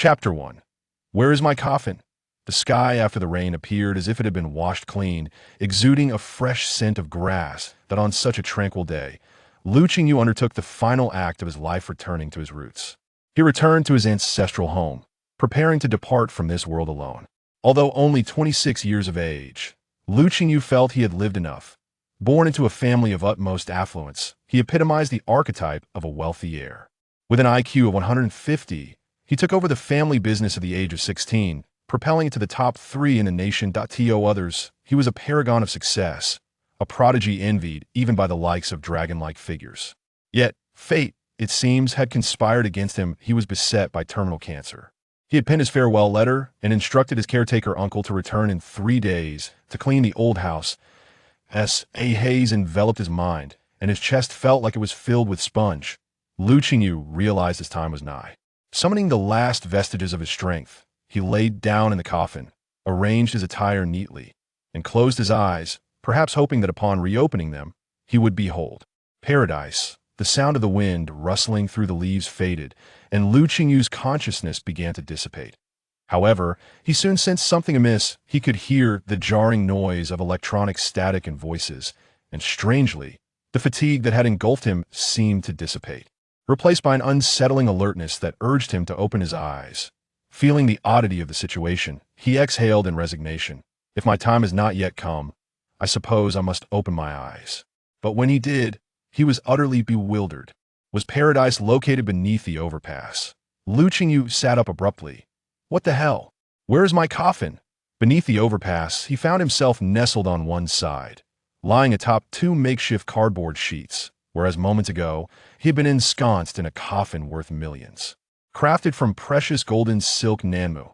Chapter 1. Where is my coffin? The sky after the rain appeared as if it had been washed clean, exuding a fresh scent of grass that on such a tranquil day, Lu Qingyu undertook the final act of his life, returning to his roots. He returned to his ancestral home, preparing to depart from this world alone. Although only 26 years of age, Lu Qingyu felt he had lived enough. Born into a family of utmost affluence, he epitomized the archetype of a wealthy heir. With an IQ of 150, he took over the family business at the age of 16, propelling it to the top 3 in the nation. To others, he was a paragon of success, a prodigy envied even by the likes of dragon-like figures. Yet, fate, it seems, had conspired against him. He was beset by terminal cancer. He had penned his farewell letter and instructed his caretaker uncle to return in 3 days to clean the old house. As a haze enveloped his mind, and his chest felt like it was filled with sponge, Lu Qingyu realized his time was nigh. Summoning the last vestiges of his strength, he laid down in the coffin, arranged his attire neatly, and closed his eyes, perhaps hoping that upon reopening them, he would behold paradise. The sound of the wind rustling through the leaves faded, and Lu Qingyu's consciousness began to dissipate. However, he soon sensed something amiss. He could hear the jarring noise of electronic static and voices, and strangely, the fatigue that had engulfed him seemed to dissipate, replaced by an unsettling alertness that urged him to open his eyes. Feeling the oddity of the situation, he exhaled in resignation. If my time has not yet come, I suppose I must open my eyes. But when he did, he was utterly bewildered. Was paradise located beneath the overpass? Lu Qingyu sat up abruptly. What the hell? Where is my coffin? Beneath the overpass, he found himself nestled on one side, lying atop 2 makeshift cardboard sheets, whereas moments ago, he had been ensconced in a coffin worth millions, crafted from precious golden silk nanmu.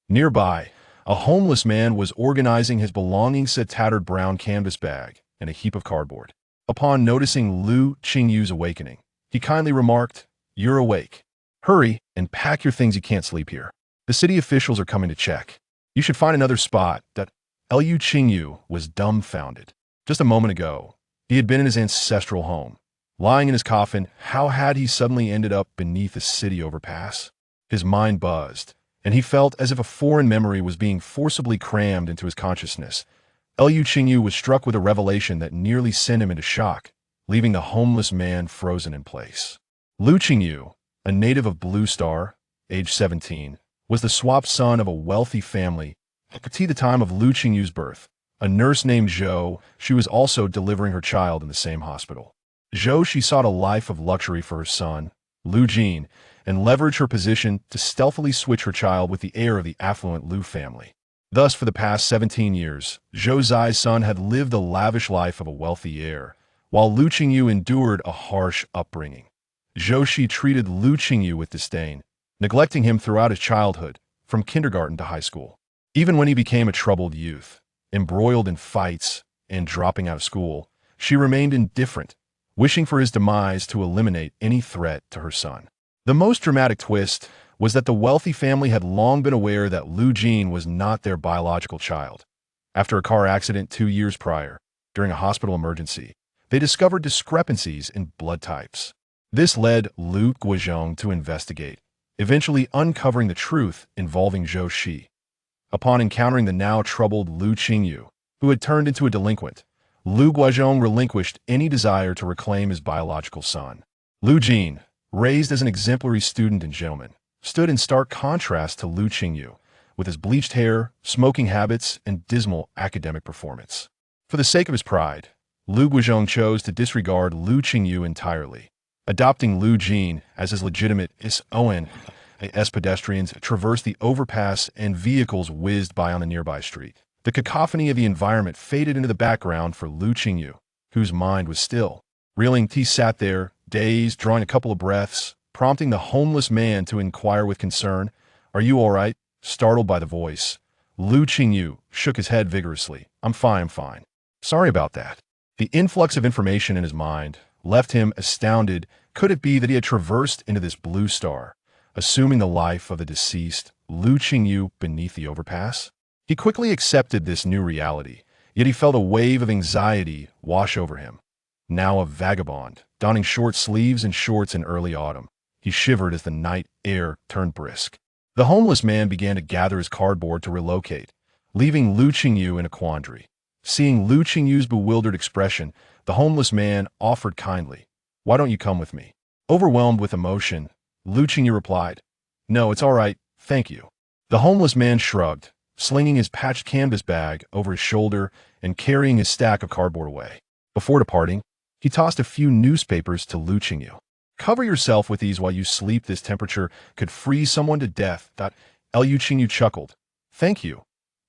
Nearby, a homeless man was organizing his belongings, a tattered brown canvas bag and a heap of cardboard. Upon noticing Lu Qingyu's awakening, he kindly remarked, "You're awake. Hurry and pack your things, you can't sleep here. The city officials are coming to check. You should find another spot." Lu Qingyu was dumbfounded. Just a moment ago, he had been in his ancestral home, lying in his coffin. How had he suddenly ended up beneath a city overpass? His mind buzzed, and he felt as if a foreign memory was being forcibly crammed into his consciousness. Lu Qingyu was struck with a revelation that nearly sent him into shock, leaving the homeless man frozen in place. Lu Qingyu, a native of Blue Star, age 17, was the swapped son of a wealthy family. At the time of Lu Qingyu's birth, a nurse named Zhou, she was also delivering her child in the same hospital. Zhou, she sought a life of luxury for her son, Lu Jin, and leveraged her position to stealthily switch her child with the heir of the affluent Lu family. Thus, for the past 17 years, Zhou Zai's son had lived the lavish life of a wealthy heir, while Lu Qingyu endured a harsh upbringing. Zhou Shi treated Lu Qingyu with disdain, neglecting him throughout his childhood, from kindergarten to high school. Even when he became a troubled youth, embroiled in fights and dropping out of school, she remained indifferent, wishing for his demise to eliminate any threat to her son. The most dramatic twist was that the wealthy family had long been aware that Lu Jin was not their biological child. After a car accident 2 years prior, during a hospital emergency, they discovered discrepancies in blood types. This led Lu Guozhong to investigate, eventually uncovering the truth involving Zhou Shi. Upon encountering the now troubled Lu Qingyu, who had turned into a delinquent, Lu Guozhong relinquished any desire to reclaim his biological son. Lu Jin, raised as an exemplary student and gentleman, stood in stark contrast to Lu Qingyu, with his bleached hair, smoking habits, and dismal academic performance. For the sake of his pride, Lu Guozhong chose to disregard Lu Qingyu entirely, adopting Lu Jin as his legitimate son. As pedestrians traversed the overpass and vehicles whizzed by on the nearby street, the cacophony of the environment faded into the background for Lu Qingyu, whose mind was still. Reeling, he sat there, dazed, drawing a couple of breaths, prompting the homeless man to inquire with concern, "Are you all right?" Startled by the voice, Lu Qingyu shook his head vigorously. I'm fine. Sorry about that." The influx of information in his mind left him astounded. Could it be that he had traversed into this Blue Star, assuming the life of the deceased Lu Qingyu beneath the overpass? He quickly accepted this new reality, yet he felt a wave of anxiety wash over him. Now a vagabond, donning short sleeves and shorts in early autumn, he shivered as the night air turned brisk. The homeless man began to gather his cardboard to relocate, leaving Lu Qingyu in a quandary. Seeing Lu Qingyu's bewildered expression, the homeless man offered kindly, "Why don't you come with me?" Overwhelmed with emotion, Lu Qingyu replied, "No, it's all right, thank you." The homeless man shrugged, slinging his patched canvas bag over his shoulder and carrying his stack of cardboard away. Before departing, he tossed a few newspapers to Lu Qingyu. "Cover yourself with these while you sleep. This temperature could freeze someone to death." Lu Qingyu chuckled. "Thank you."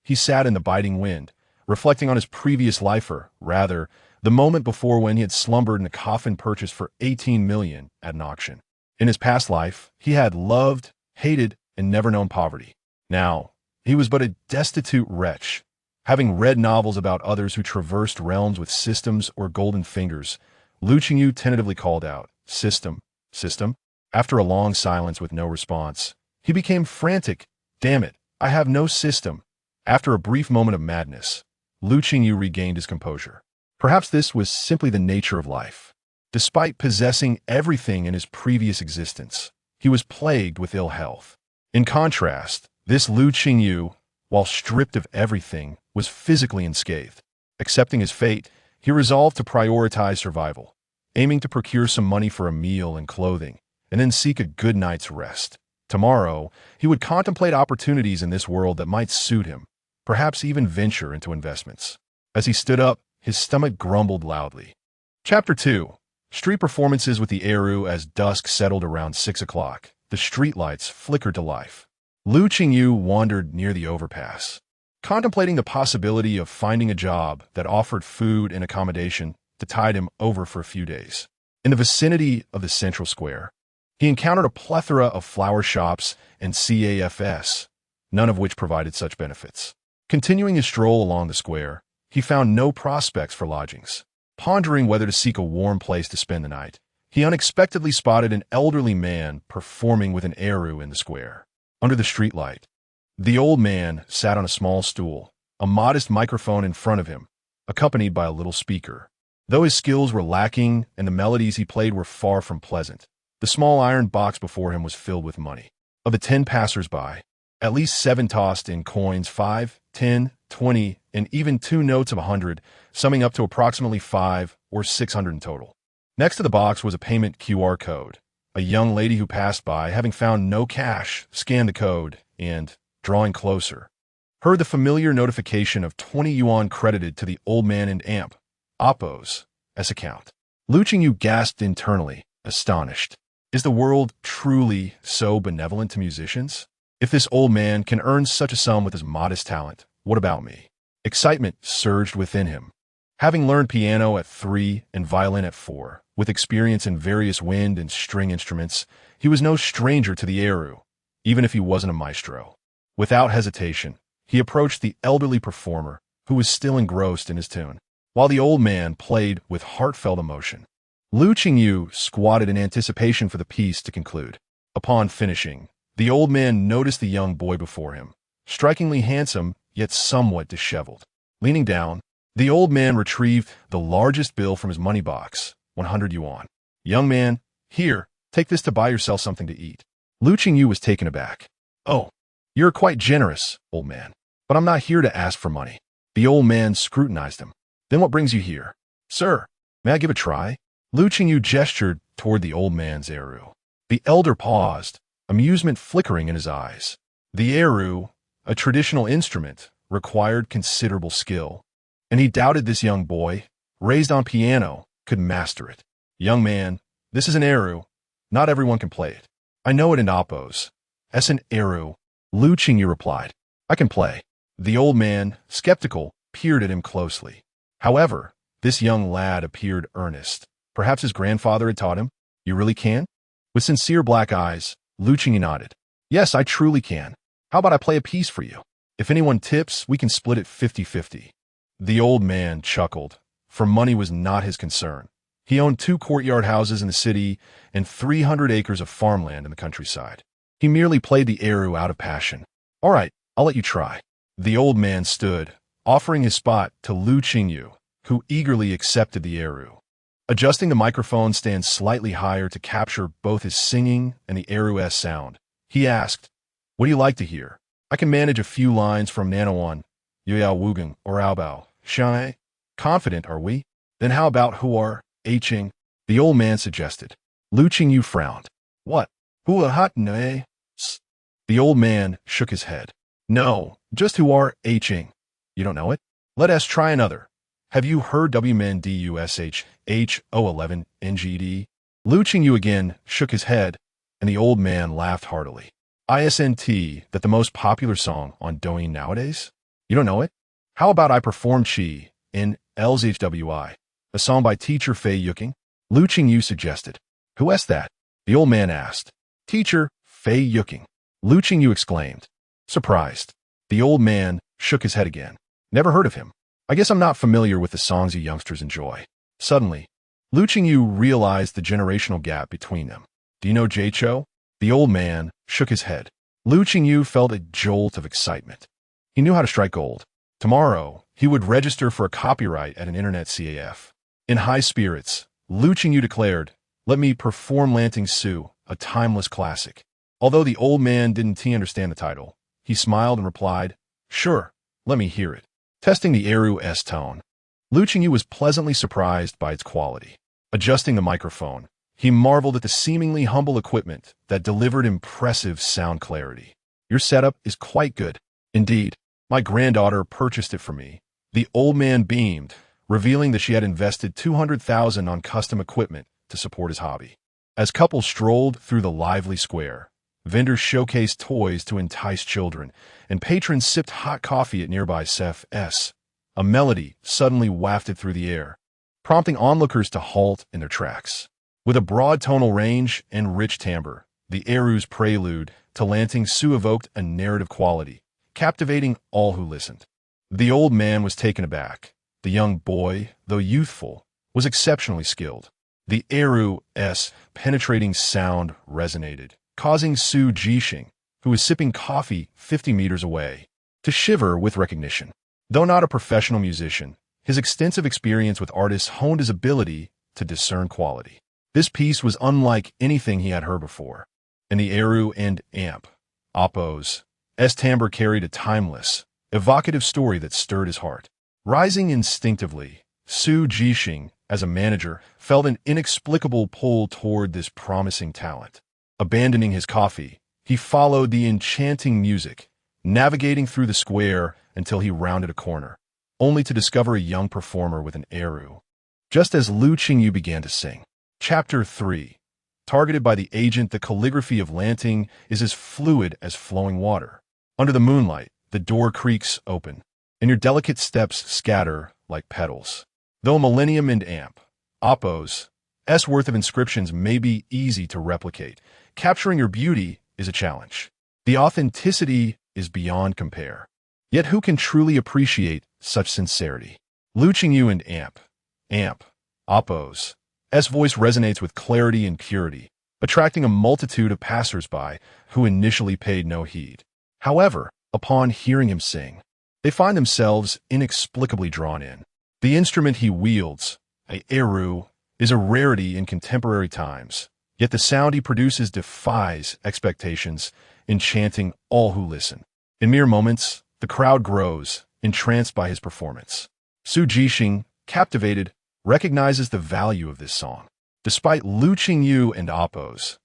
He sat in the biting wind, reflecting on his previous life, or rather, the moment before when he had slumbered in a coffin purchased for 18 million at an auction. In his past life, he had loved, hated, and never known poverty. Now, he was but a destitute wretch. Having read novels about others who traversed realms with systems or golden fingers, Lu Qingyu tentatively called out, "System, system?" After a long silence with no response, he became frantic. "Damn it, I have no system." After a brief moment of madness, Lu Qingyu regained his composure. Perhaps this was simply the nature of life. Despite possessing everything in his previous existence, he was plagued with ill health. In contrast, this Lu Qingyu, while stripped of everything, was physically unscathed. Accepting his fate, he resolved to prioritize survival, aiming to procure some money for a meal and clothing, and then seek a good night's rest. Tomorrow, he would contemplate opportunities in this world that might suit him, perhaps even venture into investments. As he stood up, his stomach grumbled loudly. Chapter 2. Street performances with the Eru. As dusk settled around 6 o'clock, the streetlights flickered to life. Lu Qingyu wandered near the overpass, contemplating the possibility of finding a job that offered food and accommodation to tide him over for a few days. In the vicinity of the central square, he encountered a plethora of flower shops and cafes, none of which provided such benefits. Continuing his stroll along the square, he found no prospects for lodgings. Pondering whether to seek a warm place to spend the night, he unexpectedly spotted an elderly man performing with an Eru in the square. Under the streetlight, the old man sat on a small stool, a modest microphone in front of him, accompanied by a little speaker. Though his skills were lacking and the melodies he played were far from pleasant, the small iron box before him was filled with money. Of the 10 passers-by, at least 7 tossed in coins, 5, 10, 20, and even 2 notes of 100, summing up to approximately 5 or 600 in total. Next to the box was a payment QR code. A young lady who passed by, having found no cash, scanned the code and, drawing closer, heard the familiar notification of 20 yuan credited to the old man and amp, Oppo's, S account. Lu Qingyu gasped internally, astonished. Is the world truly so benevolent to musicians? If this old man can earn such a sum with his modest talent, what about me? Excitement surged within him. Having learned piano at 3 and violin at 4, with experience in various wind and string instruments, he was no stranger to the Eru, even if he wasn't a maestro. Without hesitation, he approached the elderly performer, who was still engrossed in his tune, while the old man played with heartfelt emotion. Lu Qingyu squatted in anticipation for the piece to conclude. Upon finishing, the old man noticed the young boy before him, strikingly handsome, yet somewhat disheveled. Leaning down, the old man retrieved the largest bill from his money box, 100 yuan. "Young man, here, take this to buy yourself something to eat." Lu Qingyu was taken aback. "Oh, you're quite generous, old man, but I'm not here to ask for money." The old man scrutinized him. "Then what brings you here?" "Sir, may I give a try?" Lu Qingyu gestured toward the old man's Eru. The elder paused, amusement flickering in his eyes. The Eru, a traditional instrument, required considerable skill, and he doubted this young boy, raised on piano, could master it. "Young man, this is an Eru. Not everyone can play it." "I know it in Oppo's. As an Eru," Lu Qingyu replied. "I can play." The old man, skeptical, peered at him closely. However, this young lad appeared earnest. Perhaps his grandfather had taught him. "You really can?" With sincere black eyes, Lu Qingyu nodded. "Yes, I truly can. How about I play a piece for you? If anyone tips, we can split it 50-50. The old man chuckled, for money was not his concern. He owned 2 courtyard houses in the city and 300 acres of farmland in the countryside. He merely played the Eru out of passion. "All right, I'll let you try." The old man stood, offering his spot to Lu Qingyu, who eagerly accepted the Eru. Adjusting the microphone stand slightly higher to capture both his singing and the Eru-esque sound, he asked, What do you like to hear? I can manage a few lines from Nanawan, Yuyao Wugang, or Aobao. Shai? Confident, are we? Then how about Huar, Ching? The old man suggested. Lu Qingyu frowned. What? Hua hot ne? The old man shook his head. No, just Huar, Ching. You don't know it? Let us try another. Have you heard WMNDUSH H011 NGD? Lu Qingyu again shook his head, and the old man laughed heartily. ISNT, that the most popular song on Douyin nowadays? You don't know it? How about I perform Chi in LZHWI, a song by teacher Fei Yuking? Lu Qingyu suggested. Who is that? The old man asked. Teacher Fei Yuking. Lu Qingyu exclaimed. Surprised. The old man shook his head again. Never heard of him. I guess I'm not familiar with the songs you youngsters enjoy. Suddenly, Lu Qingyu realized the generational gap between them. Do you know Jaicho? The old man shook his head. Lu Qingyu felt a jolt of excitement. He knew how to strike gold. Tomorrow, he would register for a copyright at an internet CAF. In high spirits, Lu Qingyu declared, Let me perform Lanting Su, a timeless classic. Although the old man didn't understand the title, he smiled and replied, Sure, let me hear it. Testing the Eru S tone, Lu Qingyu was pleasantly surprised by its quality. Adjusting the microphone, he marveled at the seemingly humble equipment that delivered impressive sound clarity. Your setup is quite good. Indeed, my granddaughter purchased it for me. The old man beamed, revealing that she had invested $200,000 on custom equipment to support his hobby. As couples strolled through the lively square, vendors showcased toys to entice children, and patrons sipped hot coffee at nearby Sef S. A melody suddenly wafted through the air, prompting onlookers to halt in their tracks. With a broad tonal range and rich timbre, the Eru's prelude to Lanting Su evoked a narrative quality, captivating all who listened. The old man was taken aback. The young boy, though youthful, was exceptionally skilled. The Eru's penetrating sound resonated, causing Su Jixing, who was sipping coffee 50 meters away, to shiver with recognition. Though not a professional musician, his extensive experience with artists honed his ability to discern quality. This piece was unlike anything he had heard before. In the Eru and Amp, Oppo's timbre carried a timeless, evocative story that stirred his heart. Rising instinctively, Su Jixing, as a manager, felt an inexplicable pull toward this promising talent. Abandoning his coffee, he followed the enchanting music, navigating through the square until he rounded a corner, only to discover a young performer with an Eru. Just as Lu Qingyu began to sing. Chapter 3. Targeted by the agent, the calligraphy of Lanting is as fluid as flowing water. Under the moonlight, the door creaks open, and your delicate steps scatter like petals. Though Millennium and Amp, Oppo's worth of inscriptions may be easy to replicate, capturing your beauty is a challenge. The authenticity is beyond compare. Yet who can truly appreciate such sincerity? Lu Qingyu and Amp, Oppo's voice resonates with clarity and purity, attracting a multitude of passers-by who initially paid no heed. However, upon hearing him sing, they find themselves inexplicably drawn in. The instrument he wields, a Eru, is a rarity in contemporary times, yet the sound he produces defies expectations, enchanting all who listen. In mere moments, the crowd grows, entranced by his performance. Su Jixing, captivated, recognizes the value of this song. Despite Lu Qingyu and Oppo's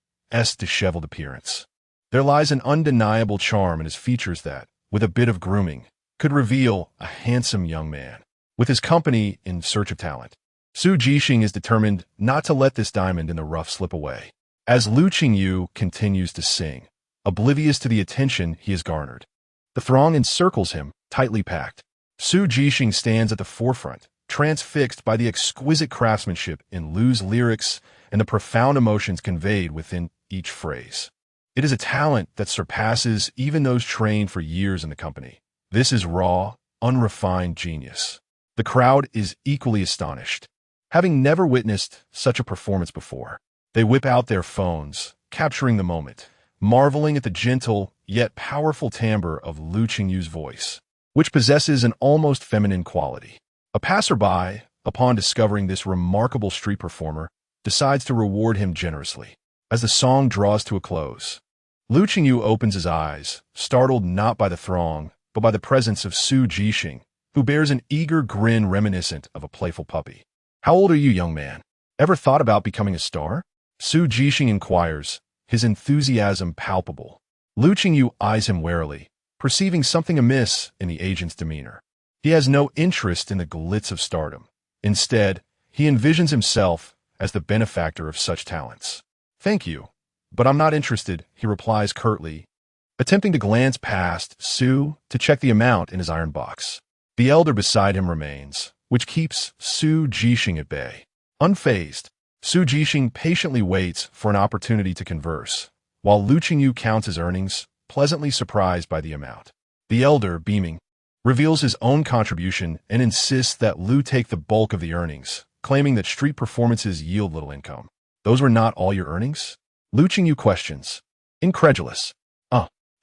disheveled appearance, there lies an undeniable charm in his features that, with a bit of grooming, could reveal a handsome young man. With his company in search of talent, Su Jixing is determined not to let this diamond in the rough slip away. As Lu Qingyu continues to sing, oblivious to the attention he has garnered, the throng encircles him, tightly packed. Su Jixing stands at the forefront, transfixed by the exquisite craftsmanship in Lu's lyrics and the profound emotions conveyed within each phrase. It is a talent that surpasses even those trained for years in the company. This is raw, unrefined genius. The crowd is equally astonished. Having never witnessed such a performance before, they whip out their phones, capturing the moment, marveling at the gentle yet powerful timbre of Lu Qingyu's voice, which possesses an almost feminine quality. A passerby, upon discovering this remarkable street performer, decides to reward him generously. As the song draws to a close, Lu Qingyu opens his eyes, startled not by the throng, but by the presence of Su Jixing, who bears an eager grin reminiscent of a playful puppy. "How old are you, young man? Ever thought about becoming a star?" Su Jixing inquires, his enthusiasm palpable. Lu Qingyu eyes him warily, perceiving something amiss in the agent's demeanor. He has no interest in the glitz of stardom. Instead, he envisions himself as the benefactor of such talents. "Thank you, but I'm not interested," he replies curtly, attempting to glance past Su to check the amount in his iron box. The elder beside him remains, which keeps Su Jixing at bay. Unfazed, Su Jixing patiently waits for an opportunity to converse, while Lu Qingyu counts his earnings, pleasantly surprised by the amount. The elder, beaming, reveals his own contribution and insists that Lu take the bulk of the earnings, claiming that street performances yield little income. "Those were not all your earnings?" Lu Qingyu questions, incredulous.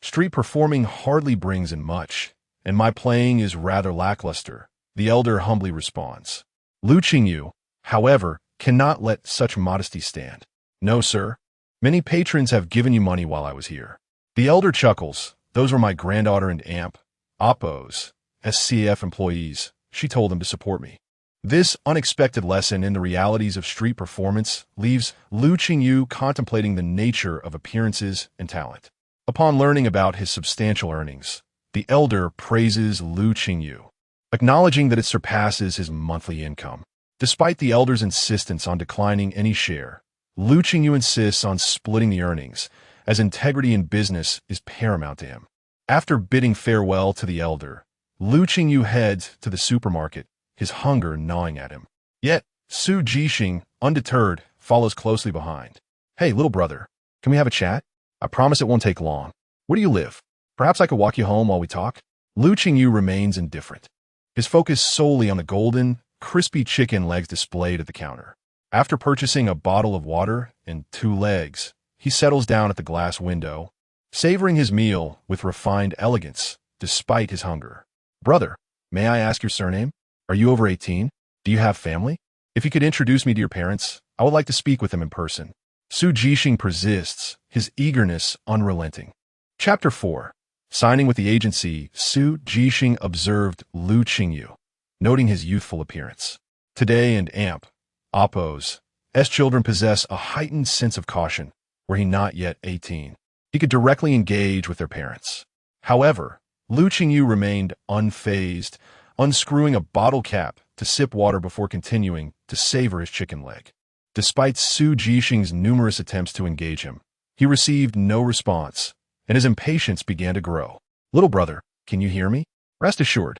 Street performing hardly brings in much, and my playing is rather lackluster," the elder humbly responds. Lu Qingyu, however, cannot let such modesty stand. "No, sir. Many patrons have given you money while I was here." The elder chuckles. "Those were my granddaughter and amp, Oppo's, SCF employees. She told them to support me." This unexpected lesson in the realities of street performance leaves Lu Qingyu contemplating the nature of appearances and talent. Upon learning about his substantial earnings, the elder praises Lu Qingyu, acknowledging that it surpasses his monthly income. Despite the elder's insistence on declining any share, Lu Qingyu insists on splitting the earnings, as integrity in business is paramount to him. After bidding farewell to the elder, Lu Qingyu heads to the supermarket, his hunger gnawing at him. Yet, Su Jixing, undeterred, follows closely behind. "Hey, little brother, can we have a chat? I promise it won't take long. Where do you live? Perhaps I could walk you home while we talk?" Lu Qingyu remains indifferent, his focus solely on the golden, crispy chicken legs displayed at the counter. After purchasing a bottle of water and 2 legs, he settles down at the glass window, savoring his meal with refined elegance, despite his hunger. "Brother, may I ask your surname? Are you over 18? Do you have family? If you could introduce me to your parents, I would like to speak with them in person." Su Jixing persists, his eagerness unrelenting. Chapter 4. Signing with the agency, Su Jixing observed Lu Qingyu, noting his youthful appearance. Today and amp, Oppo's, children possess a heightened sense of caution, were he not yet 18. He could directly engage with their parents. However, Lu Qingyu remained unfazed, unscrewing a bottle cap to sip water before continuing to savor his chicken leg. Despite Su Jixing's numerous attempts to engage him, he received no response, and his impatience began to grow. "Little brother, can you hear me? Rest assured,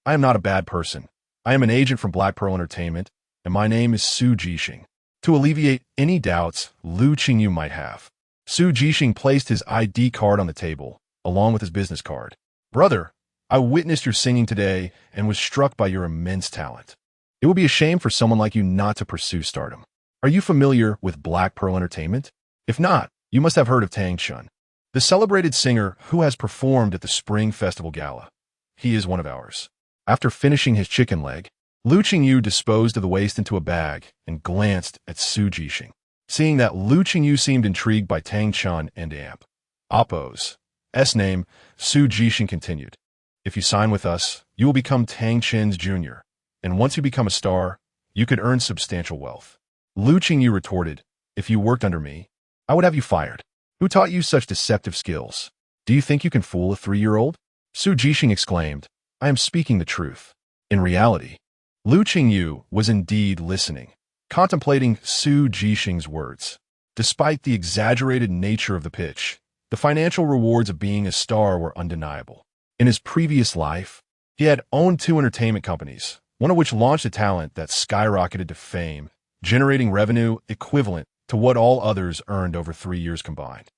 I am not a bad person. I am an agent from Black Pearl Entertainment, and my name is Su Jixing." To alleviate any doubts Lu Qingyu might have, Su Jixing placed his ID card on the table, along with his business card. "Brother, I witnessed your singing today and was struck by your immense talent. It would be a shame for someone like you not to pursue stardom. Are you familiar with Black Pearl Entertainment? If not, you must have heard of Tang Chun, the celebrated singer who has performed at the Spring Festival Gala. He is one of ours." After finishing his chicken leg, Lu Qingyu disposed of the waste into a bag and glanced at Su Jixing. Seeing that Lu Qingyu seemed intrigued by Tang Chun and amp, Oppo's name, Su Jixing continued, "If you sign with us, you will become Tang Chen's junior, and once you become a star, you could earn substantial wealth." Lu Qingyu retorted, "If you worked under me, I would have you fired. Who taught you such deceptive skills? Do you think you can fool a 3-year-old? Su Jixing exclaimed, "I am speaking the truth." In reality, Lu Qingyu was indeed listening, contemplating Su Jixing's words. Despite the exaggerated nature of the pitch, the financial rewards of being a star were undeniable. In his previous life, he had owned 2 entertainment companies, one of which launched a talent that skyrocketed to fame, generating revenue equivalent to what all others earned over 3 years combined.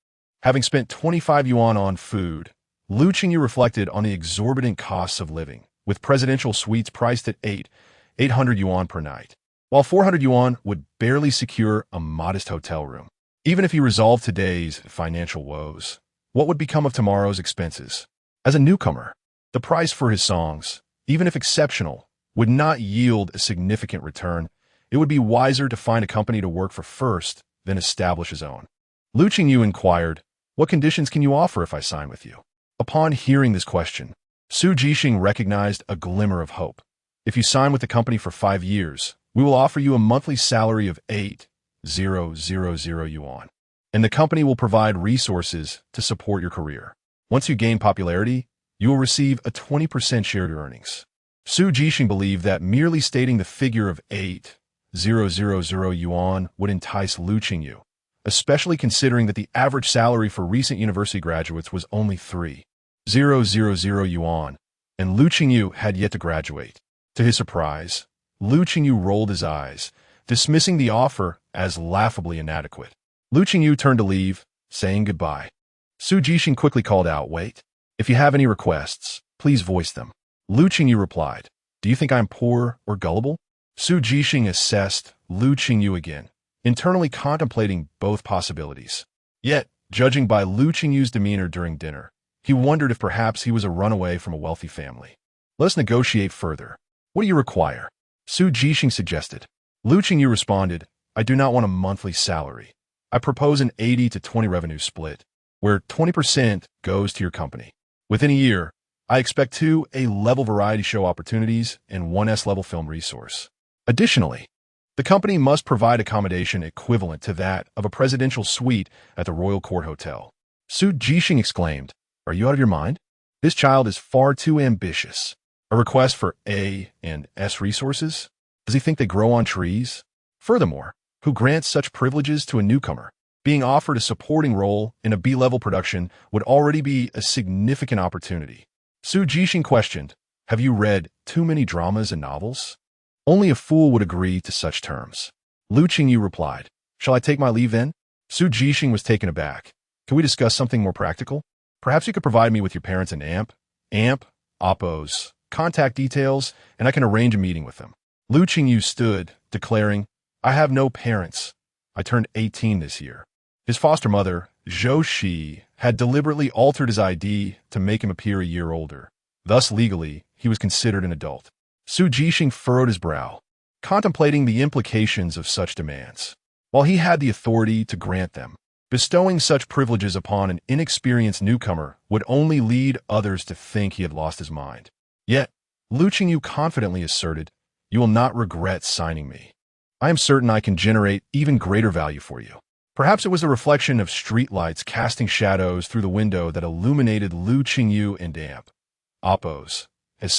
Having spent 25 yuan on food, Lu Qingyu reflected on the exorbitant costs of living, with presidential suites priced at 800 yuan per night, while 400 yuan would barely secure a modest hotel room. Even if he resolved today's financial woes, what would become of tomorrow's expenses? As a newcomer, the price for his songs, even if exceptional, would not yield a significant return. It would be wiser to find a company to work for first, then establish his own. Lu Qingyu inquired, What conditions can you offer if I sign with you? Upon hearing this question, Su Jixing recognized a glimmer of hope. If you sign with the company for 5 years, we will offer you a monthly salary of 8,000 yuan, and the company will provide resources to support your career. Once you gain popularity, you will receive a 20% share of your earnings. Su Jixing believed that merely stating the figure of 8,000 yuan would entice Lu Qingyu, especially considering that the average salary for recent university graduates was only 3,000 yuan, and Lu Qingyu had yet to graduate. To his surprise, Lu Qingyu rolled his eyes, dismissing the offer as laughably inadequate. Lu Qingyu turned to leave, saying goodbye. Su Jixing quickly called out, "Wait. If you have any requests, please voice them." Lu Qingyu replied, "Do you think I'm poor or gullible?" Su Jixing assessed Lu Qingyu again, internally contemplating both possibilities. Yet, judging by Lu Qingyu's demeanor during dinner, he wondered if perhaps he was a runaway from a wealthy family. "Let us negotiate further. What do you require?" Su Jixing suggested. Lu Qingyu responded, "I do not want a monthly salary. I propose an 80 to 20 revenue split, where 20% goes to your company. Within a year, I expect 2 A-level variety show opportunities and 1 S-level film resource. Additionally, the company must provide accommodation equivalent to that of a presidential suite at the Royal Court Hotel." Su Jixing exclaimed, "Are you out of your mind? This child is far too ambitious. A request for A and S resources? Does he think they grow on trees? Furthermore, who grants such privileges to a newcomer? Being offered a supporting role in a B-level production would already be a significant opportunity." Su Jixing questioned, "Have you read too many dramas and novels? Only a fool would agree to such terms." Lu Qingyu replied, "Shall I take my leave then?" Su Jixing was taken aback. "Can we discuss something more practical? Perhaps you could provide me with your parents and Oppo's contact details, and I can arrange a meeting with them." Lu Qingyu stood, declaring, "I have no parents. I turned 18 this year." His foster mother, Zhou Shi, had deliberately altered his ID to make him appear a year older. Thus, legally, he was considered an adult. Su Jixing furrowed his brow, contemplating the implications of such demands. While he had the authority to grant them, bestowing such privileges upon an inexperienced newcomer would only lead others to think he had lost his mind. Yet, Lu Qingyu confidently asserted, "You will not regret signing me. I am certain I can generate even greater value for you." Perhaps it was a reflection of streetlights casting shadows through the window that illuminated Lu Qingyu and Oppo's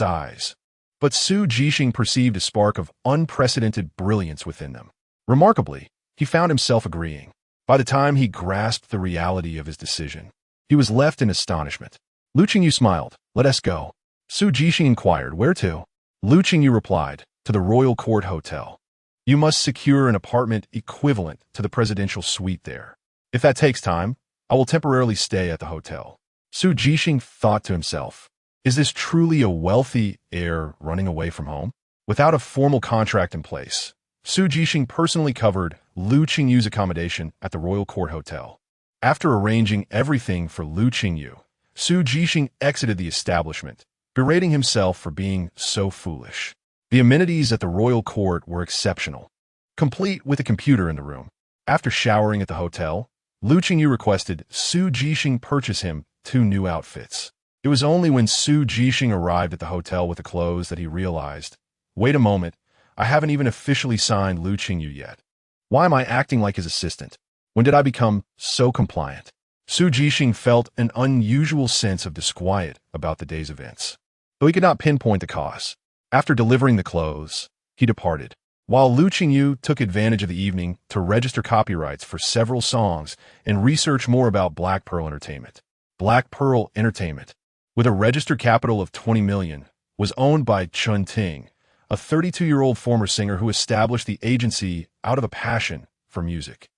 eyes. But Su Jixing perceived a spark of unprecedented brilliance within them. Remarkably, he found himself agreeing. By the time he grasped the reality of his decision, he was left in astonishment. Lu Qingyu smiled. "Let us go." Su Jixing inquired, "Where to?" Lu Qingyu replied, "To the Royal Court Hotel. You must secure an apartment equivalent to the presidential suite there. If that takes time, I will temporarily stay at the hotel." Su Jixing thought to himself, "Is this truly a wealthy heir running away from home?" Without a formal contract in place, Su Jixing personally covered Lu Qingyu's accommodation at the Royal Court Hotel. After arranging everything for Lu Qingyu, Su Jixing exited the establishment, berating himself for being so foolish. The amenities at the Royal Court were exceptional, complete with a computer in the room. After showering at the hotel, Lu Qingyu requested Su Jixing purchase him 2 new outfits. It was only when Su Jixing arrived at the hotel with the clothes that he realized, "Wait a moment, I haven't even officially signed Lu Qingyu yet. Why am I acting like his assistant? When did I become so compliant?" Su Jixing felt an unusual sense of disquiet about the day's events. Though he could not pinpoint the cause, after delivering the clothes, he departed, while Lu Qingyu took advantage of the evening to register copyrights for several songs and research more about Black Pearl Entertainment. Black Pearl Entertainment, with a registered capital of 20 million, was owned by Chun Ting, a 32-year-old former singer who established the agency out of a passion for music.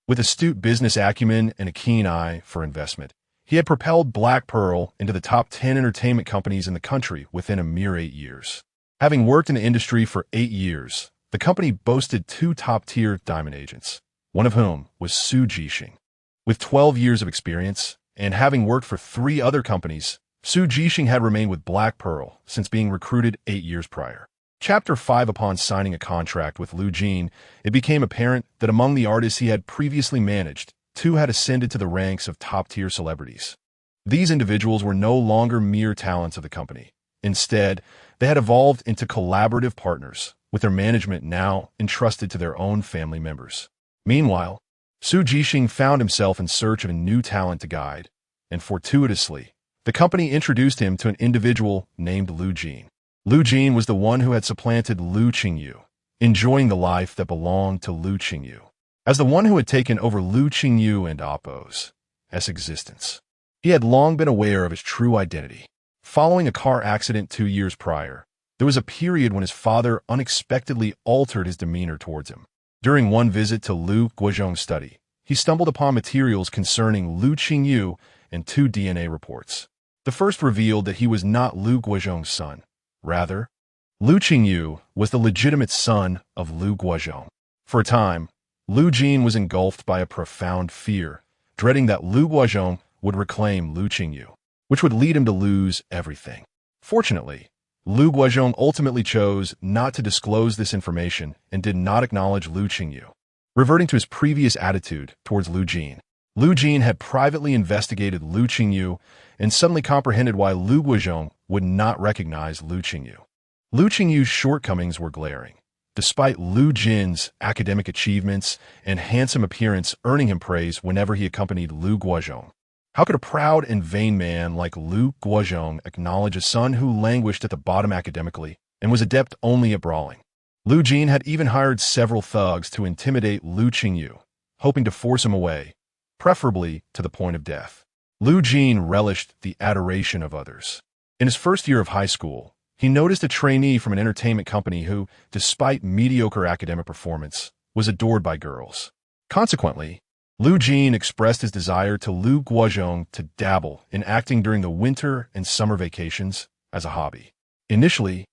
With astute business acumen and a keen eye for investment, he had propelled Black Pearl into the top 10 entertainment companies in the country within a mere 8 years. Having worked in the industry for 8 years, the company boasted 2 top-tier diamond agents, one of whom was Su Jixing. With 12 years of experience, and having worked for 3 other companies, Su Jixing had remained with Black Pearl since being recruited 8 years prior. Chapter 5. Upon signing a contract with Lu Jin, it became apparent that among the artists he had previously managed, two had ascended to the ranks of top-tier celebrities. These individuals were no longer mere talents of the company. Instead, they had evolved into collaborative partners, with their management now entrusted to their own family members. Meanwhile, Su Jixing found himself in search of a new talent to guide, and fortuitously, the company introduced him to an individual named Lu Jin. Lu Jin was the one who had supplanted Lu Qingyu, enjoying the life that belonged to Lu Qingyu. As the one who had taken over Lu Qingyu and Appo's existence, he had long been aware of his true identity. Following a car accident 2 years prior, there was a period when his father unexpectedly altered his demeanor towards him. During one visit to Lu Guozhong's study, he stumbled upon materials concerning Lu Qingyu and 2 DNA reports. The first revealed that he was not Lu Guozhong's son. Rather, Lu Qingyu was the legitimate son of Lu Guozhong. For a time, Lu Jin was engulfed by a profound fear, dreading that Lu Guozhong would reclaim Lu Qingyu, which would lead him to lose everything. Fortunately, Lu Guozhong ultimately chose not to disclose this information and did not acknowledge Lu Qingyu. Reverting to his previous attitude towards Lu Jin had privately investigated Lu Qingyu and suddenly comprehended why Lu Guozhong would not recognize Lu Qingyu. Lu Qingyu's shortcomings were glaring, despite Lu Jin's academic achievements and handsome appearance earning him praise whenever he accompanied Lu Guozhong. How could a proud and vain man like Lu Guozhong acknowledge a son who languished at the bottom academically and was adept only at brawling? Lu Jin had even hired several thugs to intimidate Lu Qingyu, hoping to force him away, preferably to the point of death. Lu Jin relished the adoration of others. In his first year of high school, he noticed a trainee from an entertainment company who, despite mediocre academic performance, was adored by girls. Consequently, Lu Jin expressed his desire to Lu Guozhong to dabble in acting during the winter and summer vacations as a hobby. Initially,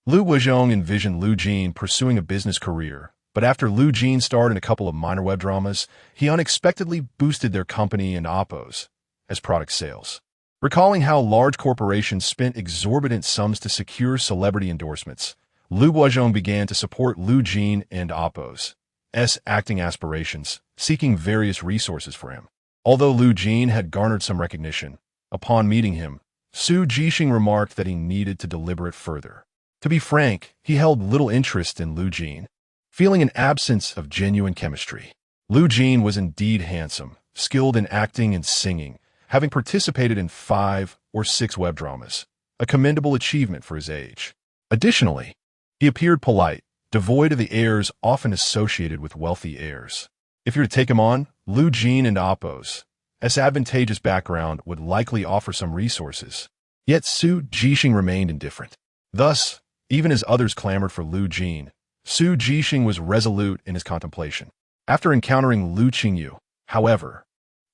Lu Guozhong envisioned Lu Jin pursuing a business career, but after Lu Jin starred in a couple of minor web dramas, he unexpectedly boosted their company and Appo's as product sales. Recalling how large corporations spent exorbitant sums to secure celebrity endorsements, Lu Guozhong began to support Lu Jin and Appo's acting aspirations, seeking various resources for him. Although Lu Jin had garnered some recognition, upon meeting him, Su Jixing remarked that he needed to deliberate further. To be frank, he held little interest in Lu Jin, feeling an absence of genuine chemistry. Lu Jin was indeed handsome, skilled in acting and singing, having participated in 5 or 6 web dramas, a commendable achievement for his age. Additionally, he appeared polite, devoid of the airs often associated with wealthy heirs. If you were to take him on, Lu Jin and Appo's advantageous background would likely offer some resources. Yet Su Jixing remained indifferent. Thus, even as others clamored for Lu Jin, Su Jixing was resolute in his contemplation. After encountering Lu Qingyu, however,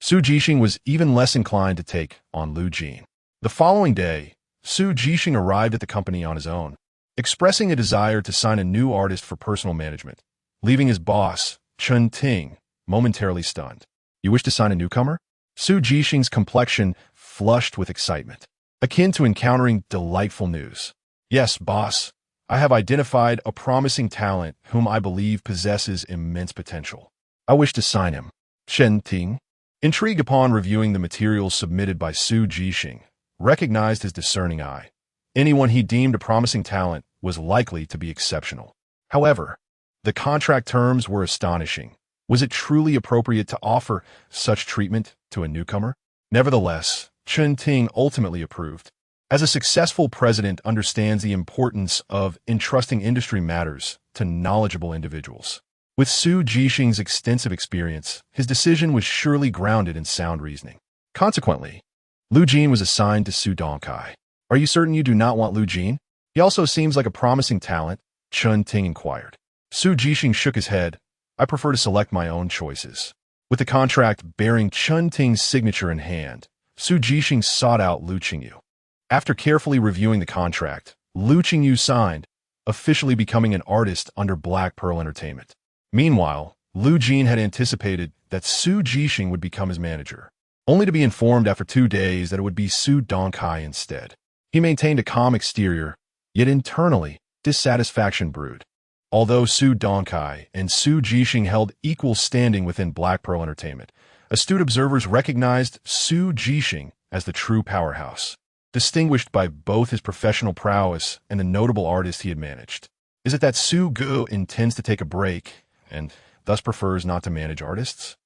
Su Jixing was even less inclined to take on Lu Jin. The following day, Su Jixing arrived at the company on his own, expressing a desire to sign a new artist for personal management, leaving his boss, Chen Ting, momentarily stunned. "You wish to sign a newcomer?" Su Jixing's complexion flushed with excitement, akin to encountering delightful news. "Yes, boss. I have identified a promising talent whom I believe possesses immense potential. I wish to sign him." Chen Ting, intrigued upon reviewing the materials submitted by Su Jixing, recognized his discerning eye. Anyone he deemed a promising talent was likely to be exceptional. However, the contract terms were astonishing. Was it truly appropriate to offer such treatment to a newcomer? Nevertheless, Chen Ting ultimately approved. As a successful president understands the importance of entrusting industry matters to knowledgeable individuals. With Su Jixing's extensive experience, his decision was surely grounded in sound reasoning. Consequently, Lu Jin was assigned to Su Dongkai. "Are you certain you do not want Lu Jin? He also seems like a promising talent," Chen Ting inquired. Su Jixing shook his head. "I prefer to select my own choices." With the contract bearing Chen Ting's signature in hand, Su Jixing sought out Lu Qingyu. After carefully reviewing the contract, Lu Qingyu signed, officially becoming an artist under Black Pearl Entertainment. Meanwhile, Lu Jin had anticipated that Su Jixing would become his manager, only to be informed after 2 days that it would be Su Dongkai instead. He maintained a calm exterior, yet internally, dissatisfaction brewed. Although Su Dongkai and Su Jixing held equal standing within Black Pearl Entertainment, Astute observers recognized Su Jixing as the true powerhouse, distinguished by both his professional prowess and the notable artist he had managed. Is it that Su Gu intends to take a break and thus prefers not to manage artists?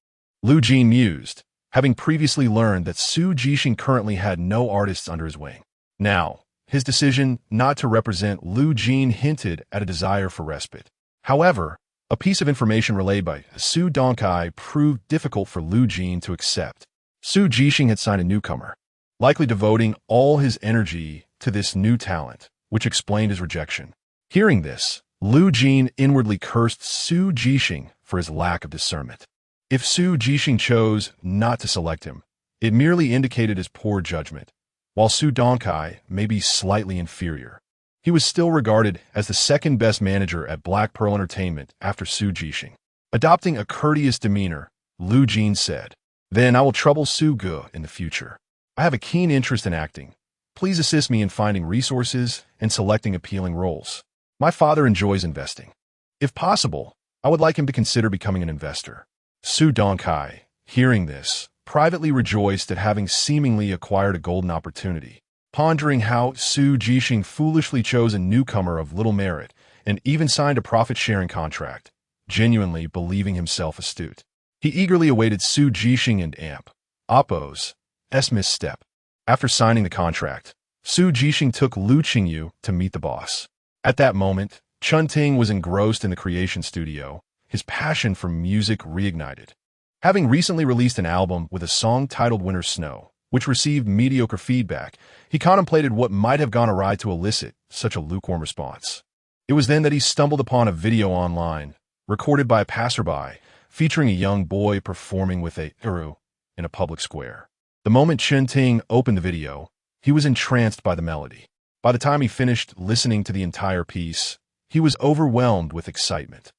Lu Jin mused, having previously learned that Su Jixing currently had no artists under his wing. Now, his decision not to represent Lu Jin hinted at a desire for respite. However, a piece of information relayed by Su Dongkai proved difficult for Lu Jin to accept. Su Jixing had signed a newcomer, likely devoting all his energy to this new talent, which explained his rejection. Hearing this, Lu Jin inwardly cursed Su Jixing for his lack of discernment. If Su Jixing chose not to select him, it merely indicated his poor judgment. While Su Dongkai may be slightly inferior, he was still regarded as the second-best manager at Black Pearl Entertainment after Su Jixing. Adopting a courteous demeanor, Lu Jin said, "Then I will trouble Su Gu in the future. I have a keen interest in acting. Please assist me in finding resources and selecting appealing roles. My father enjoys investing. If possible, I would like him to consider becoming an investor." Su Dongkai, hearing this, privately rejoiced at having seemingly acquired a golden opportunity, pondering how Su Jixing foolishly chose a newcomer of little merit and even signed a profit-sharing contract, genuinely believing himself astute. He eagerly awaited Su Jixing and Oppo's misstep. After signing the contract, Su Jixing took Lu Qingyu to meet the boss. At that moment, Chun Ting was engrossed in the creation studio, his passion for music reignited. Having recently released an album with a song titled Winter Snow, which received mediocre feedback, he contemplated what might have gone awry to elicit such a lukewarm response. It was then that he stumbled upon a video online, recorded by a passerby, featuring a young boy performing with a heir in a public square. The moment Chun Ting opened the video, he was entranced by the melody. By the time he finished listening to the entire piece, he was overwhelmed with excitement.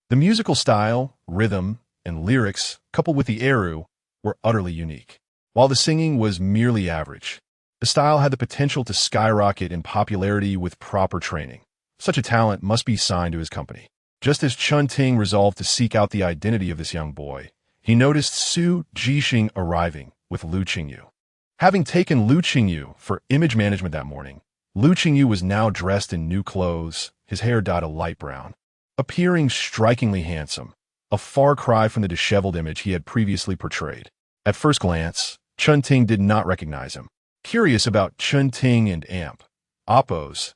The musical style, rhythm, and lyrics, coupled with the heir, were utterly unique. While the singing was merely average, the style had the potential to skyrocket in popularity with proper training. Such a talent must be signed to his company. Just as Chun Ting resolved to seek out the identity of this young boy, he noticed Su Jixing arriving with Lu Qingyu. Having taken Lu Qingyu for image management that morning, Lu Qingyu was now dressed in new clothes, his hair dyed a light brown. Appearing strikingly handsome, a far cry from the disheveled image he had previously portrayed. At first glance, Chun Ting did not recognize him. Curious about Chun Ting and Oppo's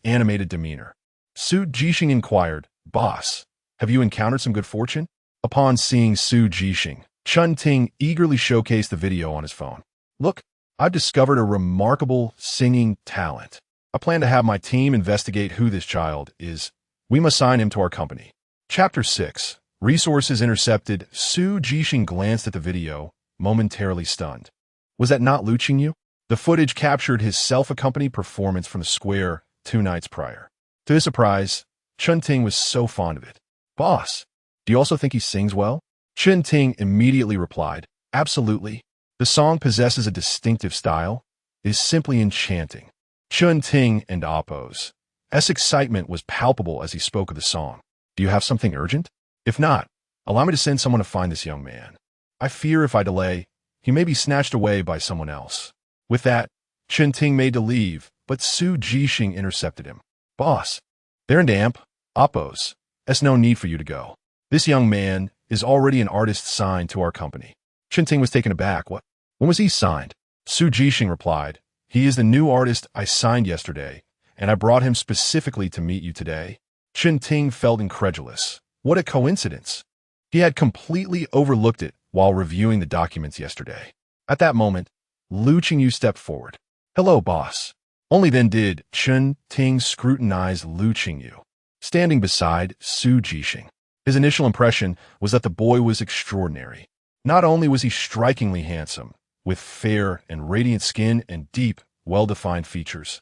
animated demeanor, Su Jixing inquired, "Boss, have you encountered some good fortune?" Upon seeing Su Jixing, Chun Ting eagerly showcased the video on his phone. "Look, I've discovered a remarkable singing talent. I plan to have my team investigate who this child is. We must sign him to our company." Chapter 6. Resources intercepted. Su Jixing glanced at the video, momentarily stunned. Was that not Lu Qingyu? The footage captured his self-accompanied performance from the square 2 nights prior. To his surprise, Chun Ting was so fond of it. "Boss, do you also think he sings well?" Chun Ting immediately replied, "Absolutely. The song possesses a distinctive style. It is simply enchanting." Chun Ting and Oppo's excitement was palpable as he spoke of the song. "Do you have something urgent? If not, allow me to send someone to find this young man. I fear if I delay, he may be snatched away by someone else." With that, Chun Ting made to leave, but Su Jixing intercepted him. "Boss, there in Oppo's. There's no need for you to go. This young man is already an artist signed to our company." Chun Ting was taken aback. "What? When was he signed?" Su Jixing replied, "He is the new artist I signed yesterday, and I brought him specifically to meet you today." Chun Ting felt incredulous. What a coincidence. He had completely overlooked it while reviewing the documents yesterday. At that moment, Lu Qingyu stepped forward. "Hello, boss." Only then did Chun Ting scrutinize Lu Qingyu, standing beside Su Jixing. His initial impression was that the boy was extraordinary. Not only was he strikingly handsome, with fair and radiant skin and deep, well-defined features,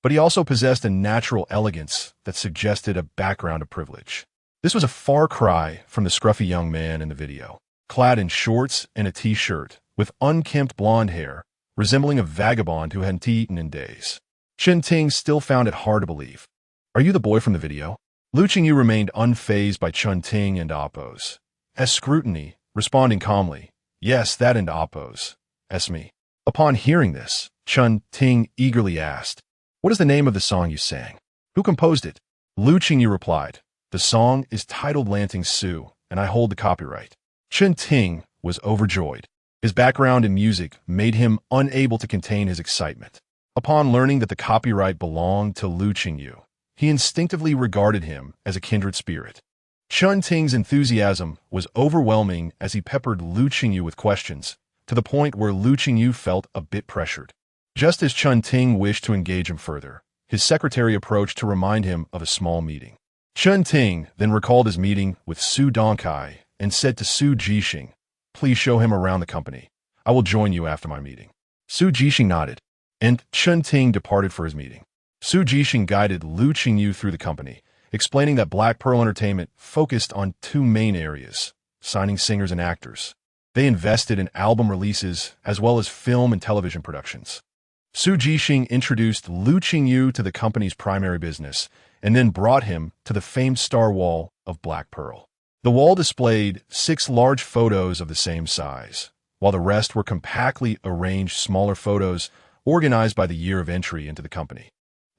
but he also possessed a natural elegance that suggested a background of privilege. This was a far cry from the scruffy young man in the video, clad in shorts and a t-shirt, with unkempt blonde hair, resembling a vagabond who hadn't eaten in days. Chun Ting still found it hard to believe. "Are you the boy from the video?" Lu Qingyu remained unfazed by Chun Ting and Oppo's scrutiny, responding calmly, Yes, that and Oppos. Esme. Upon hearing this, Chun Ting eagerly asked, "What is the name of the song you sang? Who composed it?" Lu Qingyu replied, "The song is titled Lanting Su, and I hold the copyright." Chun Ting was overjoyed. His background in music made him unable to contain his excitement. Upon learning that the copyright belonged to Lu Qingyu, he instinctively regarded him as a kindred spirit. Chun Ting's enthusiasm was overwhelming as he peppered Lu Qingyu with questions, to the point where Lu Qingyu felt a bit pressured. Just as Chun Ting wished to engage him further, his secretary approached to remind him of a small meeting. Chun Ting then recalled his meeting with Su Dongkai and said to Su Jixing, "Please show him around the company. I will join you after my meeting." Su Jixing nodded, and Chun Ting departed for his meeting. Su Jixing guided Lu Qingyu through the company, explaining that Black Pearl Entertainment focused on two main areas: signing singers and actors. They invested in album releases as well as film and television productions. Su Jixing introduced Lu Qingyu to the company's primary business and then brought him to the famed star wall of Black Pearl. The wall displayed 6 large photos of the same size, while the rest were compactly arranged smaller photos organized by the year of entry into the company.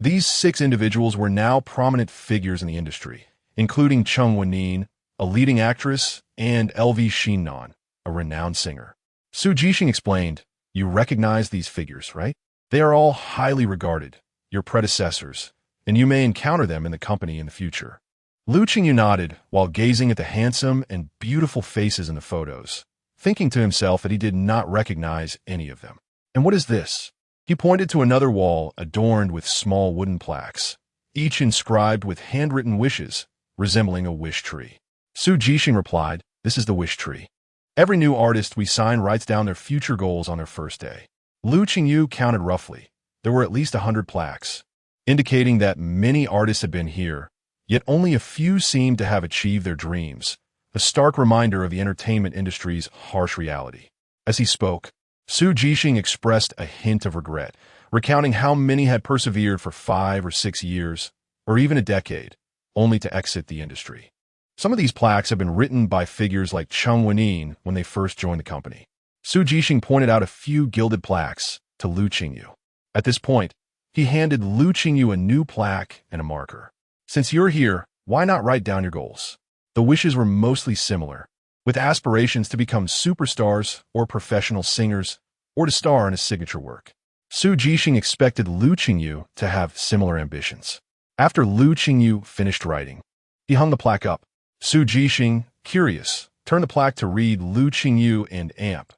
These 6 individuals were now prominent figures in the industry, including Chung Wenin, a leading actress, and LV Shinnon, a renowned singer. Su Jixing explained, "You recognize these figures, right? They are all highly regarded, your predecessors, and you may encounter them in the company in the future." Lu Qingyu nodded while gazing at the handsome and beautiful faces in the photos, thinking to himself that he did not recognize any of them. "And what is this?" He pointed to another wall adorned with small wooden plaques, each inscribed with handwritten wishes, resembling a wish tree. Su Jixing replied, "This is the wish tree. Every new artist we sign writes down their future goals on their first day." Lu Qingyu counted roughly. There were at least 100 plaques, indicating that many artists had been here, yet only a few seemed to have achieved their dreams, a stark reminder of the entertainment industry's harsh reality. As he spoke, Su Jixing expressed a hint of regret, recounting how many had persevered for 5 or 6 years, or even a decade, only to exit the industry. Some of these plaques have been written by figures like Chung Wenin when they first joined the company. Su Jixing pointed out a few gilded plaques to Lu Qingyu. At this point, he handed Lu Qingyu a new plaque and a marker. "Since you're here, why not write down your goals?" The wishes were mostly similar, with aspirations to become superstars or professional singers, or to star in a signature work. Su Jixing expected Lu Qingyu to have similar ambitions. After Lu Qingyu finished writing, he hung the plaque up. Su Jixing, curious, turned the plaque to read Lu Qingyu and Amp,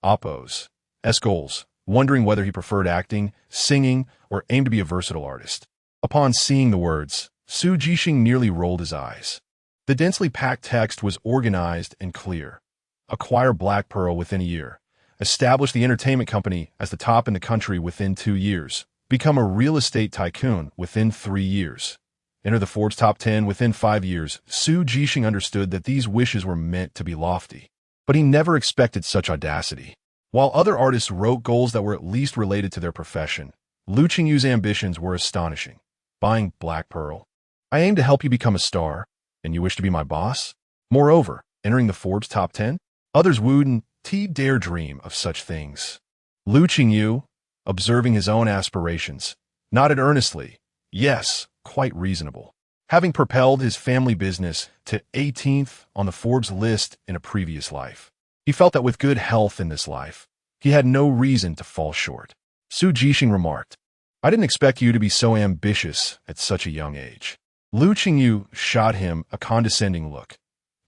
Oppos, S goals, wondering whether he preferred acting, singing, or aimed to be a versatile artist. Upon seeing the words, Su Jixing nearly rolled his eyes. The densely packed text was organized and clear. Acquire Black Pearl within a year. Establish the entertainment company as the top in the country within 2 years. Become a real estate tycoon within 3 years. Enter the Forbes top 10 within 5 years. Su Jixing understood that these wishes were meant to be lofty, but he never expected such audacity. While other artists wrote goals that were at least related to their profession, Lu Qingyu's ambitions were astonishing. Buying Black Pearl. "I aim to help you become a star, and you wish to be my boss? Moreover, entering the Forbes top 10? Others wouldn't dare dream of such things." Lu Qingyu, observing his own aspirations, nodded earnestly. Yes, quite reasonable. Having propelled his family business to 18th on the Forbes list in a previous life, he felt that with good health in this life, he had no reason to fall short. Su Jixing remarked, "I didn't expect you to be so ambitious at such a young age." Lu Qingyu shot him a condescending look.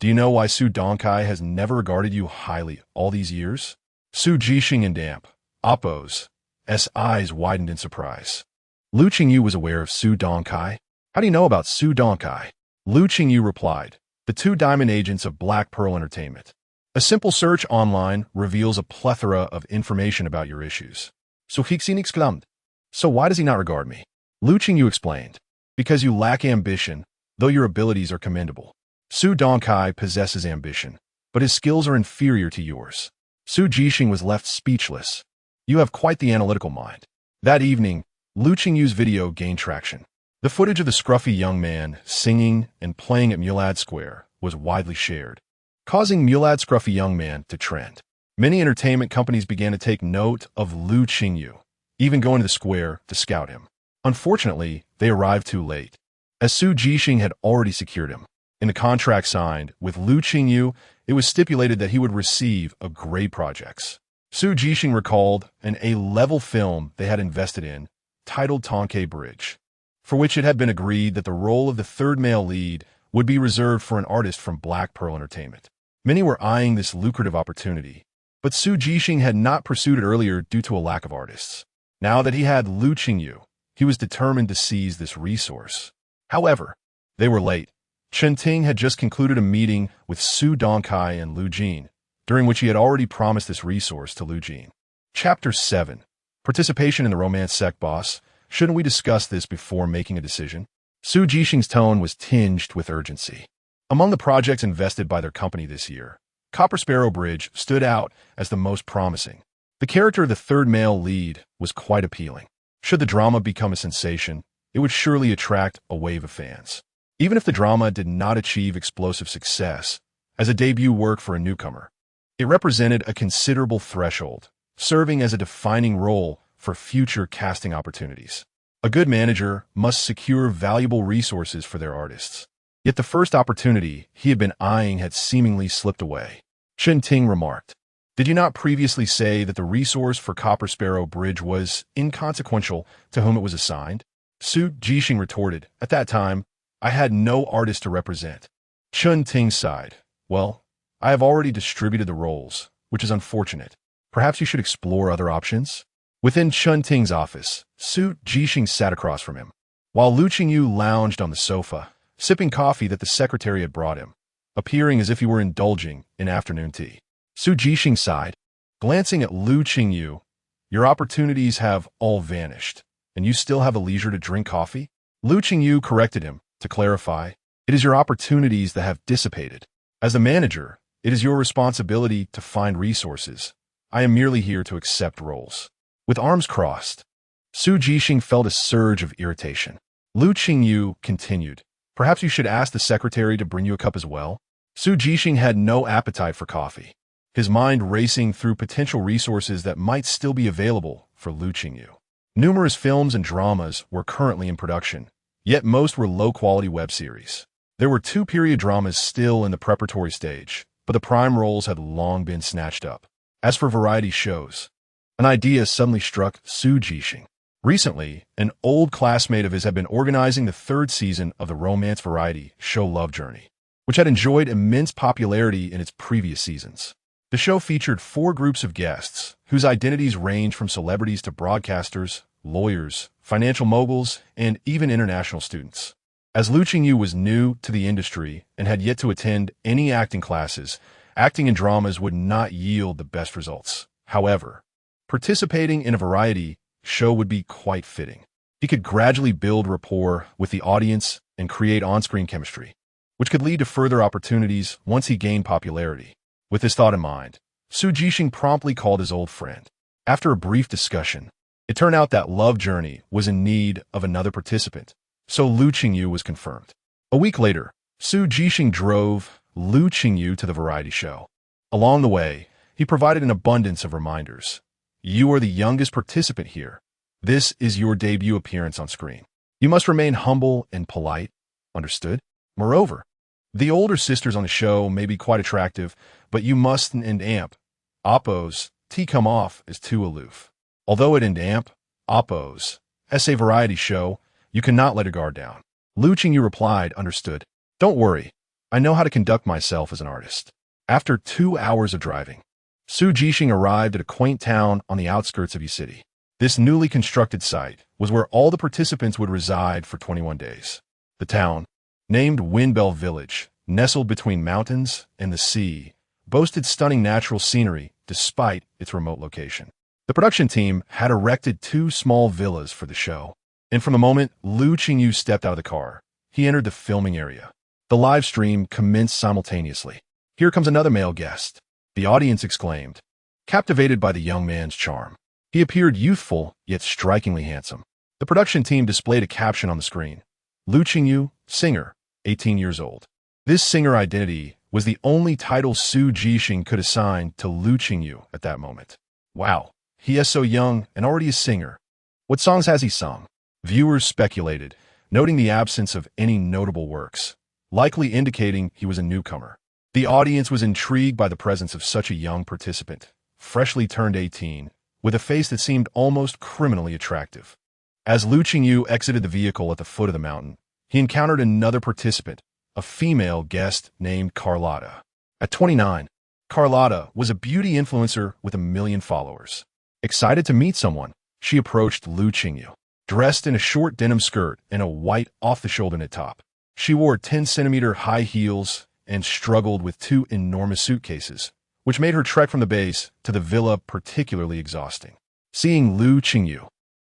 "Do you know why Su Dongkai has never regarded you highly all these years?" Su Jixing and Amp, Oppos, S eyes widened in surprise. Lu Qingyu was aware of Su Dongkai. "How do you know about Su Dongkai?" Lu Qingyu replied, "The 2 diamond agents of Black Pearl Entertainment. A simple search online reveals a plethora of information about your issues." Su Jixing exclaimed, "So why does he not regard me?" Lu Qingyu explained, "Because you lack ambition, though your abilities are commendable. Su Dongkai possesses ambition, but his skills are inferior to yours." Su Jixing was left speechless. "You have quite the analytical mind." That evening, Lu Qingyu's video gained traction. The footage of the scruffy young man singing and playing at Mulad Square was widely shared, causing Mulad Scruffy Young Man to trend. Many entertainment companies began to take note of Lu Qingyu, even going to the square to scout him. Unfortunately, they arrived too late, as Su Jixing had already secured him. In the contract signed with Lu Qingyu, it was stipulated that he would receive a grade projects. Su Jixing recalled an A-level film they had invested in, titled Tonke Bridge, for which it had been agreed that the role of the third male lead would be reserved for an artist from Black Pearl Entertainment. Many were eyeing this lucrative opportunity, but Su Jixing had not pursued it earlier due to a lack of artists. Now that he had Lu Qingyu, he was determined to seize this resource. However, they were late. Chen Ting had just concluded a meeting with Su Dongkai and Lu Jin, during which he had already promised this resource to Lu Jin. Chapter 7. Participation in the romance sect, boss. Shouldn't we discuss this before making a decision? Su Jixing's tone was tinged with urgency. Among the projects invested by their company this year, Copper Sparrow Bridge stood out as the most promising. The character of the third male lead was quite appealing. Should the drama become a sensation, it would surely attract a wave of fans. Even if the drama did not achieve explosive success, as a debut work for a newcomer, it represented a considerable threshold, serving as a defining role for future casting opportunities. A good manager must secure valuable resources for their artists. Yet the first opportunity he had been eyeing had seemingly slipped away. Chen Ting remarked, "Did you not previously say that the resource for Copper Sparrow Bridge was inconsequential to whom it was assigned?" Su Jixing retorted, "At that time, I had no artist to represent." Chen Ting sighed, "Well, I have already distributed the roles, which is unfortunate. Perhaps you should explore other options?" Within Chen Ting's office, Su Jixing sat across from him, while Lu Qingyu lounged on the sofa, sipping coffee that the secretary had brought him, appearing as if he were indulging in afternoon tea. Su Jixing sighed, glancing at Lu Qingyu. "Your opportunities have all vanished, and you still have the leisure to drink coffee?" Lu Qingyu corrected him, to clarify, "It is your opportunities that have dissipated. As the manager, it is your responsibility to find resources. I am merely here to accept roles." With arms crossed, Su Jixing felt a surge of irritation. Lu Qingyu continued, "Perhaps you should ask the secretary to bring you a cup as well?" Su Jixing had no appetite for coffee, his mind racing through potential resources that might still be available for Lu Qingyu. Numerous films and dramas were currently in production, yet most were low-quality web series. There were 2 period dramas still in the preparatory stage, but the prime roles had long been snatched up. As for variety shows, an idea suddenly struck Su Jixing. Recently, an old classmate of his had been organizing the 3rd season of the romance variety show Love Journey, which had enjoyed immense popularity in its previous seasons. The show featured 4 groups of guests, whose identities range from celebrities to broadcasters, lawyers, financial moguls, and even international students. As Lu Qingyu was new to the industry and had yet to attend any acting classes, acting in dramas would not yield the best results. However, participating in a variety show would be quite fitting. He could gradually build rapport with the audience and create on-screen chemistry, which could lead to further opportunities once he gained popularity. With this thought in mind, Su Jixing promptly called his old friend. After a brief discussion, it turned out that Love Journey was in need of another participant, so Lu Qingyu was confirmed. A week later, Su Jixing drove Lu Qingyu to the variety show. Along the way, he provided an abundance of reminders. "You are the youngest participant here. This is your debut appearance on screen. You must remain humble and polite. Understood? Moreover, the older sisters on the show may be quite attractive, but you mustn't amp Oppo's T come off as too aloof. Although it amp Oppo's as a variety show, you cannot let your guard down." Lu Qingyu replied, "Understood. Don't worry. I know how to conduct myself as an artist." After 2 hours of driving, Su Jixing arrived at a quaint town on the outskirts of Yi City. This newly constructed site was where all the participants would reside for 21 days. The town, named Windbell Village, nestled between mountains and the sea, boasted stunning natural scenery despite its remote location. The production team had erected 2 small villas for the show, and from the moment Lu Qingyu stepped out of the car, he entered the filming area. The live stream commenced simultaneously. "Here comes another male guest," the audience exclaimed, captivated by the young man's charm. He appeared youthful, yet strikingly handsome. The production team displayed a caption on the screen: "Lu Qingyu, singer, 18 years old." This singer identity was the only title Su Jixing could assign to Lu Qingyu at that moment. Wow, he is so young and already a singer. What songs has he sung? Viewers speculated, noting the absence of any notable works, likely indicating he was a newcomer. The audience was intrigued by the presence of such a young participant, freshly turned 18, with a face that seemed almost criminally attractive. As Lu Qingyu exited the vehicle at the foot of the mountain, he encountered another participant, a female guest named Carlotta. At 29, Carlotta was a beauty influencer with 1 million followers. Excited to meet someone, she approached Lu Qingyu, dressed in a short denim skirt and a white off-the-shoulder knit top. She wore 10-centimeter high heels and struggled with 2 enormous suitcases, which made her trek from the base to the villa particularly exhausting. Seeing Lu Qingyu,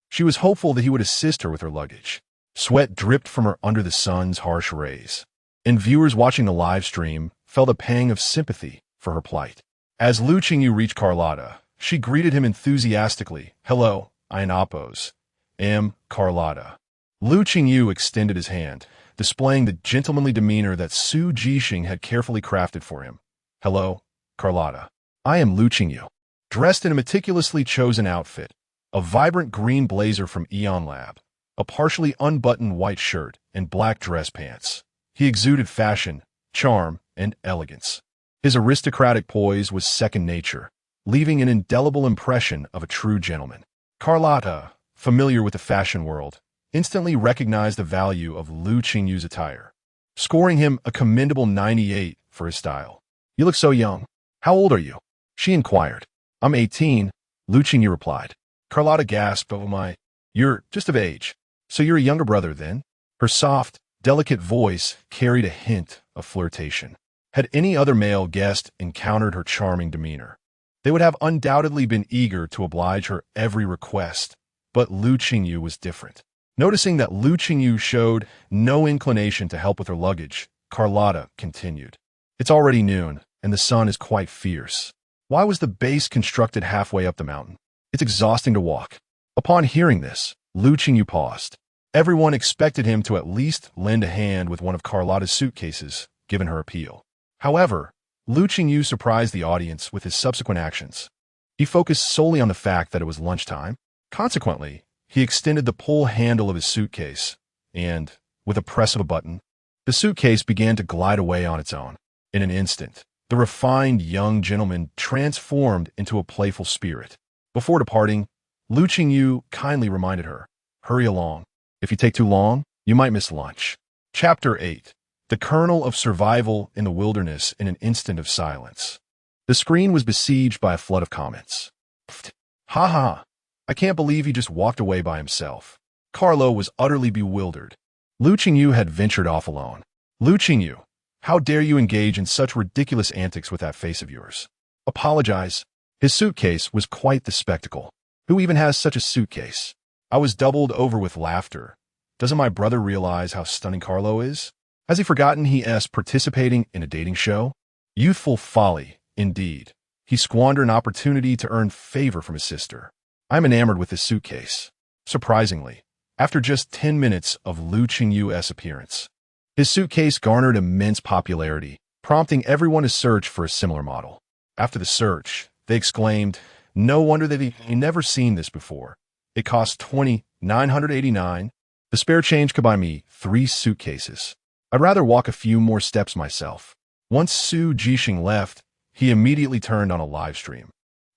she was hopeful that he would assist her with her luggage. Sweat dripped from her under the sun's harsh rays, and viewers watching the live stream felt a pang of sympathy for her plight. As Lu Qingyu reached Carlotta, she greeted him enthusiastically. "Hello, I'm Appos. Am Carlotta." Lu Qingyu extended his hand, displaying the gentlemanly demeanor that Su Jixing had carefully crafted for him. "Hello, Carlotta. I am Lu Qingyu." Dressed in a meticulously chosen outfit, a vibrant green blazer from Eon Lab, a partially unbuttoned white shirt, and black dress pants, he exuded fashion, charm, and elegance. His aristocratic poise was second nature, leaving an indelible impression of a true gentleman. Carlotta, familiar with the fashion world, instantly recognized the value of Lu Qingyu's attire, scoring him a commendable 98 for his style. "You look so young. How old are you?" she inquired. "I'm 18, Lu Qingyu replied. Carlotta gasped, "Oh, you're just of age. So you're a younger brother, then?" Her soft, delicate voice carried a hint of flirtation. Had any other male guest encountered her charming demeanor, they would have undoubtedly been eager to oblige her every request, but Lu Qingyu was different. Noticing that Lu Qingyu showed no inclination to help with her luggage, Carlotta continued. "It's already noon, and the sun is quite fierce. Why was the base constructed halfway up the mountain? It's exhausting to walk." Upon hearing this, Lu Qingyu paused. Everyone expected him to at least lend a hand with one of Carlotta's suitcases, given her appeal. However, Lu Qingyu surprised the audience with his subsequent actions. He focused solely on the fact that it was lunchtime. Consequently, he extended the pull handle of his suitcase, and, with a press of a button, the suitcase began to glide away on its own. In an instant, the refined young gentleman transformed into a playful spirit. Before departing, Lu Qingyu kindly reminded her, "Hurry along. If you take too long, you might miss lunch." Chapter 8. The Kernel of Survival in the Wilderness in an Instant of Silence. The screen was besieged by a flood of comments. "Pfft. Ha ha. I can't believe he just walked away by himself." Carlo was utterly bewildered. Lu Qingyu had ventured off alone. "Lu Qingyu, how dare you engage in such ridiculous antics with that face of yours? Apologize." His suitcase was quite the spectacle. "Who even has such a suitcase?" I was doubled over with laughter. Doesn't my brother realize how stunning Carlo is? Has he forgotten he is participating in a dating show? Youthful folly, indeed. He squandered an opportunity to earn favor from his sister. I'm enamored with this suitcase. Surprisingly, after just 10 minutes of Lu Qingyu's appearance, his suitcase garnered immense popularity, prompting everyone to search for a similar model. After the search, they exclaimed, "No wonder they've never seen this before. It costs $20,989. The spare change could buy me 3 suitcases. I'd rather walk a few more steps myself." Once Su Jixing left, he immediately turned on a live stream,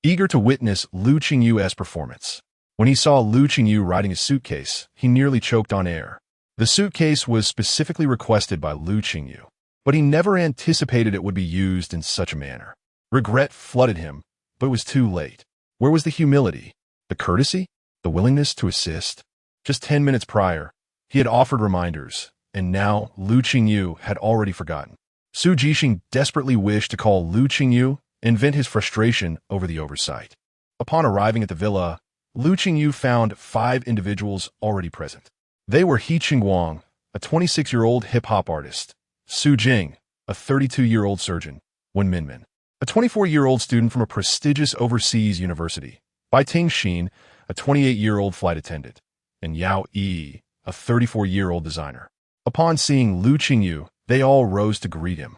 eager to witness Lu Qingyu's performance. When he saw Lu Qingyu riding a suitcase, he nearly choked on air. The suitcase was specifically requested by Lu Qingyu, but he never anticipated it would be used in such a manner. Regret flooded him, but it was too late. Where was the humility, the courtesy, the willingness to assist? Just 10 minutes prior, he had offered reminders, and now Lu Qingyu had already forgotten. Su Jixing desperately wished to call Lu Qingyu and vent his frustration over the oversight. Upon arriving at the villa, Lu Qingyu found 5 individuals already present. They were He Qingguang, a 26-year-old hip-hop artist, Su Jing, a 32-year-old surgeon, Wen Minmin, a 24-year-old student from a prestigious overseas university, Bai Tingxin, a 28-year-old flight attendant, and Yao Yi, a 34-year-old designer. Upon seeing Lu Qingyu, they all rose to greet him.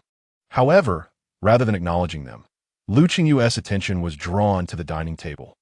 However, rather than acknowledging them, Lu Qingyu's attention was drawn to the dining table.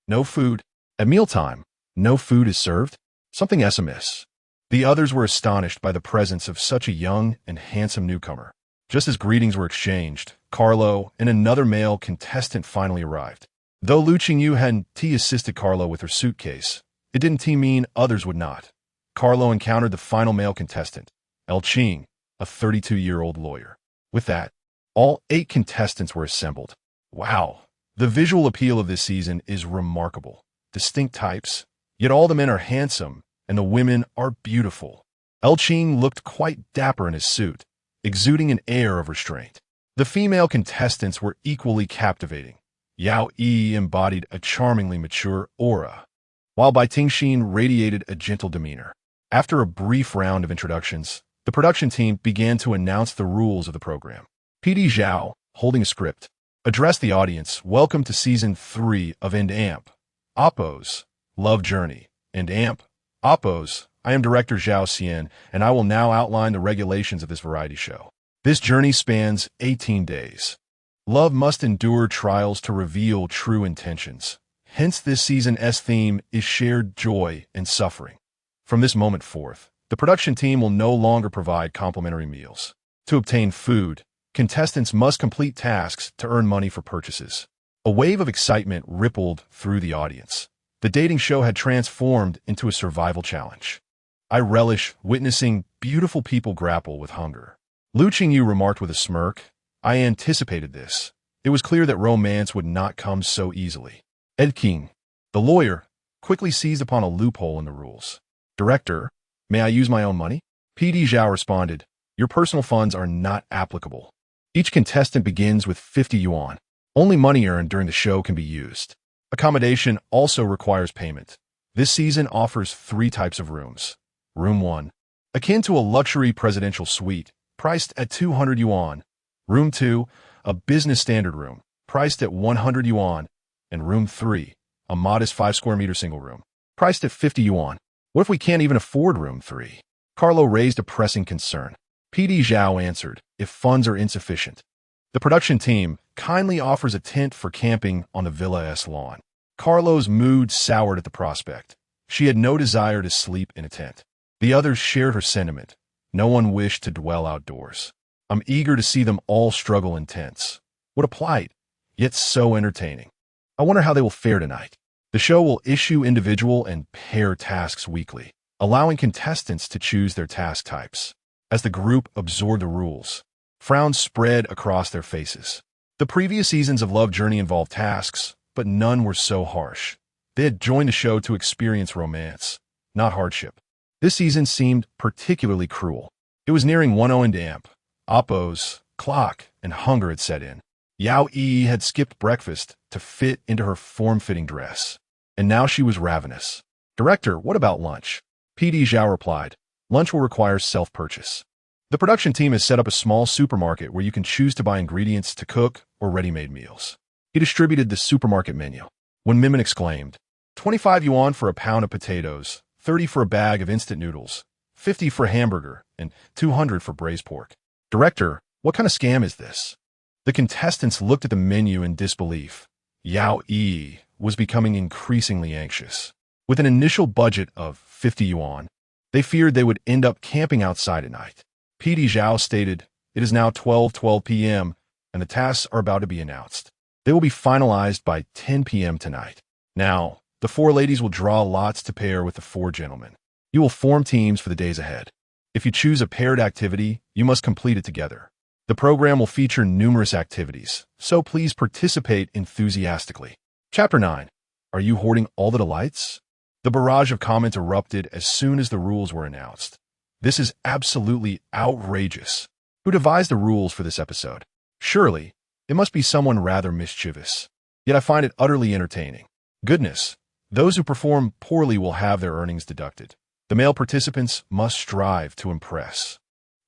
No food. At mealtime, no food is served? Something is amiss. The others were astonished by the presence of such a young and handsome newcomer. Just as greetings were exchanged, Carlo and another male contestant finally arrived. Though Lu Qingyu had assisted Carlo with her suitcase, it didn't mean others would not. Carlo encountered the final male contestant, El Qing, a 32-year-old lawyer. With that, all 8 contestants were assembled. Wow, the visual appeal of this season is remarkable. Distinct types, yet all the men are handsome and the women are beautiful. El Qing looked quite dapper in his suit, exuding an air of restraint. The female contestants were equally captivating. Yao Yi embodied a charmingly mature aura, while Bai Tingxin radiated a gentle demeanor. After a brief round of introductions, the production team began to announce the rules of the program. PD Zhao, holding a script, addressed the audience. Welcome to Season 3 of Amp. Oppos, Love Journey, and Amp. Oppos, I am Director Zhao Xian, and I will now outline the regulations of this variety show. This journey spans 18 days. Love must endure trials to reveal true intentions. Hence, this season's theme is shared joy and suffering. From this moment forth, the production team will no longer provide complimentary meals. To obtain food, contestants must complete tasks to earn money for purchases. A wave of excitement rippled through the audience. The dating show had transformed into a survival challenge. I relish witnessing beautiful people grapple with hunger. Lu Qingyu remarked with a smirk, I anticipated this. It was clear that romance would not come so easily. Ed King, the lawyer, quickly seized upon a loophole in the rules. Director, may I use my own money? PD Zhao responded, your personal funds are not applicable. Each contestant begins with 50 yuan. Only money earned during the show can be used. Accommodation also requires payment. This season offers 3 types of rooms. Room 1, akin to a luxury presidential suite, priced at 200 yuan. Room 2, a business standard room, priced at 100 yuan. And Room 3, a modest 5-square-meter single room, priced at 50 yuan. What if we can't even afford Room 3? Carlo raised a pressing concern. PD Zhao answered, if funds are insufficient. The production team kindly offers a tent for camping on the villa's lawn. Carlo's mood soured at the prospect. She had no desire to sleep in a tent. The others shared her sentiment. No one wished to dwell outdoors. I'm eager to see them all struggle in tents. What a plight, yet so entertaining. I wonder how they will fare tonight. The show will issue individual and pair tasks weekly, allowing contestants to choose their task types. As the group absorbed the rules, frowns spread across their faces. The previous seasons of Love Journey involved tasks, but none were so harsh. They had joined the show to experience romance, not hardship. This season seemed particularly cruel. It was nearing 1:00 Amp. Oppos, clock, and hunger had set in. Yao Yi had skipped breakfast to fit into her form-fitting dress, and now she was ravenous. Director, what about lunch? PD Zhao replied, lunch will require self-purchase. The production team has set up a small supermarket where you can choose to buy ingredients to cook or ready-made meals. He distributed the supermarket menu. When Mimin exclaimed, 25 yuan for a pound of potatoes, 30 for a bag of instant noodles, 50 for a hamburger, and 200 for braised pork. Director, what kind of scam is this? The contestants looked at the menu in disbelief. Yao Yi was becoming increasingly anxious. With an initial budget of 50 yuan, they feared they would end up camping outside at night. PD Zhao stated, it is now 12:12 p.m., and the tasks are about to be announced. They will be finalized by 10 p.m. tonight. Now, the 4 ladies will draw lots to pair with the 4 gentlemen. You will form teams for the days ahead. If you choose a paired activity, you must complete it together. The program will feature numerous activities, so please participate enthusiastically. Chapter 9. Are you hoarding all the delights? The barrage of comments erupted as soon as the rules were announced. This is absolutely outrageous. Who devised the rules for this episode? Surely, it must be someone rather mischievous. Yet I find it utterly entertaining. Goodness, those who perform poorly will have their earnings deducted. The male participants must strive to impress.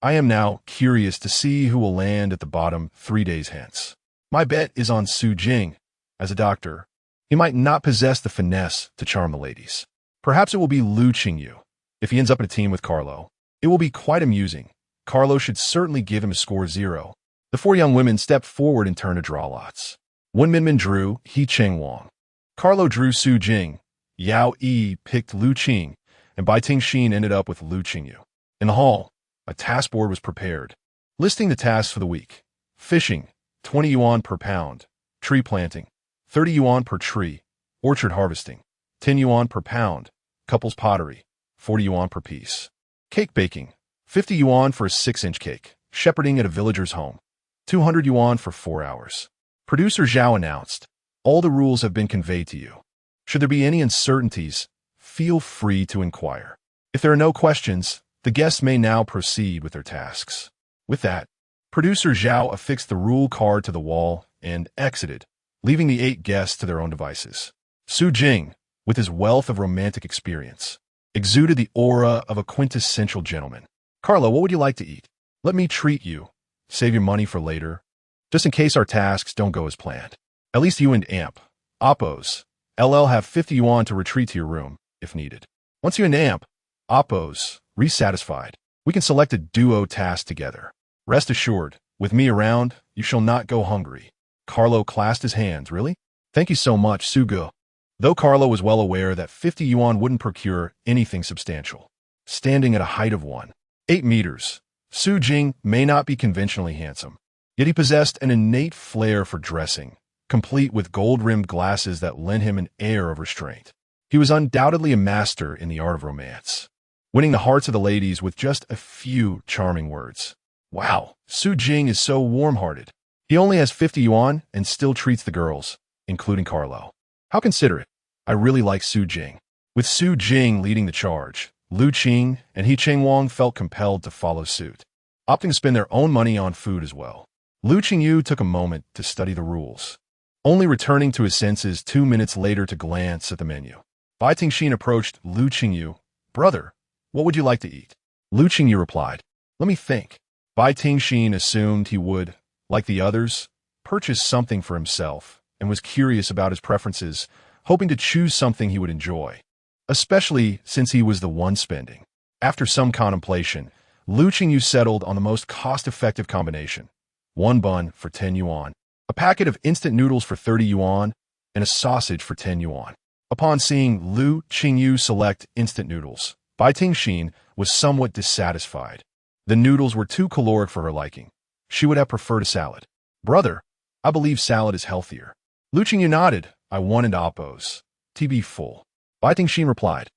I am now curious to see who will land at the bottom 3 days hence. My bet is on Su Jing. As a doctor, he might not possess the finesse to charm the ladies. Perhaps it will be Lu Qingyu. If he ends up in a team with Carlo, it will be quite amusing. Carlo should certainly give him a score 0. The four young women stepped forward and turned to draw lots. Wen Minmin drew He Chengwang. Carlo drew Su Jing. Yao Yi picked Lu Qing, and Bai Tingxin ended up with Lu Qingyu. In the hall, a task board was prepared, listing the tasks for the week. Fishing, 20 yuan per pound. Tree planting, 30 yuan per tree. Orchard harvesting, 10 yuan per pound. Couples pottery, 40 yuan per piece. Cake baking, 50 yuan for a 6-inch cake. Shepherding at a villager's home, 200 yuan for 4 hours. Producer Zhao announced, all the rules have been conveyed to you. Should there be any uncertainties, feel free to inquire. If there are no questions, the guests may now proceed with their tasks. With that, producer Zhao affixed the rule card to the wall and exited, leaving the 8 guests to their own devices. Su Jing, with his wealth of romantic experience, exuded the aura of a quintessential gentleman. Carlo, what would you like to eat? Let me treat you. Save your money for later, just in case our tasks don't go as planned. At least you and Amp, Oppos, LL have 50 yuan to retreat to your room, if needed. Once you and Amp, Oppos, resatisfied, we can select a duo task together. Rest assured, with me around, you shall not go hungry. Carlo clasped his hands. Really? Thank you so much, Sugo. Though Carlo was well aware that 50 yuan wouldn't procure anything substantial. Standing at a height of 1.8 meters, Su Jing may not be conventionally handsome, yet he possessed an innate flair for dressing, complete with gold-rimmed glasses that lent him an air of restraint. He was undoubtedly a master in the art of romance, winning the hearts of the ladies with just a few charming words. Wow, Su Jing is so warm-hearted. He only has 50 yuan and still treats the girls, including Carlo. How considerate. I really like Su Jing. With Su Jing leading the charge, Lu Qing and He Chengwang felt compelled to follow suit, opting to spend their own money on food as well. Lu Qingyu took a moment to study the rules, only returning to his senses 2 minutes later to glance at the menu. Bai Tingxin approached Lu Qingyu. Brother, what would you like to eat? Lu Qingyu replied, let me think. Bai Tingxin assumed he would, like the others, purchase something for himself and was curious about his preferences, hoping to choose something he would enjoy, especially since he was the one spending. After some contemplation, Lu Qingyu settled on the most cost-effective combination: 1 bun for 10 yuan, a packet of instant noodles for 30 yuan, and a sausage for 10 yuan. Upon seeing Lu Qingyu select instant noodles, Bai Tingxin was somewhat dissatisfied. The noodles were too caloric for her liking. She would have preferred a salad. Brother, I believe salad is healthier. Lu Qingyu nodded. I wanted Oppos. TB full. Bai Tingxin replied,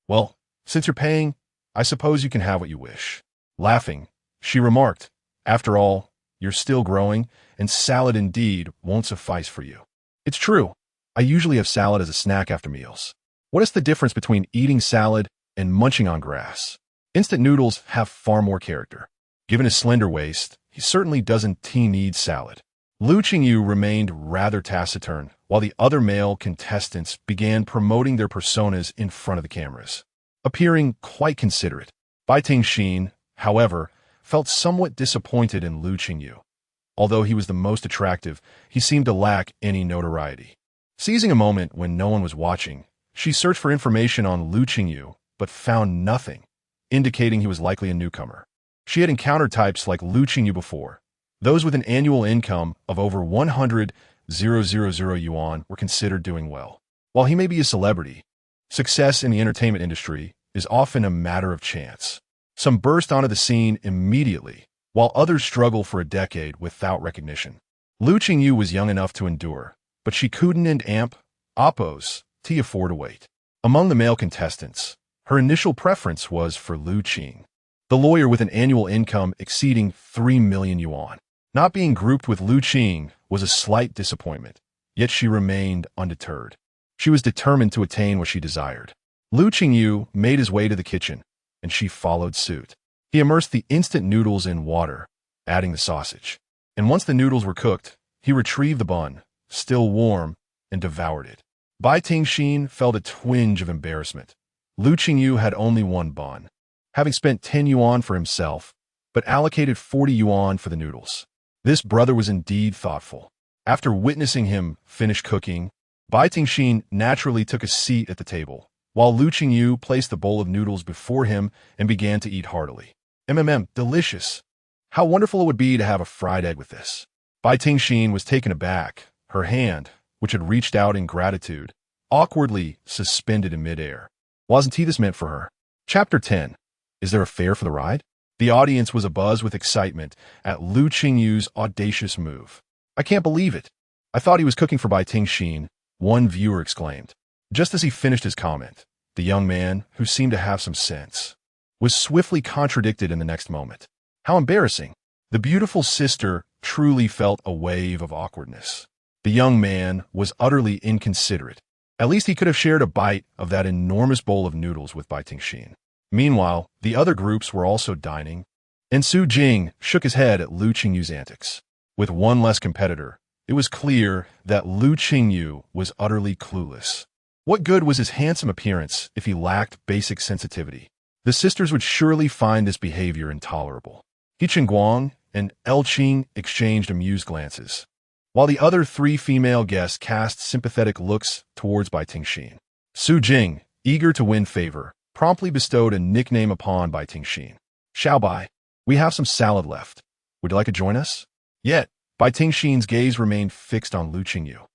well, since you're paying, I suppose you can have what you wish. Laughing, she remarked, after all, you're still growing, and salad indeed won't suffice for you. It's true. I usually have salad as a snack after meals. What is the difference between eating salad and munching on grass? Instant noodles have far more character. Given his slender waist, he certainly doesn't need salad. Lu Qingyu remained rather taciturn, while the other male contestants began promoting their personas in front of the cameras, appearing quite considerate. Bai Tingxin, however, felt somewhat disappointed in Lu Qingyu. Although he was the most attractive, he seemed to lack any notoriety. Seizing a moment when no one was watching, she searched for information on Lu Qingyu, but found nothing, indicating he was likely a newcomer. She had encountered types like Lu Qingyu before. Those with an annual income of over 100,000 yuan were considered doing well. While he may be a celebrity, success in the entertainment industry is often a matter of chance. Some burst onto the scene immediately, while others struggle for a decade without recognition. Lu Qingyu was young enough to endure, but she couldn't and Amp, Oppos, afford to wait. Among the male contestants, her initial preference was for Lu Qing, the lawyer with an annual income exceeding 3 million yuan. Not being grouped with Lu Qing was a slight disappointment, yet she remained undeterred. She was determined to attain what she desired. Lu Qingyu made his way to the kitchen, and she followed suit. He immersed the instant noodles in water, adding the sausage. And once the noodles were cooked, he retrieved the bun, still warm, and devoured it. Bai Tingxin felt a twinge of embarrassment. Lu Qingyu had only 1 bun, having spent 10 yuan for himself, but allocated 40 yuan for the noodles. This brother was indeed thoughtful. After witnessing him finish cooking, Bai Tingxin naturally took a seat at the table, while Lu Qingyu placed the bowl of noodles before him and began to eat heartily. Delicious. How wonderful it would be to have a fried egg with this. Bai Tingxin was taken aback, her hand, which had reached out in gratitude, awkwardly suspended in midair. Wasn't this meant for her? Chapter 10. Is there a fare for the ride? The audience was abuzz with excitement at Lu Qingyu's audacious move. I can't believe it. I thought he was cooking for Bai Tingxin, one viewer exclaimed. Just as he finished his comment, the young man, who seemed to have some sense, was swiftly contradicted in the next moment. How embarrassing. The beautiful sister truly felt a wave of awkwardness. The young man was utterly inconsiderate. At least he could have shared a bite of that enormous bowl of noodles with Bai Tingxin. Meanwhile, the other groups were also dining, and Su Jing shook his head at Lu Qingyu's antics. With one less competitor, it was clear that Lu Qingyu was utterly clueless. What good was his handsome appearance if he lacked basic sensitivity? The sisters would surely find this behavior intolerable. He Qingguang and Qing exchanged amused glances, while the other three female guests cast sympathetic looks towards Bai Tingxin. Su Jing, eager to win favor, promptly bestowed a nickname upon Bai Tingxin. Xiao Bai, we have some salad left. Would you like to join us? Yet, Bai Tingxin's gaze remained fixed on Lu Qingyu,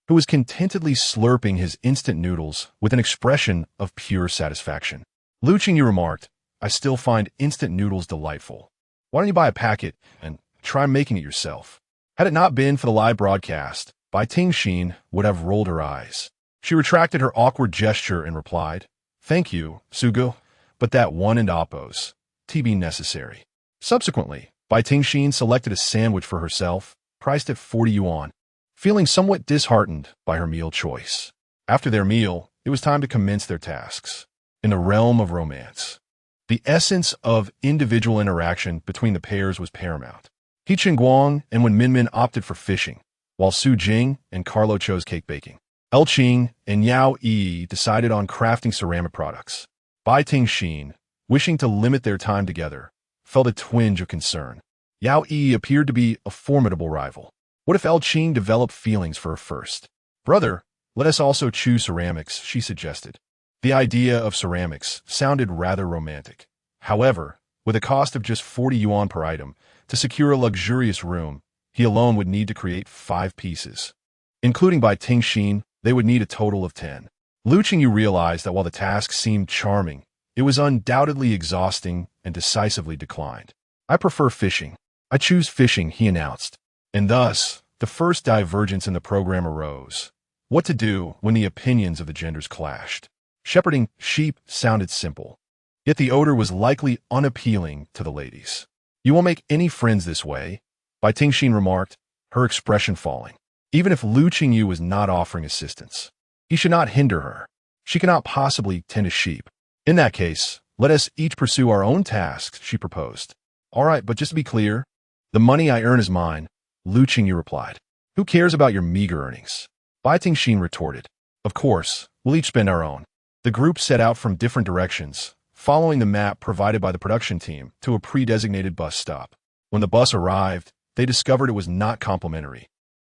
who was contentedly slurping his instant noodles with an expression of pure satisfaction. Lu Qingyu remarked, I still find instant noodles delightful. Why don't you buy a packet and try making it yourself? Had it not been for the live broadcast, Bai Tingxin would have rolled her eyes. She retracted her awkward gesture and replied, Thank you, Sugu, but that one and oppos, be necessary. Subsequently, Bai Tingxin selected a sandwich for herself, priced at 40 yuan, feeling somewhat disheartened by her meal choice. After their meal, it was time to commence their tasks. In the realm of romance, the essence of individual interaction between the pairs was paramount. He Qingguang and Wen Minmin opted for fishing, while Su Jing and Carlo chose cake baking. Qing and Yao Yi decided on crafting ceramic products. Bai Tingxin, wishing to limit their time together, felt a twinge of concern. Yao Yi appeared to be a formidable rival. What if Qing developed feelings for her first? Brother, let us also choose ceramics, she suggested. The idea of ceramics sounded rather romantic. However, with a cost of just 40 yuan per item, to secure a luxurious room, he alone would need to create 5 pieces. Including Bai Tingxin, they would need a total of 10. Lu Qingyu realized that while the task seemed charming, it was undoubtedly exhausting and decisively declined. I prefer fishing. I choose fishing, he announced. And thus, the first divergence in the program arose. What to do when the opinions of the genders clashed? Shepherding sheep sounded simple, yet the odor was likely unappealing to the ladies. You won't make any friends this way, Bai Tingxin remarked, her expression falling. Even if Lu Qingyu was not offering assistance, he should not hinder her. She cannot possibly tend a sheep. In that case, let us each pursue our own tasks, she proposed. All right, but just to be clear, the money I earn is mine, Lu Qingyu replied. Who cares about your meager earnings? Bai Tingxin retorted. Of course, we'll each spend our own. The group set out from different directions, following the map provided by the production team to a pre-designated bus stop. When the bus arrived, they discovered it was not complimentary.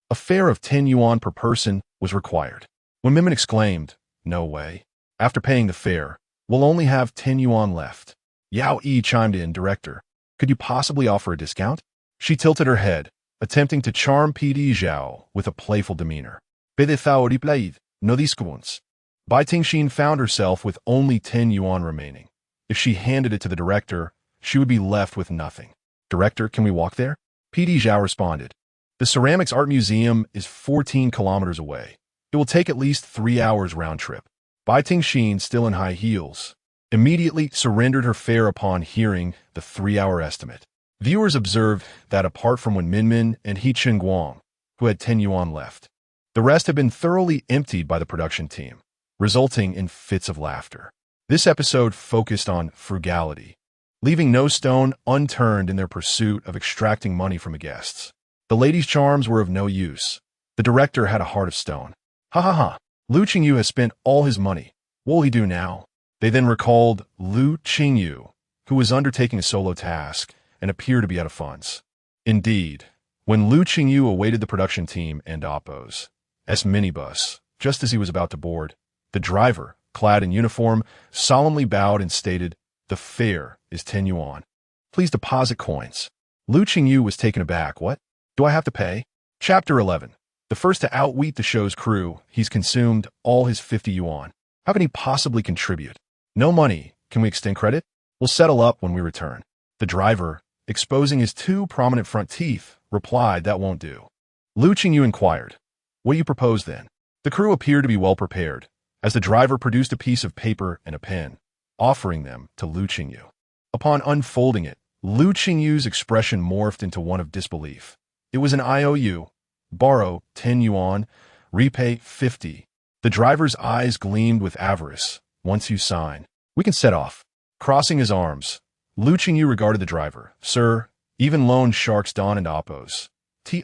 A fare of 10 yuan per person was required. When Minmin exclaimed, No way. After paying the fare, we'll only have 10 yuan left. Yao Yi chimed in, Director, could you possibly offer a discount? She tilted her head, attempting to charm PD Zhao with a playful demeanor. No discounts. Bai Tingxin found herself with only 10 yuan remaining. If she handed it to the director, she would be left with nothing. Director, can we walk there? PD Zhao responded. The Ceramics Art Museum is 14 kilometers away. It will take at least 3 hours round trip. Bai Tingxin, still in high heels, immediately surrendered her fare upon hearing the 3-hour estimate. Viewers observed that apart from Wen Minmin and He Qingguang, who had 10 yuan left, the rest had been thoroughly emptied by the production team, resulting in fits of laughter. This episode focused on frugality, leaving no stone unturned in their pursuit of extracting money from the guests. The ladies' charms were of no use. The director had a heart of stone. Ha ha ha, Lu Qingyu has spent all his money. What will he do now? They then recalled Lu Qingyu, who was undertaking a solo task and appeared to be out of funds. Indeed, when Lu Qingyu awaited the production team and Oppo's minibus, just as he was about to board, the driver, clad in uniform, solemnly bowed and stated, The fare is 10 yuan. Please deposit coins. Lu Qingyu was taken aback. What? Do I have to pay? Chapter 11. The first to outwit the show's crew, he's consumed all his 50 yuan. How can he possibly contribute? No money. Can we extend credit? We'll settle up when we return. The driver, exposing his two prominent front teeth, replied that won't do. Lu Qingyu inquired, what do you propose then? The crew appeared to be well prepared, as the driver produced a piece of paper and a pen, offering them to Lu Qingyu. Upon unfolding it, Lu Qingyu's expression morphed into one of disbelief. It was an IOU. Borrow 10 yuan, repay 50. The driver's eyes gleamed with avarice. Once you sign, we can set off. Crossing his arms, Lu Qingyu regarded the driver. Sir, even loan sharks Don and Oppos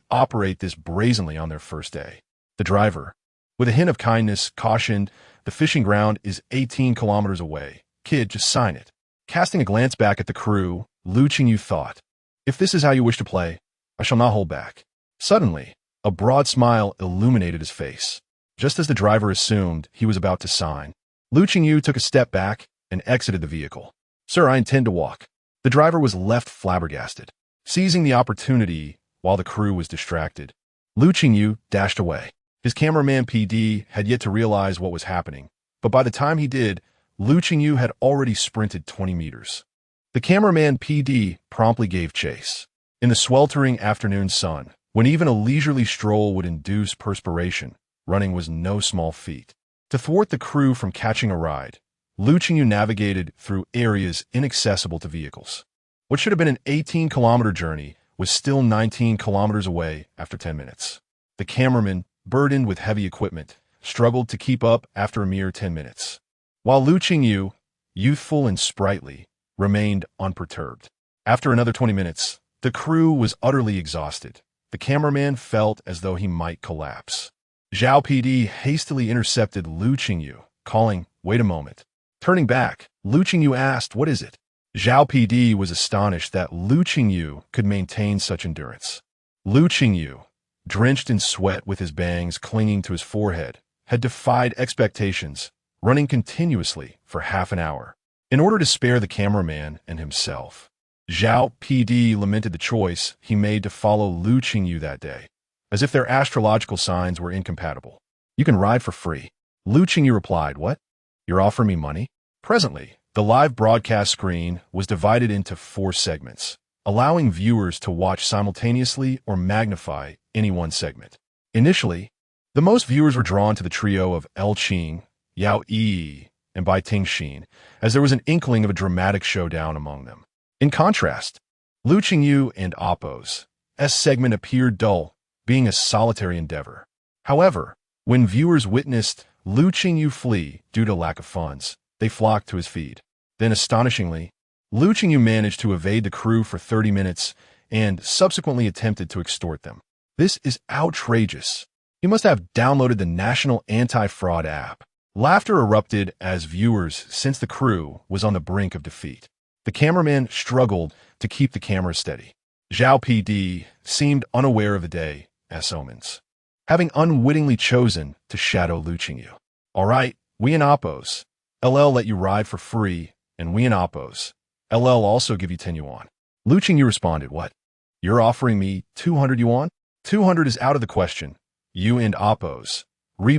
operate this brazenly on their first day. The driver, with a hint of kindness, cautioned, the fishing ground is 18 kilometers away. Kid, just sign it. Casting a glance back at the crew, Lu Qingyu thought, if this is how you wish to play, I shall not hold back. Suddenly, a broad smile illuminated his face. Just as the driver assumed he was about to sign, Lu Qingyu took a step back and exited the vehicle. Sir, I intend to walk. The driver was left flabbergasted. Seizing the opportunity while the crew was distracted, Lu Qingyu dashed away. His cameraman PD had yet to realize what was happening, but by the time he did, Lu Qingyu had already sprinted 20 meters. The cameraman PD promptly gave chase. In the sweltering afternoon sun, when even a leisurely stroll would induce perspiration, running was no small feat. To thwart the crew from catching a ride, Lu Qingyu navigated through areas inaccessible to vehicles. What should have been an 18-kilometer journey was still 19 kilometers away after 10 minutes. The cameraman, burdened with heavy equipment, struggled to keep up after a mere 10 minutes, while Lu Qingyu, youthful and sprightly, remained unperturbed. After another 20 minutes, the crew was utterly exhausted. The cameraman felt as though he might collapse. Zhao PD hastily intercepted Lu Qingyu, calling, wait a moment. Turning back, Lu Qingyu asked, what is it? Zhao PD was astonished that Lu Qingyu could maintain such endurance. Lu Qingyu, drenched in sweat with his bangs clinging to his forehead, had defied expectations, running continuously for half an hour. In order to spare the cameraman and himself, Zhao PD lamented the choice he made to follow Lu Qingyu that day, as if their astrological signs were incompatible. You can ride for free. Lu Qingyu replied, what? You're offering me money? Presently, the live broadcast screen was divided into 4 segments, allowing viewers to watch simultaneously or magnify any one segment. Initially, the most viewers were drawn to the trio of El Qing, Yao Yi, and Bai Tingxin, as there was an inkling of a dramatic showdown among them. In contrast, Lu Qingyu and Oppos' segment appeared dull, being a solitary endeavor. However, when viewers witnessed Lu Qingyu flee due to lack of funds, they flocked to his feed. Then, astonishingly, Lu Qingyu managed to evade the crew for 30 minutes and subsequently attempted to extort them. This is outrageous. He must have downloaded the National Anti-Fraud app. Laughter erupted as viewers sensed the crew was on the brink of defeat. The cameraman struggled to keep the camera steady. Zhao PD seemed unaware of the day's omens, having unwittingly chosen to shadow Lu Qingyu. All right, we and Oppos, LL let you ride for free, and we and Oppos, LL also give you 10 yuan. Lu Qingyu responded, what? You're offering me 200 yuan? 200 is out of the question. You and Oppos,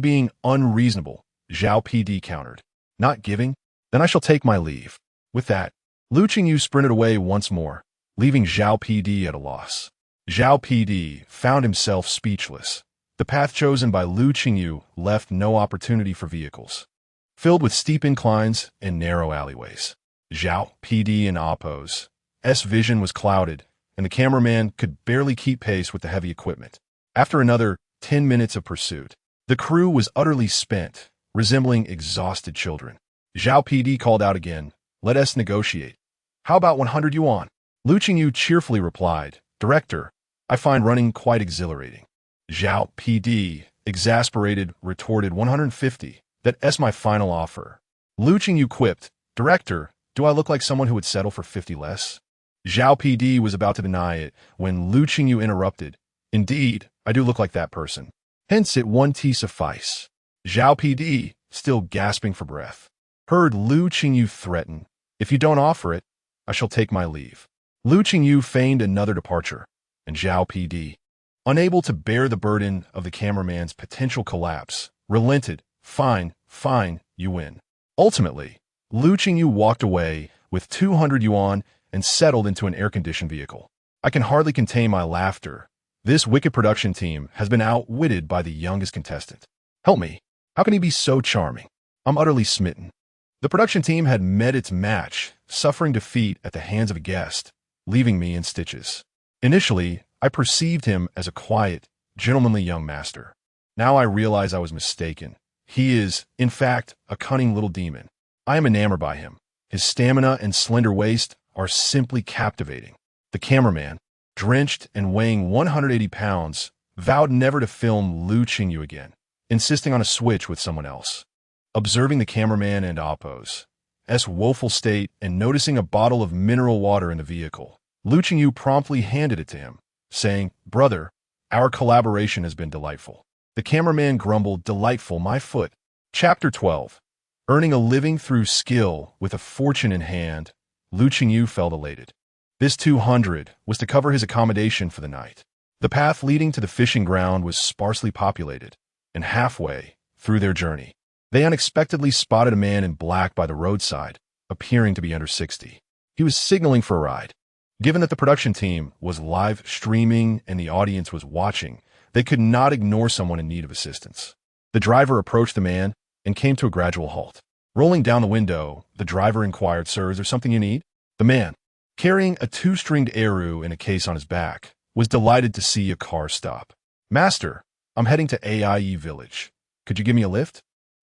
being unreasonable, Zhao PD countered. Not giving? Then I shall take my leave. With that, Lu Qingyu sprinted away once more, leaving Zhao PD at a loss. Zhao PD found himself speechless. The path chosen by Lu Qingyu left no opportunity for vehicles, filled with steep inclines and narrow alleyways. Zhao PD and Oppos' vision was clouded, and the cameraman could barely keep pace with the heavy equipment. After another 10 minutes of pursuit, the crew was utterly spent, resembling exhausted children. Zhao PD called out again, let us negotiate. How about 100 yuan? Lu Qingyu cheerfully replied, Director, I find running quite exhilarating. Zhao PD, exasperated, retorted 150. That's my final offer. Lu Qingyu quipped, Director, do I look like someone who would settle for 50 less? Zhao PD was about to deny it when Lu Qingyu interrupted. Indeed, I do look like that person. Hence it won't suffice. Zhao PD, still gasping for breath, heard Lu Qingyu threaten, if you don't offer it, I shall take my leave. Lu Qingyu feigned another departure, and Zhao PD, unable to bear the burden of the cameraman's potential collapse, relented. Fine, fine, you win. Ultimately, Lu Qingyu walked away with 200 yuan and settled into an air-conditioned vehicle. I can hardly contain my laughter. This wicked production team has been outwitted by the youngest contestant. Help me. How can he be so charming? I'm utterly smitten. The production team had met its match, suffering defeat at the hands of a guest, leaving me in stitches. Initially, I perceived him as a quiet, gentlemanly young master. Now I realize I was mistaken. He is, in fact, a cunning little demon. I am enamored by him. His stamina and slender waist are simply captivating. The cameraman, drenched and weighing 180 pounds, vowed never to film Lu Qingyu again, insisting on a switch with someone else. Observing the cameraman and Oppo's woeful state and noticing a bottle of mineral water in the vehicle, Lu Qingyu promptly handed it to him, saying, "Brother, our collaboration has been delightful." The cameraman grumbled, "Delightful, my foot." Chapter 12. Earning a living through skill with a fortune in hand, Lu Qingyu felt elated. This 200 was to cover his accommodation for the night. The path leading to the fishing ground was sparsely populated, and halfway through their journey, they unexpectedly spotted a man in black by the roadside, appearing to be under 60. He was signaling for a ride. Given that the production team was live streaming and the audience was watching, they could not ignore someone in need of assistance. The driver approached the man and came to a gradual halt. Rolling down the window, the driver inquired, "Sir, is there something you need?" The man, carrying a 2-stringed heir in a case on his back, was delighted to see a car stop. "Master, I'm heading to heir village. Could you give me a lift?"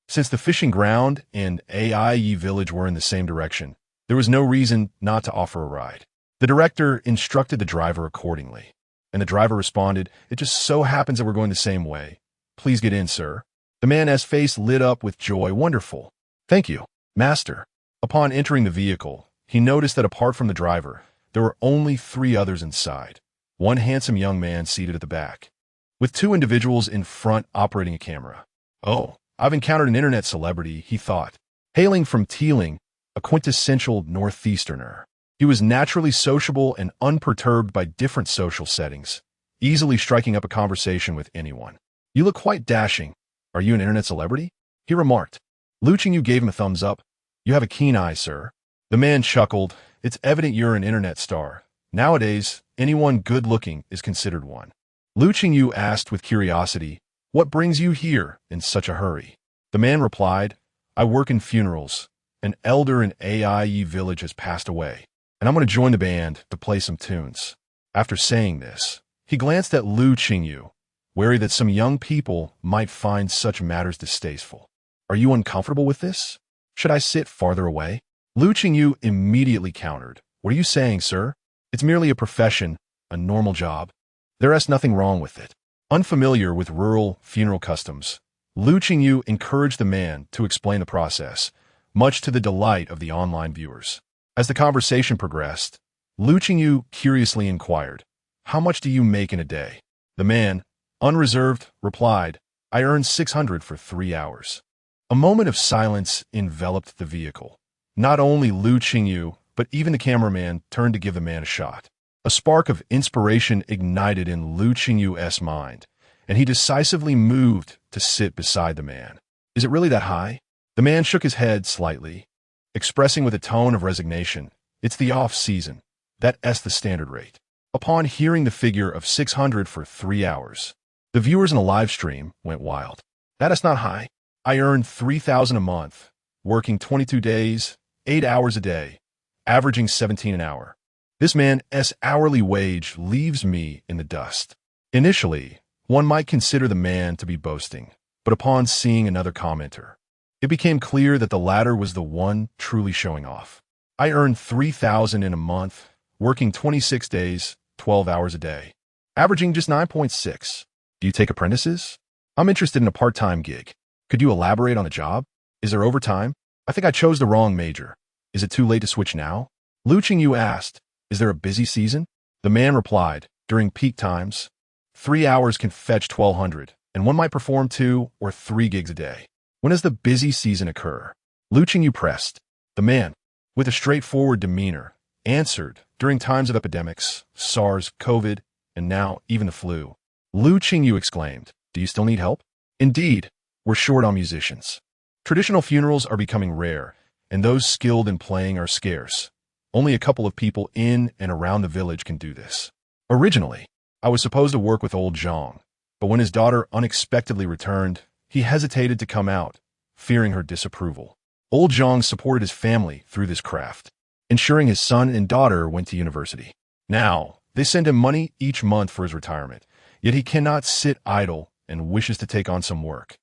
Since the fishing ground and heir village were in the same direction, there was no reason not to offer a ride. The director instructed the driver accordingly, and the driver responded, "It just so happens that we're going the same way. Please get in, sir." The man's face lit up with joy. "Wonderful. Thank you, master." Upon entering the vehicle, he noticed that apart from the driver, there were only 3 others inside. One handsome young man seated at the back, with 2 individuals in front operating a camera. "Oh, I've encountered an internet celebrity," he thought. Hailing from Teeling, a quintessential Northeasterner, he was naturally sociable and unperturbed by different social settings, easily striking up a conversation with anyone. "You look quite dashing. Are you an internet celebrity?" he remarked. Lu Qingyu gave him a thumbs up. "You have a keen eye, sir." The man chuckled. "It's evident you're an internet star. Nowadays, anyone good-looking is considered one." Lu Qingyu asked with curiosity, "What brings you here in such a hurry?" The man replied, "I work in funerals. An elder in heir village has passed away, and I'm going to join the band to play some tunes." After saying this, he glanced at Lu Qingyu, wary that some young people might find such matters distasteful. "Are you uncomfortable with this? Should I sit farther away?" Lu Qingyu immediately countered, "What are you saying, sir? It's merely a profession, a normal job. There is nothing wrong with it." Unfamiliar with rural funeral customs, Lu Qingyu encouraged the man to explain the process, much to the delight of the online viewers. As the conversation progressed, Lu Qingyu curiously inquired, "How much do you make in a day?" The man, unreserved, replied, "I earn 600 for 3 hours." A moment of silence enveloped the vehicle. Not only Lu Qingyu, but even the cameraman turned to give the man a shot. A spark of inspiration ignited in Lu Qingyu's mind, and he decisively moved to sit beside the man. "Is it really that high?" The man shook his head slightly, expressing with a tone of resignation, "It's the off-season. That's the standard rate." Upon hearing the figure of 600 for 3 hours, the viewers in the live stream went wild. "That is not high. I earn 3,000 a month, working 22 days, 8 hours a day, averaging 17 an hour. This man's hourly wage leaves me in the dust." Initially, one might consider the man to be boasting, but upon seeing another commenter, it became clear that the latter was the one truly showing off. "I earn 3,000 in a month, working 26 days, 12 hours a day, averaging just 9.6. Do you take apprentices? I'm interested in a part-time gig. Could you elaborate on the job? Is there overtime? I think I chose the wrong major. Is it too late to switch now?" Lu Qingyu asked, "Is there a busy season?" The man replied, "During peak times, 3 hours can fetch 1,200, and one might perform 2 or 3 gigs a day." "When does the busy season occur?" Lu Qingyu pressed. The man, with a straightforward demeanor, answered, during times of epidemics, SARS, COVID, and now even the flu. Lu Qingyu exclaimed, "Do you still need help?" Indeed, we're short on musicians. Traditional funerals are becoming rare, and those skilled in playing are scarce. Only a couple of people in and around the village can do this. Originally, I was supposed to work with old Zhang, but when his daughter unexpectedly returned, he hesitated to come out, fearing her disapproval. Old Zhang supported his family through this craft, ensuring his son and daughter went to university. Now, they send him money each month for his retirement, yet he cannot sit idle and wishes to take on some work.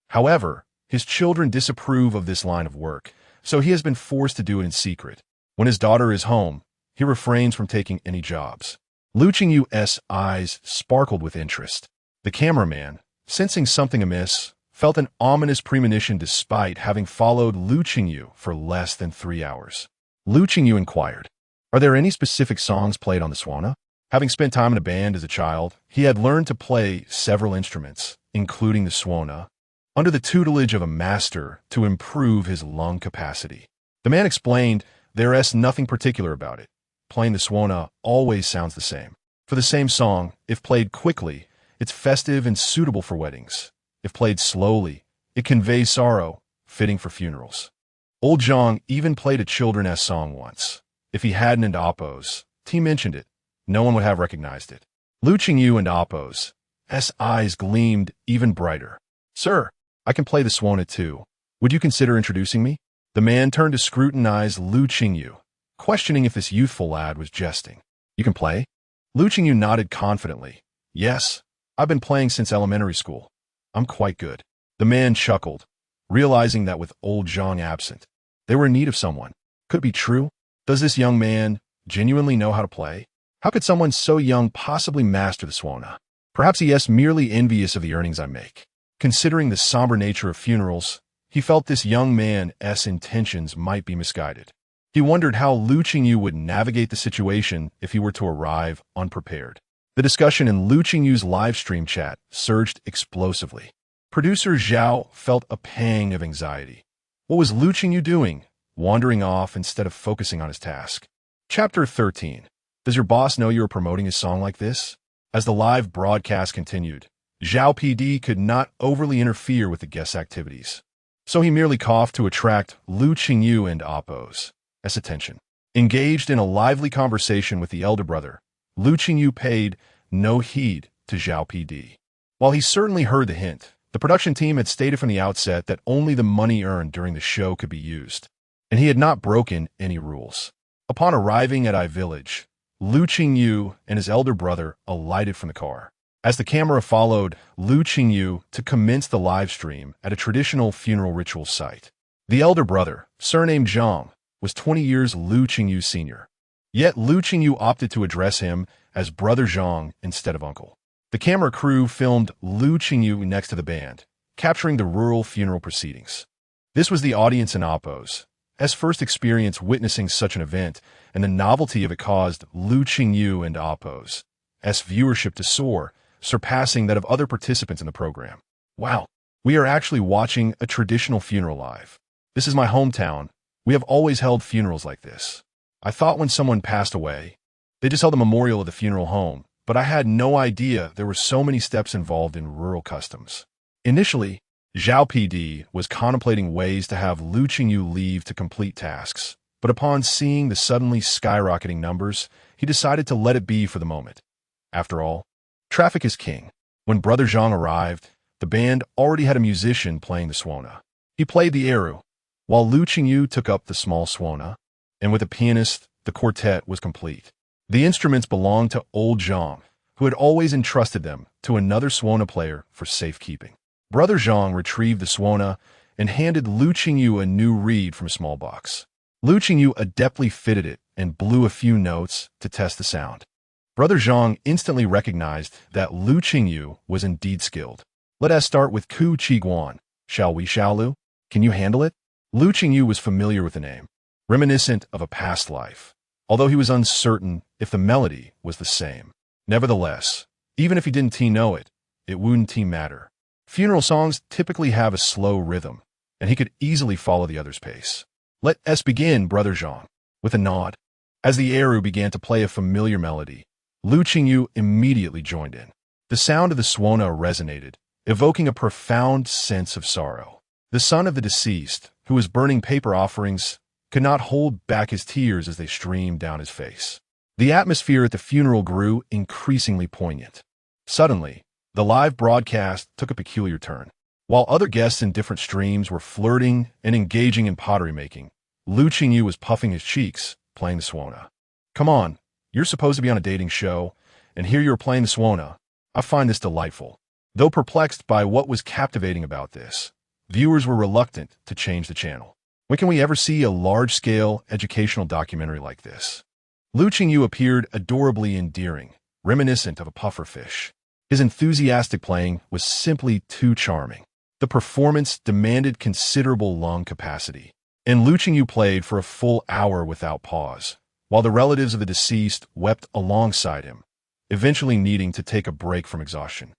However, his children disapprove of this line of work, so he has been forced to do it in secret. When his daughter is home, he refrains from taking any jobs. Lu Qingyu's eyes sparkled with interest. The cameraman, sensing something amiss, felt an ominous premonition despite having followed Lu Qingyu for less than 3 hours. Lu Qingyu inquired, "Are there any specific songs played on the Swana?" Having spent time in a band as a child, he had learned to play several instruments, including the Swana, under the tutelage of a master to improve his lung capacity. The man explained there's nothing particular about it. Playing the Swana always sounds the same. For the same song, if played quickly, it's festive and suitable for weddings. If played slowly, it conveys sorrow, fitting for funerals. Old Zhang even played a children's song once. If he hadn't and Appo's mentioned it, no one would have recognized it. Lu Qingyu and Appo's eyes gleamed even brighter. "Sir, I can play the Swana too. Would you consider introducing me?" The man turned to scrutinize Lu Qingyu, questioning if this youthful lad was jesting. "You can play?" Lu Qingyu nodded confidently. "Yes, I've been playing since elementary school. I'm quite good." The man chuckled, realizing that with old Zhang absent, they were in need of someone. Could it be true? Does this young man genuinely know how to play? How could someone so young possibly master the Swana? Perhaps he is merely envious of the earnings I make. Considering the somber nature of funerals, he felt this young man's intentions might be misguided. He wondered how Lu Qingyu would navigate the situation if he were to arrive unprepared. The discussion in Lu Qingyu's live stream chat surged explosively. Producer Zhao felt a pang of anxiety. What was Lu Qingyu doing, wandering off instead of focusing on his task? Chapter 13. Does your boss know you are promoting his song like this? As the live broadcast continued, Zhao PD could not overly interfere with the guest's activities, so he merely coughed to attract Lu Qingyu and Appo's attention. Engaged in a lively conversation with the elder brother, Lu Qingyu paid no heed to Zhao PD. While he certainly heard the hint, the production team had stated from the outset that only the money earned during the show could be used, and he had not broken any rules. Upon arriving at I Village, Lu Qingyu and his elder brother alighted from the car. As the camera followed Lu Qingyu to commence the live stream at a traditional funeral ritual site. The elder brother, surnamed Zhang, was 20 years Lu Qingyu's senior. Yet Lu Qingyu opted to address him as Brother Zhang instead of uncle. The camera crew filmed Lu Qingyu next to the band, capturing the rural funeral proceedings. This was the audience in Appo's first experience witnessing such an event, and the novelty of it caused Lu Qingyu and Appo's viewership to soar, surpassing that of other participants in the program. "Wow, we are actually watching a traditional funeral live. This is my hometown. We have always held funerals like this. I thought when someone passed away, they just held a memorial at the funeral home, but I had no idea there were so many steps involved in rural customs." Initially, Zhao PD was contemplating ways to have Lu Qingyu leave to complete tasks, but upon seeing the suddenly skyrocketing numbers, he decided to let it be for the moment. After all, traffic is king. When Brother Zhang arrived, the band already had a musician playing the Swana. He played the Eru, while Lu Qingyu took up the small Swana, and with a pianist, the quartet was complete. The instruments belonged to old Zhang, who had always entrusted them to another Swana player for safekeeping. Brother Zhang retrieved the Swana and handed Lu Qingyu a new reed from a small box. Lu Qingyu adeptly fitted it and blew a few notes to test the sound. Brother Zhang instantly recognized that Lu Qingyu was indeed skilled. "Let us start with Ku Qi Guan, shall we, Xiaolu? Can you handle it?" Lu Qingyu was familiar with the name, reminiscent of a past life, although he was uncertain if the melody was the same. Nevertheless, even if he didn't know it, it wouldn't matter. Funeral songs typically have a slow rhythm, and he could easily follow the other's pace. "Let us begin, Brother Zhang." With a nod, As the heir began to play a familiar melody, Lu Qingyu immediately joined in. The sound of the suona resonated, evoking a profound sense of sorrow. The son of the deceased, who was burning paper offerings, could not hold back his tears as they streamed down his face. The atmosphere at the funeral grew increasingly poignant. Suddenly, the live broadcast took a peculiar turn. While other guests in different streams were flirting and engaging in pottery making, Lu Qingyu was puffing his cheeks, playing the suona. Come on, you're supposed to be on a dating show, and here you're playing the suona. I find this delightful. Though perplexed by what was captivating about this, viewers were reluctant to change the channel. When can we ever see a large-scale educational documentary like this? Lu Qingyu appeared adorably endearing, reminiscent of a pufferfish. His enthusiastic playing was simply too charming. The performance demanded considerable lung capacity, and Lu Qingyu played for a full hour without pause, while the relatives of the deceased wept alongside him, eventually needing to take a break from exhaustion.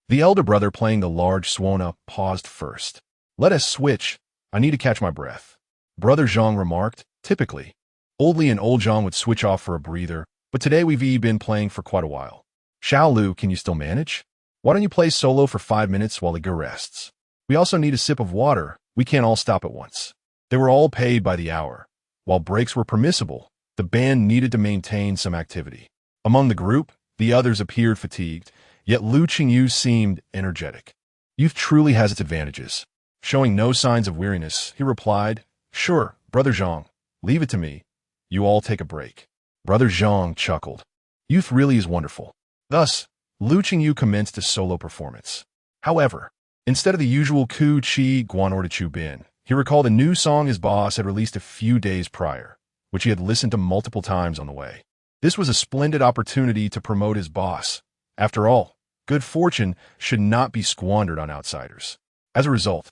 The elder brother playing the large suona paused first. "Let us switch. I need to catch my breath," Brother Zhang remarked. Typically, Oldly and Old Zhang would switch off for a breather, but today we've been playing for quite a while. "Xiao Lu, can you still manage? Why don't you play solo for 5 minutes while the girl rests? We also need a sip of water. We can't all stop at once." They were all paid by the hour. While breaks were permissible, the band needed to maintain some activity. Among the group, the others appeared fatigued, yet Lu Qingyu seemed energetic. Youth truly has its advantages. Showing no signs of weariness, he replied, "Sure, Brother Zhang, leave it to me. You all take a break." Brother Zhang chuckled. Youth really is wonderful. Thus, Lu Qingyu commenced a solo performance. However, instead of the usual Ku Chi Guan or Chu Bin, he recalled a new song his boss had released a few days prior, which he had listened to multiple times on the way. This was a splendid opportunity to promote his boss. After all, good fortune should not be squandered on outsiders. As a result,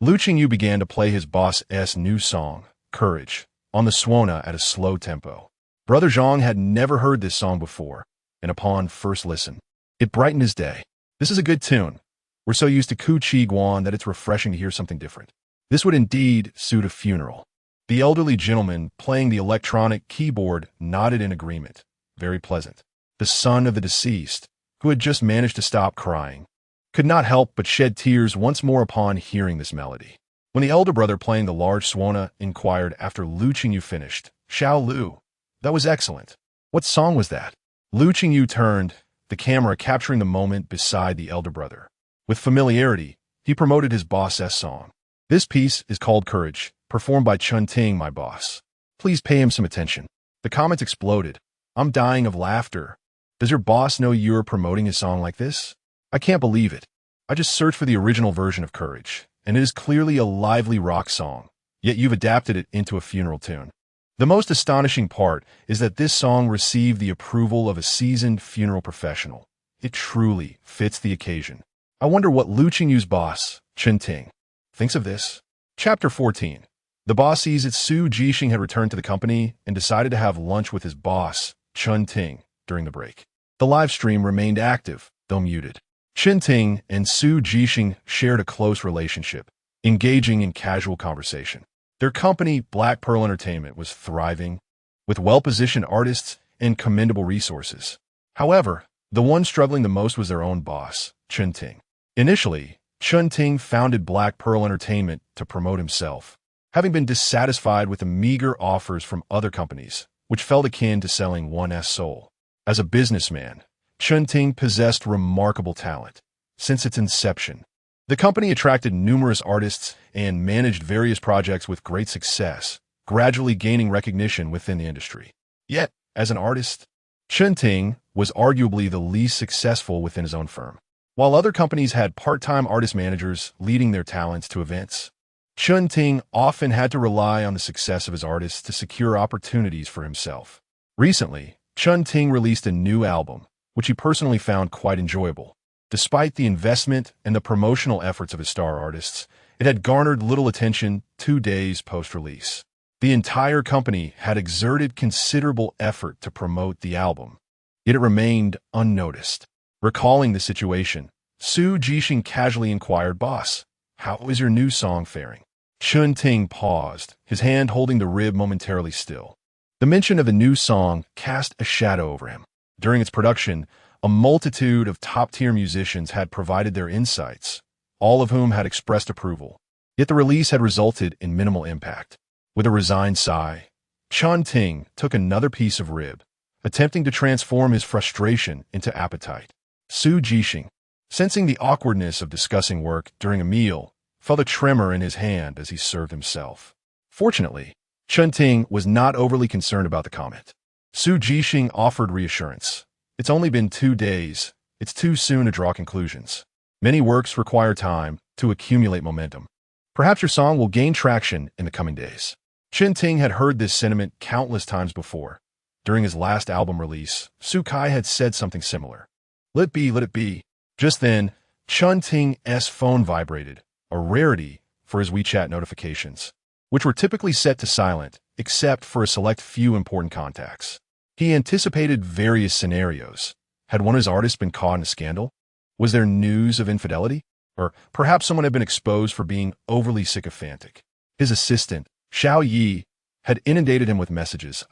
Lu Qingyu began to play his boss's new song, Courage, on the suona at a slow tempo. Brother Zhang had never heard this song before, and upon first listen, it brightened his day. This is a good tune. We're so used to Ku Chi Guan that it's refreshing to hear something different. This would indeed suit a funeral. The elderly gentleman playing the electronic keyboard nodded in agreement. Very pleasant. The son of the deceased, who had just managed to stop crying, could not help but shed tears once more upon hearing this melody. When the elder brother playing the large suona inquired after Lu Qingyu finished, "Xiao Lu, that was excellent. What song was that?" Lu Qingyu turned, the camera capturing the moment beside the elder brother. With familiarity, he promoted his boss's song. "This piece is called Courage, performed by Chun Ting, my boss. Please pay him some attention." The comments exploded. "I'm dying of laughter. Does your boss know you're promoting his song like this? I can't believe it. I just searched for the original version of Courage, and it is clearly a lively rock song, yet you've adapted it into a funeral tune." The most astonishing part is that this song received the approval of a seasoned funeral professional. It truly fits the occasion. I wonder what Lu Qingyu's boss, Chun Ting, thinks of this. Chapter 14. The boss sees that Su Jixing had returned to the company and decided to have lunch with his boss, Chun Ting, during the break. The live stream remained active, though muted. Chun Ting and Su Jixing shared a close relationship, engaging in casual conversation. Their company, Black Pearl Entertainment, was thriving, with well-positioned artists and commendable resources. However, the one struggling the most was their own boss, Chun Ting. Initially, Chun Ting founded Black Pearl Entertainment to promote himself, having been dissatisfied with the meager offers from other companies, which felt akin to selling one's soul. As a businessman, Chun Ting possessed remarkable talent. Since its inception, the company attracted numerous artists and managed various projects with great success, gradually gaining recognition within the industry. Yet, as an artist, Chun Ting was arguably the least successful within his own firm. While other companies had part-time artist managers leading their talents to events, Chun Ting often had to rely on the success of his artists to secure opportunities for himself. Recently, Chun Ting released a new album, which he personally found quite enjoyable. Despite the investment and the promotional efforts of his star artists, it had garnered little attention 2 days post-release. The entire company had exerted considerable effort to promote the album, yet it remained unnoticed. Recalling the situation, Su Jixing casually inquired, "Boss, how is your new song faring?" Chun Ting paused, his hand holding the rib momentarily still. The mention of a new song cast a shadow over him. During its production, a multitude of top-tier musicians had provided their insights, all of whom had expressed approval. Yet the release had resulted in minimal impact. With a resigned sigh, Chun Ting took another piece of rib, attempting to transform his frustration into appetite. Su Jixing, sensing the awkwardness of discussing work during a meal, felt a tremor in his hand as he served himself. Fortunately, Chun Ting was not overly concerned about the comment. Su Jixing offered reassurance. It's only been 2 days. It's too soon to draw conclusions. Many works require time to accumulate momentum. Perhaps your song will gain traction in the coming days. Chun Ting had heard this sentiment countless times before. During his last album release, Su Kai had said something similar. Let it be, let it be. Just then, Chun Ting's phone vibrated, a rarity for his WeChat notifications, which were typically set to silent, except for a select few important contacts. He anticipated various scenarios. Had one of his artists been caught in a scandal? Was there news of infidelity? Or perhaps someone had been exposed for being overly sycophantic. His assistant, Xiao Yi, had inundated him with messages.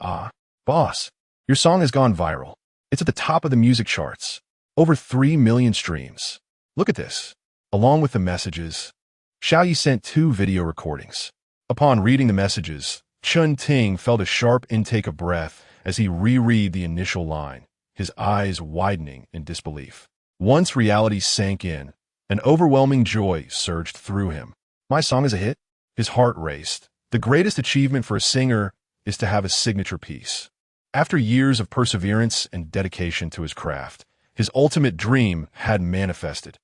Boss, your song has gone viral. It's at the top of the music charts. Over 3 million streams. Look at this. Along with the messages, Xiao Yi sent 2 video recordings. Upon reading the messages, Chun Ting felt a sharp intake of breath as he reread the initial line, his eyes widening in disbelief. Once reality sank in, an overwhelming joy surged through him. My song is a hit? His heart raced. The greatest achievement for a singer is to have a signature piece. After years of perseverance and dedication to his craft, his ultimate dream had manifested.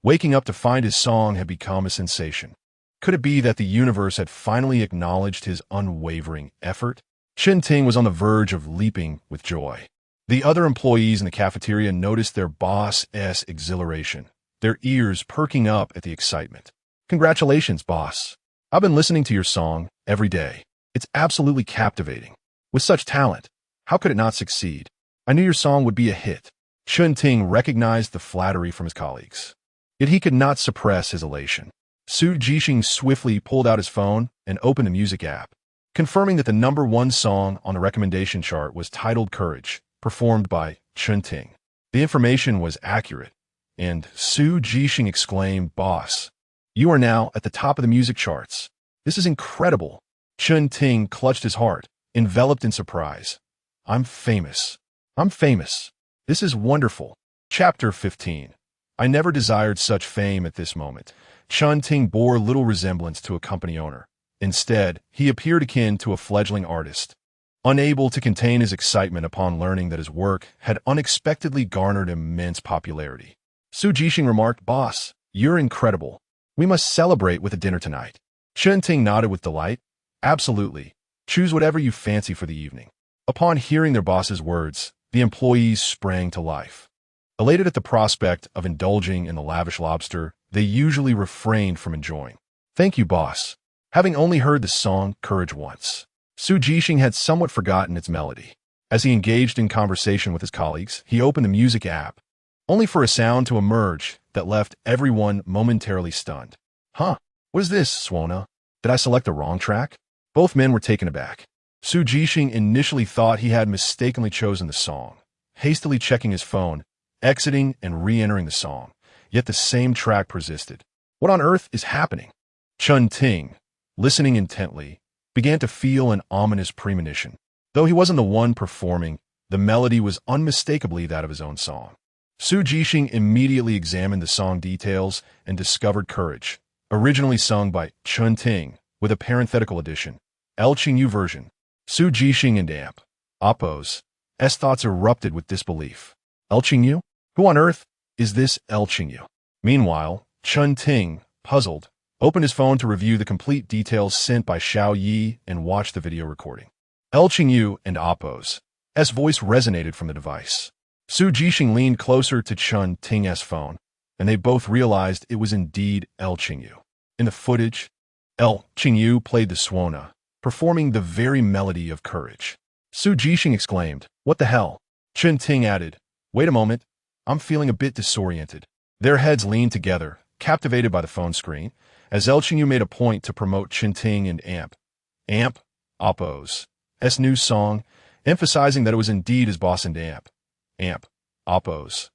Waking up to find his song had become a sensation. Could it be that the universe had finally acknowledged his unwavering effort? Chun Ting was on the verge of leaping with joy. The other employees in the cafeteria noticed their boss's exhilaration, their ears perking up at the excitement. Congratulations, boss. I've been listening to your song every day. It's absolutely captivating. With such talent, how could it not succeed? I knew your song would be a hit. Chun Ting recognized the flattery from his colleagues. Yet he could not suppress his elation. Su Jixing swiftly pulled out his phone and opened the music app, confirming that the #1 song on the recommendation chart was titled Courage, performed by Chun Ting. The information was accurate, and Su Jixing exclaimed, Boss, you are now at the top of the music charts. This is incredible. Chun Ting clutched his heart, enveloped in surprise. I'm famous. I'm famous. This is wonderful. Chapter 15. I never desired such fame at this moment. Chun Ting bore little resemblance to a company owner. Instead, he appeared akin to a fledgling artist, unable to contain his excitement upon learning that his work had unexpectedly garnered immense popularity. Su Jixing remarked, Boss, you're incredible. We must celebrate with a dinner tonight. Chun Ting nodded with delight. Absolutely. Choose whatever you fancy for the evening. Upon hearing their boss's words, the employees sprang to life. Elated at the prospect of indulging in the lavish lobster they usually refrained from enjoying. Thank you, boss. Having only heard the song Courage once, Su Jixing had somewhat forgotten its melody. As he engaged in conversation with his colleagues, he opened the music app, only for a sound to emerge that left everyone momentarily stunned. What is this, Swona? Did I select the wrong track? Both men were taken aback. Su Jixing initially thought he had mistakenly chosen the song, hastily checking his phone, exiting and re-entering the song. Yet the same track persisted. What on earth is happening? Chun Ting, listening intently, began to feel an ominous premonition. Though he wasn't the one performing, the melody was unmistakably that of his own song. Su Jixing immediately examined the song details and discovered Courage, originally sung by Chun Ting, with a parenthetical addition, Lu Qingyu version. Su Jixing and Appo's thoughts erupted with disbelief. Lu Qingyu? Who on earth is this Lu Qingyu? Meanwhile, Chun Ting, puzzled, opened his phone to review the complete details sent by Xiao Yi and watched the video recording. Lu Qingyu and Appo's voice resonated from the device. Su Jixing leaned closer to Chun Ting's phone, and they both realized it was indeed Lu Qingyu. In the footage, Lu Qingyu played the Swona, performing the very melody of Courage. Su Jixing exclaimed, What the hell? Chun Ting added, Wait a moment, I'm feeling a bit disoriented. Their heads leaned together, captivated by the phone screen, as Lu Qingyu made a point to promote Chun Ting and Appo's new song, emphasizing that it was indeed his boss and Oppo's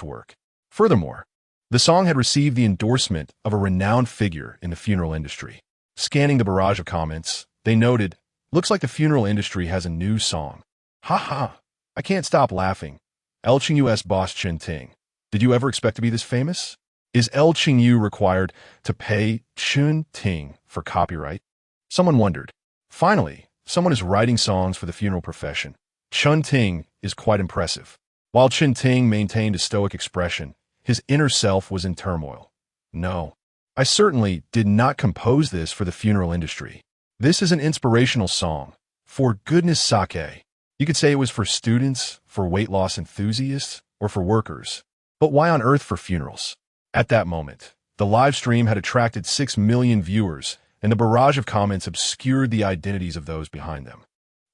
work. Furthermore, the song had received the endorsement of a renowned figure in the funeral industry. Scanning the barrage of comments, they noted, "Looks like the funeral industry has a new song." Ha ha! I can't stop laughing. Lu Qingyu's boss Chen Ting. Did you ever expect to be this famous? Is Lu Qingyu required to pay Chen Ting for copyright? Someone wondered. Finally, someone is writing songs for the funeral profession. Chen Ting is quite impressive. While Chen Ting maintained a stoic expression, his inner self was in turmoil. No, I certainly did not compose this for the funeral industry. This is an inspirational song. For goodness sake. You could say it was for students, for weight loss enthusiasts, or for workers. But why on earth for funerals? At that moment, the live stream had attracted 6 million viewers, and the barrage of comments obscured the identities of those behind them.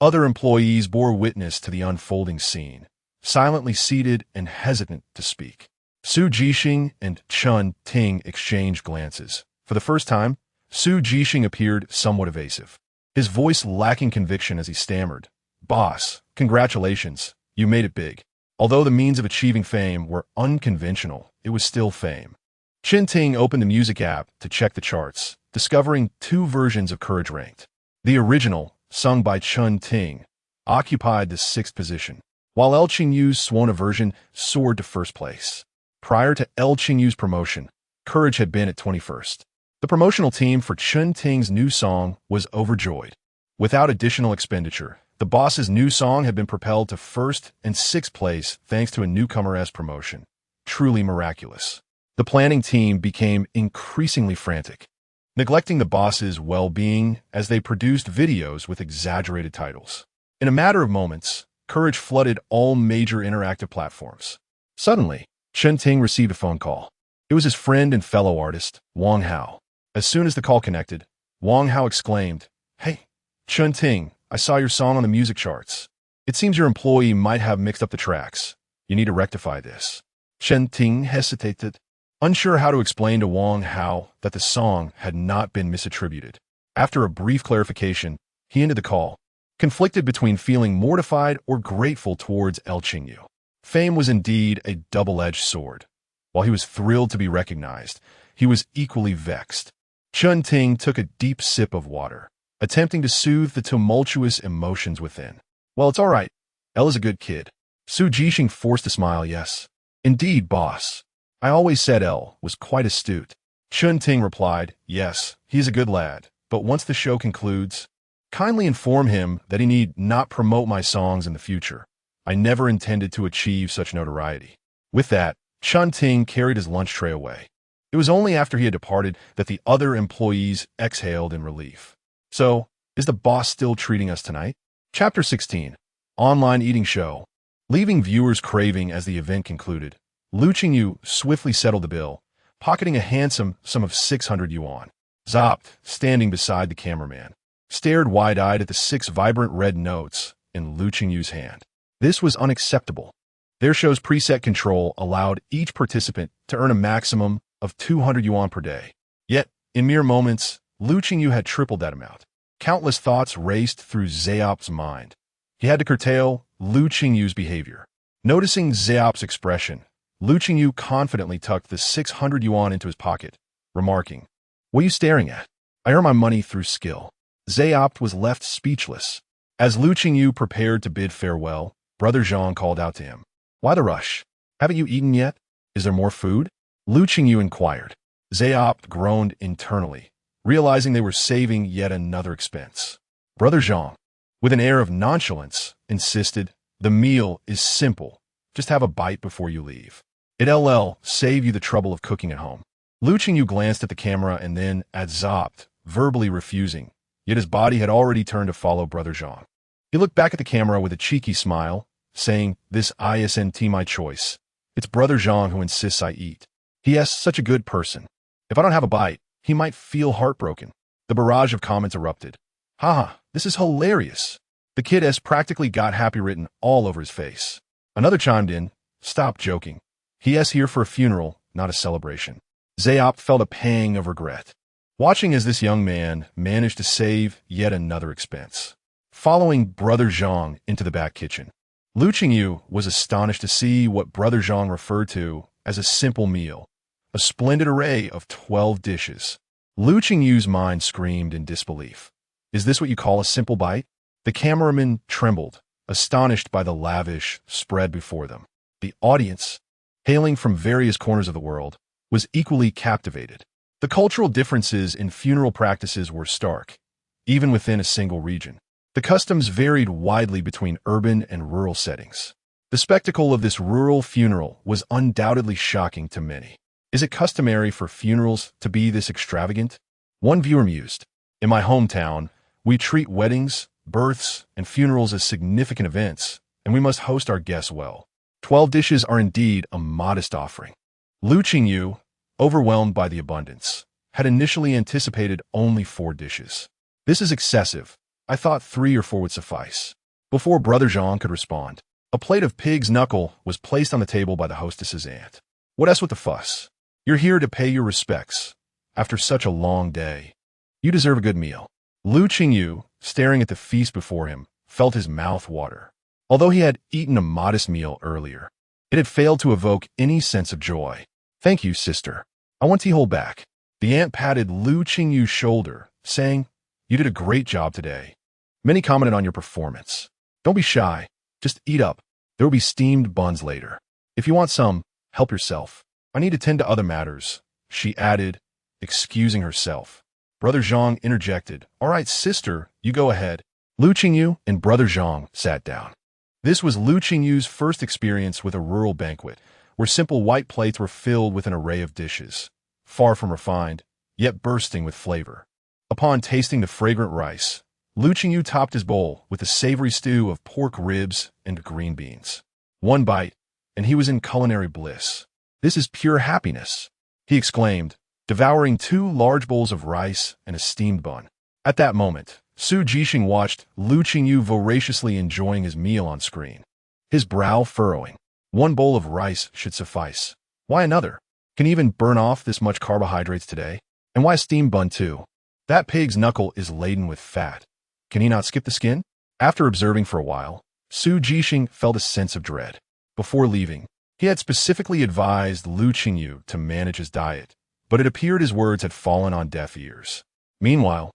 Other employees bore witness to the unfolding scene, silently seated and hesitant to speak. Su Jixing and Chen Ting exchanged glances. For the first time, Su Jixing appeared somewhat evasive, his voice lacking conviction as he stammered, "Boss, congratulations, you made it big." Although the means of achieving fame were unconventional, it was still fame. Chen Ting opened the music app to check the charts, discovering 2 versions of Courage ranked. The original, sung by Chen Ting, occupied the 6th position, while Lu Qingyu's Swana version soared to 1st place. Prior to Lu Qingyu's promotion, Courage had been at 21st. The promotional team for Chen Ting's new song was overjoyed. Without additional expenditure, the boss's new song had been propelled to 1st and 6th place thanks to a newcomer's promotion. Truly miraculous. The planning team became increasingly frantic, neglecting the boss's well-being as they produced videos with exaggerated titles. In a matter of moments, Courage flooded all major interactive platforms. Suddenly, Chen Ting received a phone call. It was his friend and fellow artist, Wang Hao. As soon as the call connected, Wang Hao exclaimed, "Hey, Chen Ting, I saw your song on the music charts. It seems your employee might have mixed up the tracks. You need to rectify this." Chen Ting hesitated, unsure how to explain to Wang Hao that the song had not been misattributed. After a brief clarification, he ended the call, conflicted between feeling mortified or grateful towards Lu Qingyu. Fame was indeed a double-edged sword. While he was thrilled to be recognized, he was equally vexed. Chen Ting took a deep sip of water, attempting to soothe the tumultuous emotions within. "Well, it's all right. El is a good kid." Su Jixing forced a smile. "Yes. Indeed, boss. I always said El was quite astute." Chen Ting replied, "Yes, he's a good lad, but once the show concludes, kindly inform him that he need not promote my songs in the future. I never intended to achieve such notoriety." With that, Chen Ting carried his lunch tray away. It was only after he had departed that the other employees exhaled in relief. So, is the boss still treating us tonight? Chapter 16. Online Eating Show. Leaving viewers craving as the event concluded, Lu Qingyu swiftly settled the bill, pocketing a handsome sum of 600 yuan. Zopt, standing beside the cameraman, stared wide-eyed at the 6 vibrant red notes in Lu Qingyu's hand. This was unacceptable. Their show's preset control allowed each participant to earn a maximum of 200 yuan per day. Yet, in mere moments, Lu Qingyu had tripled that amount. Countless thoughts raced through Zayop's mind. He had to curtail Lu Qingyu's behavior. Noticing Zayop's expression, Lu Qingyu confidently tucked the 600 yuan into his pocket, remarking, "What are you staring at? I earn my money through skill." Zayop was left speechless. As Lu Qingyu prepared to bid farewell, Brother Zhang called out to him, "Why the rush? Haven't you eaten yet? Is there more food?" Lu Qingyu inquired. Zayop groaned internally, realizing they were saving yet another expense. Brother Zhang, with an air of nonchalance, insisted, "The meal is simple. Just have a bite before you leave. It'll save you the trouble of cooking at home." Lu Qingyu glanced at the camera and then at Zopt, verbally refusing, yet his body had already turned to follow Brother Zhang. He looked back at the camera with a cheeky smile, saying, "This isn't my choice. It's Brother Zhang who insists I eat. He is such a good person. If I don't have a bite, he might feel heartbroken." The barrage of comments erupted. "Haha, this is hilarious." The kid has practically got happy written all over his face. Another chimed in, "Stop joking. He is here for a funeral, not a celebration." Zayop felt a pang of regret, watching as this young man managed to save yet another expense. following Brother Zhang into the back kitchen. Lu Qingyu was astonished to see what Brother Zhang referred to as a simple meal, a splendid array of 12 dishes. Lu Qingyu's mind screamed in disbelief. Is this what you call a simple bite? The cameraman trembled, astonished by the lavish spread before them. The audience, hailing from various corners of the world, was equally captivated. The cultural differences in funeral practices were stark, even within a single region. The customs varied widely between urban and rural settings. The spectacle of this rural funeral was undoubtedly shocking to many. Is it customary for funerals to be this extravagant? One viewer mused. In my hometown, we treat weddings, births, and funerals as significant events, and we must host our guests well. 12 dishes are indeed a modest offering. Lu Qingyu, overwhelmed by the abundance, had initially anticipated only 4 dishes. This is excessive. I thought 3 or 4 would suffice. Before Brother Zhang could respond, a plate of pig's knuckle was placed on the table by the hostess's aunt. What else with the fuss? You're here to pay your respects. After such a long day, you deserve a good meal. Lu Qingyu, staring at the feast before him, felt his mouth water. Although he had eaten a modest meal earlier, it had failed to evoke any sense of joy. Thank you, sister. I want to hold back. The aunt patted Lu Qingyu's shoulder, saying, You did a great job today. Many commented on your performance. Don't be shy. Just eat up. There will be steamed buns later. If you want some, help yourself. I need to tend to other matters, she added, excusing herself. Brother Zhang interjected. All right, sister, you go ahead. Lu Qingyu and Brother Zhang sat down. This was Lu Qingyu's first experience with a rural banquet, where simple white plates were filled with an array of dishes, far from refined, yet bursting with flavor. Upon tasting the fragrant rice, Lu Qingyu topped his bowl with a savory stew of pork ribs and green beans. One bite, and he was in culinary bliss. This is pure happiness, he exclaimed, devouring 2 large bowls of rice and a steamed bun. At that moment, Su Jixing watched Lu Qingyu voraciously enjoying his meal on screen, his brow furrowing. 1 bowl of rice should suffice. Why another? Can he even burn off this much carbohydrates today? And why a steamed bun too? That pig's knuckle is laden with fat. Can he not skip the skin? After observing for a while, Su Jixing felt a sense of dread. Before leaving, he had specifically advised Lu Qingyu to manage his diet, but it appeared his words had fallen on deaf ears. Meanwhile,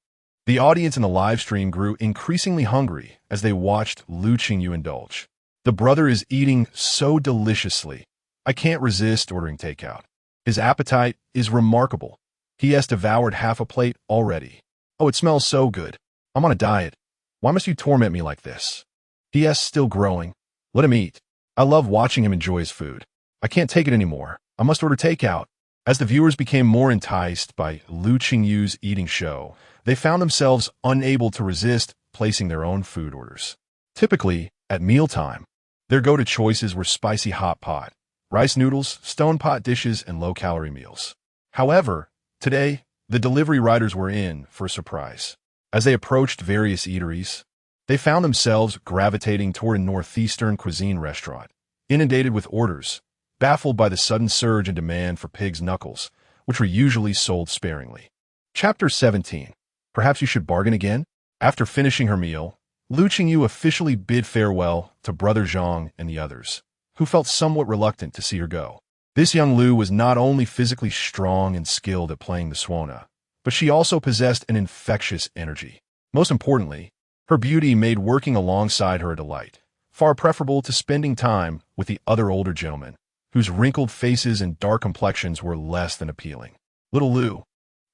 the audience in the live stream grew increasingly hungry as they watched Lu Qingyu indulge. The brother is eating so deliciously. I can't resist ordering takeout. His appetite is remarkable. He has devoured half a plate already. Oh, it smells so good. I'm on a diet. Why must you torment me like this? P.S. Still growing. Let him eat. I love watching him enjoy his food. I can't take it anymore. I must order takeout. As the viewers became more enticed by Lu Qingyu's eating show, they found themselves unable to resist placing their own food orders. Typically, at mealtime, their go-to choices were spicy hot pot, rice noodles, stone pot dishes, and low-calorie meals. However, today, the delivery riders were in for a surprise. As they approached various eateries, they found themselves gravitating toward a northeastern cuisine restaurant, inundated with orders, baffled by the sudden surge in demand for pig's knuckles, which were usually sold sparingly. Chapter 17. Perhaps you should bargain again? After finishing her meal, Lu Qingyu officially bid farewell to Brother Zhang and the others, who felt somewhat reluctant to see her go. This young Lu was not only physically strong and skilled at playing the suona, but she also possessed an infectious energy. Most importantly, her beauty made working alongside her a delight, far preferable to spending time with the other older gentlemen, whose wrinkled faces and dark complexions were less than appealing. Little Lu,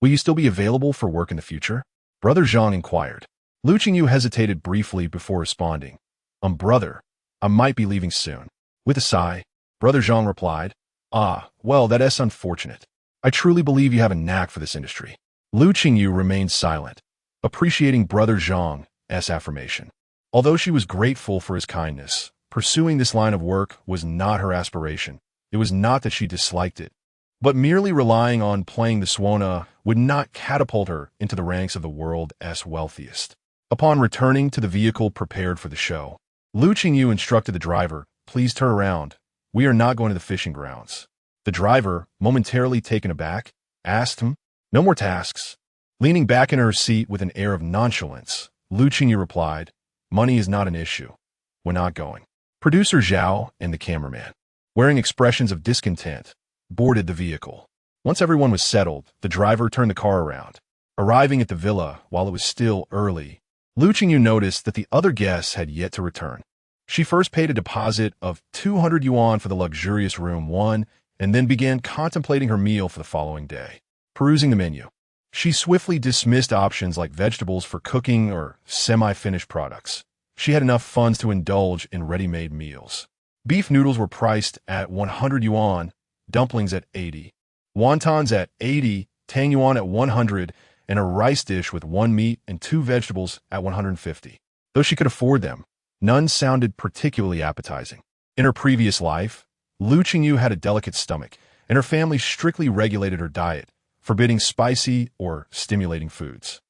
will you still be available for work in the future? Brother Zhang inquired. Lu Qingyu hesitated briefly before responding. Brother, I might be leaving soon. With a sigh, Brother Zhang replied, well, that is unfortunate. I truly believe you have a knack for this industry. Lu Qingyu remained silent, appreciating Brother Zhang's affirmation. Although she was grateful for his kindness, pursuing this line of work was not her aspiration. It was not that she disliked it, but merely relying on playing the suona would not catapult her into the ranks of the world's wealthiest. Upon returning to the vehicle prepared for the show, Lu Qingyu instructed the driver, please turn around. We are not going to the fishing grounds. The driver, momentarily taken aback, asked him, no more tasks. Leaning back in her seat with an air of nonchalance, Lu Qingyu replied, Money is not an issue. We're not going. Producer Zhao and the cameraman, wearing expressions of discontent, boarded the vehicle. Once everyone was settled, the driver turned the car around. Arriving at the villa while it was still early, Lu Qingyu noticed that the other guests had yet to return. She first paid a deposit of 200 yuan for the luxurious room 1 and then began contemplating her meal for the following day. Perusing the menu, she swiftly dismissed options like vegetables for cooking or semi-finished products. She had enough funds to indulge in ready-made meals. Beef noodles were priced at 100 yuan, dumplings at 80, wontons at 80, tang yuan at 100, and a rice dish with 1 meat and 2 vegetables at 150. Though she could afford them, none sounded particularly appetizing. In her previous life, Lu Qingyu had a delicate stomach, and her family strictly regulated her diet, forbidding spicy or stimulating foods.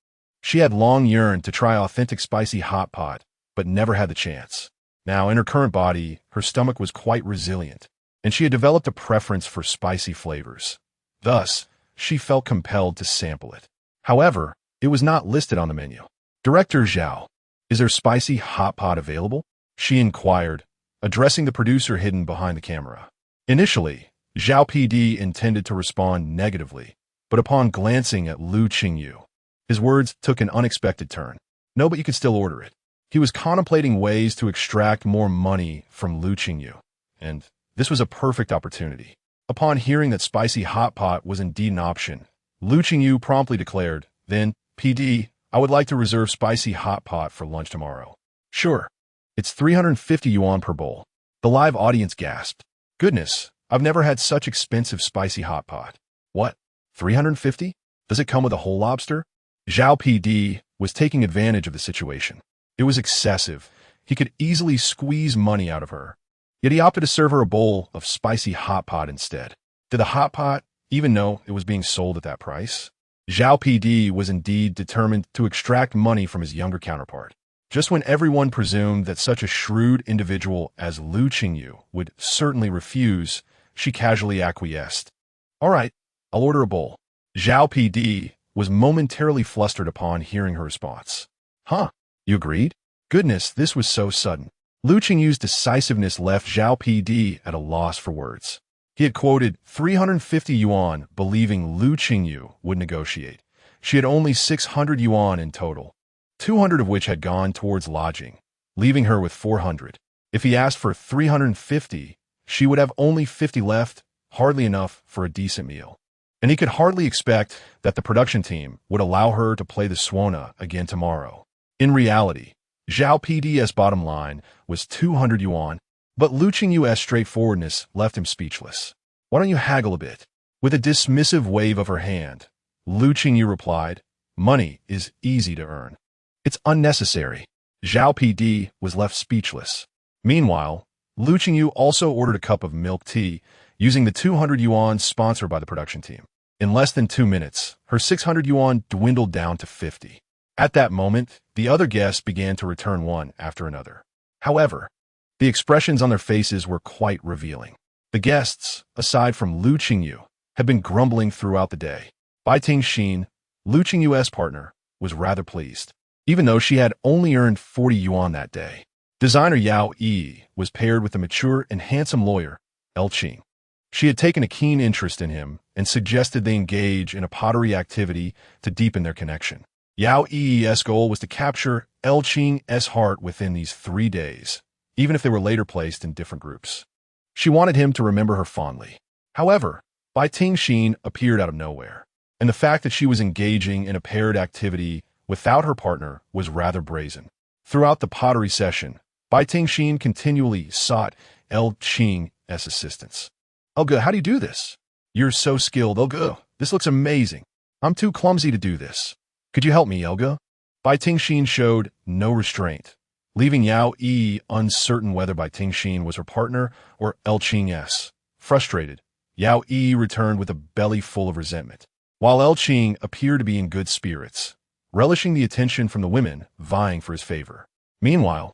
She had long yearned to try authentic spicy hot pot, but never had the chance. Now, in her current body, her stomach was quite resilient, and she had developed a preference for spicy flavors. Thus, she felt compelled to sample it. However, it was not listed on the menu. Director Zhao, is there spicy hot pot available? She inquired, addressing the producer hidden behind the camera. Initially, Zhao PD intended to respond negatively, but upon glancing at Lu Qingyu, his words took an unexpected turn. No, but you could still order it. He was contemplating ways to extract more money from Lu Qingyu, and this was a perfect opportunity. Upon hearing that spicy hot pot was indeed an option, Lu Qingyu promptly declared, "Then, PD, I would like to reserve spicy hot pot for lunch tomorrow." "Sure. It's 350 yuan per bowl." The live audience gasped. "Goodness, I've never had such expensive spicy hot pot." "What? 350? Does it come with a whole lobster?" Zhao PD was taking advantage of the situation. It was excessive. He could easily squeeze money out of her. Yet he opted to serve her a bowl of spicy hot pot instead. Did the hot pot even know it was being sold at that price? Zhao PD was indeed determined to extract money from his younger counterpart. Just when everyone presumed that such a shrewd individual as Lu Qingyu would certainly refuse, she casually acquiesced. "All right, I'll order a bowl." Zhao PD was momentarily flustered upon hearing her response. "Huh, you agreed?" Goodness, this was so sudden. Lu Qingyu's decisiveness left Zhao PD at a loss for words. He had quoted 350 yuan, believing Lu Qingyu would negotiate. She had only 600 yuan in total, 200 of which had gone towards lodging, leaving her with 400. If he asked for 350, she would have only 50 left, hardly enough for a decent meal. And he could hardly expect that the production team would allow her to play the Suona again tomorrow. In reality, Zhao PD's bottom line was 200 yuan, but Lu Qingyu's straightforwardness left him speechless. "Why don't you haggle a bit?" With a dismissive wave of her hand, Lu Qingyu replied, "Money is easy to earn. It's unnecessary." Zhao PD was left speechless. Meanwhile, Lu Qingyu also ordered a cup of milk tea, using the 200 yuan sponsored by the production team. In less than 2 minutes, her 600 yuan dwindled down to 50. At that moment, the other guests began to return one after another. However, the expressions on their faces were quite revealing. The guests, aside from Lu Qingyu, had been grumbling throughout the day. Bai Tingxin, Lu Qingyu's partner, was rather pleased, even though she had only earned 40 yuan that day. Designer Yao Yi was paired with the mature and handsome lawyer, Qing. She had taken a keen interest in him and suggested they engage in a pottery activity to deepen their connection. Yao Yi's goal was to capture Qing's heart within these 3 days, even if they were later placed in different groups. She wanted him to remember her fondly. However, Bai Tingxin appeared out of nowhere, and the fact that she was engaging in a paired activity without her partner was rather brazen. Throughout the pottery session, Bai Tingxin continually sought Qing's assistance. "Elga, how do you do this?" "You're so skilled, Elga. This looks amazing. I'm too clumsy to do this. Could you help me, Elga?" Bai Tingxin showed no restraint, leaving Yao Yi uncertain whether Bai Tingxin was her partner or Qing's. Frustrated, Yao Yi returned with a belly full of resentment, while Qing appeared to be in good spirits, relishing the attention from the women vying for his favor. Meanwhile,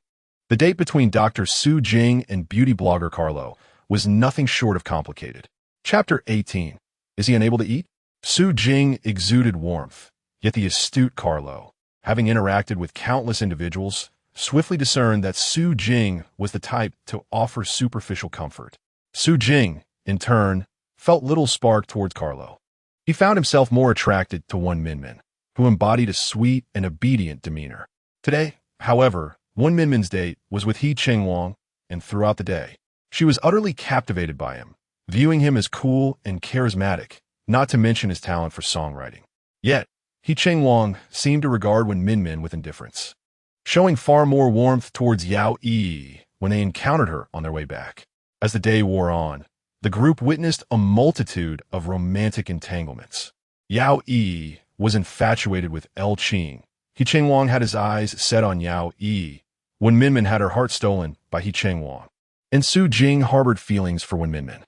the date between Dr. Su Jing and beauty blogger Carlo was nothing short of complicated. Chapter 18. Is he unable to eat? Su Jing exuded warmth, yet the astute Carlo, having interacted with countless individuals, swiftly discerned that Su Jing was the type to offer superficial comfort. Su Jing, in turn, felt little spark towards Carlo. He found himself more attracted to Wen Minmin, who embodied a sweet and obedient demeanor. Today, however, Wen Minmin's date was with He Chengwang, and throughout the day, she was utterly captivated by him, viewing him as cool and charismatic, not to mention his talent for songwriting. Yet, He Chengwang seemed to regard Wen Minmin with indifference, showing far more warmth towards Yao Yi when they encountered her on their way back. As the day wore on, the group witnessed a multitude of romantic entanglements. Yao Yi was infatuated with El Qing. He Chengwang had his eyes set on Yao Yi, when Minmin had her heart stolen by He Chengwang. And Su Jing harbored feelings for Wen Minmin.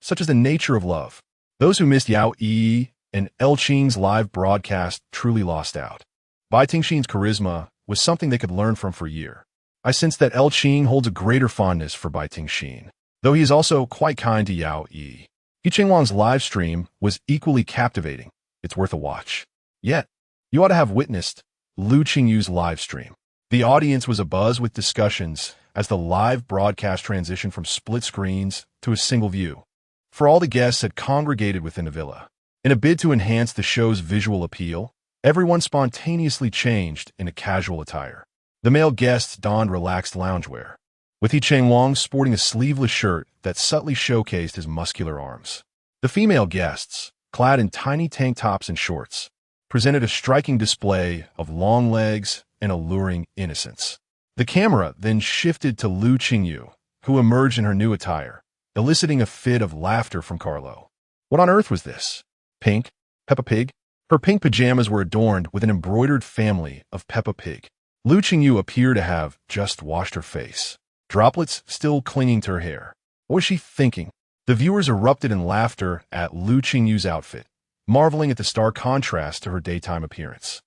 Such is the nature of love. Those who missed Yao Yi and El Qing's live broadcast truly lost out. Bai Tingxin's charisma was something they could learn from for a year. I sense that El Qing holds a greater fondness for Bai Tingxin, though he is also quite kind to Yao Yi. He Chengwang's live stream was equally captivating. It's worth a watch. Yet, you ought to have witnessed Lu Qingyu's live stream. The audience was abuzz with discussions as the live broadcast transitioned from split screens to a single view. For all the guests had congregated within the villa. In a bid to enhance the show's visual appeal, everyone spontaneously changed into casual attire. The male guests donned relaxed loungewear, with He Chengwang sporting a sleeveless shirt that subtly showcased his muscular arms. The female guests, clad in tiny tank tops and shorts, presented a striking display of long legs and alluring innocence. The camera then shifted to Lu Qingyu, who emerged in her new attire, eliciting a fit of laughter from Carlo. What on earth was this? Pink? Peppa Pig? Her pink pajamas were adorned with an embroidered family of Peppa Pig. Lu Qingyu appeared to have just washed her face, droplets still clinging to her hair. What was she thinking? The viewers erupted in laughter at Lu Qingyu's outfit, marveling at the stark contrast to her daytime appearance.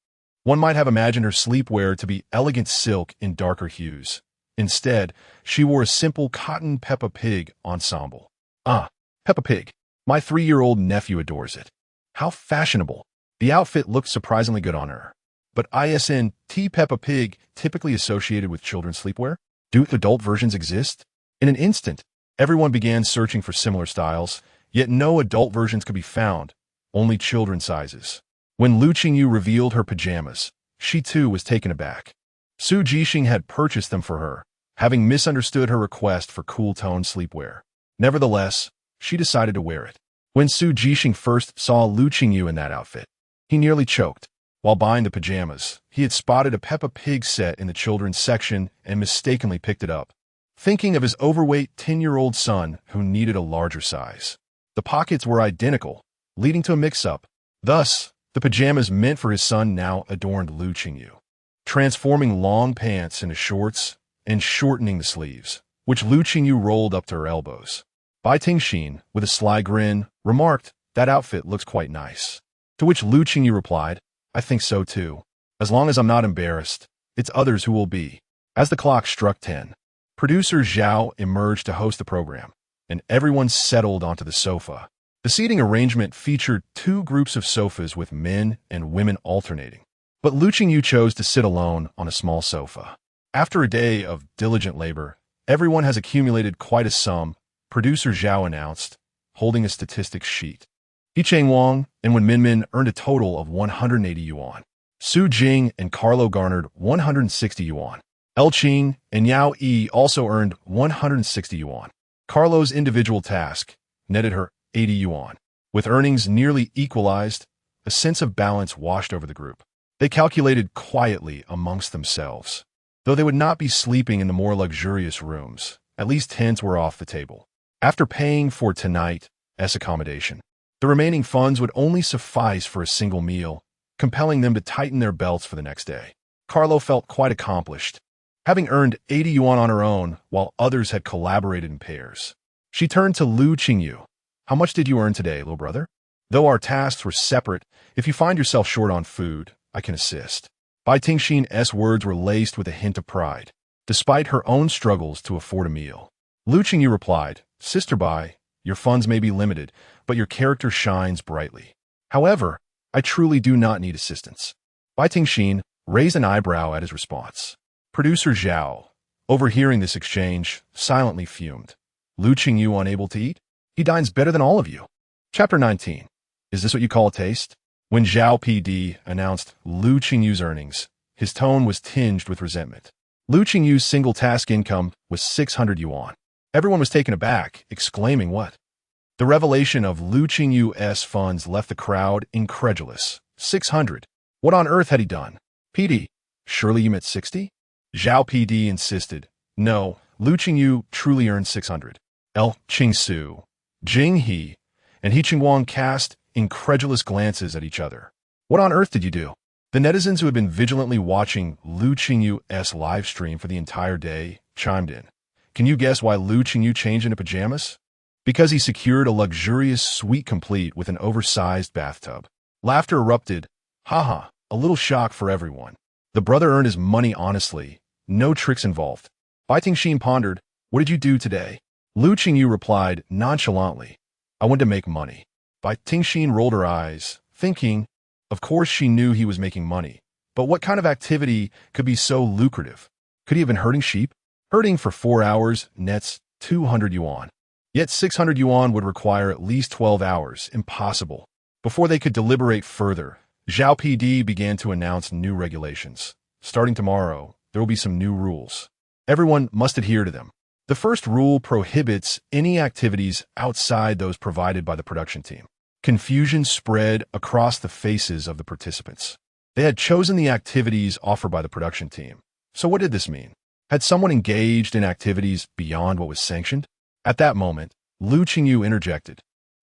One might have imagined her sleepwear to be elegant silk in darker hues. Instead, she wore a simple cotton Peppa Pig ensemble. Peppa Pig. My 3-year-old nephew adores it. How fashionable. The outfit looked surprisingly good on her. But isn't Peppa Pig typically associated with children's sleepwear? Do adult versions exist? In an instant, everyone began searching for similar styles, yet no adult versions could be found, only children's sizes. When Lu Qingyu revealed her pajamas, she too was taken aback. Su Jixing had purchased them for her, having misunderstood her request for cool-toned sleepwear. Nevertheless, she decided to wear it. When Su Jixing first saw Lu Qingyu in that outfit, he nearly choked. While buying the pajamas, he had spotted a Peppa Pig set in the children's section and mistakenly picked it up, thinking of his overweight 10-year-old son who needed a larger size. The pockets were identical, leading to a mix-up. Thus, the pajamas meant for his son now adorned Lu Qingyu, transforming long pants into shorts and shortening the sleeves, which Lu Qingyu rolled up to her elbows. Bai Tingxin, with a sly grin, remarked, "That outfit looks quite nice." To which Lu Qingyu replied, "I think so too. As long as I'm not embarrassed, it's others who will be." As the clock struck 10, producer Zhao emerged to host the program, and everyone settled onto the sofa. The seating arrangement featured 2 groups of sofas with men and women alternating, but Lu Qingyu chose to sit alone on a small sofa. After a day of diligent labor, everyone has accumulated quite a sum, producer Zhao announced, holding a statistics sheet. He Chengwang and Wen Minmin earned a total of 180 yuan. Su Jing and Carlo garnered 160 yuan. El Qing and Yao Yi also earned 160 yuan. Carlo's individual task netted her 80 yuan. With earnings nearly equalized, a sense of balance washed over the group. They calculated quietly amongst themselves. Though they would not be sleeping in the more luxurious rooms, at least tents were off the table. After paying for tonight's accommodation, the remaining funds would only suffice for a single meal, compelling them to tighten their belts for the next day. Carlo felt quite accomplished, having earned 80 yuan on her own while others had collaborated in pairs. She turned to Lu Qingyu. "How much did you earn today, little brother? Though our tasks were separate, if you find yourself short on food, I can assist." Bai Tingxin's words were laced with a hint of pride, despite her own struggles to afford a meal. Lu Qingyu replied, "Sister Bai, your funds may be limited, but your character shines brightly. However, I truly do not need assistance." Bai Tingxin raised an eyebrow at his response. Producer Zhao, overhearing this exchange, silently fumed. Lu Qingyu unable to eat? He dines better than all of you. Chapter 19. Is this what you call a taste? When Zhao PD announced Lu Qingyu's earnings, his tone was tinged with resentment. Lu Qingyu's single task income was 600 yuan. Everyone was taken aback, exclaiming what? The revelation of Lu Qingyu's funds left the crowd incredulous. 600. What on earth had he done? PD, surely you meant 60? Zhao PD insisted. No, Lu Qingyu truly earned 600. Qingsu, Jing He, and He Qingwang cast incredulous glances at each other. What on earth did you do? The netizens who had been vigilantly watching Lu Qingyu's live stream for the entire day chimed in. Can you guess why Lu Qingyu changed into pajamas? Because he secured a luxurious suite complete with an oversized bathtub. Laughter erupted. Haha, a little shock for everyone. The brother earned his money honestly. No tricks involved. Bai Tingxin pondered, what did you do today? Lu Qingyu replied nonchalantly, I went to make money. Bai Tingxin rolled her eyes, thinking, of course she knew he was making money. But what kind of activity could be so lucrative? Could he have been herding sheep? Herding for 4 hours nets 200 yuan. Yet 600 yuan would require at least 12 hours. Impossible. Before they could deliberate further, Zhao PD began to announce new regulations. Starting tomorrow, there will be some new rules. Everyone must adhere to them. The first rule prohibits any activities outside those provided by the production team. Confusion spread across the faces of the participants. They had chosen the activities offered by the production team. So what did this mean? Had someone engaged in activities beyond what was sanctioned? At that moment, Lu Qingyu interjected.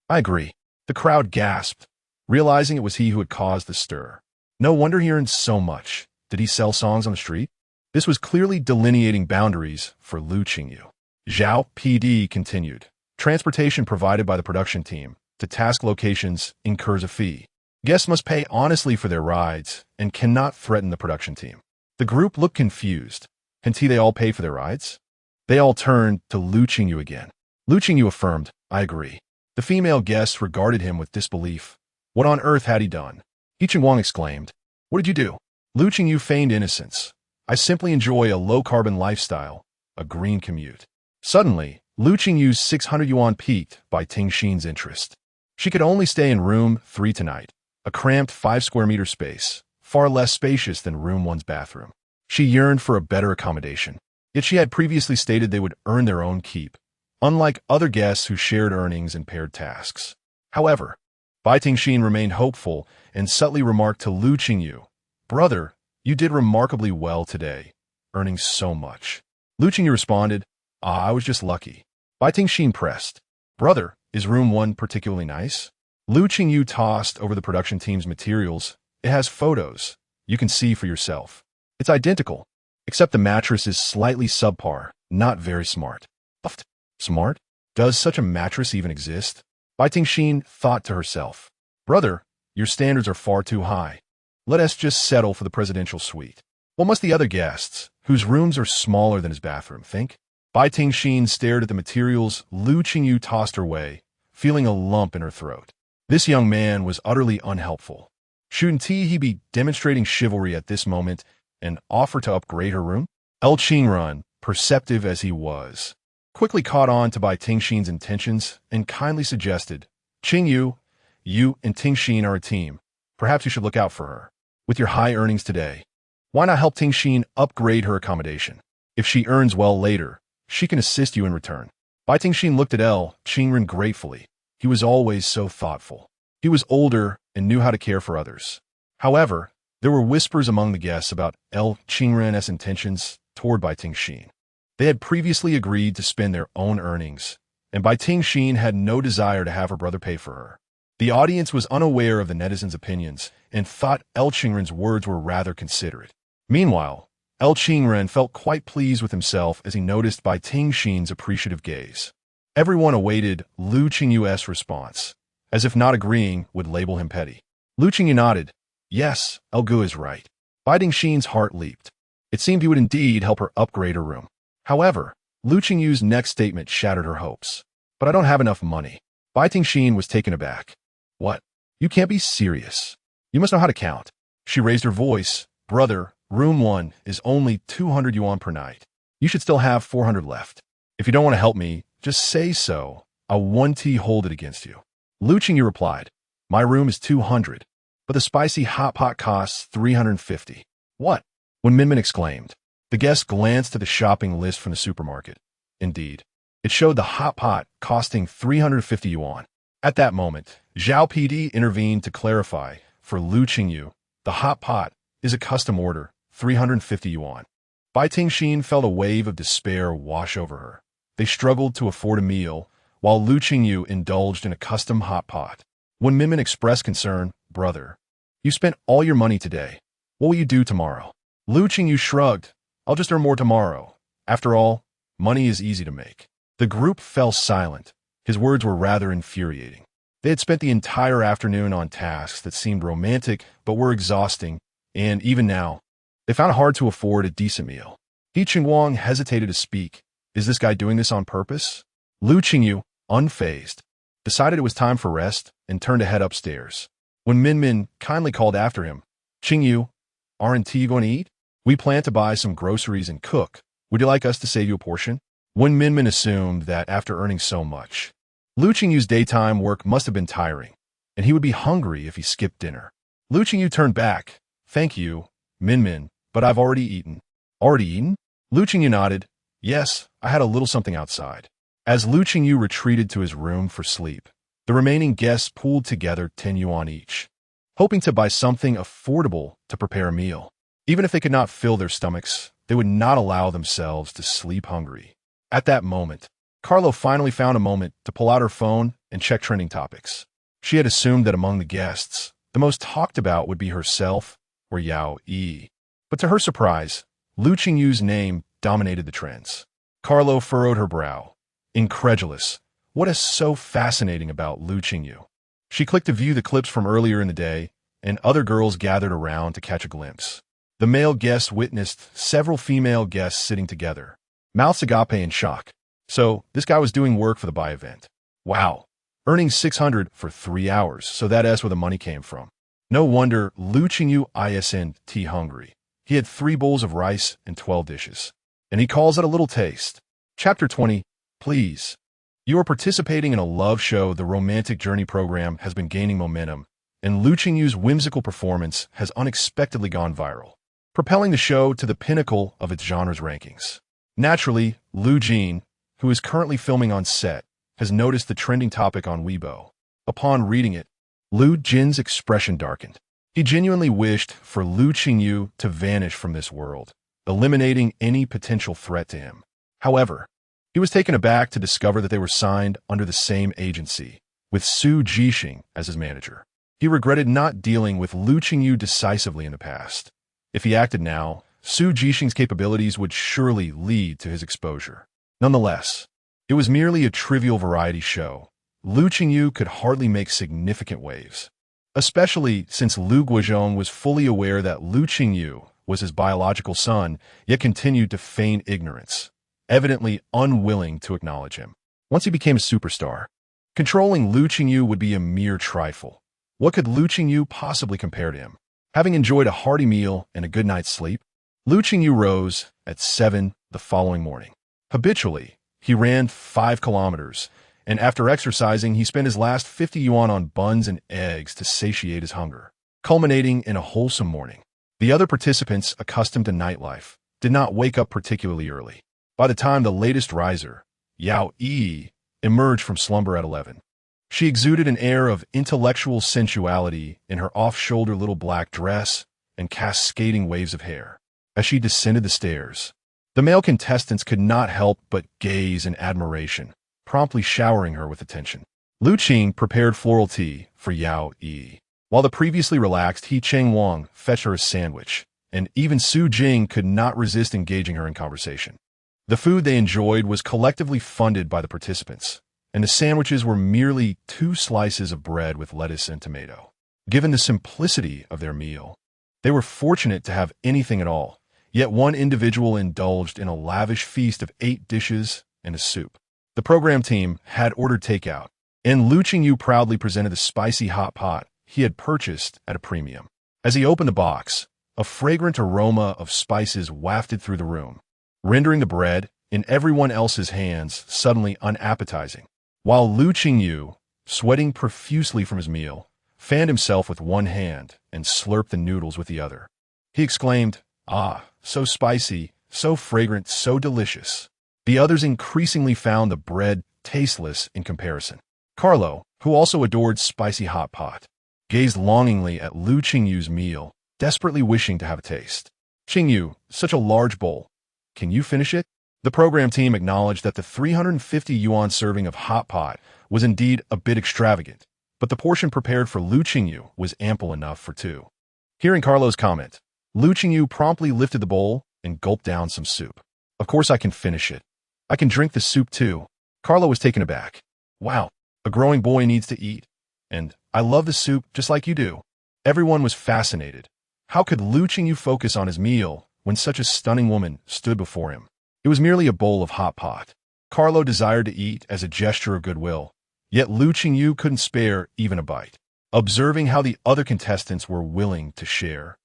I agree. The crowd gasped, realizing it was he who had caused the stir. No wonder he earned so much. Did he sell songs on the street? This was clearly delineating boundaries for Lu Qingyu. Zhao PD continued. Transportation provided by the production team to task locations incurs a fee. Guests must pay honestly for their rides and cannot threaten the production team. The group looked confused. Until they all pay for their rides? They all turned to Lu Qingyu again. Lu Qingyu affirmed, I agree. The female guests regarded him with disbelief. What on earth had he done? He Qingwang exclaimed, what did you do? Lu Qingyu feigned innocence. I simply enjoy a low-carbon lifestyle, a green commute. Suddenly, Lu Qingyu's 600 yuan piqued Bai Tingxin's interest. She could only stay in room 3 tonight, a cramped 5-square-meter space, far less spacious than room 1's bathroom. She yearned for a better accommodation. Yet she had previously stated they would earn their own keep, unlike other guests who shared earnings and paired tasks. However, Bai Tingxin remained hopeful and subtly remarked to Lu Qingyu, brother, you did remarkably well today, earning so much. Lu Qingyu responded, I was just lucky. Bai Tingxin pressed, brother, is room 1 particularly nice? Lu Qingyu tossed over the production team's materials. It has photos. You can see for yourself. It's identical, except the mattress is slightly subpar, not very smart. Buffed. Smart? Does such a mattress even exist? Bai Tingxin thought to herself, brother, your standards are far too high. Let us just settle for the presidential suite. What must the other guests, whose rooms are smaller than his bathroom, think? Bai Tingxin stared at the materials Lu Qingyu tossed her way, feeling a lump in her throat. This young man was utterly unhelpful. Shouldn't he be demonstrating chivalry at this moment and offer to upgrade her room? Qingren, perceptive as he was, quickly caught on to Bai Tingxin's intentions and kindly suggested, Qingyu, you and Tingxin are a team. Perhaps you should look out for her. With your high earnings today, why not help Tingxin upgrade her accommodation? If she earns well later, she can assist you in return. Bai Tingxin looked at Qingren gratefully. He was always so thoughtful. He was older and knew how to care for others. However, there were whispers among the guests about Qingren's intentions toward Bai Tingxin. They had previously agreed to spend their own earnings, and Bai Tingxin had no desire to have her brother pay for her. The audience was unaware of the netizens' opinions and thought Qingren's words were rather considerate. Meanwhile, Qingren felt quite pleased with himself as he noticed Bai Tingxin's appreciative gaze. Everyone awaited Lu Qingyu's response, as if not agreeing would label him petty. Lu Qingyu nodded. Yes, Gu is right. Bai Tingxin's heart leaped. It seemed he would indeed help her upgrade her room. However, Lu Qingyu's next statement shattered her hopes. But I don't have enough money. Bai Tingxin was taken aback. What? You can't be serious. You must know how to count. She raised her voice. Brother, Room 1 is only 200 yuan per night. You should still have 400 left. If you don't want to help me, just say so. I'll 1T hold it against you. Lu Qingyu replied, my room is 200, but the spicy hot pot costs 350. What? When Minmin exclaimed. The guest glanced at the shopping list from the supermarket. Indeed, it showed the hot pot costing 350 yuan. At that moment, Zhao PD intervened to clarify, for Lu Qingyu, the hot pot is a custom order, 350 yuan. Bai Tingxin felt a wave of despair wash over her. They struggled to afford a meal, while Lu Qingyu indulged in a custom hot pot. When Minmin expressed concern, brother, you spent all your money today. What will you do tomorrow? Lu Qingyu shrugged. I'll just earn more tomorrow. After all, money is easy to make. The group fell silent. His words were rather infuriating. They had spent the entire afternoon on tasks that seemed romantic but were exhausting, and even now, they found it hard to afford a decent meal. He Qingguang hesitated to speak. Is this guy doing this on purpose? Lu Qingyu, unfazed, decided it was time for rest and turned to head upstairs. When Minmin kindly called after him, Qingyu, aren't you going to eat? We plan to buy some groceries and cook. Would you like us to save you a portion? When Minmin assumed that after earning so much, Lu Qingyu's daytime work must have been tiring, and he would be hungry if he skipped dinner. Lu Qingyu turned back. Thank you, Minmin, but I've already eaten. Already eaten? Lu Qingyu nodded. Yes, I had a little something outside. As Lu Qingyu retreated to his room for sleep, the remaining guests pooled together 10 yuan each, hoping to buy something affordable to prepare a meal. Even if they could not fill their stomachs, they would not allow themselves to sleep hungry. At that moment, Carlo finally found a moment to pull out her phone and check trending topics. She had assumed that among the guests, the most talked about would be herself or Yao Yi. But to her surprise, Lu Qingyu's name dominated the trends. Carlo furrowed her brow. Incredulous. What is so fascinating about Lu Qingyu? She clicked to view the clips from earlier in the day, and other girls gathered around to catch a glimpse. The male guests witnessed several female guests sitting together, mouths agape in shock. So, this guy was doing work for the buy event. Wow. Earning 600 for 3 hours, so that's where the money came from. No wonder Lu Qingyu isn't hungry. He had 3 bowls of rice and 12 dishes. And he calls it a little taste. Chapter 20. Please. You are participating in a love show. The romantic journey program has been gaining momentum, and Lu Qingyu's whimsical performance has unexpectedly gone viral, propelling the show to the pinnacle of its genre's rankings. Naturally, Lu Jin, who is currently filming on set, has noticed the trending topic on Weibo. Upon reading it, Lu Jin's expression darkened. He genuinely wished for Lu Qingyu to vanish from this world, eliminating any potential threat to him. However, he was taken aback to discover that they were signed under the same agency, with Su Jixing as his manager. He regretted not dealing with Lu Qingyu decisively in the past. If he acted now, Su Jixing's capabilities would surely lead to his exposure. Nonetheless, it was merely a trivial variety show. Lu Qingyu could hardly make significant waves, especially since Lu Guozhong was fully aware that Lu Qingyu was his biological son, yet continued to feign ignorance, evidently unwilling to acknowledge him. Once he became a superstar, controlling Lu Qingyu would be a mere trifle. What could Lu Qingyu possibly compare to him? Having enjoyed a hearty meal and a good night's sleep, Lu Qingyu rose at 7 the following morning. Habitually, he ran 5 kilometers, and after exercising, he spent his last 50 yuan on buns and eggs to satiate his hunger, culminating in a wholesome morning. The other participants, accustomed to nightlife, did not wake up particularly early. By the time the latest riser, Yao Yi, emerged from slumber at 11, she exuded an air of intellectual sensuality in her off-shoulder little black dress and cascading waves of hair. As she descended the stairs, the male contestants could not help but gaze in admiration, promptly showering her with attention. Lu Qing prepared floral tea for Yao Yi, while the previously relaxed He Chengwang fetched her a sandwich, and even Su Jing could not resist engaging her in conversation. The food they enjoyed was collectively funded by the participants, and the sandwiches were merely 2 slices of bread with lettuce and tomato. Given the simplicity of their meal, they were fortunate to have anything at all, yet one individual indulged in a lavish feast of 8 dishes and a soup. The program team had ordered takeout, and Lu Qingyu proudly presented the spicy hot pot he had purchased at a premium. As he opened the box, A fragrant aroma of spices wafted through the room, rendering the bread in everyone else's hands suddenly unappetizing. While Lu Qingyu, sweating profusely from his meal, fanned himself with one hand and slurped the noodles with the other. He exclaimed, "Ah, so spicy, so fragrant, so delicious." The others increasingly found the bread tasteless in comparison. Carlo, who also adored spicy hot pot, gazed longingly at Lu Qingyu's meal, desperately wishing to have a taste. "Qingyu, such a large bowl. Can you finish it?" The program team acknowledged that the 350 yuan serving of hot pot was indeed a bit extravagant, but the portion prepared for Lu Qingyu was ample enough for two. Hearing Carlo's comment, Lu Qingyu promptly lifted the bowl and gulped down some soup. "Of course I can finish it. I can drink the soup too." Carlo was taken aback. "Wow, a growing boy needs to eat. And I love the soup just like you do." Everyone was fascinated. How could Lu Qingyu focus on his meal when such a stunning woman stood before him? It was merely a bowl of hot pot. Carlo desired to eat as a gesture of goodwill, yet Lu Qingyu couldn't spare even a bite. Observing how the other contestants were willing to share,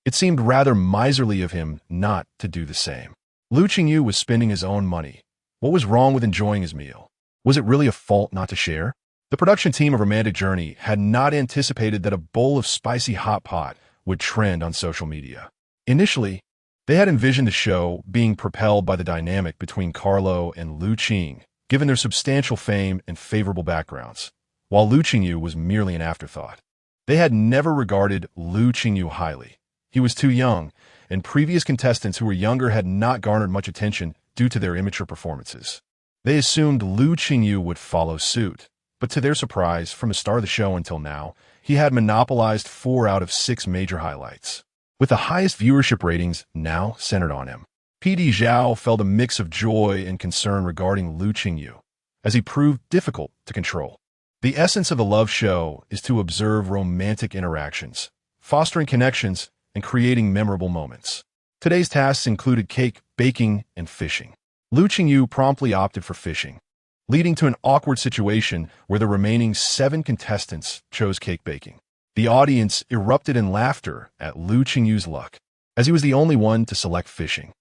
it seemed rather miserly of him not to do the same. Lu Qingyu was spending his own money. What was wrong with enjoying his meal? Was it really a fault not to share? The production team of Romantic Journey had not anticipated that a bowl of spicy hot pot would trend on social media. Initially, they had envisioned the show being propelled by the dynamic between Carlo and Lu Qing, given their substantial fame and favorable backgrounds, while Lu Qingyu was merely an afterthought. They had never regarded Lu Qingyu highly. He was too young, and previous contestants who were younger had not garnered much attention due to their immature performances. They assumed Lu Qingyu would follow suit, but to their surprise, from the start of the show until now, he had monopolized 4 out of 6 major highlights, with the highest viewership ratings now centered on him. PD Zhao felt a mix of joy and concern regarding Lu Qingyu, as he proved difficult to control. The essence of the love show is to observe romantic interactions, fostering connections, and creating memorable moments. Today's tasks included cake, baking, and fishing. Lu Qingyu promptly opted for fishing, leading to an awkward situation where the remaining 7 contestants chose cake baking. The audience erupted in laughter at Lu Qingyu's luck, as he was the only one to select fishing.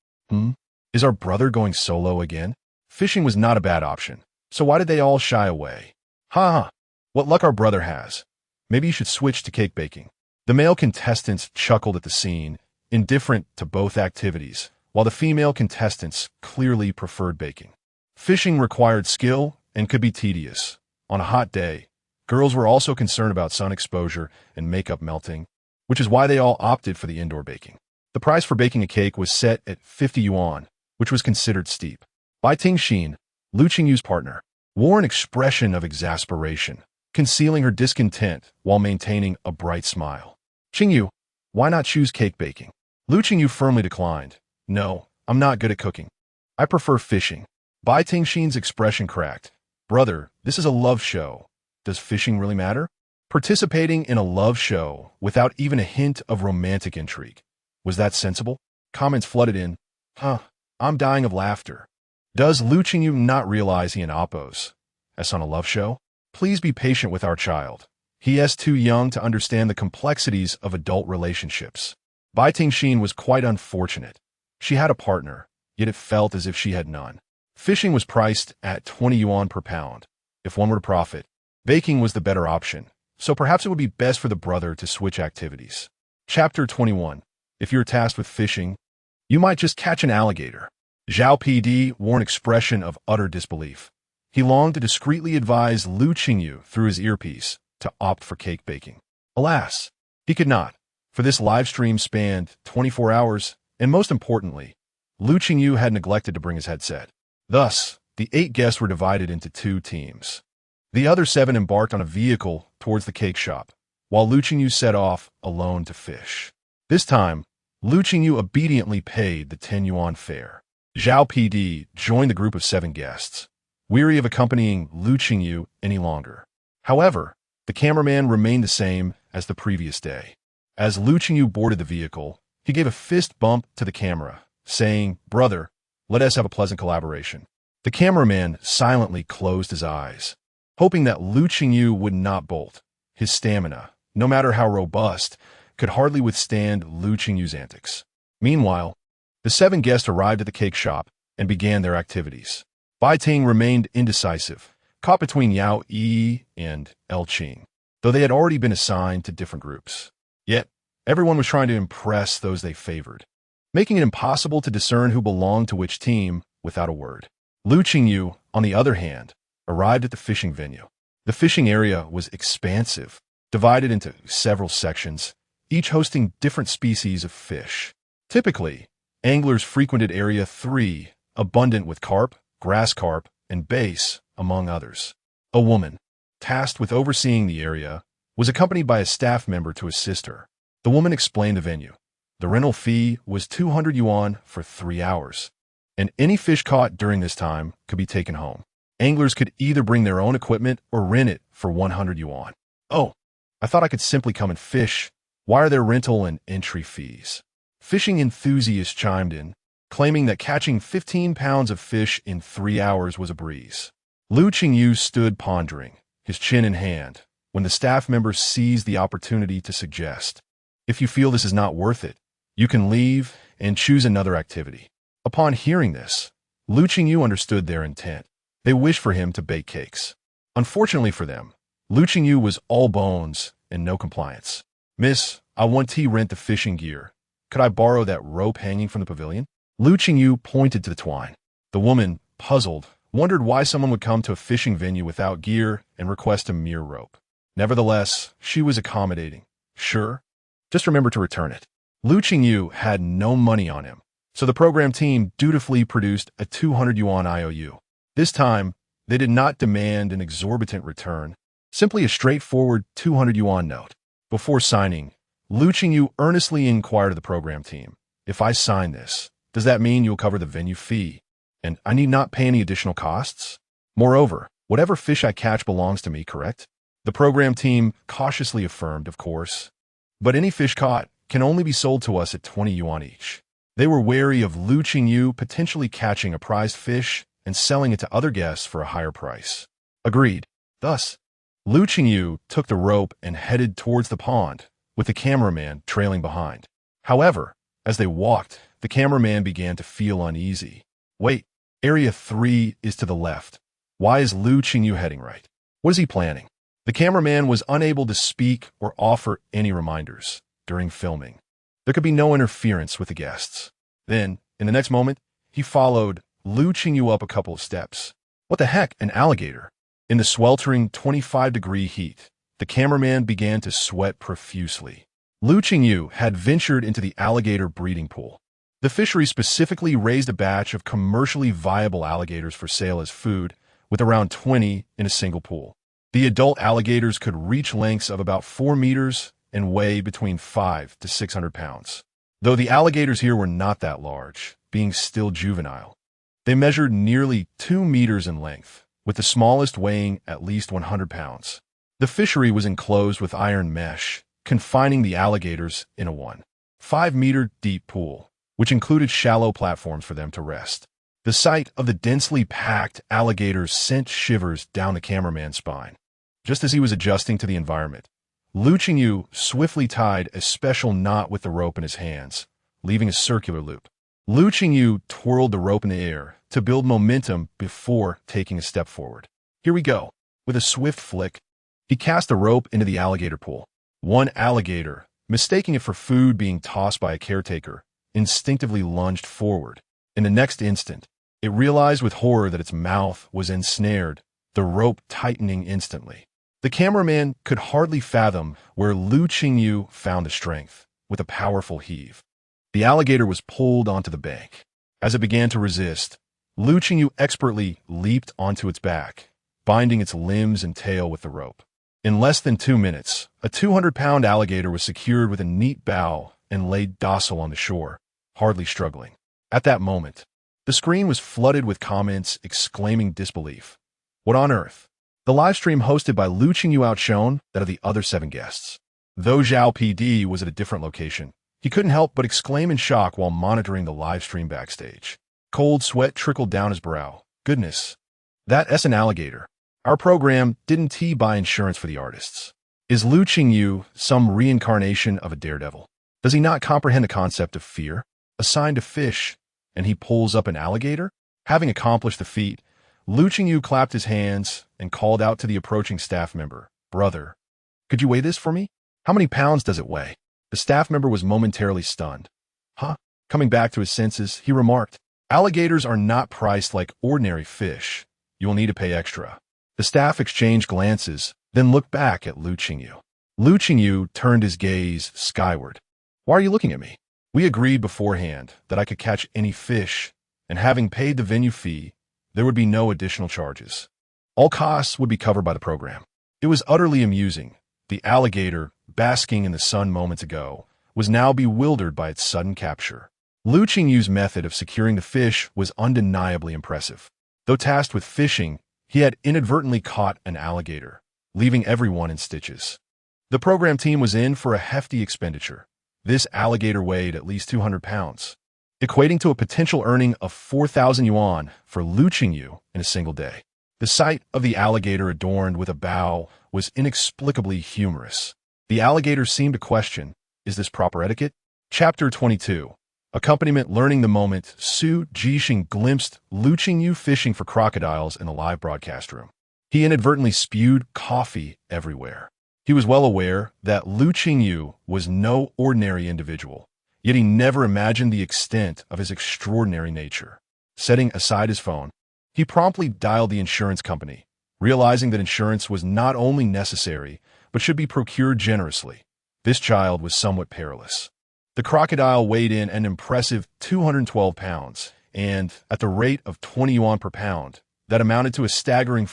Is our brother going solo again? Fishing was not a bad option, so why did they all shy away? Ha! What luck our brother has. Maybe you should switch to cake baking. The male contestants chuckled at the scene, indifferent to both activities, while the female contestants clearly preferred baking. Fishing required skill and could be tedious. On a hot day, girls were also concerned about sun exposure and makeup melting, which is why they all opted for the indoor baking. The price for baking a cake was set at 50 yuan, which was considered steep. Bai Tingxin, Lu Qingyu's partner, wore an expression of exasperation, concealing her discontent while maintaining a bright smile. "Qingyu, why not choose cake baking?" Lu Qingyu firmly declined. "No, I'm not good at cooking. I prefer fishing." Bai Tingxin's expression cracked. "Brother, this is a love show. Does fishing really matter?" Participating in a love show without even a hint of romantic intrigue. Was that sensible? Comments flooded in. I'm dying of laughter. Does Lu Qingyu not realize he and Oppos, as on a love show? Please be patient with our child. He is too young to understand the complexities of adult relationships. Bai Tingxin was quite unfortunate. She had a partner, yet it felt as if she had none. Fishing was priced at 20 yuan per pound. If one were to profit, baking was the better option, so perhaps it would be best for the brother to switch activities. Chapter 21. If you're tasked with fishing, you might just catch an alligator. Zhao PD wore an expression of utter disbelief. He longed to discreetly advise Lu Qingyu through his earpiece to opt for cake baking. Alas, he could not, for this live stream spanned 24 hours, and most importantly, Lu Qingyu had neglected to bring his headset. Thus, the 8 guests were divided into 2 teams. The other 7 embarked on a vehicle towards the cake shop, while Lu Qingyu set off alone to fish. This time, Lu Qingyu obediently paid the 10 yuan fare. Zhao PD joined the group of 7 guests, weary of accompanying Lu Qingyu any longer. However, the cameraman remained the same as the previous day. As Lu Qingyu boarded the vehicle, he gave a fist bump to the camera, saying, "Brother, let us have a pleasant collaboration." The cameraman silently closed his eyes, hoping that Lu Qingyu would not bolt. His stamina, no matter how robust, could hardly withstand Lu Qingyu's antics. Meanwhile, the 7 guests arrived at the cake shop and began their activities. Bai Ting remained indecisive, caught between Yao Yi and El Qing, though they had already been assigned to different groups. Yet, everyone was trying to impress those they favored, making it impossible to discern who belonged to which team without a word. Lu Qingyu, on the other hand, arrived at the fishing venue. The fishing area was expansive, divided into several sections, each hosting different species of fish. Typically, anglers frequented Area 3, abundant with carp, grass carp, and bass, among others. A woman, tasked with overseeing the area, was accompanied by a staff member to assist her. The woman explained the venue. The rental fee was 200 yuan for 3 hours, and any fish caught during this time could be taken home. Anglers could either bring their own equipment or rent it for 100 yuan. Oh, I thought I could simply come and fish. Why are there rental and entry fees? Fishing enthusiasts chimed in, claiming that catching 15 pounds of fish in 3 hours was a breeze. Lu Qingyu stood pondering, his chin in hand, when the staff member seized the opportunity to suggest, "If you feel this is not worth it, you can leave and choose another activity." Upon hearing this, Lu Qingyu understood their intent. They wished for him to bake cakes. Unfortunately for them, Lu Qingyu was all bones and no compliance. "Miss, I want to rent the fishing gear. Could I borrow that rope hanging from the pavilion?" Lu Qingyu pointed to the twine. The woman, puzzled, wondered why someone would come to a fishing venue without gear and request a mere rope. Nevertheless, she was accommodating. "Sure. Just remember to return it." Lu Qingyu had no money on him, so the program team dutifully produced a 200 yuan IOU. This time, they did not demand an exorbitant return, simply a straightforward 200 yuan note. Before signing, Lu Qingyu earnestly inquired of the program team, "If I sign this, does that mean you'll cover the venue fee, and I need not pay any additional costs? Moreover, whatever fish I catch belongs to me, correct?" The program team cautiously affirmed, "Of course. But any fish caught can only be sold to us at 20 yuan each." They were wary of Lu Qingyu potentially catching a prized fish and selling it to other guests for a higher price. Agreed. Thus, Lu Qingyu took the rope and headed towards the pond, with the cameraman trailing behind. However, as they walked, the cameraman began to feel uneasy. "Wait, Area 3 is to the left. Why is Lu Qingyu heading right? What is he planning?" The cameraman was unable to speak or offer any reminders. During filming, there could be no interference with the guests. Then, in the next moment, he followed Lu Qingyu up a couple of steps. What the heck, an alligator? In the sweltering 25-degree heat, the cameraman began to sweat profusely. Lu Qingyu had ventured into the alligator breeding pool. The fishery specifically raised a batch of commercially viable alligators for sale as food, with around 20 in a single pool. The adult alligators could reach lengths of about 4 meters and weigh between 5 to 600 pounds. Though the alligators here were not that large, being still juvenile. They measured nearly 2 meters in length, with the smallest weighing at least 100 pounds. The fishery was enclosed with iron mesh, confining the alligators in a 1.5-meter deep pool, which included shallow platforms for them to rest. The sight of the densely packed alligators sent shivers down the cameraman's spine. Just as he was adjusting to the environment, Lu Qingyu swiftly tied a special knot with the rope in his hands, leaving a circular loop. Lu Qingyu twirled the rope in the air to build momentum before taking a step forward. "Here we go." With a swift flick, he cast the rope into the alligator pool. One alligator, mistaking it for food being tossed by a caretaker, instinctively lunged forward. In the next instant, it realized with horror that its mouth was ensnared, the rope tightening instantly. The cameraman could hardly fathom where Lu Qingyu found the strength. With a powerful heave, the alligator was pulled onto the bank. As it began to resist, Lu Qingyu expertly leaped onto its back, binding its limbs and tail with the rope. In less than 2 minutes, a 200-pound alligator was secured with a neat bow and laid docile on the shore, hardly struggling. At that moment, the screen was flooded with comments exclaiming disbelief. What on earth? The live stream hosted by Lu Qingyu outshone that of the other 7 guests. Though Zhao PD was at a different location, he couldn't help but exclaim in shock while monitoring the live stream backstage. Cold sweat trickled down his brow. Goodness, that's an alligator. Our program didn't buy insurance for the artists. Is Lu Qingyu some reincarnation of a daredevil? Does he not comprehend the concept of fear? Assigned to fish, and he pulls up an alligator? Having accomplished the feat, Lu Qingyu clapped his hands and called out to the approaching staff member, "Brother, could you weigh this for me? How many pounds does it weigh?" The staff member was momentarily stunned. Huh? Coming back to his senses, he remarked, "Alligators are not priced like ordinary fish. You will need to pay extra." The staff exchanged glances, then looked back at Lu Qingyu. Lu Qingyu turned his gaze skyward. "Why are you looking at me? We agreed beforehand that I could catch any fish, and having paid the venue fee, there would be no additional charges. All costs would be covered by the program." It was utterly amusing. The alligator, basking in the sun moments ago, was now bewildered by its sudden capture. Lu Qingyu's method of securing the fish was undeniably impressive. Though tasked with fishing, he had inadvertently caught an alligator, leaving everyone in stitches. The program team was in for a hefty expenditure. This alligator weighed at least 200 pounds, equating to a potential earning of 4,000 yuan for Lu Qingyu in a single day. The sight of the alligator adorned with a bow was inexplicably humorous. The alligator seemed to question, "Is this proper etiquette?" Chapter 22. Accompaniment. Learning the moment Su Jixing glimpsed Lu Qingyu fishing for crocodiles in the live broadcast room. He inadvertently spewed coffee everywhere. He was well aware that Lu Qingyu was no ordinary individual, yet he never imagined the extent of his extraordinary nature. Setting aside his phone, he promptly dialed the insurance company, realizing that insurance was not only necessary, but should be procured generously. This child was somewhat perilous. The crocodile weighed in an impressive 212 pounds, and at the rate of 20 yuan per pound, that amounted to a staggering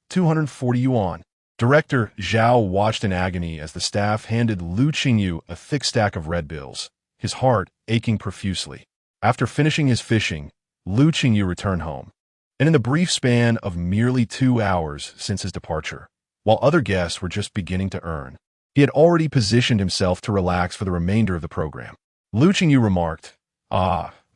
240 yuan. Director Zhao watched in agony as the staff handed Lu Qingyu a thick stack of red bills, his heart aching profusely. After finishing his fishing, Lu Qingyu returned home. And in the brief span of merely 2 hours since his departure, while other guests were just beginning to earn, he had already positioned himself to relax for the remainder of the program. Lu Qingyu remarked,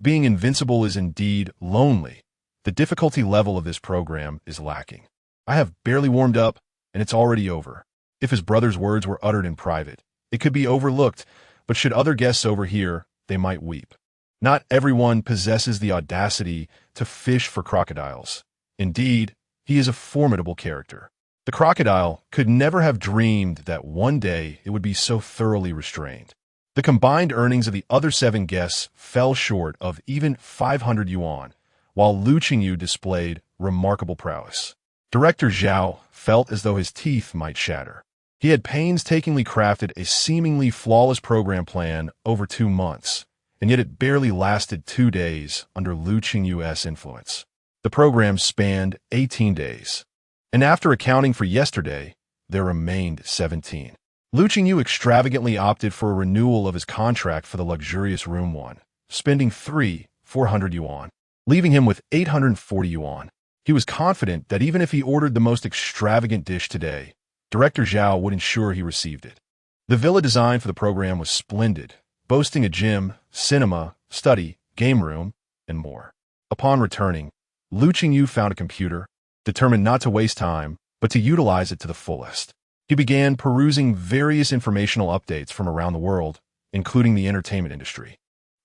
"Being invincible is indeed lonely. The difficulty level of this program is lacking. I have barely warmed up, and it's already over." If his brother's words were uttered in private, it could be overlooked, but should other guests overhear, they might weep. Not everyone possesses the audacity to fish for crocodiles. Indeed, he is a formidable character. The crocodile could never have dreamed that one day it would be so thoroughly restrained. The combined earnings of the other 7 guests fell short of even 500 yuan, while Lu Qingyu displayed remarkable prowess. Director Zhao felt as though his teeth might shatter. He had painstakingly crafted a seemingly flawless program plan over 2 months, and yet it barely lasted 2 days under Lu Qingyu's influence. The program spanned 18 days. And after accounting for yesterday, there remained 17. Lu Qingyu extravagantly opted for a renewal of his contract for the luxurious room 1, spending 400 yuan, leaving him with 840 yuan. He was confident that even if he ordered the most extravagant dish today, Director Zhao would ensure he received it. The villa design for the program was splendid, boasting a gym, cinema, study, game room, and more. Upon returning, Lu Qingyu found a computer, determined not to waste time, but to utilize it to the fullest. He began perusing various informational updates from around the world, including the entertainment industry,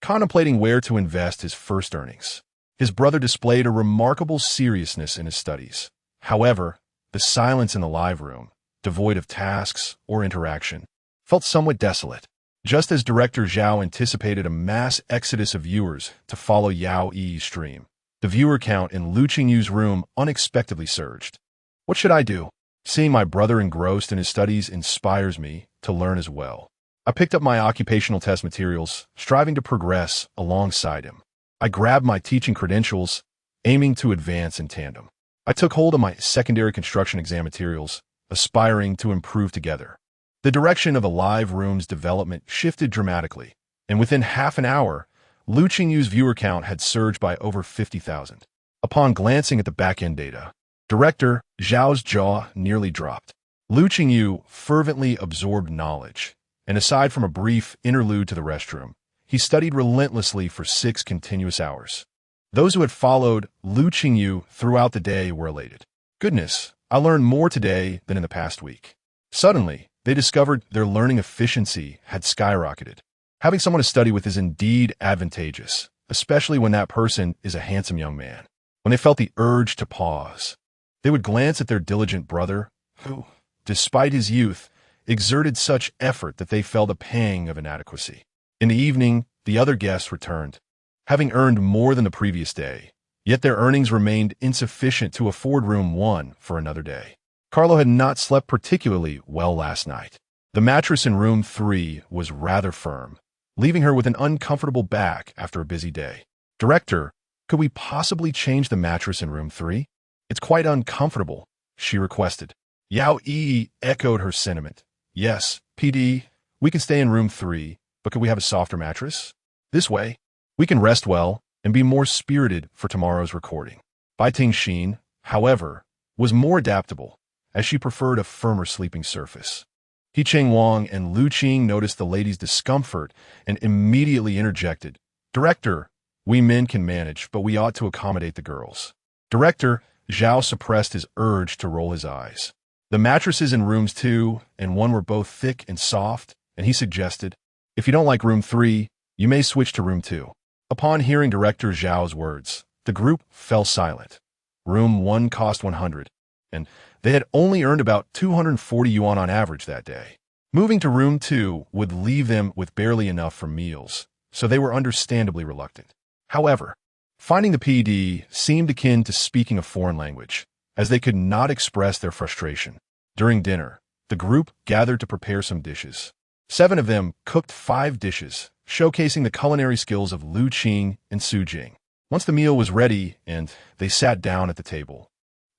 contemplating where to invest his first earnings. His brother displayed a remarkable seriousness in his studies. However, the silence in the live room, devoid of tasks or interaction, felt somewhat desolate. Just as Director Zhao anticipated a mass exodus of viewers to follow Yao Yi's stream, the viewer count in Lu Qingyu's room unexpectedly surged. What should I do? Seeing my brother engrossed in his studies inspires me to learn as well. I picked up my occupational test materials, striving to progress alongside him. I grabbed my teaching credentials, aiming to advance in tandem. I took hold of my secondary construction exam materials, aspiring to improve together. The direction of the live room's development shifted dramatically, and within half an hour, Lu Qingyu's viewer count had surged by over 50,000. Upon glancing at the back-end data, Director Zhao's jaw nearly dropped. Lu Qingyu fervently absorbed knowledge, and aside from a brief interlude to the restroom, he studied relentlessly for 6 continuous hours. Those who had followed Lu Qingyu throughout the day were elated. "Goodness, I learned more today than in the past week." Suddenly, they discovered their learning efficiency had skyrocketed. Having someone to study with is indeed advantageous, especially when that person is a handsome young man. When they felt the urge to pause, they would glance at their diligent brother, who, despite his youth, exerted such effort that they felt a pang of inadequacy. In the evening, the other guests returned, having earned more than the previous day, yet their earnings remained insufficient to afford room 1 for another day. Carlo had not slept particularly well last night. The mattress in room 3 was rather firm, leaving her with an uncomfortable back after a busy day. "Director, could we possibly change the mattress in room 3? It's quite uncomfortable," she requested. Yao Yi echoed her sentiment. "Yes, PD, we can stay in room 3, but could we have a softer mattress? This way, we can rest well and be more spirited for tomorrow's recording." Bai Tingxin, however, was more adaptable, as she preferred a firmer sleeping surface. He Cheng-Wang and Lu Qing noticed the lady's discomfort and immediately interjected. "Director, we men can manage, but we ought to accommodate the girls." Director Zhao suppressed his urge to roll his eyes. The mattresses in rooms 2 and 1 were both thick and soft, and he suggested, "If you don't like room 3, you may switch to room 2. Upon hearing Director Zhao's words, the group fell silent. Room 1 cost 100, and they had only earned about 240 yuan on average that day. Moving to room 2 would leave them with barely enough for meals, so they were understandably reluctant. However, finding the PD seemed akin to speaking a foreign language, as they could not express their frustration. During dinner, the group gathered to prepare some dishes. 7 of them cooked 5 dishes, showcasing the culinary skills of Lu Qing and Su Jing. Once the meal was ready and they sat down at the table,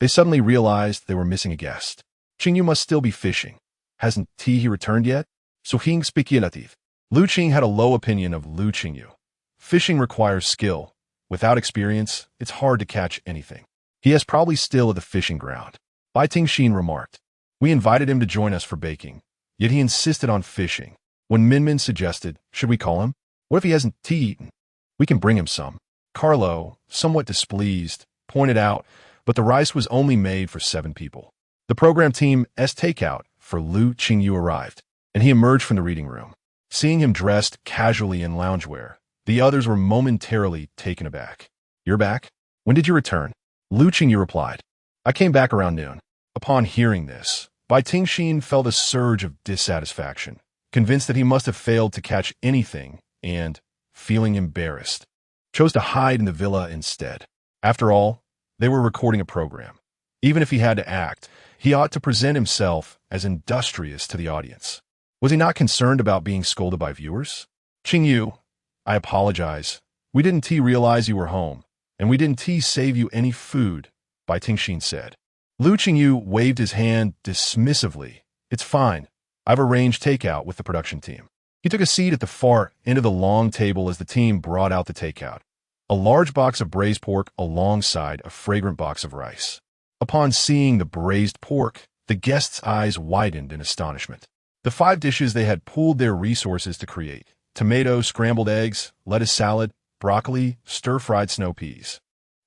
they suddenly realized they were missing a guest. "Qingyu must still be fishing. Hasn't he returned yet?" Su Hing speculative. Lu Qing had a low opinion of Lu Qingyu. Fishing requires skill. Without experience, it's hard to catch anything. "He is probably still at the fishing ground," Bai Tingxin remarked. "We invited him to join us for baking, yet he insisted on fishing. When Minmin suggested, should we call him? What if he hasn't eaten? We can bring him some." Carlo, somewhat displeased, pointed out, but the rice was only made for 7 people. The program team's takeout for Lu Qingyu arrived, and he emerged from the reading room. Seeing him dressed casually in loungewear, the others were momentarily taken aback. "You're back? When did you return?" Lu Qingyu replied. "I came back around noon." Upon hearing this, Bai Tingxin felt a surge of dissatisfaction, convinced that he must have failed to catch anything and, feeling embarrassed, chose to hide in the villa instead. After all, they were recording a program. Even if he had to act, he ought to present himself as industrious to the audience. Was he not concerned about being scolded by viewers? "Qingyu, I apologize. We didn't realize you were home, and we didn't save you any food," Bai Tingxin said. Lu Qingyu waved his hand dismissively. "It's fine. I've arranged takeout with the production team." He took a seat at the far end of the long table as the team brought out the takeout. A large box of braised pork alongside a fragrant box of rice. Upon seeing the braised pork, the guests' eyes widened in astonishment. The 5 dishes they had pooled their resources to create: tomato, scrambled eggs, lettuce salad, broccoli, stir-fried snow peas.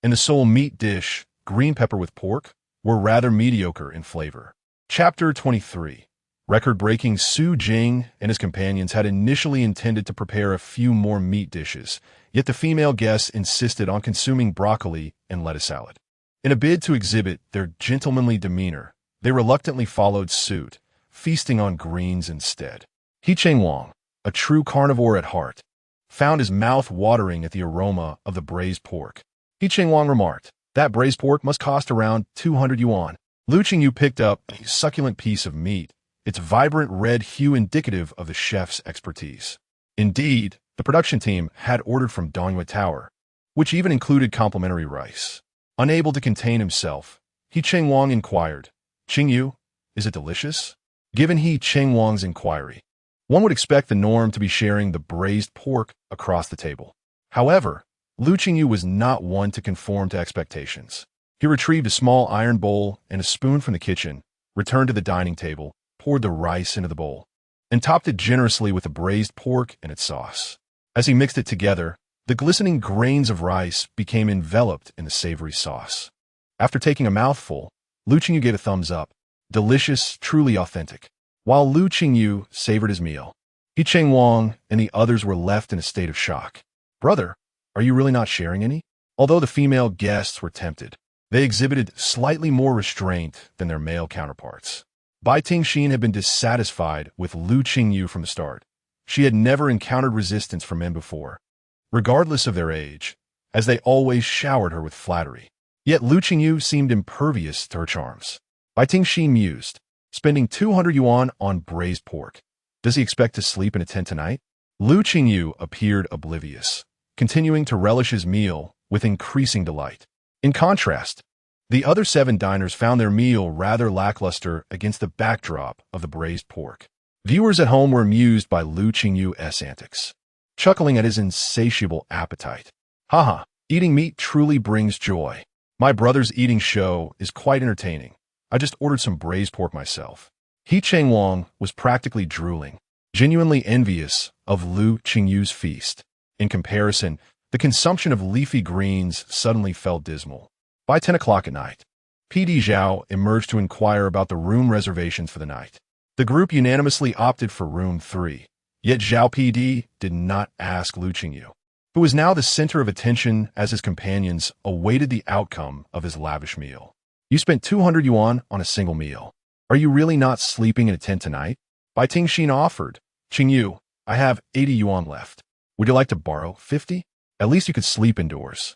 And the sole meat dish, green pepper with pork, were rather mediocre in flavor. Chapter 23. Record-breaking Su Jing and his companions had initially intended to prepare a few more meat dishes, yet the female guests insisted on consuming broccoli and lettuce salad. In a bid to exhibit their gentlemanly demeanor, they reluctantly followed suit, feasting on greens instead. He Cheng-Wang, a true carnivore at heart, found his mouth watering at the aroma of the braised pork. He Cheng-Wang remarked, "That braised pork must cost around 200 yuan. Lu Qingyu picked up a succulent piece of meat, its vibrant red hue indicative of the chef's expertise. Indeed, the production team had ordered from Dongyue Tower, which even included complimentary rice. Unable to contain himself, He Cheng-Wang inquired, "Qingyu, is it delicious?" Given He Cheng-Wang's inquiry, one would expect the norm to be sharing the braised pork across the table. However, Lu Qingyu was not one to conform to expectations. He retrieved a small iron bowl and a spoon from the kitchen, returned to the dining table, poured the rice into the bowl, and topped it generously with the braised pork and its sauce. As he mixed it together, the glistening grains of rice became enveloped in the savory sauce. After taking a mouthful, Lu Qingyu gave a thumbs up. "Delicious, truly authentic." while Lu Qingyu savored his meal. He Cheng Wang and the others were left in a state of shock. Brother, are you really not sharing any? Although the female guests were tempted, they exhibited slightly more restraint than their male counterparts. Bai Tingxin had been dissatisfied with Lu Qingyu from the start. She had never encountered resistance from men before, regardless of their age, as they always showered her with flattery. Yet Lu Qingyu seemed impervious to her charms. Bai Tingxin mused, spending 200 yuan on braised pork. Does he expect to sleep in a tent tonight? Lu Qingyu appeared oblivious, continuing to relish his meal with increasing delight. In contrast, the other 7 diners found their meal rather lackluster against the backdrop of the braised pork. Viewers at home were amused by Lu Qingyu's antics, chuckling at his insatiable appetite. Haha, eating meat truly brings joy. My brother's eating show is quite entertaining. I just ordered some braised pork myself. He Cheng Wang was practically drooling, genuinely envious of Lu Qingyu's feast. In comparison, the consumption of leafy greens suddenly felt dismal. By 10 o'clock at night, P.D. Zhao emerged to inquire about the room reservations for the night. The group unanimously opted for room 3, yet Zhao P.D. did not ask Lu Qingyu, who was now the center of attention as his companions awaited the outcome of his lavish meal. You spent 200 yuan on a single meal. Are you really not sleeping in a tent tonight? Bai Tingxin offered. Qingyu, I have 80 yuan left. Would you like to borrow 50? At least you could sleep indoors.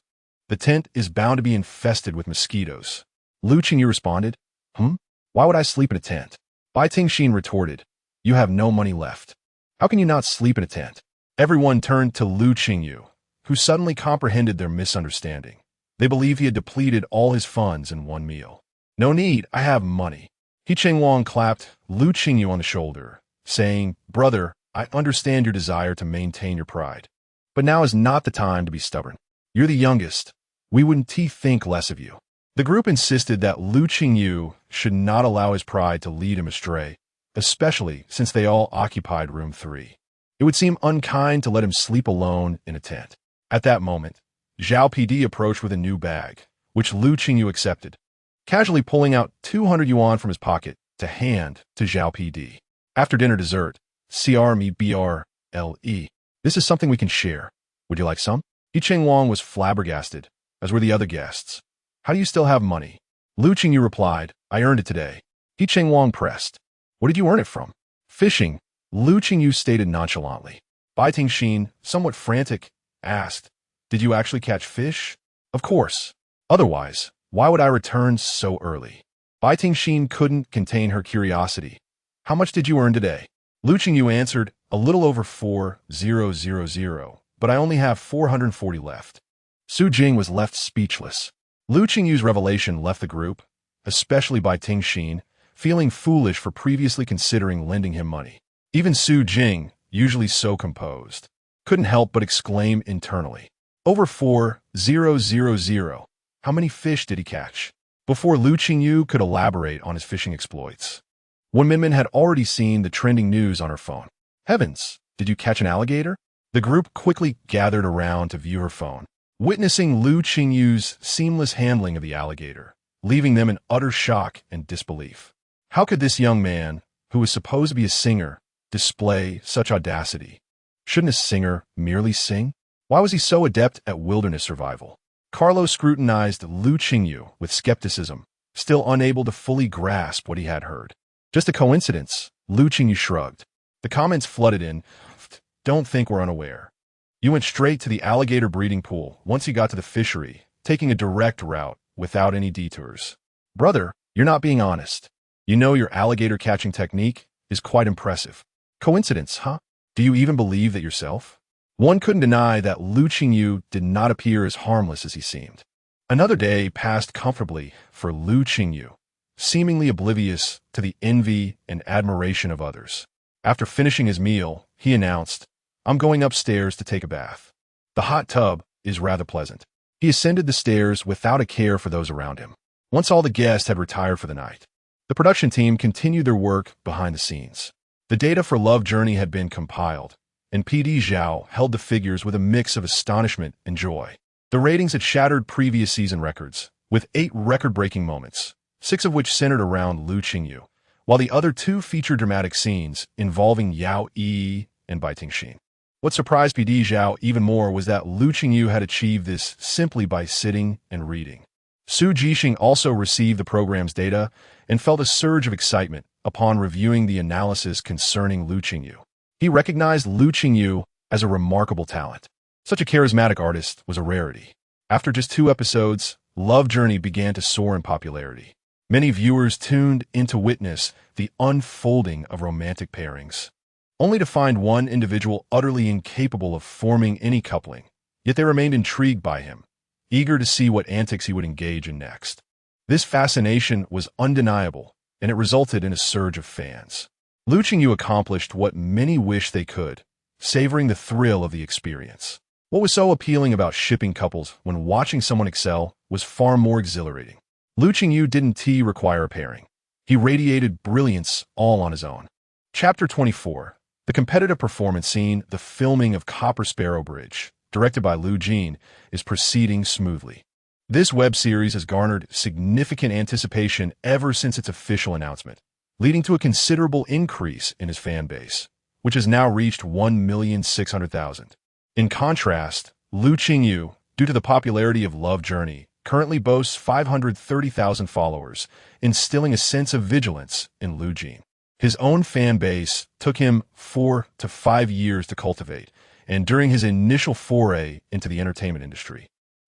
The tent is bound to be infested with mosquitoes. Lu Qingyu responded, Why would I sleep in a tent? Bai Tingxin retorted, You have no money left. How can you not sleep in a tent? Everyone turned to Lu Qingyu, who suddenly comprehended their misunderstanding. They believed he had depleted all his funds in one meal. No need, I have money. He Cheng Wang clapped Lu Qingyu on the shoulder, saying, Brother, I understand your desire to maintain your pride. But now is not the time to be stubborn. You're the youngest. We wouldn't think less of you. The group insisted that Lu Qingyu should not allow his pride to lead him astray, especially since they all occupied room 3. It would seem unkind to let him sleep alone in a tent. At that moment, Zhao PD approached with a new bag, which Lu Qingyu accepted, casually pulling out 200 yuan from his pocket to hand to Zhao PD. After dinner dessert, CRME BRLE. This is something we can share. Would you like some? Yi Cheng Wang was flabbergasted, as were the other guests. How do you still have money? Lu Qingyu replied, I earned it today. Yi Cheng Wang pressed. What did you earn it from? Fishing, Lu Qingyu stated nonchalantly. Bai Tingxin, somewhat frantic, asked, Did you actually catch fish? Of course. Otherwise, why would I return so early? Bai Tingxin couldn't contain her curiosity. How much did you earn today? Lu Qingyu answered, a little over 4,000, but I only have 440 left. Su Jing was left speechless. Lu Qingyu's revelation left the group, especially Bai Tingxin, feeling foolish for previously considering lending him money. Even Su Jing, usually so composed, couldn't help but exclaim internally. Over 4,000. How many fish did he catch? Before Lu Qingyu could elaborate on his fishing exploits, Wen Minmin had already seen the trending news on her phone. Heavens, did you catch an alligator? The group quickly gathered around to view her phone, witnessing Lu Qingyu's seamless handling of the alligator, leaving them in utter shock and disbelief. How could this young man, who was supposed to be a singer, display such audacity? Shouldn't a singer merely sing? Why was he so adept at wilderness survival? Carlo scrutinized Lu Qingyu with skepticism, still unable to fully grasp what he had heard. Just a coincidence, Lu Qingyu shrugged. The comments flooded in. Don't think we're unaware. You went straight to the alligator breeding pool once you got to the fishery, taking a direct route without any detours. Brother, you're not being honest. You know your alligator catching technique is quite impressive. Coincidence, huh? Do you even believe that yourself? One couldn't deny that Lu Qingyu did not appear as harmless as he seemed. Another day passed comfortably for Lu Qingyu, seemingly oblivious to the envy and admiration of others. After finishing his meal, he announced, I'm going upstairs to take a bath. The hot tub is rather pleasant. He ascended the stairs without a care for those around him. Once all the guests had retired for the night, the production team continued their work behind the scenes. The data for Love Journey had been compiled, and P.D. Zhao held the figures with a mix of astonishment and joy. The ratings had shattered previous season records, with 8 record-breaking moments, 6 of which centered around Lu Qingyu, while the other two feature dramatic scenes involving Yao Yi and Bai Tingxin. What surprised PD Zhao even more was that Lu Qingyu had achieved this simply by sitting and reading. Su Jixing also received the program's data and felt a surge of excitement upon reviewing the analysis concerning Lu Qingyu. He recognized Lu Qingyu as a remarkable talent. Such a charismatic artist was a rarity. After just 2 episodes, Love Journey began to soar in popularity. Many viewers tuned in to witness the unfolding of romantic pairings, only to find one individual utterly incapable of forming any coupling. Yet they remained intrigued by him, eager to see what antics he would engage in next. This fascination was undeniable, and it resulted in a surge of fans. Lu Qingyu accomplished what many wished they could, savoring the thrill of the experience. What was so appealing about shipping couples when watching someone excel was far more exhilarating. Lu Qingyu didn't require a pairing. He radiated brilliance all on his own. Chapter 24. The competitive performance scene, the filming of Copper Sparrow Bridge, directed by Lu Jin, is proceeding smoothly. This web series has garnered significant anticipation ever since its official announcement, leading to a considerable increase in his fan base, which has now reached 1,600,000. In contrast, Lu Qingyu, due to the popularity of Love Journey, currently boasts 530,000 followers, instilling a sense of vigilance in Lu Jin. His own fan base took him 4 to 5 years to cultivate, and during his initial foray into the entertainment industry,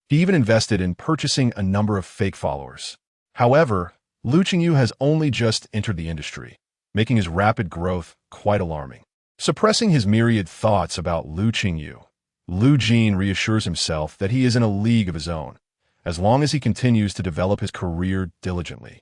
he even invested in purchasing a number of fake followers. However, Lu Qingyu has only just entered the industry, making his rapid growth quite alarming. Suppressing his myriad thoughts about Lu Qingyu, Lu Jin reassures himself that he is in a league of his own, as long as he continues to develop his career diligently.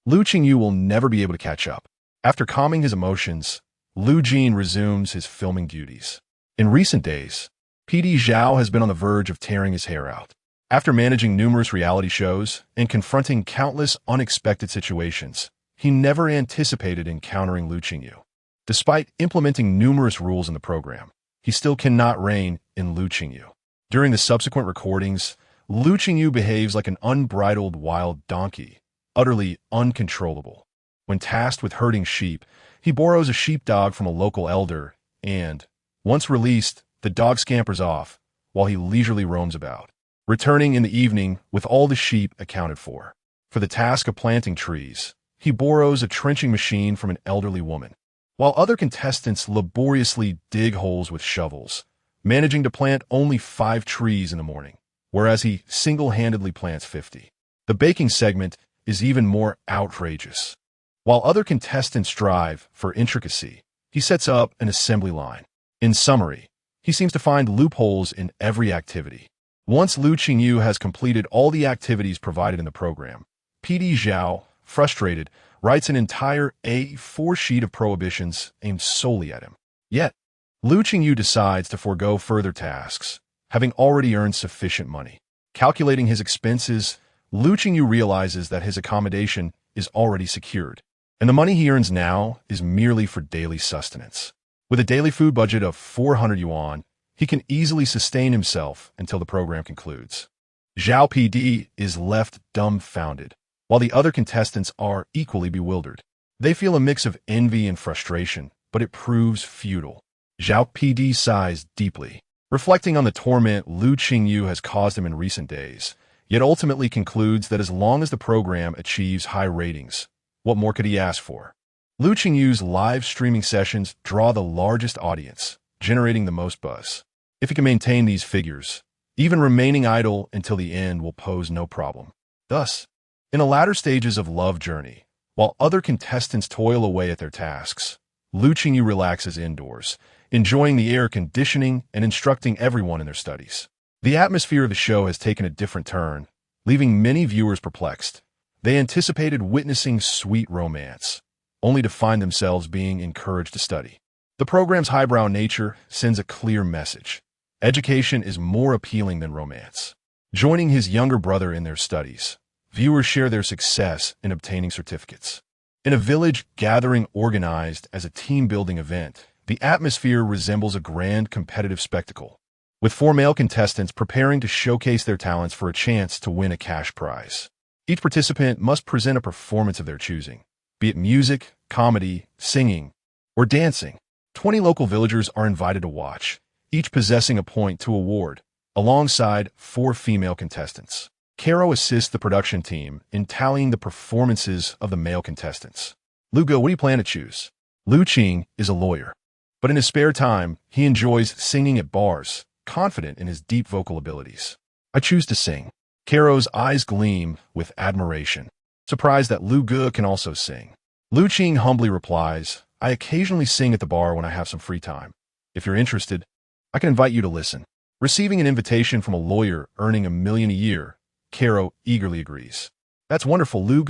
Lu Qingyu will never be able to catch up. After calming his emotions, Lu Jin resumes his filming duties. In recent days, PD Zhao has been on the verge of tearing his hair out. After managing numerous reality shows and confronting countless unexpected situations, he never anticipated encountering Lu Qingyu. Despite implementing numerous rules in the program, he still cannot rein in Lu Qingyu. During the subsequent recordings, Lu Qingyu behaves like an unbridled wild donkey, utterly uncontrollable. When tasked with herding sheep, he borrows a sheepdog from a local elder and, once released, the dog scampers off while he leisurely roams about, returning in the evening with all the sheep accounted for. For the task of planting trees, he borrows a trenching machine from an elderly woman, while other contestants laboriously dig holes with shovels, managing to plant only 5 trees in the morning, whereas he single-handedly plants 50. The baking segment is even more outrageous. While other contestants strive for intricacy, he sets up an assembly line. In summary, he seems to find loopholes in every activity. Once Lu Qingyu has completed all the activities provided in the program, PD Zhao, frustrated, writes an entire A4 sheet of prohibitions aimed solely at him. Yet, Lu Qingyu decides to forego further tasks, having already earned sufficient money. Calculating his expenses, Lu Qingyu realizes that his accommodation is already secured, and the money he earns now is merely for daily sustenance. With a daily food budget of 400 yuan, he can easily sustain himself until the program concludes. Zhao PD is left dumbfounded, while the other contestants are equally bewildered. They feel a mix of envy and frustration, but it proves futile. Zhao PD sighs deeply, reflecting on the torment Lu Qingyu has caused him in recent days, yet ultimately concludes that as long as the program achieves high ratings, what more could he ask for? Lu Qingyu's live streaming sessions draw the largest audience, generating the most buzz. If he can maintain these figures, even remaining idle until the end will pose no problem. Thus, in the latter stages of Love Journey, while other contestants toil away at their tasks, Lu Qingyu relaxes indoors, enjoying the air conditioning and instructing everyone in their studies. The atmosphere of the show has taken a different turn, leaving many viewers perplexed. They anticipated witnessing sweet romance, only to find themselves being encouraged to study. The program's highbrow nature sends a clear message. Education is more appealing than romance. Joining his younger brother in their studies, viewers share their success in obtaining certificates. In a village gathering organized as a team-building event, the atmosphere resembles a grand competitive spectacle, with 4 male contestants preparing to showcase their talents for a chance to win a cash prize. Each participant must present a performance of their choosing, be it music, comedy, singing, or dancing. 20 local villagers are invited to watch, each possessing a point to award, alongside 4 female contestants. Caro assists the production team in tallying the performances of the male contestants. Lu, what do you plan to choose? Lu Qingyu is a lawyer, but in his spare time, he enjoys singing at bars, confident in his deep vocal abilities. I choose to sing. Caro's eyes gleam with admiration, surprised that Lu can also sing. Lu Qingyu humbly replies, I occasionally sing at the bar when I have some free time. If you're interested, I can invite you to listen. Receiving an invitation from a lawyer earning $1 million a year, Caro eagerly agrees. That's wonderful, Lu.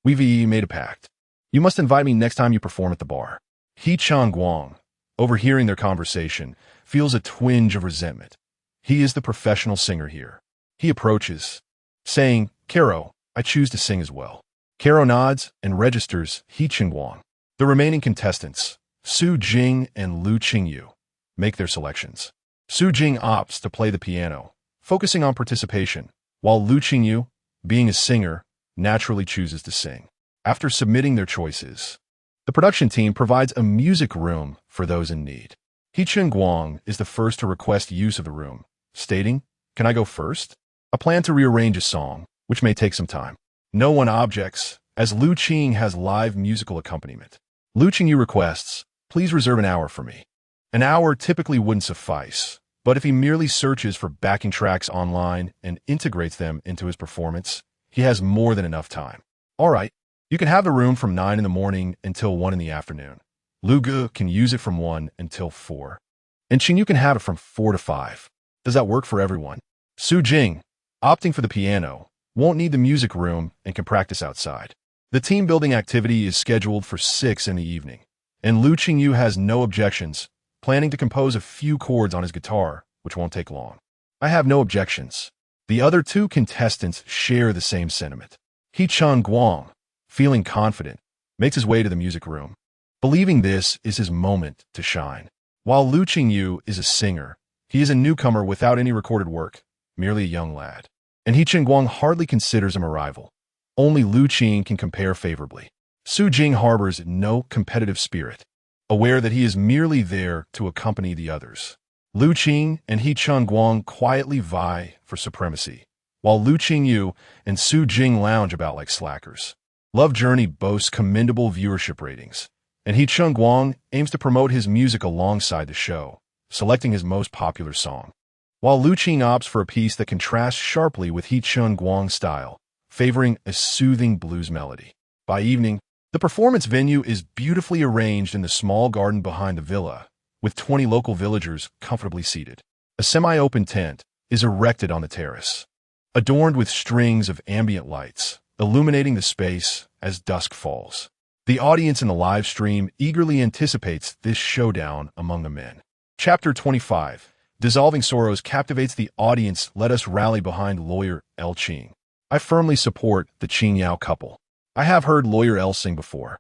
We've made a pact. You must invite me next time you perform at the bar. He Guang, overhearing their conversation, feels a twinge of resentment. He is the professional singer here. He approaches, saying, Caro, I choose to sing as well. Caro nods and registers He Guang. The remaining contestants, Su Jing and Lu Qingyu, make their selections. Su Jing opts to play the piano, focusing on participation, while Lu Qingyu, being a singer, naturally chooses to sing. After submitting their choices, the production team provides a music room for those in need. He Guang is the first to request use of the room, stating, Can I go first? I plan to rearrange a song, which may take some time. No one objects, as Lu Qingyu has live musical accompaniment. Lu Qingyu requests, Please reserve an hour for me. An hour typically wouldn't suffice, but if he merely searches for backing tracks online and integrates them into his performance, he has more than enough time. All right, you can have the room from 9 in the morning until 1 in the afternoon. Lu can use it from 1 until 4. And Qingyu can have it from 4 to 5. Does that work for everyone? Su Jing, opting for the piano, won't need the music room and can practice outside. The team-building activity is scheduled for 6 in the evening, and Lu Qingyu has no objections, planning to compose a few chords on his guitar, which won't take long. I have no objections. The other 2 contestants share the same sentiment. He Guang, feeling confident, makes his way to the music room, believing this is his moment to shine. While Lu Qingyu is a singer, he is a newcomer without any recorded work, merely a young lad. And He Guang hardly considers him a rival. Only Lu Qingyu can compare favorably. Su Jing harbors no competitive spirit, aware that he is merely there to accompany the others. Lu Qingyu and He Guang quietly vie for supremacy, while Lu Qingyu and Su Jing lounge about like slackers. Love Journey boasts commendable viewership ratings, and He Guang aims to promote his music alongside the show, selecting his most popular song. While Lu Qingyu opts for a piece that contrasts sharply with He Guang's style, favoring a soothing blues melody. By evening, the performance venue is beautifully arranged in the small garden behind the villa, with 20 local villagers comfortably seated. A semi-open tent is erected on the terrace, adorned with strings of ambient lights, illuminating the space as dusk falls. The audience in the live stream eagerly anticipates this showdown among the men. Chapter 25. Dissolving Sorrows captivates the audience. Let us rally behind lawyer L. Qing. I firmly support the Qing-Yao couple. I have heard lawyer L sing before,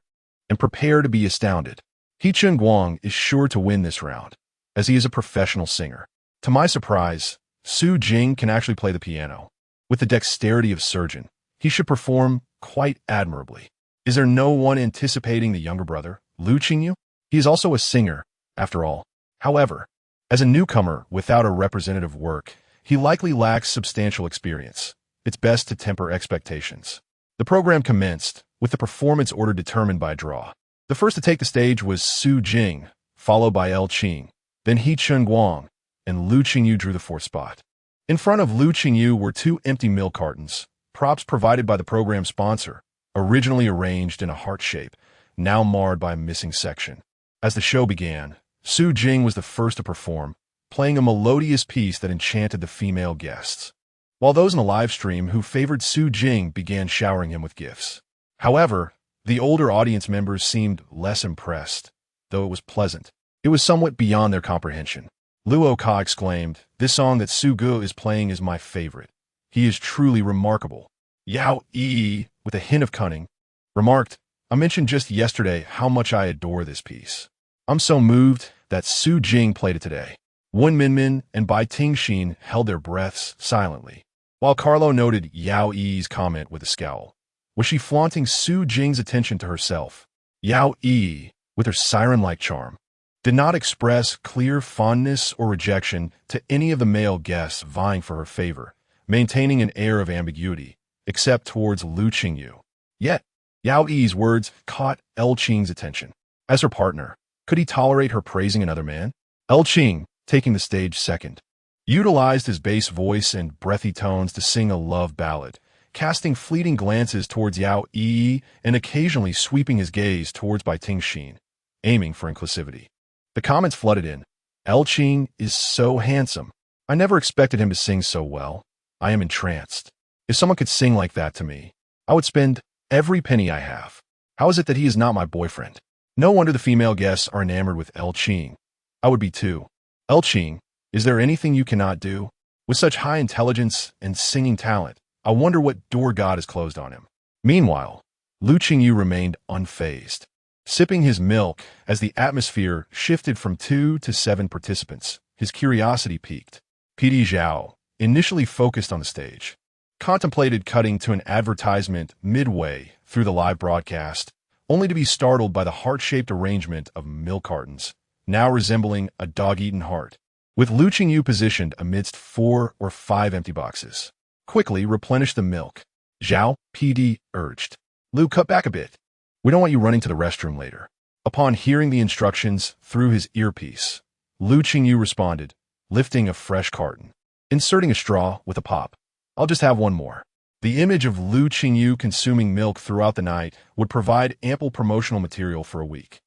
and prepare to be astounded. He Guang is sure to win this round, as he is a professional singer. To my surprise, Su Jing can actually play the piano. With the dexterity of surgeon, he should perform quite admirably. Is there no one anticipating the younger brother, Lu Qingyu? He is also a singer, after all. However, as a newcomer without a representative work, he likely lacks substantial experience. It's best to temper expectations. The program commenced, with the performance order determined by draw. The first to take the stage was Su Jing, followed by L. Qing. Then He Guang, and Lu Qingyu drew the 4th spot. In front of Lu Qingyu were 2 empty milk cartons, props provided by the program sponsor, originally arranged in a heart shape, now marred by a missing section. As the show began, Su Jing was the first to perform, playing a melodious piece that enchanted the female guests, while those in the live stream who favored Su Jing began showering him with gifts. However, the older audience members seemed less impressed, though it was pleasant. It was somewhat beyond their comprehension. Luo Ka exclaimed, This song that Su is playing is my favorite. He is truly remarkable. Yao Yi, with a hint of cunning, remarked, I mentioned just yesterday how much I adore this piece. I'm so moved that Su Jing played it today. Wen Minmin and Bai Tingxin held their breaths silently, while Carlo noted Yao Yi's comment with a scowl. Was she flaunting Su Jing's attention to herself? Yao Yi, with her siren-like charm, did not express clear fondness or rejection to any of the male guests vying for her favor, maintaining an air of ambiguity, except towards Lu Qingyu. Yet, Yao Yi's words caught Qing's attention. As her partner, could he tolerate her praising another man? Qing, taking the stage second, utilized his bass voice and breathy tones to sing a love ballad, casting fleeting glances towards Yao Yi and occasionally sweeping his gaze towards Bai Tingxin, aiming for inclusivity. The comments flooded in. Qing is so handsome. I never expected him to sing so well. I am entranced. If someone could sing like that to me, I would spend every penny I have. How is it that he is not my boyfriend? No wonder the female guests are enamored with Qing. I would be too. Qing, is there anything you cannot do? With such high intelligence and singing talent, I wonder what door God has closed on him. Meanwhile, Lu Qingyu remained unfazed, sipping his milk as the atmosphere shifted from 2 to 7 participants. His curiosity piqued. PD Zhao, initially focused on the stage, contemplated cutting to an advertisement midway through the live broadcast, only to be startled by the heart-shaped arrangement of milk cartons, now resembling a dog-eaten heart, with Lu Qingyu positioned amidst 4 or 5 empty boxes. Quickly replenish the milk, Zhao, PD, urged. Lu, cut back a bit. We don't want you running to the restroom later. Upon hearing the instructions through his earpiece, Lu Qingyu responded, lifting a fresh carton, inserting a straw with a pop. I'll just have one more. The image of Lu Qingyu consuming milk throughout the night would provide ample promotional material for a week.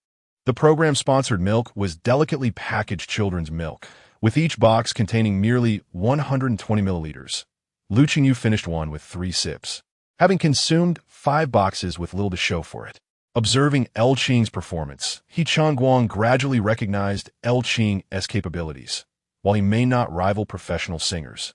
The program-sponsored milk was delicately packaged children's milk, with each box containing merely 120 milliliters. Lu Qingyu finished one with 3 sips, having consumed 5 boxes with little to show for it. Observing Qing's performance, He Changguang gradually recognized Qing's capabilities. While he may not rival professional singers,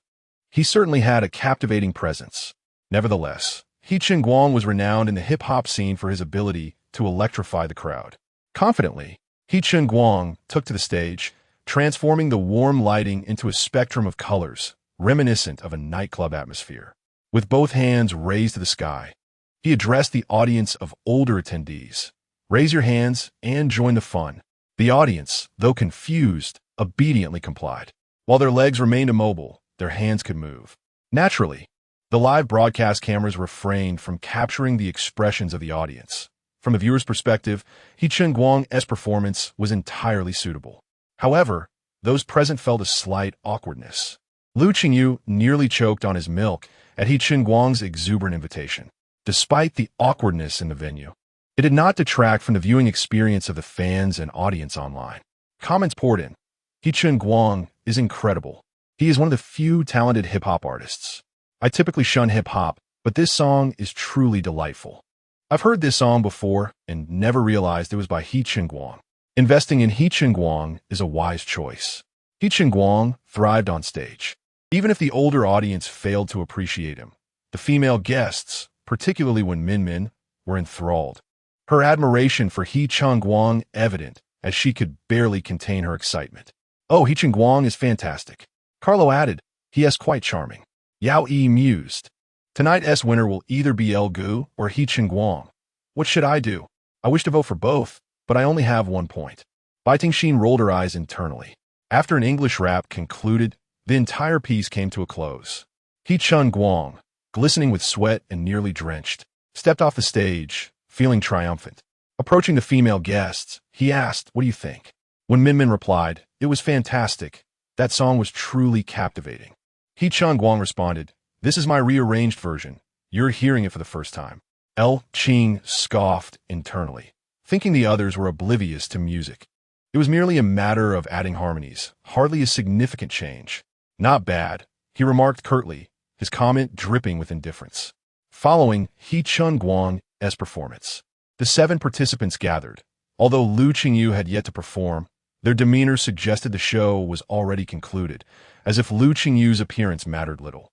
he certainly had a captivating presence. Nevertheless, He Changguang was renowned in the hip-hop scene for his ability to electrify the crowd. Confidently, He Changguang took to the stage, transforming the warm lighting into a spectrum of colors, reminiscent of a nightclub atmosphere. With both hands raised to the sky, he addressed the audience of older attendees. Raise your hands and join the fun. The audience, though confused, obediently complied. While their legs remained immobile, their hands could move. Naturally, the live broadcast cameras refrained from capturing the expressions of the audience. From the viewer's perspective, He Changguang's performance was entirely suitable. However, those present felt a slight awkwardness. Lu Qingyu nearly choked on his milk at He Changguang's exuberant invitation. Despite the awkwardness in the venue, it did not detract from the viewing experience of the fans and audience online. Comments poured in. He Changguang is incredible. He is one of the few talented hip-hop artists. I typically shun hip-hop, but this song is truly delightful. I've heard this song before and never realized it was by He Changguang. Investing in He Changguang is a wise choice. He Changguang thrived on stage. Even if the older audience failed to appreciate him, the female guests, particularly when Min, were enthralled. Her admiration for He Changguang evident as she could barely contain her excitement. Oh, He Changguang is fantastic. Carlo added, he is quite charming. Yao Yi mused. Tonight's winner will either be El Gu or He Changguang. What should I do? I wish to vote for both, but I only have 1 point. Bai Tingxin rolled her eyes internally. After an English rap concluded, the entire piece came to a close. He Changguang, glistening with sweat and nearly drenched, stepped off the stage, feeling triumphant. Approaching the female guests, he asked, what do you think? When Min replied, it was fantastic. That song was truly captivating. He Changguang responded, this is my rearranged version. You're hearing it for the first time. Qing scoffed internally, thinking the others were oblivious to music. It was merely a matter of adding harmonies, hardly a significant change. Not bad, he remarked curtly, his comment dripping with indifference. Following He Changguang's performance, the 7 participants gathered. Although Lu Qingyu had yet to perform, their demeanor suggested the show was already concluded, as if Lu Qingyu's appearance mattered little.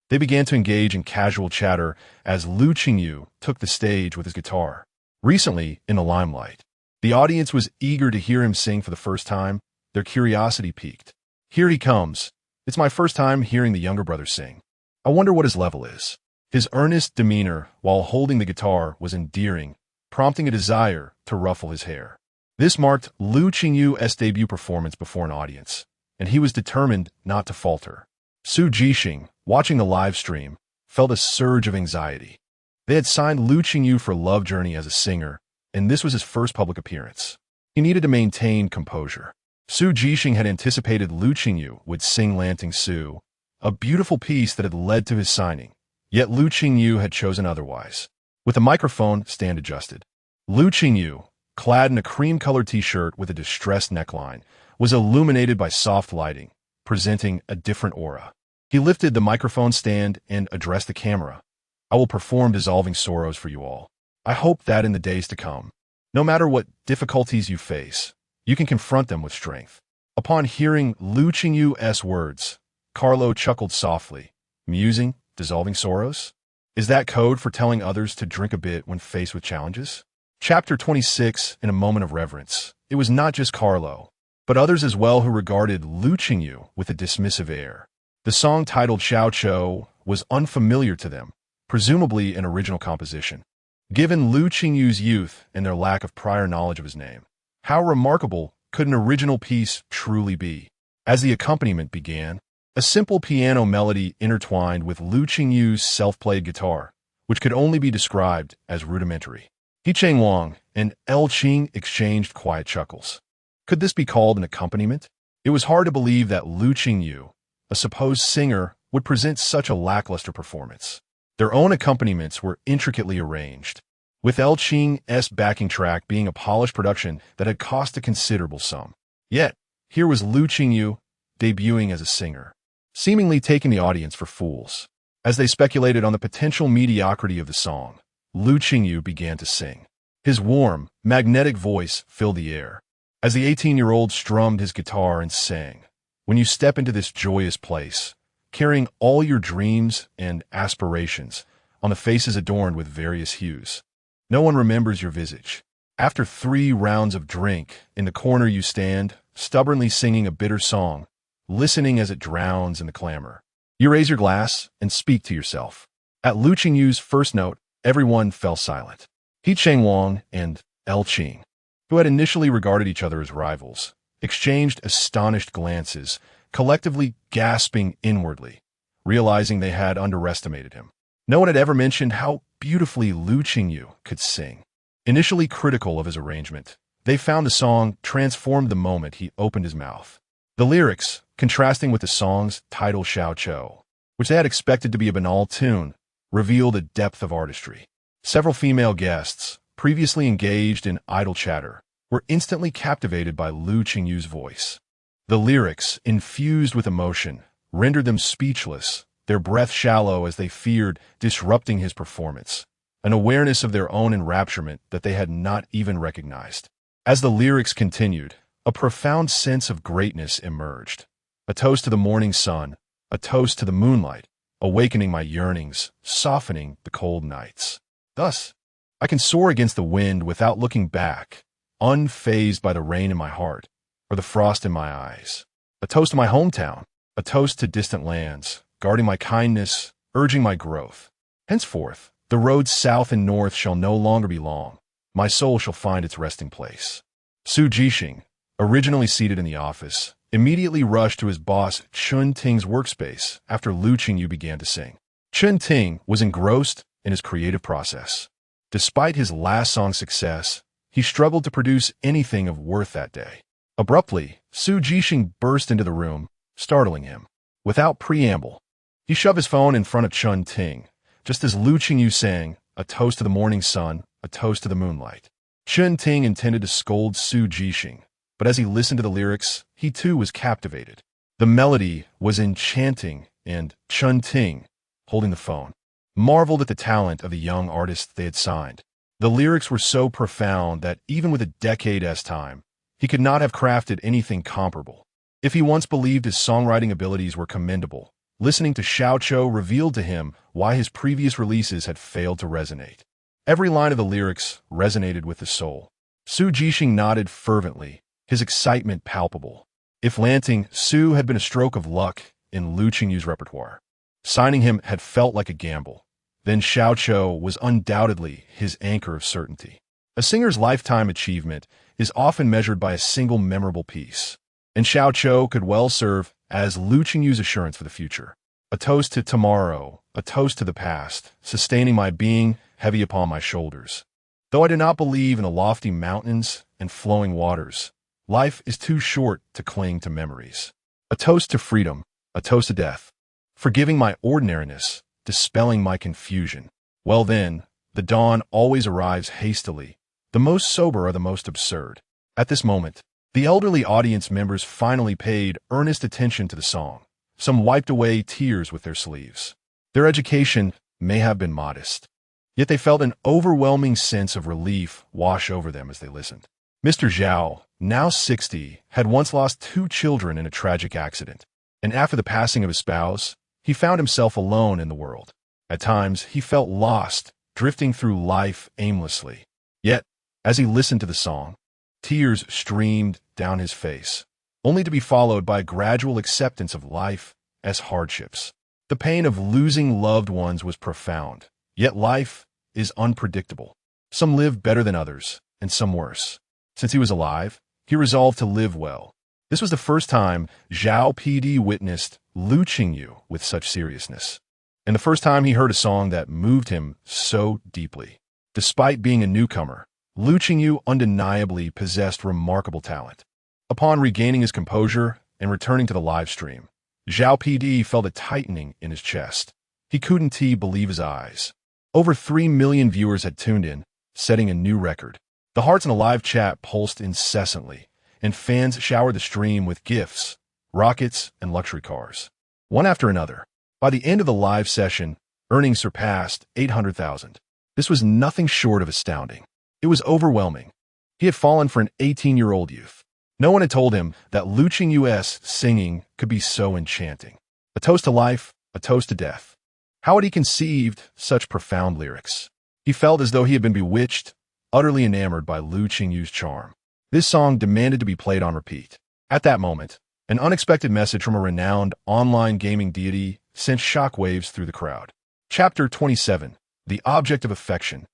They began to engage in casual chatter as Lu Qingyu took the stage with his guitar. Recently, in the limelight, the audience was eager to hear him sing for the first time. Their curiosity piqued. Here he comes. It's my first time hearing the younger brother sing. I wonder what his level is. His earnest demeanor while holding the guitar was endearing, prompting a desire to ruffle his hair. This marked Lu Qingyu's debut performance before an audience, and he was determined not to falter. Su Jixing, watching the live stream, felt a surge of anxiety. They had signed Lu Qingyu for Love Journey as a singer, and this was his first public appearance. He needed to maintain composure. Su Jixing had anticipated Lu Qingyu would sing Lanting Su, a beautiful piece that had led to his signing, yet Lu Qingyu had chosen otherwise. With the microphone stand adjusted, Lu Qingyu, clad in a cream-colored t-shirt with a distressed neckline, was illuminated by soft lighting, presenting a different aura. He lifted the microphone stand and addressed the camera. "I will perform Dissolving Sorrows for you all. I hope that in the days to come, no matter what difficulties you face, you can confront them with strength." Upon hearing Lu Qingyu's words, Carlo chuckled softly, musing, "Dissolving sorrows? Is that code for telling others to drink a bit when faced with challenges?" Chapter 26, in a moment of reverence. It was not just Carlo, but others as well who regarded Lu Qingyu with a dismissive air. The song titled Xiao Chou was unfamiliar to them, presumably an original composition. Given Lu Qingyu's youth and their lack of prior knowledge of his name, how remarkable could an original piece truly be? As the accompaniment began, a simple piano melody intertwined with Lu Qingyu's self-played guitar, which could only be described as rudimentary. He Cheng Wang and El Qing exchanged quiet chuckles. Could this be called an accompaniment? It was hard to believe that Lu Qingyu, a supposed singer, would present such a lackluster performance. Their own accompaniments were intricately arranged, with El Qing's backing track being a polished production that had cost a considerable sum. Yet, here was Lu Qingyu debuting as a singer, seemingly taking the audience for fools. As they speculated on the potential mediocrity of the song, Lu Qingyu began to sing. His warm, magnetic voice filled the air. As the 18-year-old strummed his guitar and sang, "When you step into this joyous place, carrying all your dreams and aspirations on the faces adorned with various hues, no one remembers your visage. After 3 rounds of drink, in the corner you stand, stubbornly singing a bitter song, listening as it drowns in the clamor. You raise your glass and speak to yourself." At Lu Qingyu's first note, everyone fell silent. He Cheng Wang and El Qing, who had initially regarded each other as rivals, exchanged astonished glances, collectively gasping inwardly, realizing they had underestimated him. No one had ever mentioned how beautifully Lu Qingyu could sing. Initially critical of his arrangement, they found the song transformed the moment he opened his mouth. The lyrics, contrasting with the song's title Xiao Chou, which they had expected to be a banal tune, revealed a depth of artistry. Several female guests, previously engaged in idle chatter, were instantly captivated by Lu Qingyu's voice. The lyrics, infused with emotion, rendered them speechless, their breath shallow as they feared disrupting his performance, an awareness of their own enrapturement that they had not even recognized. As the lyrics continued, a profound sense of greatness emerged. A toast to the morning sun, a toast to the moonlight, awakening my yearnings, softening the cold nights. Thus, I can soar against the wind without looking back, unfazed by the rain in my heart or the frost in my eyes. A toast to my hometown, a toast to distant lands, guarding my kindness, urging my growth. Henceforth, the roads south and north shall no longer be long. My soul shall find its resting place. Su Jixing, originally seated in the office, immediately rushed to his boss Chun Ting's workspace after Lu Qingyu began to sing. Chun Ting was engrossed in his creative process. Despite his last song's success, he struggled to produce anything of worth that day. Abruptly, Su Jixing burst into the room, startling him. Without preamble, he shoved his phone in front of Chun Ting, just as Lu Qingyu sang, "A toast to the morning sun, a toast to the moonlight." Chun Ting intended to scold Su Jixing, but as he listened to the lyrics, he too was captivated. The melody was enchanting, and Chun Ting, holding the phone, marveled at the talent of the young artist they had signed. The lyrics were so profound that even with a decade's time, he could not have crafted anything comparable. If he once believed his songwriting abilities were commendable, listening to Xiao Chou revealed to him why his previous releases had failed to resonate. Every line of the lyrics resonated with the soul. Su Jixing nodded fervently, his excitement palpable. If Lanting Su had been a stroke of luck in Lu Qingyu's repertoire, signing him had felt like a gamble. then Xiao Qiu was undoubtedly his anchor of certainty. A singer's lifetime achievement is often measured by a single memorable piece, and Xiao Qiu could well serve as Lu Qingyu's assurance for the future. A toast to tomorrow, a toast to the past, sustaining my being heavy upon my shoulders. Though I do not believe in the lofty mountains and flowing waters, life is too short to cling to memories. A toast to freedom, a toast to death, forgiving my ordinariness, dispelling my confusion. Well then, the dawn always arrives hastily. The most sober are the most absurd. At this moment, the elderly audience members finally paid earnest attention to the song. Some wiped away tears with their sleeves. Their education may have been modest, yet they felt an overwhelming sense of relief wash over them as they listened. Mr. Zhao, now 60, had once lost 2 children in a tragic accident, and after the passing of his spouse, he found himself alone in the world. At times, he felt lost, drifting through life aimlessly. Yet, as he listened to the song, tears streamed down his face, only to be followed by a gradual acceptance of life as hardships. The pain of losing loved ones was profound, yet life is unpredictable. Some live better than others, and some worse. Since he was alive, he resolved to live well. This was the first time Zhao PD witnessed Lu Qingyu with such seriousness, and the first time he heard a song that moved him so deeply. Despite being a newcomer, Lu Qingyu undeniably possessed remarkable talent. Upon regaining his composure and returning to the live stream, Zhao PD felt a tightening in his chest. He couldn't believe his eyes. Over 3 million viewers had tuned in, setting a new record. The hearts in the live chat pulsed incessantly, and fans showered the stream with gifts, rockets, and luxury cars. One after another. By the end of the live session, earnings surpassed 800,000. This was nothing short of astounding. It was overwhelming. He had fallen for an 18-year-old youth. No one had told him that Lu Qingyu's singing could be so enchanting. A toast to life, a toast to death. How had he conceived such profound lyrics? He felt as though he had been bewitched, utterly enamored by Lu Qingyu's charm. This song demanded to be played on repeat. At that moment, an unexpected message from a renowned online gaming deity sent shockwaves through the crowd. Chapter 27. The Object of Affection.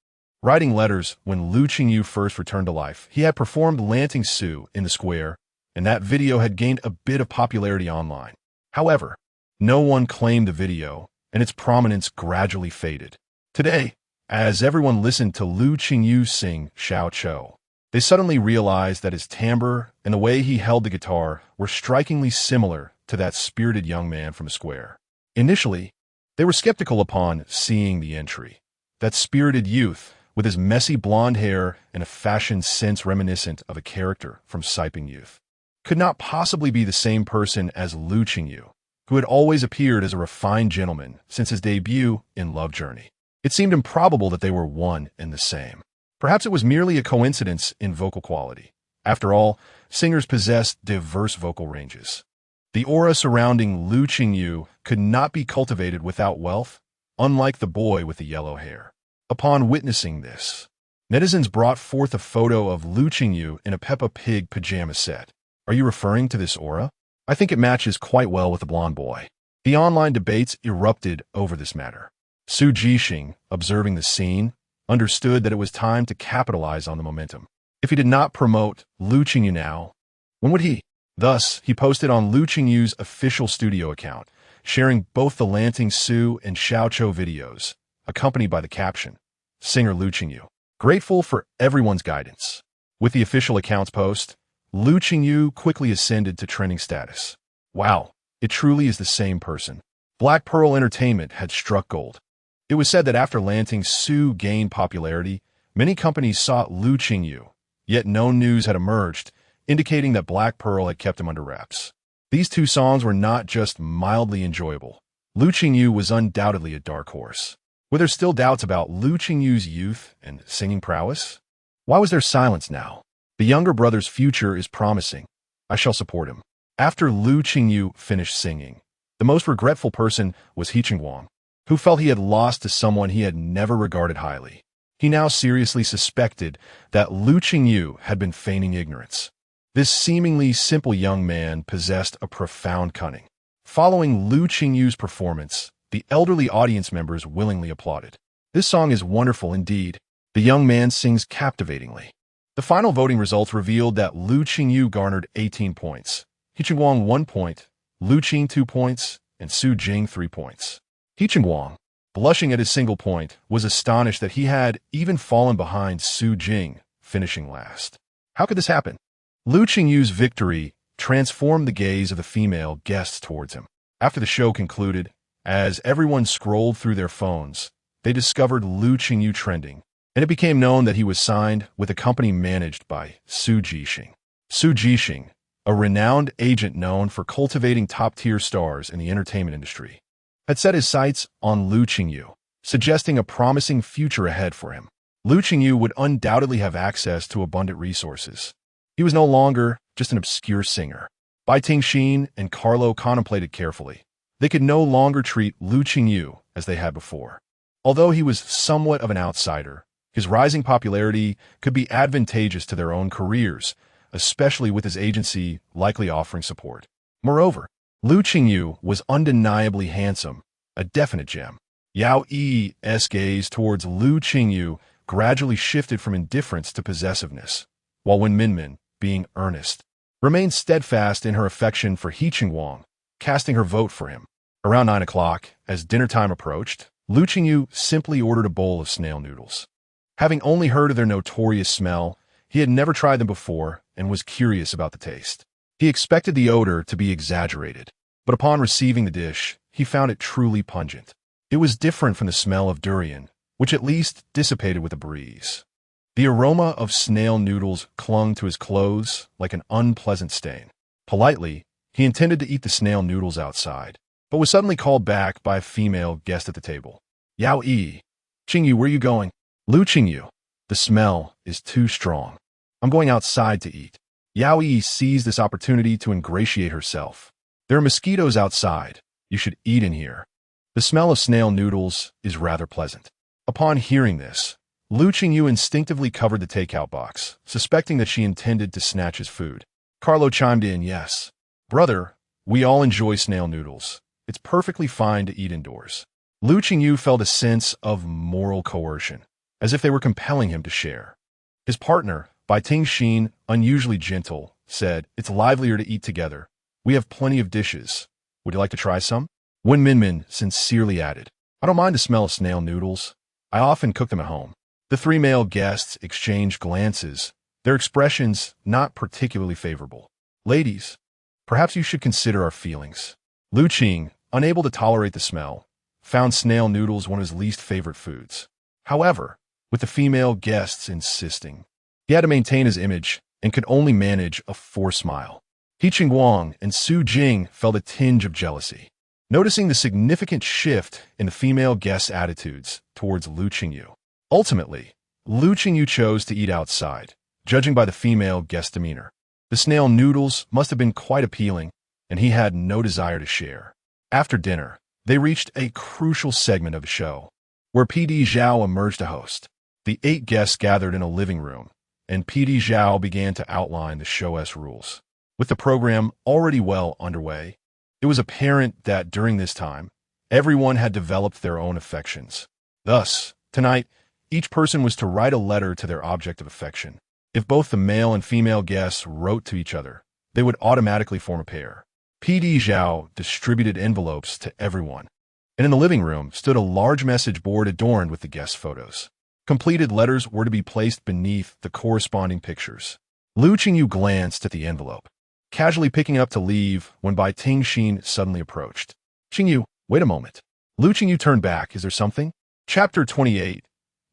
Writing letters when Lu Qingyu first returned to life, he had performed Lanting Su in the square, and that video had gained a bit of popularity online. However, no one claimed the video, and its prominence gradually faded. Today, as everyone listened to Lu Qingyu sing Xiao Qiu, they suddenly realized that his timbre and the way he held the guitar were strikingly similar to that spirited young man from the square. Initially, they were skeptical upon seeing the entry. That spirited youth, with his messy blonde hair and a fashion sense reminiscent of a character from Siping Youth, could not possibly be the same person as Lu Qingyu, who had always appeared as a refined gentleman since his debut in Love Journey. It seemed improbable that they were one and the same. Perhaps it was merely a coincidence in vocal quality. After all, singers possess diverse vocal ranges. The aura surrounding Lu Qingyu could not be cultivated without wealth, unlike the boy with the yellow hair. Upon witnessing this, netizens brought forth a photo of Lu Qingyu in a Peppa Pig pajama set. Are you referring to this aura? I think it matches quite well with the blonde boy. The online debates erupted over this matter. Su Jixing, observing the scene, understood that it was time to capitalize on the momentum. If he did not promote Lu Qingyu now, when would he? Thus, he posted on Lu Qingyu's official studio account, sharing both the Lanting Su and Xiao Qiu videos, accompanied by the caption, Singer Lu Qingyu, grateful for everyone's guidance. With the official account's post, Lu Qingyu quickly ascended to trending status. Wow, it truly is the same person. Black Pearl Entertainment had struck gold. It was said that after Lanting Su gained popularity, many companies sought Lu Qingyu, yet no news had emerged, indicating that Black Pearl had kept him under wraps. These 2 songs were not just mildly enjoyable. Lu Qingyu was undoubtedly a dark horse. Were there still doubts about Lu Qingyu's youth and singing prowess? Why was there silence now? The younger brother's future is promising. I shall support him. After Lu Qingyu finished singing, the most regretful person was He Qingguang, who felt he had lost to someone he had never regarded highly. He now seriously suspected that Lu Qingyu had been feigning ignorance. This seemingly simple young man possessed a profound cunning. Following Lu Qingyu's performance, The elderly audience members willingly applauded. This song is wonderful indeed. The young man sings captivatingly. The final voting results revealed that Lu Qingyu garnered 18 points, He Qingwang 1 point, Lu Qing 2 points, and Su Jing 3 points. He Qingwang, blushing at his single point, was astonished that he had even fallen behind Su Jing, finishing last. How could this happen? Lu Qingyu's victory transformed the gaze of the female guests towards him. After the show concluded, as everyone scrolled through their phones, they discovered Lu Qingyu trending, and it became known that he was signed with a company managed by Su Jixing. Su Jixing, a renowned agent known for cultivating top-tier stars in the entertainment industry, had set his sights on Lu Qingyu, suggesting a promising future ahead for him. Lu Qingyu would undoubtedly have access to abundant resources. He was no longer just an obscure singer. Bai Tingxin and Carlo contemplated carefully. They could no longer treat Lu Qingyu as they had before. Although he was somewhat of an outsider, his rising popularity could be advantageous to their own careers, especially with his agency likely offering support. Moreover, Lu Qingyu was undeniably handsome, a definite gem. Yao Yi's gaze towards Lu Qingyu gradually shifted from indifference to possessiveness, while Wen Minmin, being earnest, remained steadfast in her affection for He Qingwang, casting her vote for him. Around 9 o'clock, as dinner time approached, Lu Qingyu simply ordered a bowl of snail noodles. Having only heard of their notorious smell, he had never tried them before and was curious about the taste. He expected the odor to be exaggerated, but upon receiving the dish, he found it truly pungent. It was different from the smell of durian, which at least dissipated with a breeze. The aroma of snail noodles clung to his clothes like an unpleasant stain. Politely, he intended to eat the snail noodles outside, but was suddenly called back by a female guest at the table. Yao Yi, Qingyu, where are you going? Lu Qingyu, the smell is too strong. I'm going outside to eat. Yao Yi seized this opportunity to ingratiate herself. There are mosquitoes outside. You should eat in here. The smell of snail noodles is rather pleasant. Upon hearing this, Lu Qingyu instinctively covered the takeout box, suspecting that she intended to snatch his food. Carlo chimed in, yes. Brother, we all enjoy snail noodles. It's perfectly fine to eat indoors. Lu Qingyu felt a sense of moral coercion, as if they were compelling him to share. His partner, Bai Tingxin, unusually gentle, said, it's livelier to eat together. We have plenty of dishes. Would you like to try some? Wen Minmin sincerely added, I don't mind the smell of snail noodles. I often cook them at home. The three male guests exchanged glances, their expressions not particularly favorable. Ladies, perhaps you should consider our feelings. Lu Qing, unable to tolerate the smell, found snail noodles one of his least favorite foods. However, with the female guests insisting, he had to maintain his image and could only manage a forced smile. He Qingwang and Su Jing felt a tinge of jealousy, noticing the significant shift in the female guests' attitudes towards Lu Qingyu. Ultimately, Lu Qingyu chose to eat outside, judging by the female guest's demeanor. The snail noodles must have been quite appealing, and he had no desire to share. After dinner, they reached a crucial segment of the show, where P.D. Zhao emerged to host. The 8 guests gathered in a living room, and P.D. Zhao began to outline the show's rules. With the program already well underway, it was apparent that during this time, everyone had developed their own affections. Thus, tonight, each person was to write a letter to their object of affection. If both the male and female guests wrote to each other, they would automatically form a pair. P.D. Zhao distributed envelopes to everyone, and in the living room stood a large message board adorned with the guest photos. Completed letters were to be placed beneath the corresponding pictures. Lu Qingyu glanced at the envelope, casually picking it up to leave when Bai Tingxin suddenly approached. Qingyu, wait a moment. Lu Qingyu turned back. Is there something? Chapter 28.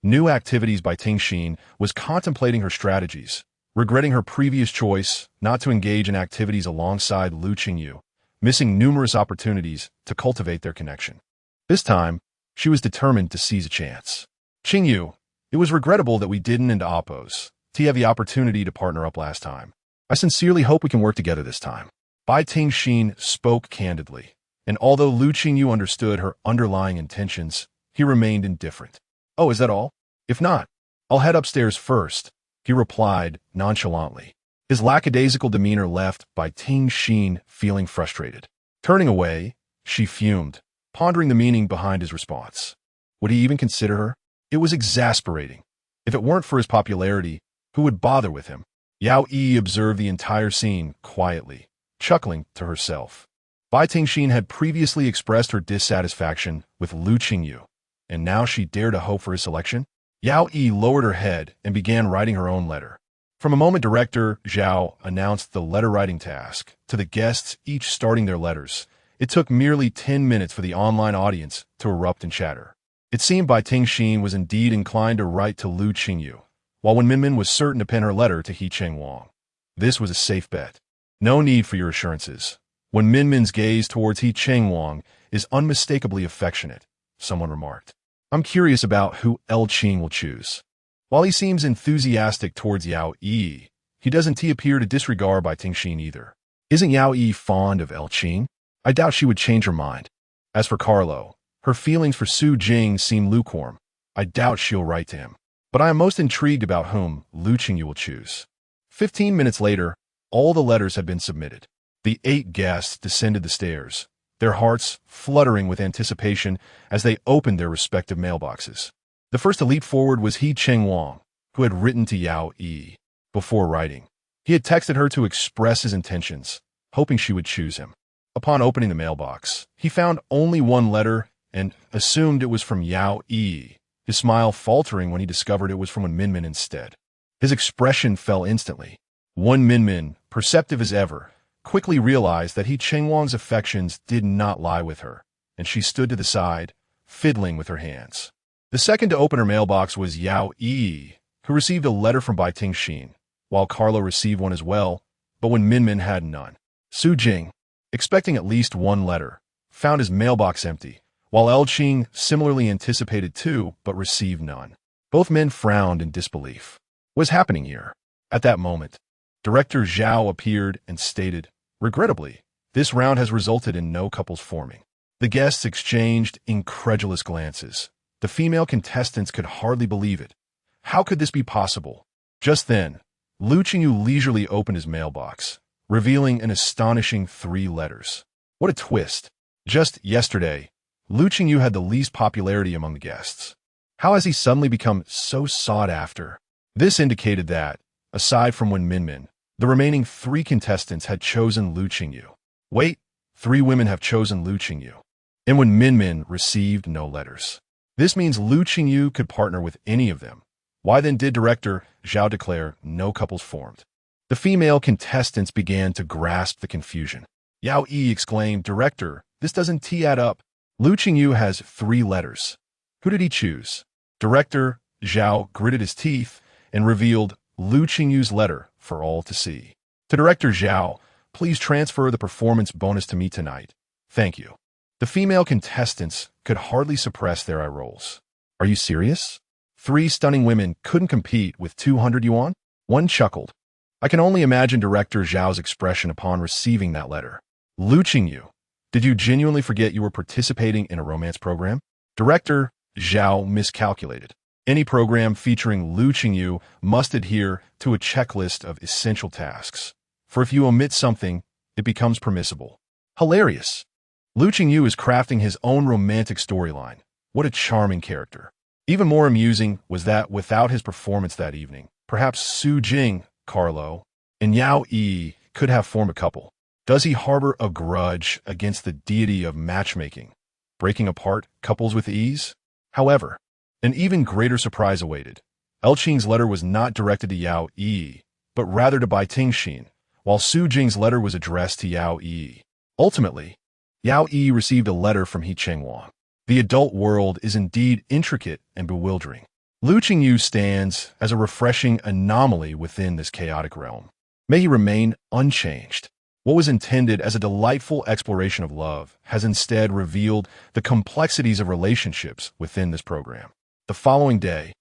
New activities. Bai Tingxin was contemplating her strategies, regretting her previous choice not to engage in activities alongside Lu Qingyu, missing numerous opportunities to cultivate their connection. This time, she was determined to seize a chance. Qingyu, it was regrettable that we didn't and oppose to have the opportunity to partner up last time. I sincerely hope we can work together this time. Bai Tingxin spoke candidly, and although Lu Qingyu understood her underlying intentions, he remained indifferent. Oh, is that all? If not, I'll head upstairs first, he replied nonchalantly. His lackadaisical demeanor left Bai Tingxin feeling frustrated. Turning away, she fumed, pondering the meaning behind his response. Would he even consider her? It was exasperating. If it weren't for his popularity, who would bother with him? Yao Yi observed the entire scene quietly, chuckling to herself. Bai Tingxin had previously expressed her dissatisfaction with Lu Qingyu, and now she dared to hope for his selection? Yao Yi lowered her head and began writing her own letter. From a moment director Zhao announced the letter-writing task to the guests each starting their letters, it took merely 10 minutes for the online audience to erupt in chatter. It seemed Bai Tingxin was indeed inclined to write to Lu Qingyu, while Wen Minmin was certain to pen her letter to He Chengwang. This was a safe bet. No need for your assurances. Wen Minmin's gaze towards He Chengwang is unmistakably affectionate, someone remarked. I'm curious about who Qing will choose. While he seems enthusiastic towards Yao Yi, he doesn't appear to disregard Bai Tingxin either. Isn't Yao Yi fond of Qing? I doubt she would change her mind. As for Carlo, her feelings for Su Jing seem lukewarm. I doubt she'll write to him. But I am most intrigued about whom Lu Qingyu will choose. 15 minutes later, all the letters had been submitted. The 8 guests descended the stairs, their hearts fluttering with anticipation as they opened their respective mailboxes. The first to leap forward was He Chengwang, who had written to Yao Yi. Before writing, he had texted her to express his intentions, hoping she would choose him. Upon opening the mailbox, he found only one letter and assumed it was from Yao Yi, his smile faltering when he discovered it was from Wen Minmin instead. His expression fell instantly. Wen Minmin, perceptive as ever, quickly realized that He Chengwang's affections did not lie with her, and she stood to the side, fiddling with her hands. The second to open her mailbox was Yao Yi, who received a letter from Bai Tingxin, while Carlo received one as well, but Wen Minmin had none. Su Jing, expecting at least one letter, found his mailbox empty, while Qing similarly anticipated 2 but received none. Both men frowned in disbelief. What was happening here? At that moment, Director Zhao appeared and stated, regrettably, this round has resulted in no couples forming. The guests exchanged incredulous glances. The female contestants could hardly believe it. How could this be possible? Just then, Lu Qingyu leisurely opened his mailbox, revealing an astonishing 3 letters. What a twist! Just yesterday, Lu Qingyu had the least popularity among the guests. How has he suddenly become so sought after? This indicated that, aside from Wen Minmin, the remaining 3 contestants had chosen Lu Qingyu. Wait, 3 women have chosen Lu Qingyu. And Wen Minmin received no letters. This means Lu Qingyu could partner with any of them. Why then did director Zhao declare no couples formed? The female contestants began to grasp the confusion. Yao Yi exclaimed, Director, this doesn't add up. Lu Qingyu has 3 letters. Who did he choose? Director Zhao gritted his teeth and revealed Lu Qingyu's letter for all to see. To Director Zhao, please transfer the performance bonus to me tonight. Thank you. The female contestants could hardly suppress their eye rolls. Are you serious? 3 stunning women couldn't compete with 200 yuan? One chuckled. I can only imagine Director Zhao's expression upon receiving that letter. Lu Qingyu, did you genuinely forget you were participating in a romance program? Director Zhao miscalculated. Any program featuring Lu Qingyu must adhere to a checklist of essential tasks. For if you omit something, it becomes permissible. Hilarious. Lu Qingyu is crafting his own romantic storyline. What a charming character. Even more amusing was that without his performance that evening, perhaps Su Jing, Carlo, and Yao Yi could have formed a couple. Does he harbor a grudge against the deity of matchmaking, breaking apart couples with ease? However, an even greater surprise awaited. Qing's letter was not directed to Yao Yi, but rather to Bai Tingxin, while Su Jing's letter was addressed to Yao Yi. Ultimately, Yao Yi received a letter from He Chengwang. The adult world is indeed intricate and bewildering. Lu Qingyu stands as a refreshing anomaly within this chaotic realm. May he remain unchanged. What was intended as a delightful exploration of love has instead revealed the complexities of relationships within this program. The following day,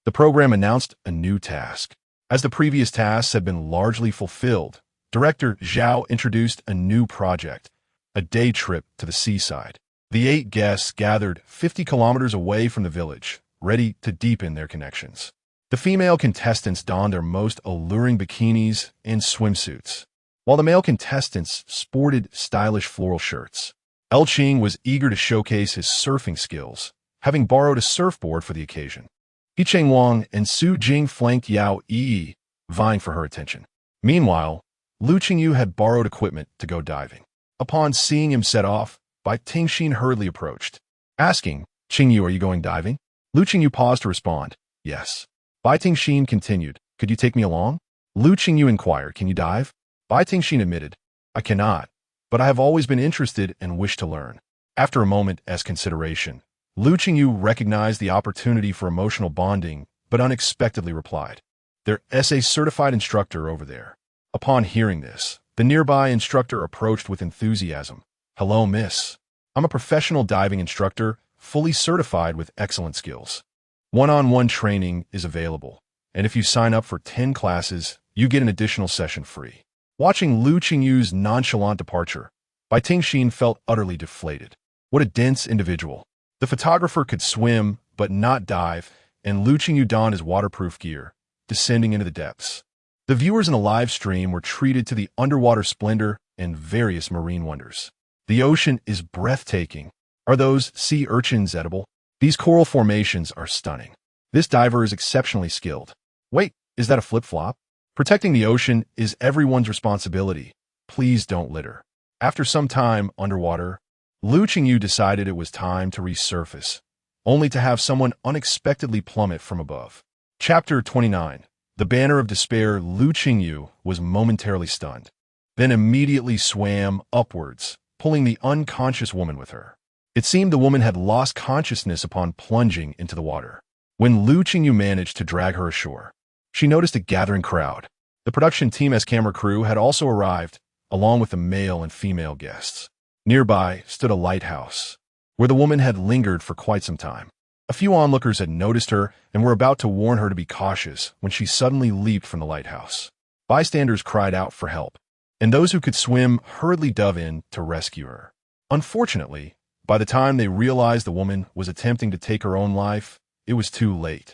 the program announced a new task. As the previous tasks had been largely fulfilled, Director Zhao introduced a new project, a day trip to the seaside. The 8 guests gathered 50 kilometers away from the village, ready to deepen their connections. The female contestants donned their most alluring bikinis and swimsuits, while the male contestants sported stylish floral shirts. Qing was eager to showcase his surfing skills, having borrowed a surfboard for the occasion. He Wang and Su Jing flanked Yao Yi, vying for her attention. Meanwhile, Lu Qingyu had borrowed equipment to go diving. Upon seeing him set off, Bai Tingxin hurriedly approached, asking, "Qingyu, are you going diving?" Lu Qingyu paused to respond, "Yes." Bai Tingxin continued, "Could you take me along?" Lu Qingyu inquired, "Can you dive?" Bai Tingxin admitted, "I cannot, but I have always been interested and wish to learn." After a moment as consideration, Lu Qingyu recognized the opportunity for emotional bonding, but unexpectedly replied, "There's a certified instructor over there." Upon hearing this, the nearby instructor approached with enthusiasm. "Hello, miss. I'm a professional diving instructor, fully certified with excellent skills. One-on-one training is available, and if you sign up for 10 classes, you get an additional session free." Watching Lu Qingyu's nonchalant departure, Bai Tingxin felt utterly deflated. What a dense individual. The photographer could swim, but not dive, and Lu Qingyu donned his waterproof gear, descending into the depths. The viewers in the live stream were treated to the underwater splendor and various marine wonders. The ocean is breathtaking. Are those sea urchins edible? These coral formations are stunning. This diver is exceptionally skilled. Wait, is that a flip-flop? Protecting the ocean is everyone's responsibility. Please don't litter. After some time underwater, Lu Qingyu decided it was time to resurface, only to have someone unexpectedly plummet from above. Chapter 29. The Banner of Despair. Lu Qingyu was momentarily stunned, then immediately swam upwards, pulling the unconscious woman with her. It seemed the woman had lost consciousness upon plunging into the water. When Lu Qingyu managed to drag her ashore, she noticed a gathering crowd. The production team's camera crew had also arrived, along with the male and female guests. Nearby stood a lighthouse, where the woman had lingered for quite some time. A few onlookers had noticed her and were about to warn her to be cautious when she suddenly leaped from the lighthouse. Bystanders cried out for help, and those who could swim hurriedly dove in to rescue her. Unfortunately, by the time they realized the woman was attempting to take her own life, it was too late.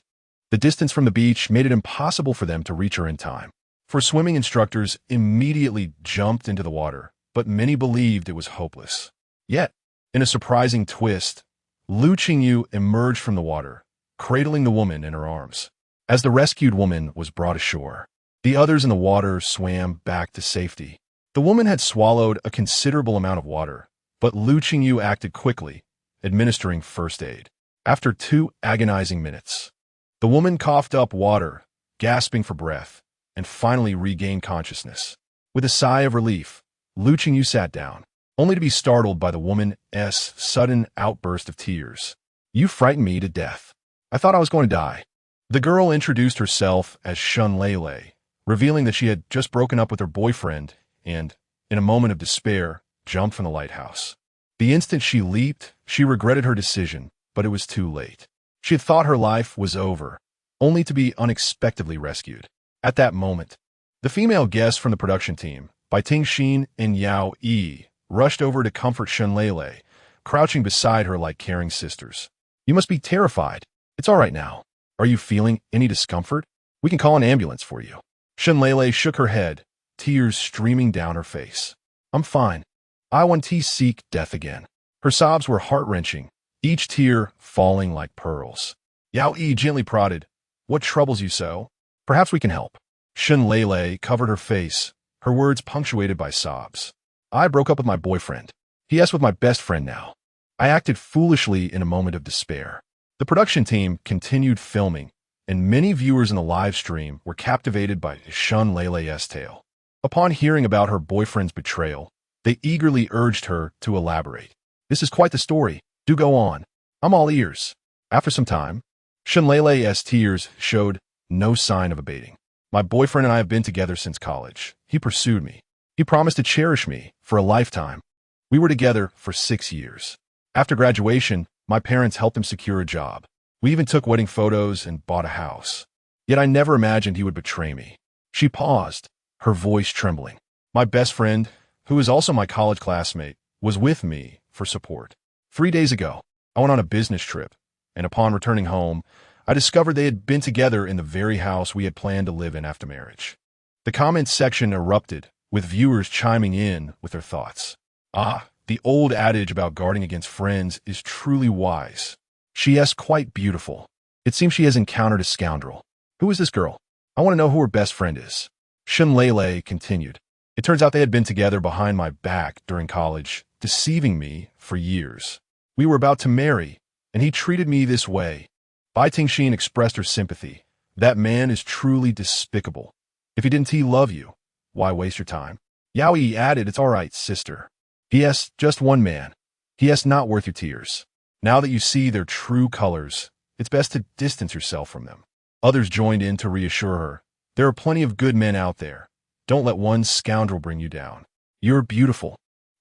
The distance from the beach made it impossible for them to reach her in time. For swimming instructors immediately jumped into the water, but many believed it was hopeless. Yet, in a surprising twist, Lu Qingyu emerged from the water, cradling the woman in her arms. As the rescued woman was brought ashore, the others in the water swam back to safety. The woman had swallowed a considerable amount of water, but Lu Qingyu acted quickly, administering first aid. After 2 agonizing minutes, the woman coughed up water, gasping for breath, and finally regained consciousness. With a sigh of relief, Lu Qingyu sat down, only to be startled by the woman's sudden outburst of tears. "You frightened me to death. I thought I was going to die." The girl introduced herself as Shun Lele, revealing that she had just broken up with her boyfriend and, in a moment of despair, jumped from the lighthouse. The instant she leaped, she regretted her decision, but it was too late. She had thought her life was over, only to be unexpectedly rescued. At that moment, the female guests from the production team, Bai Tingxin and Yao Yi, rushed over to comfort Shun Lele, crouching beside her like caring sisters. "You must be terrified. It's all right now. Are you feeling any discomfort? We can call an ambulance for you." Shun Lele shook her head, tears streaming down her face. "I'm fine. I want to seek death again." Her sobs were heart-wrenching, each tear falling like pearls. Yao Yi gently prodded, "What troubles you so? Perhaps we can help." Shun Lele covered her face, her words punctuated by sobs. "I broke up with my boyfriend. He is with my best friend now. I acted foolishly in a moment of despair." The production team continued filming, and many viewers in the live stream were captivated by Shun Lele's tale. Upon hearing about her boyfriend's betrayal, they eagerly urged her to elaborate. "This is quite the story. Do go on. I'm all ears." After some time, Shun Lele's tears showed no sign of abating. "My boyfriend and I have been together since college. He pursued me. He promised to cherish me for a lifetime. We were together for 6 years. After graduation, my parents helped him secure a job. We even took wedding photos and bought a house. Yet I never imagined he would betray me." She paused, her voice trembling. "My best friend, who is also my college classmate, was with me for support. 3 days ago, I went on a business trip, and upon returning home, I discovered they had been together in the very house we had planned to live in after marriage." The comments section erupted, with viewers chiming in with their thoughts. "Ah, the The old adage about guarding against friends is truly wise. She is quite beautiful. It seems she has encountered a scoundrel. Who is this girl? I want to know who her best friend is. Lele continued. It turns out they had been together behind my back during college, deceiving me for years. We were about to marry, and he treated me this way. Bai Tingxin expressed her sympathy. That man is truly despicable. If he didn't love you, why waste your time? Yao Yi added, it's all right, sister. P.S. Just one man. P.S. Not worth your tears. Now that you see their true colors, it's best to distance yourself from them. Others joined in to reassure her. There are plenty of good men out there. Don't let one scoundrel bring you down. You're beautiful.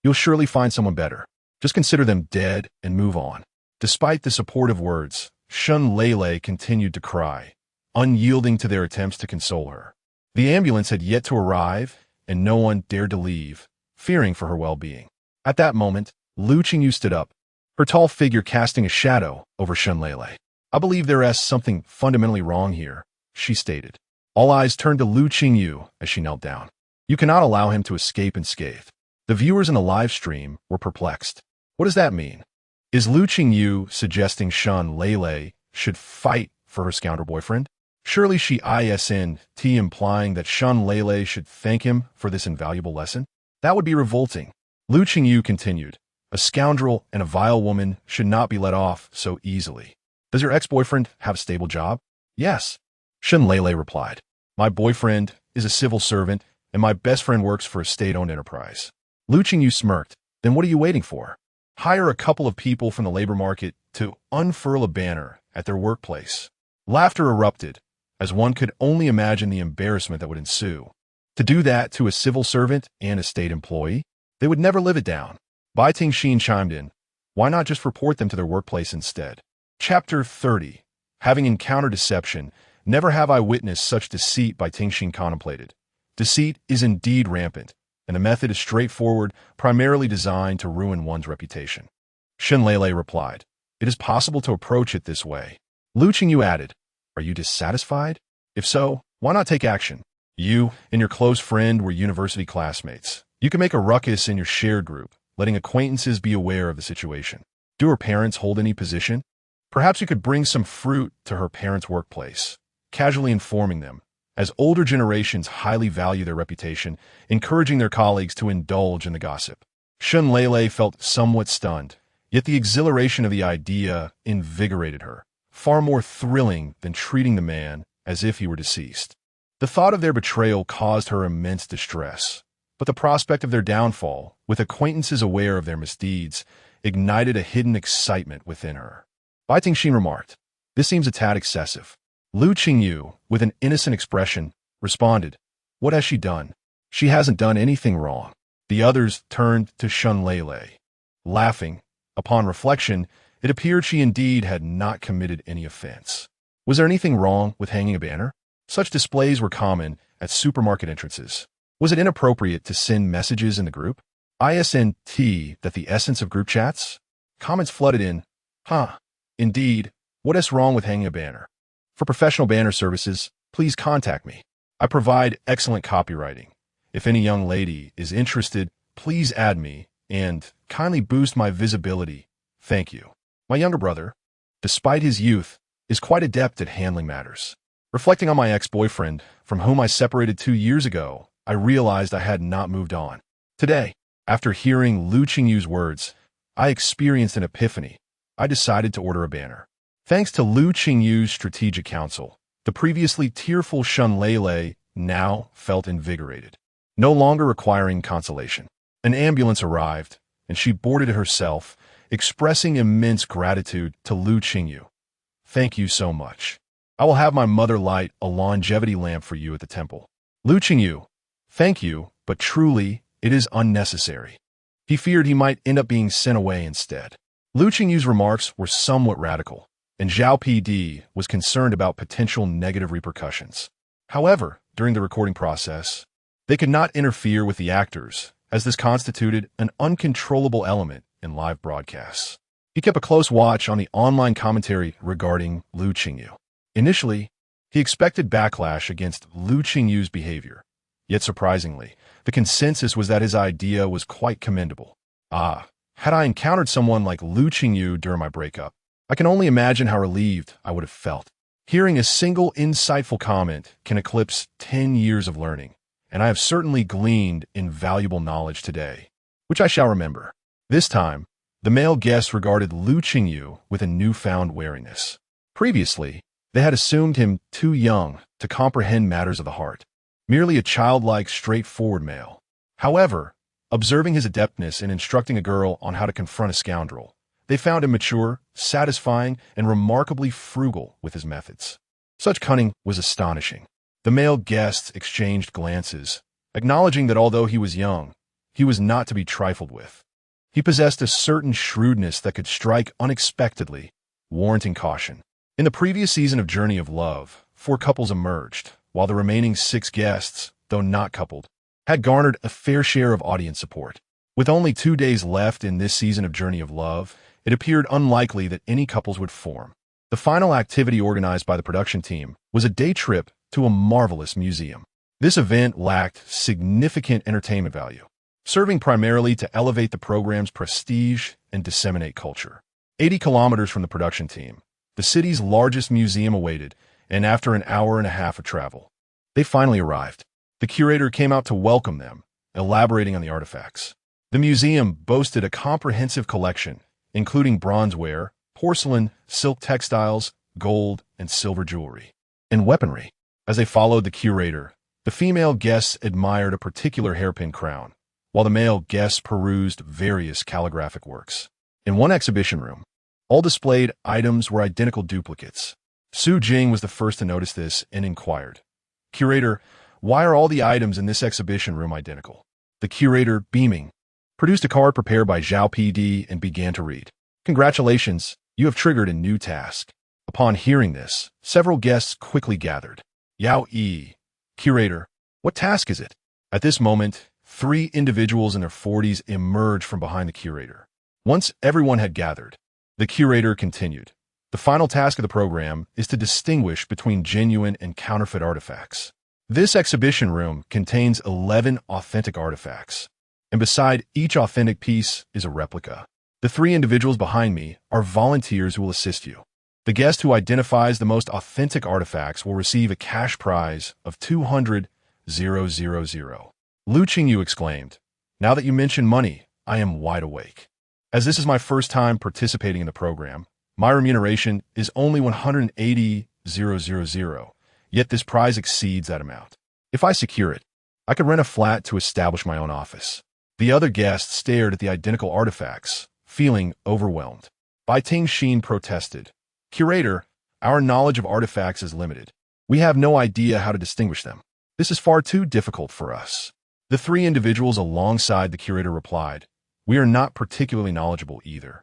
You'll surely find someone better. Just consider them dead and move on. Despite the supportive words, Lele continued to cry, unyielding to their attempts to console her. The ambulance had yet to arrive, and no one dared to leave, fearing for her well-being. At that moment, Lu Qingyu stood up, her tall figure casting a shadow over Lele. I believe there is something fundamentally wrong here, she stated. All eyes turned to Lu Qingyu as she knelt down. You cannot allow him to escape unscathed. The viewers in the live stream were perplexed. What does that mean? Is Lu Qingyu suggesting Lele should fight for her scoundrel boyfriend? Surely she isn't implying that Lele should thank him for this invaluable lesson? That would be revolting. Lu Qingyu continued. A scoundrel and a vile woman should not be let off so easily. Does your ex-boyfriend have a stable job? Yes. Lele replied. My boyfriend is a civil servant, and my best friend works for a state-owned enterprise. Lu Qingyu smirked. Then what are you waiting for? Hire a couple of people from the labor market to unfurl a banner at their workplace. Laughter erupted, as one could only imagine the embarrassment that would ensue. To do that to a civil servant and a state employee, they would never live it down. Bai Tingxin chimed in. Why not just report them to their workplace instead? Chapter 30. Having encountered deception, never have I witnessed such deceit, Bai Tingxin contemplated. Deceit is indeed rampant, and the method is straightforward, primarily designed to ruin one's reputation. Lele replied. It is possible to approach it this way. Lu Qingyu added. Are you dissatisfied? If so, why not take action? You and your close friend were university classmates. You can make a ruckus in your shared group, letting acquaintances be aware of the situation. Do her parents hold any position? Perhaps you could bring some fruit to her parents' workplace, casually informing them, as older generations highly value their reputation, encouraging their colleagues to indulge in the gossip. Lele felt somewhat stunned, yet the exhilaration of the idea invigorated her, far more thrilling than treating the man as if he were deceased. The thought of their betrayal caused her immense distress, but the prospect of their downfall, with acquaintances aware of their misdeeds, ignited a hidden excitement within her. Bai Tingxin remarked, This seems a tad excessive. Lu Qingyu, with an innocent expression, responded, What has she done? She hasn't done anything wrong. The others turned to Lele. Laughing, upon reflection, it appeared she indeed had not committed any offense. Was there anything wrong with hanging a banner? Such displays were common at supermarket entrances. Was it inappropriate to send messages in the group? Isn't that the essence of group chats? Comments flooded in. Indeed, what is wrong with hanging a banner? For professional banner services, please contact me. I provide excellent copywriting. If any young lady is interested, please add me and kindly boost my visibility. Thank you. My younger brother, despite his youth, is quite adept at handling matters. Reflecting on my ex-boyfriend, from whom I separated 2 years ago, I realized I had not moved on. Today, after hearing Lu Qingyu's words, I experienced an epiphany. I decided to order a banner. Thanks to Lu Qingyu's strategic counsel, the previously tearful Lele now felt invigorated, no longer requiring consolation. An ambulance arrived, and she boarded it herself, expressing immense gratitude to Lu Qingyu. Thank you so much. I will have my mother light a longevity lamp for you at the temple. Lu Qingyu, thank you, but truly, it is unnecessary. He feared he might end up being sent away instead. Lu Qingyu's remarks were somewhat radical, and Zhao PD was concerned about potential negative repercussions. However, during the recording process, they could not interfere with the actors, as this constituted an uncontrollable element in live broadcasts. He kept a close watch on the online commentary regarding Lu Qingyu. Initially, he expected backlash against Lu Qingyu's behavior. Yet surprisingly, the consensus was that his idea was quite commendable. Had I encountered someone like Lu Qingyu during my breakup, I can only imagine how relieved I would have felt. Hearing a single insightful comment can eclipse 10 years of learning, and I have certainly gleaned invaluable knowledge today, which I shall remember. This time, the male guests regarded Lu Qingyu with a newfound wariness. Previously, they had assumed him too young to comprehend matters of the heart, merely a childlike, straightforward male. However, observing his adeptness in instructing a girl on how to confront a scoundrel, they found him mature, satisfying, and remarkably frugal with his methods. Such cunning was astonishing. The male guests exchanged glances, acknowledging that although he was young, he was not to be trifled with. He possessed a certain shrewdness that could strike unexpectedly, warranting caution. In the previous season of Journey of Love, 4 couples emerged, while the remaining 6 guests, though not coupled, had garnered a fair share of audience support. With only 2 days left in this season of Journey of Love, it appeared unlikely that any couples would form. The final activity organized by the production team was a day trip to a marvelous museum. This event lacked significant entertainment value, serving primarily to elevate the program's prestige and disseminate culture. 80 kilometers from the production team, the city's largest museum awaited, and after an hour and a half of travel, they finally arrived. The curator came out to welcome them, elaborating on the artifacts. The museum boasted a comprehensive collection, including bronzeware, porcelain, silk textiles, gold, and silver jewelry, and weaponry. As they followed the curator, the female guests admired a particular hairpin crown, while the male guests perused various calligraphic works. In one exhibition room, all displayed items were identical duplicates. Su Jing was the first to notice this and inquired, "Curator, why are all the items in this exhibition room identical?" The curator, beaming, produced a card prepared by Zhao PD and began to read. "Congratulations, you have triggered a new task." Upon hearing this, several guests quickly gathered. Yao Yi, "Curator, what task is it?" At this moment, 3 individuals in their 40s emerged from behind the curator. Once everyone had gathered, the curator continued, "The final task of the program is to distinguish between genuine and counterfeit artifacts. This exhibition room contains 11 authentic artifacts, and beside each authentic piece is a replica. The 3 individuals behind me are volunteers who will assist you. The guest who identifies the most authentic artifacts will receive a cash prize of 200,000. Lu Qingyu exclaimed, "Now that you mention money, I am wide awake. As this is my first time participating in the program, my remuneration is only 180,000, yet this prize exceeds that amount. If I secure it, I could rent a flat to establish my own office." The other guests stared at the identical artifacts, feeling overwhelmed. Bai Tingxin protested, "Curator, our knowledge of artifacts is limited. We have no idea how to distinguish them. This is far too difficult for us." The 3 individuals alongside the curator replied, "We are not particularly knowledgeable either."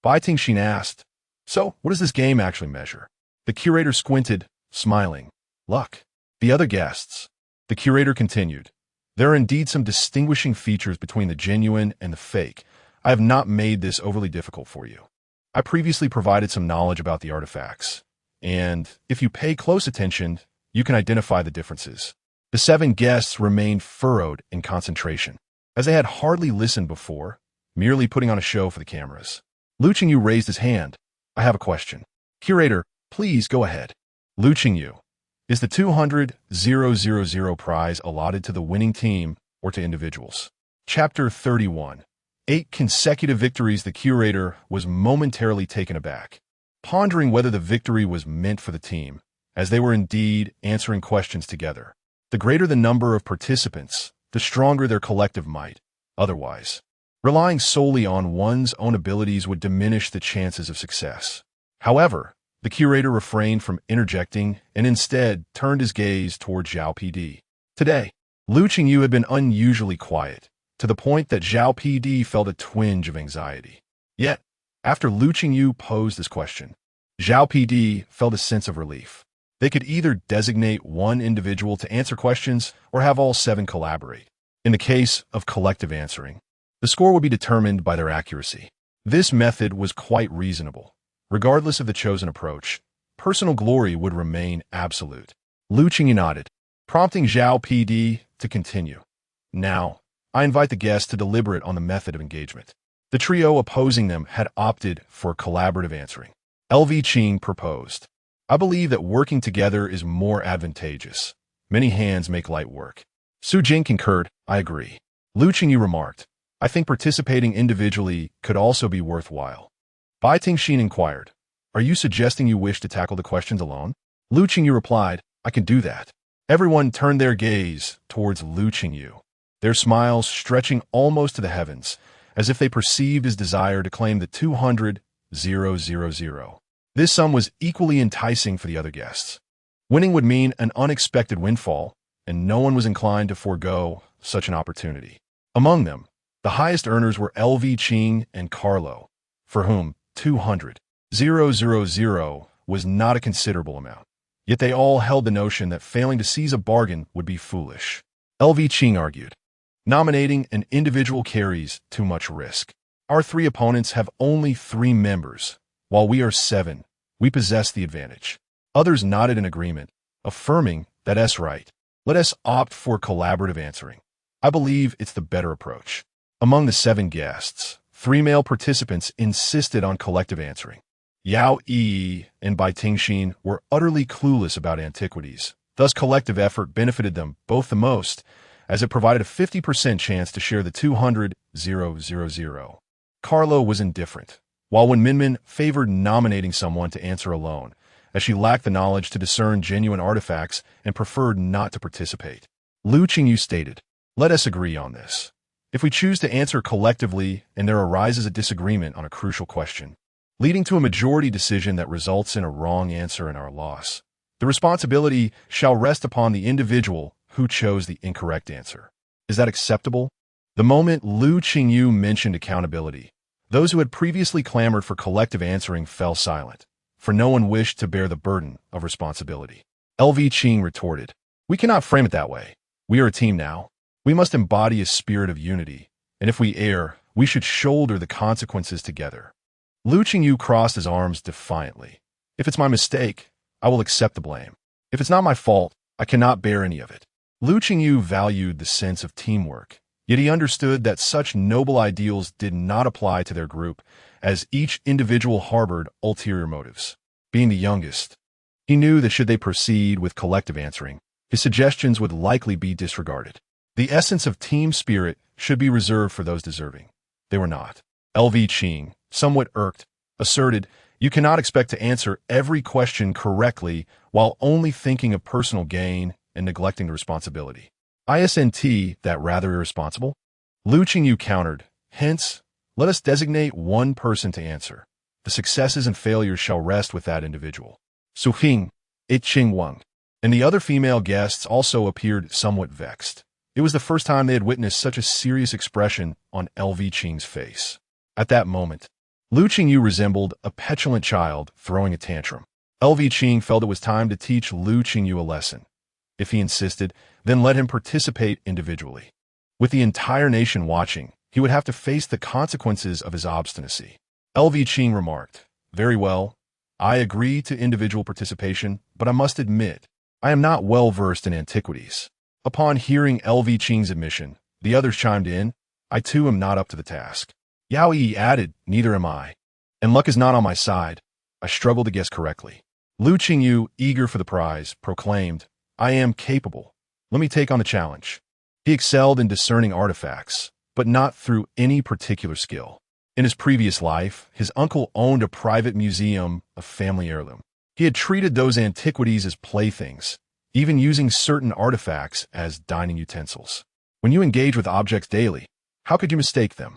Bai Tingxin asked, "So, what does this game actually measure?" The curator squinted, smiling. "Luck." The other guests. The curator continued, "There are indeed some distinguishing features between the genuine and the fake. I have not made this overly difficult for you. I previously provided some knowledge about the artifacts, and if you pay close attention, you can identify the differences." The 7 guests remained furrowed in concentration, as they had hardly listened before, merely putting on a show for the cameras. Lu Qingyu raised his hand. "I have a question." "Curator, please go ahead." Lu Qingyu, "Is the 200,000 prize allotted to the winning team or to individuals?" Chapter 31. 8 consecutive victories. The curator was momentarily taken aback, pondering whether the victory was meant for the team, as they were indeed answering questions together. The greater the number of participants, the stronger their collective might. Otherwise, relying solely on one's own abilities would diminish the chances of success. However, the curator refrained from interjecting and instead turned his gaze toward Zhao PD. Today, Lu Qingyu had been unusually quiet, to the point that Zhao PD felt a twinge of anxiety. Yet, after Lu Qingyu posed this question, Zhao PD felt a sense of relief. They could either designate one individual to answer questions or have all 7 collaborate. In the case of collective answering, the score would be determined by their accuracy. This method was quite reasonable. Regardless of the chosen approach, personal glory would remain absolute. Lu Qingyu nodded, prompting Zhao PD to continue. "Now, I invite the guests to deliberate on the method of engagement. The trio opposing them had opted for collaborative answering. Lu Qingyu proposed, "I believe that working together is more advantageous. Many hands make light work." Su Jing concurred, "I agree." Lu Qingyu remarked, "I think participating individually could also be worthwhile." Bai Tingxin inquired, "Are you suggesting you wish to tackle the questions alone?" Lu Qingyu replied, "I can do that." Everyone turned their gaze towards Lu Qingyu, their smiles stretching almost to the heavens, as if they perceived his desire to claim the 200,000. This sum was equally enticing for the other guests. Winning would mean an unexpected windfall, and no one was inclined to forego such an opportunity. Among them, the highest earners were Lu Qingyu and Carlo, for whom 200,000 was not a considerable amount. Yet they all held the notion that failing to seize a bargain would be foolish. Lu Qingyu argued, "Nominating an individual carries too much risk. Our three opponents have only 3 members. While we are 7, we possess the advantage." Others nodded in agreement, affirming that that's right. Let us opt for collaborative answering. I believe it's the better approach. Among the 7 guests, 3 male participants insisted on collective answering. Yao Yi and Bai Tingxin were utterly clueless about antiquities. Thus, collective effort benefited them both the most, as it provided a 50% chance to share the 200,000. Carlo was indifferent, while Wen Minmin favored nominating someone to answer alone, as she lacked the knowledge to discern genuine artifacts and preferred not to participate. Lu Qingyu stated, "Let us agree on this. If we choose to answer collectively and there arises a disagreement on a crucial question, leading to a majority decision that results in a wrong answer and our loss, the responsibility shall rest upon the individual who chose the incorrect answer. Is that acceptable?" The moment Lu Qingyu mentioned accountability, those who had previously clamored for collective answering fell silent, for no one wished to bear the burden of responsibility. Lu Qingyu retorted, "We cannot frame it that way. We are a team now. We must embody a spirit of unity, and if we err, we should shoulder the consequences together." Lu Qingyu crossed his arms defiantly. "If it's my mistake, I will accept the blame. If it's not my fault, I cannot bear any of it." Lu Qingyu valued the sense of teamwork, yet he understood that such noble ideals did not apply to their group, as each individual harbored ulterior motives. Being the youngest, he knew that should they proceed with collective answering, his suggestions would likely be disregarded. The essence of team spirit should be reserved for those deserving. They were not. Lu Qingyu, somewhat irked, asserted, "You cannot expect to answer every question correctly while only thinking of personal gain and neglecting the responsibility. Isn't that rather irresponsible?" Lu Qingyu countered, "Hence, let us designate one person to answer. The successes and failures shall rest with that individual." Su Hing, It Ching Wang, and the other female guests also appeared somewhat vexed. It was the first time they had witnessed such a serious expression on Lu Qingyu's face. At that moment, Lu Qingyu resembled a petulant child throwing a tantrum. Lu Qingyu felt it was time to teach Lu Qingyu a lesson. If he insisted, then let him participate individually. With the entire nation watching, he would have to face the consequences of his obstinacy. Lu Qingyu remarked, "Very well, I agree to individual participation, but I must admit, I am not well versed in antiquities." Upon hearing Lu Qingyu's admission, the others chimed in, "I too am not up to the task." Yao Yi added, "Neither am I. And luck is not on my side. I struggle to guess correctly." Lu Qingyu, eager for the prize, proclaimed, "I am capable. Let me take on the challenge." He excelled in discerning artifacts, but not through any particular skill. In his previous life, his uncle owned a private museum of family heirloom. He had treated those antiquities as playthings, even using certain artifacts as dining utensils. When you engage with objects daily, how could you mistake them?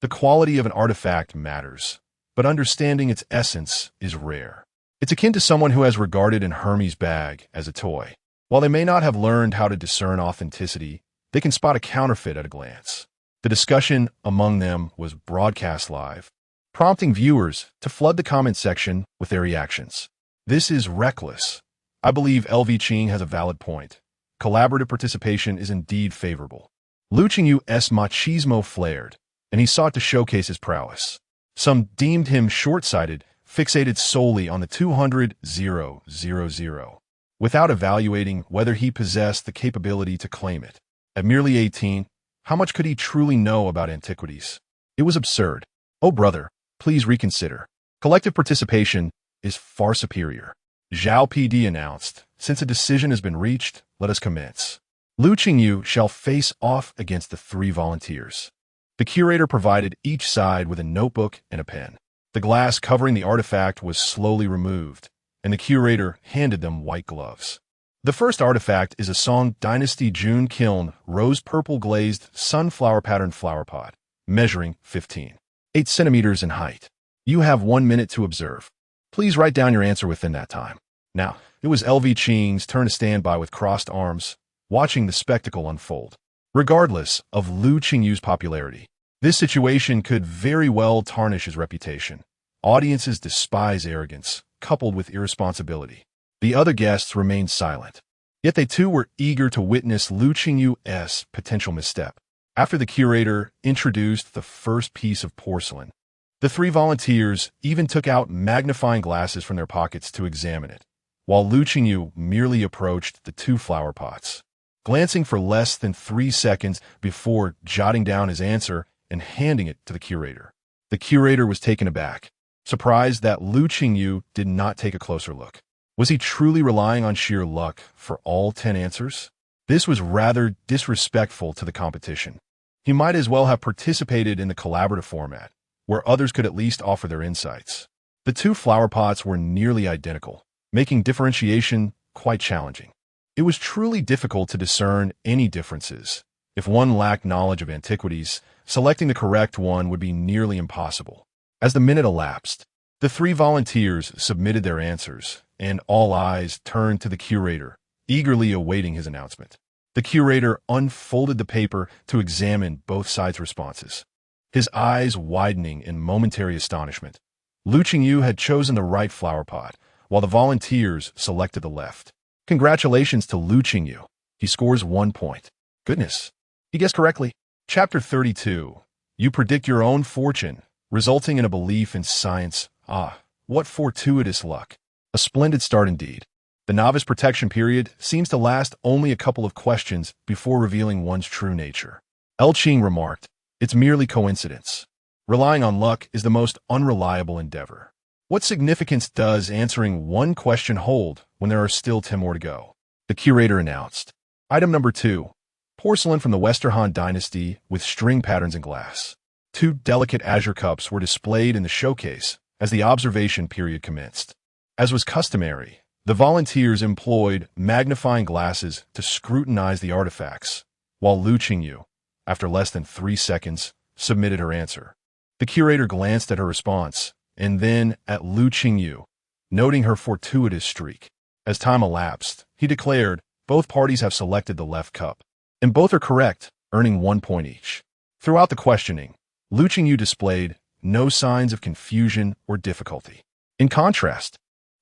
The quality of an artifact matters, but understanding its essence is rare. It's akin to someone who has regarded an Hermes bag as a toy. While they may not have learned how to discern authenticity, they can spot a counterfeit at a glance. The discussion among them was broadcast live, prompting viewers to flood the comment section with their reactions. "This is reckless. I believe Lu Qingyu has a valid point. Collaborative participation is indeed favorable." Lu Qingyu's machismo flared, and he sought to showcase his prowess. Some deemed him short-sighted, fixated solely on the 200,000, without evaluating whether he possessed the capability to claim it. At merely 18, how much could he truly know about antiquities? It was absurd. Oh brother, please reconsider. Collective participation is far superior. Zhao PD announced, since a decision has been reached, let us commence. Lu Qingyu shall face off against the three volunteers. The curator provided each side with a notebook and a pen. The glass covering the artifact was slowly removed, and the curator handed them white gloves. The first artifact is a Song Dynasty June Kiln rose-purple glazed sunflower pattern flower pot, measuring 15.8 centimeters in height. You have 1 minute to observe. Please write down your answer within that time. Now, it was Lu Qing's turn to stand by with crossed arms, watching the spectacle unfold. Regardless of Lu Qingyu's popularity, this situation could very well tarnish his reputation. Audiences despise arrogance, coupled with irresponsibility. The other guests remained silent. Yet they too were eager to witness Lu Qingyu's potential misstep. After the curator introduced the first piece of porcelain, the three volunteers even took out magnifying glasses from their pockets to examine it, while Lu Qingyu merely approached the two flower pots, glancing for less than 3 seconds before jotting down his answer and handing it to the curator. The curator was taken aback, surprised that Lu Qingyu did not take a closer look. Was he truly relying on sheer luck for all 10 answers? This was rather disrespectful to the competition. He might as well have participated in the collaborative format, where others could at least offer their insights. The two flower pots were nearly identical, making differentiation quite challenging. It was truly difficult to discern any differences. If one lacked knowledge of antiquities, selecting the correct one would be nearly impossible. As the minute elapsed, the three volunteers submitted their answers, and all eyes turned to the curator, eagerly awaiting his announcement. The curator unfolded the paper to examine both sides' responses, his eyes widening in momentary astonishment. Lu Qingyu had chosen the right flower pot, while the volunteers selected the left. Congratulations to Lu Qingyu. He scores 1 point. Goodness, he guessed correctly. Chapter 32. You predict your own fortune, resulting in a belief in science. Ah, what fortuitous luck. A splendid start indeed. The novice protection period seems to last only a couple of questions before revealing one's true nature. Lu Qing remarked, it's merely coincidence. Relying on luck is the most unreliable endeavor. What significance does answering one question hold when there are still 10 more to go? The curator announced. Item number 2. Porcelain from the Westerhan dynasty with string patterns in glass. 2 delicate azure cups were displayed in the showcase as the observation period commenced. As was customary, the volunteers employed magnifying glasses to scrutinize the artifacts, while Lu Qingyu, after less than 3 seconds, submitted her answer. The curator glanced at her response, and then at Lu Qingyu, noting her fortuitous streak. As time elapsed, he declared, both parties have selected the left cup, and both are correct, earning 1 point each. Throughout the questioning, Lu Qingyu displayed no signs of confusion or difficulty. In contrast,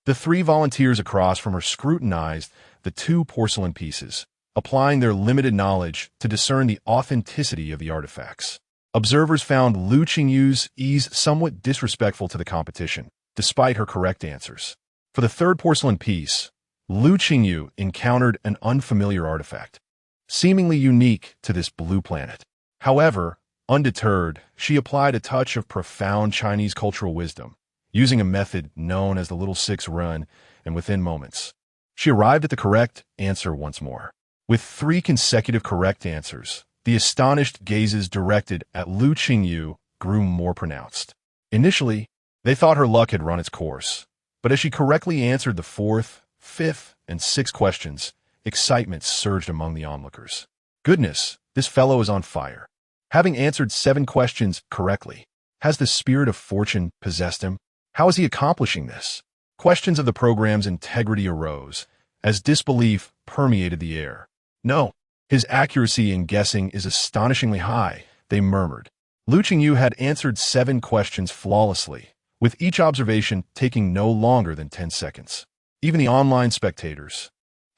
the 3 volunteers across from her scrutinized the 2 porcelain pieces, applying their limited knowledge to discern the authenticity of the artifacts. Observers found Lu Qingyu's ease somewhat disrespectful to the competition, despite her correct answers. For the 3rd porcelain piece, Lu Qingyu encountered an unfamiliar artifact, seemingly unique to this blue planet. However, undeterred, she applied a touch of profound Chinese cultural wisdom, using a method known as the Little 6 Run, and within moments, she arrived at the correct answer once more. With 3 consecutive correct answers, the astonished gazes directed at Lu Qingyu grew more pronounced. Initially, they thought her luck had run its course, but as she correctly answered the 4th, 5th, and 6th questions, excitement surged among the onlookers. Goodness, this fellow is on fire. Having answered 7 questions correctly, has the spirit of fortune possessed him? How is he accomplishing this? Questions of the program's integrity arose, as disbelief permeated the air. No, his accuracy in guessing is astonishingly high, they murmured. Lu Qingyu had answered 7 questions flawlessly, with each observation taking no longer than 10 seconds. Even the online spectators,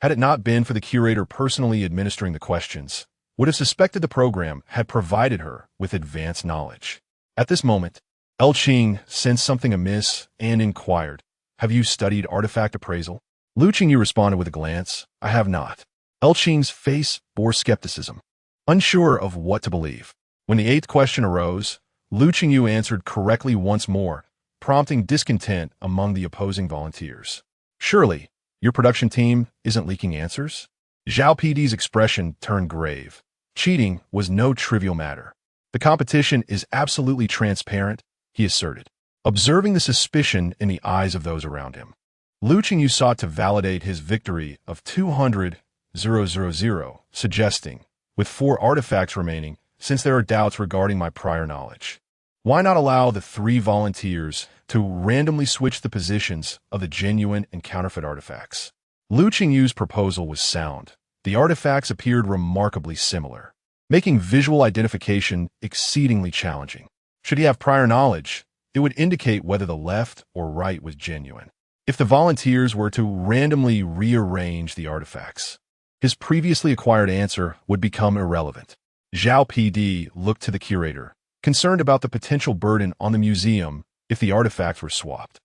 had it not been for the curator personally administering the questions, would have suspected the program had provided her with advanced knowledge. At this moment, Lu Qing sensed something amiss and inquired, have you studied artifact appraisal? Lu Qingyu responded with a glance, I have not. Lu Qing's face bore skepticism, unsure of what to believe. When the 8th question arose, Lu Qingyu answered correctly once more, prompting discontent among the opposing volunteers. Surely, your production team isn't leaking answers? Zhao PD's expression turned grave. Cheating was no trivial matter. The competition is absolutely transparent, he asserted, observing the suspicion in the eyes of those around him. Lu Qingyu sought to validate his victory of 200,000, suggesting, with 4 artifacts remaining, since there are doubts regarding my prior knowledge, why not allow the 3 volunteers to randomly switch the positions of the genuine and counterfeit artifacts? Lu Qingyu's proposal was sound. The artifacts appeared remarkably similar, making visual identification exceedingly challenging. Should he have prior knowledge, it would indicate whether the left or right was genuine. If the volunteers were to randomly rearrange the artifacts, his previously acquired answer would become irrelevant. Zhao PD looked to the curator, concerned about the potential burden on the museum if the artifacts were swapped.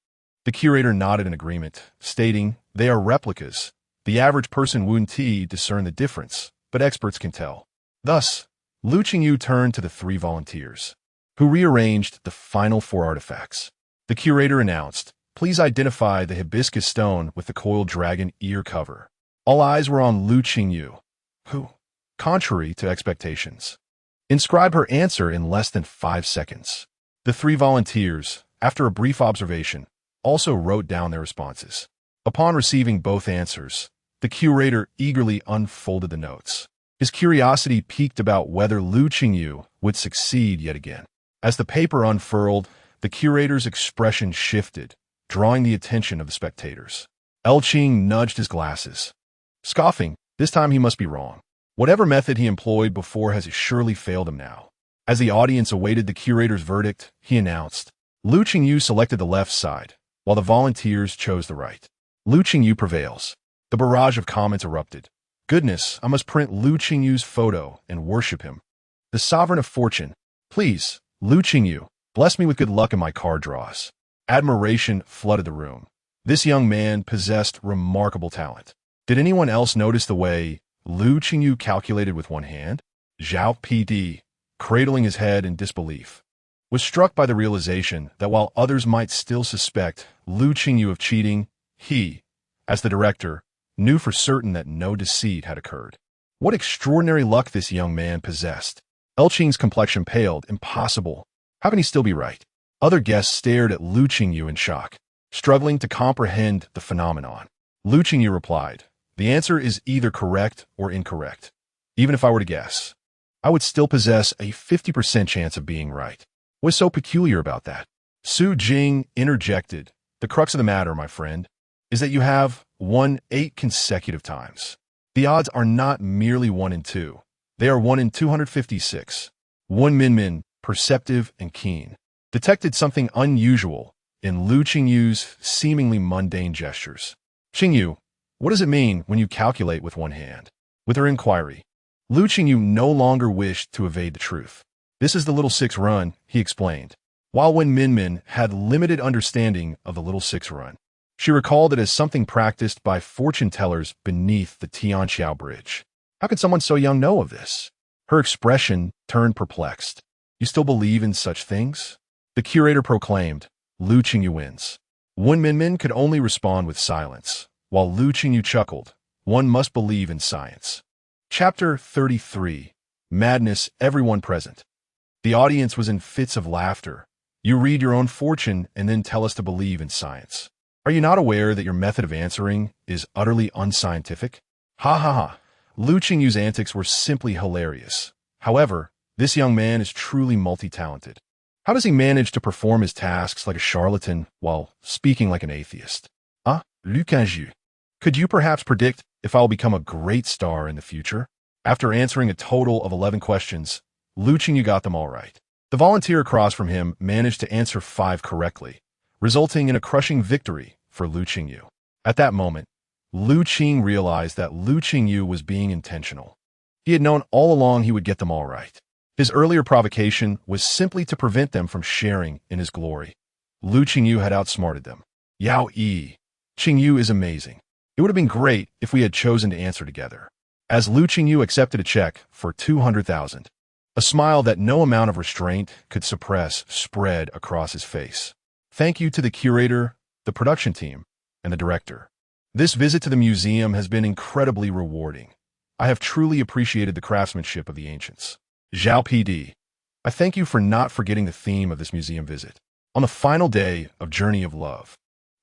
The curator nodded in agreement, stating, "They are replicas. The average person wouldn't discern the difference, but experts can tell." Thus, Lu Qingyu turned to the 3 volunteers, who rearranged the final 4 artifacts. The curator announced, "Please identify the hibiscus stone with the coiled dragon ear cover." All eyes were on Lu Qingyu, who, contrary to expectations, inscribed her answer in less than 5 seconds. The 3 volunteers, after a brief observation, also wrote down their responses. Upon receiving both answers, the curator eagerly unfolded the notes. His curiosity piqued about whether Lu Qingyu would succeed yet again. As the paper unfurled, the curator's expression shifted, drawing the attention of the spectators. Qing nudged his glasses, scoffing, "This time he must be wrong. Whatever method he employed before has surely failed him now." As the audience awaited the curator's verdict, he announced, "Lu Qingyu selected the left side, while the volunteers chose the right. Lu Qingyu prevails." The barrage of comments erupted. "Goodness, I must print Lu Qingyu's photo and worship him. The sovereign of fortune. Please, Lu Qingyu, bless me with good luck in my card draws." Admiration flooded the room. This young man possessed remarkable talent. Did anyone else notice the way Lu Qingyu calculated with one hand? Zhao PD, cradling his head in disbelief, was struck by the realization that while others might still suspect Lu Qingyu of cheating, he, as the director, knew for certain that no deceit had occurred. What extraordinary luck this young man possessed. Qing's complexion paled. Impossible. How can he still be right? Other guests stared at Lu Qingyu in shock, struggling to comprehend the phenomenon. Lu Qingyu replied, "The answer is either correct or incorrect. Even if I were to guess, I would still possess a 50% chance of being right." What's so peculiar about that? Su Jing interjected, "The crux of the matter, my friend, is that you have won 8 consecutive times. The odds are not merely 1 in 2. They are 1 in 256. Wen Minmin, perceptive and keen, detected something unusual in Lu Qingyu's seemingly mundane gestures. "Qingyu, what does it mean when you calculate with one hand?" With her inquiry, Lu Qingyu no longer wished to evade the truth. "This is the Little Six Run," he explained. While Wen Minmin had limited understanding of the Little Six Run, she recalled it as something practiced by fortune tellers beneath the Tianqiao Bridge. How could someone so young know of this? Her expression turned perplexed. "You still believe in such things?" The curator proclaimed, "Lu Qingyu wins." Wen Minmin could only respond with silence, while Lu Qingyu chuckled, "One must believe in science." Chapter 33. Madness, everyone present. The audience was in fits of laughter. "You read your own fortune and then tell us to believe in science. Are you not aware that your method of answering is utterly unscientific?" Ha ha ha. Lu Qingyu's antics were simply hilarious. However, this young man is truly multi-talented. How does he manage to perform his tasks like a charlatan while speaking like an atheist? Lu Qingyu, could you perhaps predict if I will become a great star in the future? After answering a total of 11 questions, Lu Qingyu got them all right. The volunteer across from him managed to answer 5 correctly, resulting in a crushing victory for Lu Qingyu. At that moment, Lu Qing realized that Lu Qingyu was being intentional. He had known all along he would get them all right. His earlier provocation was simply to prevent them from sharing in his glory. Lu Qingyu had outsmarted them. Yao Yi. Qingyu is amazing. It would have been great if we had chosen to answer together. As Lu Qingyu accepted a check for 200,000, A smile that no amount of restraint could suppress spread across his face. Thank you to the curator, the production team, and the director. This visit to the museum has been incredibly rewarding. I have truly appreciated the craftsmanship of the ancients. Zhao PD, I thank you for not forgetting the theme of this museum visit. On the final day of Journey of Love,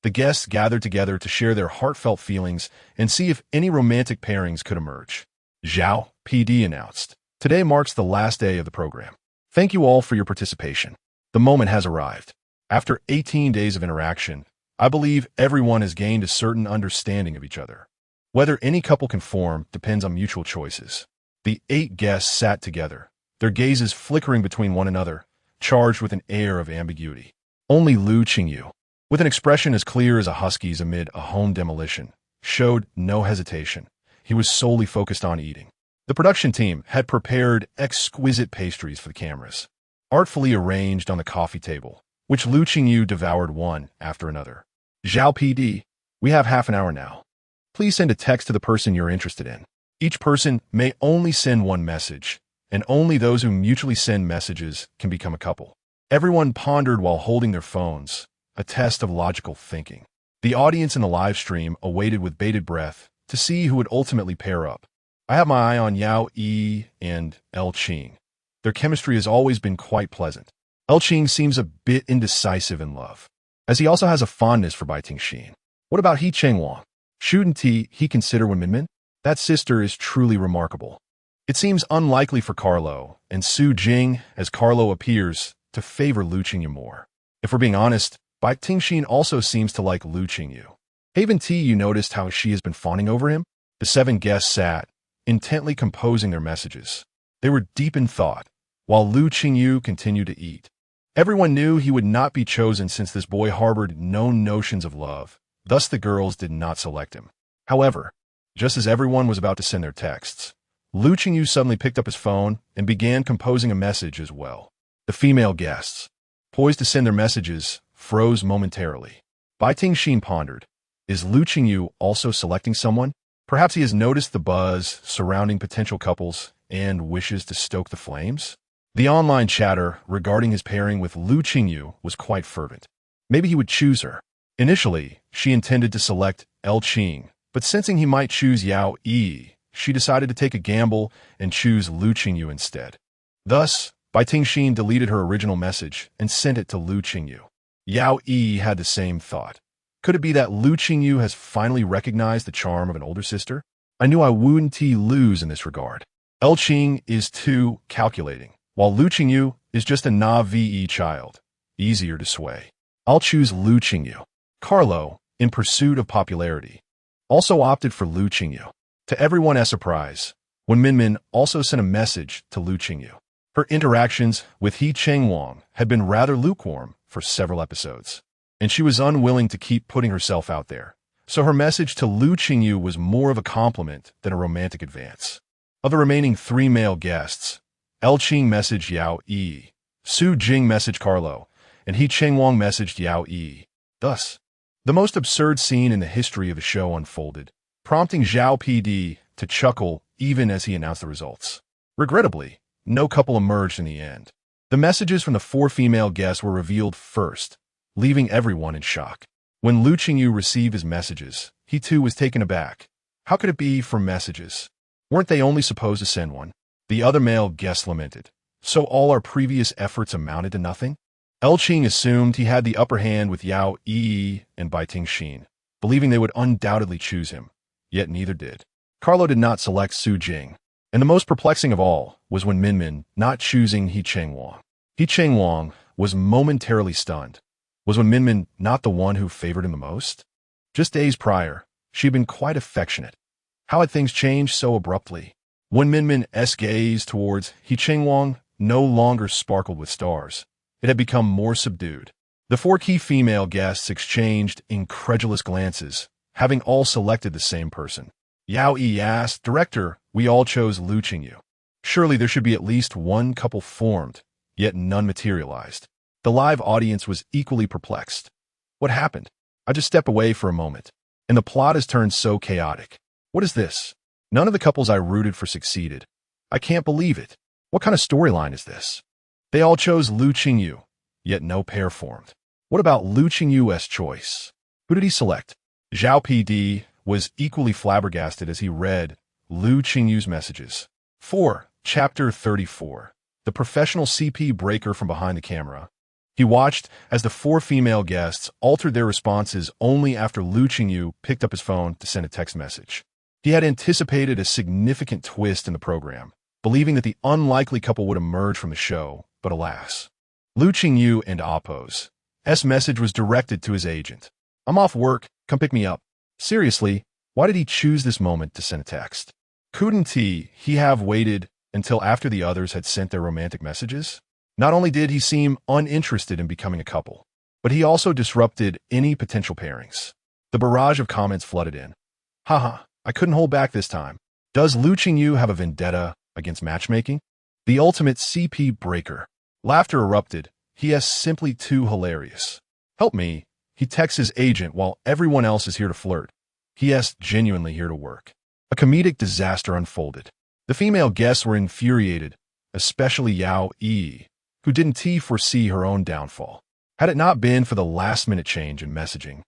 the guests gathered together to share their heartfelt feelings and see if any romantic pairings could emerge. Zhao PD announced, "Today marks the last day of the program. Thank you all for your participation. The moment has arrived. After 18 days of interaction, I believe everyone has gained a certain understanding of each other. Whether any couple can form depends on mutual choices." The 8 guests sat together, their gazes flickering between one another, charged with an air of ambiguity. Only Lu Qingyu, with an expression as clear as a husky's amid a home demolition, showed no hesitation. He was solely focused on eating. The production team had prepared exquisite pastries for the cameras, artfully arranged on the coffee table, which Lu Qingyu devoured one after another. Zhao PD, we have half an hour now. Please send a text to the person you're interested in. Each person may only send one message, and only those who mutually send messages can become a couple. Everyone pondered while holding their phones, a test of logical thinking. The audience in the live stream awaited with bated breath to see who would ultimately pair up. I have my eye on Yao Yi and El Qing. Their chemistry has always been quite pleasant. El Qing seems a bit indecisive in love, as he also has a fondness for Bai Tingxin. What about He Chengwang? Shouldn't he consider Wenminmin? That sister is truly remarkable. It seems unlikely for Carlo and Su Jing, as Carlo appears to favor Lu Qingyu more. If we're being honest, Bai Tingxin also seems to like Lu Qingyu. Haven T, you noticed how she has been fawning over him? The 7 guests sat, intently composing their messages. They were deep in thought, while Lu Qingyu continued to eat. Everyone knew he would not be chosen since this boy harbored no notions of love. Thus the girls did not select him. However, just as everyone was about to send their texts, Lu Qingyu suddenly picked up his phone and began composing a message as well. The female guests, poised to send their messages, froze momentarily. Bai Tingxin pondered, is Lu Qingyu also selecting someone? Perhaps he has noticed the buzz surrounding potential couples and wishes to stoke the flames? The online chatter regarding his pairing with Lu Qingyu was quite fervent. Maybe he would choose her. Initially, she intended to select El Qing, but sensing he might choose Yao Yi, she decided to take a gamble and choose Lu Qingyu instead. Thus, Bai Tingxin deleted her original message and sent it to Lu Qingyu. Yao Yi had the same thought. Could it be that Lu Qingyu has finally recognized the charm of an older sister? I knew I wouldn't lose in this regard. El Qing is too calculating, while Lu Qingyu is just a na-ve child, easier to sway. I'll choose Lu Qingyu. Carlo, in pursuit of popularity, also opted for Lu Qingyu. To everyone's surprise, Wenminmin also sent a message to Lu Qingyu. Her interactions with He Chengwang had been rather lukewarm for several episodes, and she was unwilling to keep putting herself out there. So her message to Lu Qingyu was more of a compliment than a romantic advance. Of the remaining 3 male guests, El Qing messaged Yao Yi, Su Jing messaged Carlo, and He Chengwang messaged Yao Yi. Thus, the most absurd scene in the history of the show unfolded, prompting Zhao PD to chuckle even as he announced the results. Regrettably, no couple emerged in the end. The messages from the 4 female guests were revealed first, leaving everyone in shock. When Lu Qingyu received his messages, he too was taken aback. How could it be for messages? Weren't they only supposed to send one? The other male guests lamented. So all our previous efforts amounted to nothing? El Qing assumed he had the upper hand with Yao Yi and Bai Tingxin, believing they would undoubtedly choose him. Yet neither did. Carlo did not select Su Jing. And the most perplexing of all was when Wenminmin not choosing He Chengwang. He Chengwang was momentarily stunned. Was Wenminmin not the one who favored him the most? Just days prior, she had been quite affectionate. How had things changed so abruptly? Wenminmin's gaze towards He Chengwang no longer sparkled with stars. It had become more subdued. The 4 key female guests exchanged incredulous glances, having all selected the same person. Yao Yi asked, "Director, we all chose Lu Qingyu. Surely there should be at least one couple formed, yet none materialized." The live audience was equally perplexed. What happened? I just stepped away for a moment, and the plot has turned so chaotic. What is this? None of the couples I rooted for succeeded. I can't believe it. What kind of storyline is this? They all chose Lu Qingyu, yet no pair formed. What about Lu Qingyu's choice? Who did he select? Zhao PD was equally flabbergasted as he read Lu Qingyu's messages. 4. Chapter 34. The professional CP breaker from behind the camera. He watched as the 4 female guests altered their responses only after Lu Qingyu picked up his phone to send a text message. He had anticipated a significant twist in the program, believing that the unlikely couple would emerge from the show, but alas. Lu Qingyu and Appo's message was directed to his agent. I'm off work, come pick me up. Seriously, why did he choose this moment to send a text? Couldn't he have waited until after the others had sent their romantic messages? Not only did he seem uninterested in becoming a couple, but he also disrupted any potential pairings. The barrage of comments flooded in. Haha, I couldn't hold back this time. Does Lu Qingyu have a vendetta against matchmaking? The ultimate CP breaker. Laughter erupted. He is simply too hilarious. Help me. He texts his agent while everyone else is here to flirt. He is genuinely here to work. A comedic disaster unfolded. The female guests were infuriated, especially Yao Yi, who didn't foresee her own downfall. Had it not been for the last-minute change in messaging,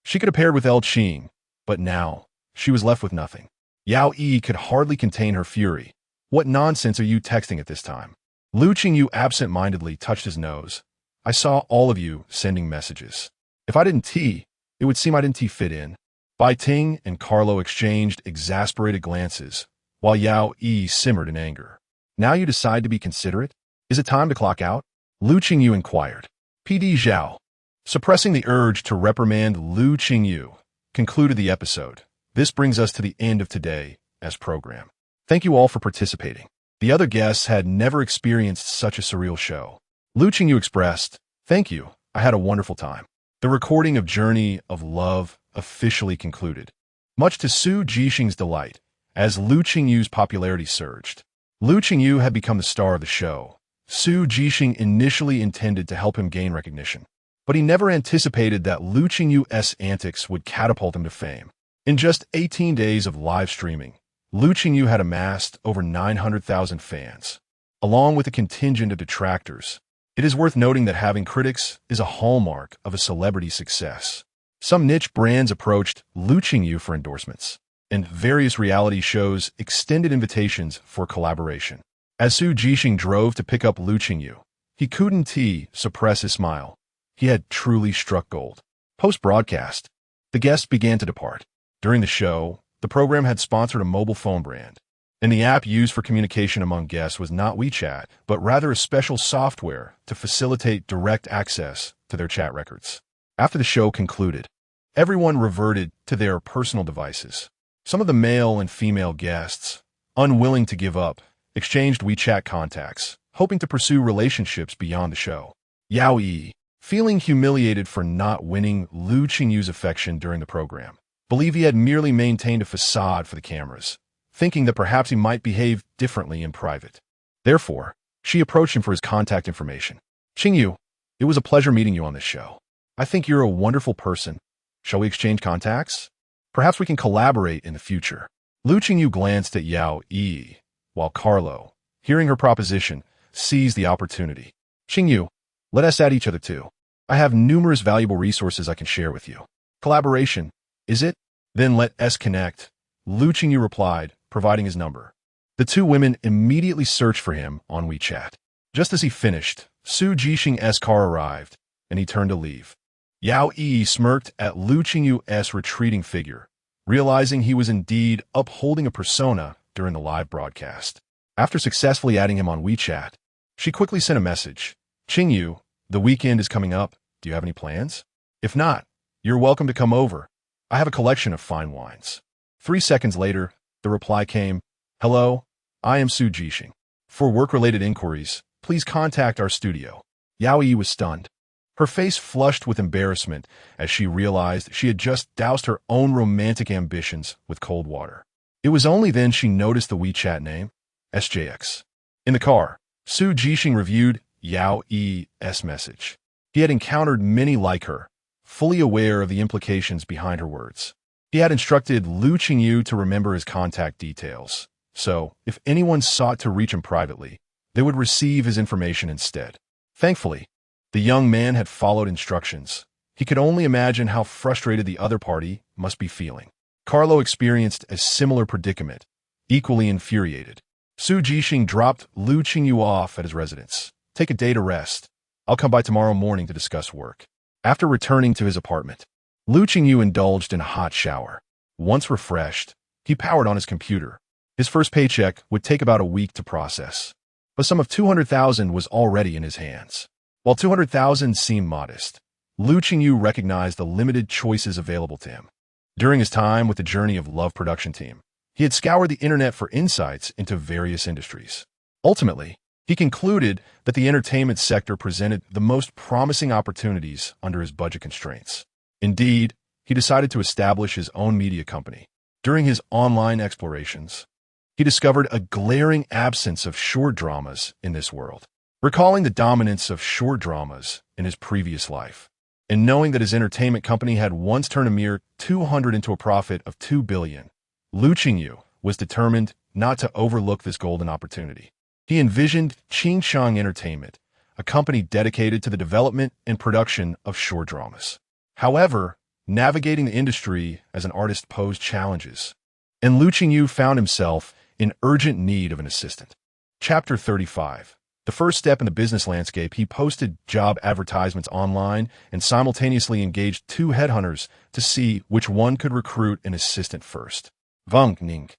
she could have paired with El Qing, but now she was left with nothing. Yao Yi could hardly contain her fury. What nonsense are you texting at this time? Lu Qingyu absent-mindedly touched his nose. I saw all of you sending messages. If I didn't it would seem I didn't fit in. Bai Ting and Carlo exchanged exasperated glances, while Yao Yi simmered in anger. Now you decide to be considerate? Is it time to clock out? Lu Qingyu inquired. PD Zhao, suppressing the urge to reprimand Lu Qingyu, concluded the episode. This brings us to the end of today as program. Thank you all for participating. The other guests had never experienced such a surreal show. Lu Qingyu expressed, "Thank you, I had a wonderful time." The recording of Journey of Love officially concluded, much to Su Jixing's delight, as Lu Qingyu's popularity surged. Lu Qingyu had become the star of the show. Su Jixing initially intended to help him gain recognition, but he never anticipated that Lu Qingyu's antics would catapult him to fame. In just 18 days of live streaming, Lu Qingyu had amassed over 900,000 fans, along with a contingent of detractors. It is worth noting that having critics is a hallmark of a celebrity's success. Some niche brands approached Lu Qingyu for endorsements, and various reality shows extended invitations for collaboration. As Su Jixing drove to pick up Lu Qingyu, he couldn't suppress his smile. He had truly struck gold. Post-broadcast, the guests began to depart. During the show, the program had sponsored a mobile phone brand, and the app used for communication among guests was not WeChat, but rather a special software to facilitate direct access to their chat records. After the show concluded, everyone reverted to their personal devices. Some of the male and female guests, unwilling to give up, exchanged WeChat contacts, hoping to pursue relationships beyond the show. Yao Yi, feeling humiliated for not winning Lu Qingyu's affection during the program, believed he had merely maintained a facade for the cameras, thinking that perhaps he might behave differently in private. Therefore, she approached him for his contact information. Qingyu, it was a pleasure meeting you on this show. I think you're a wonderful person. Shall we exchange contacts? Perhaps we can collaborate in the future. Lu Qingyu glanced at Yao Yi, while Carlo, hearing her proposition, seized the opportunity. Qingyu, let us add each other too. I have numerous valuable resources I can share with you. Collaboration, is it? Then let us connect. Lu Qingyu replied, providing his number. The two women immediately searched for him on WeChat. Just as he finished, Su Jixing's car arrived, and he turned to leave. Yao Yi smirked at Lu Qingyu's retreating figure, realizing he was indeed upholding a persona during the live broadcast. After successfully adding him on WeChat, she quickly sent a message. Qingyu, the weekend is coming up. Do you have any plans? If not, you're welcome to come over. I have a collection of fine wines. 3 seconds later, the reply came, Hello, I am Su Jixing. For work-related inquiries, please contact our studio. Yao Yi was stunned. Her face flushed with embarrassment as she realized she had just doused her own romantic ambitions with cold water. It was only then she noticed the WeChat name, SJX. In the car, Su Jixing reviewed Yao Yi's message. He had encountered many like her, fully aware of the implications behind her words. He had instructed Lu Qingyu to remember his contact details, so if anyone sought to reach him privately, they would receive his information instead. Thankfully, the young man had followed instructions. He could only imagine how frustrated the other party must be feeling. Carlo experienced a similar predicament, equally infuriated. Su Jixing dropped Lu Qingyu off at his residence. "Take a day to rest. I'll come by tomorrow morning to discuss work." After returning to his apartment, Lu Qingyu indulged in a hot shower. Once refreshed, he powered on his computer. His first paycheck would take about a week to process. A sum of 200,000 was already in his hands. While 200,000 seemed modest, Lu Qingyu recognized the limited choices available to him. During his time with the Journey of Love production team, he had scoured the internet for insights into various industries. Ultimately, he concluded that the entertainment sector presented the most promising opportunities under his budget constraints. Indeed, he decided to establish his own media company. During his online explorations, he discovered a glaring absence of short dramas in this world. Recalling the dominance of short dramas in his previous life, and knowing that his entertainment company had once turned a mere 200 into a profit of 2 billion, Lu Qingyu was determined not to overlook this golden opportunity. He envisioned Qingshang Entertainment, a company dedicated to the development and production of short dramas. However, navigating the industry as an artist posed challenges, and Lu Qingyu found himself in urgent need of an assistant. Chapter 35. The first step in the business landscape, he posted job advertisements online and simultaneously engaged 2 headhunters to see which one could recruit an assistant first. Wang Ning,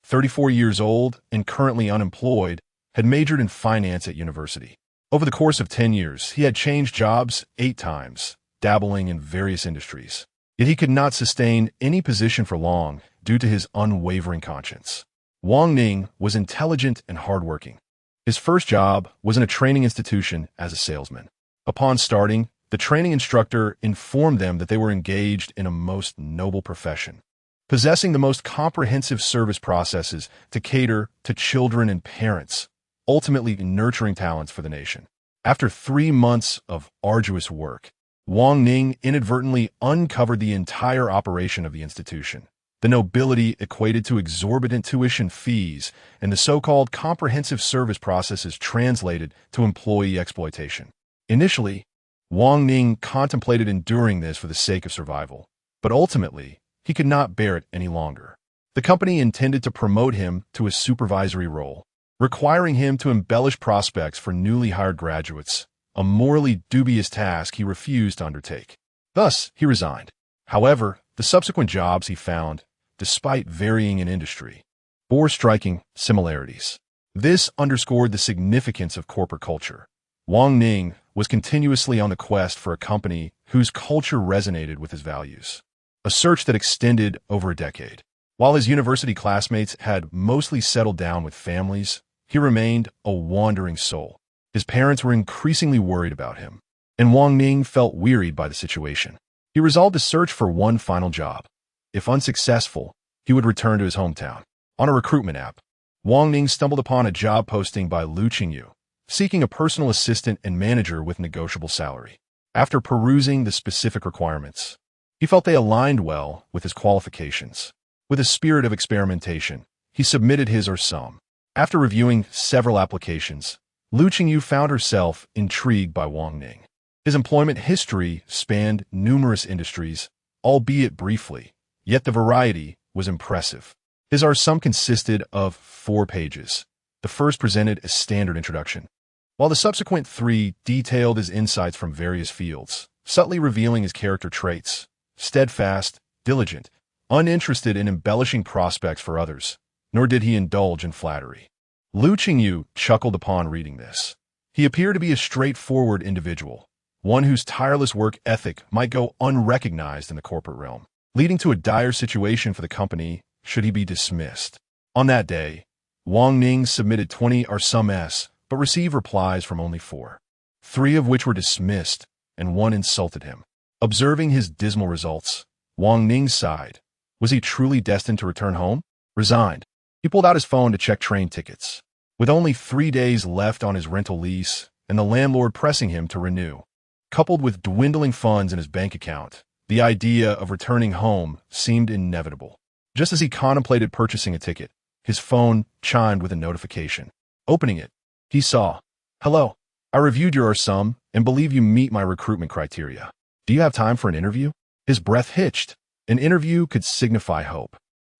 34 years old and currently unemployed, had majored in finance at university. Over the course of 10 years, he had changed jobs 8 times, dabbling in various industries. Yet he could not sustain any position for long due to his unwavering conscience. Wang Ning was intelligent and hardworking. His first job was in a training institution as a salesman. Upon starting, the training instructor informed them that they were engaged in a most noble profession, possessing the most comprehensive service processes to cater to children and parents, ultimately nurturing talents for the nation. After 3 months of arduous work, Wang Ning inadvertently uncovered the entire operation of the institution. The nobility equated to exorbitant tuition fees, and the so-called comprehensive service processes translated to employee exploitation. Initially, Wang Ning contemplated enduring this for the sake of survival, but ultimately, he could not bear it any longer. The company intended to promote him to a supervisory role, requiring him to embellish prospects for newly hired graduates, a morally dubious task he refused to undertake. Thus, he resigned. However, the subsequent jobs he found, despite varying in industry, bore striking similarities. This underscored the significance of corporate culture. Wang Ning was continuously on the quest for a company whose culture resonated with his values, a search that extended over a decade. While his university classmates had mostly settled down with families, he remained a wandering soul. His parents were increasingly worried about him, and Wang Ning felt wearied by the situation. He resolved to search for one final job. If unsuccessful, he would return to his hometown. On a recruitment app, Wang Ning stumbled upon a job posting by Lu Qingyu, seeking a personal assistant and manager with negotiable salary. After perusing the specific requirements, he felt they aligned well with his qualifications. With a spirit of experimentation, he submitted his or some. After reviewing several applications, Lu Qingyu found herself intrigued by Wang Ning. His employment history spanned numerous industries, albeit briefly, yet the variety was impressive. His or some consisted of 4 pages. The first presented a standard introduction, while the subsequent 3 detailed his insights from various fields, subtly revealing his character traits: steadfast, diligent, uninterested in embellishing prospects for others, nor did he indulge in flattery. Lu Qingyu chuckled upon reading this. He appeared to be a straightforward individual, one whose tireless work ethic might go unrecognized in the corporate realm, leading to a dire situation for the company should he be dismissed. On that day, Wang Ning submitted 20 or some s, but received replies from only 4, 3 of which were dismissed, and 1 insulted him. Observing his dismal results, Wang Ning sighed. Was he truly destined to return home? Resigned, he pulled out his phone to check train tickets. With only 3 days left on his rental lease, and the landlord pressing him to renew, coupled with dwindling funds in his bank account, the idea of returning home seemed inevitable. Just as he contemplated purchasing a ticket, his phone chimed with a notification. Opening it, He saw. Hello. I reviewed your sum and believe you meet my recruitment criteria. Do you have time for an interview? His breath hitched. An interview could signify hope.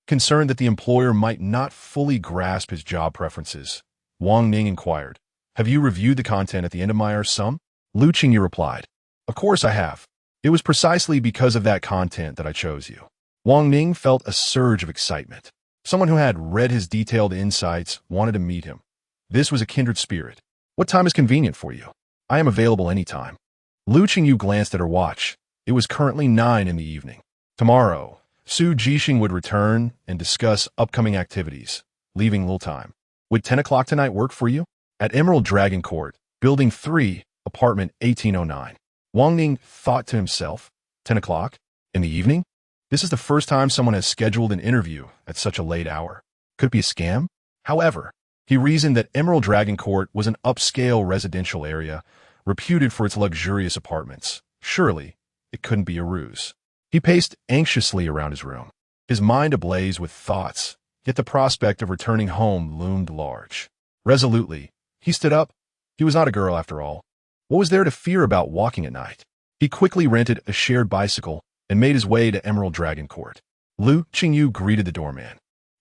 Concerned that the employer might not fully grasp his job preferences, Wang Ning inquired, Have you reviewed the content at the end of my sum? Lu Qingyu replied, Of course I have. It was precisely because of that content that I chose you. Wang Ning felt a surge of excitement. Someone who had read his detailed insights wanted to meet him. This was a kindred spirit. What time is convenient for you? I am available anytime. Lu Qingyu glanced at her watch. It was currently 9 in the evening. Tomorrow, Su Jixing would return and discuss upcoming activities, leaving little time. Would 10 o'clock tonight work for you? At Emerald Dragon Court, Building 3, Apartment 1809. Wang Ning thought to himself, 10 o'clock? In the evening? This is the first time someone has scheduled an interview at such a late hour. Could it be a scam? However, he reasoned that Emerald Dragon Court was an upscale residential area, reputed for its luxurious apartments. Surely, it couldn't be a ruse. He paced anxiously around his room, his mind ablaze with thoughts, yet the prospect of returning home loomed large. Resolutely, he stood up. He was not a girl after all. What was there to fear about walking at night? He quickly rented a shared bicycle and made his way to Emerald Dragon Court. Lu Qingyu greeted the doorman,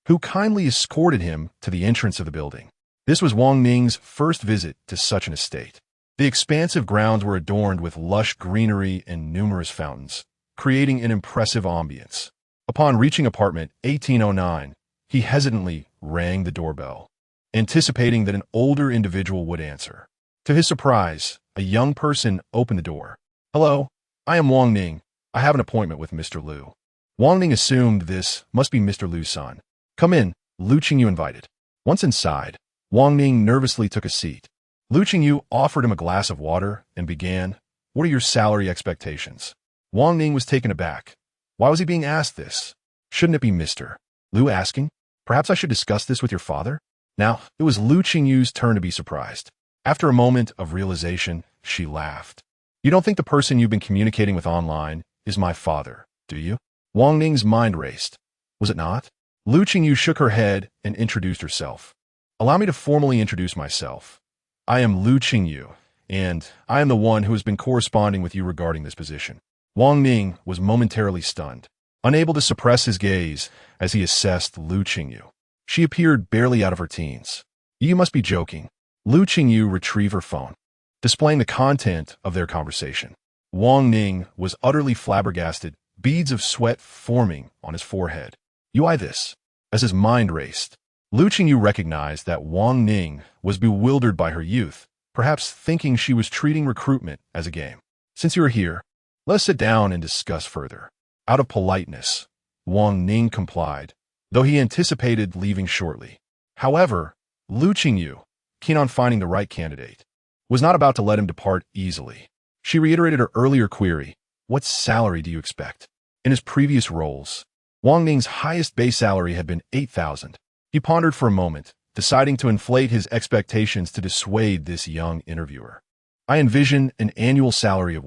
who kindly escorted him to the entrance of the building. This was Wang Ning's first visit to such an estate. The expansive grounds were adorned with lush greenery and numerous fountains, creating an impressive ambience. Upon reaching apartment 1809, he hesitantly rang the doorbell, anticipating that an older individual would answer. To his surprise, a young person opened the door. Hello, I am Wang Ning. I have an appointment with Mr. Lu. Wang Ning assumed this must be Mr. Lu's son. Come in, Lu Qingyu invited. Once inside, Wang Ning nervously took a seat. Lu Qingyu offered him a glass of water and began, What are your salary expectations? Wang Ning was taken aback. Why was he being asked this? Shouldn't it be Mr. Lu asking? Perhaps I should discuss this with your father? Now, it was Lu Qingyu's turn to be surprised. After a moment of realization, she laughed. You don't think the person you've been communicating with online is my father, do you? Wang Ning's mind raced. Was it not? Lu Qingyu shook her head and introduced herself. Allow me to formally introduce myself. I am Lu Qingyu, and I am the one who has been corresponding with you regarding this position. Wang Ning was momentarily stunned, unable to suppress his gaze as he assessed Lu Qingyu. She appeared barely out of her teens. You must be joking. Lu Qingyu retrieved her phone, displaying the content of their conversation. Wang Ning was utterly flabbergasted, beads of sweat forming on his forehead. You eye this. As his mind raced, Lu Qingyu recognized that Wang Ning was bewildered by her youth, perhaps thinking she was treating recruitment as a game. Since you are here, let us sit down and discuss further. Out of politeness, Wang Ning complied, though he anticipated leaving shortly. However, Lu Qingyu, keen on finding the right candidate, was not about to let him depart easily. She reiterated her earlier query, What salary do you expect? In his previous roles, Wang Ning's highest base salary had been 8,000. He pondered for a moment, deciding to inflate his expectations to dissuade this young interviewer. I envision an annual salary of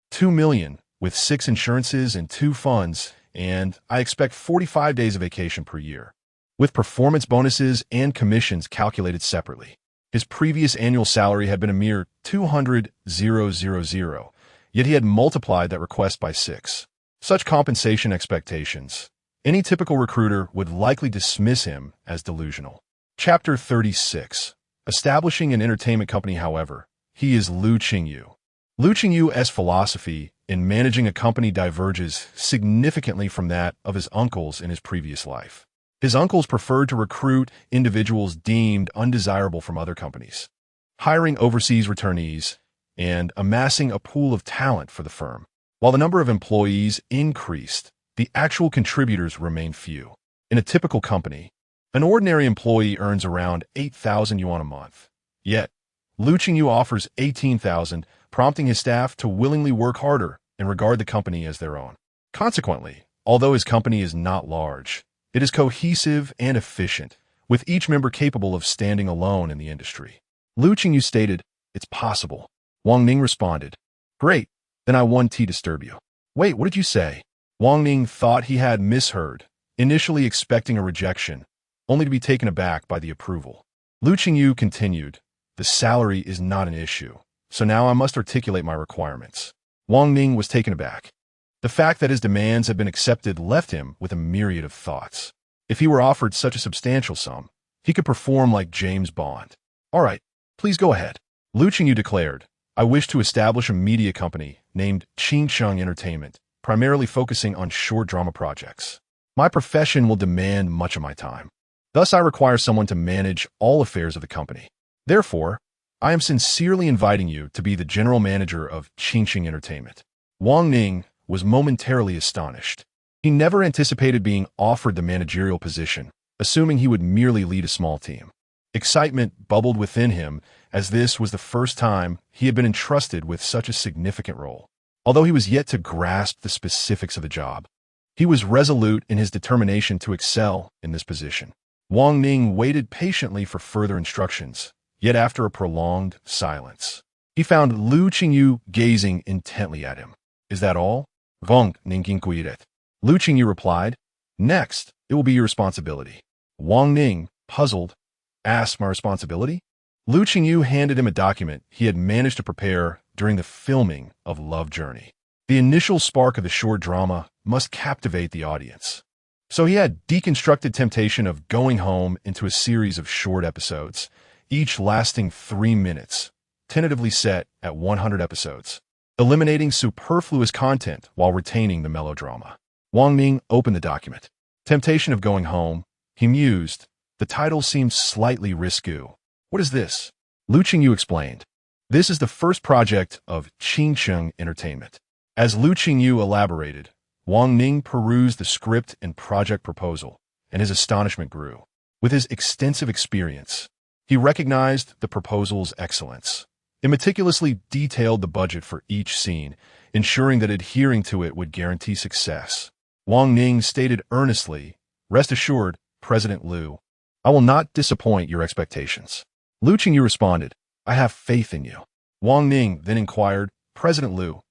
2 million, with 6 insurances and 2 funds, and I expect 45 days of vacation per year, with performance bonuses and commissions calculated separately. His previous annual salary had been a mere 200,000, yet he had multiplied that request by 6. Such compensation expectations, any typical recruiter would likely dismiss him as delusional. Chapter 36. Establishing an entertainment company, however, he is Lu Qingyu. Lu Qingyu's philosophy in managing a company diverges significantly from that of his uncles in his previous life. His uncles preferred to recruit individuals deemed undesirable from other companies, hiring overseas returnees, and amassing a pool of talent for the firm. While the number of employees increased, the actual contributors remained few. In a typical company, an ordinary employee earns around 8,000 yuan a month. Yet, Lu Qingyu offers 18,000, prompting his staff to willingly work harder and regard the company as their own. Consequently, although his company is not large, it is cohesive and efficient, with each member capable of standing alone in the industry. Lu Qingyu stated, It's possible. Wang Ning responded, Great, then I won't disturb you. Wait, what did you say? Wang Ning thought he had misheard, initially expecting a rejection, only to be taken aback by the approval. Lu Qingyu continued, The The salary is not an issue, so now I must articulate my requirements. Wang Ning was taken aback. The fact that his demands had been accepted left him with a myriad of thoughts. If he were offered such a substantial sum, he could perform like James Bond. All right, please go ahead. Lu Qingyu declared, I wish to establish a media company named Qingsheng Entertainment, primarily focusing on short drama projects. My profession will demand much of my time. Thus, I require someone to manage all affairs of the company. Therefore, I am sincerely inviting you to be the general manager of Qingsheng Entertainment. Wang Ning was momentarily astonished. He never anticipated being offered the managerial position, assuming he would merely lead a small team. Excitement bubbled within him, as this was the first time he had been entrusted with such a significant role. Although he was yet to grasp the specifics of the job, he was resolute in his determination to excel in this position. Wang Ning waited patiently for further instructions, yet after a prolonged silence, he found Lu Qingyu gazing intently at him. Is that all? Wang Ning inquired. Lu Qingyu replied, Next, it will be your responsibility. Wang Ning, puzzled, asked, My responsibility? Lu Qingyu handed him a document he had managed to prepare during the filming of Love Journey. The initial spark of the short drama must captivate the audience. So he had deconstructed Temptation of Going Home into a series of short episodes, each lasting 3 minutes, tentatively set at 100 episodes, eliminating superfluous content while retaining the melodrama. Wang Ning opened the document. Temptation of Going Home, he mused. The title seemed slightly risque. What is this? Lu Qingyu explained. This is the first project of Qingsheng Entertainment. As Lu Qingyu elaborated, Wang Ning perused the script and project proposal, and his astonishment grew. With his extensive experience, he recognized the proposal's excellence. It meticulously detailed the budget for each scene, ensuring that adhering to it would guarantee success. Wang Ning stated earnestly, Rest assured, President Lu, I will not disappoint your expectations. Lu Qingyu responded, I have faith in you. Wang Ning then inquired, President Lu,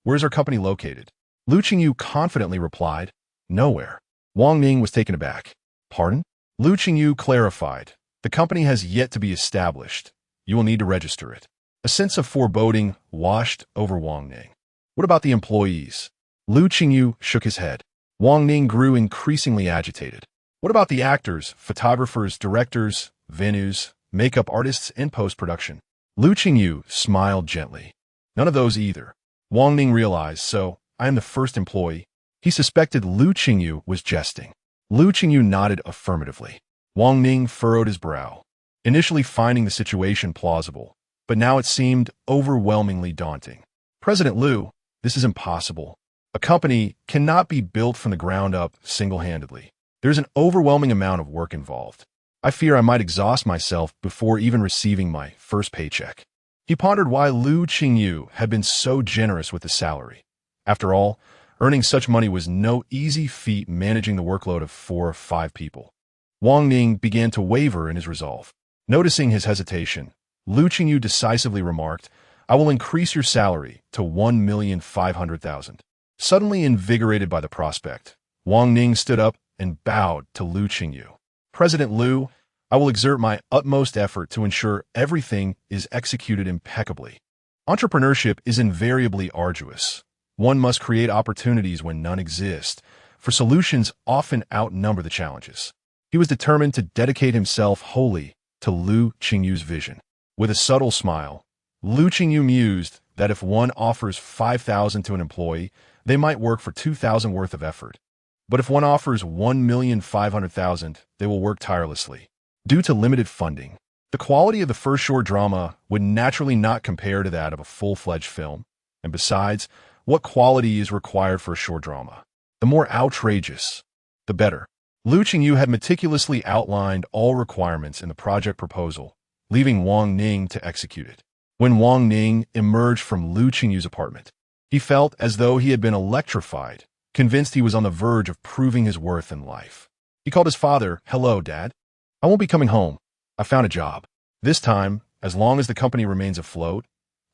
where is our company located? Lu Qingyu confidently replied, Nowhere. Wang Ning was taken aback. Pardon? Lu Qingyu clarified, The company has yet to be established. You will need to register it. A sense of foreboding washed over Wang Ning. What about the employees? Lu Qingyu shook his head. Wang Ning grew increasingly agitated. What about the actors, photographers, directors, venues, makeup artists, and post-production? Lu Qingyu smiled gently. None of those either. Wang Ning realized, so I am the first employee. He suspected Lu Qingyu was jesting. Lu Qingyu nodded affirmatively. Wang Ning furrowed his brow, initially finding the situation plausible, but now it seemed overwhelmingly daunting. President Lu, this is impossible. A company cannot be built from the ground up single-handedly. There's an overwhelming amount of work involved. I fear I might exhaust myself before even receiving my first paycheck. He pondered why Lu Qingyu had been so generous with the salary. After all, earning such money was no easy feat managing the workload of 4 or 5 people. Wang Ning began to waver in his resolve. Noticing his hesitation, Lu Qingyu decisively remarked, I will increase your salary to 1,500,000. Suddenly invigorated by the prospect, Wang Ning stood up and bowed to Lu Qingyu. President Lu, I will exert my utmost effort to ensure everything is executed impeccably. Entrepreneurship is invariably arduous. One must create opportunities when none exist, for solutions often outnumber the challenges. He was determined to dedicate himself wholly to Lu Qingyu's vision. With a subtle smile, Lu Qingyu mused that if one offers 5,000 to an employee, they might work for 2,000 worth of effort. But if one offers 1,500,000, they will work tirelessly. Due to limited funding, the quality of the first short drama would naturally not compare to that of a full-fledged film. And besides, what quality is required for a short drama? The more outrageous, the better. Lu Qingyu had meticulously outlined all requirements in the project proposal, leaving Wang Ning to execute it. When Wang Ning emerged from Lu Qingyu's apartment, he felt as though he had been electrified, convinced he was on the verge of proving his worth in life. He called his father, Hello, Dad. I won't be coming home. I found a job. This time, as long as the company remains afloat,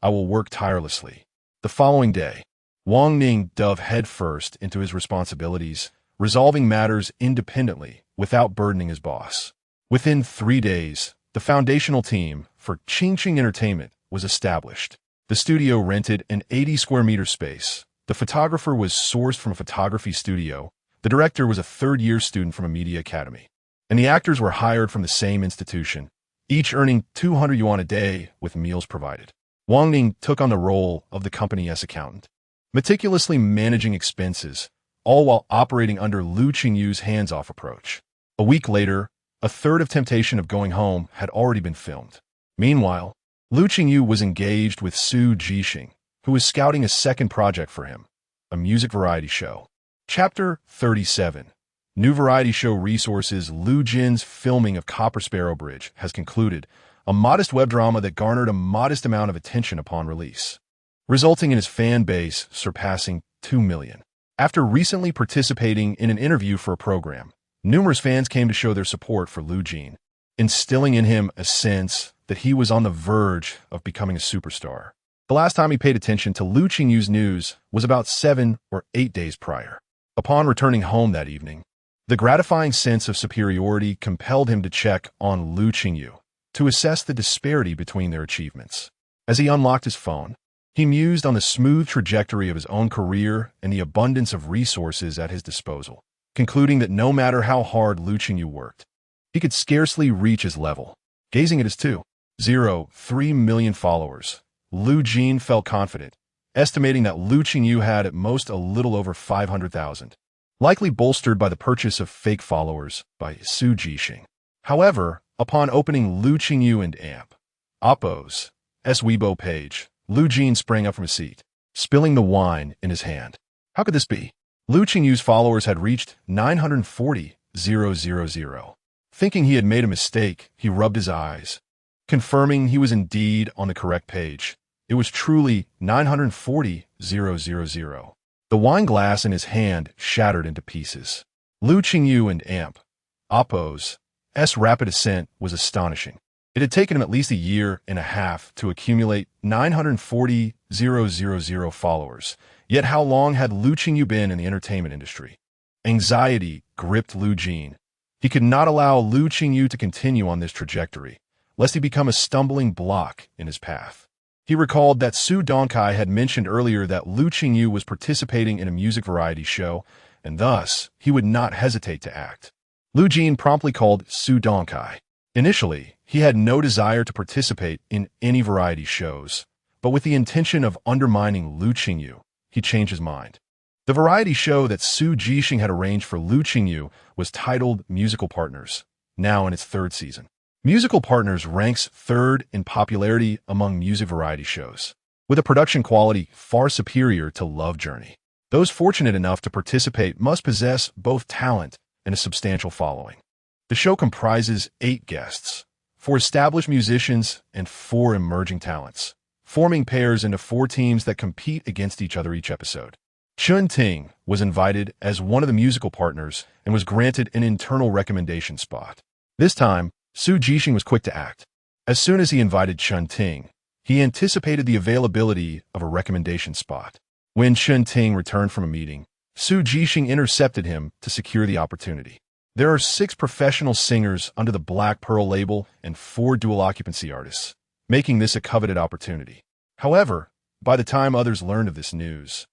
I will work tirelessly. The following day, Wang Ning dove headfirst into his responsibilities, resolving matters independently without burdening his boss. Within 3 days, the foundational team for Qingyu Entertainment was established. The studio rented an 80-square-meter space. The photographer was sourced from a photography studio. The director was a third-year student from a media academy. And the actors were hired from the same institution, each earning 200 yuan a day with meals provided. Wang Ning took on the role of the company's accountant, meticulously managing expenses, all while operating under Lu Qingyu's hands-off approach. A week later, a third of Temptation of Going Home had already been filmed. Meanwhile, Lu Qingyu was engaged with Su Jixing, who was scouting a second project for him, a music variety show. Chapter 37. New variety show resources. Lu Jin's filming of Copper Sparrow Bridge has concluded, a modest web drama that garnered a modest amount of attention upon release, resulting in his fan base surpassing 2 million. After recently participating in an interview for a program, numerous fans came to show their support for Lu Jin, instilling in him a sense that he was on the verge of becoming a superstar. The last time he paid attention to Lu Qingyu's news was about 7 or 8 days prior. Upon returning home that evening, the gratifying sense of superiority compelled him to check on Lu Qingyu to assess the disparity between their achievements. As he unlocked his phone, he mused on the smooth trajectory of his own career and the abundance of resources at his disposal, concluding that no matter how hard Lu Qingyu worked, he could scarcely reach his level. Gazing at his 2.03 million followers, Lu Jin felt confident, estimating that Lu Qingyu had at most a little over 500,000, likely bolstered by the purchase of fake followers by Su Jixing. However, upon opening Lu Qingyu and Oppo's Weibo page, Lu Jin sprang up from his seat, spilling the wine in his hand. How could this be? Lu Qingyu's followers had reached 940,000. Thinking he had made a mistake, he rubbed his eyes, confirming he was indeed on the correct page. It was truly 940,000. The wine glass in his hand shattered into pieces. Lu Qingyu and Oppo's rapid ascent was astonishing. It had taken him at least a year and a half to accumulate 940,000 followers. Yet how long had Lu Qingyu been in the entertainment industry? Anxiety gripped Lu Jin. He could not allow Lu Qingyu to continue on this trajectory, lest he become a stumbling block in his path. He recalled that Su Dongkai had mentioned earlier that Lu Qingyu was participating in a music variety show, and thus he would not hesitate to act. Lu Jin promptly called Su Dongkai. Initially, he had no desire to participate in any variety shows, but with the intention of undermining Lu Qingyu, he changed his mind. The variety show that Su Jixing had arranged for Lu Qingyu was titled Musical Partners, now in its 3rd season. Musical Partners ranks 3rd in popularity among music variety shows, with a production quality far superior to Love Journey. Those fortunate enough to participate must possess both talent and a substantial following. The show comprises 8 guests, 4 established musicians and 4 emerging talents, forming pairs into 4 teams that compete against each other each episode. Chun Ting was invited as one of the musical partners and was granted an internal recommendation spot. This time, Su Jixing was quick to act. As soon as he invited Chun Ting, he anticipated the availability of a recommendation spot. When Chun Ting returned from a meeting, Su Jixing intercepted him to secure the opportunity. There are 6 professional singers under the Black Pearl label and 4 dual-occupancy artists, making this a coveted opportunity. However, by the time others learned of this news,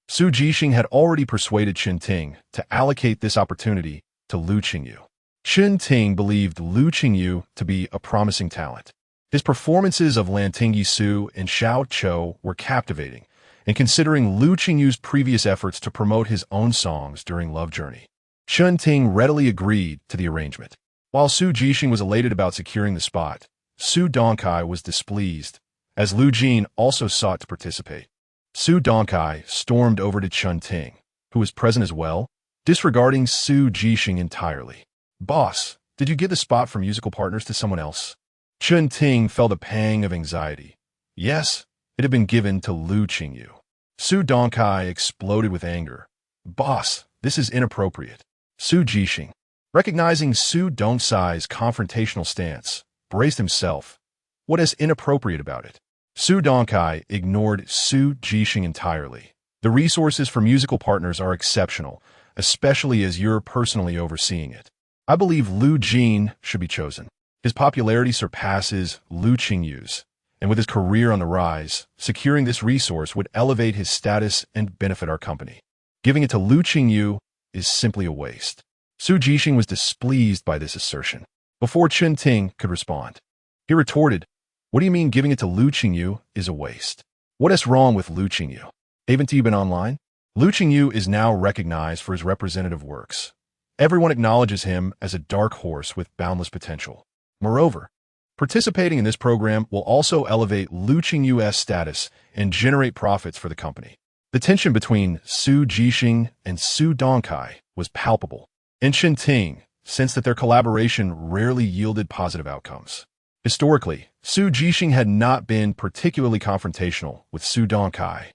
Su Jixing had already persuaded Chun Ting to allocate this opportunity to Lu Qingyu. Chun Ting believed Lu Qingyu to be a promising talent. His performances of Lan Tingyi Su and Xiao Chou were captivating, and considering Lu Qingyu's previous efforts to promote his own songs during Love Journey, Chun Ting readily agreed to the arrangement. While Su Jixing was elated about securing the spot, Su Dongkai was displeased, as Lu Jin also sought to participate. Su Dongkai stormed over to Chun Ting, who was present as well, disregarding Su Jixing entirely. "Boss, did you give the spot for musical partners to someone else?" Chun Ting felt a pang of anxiety. Yes, it had been given to Lu Qingyu. Su Dongkai exploded with anger. "Boss, this is inappropriate." Su Jixing, recognizing Su Dongkai's confrontational stance, braced himself. What is inappropriate about it? Su Dongkai ignored Su Jixing entirely. "The resources for musical partners are exceptional, especially as you're personally overseeing it. I believe Lu Jin should be chosen." His popularity surpasses Lu Qingyu's, and with his career on the rise, securing this resource would elevate his status and benefit our company. Giving it to Lu Qingyu is simply a waste. Su Jixing was displeased by this assertion. Before Chen Ting could respond, he retorted, "What do you mean giving it to Lu Qingyu is a waste? What is wrong with Lu Qingyu? Haven't you been online?" Lu Qingyu is now recognized for his representative works. Everyone acknowledges him as a dark horse with boundless potential. Moreover, participating in this program will also elevate Lu Qingyu's status and generate profits for the company. The tension between Su Jixing and Su Dongkai was palpable, and Chen Ting sensed that their collaboration rarely yielded positive outcomes. Historically, Su Jixing had not been particularly confrontational with Su Dongkai,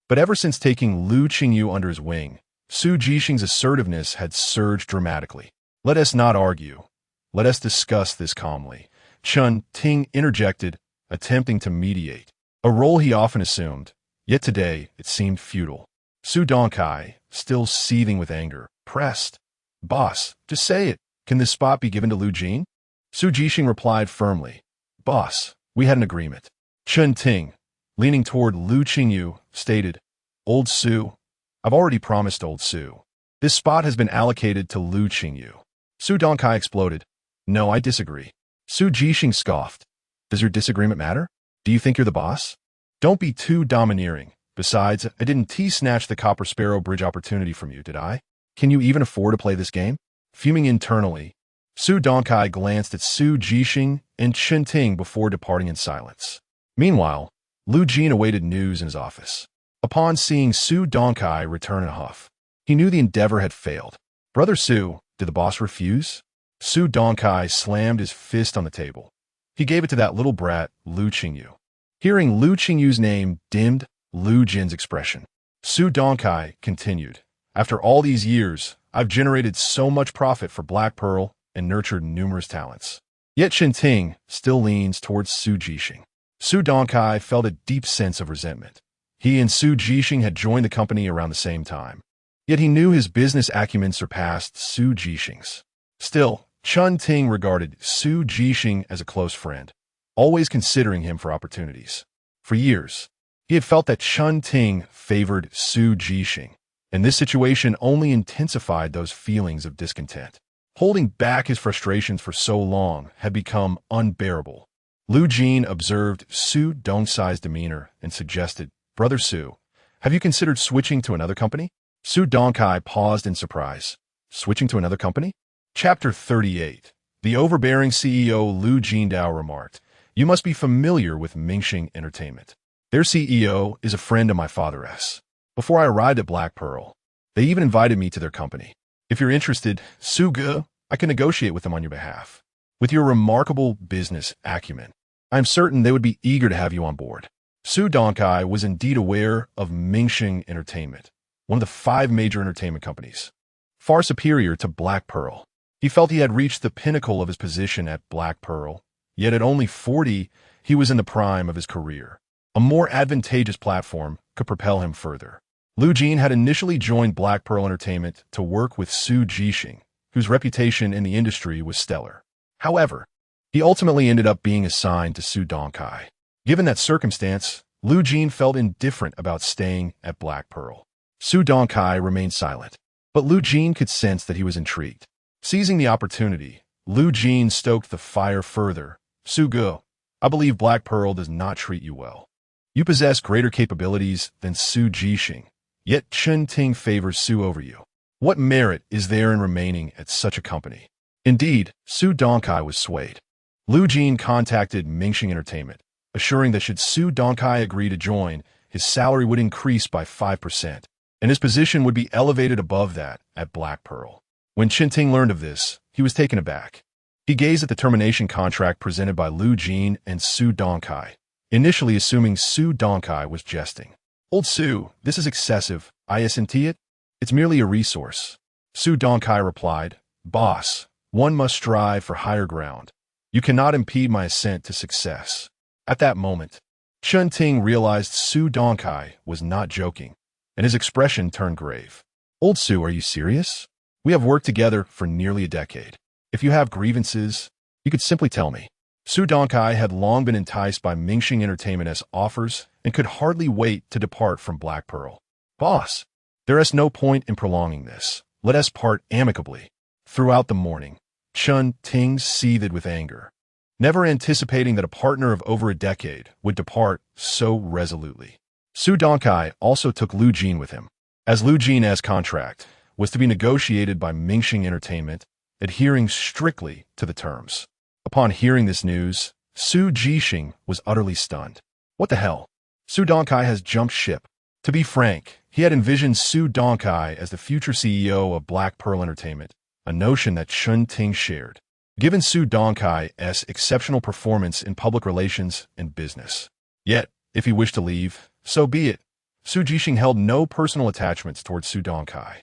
but ever since taking Lu Qingyu under his wing, Su Jixing's assertiveness had surged dramatically. "Let us not argue. Let us discuss this calmly," Chen Ting interjected, attempting to mediate, a role he often assumed, yet today it seemed futile. Su Dongkai, still seething with anger, pressed, "Boss, just say it. Can this spot be given to Lu Jin?" Su Jixing replied firmly, "Boss, we had an agreement." Chen Ting, leaning toward Lu Qingyu, stated, "Old Su, I've already promised Old Su. This spot has been allocated to Lu Qingyu." Su Dongkai exploded, "No, I disagree." Su Jixing scoffed, "Does your disagreement matter? Do you think you're the boss? Don't be too domineering. Besides, I didn't snatch the Copper Sparrow Bridge opportunity from you, did I? Can you even afford to play this game?" Fuming internally, Su Dongkai glanced at Su Jixing and Chen Ting before departing in silence. Meanwhile, Lu Jin awaited news in his office. Upon seeing Su Dongkai return in a huff, he knew the endeavor had failed. "Brother Su, did the boss refuse?" Su Dongkai slammed his fist on the table. He gave it to that little brat, Lu Qingyu. Hearing Lu Qingyu's name dimmed Lu Jin's expression. Su Dongkai continued, "After all these years, I've generated so much profit for Black Pearl and nurtured numerous talents." Yet Chen Ting still leans towards Su Jixing. Su Dongkai felt a deep sense of resentment. He and Su Jixing had joined the company around the same time. Yet he knew his business acumen surpassed Su Jixing's. Still, Chen Ting regarded Su Jixing as a close friend, always considering him for opportunities. For years, he had felt that Chen Ting favored Su Jixing, and this situation only intensified those feelings of discontent. Holding back his frustrations for so long had become unbearable. Lu Jin observed Su Dongkai's demeanor and suggested, "Brother Su, have you considered switching to another company?" Su Dongkai paused in surprise. "Switching to another company?" Chapter 38. The overbearing CEO Lu Jindao remarked, "You must be familiar with Mingxing Entertainment. Their CEO is a friend of my father's. Before I arrived at Black Pearl, they even invited me to their company. If you're interested, Su Ge, I can negotiate with them on your behalf. With your remarkable business acumen, I'm certain they would be eager to have you on board." Su Dongkai was indeed aware of Mingxing Entertainment, one of the 5 major entertainment companies, far superior to Black Pearl. He felt he had reached the pinnacle of his position at Black Pearl, yet at only 40, he was in the prime of his career. A more advantageous platform could propel him further. Lu Jin had initially joined Black Pearl Entertainment to work with Su Jixing, whose reputation in the industry was stellar. However, he ultimately ended up being assigned to Su Dongkai. Given that circumstance, Lu Jin felt indifferent about staying at Black Pearl. Su Dongkai remained silent, but Lu Jin could sense that he was intrigued. Seizing the opportunity, Lu Jin stoked the fire further. "Su Ge, I believe Black Pearl does not treat you well. You possess greater capabilities than Su Jixing, yet Chen Ting favors Su over you. What merit is there in remaining at such a company?" Indeed, Su Dongkai was swayed. Lu Jin contacted Mingxing Entertainment, assuring that should Su Dongkai agree to join, his salary would increase by 5%, and his position would be elevated above that at Black Pearl. When Chen Ting learned of this, he was taken aback. He gazed at the termination contract presented by Lu Jin and Su Dongkai, initially assuming Su Dongkai was jesting. "Old Su, this is excessive. Isn't it? It's merely a resource." Su Dongkai replied, "Boss, one must strive for higher ground. You cannot impede my ascent to success." At that moment, Chen Ting realized Su Dongkai was not joking, and his expression turned grave. "Old Su, are you serious? We have worked together for nearly a decade. If you have grievances, you You could simply tell me. Su Dongkai had long been enticed by Mingxing Entertainment's offers and could hardly wait to depart from Black Pearl. Boss, there is no point in prolonging this. Let us part amicably. Throughout the morning, Chun Ting seethed with anger, never anticipating that a partner of over a decade would depart so resolutely. Su Dongkai also took Lu Jin with him, as Lu Jin's contract was to be negotiated by Mingxing Entertainment, adhering strictly to the terms. Upon hearing this news, Su Jixing was utterly stunned. What the hell? Su Dongkai has jumped ship. To be frank, he had envisioned Su Dongkai as the future CEO of Black Pearl Entertainment, a notion that Chun Ting shared, given Su Dongkai's exceptional performance in public relations and business. Yet, if he wished to leave, so be it. Su Jixing held no personal attachments towards Su Dongkai.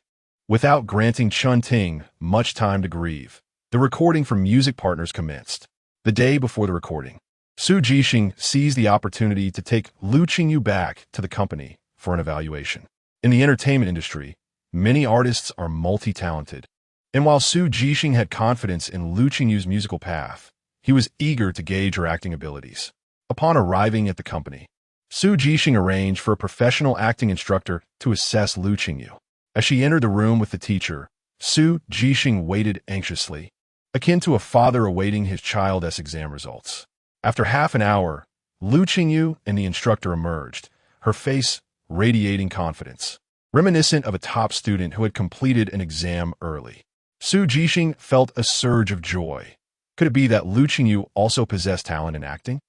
Without granting Chun Ting much time to grieve, the recording for music partners commenced. The day before the recording, Su Jixing seized the opportunity to take Lu Qingyu back to the company for an evaluation. In the entertainment industry, many artists are multi-talented, and while Su Jixing had confidence in Lu Qingyu's musical path, he was eager to gauge her acting abilities. Upon arriving at the company, Su Jixing arranged for a professional acting instructor to assess Lu Qingyu. As she entered the room with the teacher, Su Jixing waited anxiously, akin to a father awaiting his child's exam results. After half an hour, Lu Qingyu and the instructor emerged, her face radiating confidence, reminiscent of a top student who had completed an exam early. Su Jixing felt a surge of joy. Could it be that Lu Qingyu also possessed talent in acting?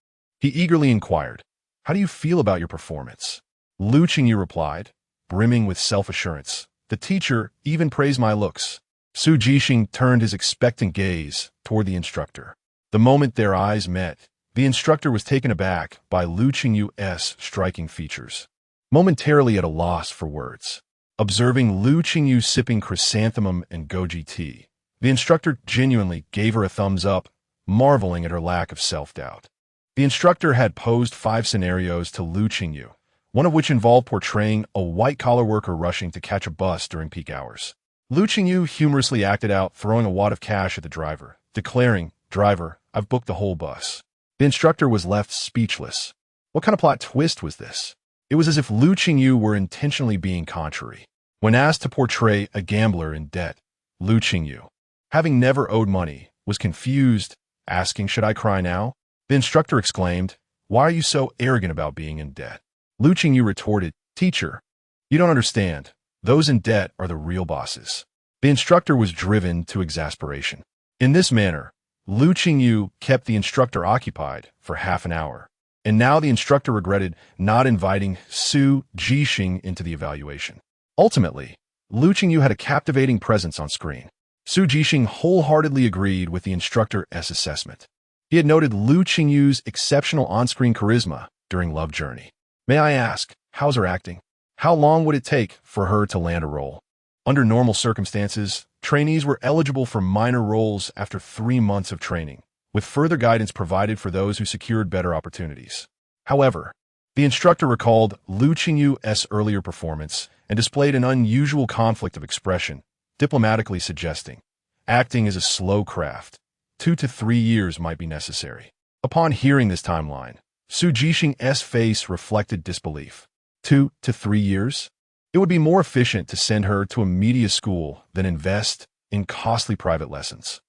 He eagerly inquired, "How do you feel about your performance?" Lu Qingyu replied, brimming with self-assurance, "The teacher even praised my looks." Su Jixing turned his expectant gaze toward the instructor. The moment their eyes met, the instructor was taken aback by Lu Qingyu's striking features. Momentarily at a loss for words, observing Lu Qingyu sipping chrysanthemum and goji tea, the instructor genuinely gave her a thumbs up, marveling at her lack of self-doubt. The instructor had posed 5 scenarios to Lu Qingyu, one of which involved portraying a white-collar worker rushing to catch a bus during peak hours. Lu Qingyu humorously acted out throwing a wad of cash at the driver, declaring, "Driver, I've booked the whole bus." The instructor was left speechless. What kind of plot twist was this? It was as if Lu Qingyu were intentionally being contrary. When asked to portray a gambler in debt, Lu Qingyu, having never owed money, was confused, asking, "Should I cry now?" The instructor exclaimed, "Why are you so arrogant about being in debt?" Lu Qingyu retorted, "Teacher, you don't understand. Those in debt are the real bosses." The instructor was driven to exasperation. In this manner, Lu Qingyu kept the instructor occupied for half an hour. And now the instructor regretted not inviting Su Jixing into the evaluation. Ultimately, Lu Qingyu had a captivating presence on screen. Su Jixing wholeheartedly agreed with the instructor's assessment. He had noted Lu Qingyu's exceptional on-screen charisma during Love Journey. "May I ask, how's her acting? How long would it take for her to land a role?" Under normal circumstances, trainees were eligible for minor roles after 3 months of training, with further guidance provided for those who secured better opportunities. However, the instructor recalled Lu Qingyu's earlier performance and displayed an unusual conflict of expression, diplomatically suggesting, acting is a slow craft. 2 to 3 years might be necessary. Upon hearing this timeline, Su Jixing's face reflected disbelief. 2 to 3 years? It would be more efficient to send her to a media school than invest in costly private lessons.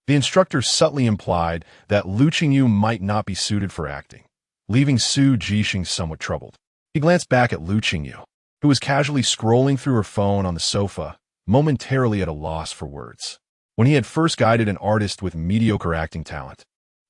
The instructor subtly implied that Lu Qingyu might not be suited for acting, leaving Su Jixing somewhat troubled. He glanced back at Lu Qingyu, who was casually scrolling through her phone on the sofa, momentarily at a loss for words. When he had first guided an artist with mediocre acting talent,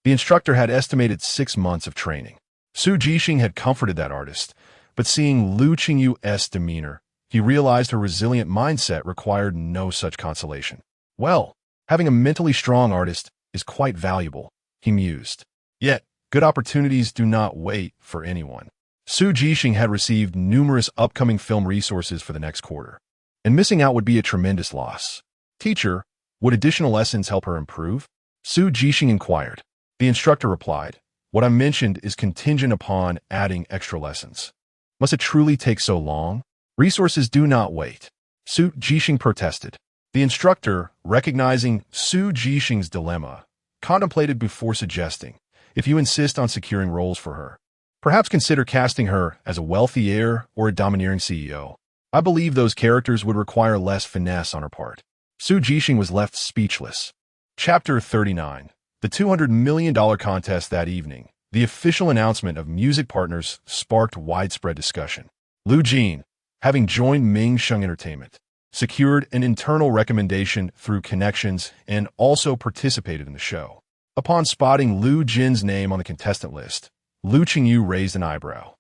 the instructor had estimated 6 months of training. Su Jixing had comforted that artist, but seeing Lu Qingyu's demeanor, he realized her resilient mindset required no such consolation. "Well, having a mentally strong artist is quite valuable," he mused. Yet, good opportunities do not wait for anyone. Su Jixing had received numerous upcoming film resources for the next quarter, and missing out would be a tremendous loss. "Teacher, would additional lessons help her improve?" Su Jixing inquired. The instructor replied, "What I mentioned is contingent upon adding extra lessons." "Must it truly take so long? Resources do not wait," Su Jixing protested. The instructor, recognizing Su Jixing's dilemma, contemplated before suggesting. If you insist on securing roles for her, perhaps consider casting her as a wealthy heir or a domineering CEO. I believe those characters would require less finesse on her part. Su Jixing was left speechless. Chapter 39. The $200 million contest that evening. The official announcement of music partners sparked widespread discussion. Lu Jin, having joined Ming Sheng Entertainment, secured an internal recommendation through connections and also participated in the show. Upon spotting Lu Jin's name on the contestant list, Lu Qingyu raised an eyebrow.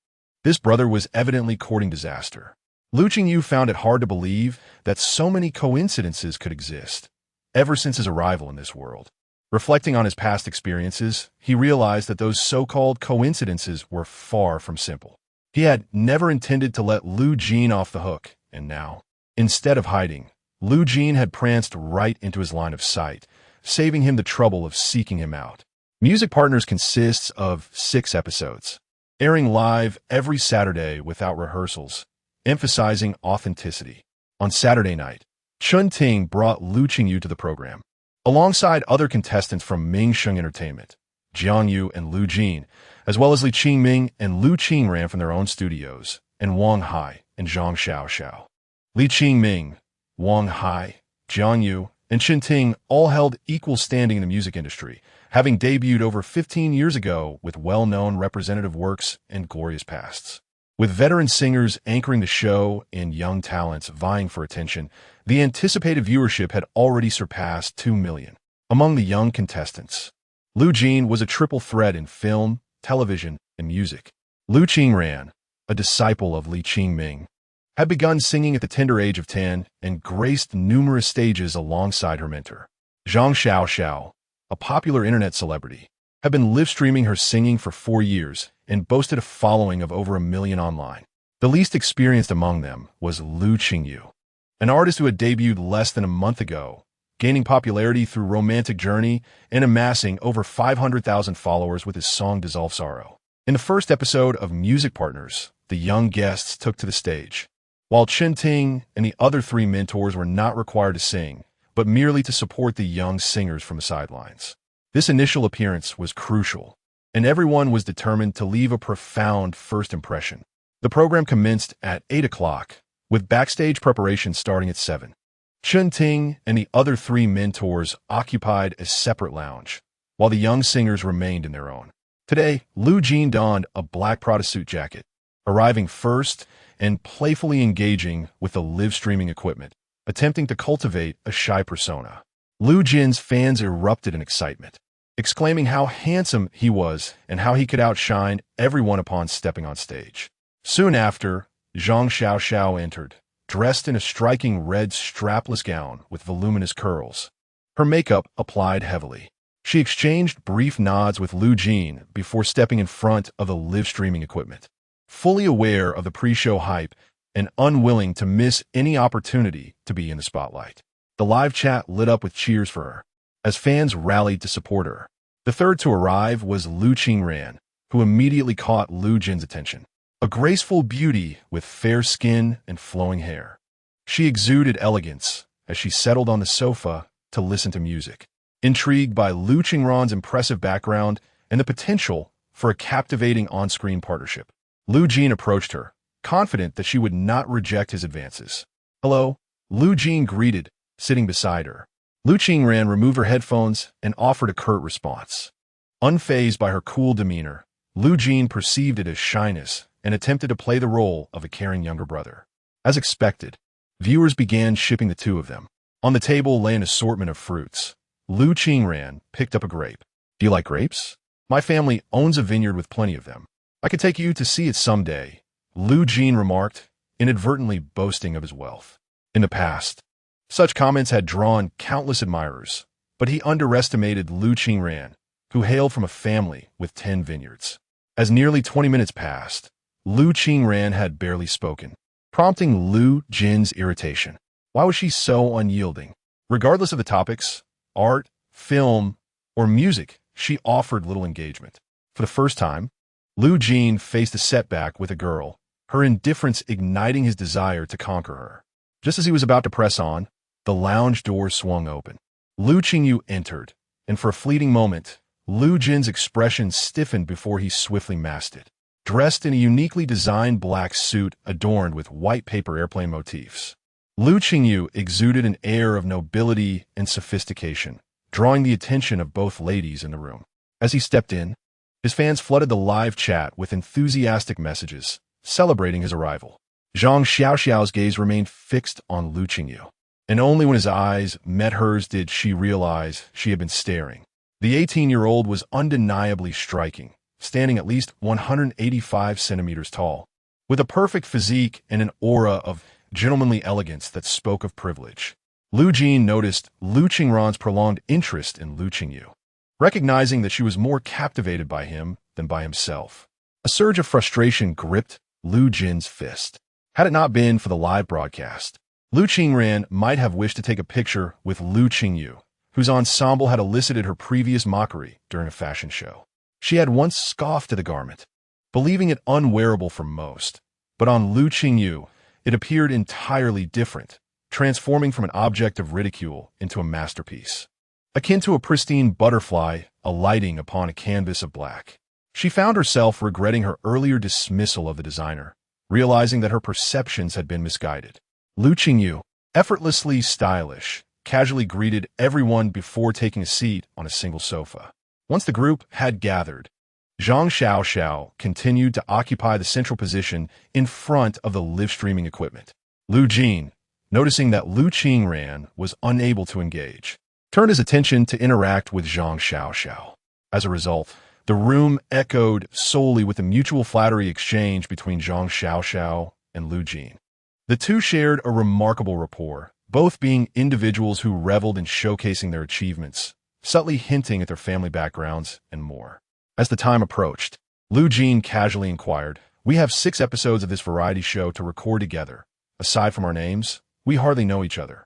This brother was evidently courting disaster. Lu Qingyu found it hard to believe that so many coincidences could exist, ever since his arrival in this world. Reflecting on his past experiences, he realized that those so-called coincidences were far from simple. He had never intended to let Lu Jin off the hook, and now, instead of hiding, Lu Jin had pranced right into his line of sight, saving him the trouble of seeking him out. Music Partners consists of 6 episodes, airing live every Saturday without rehearsals, emphasizing authenticity. On Saturday night, Chun Ting brought Lu Qingyu to the program. Alongside other contestants from Ming Sheng Entertainment, Jiang Yu and Lu Jin, as well as Li Qingming and Lu Qingran from their own studios, and Wang Hai and Zhang Xiaoxiao. Li Qingming, Wang Hai, Jiang Yu, and Chun Ting all held equal standing in the music industry, having debuted over 15 years ago with well-known representative works and glorious pasts. With veteran singers anchoring the show and young talents vying for attention, the anticipated viewership had already surpassed 2 million. Among the young contestants, Lu Jin was a triple threat in film, television, and music. Lu Qingran, a disciple of Li Qingming, had begun singing at the tender age of 10 and graced numerous stages alongside her mentor. Zhang Xiaoxiao, a popular internet celebrity, had been live-streaming her singing for 4 years and boasted a following of over 1 million online. The least experienced among them was Lu Qingyu, an artist who had debuted less than a month ago, gaining popularity through Romantic Journey and amassing over 500,000 followers with his song Dissolve Sorrow. In the first episode of Music Partners, the young guests took to the stage, while Chun Ting and the other 3 mentors were not required to sing, but merely to support the young singers from the sidelines. This initial appearance was crucial, and everyone was determined to leave a profound first impression. The program commenced at 8 o'clock, with backstage preparations starting at 7. Chun Ting and the other 3 mentors occupied a separate lounge, while the young singers remained in their own. Today, Lu Jin donned a black Prada suit jacket, arriving first and playfully engaging with the live-streaming equipment, attempting to cultivate a shy persona. Lu Jin's fans erupted in excitement, exclaiming how handsome he was and how he could outshine everyone upon stepping on stage. Soon after, Zhang Xiaoxiao entered, dressed in a striking red strapless gown with voluminous curls, her makeup applied heavily. She exchanged brief nods with Lu Jin before stepping in front of the live-streaming equipment. Fully aware of the pre-show hype and unwilling to miss any opportunity to be in the spotlight, the live chat lit up with cheers for her, as fans rallied to support her. The third to arrive was Lu Qingran, who immediately caught Lu Jin's attention. A graceful beauty with fair skin and flowing hair, she exuded elegance as she settled on the sofa to listen to music. Intrigued by Lu Qingran's impressive background and the potential for a captivating on-screen partnership, Lu Jin approached her, confident that she would not reject his advances. "Hello," Lu Jin greeted, sitting beside her. Lu Qingran removed her headphones and offered a curt response. Unfazed by her cool demeanor, Lu Jin perceived it as shyness and attempted to play the role of a caring younger brother. As expected, viewers began shipping the two of them. On the table lay an assortment of fruits. Lu Qingran picked up a grape. "Do you like grapes? My family owns a vineyard with plenty of them. I could take you to see it someday," Lu Jin remarked, inadvertently boasting of his wealth. In the past, such comments had drawn countless admirers, but he underestimated Lu Qingran, who hailed from a family with 10 vineyards. As nearly 20 minutes passed, Lu Qingran had barely spoken, prompting Lu Jin's irritation. Why was she so unyielding? Regardless of the topics, art, film, or music, she offered little engagement. For the first time, Lu Jin faced a setback with a girl, her indifference igniting his desire to conquer her. Just as he was about to press on, the lounge door swung open. Lu Qingyu entered, and for a fleeting moment, Lu Jin's expression stiffened before he swiftly masked it. Dressed in a uniquely designed black suit adorned with white paper airplane motifs, Lu Qingyu exuded an air of nobility and sophistication, drawing the attention of both ladies in the room. As he stepped in, his fans flooded the live chat with enthusiastic messages, celebrating his arrival. Zhang Xiaoxiao's gaze remained fixed on Lu Qingyu, and only when his eyes met hers did she realize she had been staring. The 18-year-old was undeniably striking, standing at least 185 centimeters tall, with a perfect physique and an aura of gentlemanly elegance that spoke of privilege. Lu Jin noticed Lu Qingran's prolonged interest in Lu Qingyu, recognizing that she was more captivated by him than by himself. A surge of frustration gripped Lu Jin's fist. Had it not been for the live broadcast, Lu Qingran might have wished to take a picture with Lu Qingyu, whose ensemble had elicited her previous mockery during a fashion show. She had once scoffed at the garment, believing it unwearable for most, but on Lu Qingyu, it appeared entirely different, transforming from an object of ridicule into a masterpiece. Akin to a pristine butterfly alighting upon a canvas of black. She found herself regretting her earlier dismissal of the designer, realizing that her perceptions had been misguided. Lu Qingyu, effortlessly stylish, casually greeted everyone before taking a seat on a single sofa. Once the group had gathered, Zhang Xiaoxiao continued to occupy the central position in front of the live-streaming equipment. Lu Jin, noticing that Lu Qingran was unable to engage, turned his attention to interact with Zhang Xiaoxiao. As a result, the room echoed solely with the mutual flattery exchange between Zhang Xiaoxiao and Lu Jin. The two shared a remarkable rapport, both being individuals who reveled in showcasing their achievements, subtly hinting at their family backgrounds and more. As the time approached, Lu Jin casually inquired, "We have 6 episodes of this variety show to record together. Aside from our names, we hardly know each other.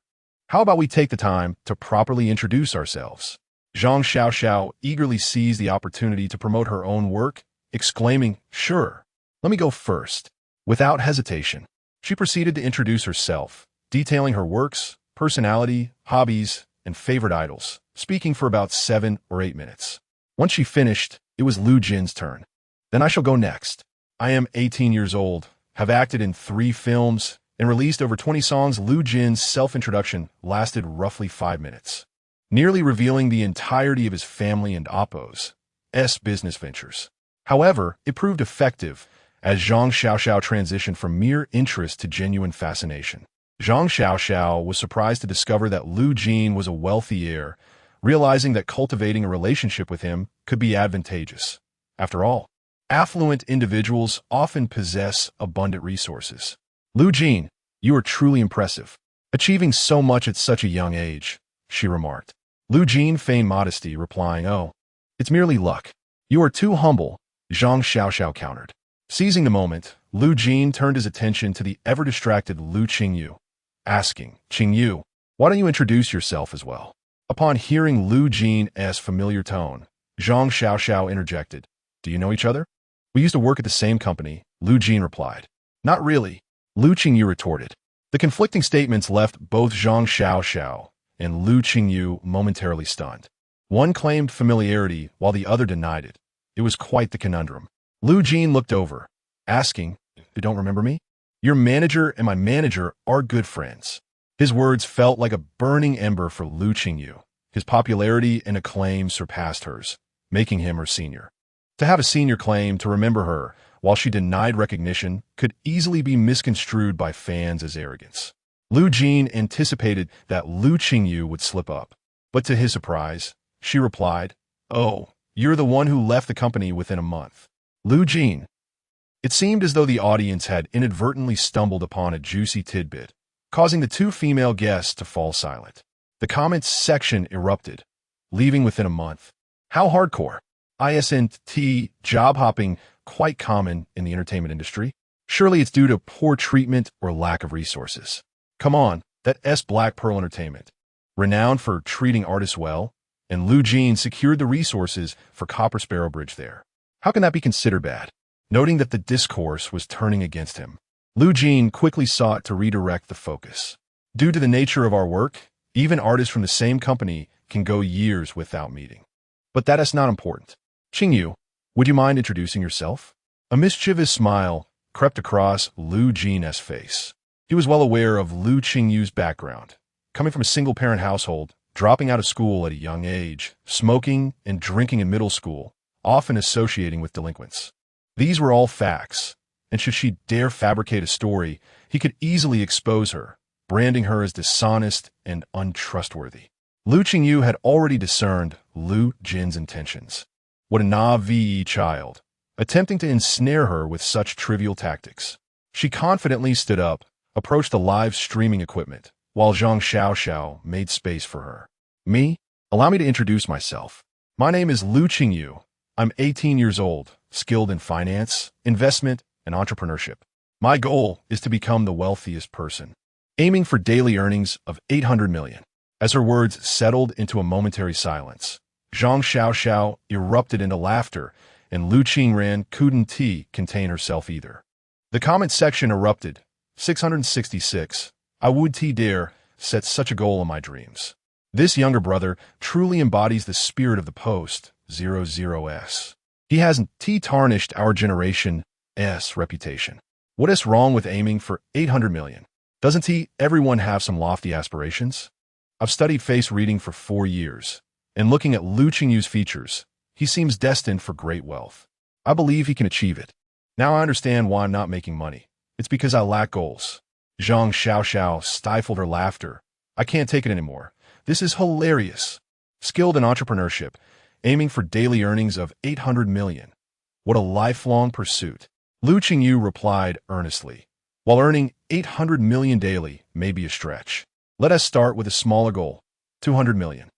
How about we take the time to properly introduce ourselves?" Zhang Xiaoxiao eagerly seized the opportunity to promote her own work, exclaiming, "Sure, let me go first." Without hesitation, she proceeded to introduce herself, detailing her works, personality, hobbies, and favorite idols, speaking for about 7 or 8 minutes. Once she finished, it was Lu Jin's turn. "Then I shall go next. I am 18 years old, have acted in 3 films, and released over 20 songs." Lu Jin's self-introduction lasted roughly 5 minutes, nearly revealing the entirety of his family and Oppo's business ventures. However, it proved effective, as Zhang Xiaoxiao transitioned from mere interest to genuine fascination. Zhang Xiaoxiao was surprised to discover that Lu Jin was a wealthy heir, realizing that cultivating a relationship with him could be advantageous. After all, affluent individuals often possess abundant resources. "Lu Jin, you are truly impressive, achieving so much at such a young age," she remarked. Lu Jin feigned modesty, replying, "Oh, it's merely luck." "You are too humble," Zhang Xiaoxiao countered. Seizing the moment, Lu Jin turned his attention to the ever-distracted Lu Qingyu, asking, "Qingyu, why don't you introduce yourself as well?" Upon hearing Lu Jin's familiar tone, Zhang Xiaoxiao interjected, "Do you know each other?" "We used to work at the same company," Lu Jin replied. "Not really," Lu Qingyu retorted. The conflicting statements left both Zhang Xiaoxiao and Lu Qingyu momentarily stunned. One claimed familiarity while the other denied it. It was quite the conundrum. Lu Jin looked over, asking, "You don't remember me? Your manager and my manager are good friends." His words felt like a burning ember for Lu Qingyu. His popularity and acclaim surpassed hers, making him her senior. To have a senior claim to remember her while she denied recognition could easily be misconstrued by fans as arrogance. Lu Jin anticipated that Lu Qingyu would slip up, but to his surprise, she replied, "Oh, you're the one who left the company within a month." Lu Jin. It seemed as though the audience had inadvertently stumbled upon a juicy tidbit, causing the 2 female guests to fall silent. The comments section erupted, leaving within a month. How hardcore. Isn't job hopping quite common in the entertainment industry? Surely it's due to poor treatment or lack of resources. Come on, that's Black Pearl Entertainment, renowned for treating artists well, and Lu Jin secured the resources for Copper Sparrow Bridge there. How can that be considered bad? Noting that the discourse was turning against him, Lu Jin quickly sought to redirect the focus. "Due to the nature of our work, even artists from the same company can go years without meeting. But that is not important. Qingyu, would you mind introducing yourself? A mischievous smile crept across Lu Jin's face. He was well aware of Lu Qingyu's background, coming from a single-parent household, dropping out of school at a young age, smoking and drinking in middle school, often associating with delinquents. These were all facts, and should she dare fabricate a story, he could easily expose her, branding her as dishonest and untrustworthy. Lu Qingyu had already discerned Lu Jin's intentions. What a naive child, attempting to ensnare her with such trivial tactics. She confidently stood up, approached the live streaming equipment, while Zhang Xiaoxiao made space for her. Me? Allow me to introduce myself. My name is Lu Qingyu. I'm 18 years old, skilled in finance, investment, and entrepreneurship. My goal is to become the wealthiest person, aiming for daily earnings of 800 million. As her words settled into a momentary silence, Zhang Xiaoxiao erupted into laughter, and Lu Qingran couldn't contain herself either. The comment section erupted. 666. I would dare set such a goal in my dreams. This younger brother truly embodies the spirit of the post-00s. He hasn't tarnished our generation's reputation. What is wrong with aiming for 800 million? Doesn't everyone have some lofty aspirations? I've studied face reading for 4 years, and looking at Lu Qingyu's features, he seems destined for great wealth. I believe he can achieve it. Now I understand why I'm not making money. It's because I lack goals. Zhang Xiaoxiao stifled her laughter. I can't take it anymore. This is hilarious. Skilled in entrepreneurship, aiming for daily earnings of 800 million. What a lifelong pursuit. Lu Qingyu replied earnestly. While earning 800 million daily may be a stretch, let us start with a smaller goal, 200 million.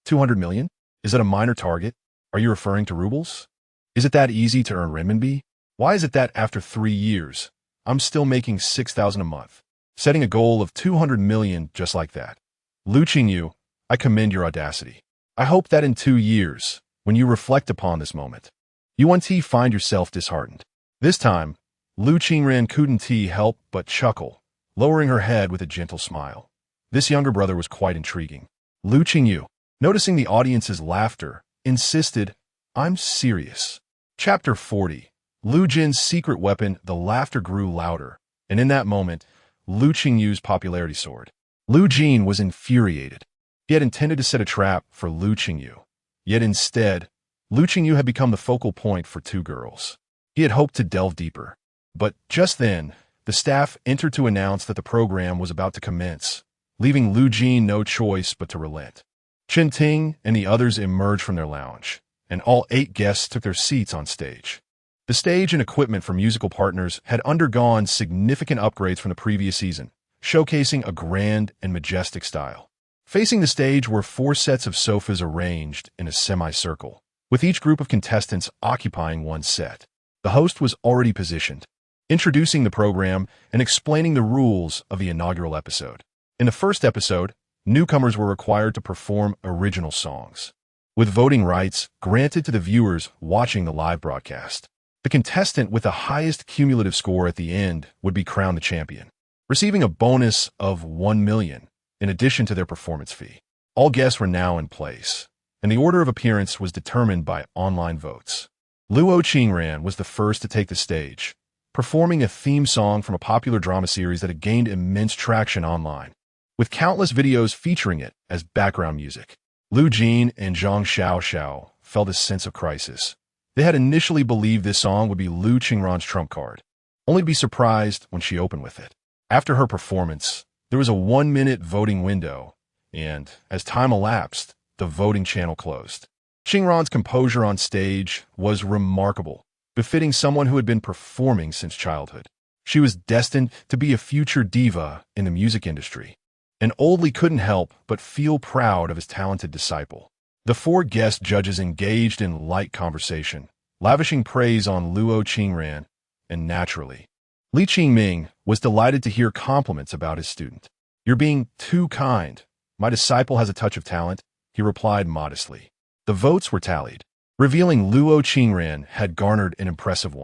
200 million? Is it a minor target? Are you referring to rubles? Is it that easy to earn renminbi? Why is it that after 3 years, I'm still making 6,000 a month, setting a goal of 200 million just like that? Lu Qingyu, I commend your audacity. I hope that in 2 years, when you reflect upon this moment, you won't find yourself disheartened. This time, Lu Qingran couldn't help but chuckle, lowering her head with a gentle smile. This younger brother was quite intriguing. Lu Qingyu, noticing the audience's laughter, insisted, I'm serious. Chapter 40. Lu Jin's secret weapon. The laughter grew louder, and in that moment, Lu Qingyu's popularity soared. Lu Jin was infuriated. He had intended to set a trap for Lu Qingyu. Yet instead, Lu Qingyu had become the focal point for 2 girls. He had hoped to delve deeper. But just then, the staff entered to announce that the program was about to commence, leaving Lu Jin no choice but to relent. Chen Ting and the others emerged from their lounge, and all 8 guests took their seats on stage. The stage and equipment for musical partners had undergone significant upgrades from the previous season, showcasing a grand and majestic style. Facing the stage were 4 sets of sofas arranged in a semicircle, with each group of contestants occupying one set. The host was already positioned, introducing the program and explaining the rules of the inaugural episode. In the first episode, newcomers were required to perform original songs, with voting rights granted to the viewers watching the live broadcast. The contestant with the highest cumulative score at the end would be crowned the champion, receiving a bonus of 1 million in addition to their performance fee. All guests were now in place, and the order of appearance was determined by online votes. Lu Qingran was the first to take the stage, performing a theme song from a popular drama series that had gained immense traction online, with countless videos featuring it as background music. Lu Jin and Zhang Xiaoxiao felt a sense of crisis. They had initially believed this song would be Lu Qingran's trump card, only to be surprised when she opened with it. After her performance, there was a 1-minute voting window, and as time elapsed, the voting channel closed. Qingran's composure on stage was remarkable, befitting someone who had been performing since childhood. She was destined to be a future diva in the music industry, and Oldley couldn't help but feel proud of his talented disciple. The 4 guest judges engaged in light conversation, lavishing praise on Lu Qingran, and naturally, Li Qingming was delighted to hear compliments about his student. You're being too kind. My disciple has a touch of talent, he replied modestly. The votes were tallied, revealing Lu Qingran had garnered an impressive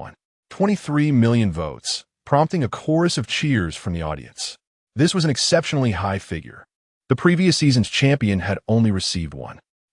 23 million votes, prompting a chorus of cheers from the audience. This was an exceptionally high figure, The previous season's champion had only received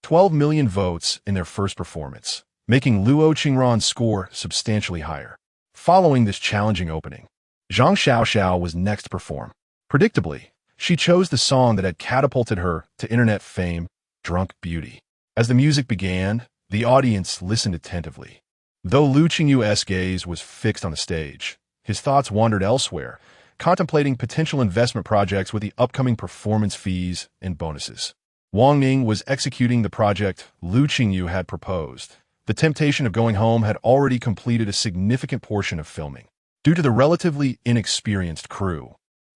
12 million votes in their first performance, making Lu Qingran's score substantially higher. Following this challenging opening, Zhang Xiaoxiao was next to perform. Predictably, she chose the song that had catapulted her to internet fame, Drunk Beauty. As the music began, the audience listened attentively. Though Lu Qingyu's gaze was fixed on the stage, his thoughts wandered elsewhere, contemplating potential investment projects with the upcoming performance fees and bonuses. Wang Ning was executing the project Lu Qingyu had proposed. The temptation of going home had already completed a significant portion of filming. Due to the relatively inexperienced crew,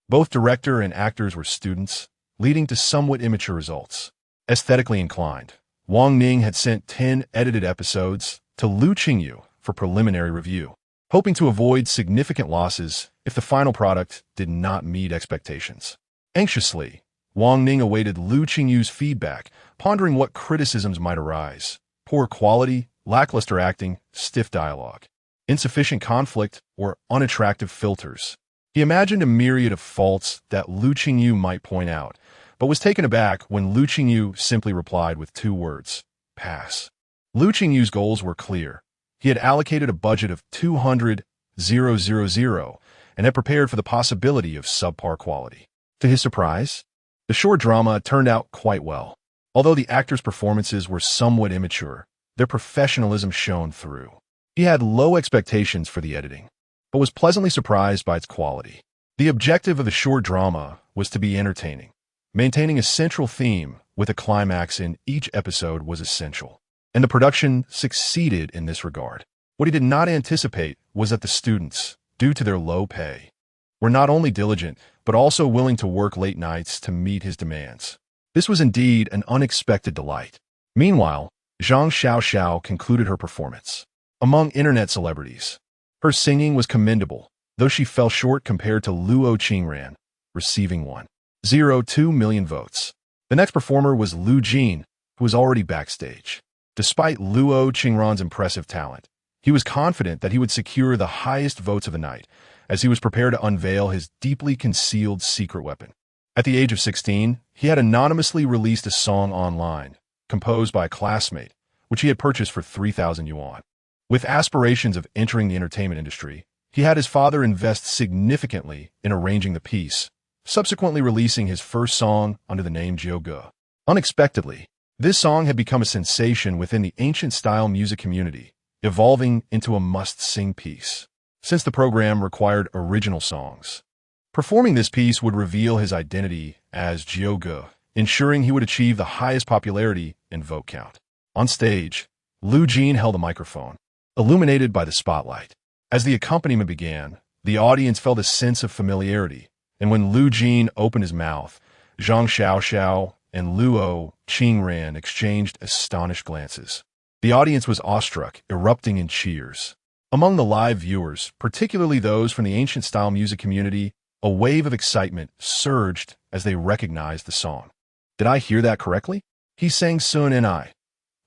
both director and actors were students, leading to somewhat immature results. Aesthetically inclined, Wang Ning had sent 10 edited episodes to Lu Qingyu for preliminary review, hoping to avoid significant losses if the final product did not meet expectations. Anxiously, Wang Ning awaited Lu Qingyu's feedback, pondering what criticisms might arise. Poor quality, lackluster acting, stiff dialogue, insufficient conflict, or unattractive filters. He imagined a myriad of faults that Lu Qingyu might point out, but was taken aback when Lu Qingyu simply replied with 2 words, pass. Lu Qingyu's goals were clear. He had allocated a budget of 200,000 and had prepared for the possibility of subpar quality. To his surprise, the short drama turned out quite well. Although the actors' performances were somewhat immature, their professionalism shone through. He had low expectations for the editing, but was pleasantly surprised by its quality. The objective of the short drama was to be entertaining. Maintaining a central theme with a climax in each episode was essential, and the production succeeded in this regard. What he did not anticipate was that the students, due to their low pay, were not only diligent, but also willing to work late nights to meet his demands. This was indeed an unexpected delight. Meanwhile, Zhang Xiaoxiao concluded her performance. Among internet celebrities, her singing was commendable, though she fell short compared to Lu Qingran, receiving 1.02 million votes. The next performer was Lu Jin, who was already backstage. Despite Lu Qingran's impressive talent, he was confident that he would secure the highest votes of the night, as he was prepared to unveil his deeply concealed secret weapon. At the age of 16, he had anonymously released a song online, composed by a classmate, which he had purchased for 3,000 yuan. With aspirations of entering the entertainment industry, he had his father invest significantly in arranging the piece, subsequently releasing his first song under the name Jiuge. Unexpectedly, this song had become a sensation within the ancient-style music community, evolving into a must-sing piece. Since the program required original songs, performing this piece would reveal his identity as Jiuge, ensuring he would achieve the highest popularity and vote count. On stage, Lu Jin held a microphone, illuminated by the spotlight. As the accompaniment began, the audience felt a sense of familiarity, and when Lu Jin opened his mouth, Zhang Xiaoxiao and Lu Qingran exchanged astonished glances. The audience was awestruck, erupting in cheers. Among the live viewers, particularly those from the ancient-style music community, a wave of excitement surged as they recognized the song. Did I hear that correctly? He sang Sun and I.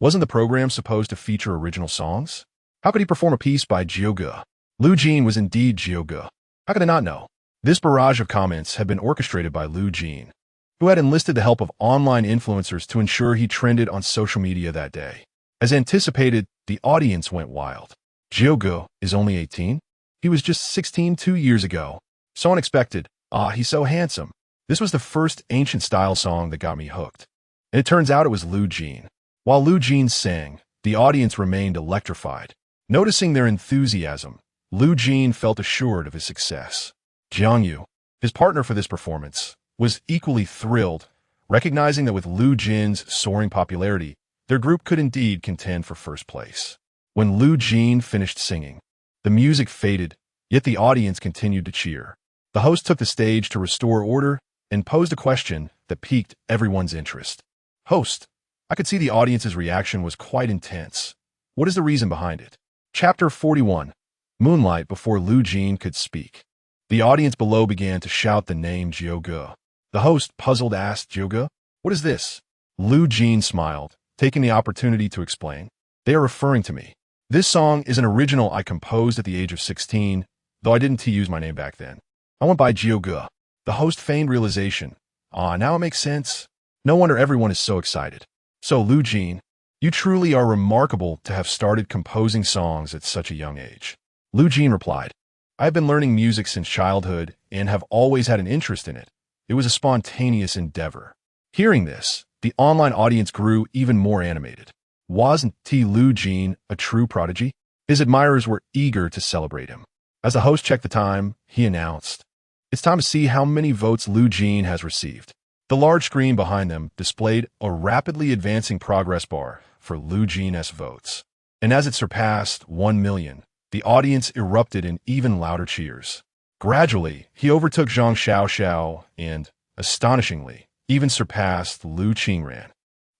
Wasn't the program supposed to feature original songs? How could he perform a piece by Jiuge? Lu Jin was indeed Jiuge. How could I not know? This barrage of comments had been orchestrated by Lu Jin, who had enlisted the help of online influencers to ensure he trended on social media that day. As anticipated, the audience went wild. Jiuge is only 18? He was just 16 2 years ago. So unexpected. He's so handsome. This was the first ancient-style song that got me hooked. And it turns out it was Lu Jin. While Lu Jin sang, the audience remained electrified. Noticing their enthusiasm, Lu Jin felt assured of his success. Jiang Yu, his partner for this performance, was equally thrilled, recognizing that with Lu Jin's soaring popularity, their group could indeed contend for first place. When Lu Jin finished singing, the music faded, yet the audience continued to cheer. The host took the stage to restore order and posed a question that piqued everyone's interest. Host, I could see the audience's reaction was quite intense. What is the reason behind it? Chapter 41. Moonlight before Lu Jin could speak. The audience below began to shout the name Jiuge. The host, puzzled, asked, Jiuge, what is this? Lu Jin smiled, taking the opportunity to explain. They are referring to me. This song is an original I composed at the age of 16, though I didn't use my name back then. I went by Jiuge. The host feigned realization, Ah, now it makes sense. No wonder everyone is so excited. So, Lu Jin, you truly are remarkable to have started composing songs at such a young age. Lu Jin replied, I've been learning music since childhood and have always had an interest in it. It was a spontaneous endeavor. Hearing this, the online audience grew even more animated. Wasn't Lu Jin a true prodigy? His admirers were eager to celebrate him. As the host checked the time, he announced, It's time to see how many votes Lu Jin has received. The large screen behind them displayed a rapidly advancing progress bar for Lu Jin's votes. And as it surpassed 1 million, the audience erupted in even louder cheers. Gradually, he overtook Zhang Xiaoxiao and, astonishingly, even surpassed Lu Qingyu.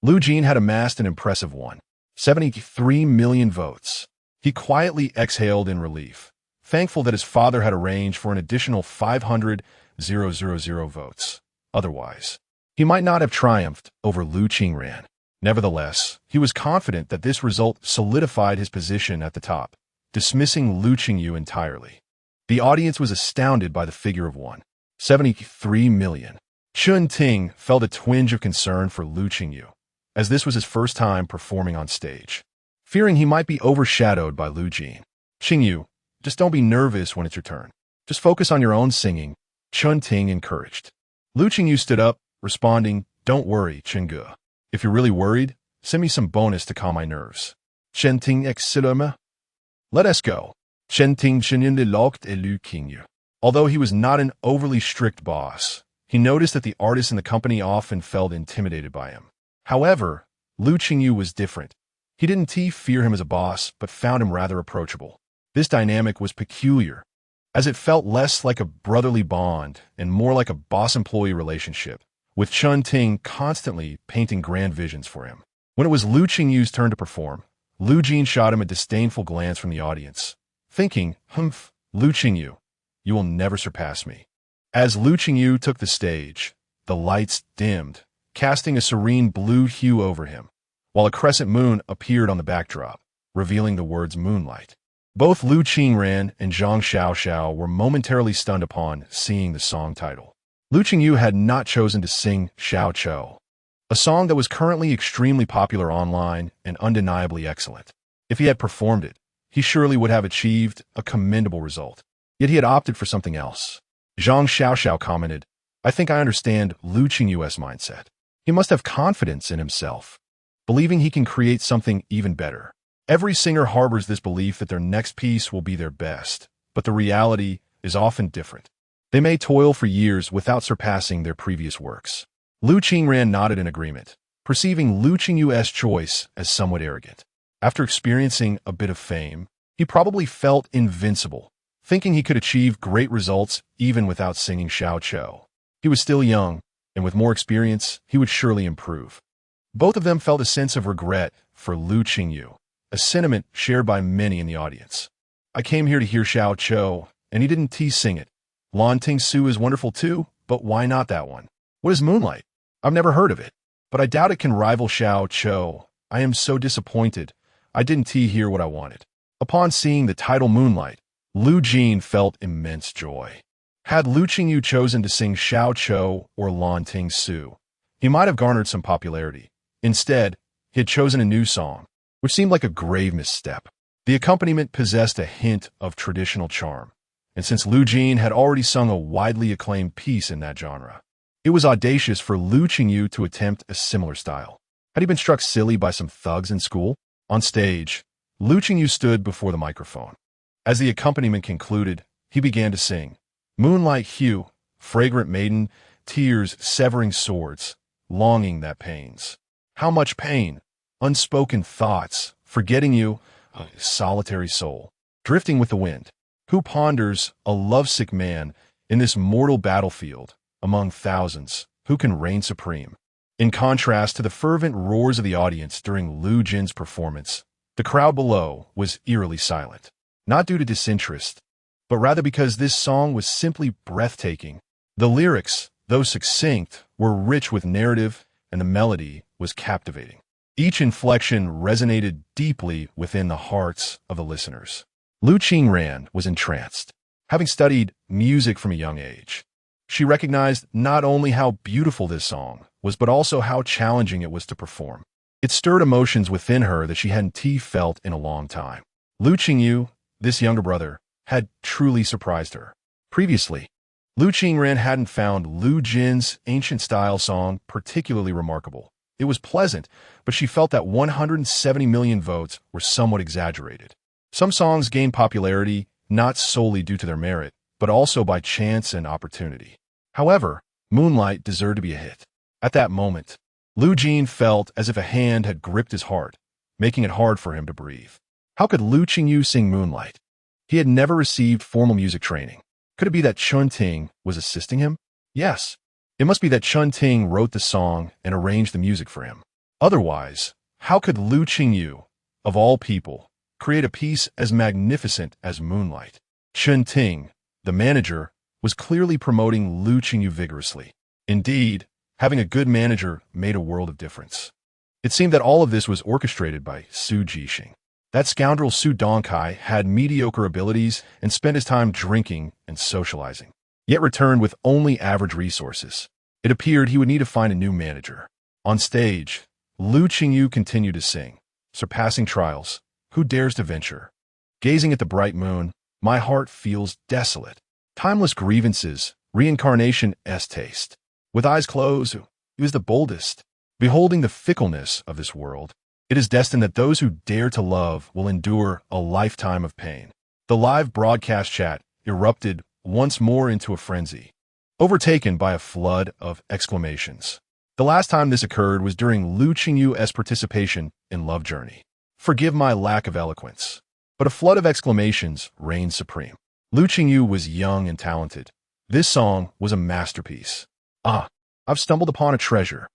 Lu Jin had amassed an impressive 1.73 million votes. He quietly exhaled in relief, thankful that his father had arranged for an additional 500,000 votes. Otherwise, he might not have triumphed over Lu Qingyu. Nevertheless, he was confident that this result solidified his position at the top, dismissing Lu Qingyu entirely. The audience was astounded by the figure of 1.73 million. Chun Ting felt a twinge of concern for Lu Qingyu, as this was his first time performing on stage. Fearing he might be overshadowed by Lu Jin. Qingyu, just don't be nervous when it's your turn. Just focus on your own singing, Chun Ting encouraged. Lu Qingyu stood up, responding, Don't worry, Qinggu. If you're really worried, send me some bonus to calm my nerves. Chen Ting excellent. Let us go. Chen Ting locked Lu Qingyu. Although he was not an overly strict boss, he noticed that the artists in the company often felt intimidated by him. However, Lu Qingyu was different. He didn't fear him as a boss, but found him rather approachable. This dynamic was peculiar, as it felt less like a brotherly bond and more like a boss-employee relationship, with Chun Ting constantly painting grand visions for him. When it was Lu Qingyu's turn to perform, Lu Jin shot him a disdainful glance from the audience, thinking, Humph, Lu Qingyu, you will never surpass me. As Lu Qingyu took the stage, the lights dimmed, casting a serene blue hue over him, while a crescent moon appeared on the backdrop, revealing the words moonlight. Both Lu Qingyu and Zhang Xiaoxiao were momentarily stunned upon seeing the song title. Lu Qingyu had not chosen to sing Xiao Chou, a song that was currently extremely popular online and undeniably excellent. If he had performed it, he surely would have achieved a commendable result. Yet he had opted for something else. Zhang Xiaoxiao commented, I think I understand Lu Qingyu's mindset. He must have confidence in himself, believing he can create something even better. Every singer harbors this belief that their next piece will be their best, but the reality is often different. They may toil for years without surpassing their previous works. Lu Qingyu nodded in agreement, perceiving Lu Qingyu's choice as somewhat arrogant. After experiencing a bit of fame, he probably felt invincible, thinking he could achieve great results even without singing Xiao Chou. He was still young, and with more experience, he would surely improve. Both of them felt a sense of regret for Lu Qingyu, a sentiment shared by many in the audience. I came here to hear Xiao Chou, and he didn't sing it. Lan Ting Su is wonderful too, but why not that one? What is Moonlight? I've never heard of it, but I doubt it can rival Xiao Chou. I am so disappointed. I didn't hear what I wanted. Upon seeing the title Moonlight, Lu Jin felt immense joy. Had Lu Qingyu chosen to sing Xiao Chou or Lan Ting Su, he might have garnered some popularity. Instead, he had chosen a new song, which seemed like a grave misstep. The accompaniment possessed a hint of traditional charm, and since Lu Jin had already sung a widely acclaimed piece in that genre, it was audacious for Lu Qingyu to attempt a similar style. Had he been struck silly by some thugs in school? On stage, Lu Qingyu stood before the microphone. As the accompaniment concluded, he began to sing, Moonlight hue, fragrant maiden, tears severing swords, longing that pains. How much pain, unspoken thoughts, forgetting you, a solitary soul, drifting with the wind. Who ponders, a lovesick man, in this mortal battlefield, among thousands, who can reign supreme? In contrast to the fervent roars of the audience during Lu Jin's performance, the crowd below was eerily silent, not due to disinterest, but rather because this song was simply breathtaking. The lyrics, though succinct, were rich with narrative, and the melody was captivating. Each inflection resonated deeply within the hearts of the listeners. Lu Qingyu was entranced. Having studied music from a young age, She recognized not only how beautiful this song was, but also how challenging it was to perform. It stirred emotions within her that she hadn't felt in a long time. Lu Qingyu, this younger brother, had truly surprised her. Previously, Lu Qingran hadn't found Lu Jin's ancient-style song particularly remarkable. It was pleasant, but she felt that 170 million votes were somewhat exaggerated. Some songs gained popularity not solely due to their merit, but also by chance and opportunity. However, Moonlight deserved to be a hit. At that moment, Lu Jin felt as if a hand had gripped his heart, making it hard for him to breathe. How could Lu Qingyu sing Moonlight? He had never received formal music training. Could it be that Chun Ting was assisting him? Yes. It must be that Chun Ting wrote the song and arranged the music for him. Otherwise, how could Lu Qingyu, of all people, create a piece as magnificent as Moonlight? Chun Ting, the manager, was clearly promoting Lu Qingyu vigorously. Indeed, having a good manager made a world of difference. It seemed that all of this was orchestrated by Su Jixing. That scoundrel Su Dongkai had mediocre abilities and spent his time drinking and socializing, yet returned with only average resources. It appeared he would need to find a new manager. On stage, Lu Qingyu continued to sing, surpassing trials. Who dares to venture? Gazing at the bright moon, my heart feels desolate. Timeless grievances, reincarnation's taste. With eyes closed, he was the boldest. Beholding the fickleness of this world, it is destined that those who dare to love will endure a lifetime of pain. The live broadcast chat erupted once more into a frenzy, overtaken by a flood of exclamations. The last time this occurred was during Lu Qingyu's participation in Love Journey. Forgive my lack of eloquence, but a flood of exclamations reigned supreme. Lu Qingyu was young and talented. This song was a masterpiece. I've stumbled upon a treasure.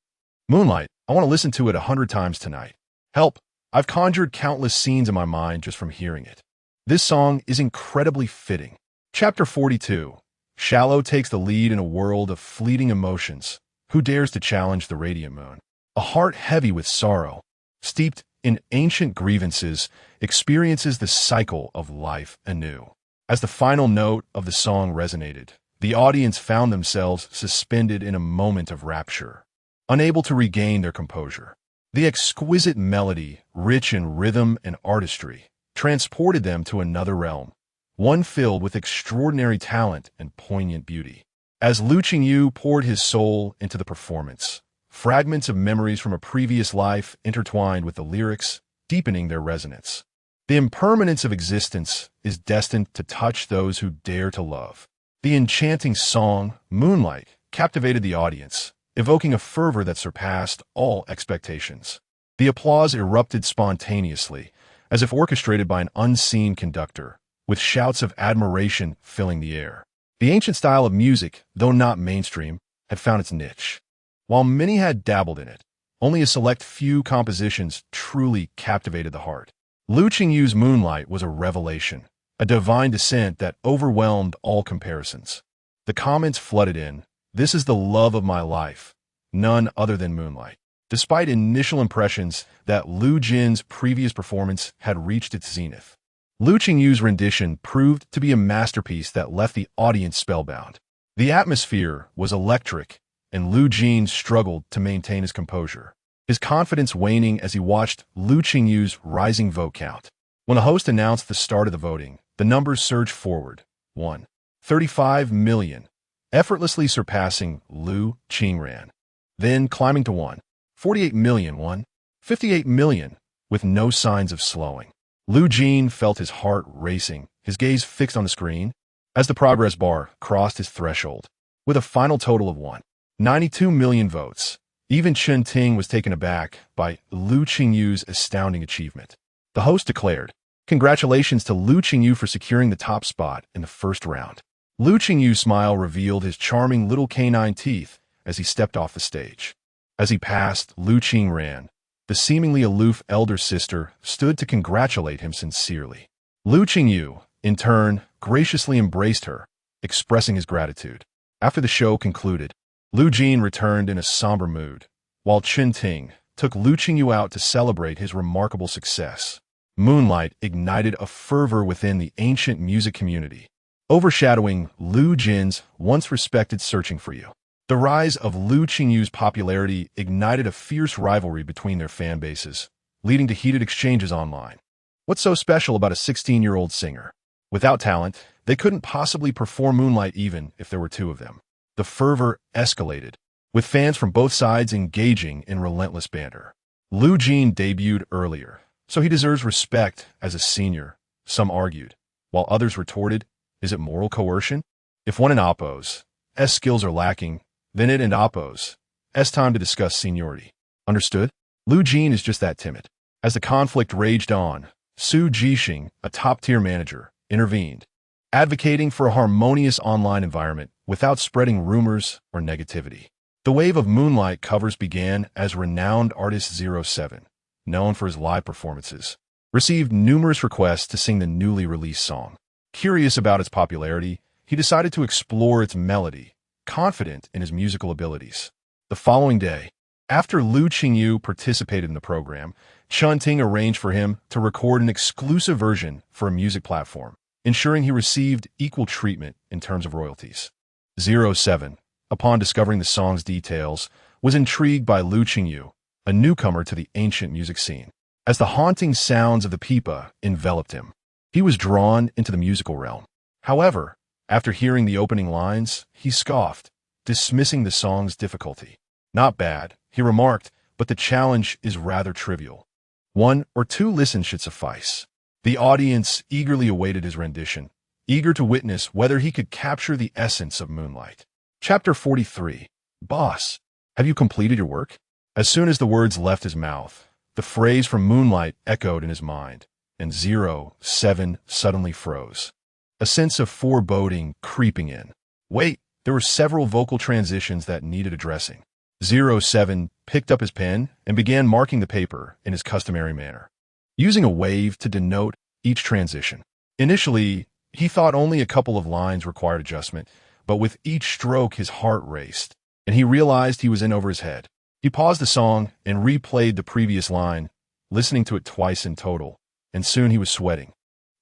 Moonlight, I want to listen to it 100 times tonight. Help, I've conjured countless scenes in my mind just from hearing it. This song is incredibly fitting. Chapter 42. Shallow takes the lead in a world of fleeting emotions. Who dares to challenge the radiant moon? A heart heavy with sorrow, steeped in ancient grievances, experiences the cycle of life anew. As the final note of the song resonated, the audience found themselves suspended in a moment of rapture, unable to regain their composure. The exquisite melody, rich in rhythm and artistry, transported them to another realm, one filled with extraordinary talent and poignant beauty. As Lu Qingyu poured his soul into the performance, fragments of memories from a previous life intertwined with the lyrics, deepening their resonance. The impermanence of existence is destined to touch those who dare to love. The enchanting song, Moonlight, captivated the audience, evoking a fervor that surpassed all expectations. The applause erupted spontaneously, as if orchestrated by an unseen conductor, with shouts of admiration filling the air. The ancient style of music, though not mainstream, had found its niche. While many had dabbled in it, only a select few compositions truly captivated the heart. Lu Qingyu's Moonlight was a revelation, a divine descent that overwhelmed all comparisons. The comments flooded in. This is the love of my life, none other than Moonlight. Despite initial impressions that Lu Jin's previous performance had reached its zenith, Lu Qingyu's rendition proved to be a masterpiece that left the audience spellbound. The atmosphere was electric, and Lu Jin struggled to maintain his composure, his confidence waning as he watched Lu Qingyu's rising vote count. When the host announced the start of the voting, the numbers surged forward. 1.35 million, effortlessly surpassing Lu Qingran, then climbing to 1.48 million, 1.58 million, with no signs of slowing. Lu Jin felt his heart racing, his gaze fixed on the screen, as the progress bar crossed his threshold. With a final total of 1.92 million votes, even Chun Ting was taken aback by Lu Qingyu's astounding achievement. The host declared, "Congratulations to Lu Qingyu for securing the top spot in the first round." Lu Qingyu's smile revealed his charming little canine teeth as he stepped off the stage. As he passed, Lu Qingran, the seemingly aloof elder sister, stood to congratulate him sincerely. Lu Qingyu, in turn, graciously embraced her, expressing his gratitude. After the show concluded, Lu Jin returned in a somber mood, while Chun Ting took Lu Qingyu out to celebrate his remarkable success. Moonlight ignited a fervor within the ancient music community, overshadowing Lu Jin's once respected searching for you. The rise of Lu Qingyu's popularity ignited a fierce rivalry between their fan bases, leading to heated exchanges online. What's so special about a 16-year-old singer? Without talent, they couldn't possibly perform Moonlight even if there were two of them. The fervor escalated, with fans from both sides engaging in relentless banter. Lu Jin debuted earlier, so he deserves respect as a senior, some argued, while others retorted, is it moral coercion? If one in Oppo's S skills are lacking, then it and Oppo's S time to discuss seniority. Understood? Lu Jin is just that timid. As the conflict raged on, Su Jixing, a top-tier manager, intervened, advocating for a harmonious online environment without spreading rumors or negativity. The wave of Moonlight covers began as renowned artist 07, known for his live performances, received numerous requests to sing the newly released song. Curious about its popularity, he decided to explore its melody, confident in his musical abilities. The following day, after Lu Qingyu participated in the program, Chun Ting arranged for him to record an exclusive version for a music platform, ensuring he received equal treatment in terms of royalties. 07, upon discovering the song's details, was intrigued by Lu Qingyu, a newcomer to the ancient music scene. As the haunting sounds of the pipa enveloped him, he was drawn into the musical realm. However, after hearing the opening lines, he scoffed, dismissing the song's difficulty. Not bad, he remarked, but the challenge is rather trivial. 1 or 2 listens should suffice. The audience eagerly awaited his rendition, eager to witness whether he could capture the essence of Moonlight. Chapter 43. Boss, have you completed your work? As soon as the words left his mouth, the phrase from Moonlight echoed in his mind, and 07 suddenly froze. A sense of foreboding creeping in. Wait, there were several vocal transitions that needed addressing. 07 picked up his pen and began marking the paper in his customary manner, using a wave to denote each transition. Initially, he thought only a couple of lines required adjustment, but with each stroke his heart raced, and he realized he was in over his head. He paused the song and replayed the previous line, listening to it twice in total, and soon he was sweating.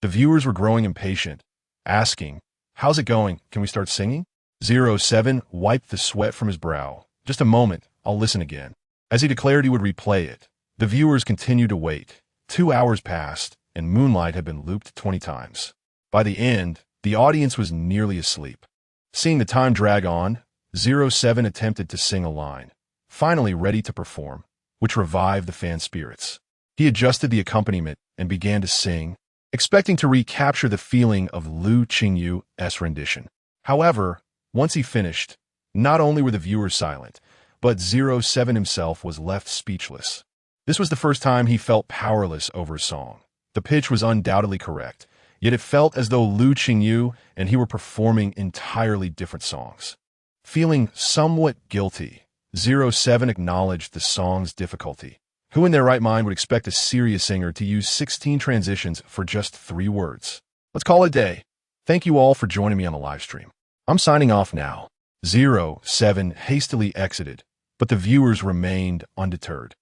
The viewers were growing impatient, asking, "How's it going? Can we start singing?" 07 wiped the sweat from his brow. "Just a moment, I'll listen again." As he declared he would replay it, the viewers continued to wait. 2 hours passed, and Moonlight had been looped 20 times. By the end, the audience was nearly asleep. Seeing the time drag on, 07 attempted to sing a line, finally ready to perform, which revived the fan spirits. He adjusted the accompaniment and began to sing, expecting to recapture the feeling of Lu Qingyu's rendition. However, once he finished, not only were the viewers silent, but 07 himself was left speechless. This was the first time he felt powerless over a song. The pitch was undoubtedly correct, yet it felt as though Lu Qingyu and he were performing entirely different songs. Feeling somewhat guilty, 07 acknowledged the song's difficulty. Who in their right mind would expect a serious singer to use 16 transitions for just 3 words? Let's call it a day. Thank you all for joining me on the live stream. I'm signing off now. 07 hastily exited, but the viewers remained undeterred,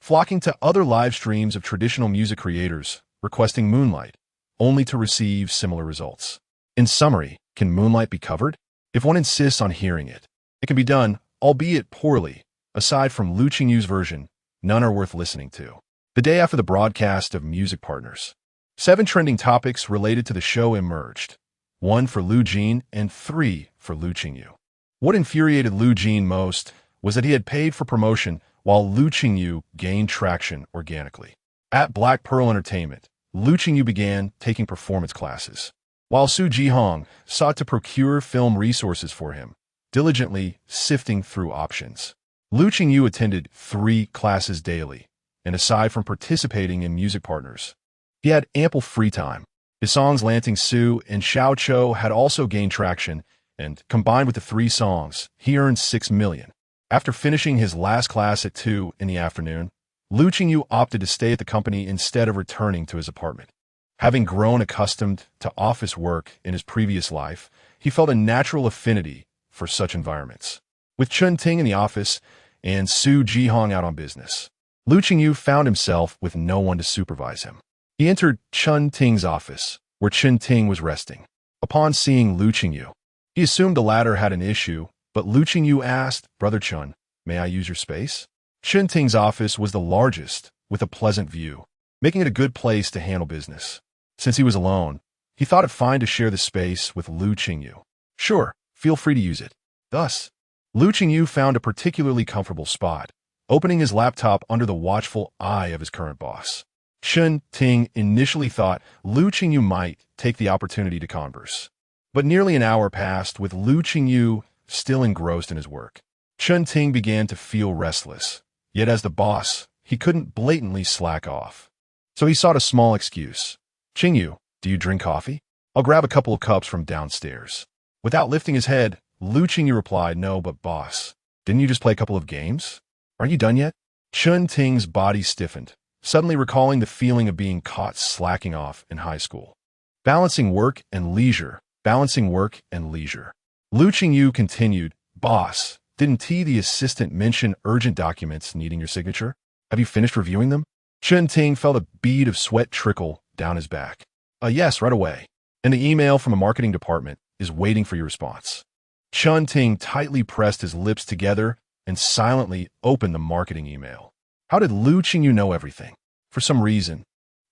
flocking to other live streams of traditional music creators requesting Moonlight, only to receive similar results. In summary, can Moonlight be covered? If one insists on hearing it, it can be done, albeit poorly. Aside from Lu Qingyu's version, none are worth listening to. The day after the broadcast of Music Partners, 7 trending topics related to the show emerged, 1 for Lu Jin and 3 for Lu Qingyu. What infuriated Lu Jin most was that he had paid for promotion while Lu Qingyu gained traction organically. At Black Pearl Entertainment, Lu Qingyu began taking performance classes, while Su Jihong sought to procure film resources for him, diligently sifting through options. Lu Qingyu attended 3 classes daily, and aside from participating in Music Partners, he had ample free time. His songs Lanting Su and Xiao Cho had also gained traction, and combined with the 3 songs, he earned 6 million. After finishing his last class at 2 in the afternoon, Lu Qingyu opted to stay at the company instead of returning to his apartment. Having grown accustomed to office work in his previous life, he felt a natural affinity for such environments. With Chun Ting in the office and Su Jihong out on business, Lu Qingyu found himself with no one to supervise him. He entered Chun Ting's office, where Chun Ting was resting. Upon seeing Lu Qingyu, he assumed the latter had an issue, but Lu Qingyu asked, "Brother Chun, may I use your space?" Chun Ting's office was the largest, with a pleasant view, making it a good place to handle business. Since he was alone, he thought it fine to share the space with Lu Qingyu. "Sure, feel free to use it." Thus, Lu Qingyu found a particularly comfortable spot, opening his laptop under the watchful eye of his current boss. Chun Ting initially thought Lu Qingyu might take the opportunity to converse. But nearly an hour passed with Lu Qingyu still engrossed in his work. Chun Ting began to feel restless, yet as the boss, he couldn't blatantly slack off. So he sought a small excuse. "Qingyu, do you drink coffee? I'll grab a couple of cups from downstairs." Without lifting his head, Lu Qingyu replied, "No, but boss, didn't you just play a couple of games? Aren't you done yet?" Chun Ting's body stiffened, suddenly recalling the feeling of being caught slacking off in high school. Balancing work and leisure. Lu Qingyu continued, "Boss, didn't the assistant mention urgent documents needing your signature? Have you finished reviewing them?" Chun Ting felt a bead of sweat trickle down his back. Yes, right away. And the email from a marketing department is waiting for your response." Chun Ting tightly pressed his lips together and silently opened the marketing email. How did Lu Qingyu know everything? For some reason,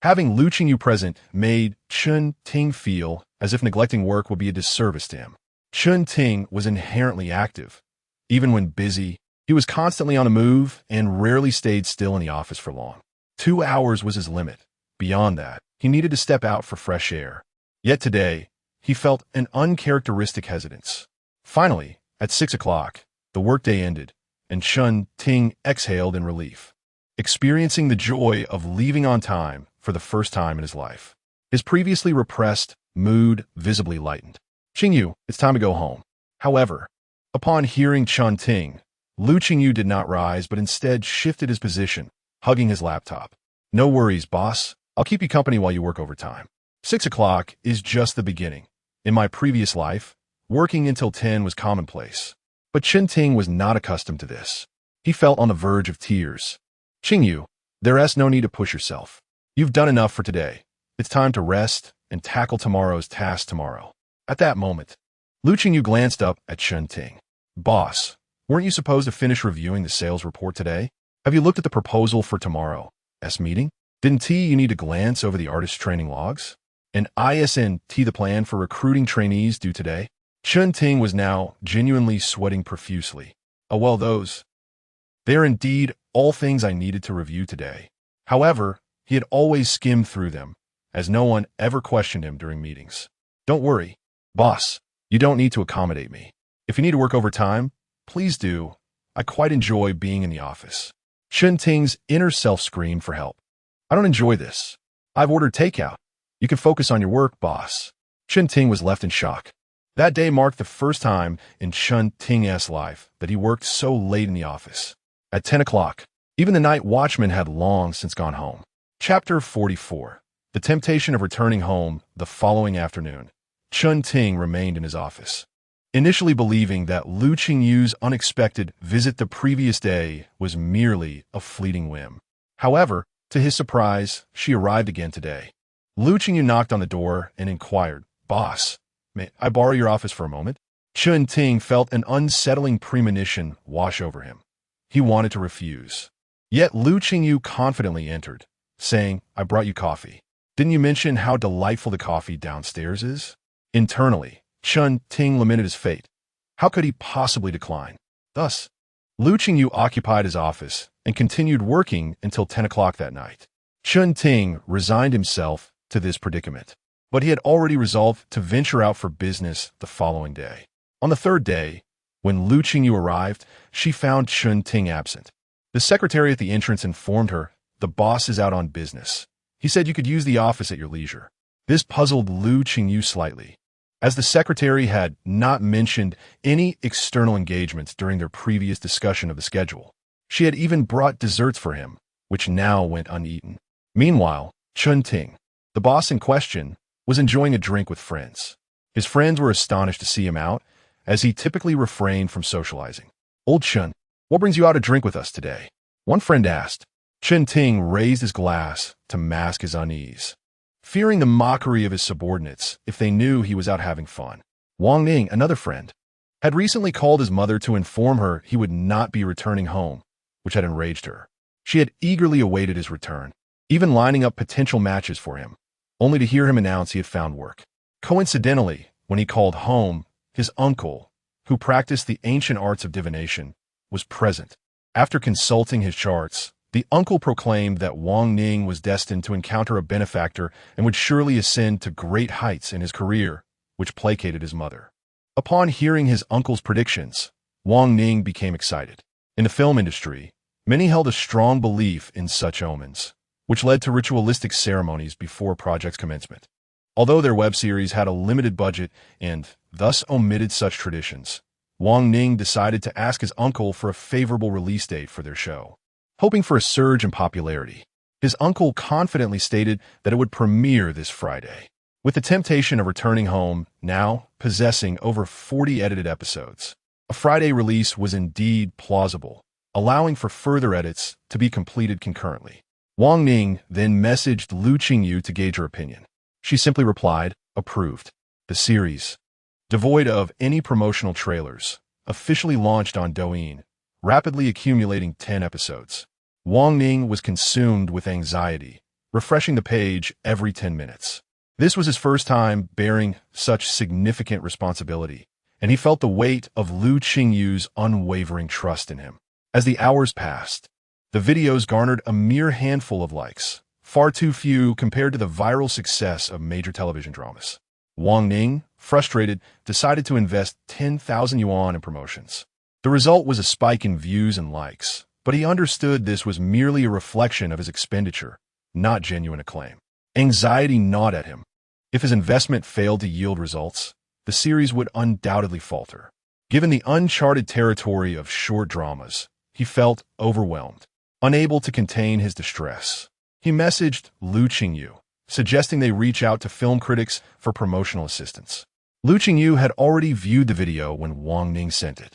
having Lu Qingyu present made Chun Ting feel as if neglecting work would be a disservice to him. Chun Ting was inherently active. Even when busy, he was constantly on the move and rarely stayed still in the office for long. 2 hours was his limit. Beyond that, he needed to step out for fresh air. Yet today, he felt an uncharacteristic hesitance. Finally, at 6 o'clock, the workday ended, and Chun Ting exhaled in relief, experiencing the joy of leaving on time for the first time in his life. His previously repressed mood visibly lightened. "Qingyu, it's time to go home." However, upon hearing Chun Ting, Lu Qingyu did not rise but instead shifted his position, hugging his laptop. "No worries, boss. I'll keep you company while you work overtime. 6 o'clock is just the beginning. In my previous life, working until 10 was commonplace. But Chun Ting was not accustomed to this. He felt on the verge of tears. "Qingyu, there's no need to push yourself. You've done enough for today. It's time to rest and tackle tomorrow's task tomorrow." At that moment, Lu Qingyu glanced up at Chun Ting. "Boss, weren't you supposed to finish reviewing the sales report today? Have you looked at the proposal for tomorrow's meeting? Didn't you need to glance over the artist training logs? And isn't the plan for recruiting trainees due today?" Chun Ting was now genuinely sweating profusely. Well, they are indeed all things I needed to review today. However, he had always skimmed through them, as no one ever questioned him during meetings. "Don't worry, boss, you don't need to accommodate me. If you need to work overtime, please do. I quite enjoy being in the office." Chun Ting's inner self screamed for help. "I don't enjoy this. I've ordered takeout. You can focus on your work, boss." Chun Ting was left in shock. That day marked the first time in Chun Ting's life that he worked so late in the office. At 10 o'clock, even the night watchman had long since gone home. Chapter 44. The temptation of returning home the following afternoon. Chun Ting remained in his office, initially believing that Lu Qingyu's unexpected visit the previous day was merely a fleeting whim. However, to his surprise, she arrived again today. Lu Qingyu knocked on the door and inquired, "Boss, may I borrow your office for a moment?" Chun Ting felt an unsettling premonition wash over him. He wanted to refuse. Yet Lu Qingyu confidently entered, saying, "I brought you coffee. Didn't you mention how delightful the coffee downstairs is?" Internally, Chun Ting lamented his fate. How could he possibly decline? Thus, Lu Qingyu occupied his office and continued working until 10 o'clock that night. Chun Ting resigned himself to this predicament, but he had already resolved to venture out for business the following day. On the third day, when Lu Qingyu arrived, she found Chun Ting absent. The secretary at the entrance informed her, "The boss is out on business. He said you could use the office at your leisure." This puzzled Lu Qingyu slightly, as the secretary had not mentioned any external engagements during their previous discussion of the schedule. She had even brought desserts for him, which now went uneaten. Meanwhile, Chun Ting, the boss in question, was enjoying a drink with friends. His friends were astonished to see him out, as he typically refrained from socializing. "Old Chun, what brings you out to drink with us today?" one friend asked. Chun Ting raised his glass to mask his unease. fearing the mockery of his subordinates if they knew he was out having fun. Wang Ning, another friend, had recently called his mother to inform her he would not be returning home, which had enraged her. She had eagerly awaited his return, even lining up potential matches for him, only to hear him announce he had found work. Coincidentally, when he called home, his uncle, who practiced the ancient arts of divination, was present. After consulting his charts, the uncle proclaimed that Wang Ning was destined to encounter a benefactor and would surely ascend to great heights in his career, which placated his mother. Upon hearing his uncle's predictions, Wang Ning became excited. In the film industry, many held a strong belief in such omens, which led to ritualistic ceremonies before project's commencement. Although their web series had a limited budget and thus omitted such traditions, Wang Ning decided to ask his uncle for a favorable release date for their show. Hoping for a surge in popularity, his uncle confidently stated that it would premiere this Friday. With the temptation of returning home now possessing over 40 edited episodes, a Friday release was indeed plausible, allowing for further edits to be completed concurrently. Wang Ning then messaged Lu Qingyu to gauge her opinion. She simply replied, "Approved." The series, devoid of any promotional trailers, officially launched on Douyin, rapidly accumulating 10 episodes. Wang Ning was consumed with anxiety, refreshing the page every 10 minutes. This was his first time bearing such significant responsibility, and he felt the weight of Lu Qingyu's unwavering trust in him. As the hours passed, the videos garnered a mere handful of likes, far too few compared to the viral success of major television dramas. Wang Ning, frustrated, decided to invest 10,000 yuan in promotions. The result was a spike in views and likes, but he understood this was merely a reflection of his expenditure, not genuine acclaim. Anxiety gnawed at him. If his investment failed to yield results, the series would undoubtedly falter. Given the uncharted territory of short dramas, he felt overwhelmed. Unable to contain his distress, he messaged Lu Qingyu, suggesting they reach out to film critics for promotional assistance. Lu Qingyu had already viewed the video when Wang Ning sent it.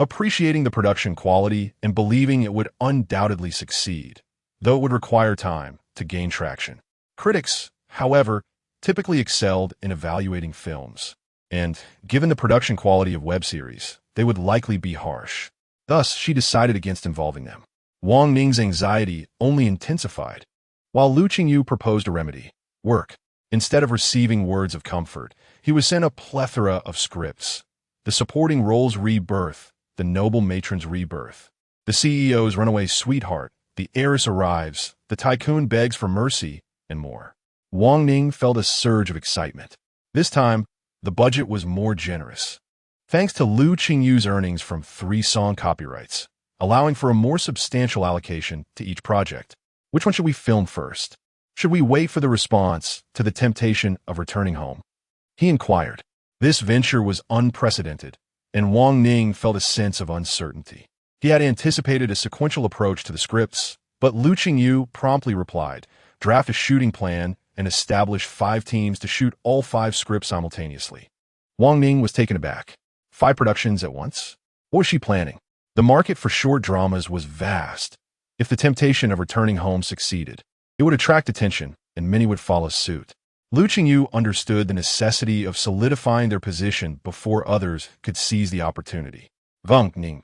Appreciating the production quality and believing it would undoubtedly succeed, though it would require time to gain traction. Critics, however, typically excelled in evaluating films, and, given the production quality of web series, they would likely be harsh. Thus, she decided against involving them. Wang Ning's anxiety only intensified. While Lu Qingyu proposed a remedy, work, instead of receiving words of comfort, he was sent a plethora of scripts. The supporting role's rebirth, the noble matron's rebirth, the CEO's runaway sweetheart, the heiress arrives, the tycoon begs for mercy, and more. Wang Ning felt a surge of excitement. This time, the budget was more generous. Thanks to Lu Qingyu's earnings from 3 song copyrights, allowing for a more substantial allocation to each project. Which one should we film first? Should we wait for the response to the temptation of returning home? He inquired. This venture was unprecedented, and Wang Ning felt a sense of uncertainty. He had anticipated a sequential approach to the scripts, but Lu Qingyu promptly replied, "Draft a shooting plan and establish 5 teams to shoot all 5 scripts simultaneously." Wang Ning was taken aback. 5 productions at once? What was she planning? The market for short dramas was vast. If the temptation of returning home succeeded, it would attract attention, and many would follow suit. Lu Qingyu understood the necessity of solidifying their position before others could seize the opportunity. Wang Ning,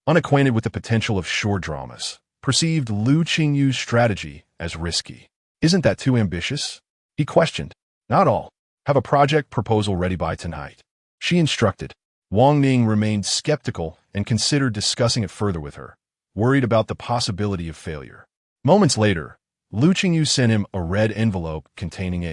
unacquainted with the potential of short dramas, perceived Lu Qingyu's strategy as risky. "Isn't that too ambitious?" he questioned. "Not all. Have a project proposal ready by tonight," she instructed. Wang Ning remained skeptical and considered discussing it further with her, worried about the possibility of failure. Moments later, Lu Qingyu sent him a red envelope containing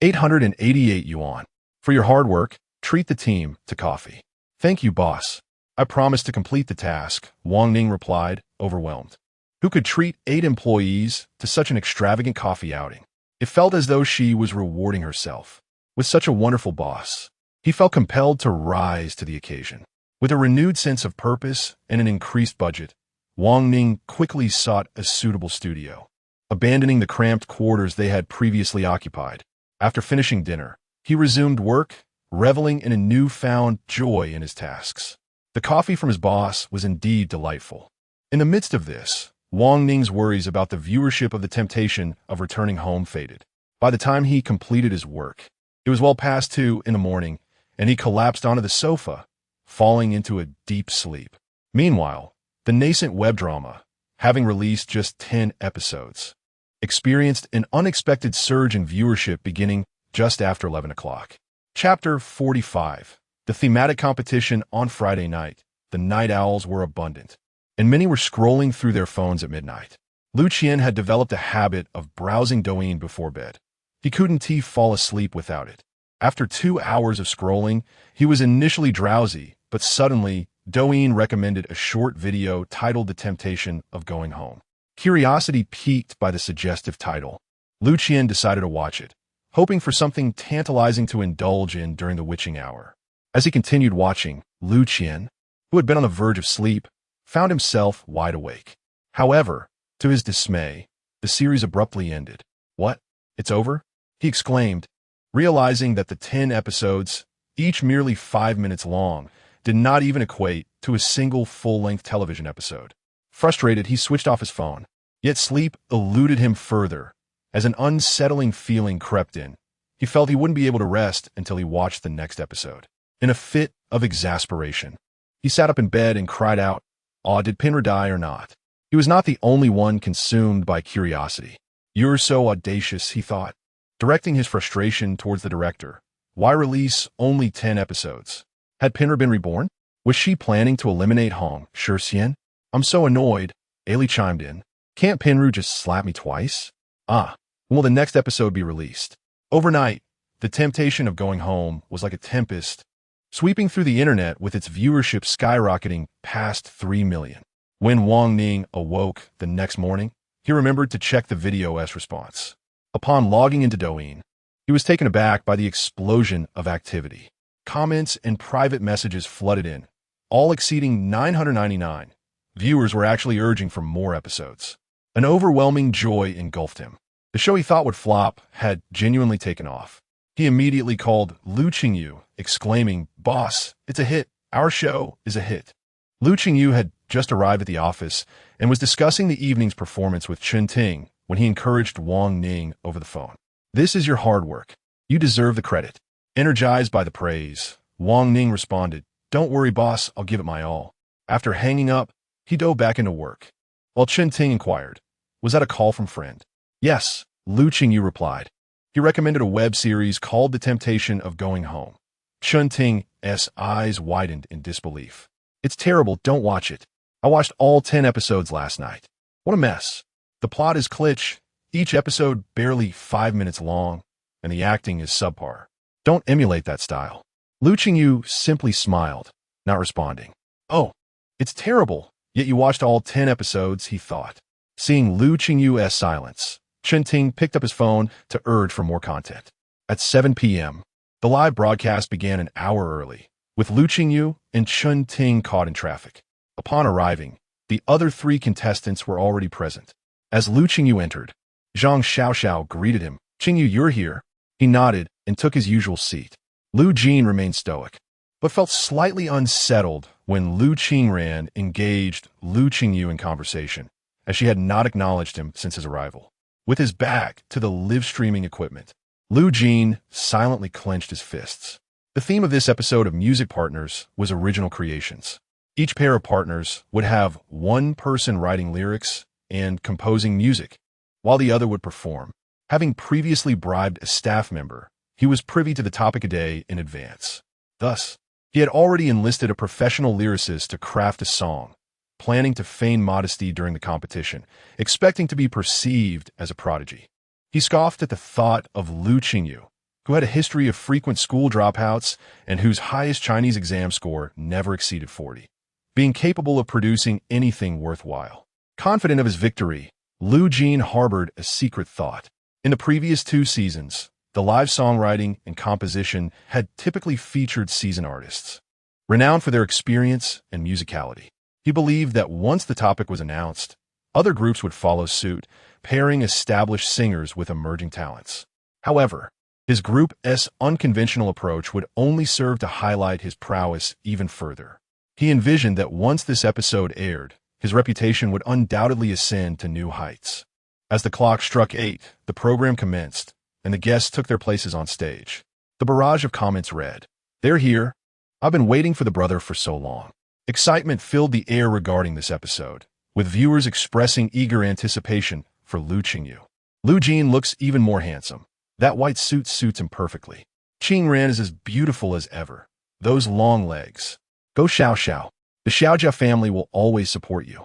888 yuan. "For your hard work, treat the team to coffee." "Thank you, boss. I promise to complete the task," Wang Ning replied, overwhelmed. Who could treat 8 employees to such an extravagant coffee outing? It felt as though she was rewarding herself. With such a wonderful boss, he felt compelled to rise to the occasion. With a renewed sense of purpose and an increased budget, Wang Ning quickly sought a suitable studio, abandoning the cramped quarters they had previously occupied. After finishing dinner, he resumed work, reveling in a newfound joy in his tasks. The coffee from his boss was indeed delightful. In the midst of this, Wang Ning's worries about the viewership of the temptation of returning home faded. By the time he completed his work, it was well past 2 in the morning, and he collapsed onto the sofa, falling into a deep sleep. Meanwhile, the nascent web drama, having released just 10 episodes, experienced an unexpected surge in viewership beginning just after 11 o'clock. Chapter 45. The thematic competition on Friday night. The night owls were abundant, and many were scrolling through their phones at midnight. Lu Qingyu had developed a habit of browsing Douyin before bed. He couldn't fall asleep without it. After 2 hours of scrolling, he was initially drowsy, but suddenly, Douyin recommended a short video titled The Temptation of Going Home. Curiosity piqued by the suggestive title, Lu Qingyu decided to watch it, hoping for something tantalizing to indulge in during the witching hour. As he continued watching, Lu Qingyu, who had been on the verge of sleep, found himself wide awake. However, to his dismay, the series abruptly ended. "What? It's over?" he exclaimed, realizing that the 10 episodes, each merely 5 minutes long, did not even equate to a single full-length television episode. Frustrated, he switched off his phone. Yet sleep eluded him further. As an unsettling feeling crept in, he felt he wouldn't be able to rest until he watched the next episode. In a fit of exasperation, he sat up in bed and cried out, "Aw, did Pinra die or not?" He was not the only one consumed by curiosity. "You're so audacious," he thought, directing his frustration towards the director. Why release only 10 episodes? Had Pinra been reborn? Was she planning to eliminate Hong Shixian? "I'm so annoyed," Ailey chimed in. "Can't Pinru just slap me twice?" "Ah, when will the next episode be released?" Overnight, The Temptation of Going Home was like a tempest, sweeping through the internet with its viewership skyrocketing past 3 million. When Wang Ning awoke the next morning, he remembered to check the video's response. Upon logging into Douyin, he was taken aback by the explosion of activity. Comments and private messages flooded in, all exceeding 999. Viewers were actually urging for more episodes. An overwhelming joy engulfed him. The show he thought would flop had genuinely taken off. He immediately called Lu Qingyu, exclaiming, "Boss, it's a hit. Our show is a hit." Lu Qingyu had just arrived at the office and was discussing the evening's performance with Chen Ting when he encouraged Wang Ning over the phone. "This is your hard work. You deserve the credit." Energized by the praise, Wang Ning responded, "Don't worry, boss, I'll give it my all." After hanging up, he dove back into work. While Chen Ting inquired, "Was that a call from friend?" "Yes," Lu Qingyu replied. He recommended a web series called The Temptation of Going Home. Chen Ting's eyes widened in disbelief. "It's terrible, don't watch it. I watched all 10 episodes last night. What a mess. The plot is glitch, each episode barely 5 minutes long, and the acting is subpar. Don't emulate that style." Lu Qingyu simply smiled, not responding. "Oh, it's terrible, yet you watched all 10 episodes," he thought. Seeing Lu Qingyu's silence, Chen Ting picked up his phone to urge for more content. At 7 p.m., the live broadcast began an hour early, with Lu Qingyu and Chen Ting caught in traffic. Upon arriving, the other 3 contestants were already present. As Lu Qingyu entered, Zhang Xiaoxiao greeted him. "Qingyu, you're here." He nodded and took his usual seat. Lu Jin remained stoic, but felt slightly unsettled when Lu Qingran engaged Lu Qingyu in conversation, as she had not acknowledged him since his arrival. With his back to the live-streaming equipment, Lu Jin silently clenched his fists. The theme of this episode of Music Partners was original creations. Each pair of partners would have one person writing lyrics and composing music, while the other would perform. Having previously bribed a staff member, he was privy to the topic a day in advance. Thus, he had already enlisted a professional lyricist to craft a song, planning to feign modesty during the competition, expecting to be perceived as a prodigy. He scoffed at the thought of Lu Qingyu, who had a history of frequent school dropouts and whose highest Chinese exam score never exceeded 40, being capable of producing anything worthwhile. Confident of his victory, Lu Jin harbored a secret thought. In the previous 2 seasons, the live songwriting and composition had typically featured seasoned artists, renowned for their experience and musicality. He believed that once the topic was announced, other groups would follow suit, pairing established singers with emerging talents. However, his group's unconventional approach would only serve to highlight his prowess even further. He envisioned that once this episode aired, his reputation would undoubtedly ascend to new heights. As the clock struck 8, the program commenced, and the guests took their places on stage. The barrage of comments read, "They're here. I've been waiting for the brother for so long." Excitement filled the air regarding this episode, with viewers expressing eager anticipation for Lu Qingyu. Lu Jin looks even more handsome. That white suit suits him perfectly. Qingran is as beautiful as ever. Those long legs. Go Xiao Xiao. The Xiaojia family will always support you.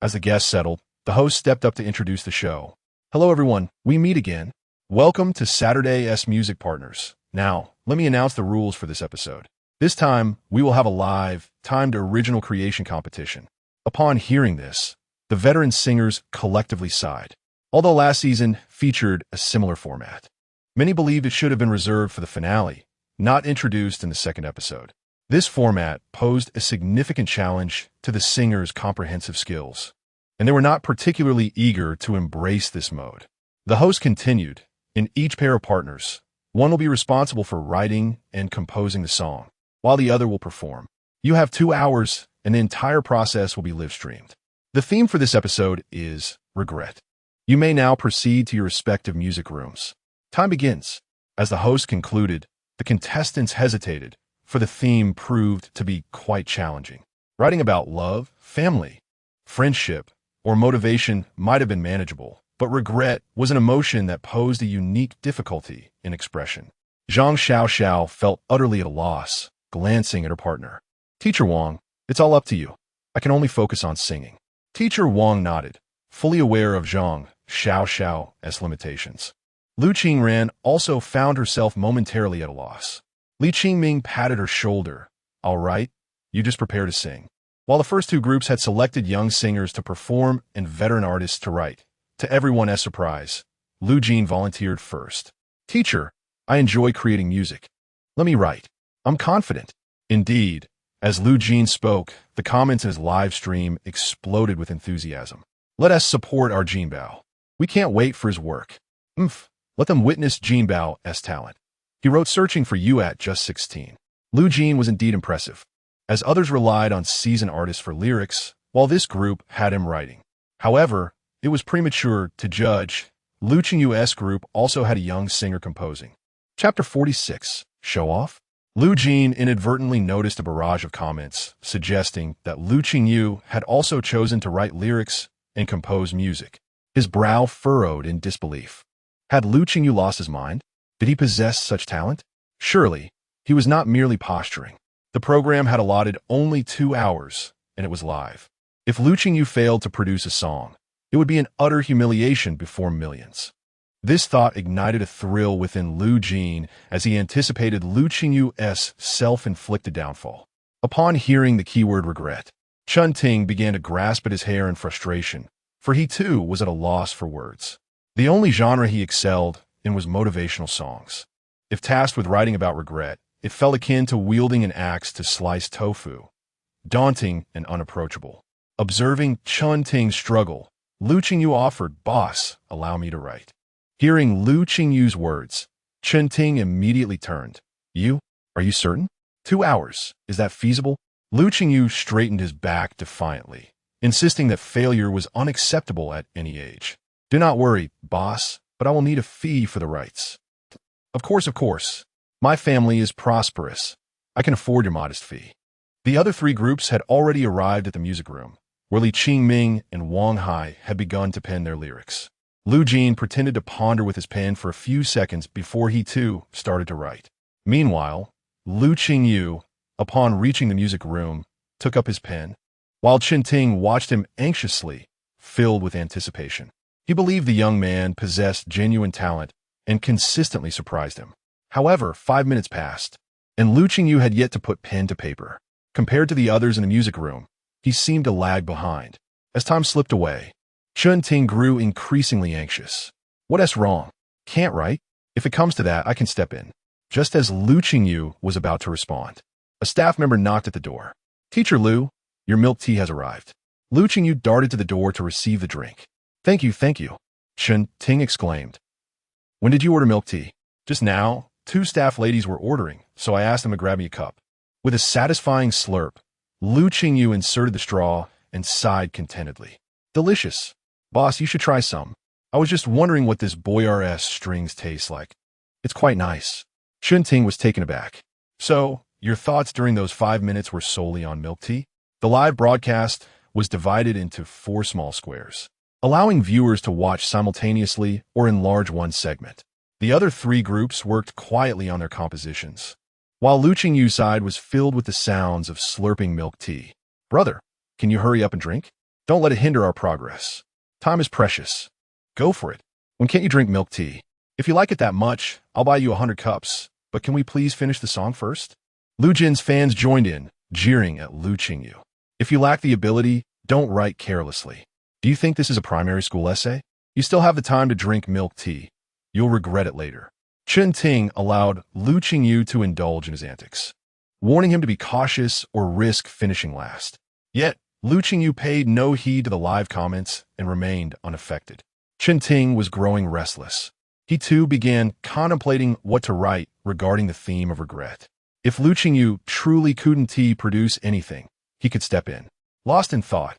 As the guests settled, the host stepped up to introduce the show. "Hello everyone, we meet again. Welcome to Saturday's Music Partners. Now, let me announce the rules for this episode. This time, we will have a live, timed original creation competition." Upon hearing this, the veteran singers collectively sighed. Although last season featured a similar format, many believed it should have been reserved for the finale, not introduced in the second episode. This format posed a significant challenge to the singers' comprehensive skills, and they were not particularly eager to embrace this mode. The host continued, "In each pair of partners, one will be responsible for writing and composing the song, while the other will perform. You have 2 hours, and the entire process will be live-streamed." The theme for this episode is regret. You may now proceed to your respective music rooms. Time begins. As the host concluded, the contestants hesitated, for the theme proved to be quite challenging. Writing about love, family, friendship, or motivation might have been manageable, but regret was an emotion that posed a unique difficulty in expression. Zhang Xiaoxiao felt utterly at a loss, glancing at her partner. "Teacher Wang, it's all up to you. I can only focus on singing." Teacher Wang nodded, fully aware of Zhang Xiaoxiao's limitations. Lu Qingran also found herself momentarily at a loss. Li Qingming patted her shoulder. "All right, you just prepare to sing." While the first two groups had selected young singers to perform and veteran artists to write, to everyone's surprise, Lu Jin volunteered first. "Teacher, I enjoy creating music. Let me write. I'm confident." Indeed, as Lu Jin spoke, the comments in his live stream exploded with enthusiasm. "Let us support our Jinbao. We can't wait for his work. Let them witness Jinbao's talent. He wrote Searching for You at just 16. Lu Jin was indeed impressive, as others relied on seasoned artists for lyrics, while this group had him writing. However, it was premature to judge. Lu Qingyu's group also had a young singer composing. Chapter 46, Show Off? Lu Jin inadvertently noticed a barrage of comments, suggesting that Lu Qingyu had also chosen to write lyrics and compose music. His brow furrowed in disbelief. Had Lu Qingyu lost his mind? Did he possess such talent? Surely, he was not merely posturing. The program had allotted only 2 hours, and it was live. If Lu Qingyu failed to produce a song, it would be an utter humiliation before millions. This thought ignited a thrill within Lu Jin as he anticipated Lu Qingyu's self-inflicted downfall. Upon hearing the keyword regret, Chun Ting began to grasp at his hair in frustration, for he too was at a loss for words. The only genre he excelled in was motivational songs. If tasked with writing about regret, it felt akin to wielding an axe to slice tofu, daunting and unapproachable. Observing Chun Ting's struggle, Lu Qingyu offered, "Boss, allow me to write." Hearing Lu Qingyu's words, Chun Ting immediately turned. "You? Are you certain? 2 hours, is that feasible?" Lu Qingyu straightened his back defiantly, insisting that failure was unacceptable at any age. "Do not worry, boss, but I will need a fee for the rights." Of course. My family is prosperous. I can afford your modest fee." The other 3 groups had already arrived at the music room, where Li Qingming and Wang Hai had begun to pen their lyrics. Lu Jin pretended to ponder with his pen for a few seconds before he too started to write. Meanwhile, Lu Qingyu, upon reaching the music room, took up his pen, while Chun Ting watched him anxiously, filled with anticipation. He believed the young man possessed genuine talent and consistently surprised him. However, 5 minutes passed, and Lu Qingyu had yet to put pen to paper. Compared to the others in the music room, he seemed to lag behind. As time slipped away, Chun Ting grew increasingly anxious. "What's wrong? Can't write? If it comes to that, I can step in." Just as Lu Qingyu was about to respond, a staff member knocked at the door. "Teacher Lu, your milk tea has arrived." Lu Qingyu darted to the door to receive the drink. Thank you. Chun Ting exclaimed. "When did you order milk tea?" "Just now. 2 staff ladies were ordering, so I asked them to grab me a cup." With a satisfying slurp, Lu Qingyu inserted the straw and sighed contentedly. "Delicious. Boss, you should try some. I was just wondering what this boyar's strings taste like." It's quite nice. Ting was taken aback. So, your thoughts during those 5 minutes were solely on milk tea? The live broadcast was divided into 4 small squares, allowing viewers to watch simultaneously or enlarge one segment. The other 3 groups worked quietly on their compositions, while Lu Qingyu's side was filled with the sounds of slurping milk tea. Brother, can you hurry up and drink? Don't let it hinder our progress. Time is precious. Go for it. When can't you drink milk tea? If you like it that much, I'll buy you 100 cups, but can we please finish the song first? Lu Jin's fans joined in, jeering at Lu Qingyu. If you lack the ability, don't write carelessly. Do you think this is a primary school essay? You still have the time to drink milk tea. You'll regret it later. Chen Ting allowed Lu Qingyu to indulge in his antics, warning him to be cautious or risk finishing last. Yet, Lu Qingyu paid no heed to the live comments and remained unaffected. Chen Ting was growing restless. He too began contemplating what to write regarding the theme of regret. If Lu Qingyu truly couldn't produce anything, he could step in. Lost in thought,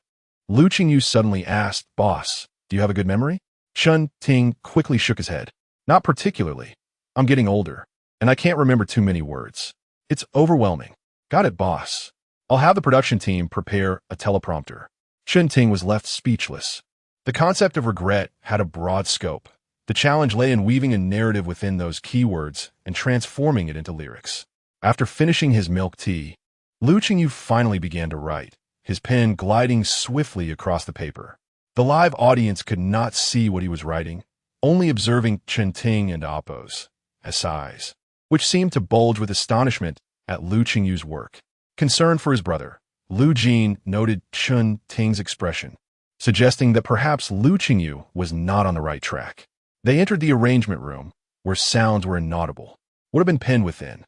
Lu Qingyu suddenly asked, "Boss, do you have a good memory?" Chen Ting quickly shook his head. "Not particularly. I'm getting older, and I can't remember too many words. It's overwhelming." "Got it, boss. I'll have the production team prepare a teleprompter." Chen Ting was left speechless. The concept of regret had a broad scope. The challenge lay in weaving a narrative within those keywords and transforming it into lyrics. After finishing his milk tea, Lu Qingyu finally began to write, his pen gliding swiftly across the paper. The live audience could not see what he was writing, only observing Chen Ting and Appo's eyes, which seemed to bulge with astonishment at Lu Qingyu's work. Concerned for his brother, Lu Jin noted Chen Ting's expression, suggesting that perhaps Lu Qingyu was not on the right track. They entered the arrangement room, where sounds were inaudible, would have been penned within.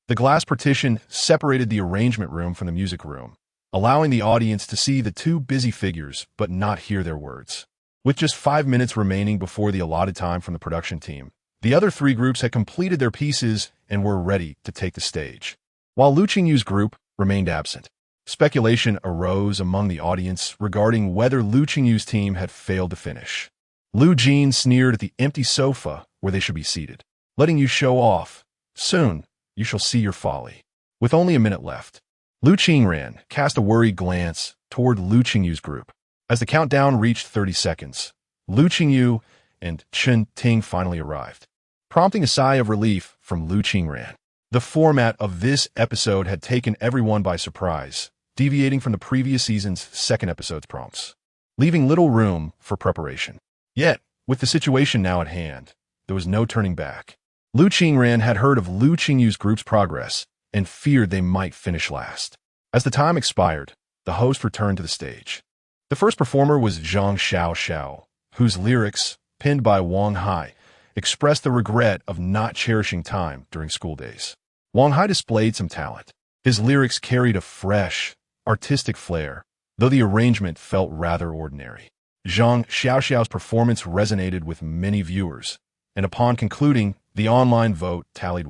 The glass partition separated the arrangement room from the music room, allowing the audience to see the 2 busy figures but not hear their words. With just 5 minutes remaining before the allotted time from the production team, the other 3 groups had completed their pieces and were ready to take the stage. While Lu Qingyu's group remained absent, speculation arose among the audience regarding whether Lu Qingyu's team had failed to finish. Lu Jin sneered at the empty sofa where they should be seated. "Letting you show off. Soon, you shall see your folly." With only a minute left, Lu Qingran cast a worried glance toward Lu Qingyu's group. As the countdown reached 30 seconds, Lu Qingyu and Chen Ting finally arrived, prompting a sigh of relief from Lu Qingran. The format of this episode had taken everyone by surprise, deviating from the previous season's 2nd episode's prompts, leaving little room for preparation. Yet, with the situation now at hand, there was no turning back. Lu Qingran had heard of Lu Qingyu's group's progress and feared they might finish last. As the time expired, the host returned to the stage. The first performer was Zhang Xiao, whose lyrics, penned by Wang Hai, expressed the regret of not cherishing time during school days. Wang Hai displayed some talent. His lyrics carried a fresh, artistic flair, though the arrangement felt rather ordinary. Zhang Xiao's performance resonated with many viewers, and upon concluding, the online vote tallied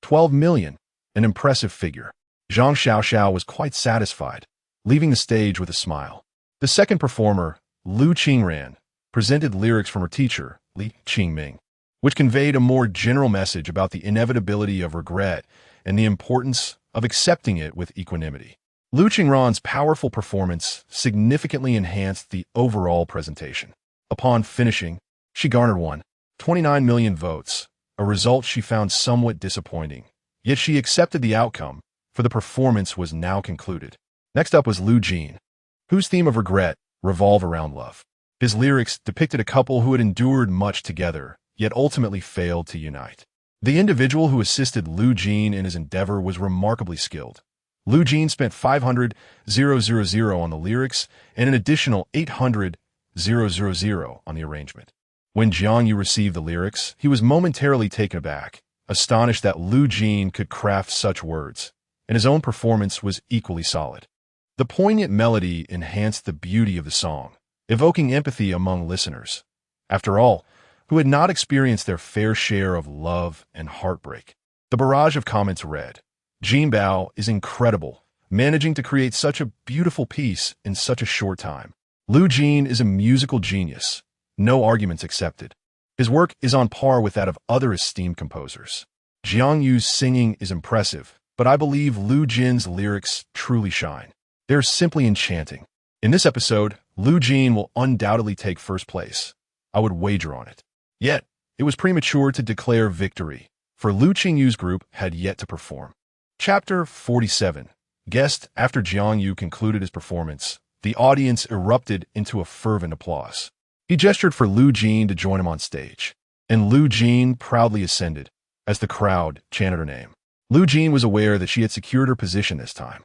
12 million, an impressive figure. Zhang Xiao was quite satisfied, leaving the stage with a smile. The second performer, Lu Qingran, presented lyrics from her teacher, Li Qingming, which conveyed a more general message about the inevitability of regret and the importance of accepting it with equanimity. Lu Qingran's powerful performance significantly enhanced the overall presentation. Upon finishing, she garnered 29 million votes, a result she found somewhat disappointing. Yet she accepted the outcome, for the performance was now concluded. Next up was Lu Jin, whose theme of regret revolved around love. His lyrics depicted a couple who had endured much together, yet ultimately failed to unite. The individual who assisted Lu Jin in his endeavor was remarkably skilled. Lu Jin spent 500,000 on the lyrics and an additional 800,000 on the arrangement. When Jiang Yu received the lyrics, he was momentarily taken aback, astonished that Lu Jin could craft such words, and his own performance was equally solid. The poignant melody enhanced the beauty of the song, evoking empathy among listeners, after all, who had not experienced their fair share of love and heartbreak. The barrage of comments read, "Jin Bao is incredible, managing to create such a beautiful piece in such a short time. Lu Jin is a musical genius. No arguments accepted. His work is on par with that of other esteemed composers. Jiang Yu's singing is impressive, but I believe Lu Jin's lyrics truly shine. They're simply enchanting. In this episode, Lu Jin will undoubtedly take first place. I would wager on it. Yet, it was premature to declare victory, for Lu Qingyu's group had yet to perform. Chapter 47. Guest. After Jiang Yu concluded his performance, the audience erupted into a fervent applause. He gestured for Lu Jin to join him on stage, and Lu Jin proudly ascended as the crowd chanted her name. Lu Jin was aware that she had secured her position this time.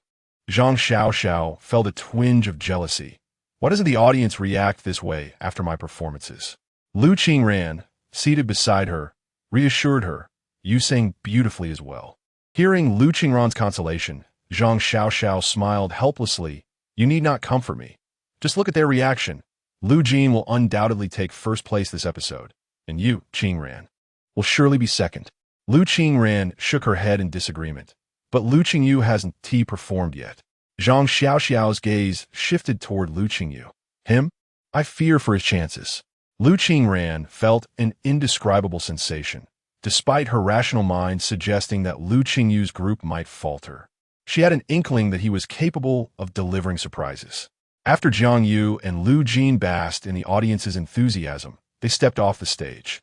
Zhang Xiaoxiao felt a twinge of jealousy. Why doesn't the audience react this way after my performances? Lu Qingran, seated beside her, reassured her, "You sang beautifully as well." Hearing Lu Qingran's consolation, Zhang Xiaoxiao smiled helplessly. "You need not comfort me. Just look at their reaction. Lu Jin will undoubtedly take first place this episode, and you, Qingran, will surely be second." Lu Qingran shook her head in disagreement, but Lu Qingyu hasn't performed yet. Zhang Xiaoxiao's gaze shifted toward Lu Qingyu. Him? I fear for his chances. Lu Qingran felt an indescribable sensation, despite her rational mind suggesting that Lu Qingyu's group might falter. She had an inkling that he was capable of delivering surprises. After Jiang Yu and Lu Jin basked in the audience's enthusiasm, they stepped off the stage.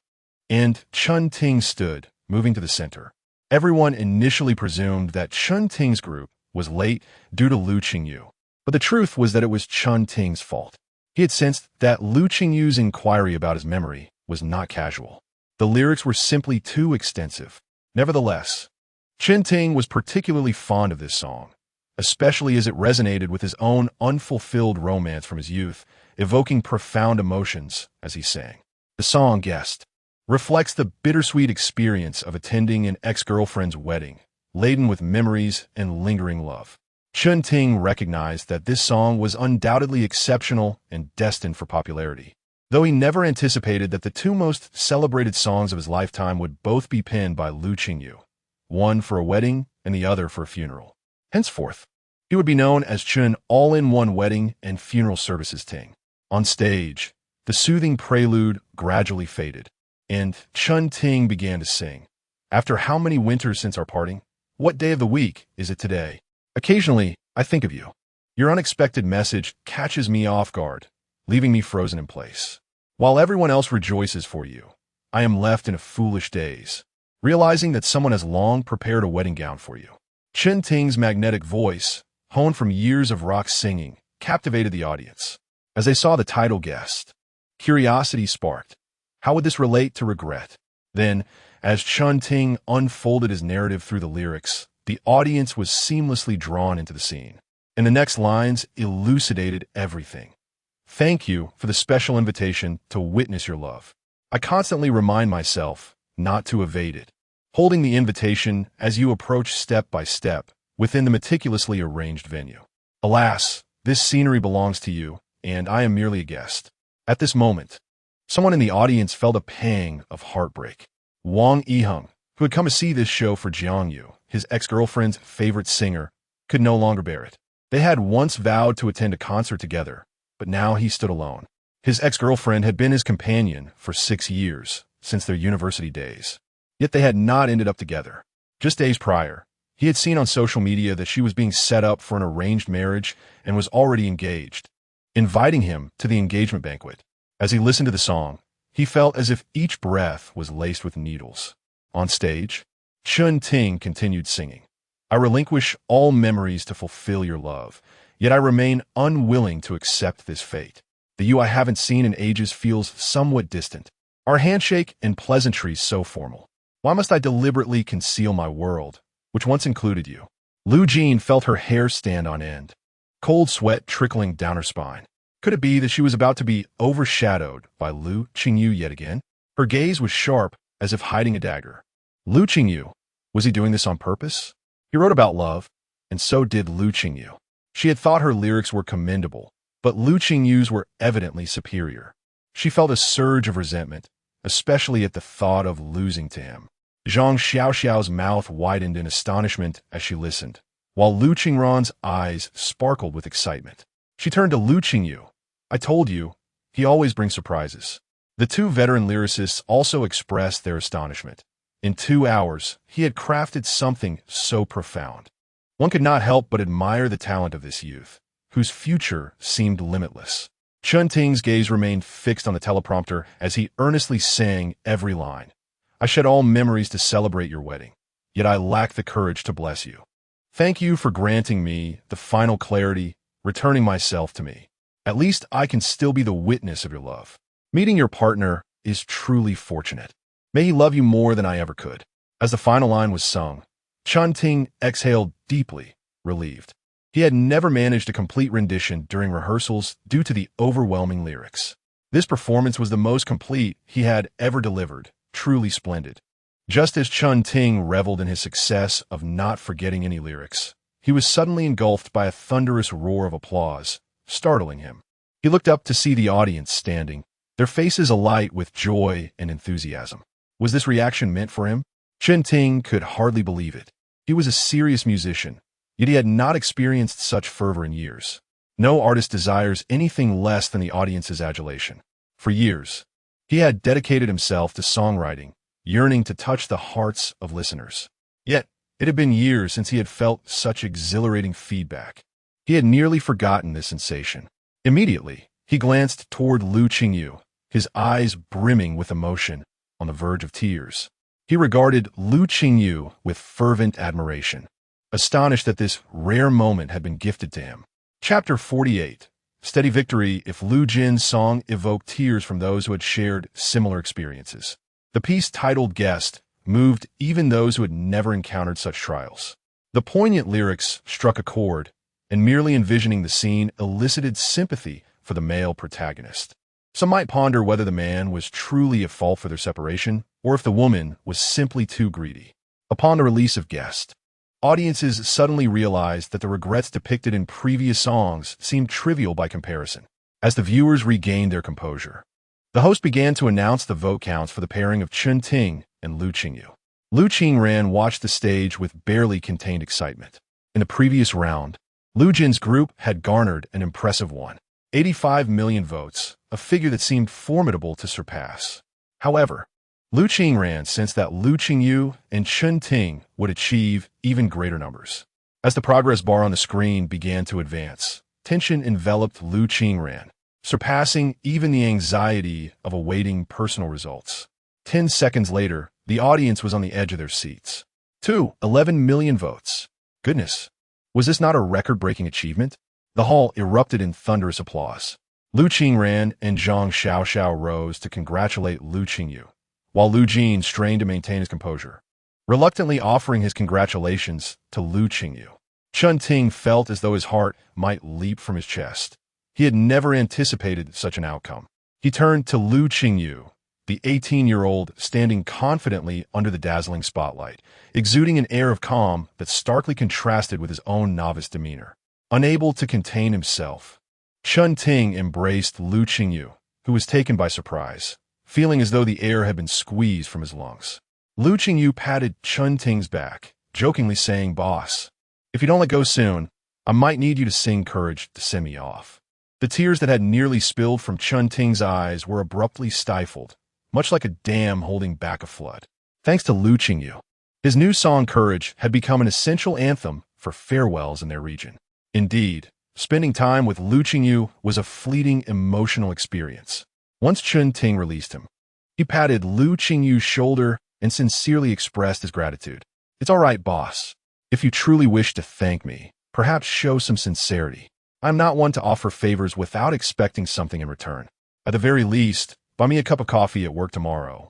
And Chun Ting stood, moving to the center. Everyone initially presumed that Chun Ting's group was late due to Lu Qingyu, but the truth was that it was Chun Ting's fault. He had sensed that Lu Qingyu's inquiry about his memory was not casual. The lyrics were simply too extensive. Nevertheless, Chun Ting was particularly fond of this song, especially as it resonated with his own unfulfilled romance from his youth, evoking profound emotions as he sang. The song, Guest, reflects the bittersweet experience of attending an ex-girlfriend's wedding, laden with memories and lingering love. Chun Ting recognized that this song was undoubtedly exceptional and destined for popularity, though he never anticipated that the two most celebrated songs of his lifetime would both be penned by Lu Qingyu, one for a wedding and the other for a funeral. Henceforth, he would be known as Chun All-in-One Wedding and Funeral Services Ting. On stage, the soothing prelude gradually faded, and Chun Ting began to sing. After how many winters since our parting? What day of the week is it today? Occasionally, I think of you. Your unexpected message catches me off guard, leaving me frozen in place. While everyone else rejoices for you, I am left in a foolish daze, realizing that someone has long prepared a wedding gown for you. Chun Ting's magnetic voice, honed from years of rock singing, captivated the audience. As they saw the title Guest, curiosity sparked. How would this relate to regret? Then, as Chun Ting unfolded his narrative through the lyrics, the audience was seamlessly drawn into the scene, and the next lines elucidated everything. Thank you for the special invitation to witness your love. I constantly remind myself not to evade it, holding the invitation as you approach step by step within the meticulously arranged venue. Alas, this scenery belongs to you, and I am merely a guest. At this moment, someone in the audience felt a pang of heartbreak. Wang Yiheng, who had come to see this show for Jiang Yu, his ex-girlfriend's favorite singer, could no longer bear it. They had once vowed to attend a concert together, but now he stood alone. His ex-girlfriend had been his companion for 6 years, since their university days. Yet they had not ended up together. Just days prior, he had seen on social media that she was being set up for an arranged marriage and was already engaged, inviting him to the engagement banquet. As he listened to the song, he felt as if each breath was laced with needles. On stage, Chun Ting continued singing. I relinquish all memories to fulfill your love, yet I remain unwilling to accept this fate. The you I haven't seen in ages feels somewhat distant. Our handshake and pleasantries so formal. Why must I deliberately conceal my world, which once included you? Lu Jin felt her hair stand on end, cold sweat trickling down her spine. Could it be that she was about to be overshadowed by Lu Qingyu yet again? Her gaze was sharp, as if hiding a dagger. Lu Qingyu, was he doing this on purpose? He wrote about love, and so did Lu Qingyu. She had thought her lyrics were commendable, but Lu Qingyu's were evidently superior. She felt a surge of resentment, especially at the thought of losing to him. Zhang Xiaoxiao's mouth widened in astonishment as she listened, while Lu Qingran's eyes sparkled with excitement. She turned to Lu Qingyu. I told you, he always brings surprises. The two veteran lyricists also expressed their astonishment. In 2 hours, he had crafted something so profound. One could not help but admire the talent of this youth, whose future seemed limitless. Chun Ting's gaze remained fixed on the teleprompter as he earnestly sang every line. I shed all memories to celebrate your wedding, yet I lack the courage to bless you. Thank you for granting me the final clarity, returning myself to me. At least I can still be the witness of your love. Meeting your partner is truly fortunate. May he love you more than I ever could. As the final line was sung, Chun Ting exhaled deeply, relieved. He had never managed a complete rendition during rehearsals due to the overwhelming lyrics. This performance was the most complete he had ever delivered, truly splendid. Just as Chun Ting reveled in his success of not forgetting any lyrics, he was suddenly engulfed by a thunderous roar of applause, startling him. He looked up to see the audience standing, their faces alight with joy and enthusiasm. Was this reaction meant for him? Chun Ting could hardly believe it. He was a serious musician, yet he had not experienced such fervor in years. No artist desires anything less than the audience's adulation. For years, he had dedicated himself to songwriting, yearning to touch the hearts of listeners. Yet, it had been years since he had felt such exhilarating feedback. He had nearly forgotten this sensation. Immediately, he glanced toward Lu Qingyu, his eyes brimming with emotion, on the verge of tears. He regarded Lu Qingyu with fervent admiration, astonished that this rare moment had been gifted to him. Chapter 48. Steady Victory. If Lu Jin's song evoked tears from those who had shared similar experiences. The piece titled Guest moved even those who had never encountered such trials. The poignant lyrics struck a chord, and merely envisioning the scene elicited sympathy for the male protagonist. Some might ponder whether the man was truly at fault for their separation, or if the woman was simply too greedy. Upon the release of Guest, audiences suddenly realized that the regrets depicted in previous songs seemed trivial by comparison. As the viewers regained their composure, the host began to announce the vote counts for the pairing of Chun Ting and Lu Qingyu. Lu Qingran watched the stage with barely contained excitement. In the previous round, Lu Jin's group had garnered an impressive 185 million votes, a figure that seemed formidable to surpass. However, Lu Qingran sensed that Lu Qingyu and Chun Ting would achieve even greater numbers. As the progress bar on the screen began to advance, tension enveloped Lu Qingran, surpassing even the anxiety of awaiting personal results. 10 seconds later, the audience was on the edge of their seats. 11 million votes. Goodness, was this not a record-breaking achievement? The hall erupted in thunderous applause. Lu Qingran and Zhang Xiaoxiao rose to congratulate Lu Qingyu, while Lu Jin strained to maintain his composure, reluctantly offering his congratulations to Lu Qingyu. Chun Ting felt as though his heart might leap from his chest. He had never anticipated such an outcome. He turned to Lu Qingyu, the 18-year-old standing confidently under the dazzling spotlight, exuding an air of calm that starkly contrasted with his own novice demeanor. Unable to contain himself, Chun Ting embraced Lu Qingyu, who was taken by surprise, feeling as though the air had been squeezed from his lungs. Lu Qingyu patted Chun Ting's back, jokingly saying, "Boss, if you don't let go soon, I might need you to sing Courage to send me off." The tears that had nearly spilled from Chun Ting's eyes were abruptly stifled, much like a dam holding back a flood. Thanks to Lu Qingyu, his new song Courage had become an essential anthem for farewells in their region. Indeed, spending time with Lu Qingyu was a fleeting emotional experience. Once Chun Ting released him, he patted Lu Qingyu's shoulder and sincerely expressed his gratitude. "It's all right, boss. If you truly wish to thank me, perhaps show some sincerity. I'm not one to offer favors without expecting something in return. At the very least, buy me a cup of coffee at work tomorrow."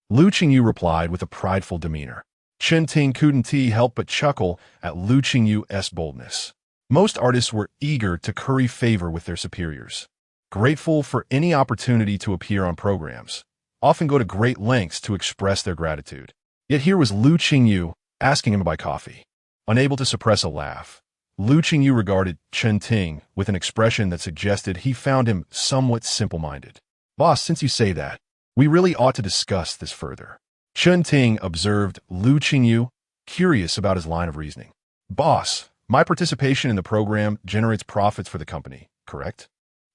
Lu Qingyu replied with a prideful demeanor. Chun Ting couldn't help but chuckle at Lu Qingyu's boldness. Most artists were eager to curry favor with their superiors, grateful for any opportunity to appear on programs, often go to great lengths to express their gratitude. Yet here was Lu Qingyu asking him to buy coffee. Unable to suppress a laugh, Lu Qingyu regarded Chun Ting with an expression that suggested he found him somewhat simple-minded. "Boss, since you say that, we really ought to discuss this further." Chun Ting observed Lu Qingyu, curious about his line of reasoning. "Boss, my participation in the program generates profits for the company, correct?"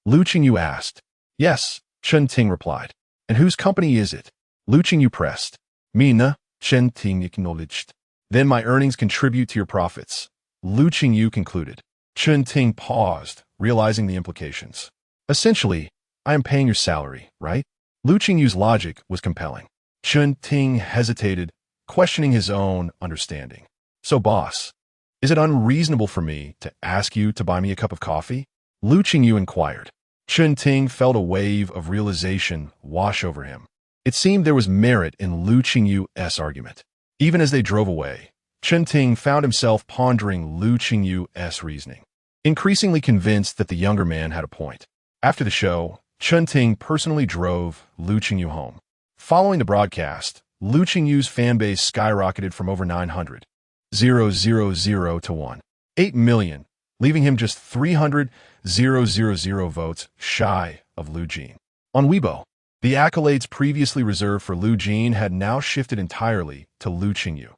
Lu Qingyu asked. "Yes," Chun Ting replied. And whose company is it? Lu Qingyu pressed. Mina, Chen Ting acknowledged. Then my earnings contribute to your profits. Lu Qingyu concluded. Chen Ting paused, realizing the implications. Essentially, I am paying your salary, right? Lu Qingyu's logic was compelling. Chen Ting hesitated, questioning his own understanding. So, boss, is it unreasonable for me to ask you to buy me a cup of coffee? Lu Qingyu inquired. Chen Ting felt a wave of realization wash over him. It seemed there was merit in Lu Qingyu's argument. Even as they drove away, Chen Ting found himself pondering Lu Qingyu's reasoning, increasingly convinced that the younger man had a point. After the show, Chen Ting personally drove Lu Qingyu home. Following the broadcast, Lu Qingyu's fanbase skyrocketed from over 900,000 to 1.8 million, leaving him just 300,000 votes shy of Lu Jin. On Weibo, the accolades previously reserved for Lu Jin had now shifted entirely to Lu Qingyu.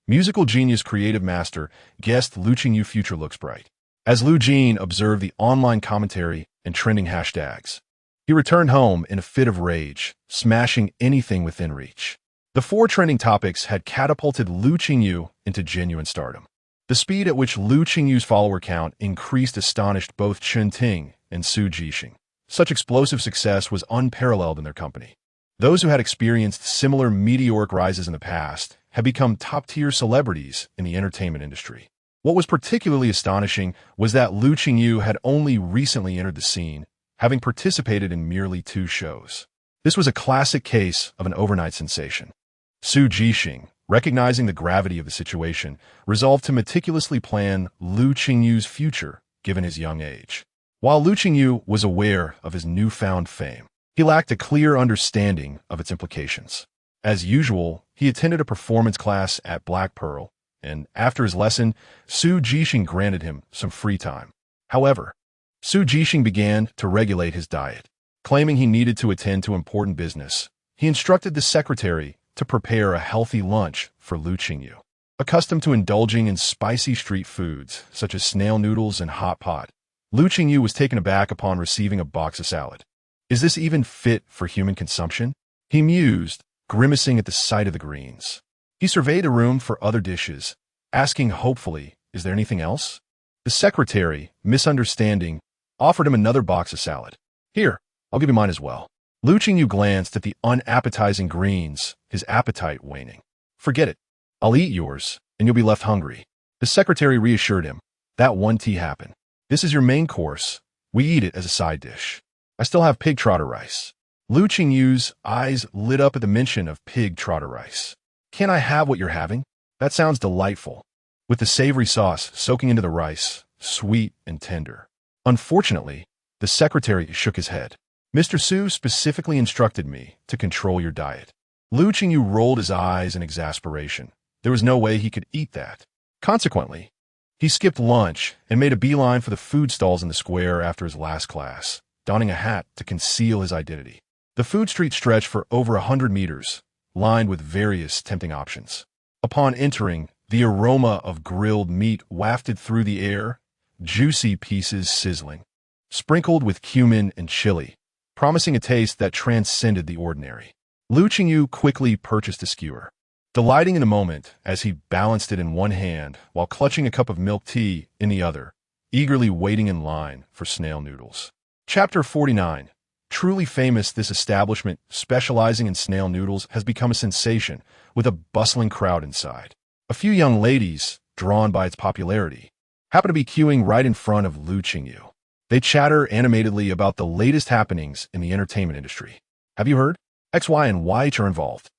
Musical genius creative master guessed Lu Qingyu future looks bright. As Lu Jin observed the online commentary and trending hashtags, he returned home in a fit of rage, smashing anything within reach. The 4 trending topics had catapulted Lu Qingyu into genuine stardom. The speed at which Lu Qingyu's follower count increased astonished both Chen Ting and Su Jixing. Such explosive success was unparalleled in their company. Those who had experienced similar meteoric rises in the past had become top-tier celebrities in the entertainment industry. What was particularly astonishing was that Lu Qingyu had only recently entered the scene, having participated in merely 2 shows. This was a classic case of an overnight sensation. Su Jixing, recognizing the gravity of the situation, resolved to meticulously plan Lu Qingyu's future given his young age. While Lu Qingyu was aware of his newfound fame, he lacked a clear understanding of its implications. As usual, he attended a performance class at Black Pearl, and after his lesson, Su Jixing granted him some free time. However, Su Jixing began to regulate his diet. Claiming he needed to attend to important business, he instructed the secretary to prepare a healthy lunch for Lu Qingyu. Accustomed to indulging in spicy street foods, such as snail noodles and hot pot, Lu Qingyu was taken aback upon receiving a box of salad. Is this even fit for human consumption? He mused, grimacing at the sight of the greens. He surveyed the room for other dishes, asking hopefully, is there anything else? The secretary, misunderstanding, offered him another box of salad. Here, I'll give you mine as well. Lu Qingyu glanced at the unappetizing greens, his appetite waning. Forget it. I'll eat yours, and you'll be left hungry. The secretary reassured him. That one tea happened. This is your main course. We eat it as a side dish. I still have pig trotter rice. Lu Qingyu's eyes lit up at the mention of pig trotter rice. Can I have what you're having? That sounds delightful. With the savory sauce soaking into the rice, sweet and tender. Unfortunately, the secretary shook his head. Mr. Su specifically instructed me to control your diet. Lu Qingyu rolled his eyes in exasperation. There was no way he could eat that. Consequently, he skipped lunch and made a beeline for the food stalls in the square after his last class, donning a hat to conceal his identity. The food street stretched for over 100 meters, lined with various tempting options. Upon entering, the aroma of grilled meat wafted through the air, juicy pieces sizzling, sprinkled with cumin and chili, promising a taste that transcended the ordinary. Lu Qingyu quickly purchased a skewer, delighting in the moment as he balanced it in one hand while clutching a cup of milk tea in the other, eagerly waiting in line for snail noodles. Chapter 49. Truly famous, this establishment, specializing in snail noodles, has become a sensation, with a bustling crowd inside. A few young ladies, drawn by its popularity, happen to be queuing right in front of Lu Qingyu. They chatter animatedly about the latest happenings in the entertainment industry. Have you heard? X, Y, and YH are involved.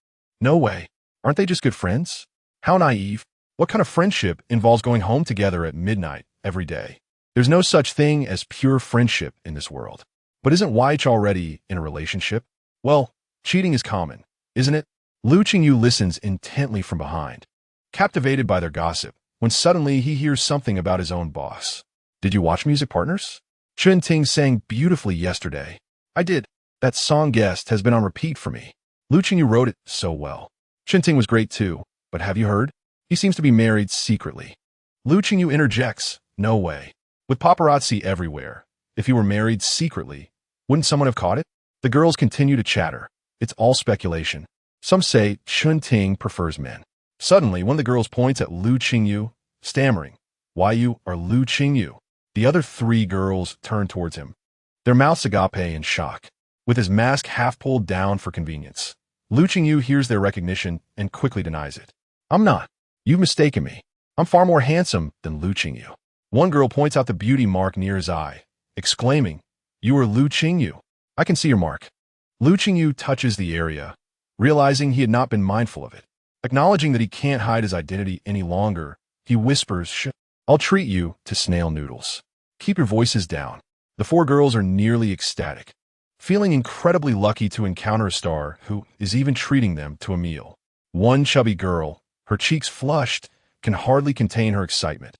No way. Aren't they just good friends? How naive. What kind of friendship involves going home together at midnight every day? There's no such thing as pure friendship in this world. But isn't YH already in a relationship? Well, cheating is common, isn't it? Lu Qingyu listens intently from behind, captivated by their gossip, when suddenly he hears something about his own boss. Did you watch Music Partners? Chen Ting sang beautifully yesterday. I did. That song guest has been on repeat for me. Lu Qingyu wrote it so well. Chen Ting was great too, but have you heard? He seems to be married secretly. Lu Qingyu interjects, no way. With paparazzi everywhere, if he were married secretly, wouldn't someone have caught it? The girls continue to chatter. It's all speculation. Some say Chun Ting prefers men. Suddenly, one of the girls points at Lu Qingyu, stammering, "Why you are Lu Qingyu?" The other three girls turn towards him, their mouths agape in shock. With his mask half pulled down for convenience, Lu Qingyu hears their recognition and quickly denies it. "I'm not. You've mistaken me. I'm far more handsome than Lu Qingyu." One girl points out the beauty mark near his eye, exclaiming, "You are Lu Qingyu. I can see your mark." Lu Qingyu touches the area, realizing he had not been mindful of it. Acknowledging that he can't hide his identity any longer, he whispers, "I'll treat you to snail noodles. Keep your voices down." The four girls are nearly ecstatic, feeling incredibly lucky to encounter a star who is even treating them to a meal. One chubby girl, her cheeks flushed, can hardly contain her excitement.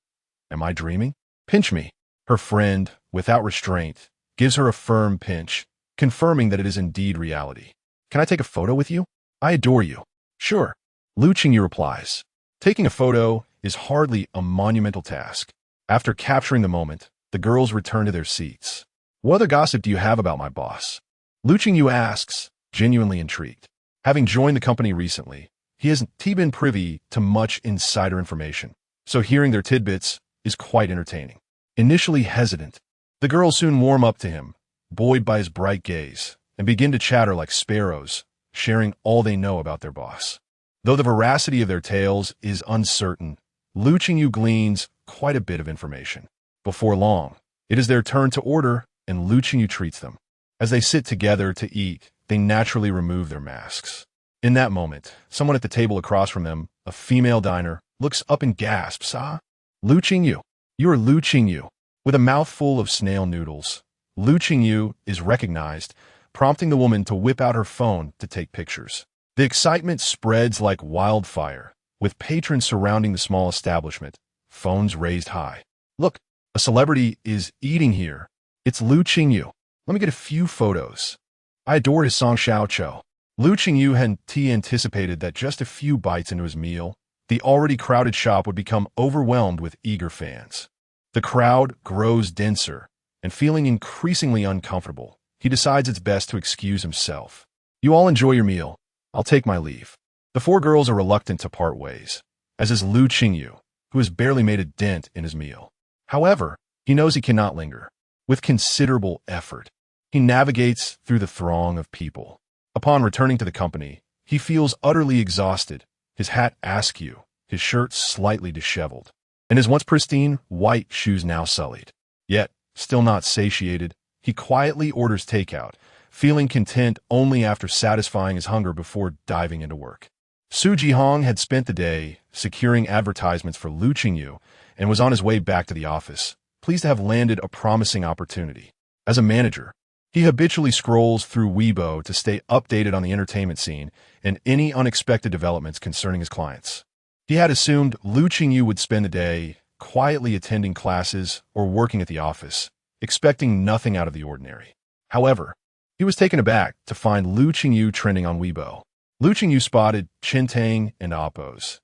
"Am I dreaming? Pinch me." Her friend, without restraint, gives her a firm pinch, confirming that it is indeed reality. "Can I take a photo with you? I adore you." "Sure." Lu Qingyu replies. Taking a photo is hardly a monumental task. After capturing the moment, the girls return to their seats. "What other gossip do you have about my boss?" Lu Qingyu asks, genuinely intrigued. Having joined the company recently, he hasn't been privy to much insider information, so hearing their tidbits is quite entertaining. Initially hesitant, the girls soon warm up to him, buoyed by his bright gaze, and begin to chatter like sparrows, sharing all they know about their boss. Though the veracity of their tales is uncertain, Lu Qingyu gleans quite a bit of information. Before long, it is their turn to order, and Lu Qingyu treats them. As they sit together to eat, they naturally remove their masks. In that moment, someone at the table across from them, a female diner, looks up and gasps, "Ah, Lu Qingyu, you are Lu Qingyu." With a mouthful of snail noodles, Lu Qingyu is recognized, prompting the woman to whip out her phone to take pictures. The excitement spreads like wildfire, with patrons surrounding the small establishment, phones raised high. "Look, a celebrity is eating here. It's Lu Qingyu. Let me get a few photos. I adore his song Xiao Chou." Lu Qingyu had anticipated that just a few bites into his meal, the already crowded shop would become overwhelmed with eager fans. The crowd grows denser, and feeling increasingly uncomfortable, he decides it's best to excuse himself. "You all enjoy your meal. I'll take my leave." The four girls are reluctant to part ways, as is Lu Qingyu, who has barely made a dent in his meal. However, he knows he cannot linger. With considerable effort, he navigates through the throng of people. Upon returning to the company, he feels utterly exhausted, his hat askew, his shirt slightly disheveled, and his once pristine white shoes now sullied. Yet, still not satiated, he quietly orders takeout, feeling content only after satisfying his hunger before diving into work. Su Jihong had spent the day securing advertisements for Lu Qingyu and was on his way back to the office, pleased to have landed a promising opportunity. As a manager, he habitually scrolls through Weibo to stay updated on the entertainment scene and any unexpected developments concerning his clients. He had assumed Lu Qingyu would spend the day quietly attending classes or working at the office, expecting nothing out of the ordinary. However, he was taken aback to find Lu Qingyu trending on Weibo. Lu Qingyu spotted Chintang and Appo's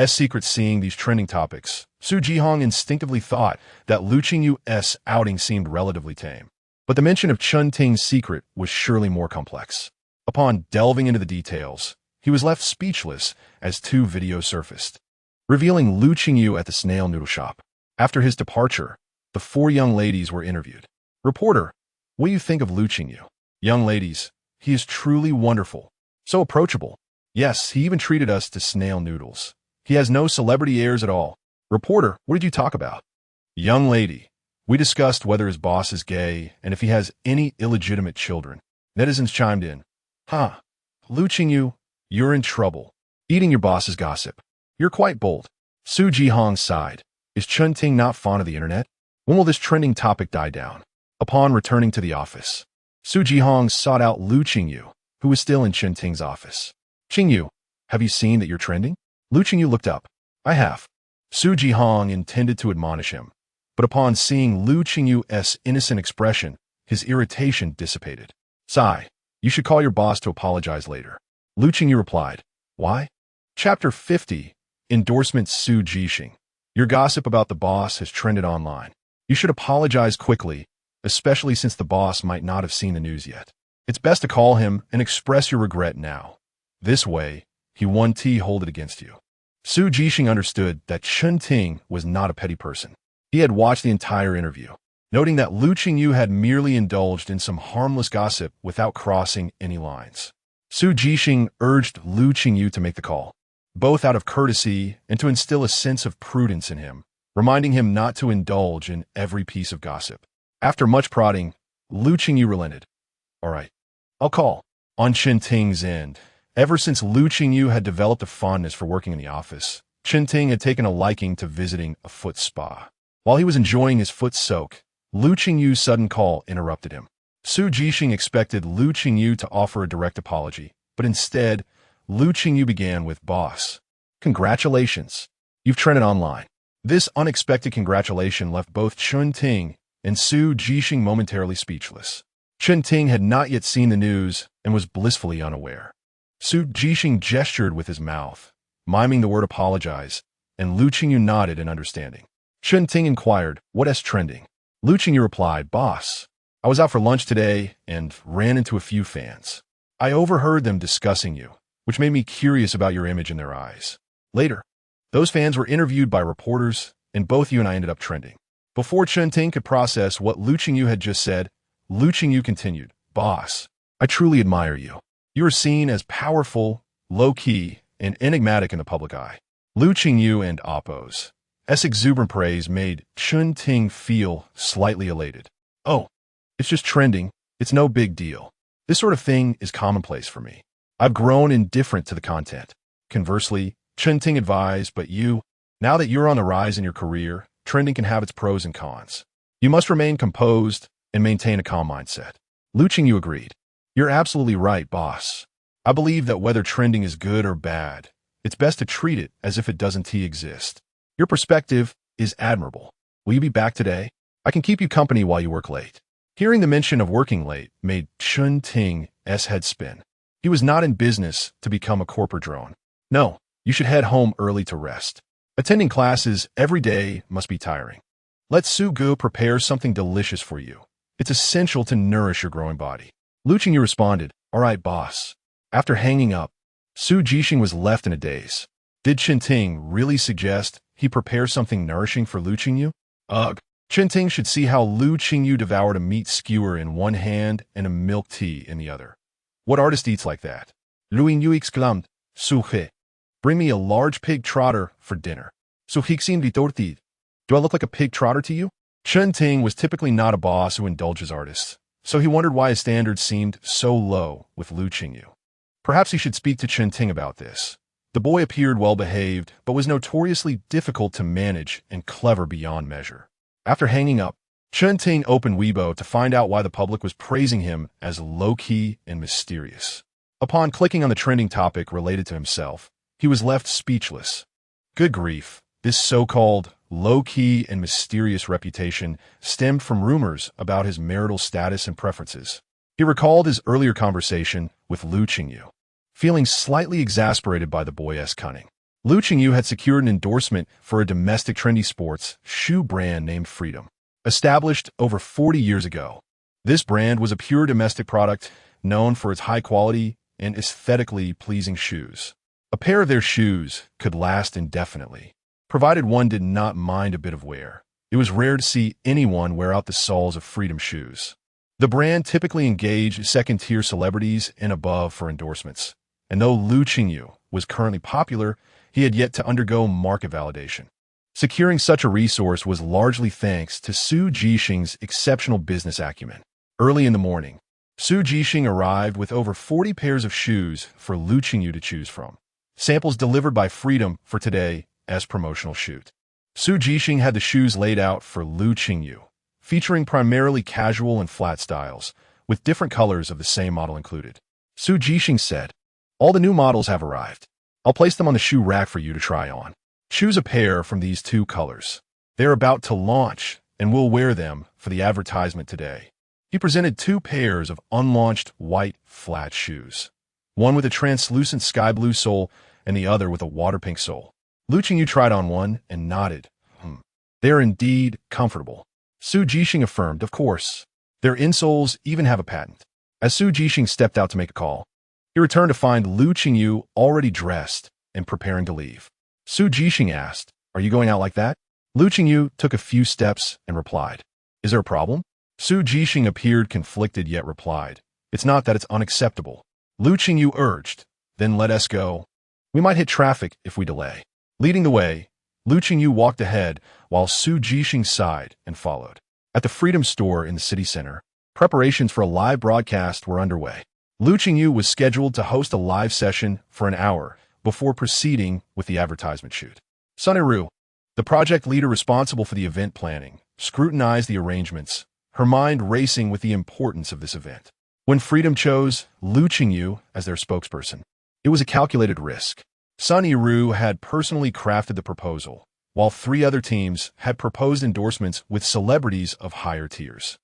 secret seeing these trending topics. Su Jihong instinctively thought that Lu Qingyu's outing seemed relatively tame. But the mention of Chun Ting's secret was surely more complex. Upon delving into the details, he was left speechless as two videos surfaced, revealing Lu Qingyu at the snail noodle shop. After his departure, the four young ladies were interviewed. "Reporter, what do you think of Lu Qingyu?" "Young ladies, he is truly wonderful. So approachable. Yes, he even treated us to snail noodles. He has no celebrity airs at all." "Reporter, what did you talk about?" "Young lady, we discussed whether his boss is gay and if he has any illegitimate children." Netizens chimed in. "Huh, Lu Qingyu, you're in trouble. Eating your boss's gossip. You're quite bold." Su Jihong sighed. Is Chun Ting not fond of the internet? When will this trending topic die down? Upon returning to the office, Su Jihong sought out Lu Qingyu, who was still in Chun Ting's office. "Qingyu, have you seen that you're trending?" Lu Qingyu looked up. "I have." Su Jihong intended to admonish him, but upon seeing Lu Qingyu's innocent expression, his irritation dissipated. "Sigh, you should call your boss to apologize later." Lu Qingyu replied. "Why?" Chapter 50, Endorsement Su Jishing. Your gossip about the boss has trended online. You should apologize quickly, especially since the boss might not have seen the news yet. It's best to call him and express your regret now. This way, he won't hold it against you. Su Jixing understood that Chen Ting was not a petty person. He had watched the entire interview, noting that Lu Qingyu had merely indulged in some harmless gossip without crossing any lines. Su Jixing urged Lu Qingyu to make the call, both out of courtesy and to instill a sense of prudence in him, reminding him not to indulge in every piece of gossip. After much prodding, Lu Qingyu relented. All right, I'll call. On Chen Ting's end, ever since Lu Qingyu had developed a fondness for working in the office, Chen Ting had taken a liking to visiting a foot spa. While he was enjoying his foot soak, Lu Qingyu's sudden call interrupted him. Su Jixing expected Lu Qingyu to offer a direct apology, but instead, Lu Qingyu began with, "Boss, congratulations. You've trended online." This unexpected congratulation left both Chen Ting and Su Jixing momentarily speechless. Chen Ting had not yet seen the news and was blissfully unaware. Su Jixing gestured with his mouth, miming the word apologize, and Lu Qingyu nodded in understanding. Chen Ting inquired, "What is trending?" Lu Qingyu replied, "Boss, I was out for lunch today and ran into a few fans. I overheard them discussing you, which made me curious about your image in their eyes. Later, those fans were interviewed by reporters, and both you and I ended up trending." Before Chen Ting could process what Lu Qingyu had just said, Lu Qingyu continued, "Boss, I truly admire you. You are seen as powerful, low-key, and enigmatic in the public eye." Lu Qingyu and Oppo's exuberant praise made Chen Ting feel slightly elated. "Oh, it's just trending. It's no big deal. This sort of thing is commonplace for me. I've grown indifferent to the content." Conversely, Chen Ting advised, "But now that you're on the rise in your career, trending can have its pros and cons. You must remain composed and maintain a calm mindset." Lu Qingyu agreed. "You're absolutely right, boss. I believe that whether trending is good or bad, it's best to treat it as if it doesn't exist. Your perspective is admirable. Will you be back today? I can keep you company while you work late." Hearing the mention of working late made Chen Ting's head spin. He was not in business to become a corporate drone. "No, you should head home early to rest. Attending classes every day must be tiring. Let Su Gu prepare something delicious for you. It's essential to nourish your growing body." Lu Qingyu responded, "All right, boss." After hanging up, Su Jixing was left in a daze. Did Chen Ting really suggest he prepare something nourishing for Lu Qingyu? Ugh. Chen Ting should see how Lu Qingyu devoured a meat skewer in one hand and a milk tea in the other. What artist eats like that? Lu Qingyu exclaimed, "Su He, bring me a large pig trotter for dinner." Su He seemed retorted, "Do I look like a pig trotter to you?" Chen Ting was typically not a boss who indulges artists, so he wondered why his standards seemed so low with Lu Qingyu. Perhaps he should speak to Chen Ting about this. The boy appeared well-behaved, but was notoriously difficult to manage and clever beyond measure. After hanging up, Chen Ting opened Weibo to find out why the public was praising him as low-key and mysterious. Upon clicking on the trending topic related to himself, he was left speechless. Good grief, this so-called low-key and mysterious reputation stemmed from rumors about his marital status and preferences. He recalled his earlier conversation with Lu Qingyu, feeling slightly exasperated by the boy's cunning. Lu Qingyu had secured an endorsement for a domestic trendy sports shoe brand named Freedom, established over 40 years ago. This brand was a pure domestic product known for its high quality and aesthetically pleasing shoes. A pair of their shoes could last indefinitely, provided one did not mind a bit of wear. It was rare to see anyone wear out the soles of Freedom shoes. The brand typically engaged second-tier celebrities and above for endorsements, and though Lu Qingyu was currently popular, he had yet to undergo market validation. Securing such a resource was largely thanks to Su Jixing's exceptional business acumen. Early in the morning, Su Jixing arrived with over 40 pairs of shoes for Lu Qingyu to choose from. Samples delivered by Freedom for today as promotional shoot. Su Jixing had the shoes laid out for Lu Qingyu, featuring primarily casual and flat styles, with different colors of the same model included. Su Jixing said, "All the new models have arrived. I'll place them on the shoe rack for you to try on. Choose a pair from these two colors. They're about to launch, and we'll wear them for the advertisement today." He presented two pairs of unlaunched white flat shoes, one with a translucent sky blue sole and the other with a water pink sole. Lu Qingyu tried on one and nodded. They are indeed comfortable." Su Jixing affirmed, "Of course. Their insoles even have a patent. As Su Jixing stepped out to make a call, he returned to find Lu Qingyu already dressed and preparing to leave. Su Jixing asked, "Are you going out like that?" Lu Qingyu took a few steps and replied, "Is there a problem?" Su Jixing appeared conflicted yet replied, "It's not that it's unacceptable." Lu Qingyu urged, "Then let us go. We might hit traffic if we delay." Leading the way, Lu Qingyu walked ahead while Su Jixing sighed and followed. At the Freedom Store in the city center, preparations for a live broadcast were underway. Lu Qingyu was scheduled to host a live session for an hour before proceeding with the advertisement shoot. Sun Eru, the project leader responsible for the event planning, scrutinized the arrangements, her mind racing with the importance of this event. When Freedom chose Lu Qingyu as their spokesperson, it was a calculated risk. Sun Eru had personally crafted the proposal, while 3 other teams had proposed endorsements with celebrities of higher tiers.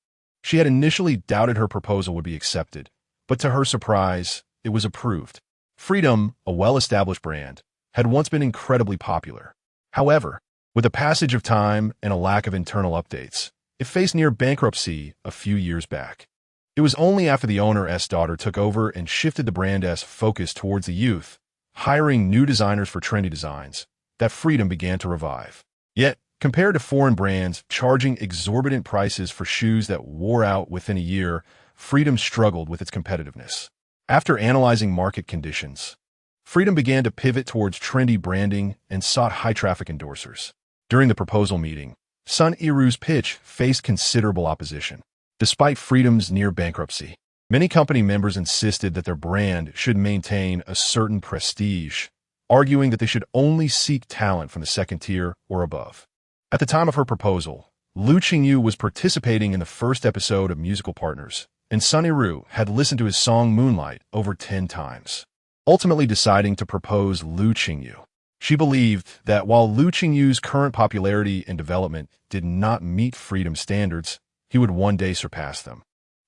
She had initially doubted her proposal would be accepted, but to her surprise, it was approved. Freedom, a well-established brand, had once been incredibly popular. However, with the passage of time and a lack of internal updates, it faced near bankruptcy a few years back. It was only after the owner's daughter took over and shifted the brand's focus towards the youth, hiring new designers for trendy designs, that Freedom began to revive. Yet, compared to foreign brands charging exorbitant prices for shoes that wore out within a year, Freedom struggled with its competitiveness. After analyzing market conditions, Freedom began to pivot towards trendy branding and sought high-traffic endorsers. During the proposal meeting, Sun Eru's pitch faced considerable opposition. Despite Freedom's near bankruptcy, many company members insisted that their brand should maintain a certain prestige, arguing that they should only seek talent from the second tier or above. At the time of her proposal, Lu Qingyu was participating in the first episode of Musical Partners, and Sun Eru had listened to his song Moonlight over 10 times. Ultimately deciding to propose Lu Qingyu, she believed that while Lu Qingyu's current popularity and development did not meet Freedom standards, he would one day surpass them.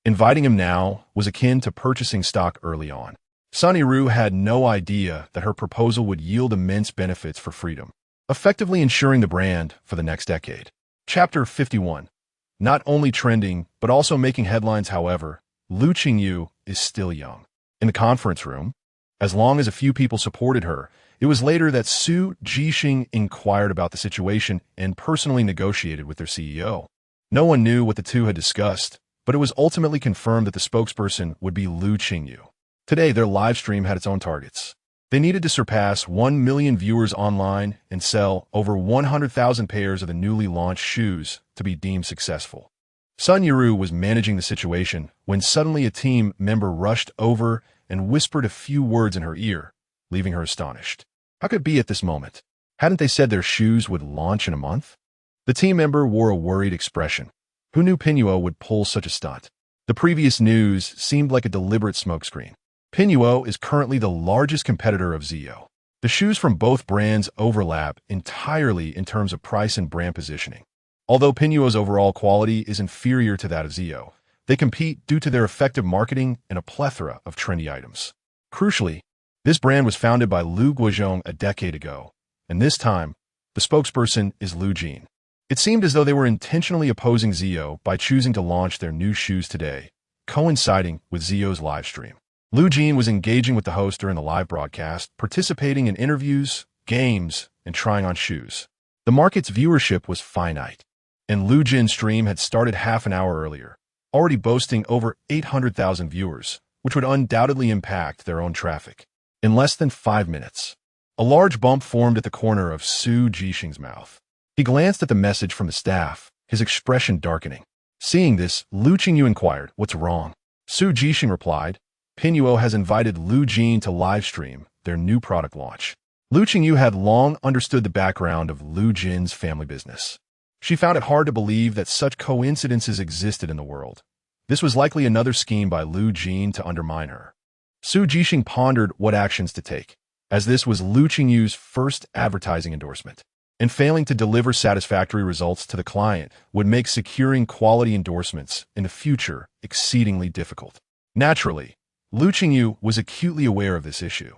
Inviting him now was akin to purchasing stock early on. Sun Eru had no idea that her proposal would yield immense benefits for Freedom, effectively ensuring the brand for the next decade. Chapter 51. Not only trending, but also making headlines. However, Lu Qingyu is still young. In the conference room, as long as a few people supported her, it was later that Su Jixing inquired about the situation and personally negotiated with their CEO. No one knew what the two had discussed, but it was ultimately confirmed that the spokesperson would be Lu Qingyu. Today, their live stream had its own targets. They needed to surpass 1 million viewers online and sell over 100,000 pairs of the newly launched shoes to be deemed successful. Sun Eru was managing the situation when suddenly a team member rushed over and whispered a few words in her ear, leaving her astonished. How could it be at this moment? Hadn't they said their shoes would launch in a month? The team member wore a worried expression. Who knew Pinuo would pull such a stunt? The previous news seemed like a deliberate smokescreen. Pinuo is currently the largest competitor of Zio. The shoes from both brands overlap entirely in terms of price and brand positioning. Although Pinuo's overall quality is inferior to that of Zio, they compete due to their effective marketing and a plethora of trendy items. Crucially, this brand was founded by Lu Guozhong a decade ago, and this time, the spokesperson is Lu Jin. It seemed as though they were intentionally opposing Zio by choosing to launch their new shoes today, coinciding with Zio's live stream. Lu Jin was engaging with the host during the live broadcast, participating in interviews, games, and trying on shoes. The market's viewership was finite, and Lu Jin's stream had started half an hour earlier, already boasting over 800,000 viewers, which would undoubtedly impact their own traffic. In less than 5 minutes, a large bump formed at the corner of Su Jixing's mouth. He glanced at the message from the staff, his expression darkening. Seeing this, Lu Qingyu inquired, "What's wrong?" Su Jixing replied, "Pinuo has invited Lu Jin to live stream their new product launch." Lu Qingyu had long understood the background of Lu Jin's family business. She found it hard to believe that such coincidences existed in the world. This was likely another scheme by Lu Jin to undermine her. Su Jixing pondered what actions to take, as this was Lu Qingyu's first advertising endorsement, and failing to deliver satisfactory results to the client would make securing quality endorsements in the future exceedingly difficult. Naturally, Lu Qingyu was acutely aware of this issue.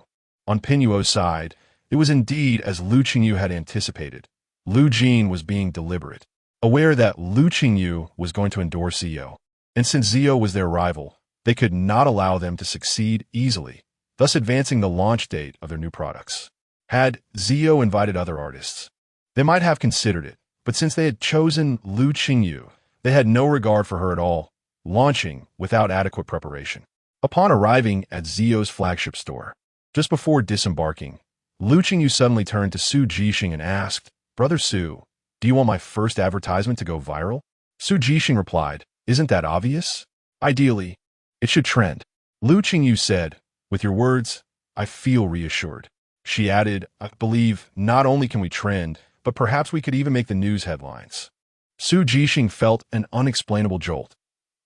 On Pinuo's side, it was indeed as Lu Qingyu had anticipated. Lu Jin was being deliberate, aware that Lu Qingyu was going to endorse Zio, and since Zio was their rival, They could not allow them to succeed easily, thus advancing the launch date of their new products. Had Zio invited other artists, they might have considered it, but since they had chosen Lu Qingyu, they had no regard for her at all, launching without adequate preparation. Upon arriving at Zio's flagship store, just before disembarking, Lu Qingyu suddenly turned to Su Jixing and asked, "Brother Su, do you want my first advertisement to go viral?" Su Jixing replied, "Isn't that obvious? Ideally, it should trend." Lu Qingyu said, "With your words, I feel reassured." She added, "I believe not only can we trend, but perhaps we could even make the news headlines." Su Jixing felt an unexplainable jolt.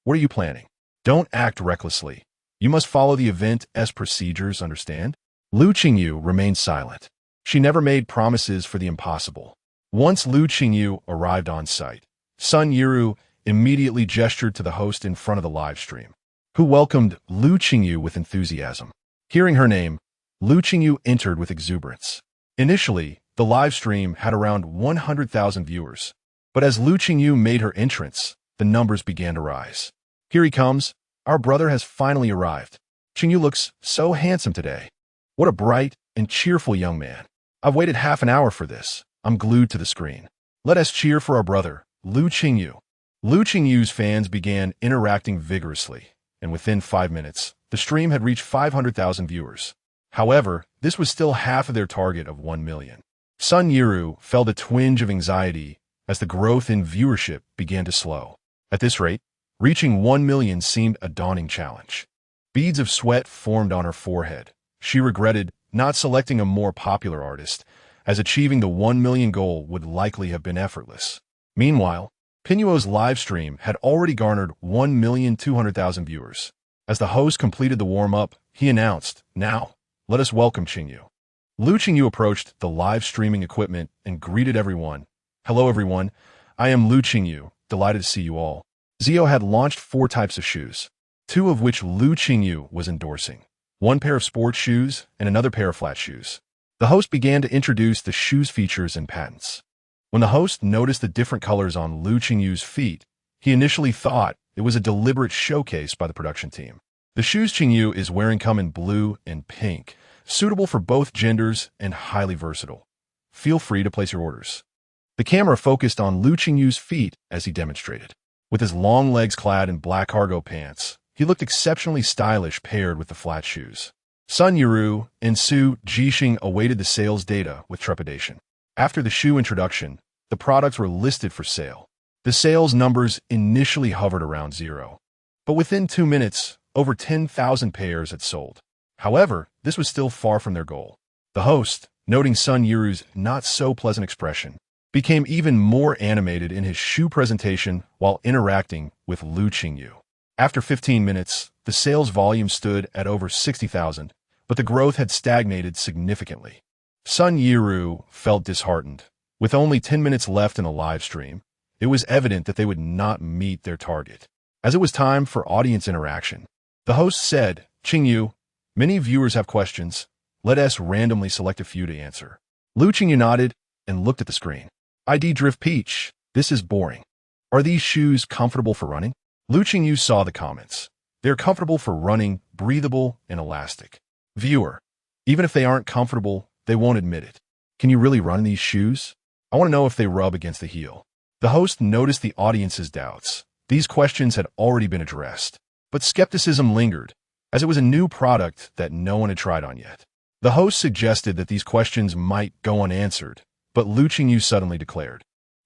"What are you planning? Don't act recklessly. You must follow the event's procedures, understand?" Lu Qingyu remained silent. She never made promises for the impossible. Once Lu Qingyu arrived on site, Sun Yiru immediately gestured to the host in front of the live stream, who welcomed Lu Qingyu with enthusiasm. Hearing her name, Lu Qingyu entered with exuberance. Initially, the live stream had around 100,000 viewers, but as Lu Qingyu made her entrance, the numbers began to rise. "Here he comes. Our brother has finally arrived. Qingyu looks so handsome today. What a bright and cheerful young man. I've waited half an hour for this. I'm glued to the screen. Let us cheer for our brother, Lu Qingyu." Lu Qingyu's fans began interacting vigorously, and within 5 minutes, the stream had reached 500,000 viewers. However, this was still half of their target of 1 million. Sun Yiru felt a twinge of anxiety as the growth in viewership began to slow. At this rate, reaching 1 million seemed a daunting challenge. Beads of sweat formed on her forehead. She regretted not selecting a more popular artist, as achieving the 1 million goal would likely have been effortless. Meanwhile, Pinuo's live stream had already garnered 1,200,000 viewers. As the host completed the warm-up, he announced, "Now, let us welcome Qingyu." Lu Qingyu approached the live streaming equipment and greeted everyone. "Hello everyone, I am Lu Qingyu, delighted to see you all." Zio had launched 4 types of shoes, 2 of which Lu Qingyu was endorsing. 1 pair of sports shoes and another pair of flat shoes. The host began to introduce the shoes' features and patents. When the host noticed the different colors on Lu Qingyu's feet, he initially thought it was a deliberate showcase by the production team. The shoes Qingyu is wearing come in blue and pink, suitable for both genders and highly versatile. Feel free to place your orders. The camera focused on Lu Qingyu's feet as he demonstrated. With his long legs clad in black cargo pants, he looked exceptionally stylish paired with the flat shoes. Sun Yiru and Su Jixing awaited the sales data with trepidation. After the shoe introduction, the products were listed for sale. The sales numbers initially hovered around 0, but within 2 minutes, over 10,000 pairs had sold. However, this was still far from their goal. The host, noting Sun Yiru's not-so-pleasant expression, became even more animated in his shoe presentation while interacting with Lu Qingyu. After 15 minutes, the sales volume stood at over 60,000, but the growth had stagnated significantly. Sun Yiru felt disheartened. With only 10 minutes left in the live stream, it was evident that they would not meet their target. As it was time for audience interaction, the host said, "Qingyu, many viewers have questions. Let us randomly select a few to answer." Lu Qingyu nodded and looked at the screen. "ID Drift Peach, this is boring. Are these shoes comfortable for running?" Lu Qingyu saw the comments. "They're comfortable for running, breathable, and elastic." Viewer, even if they aren't comfortable, they won't admit it. "Can you really run in these shoes? I want to know if they rub against the heel." The host noticed the audience's doubts. These questions had already been addressed, but skepticism lingered, as it was a new product that no one had tried on yet. The host suggested that these questions might go unanswered, but Lu Qingyu suddenly declared,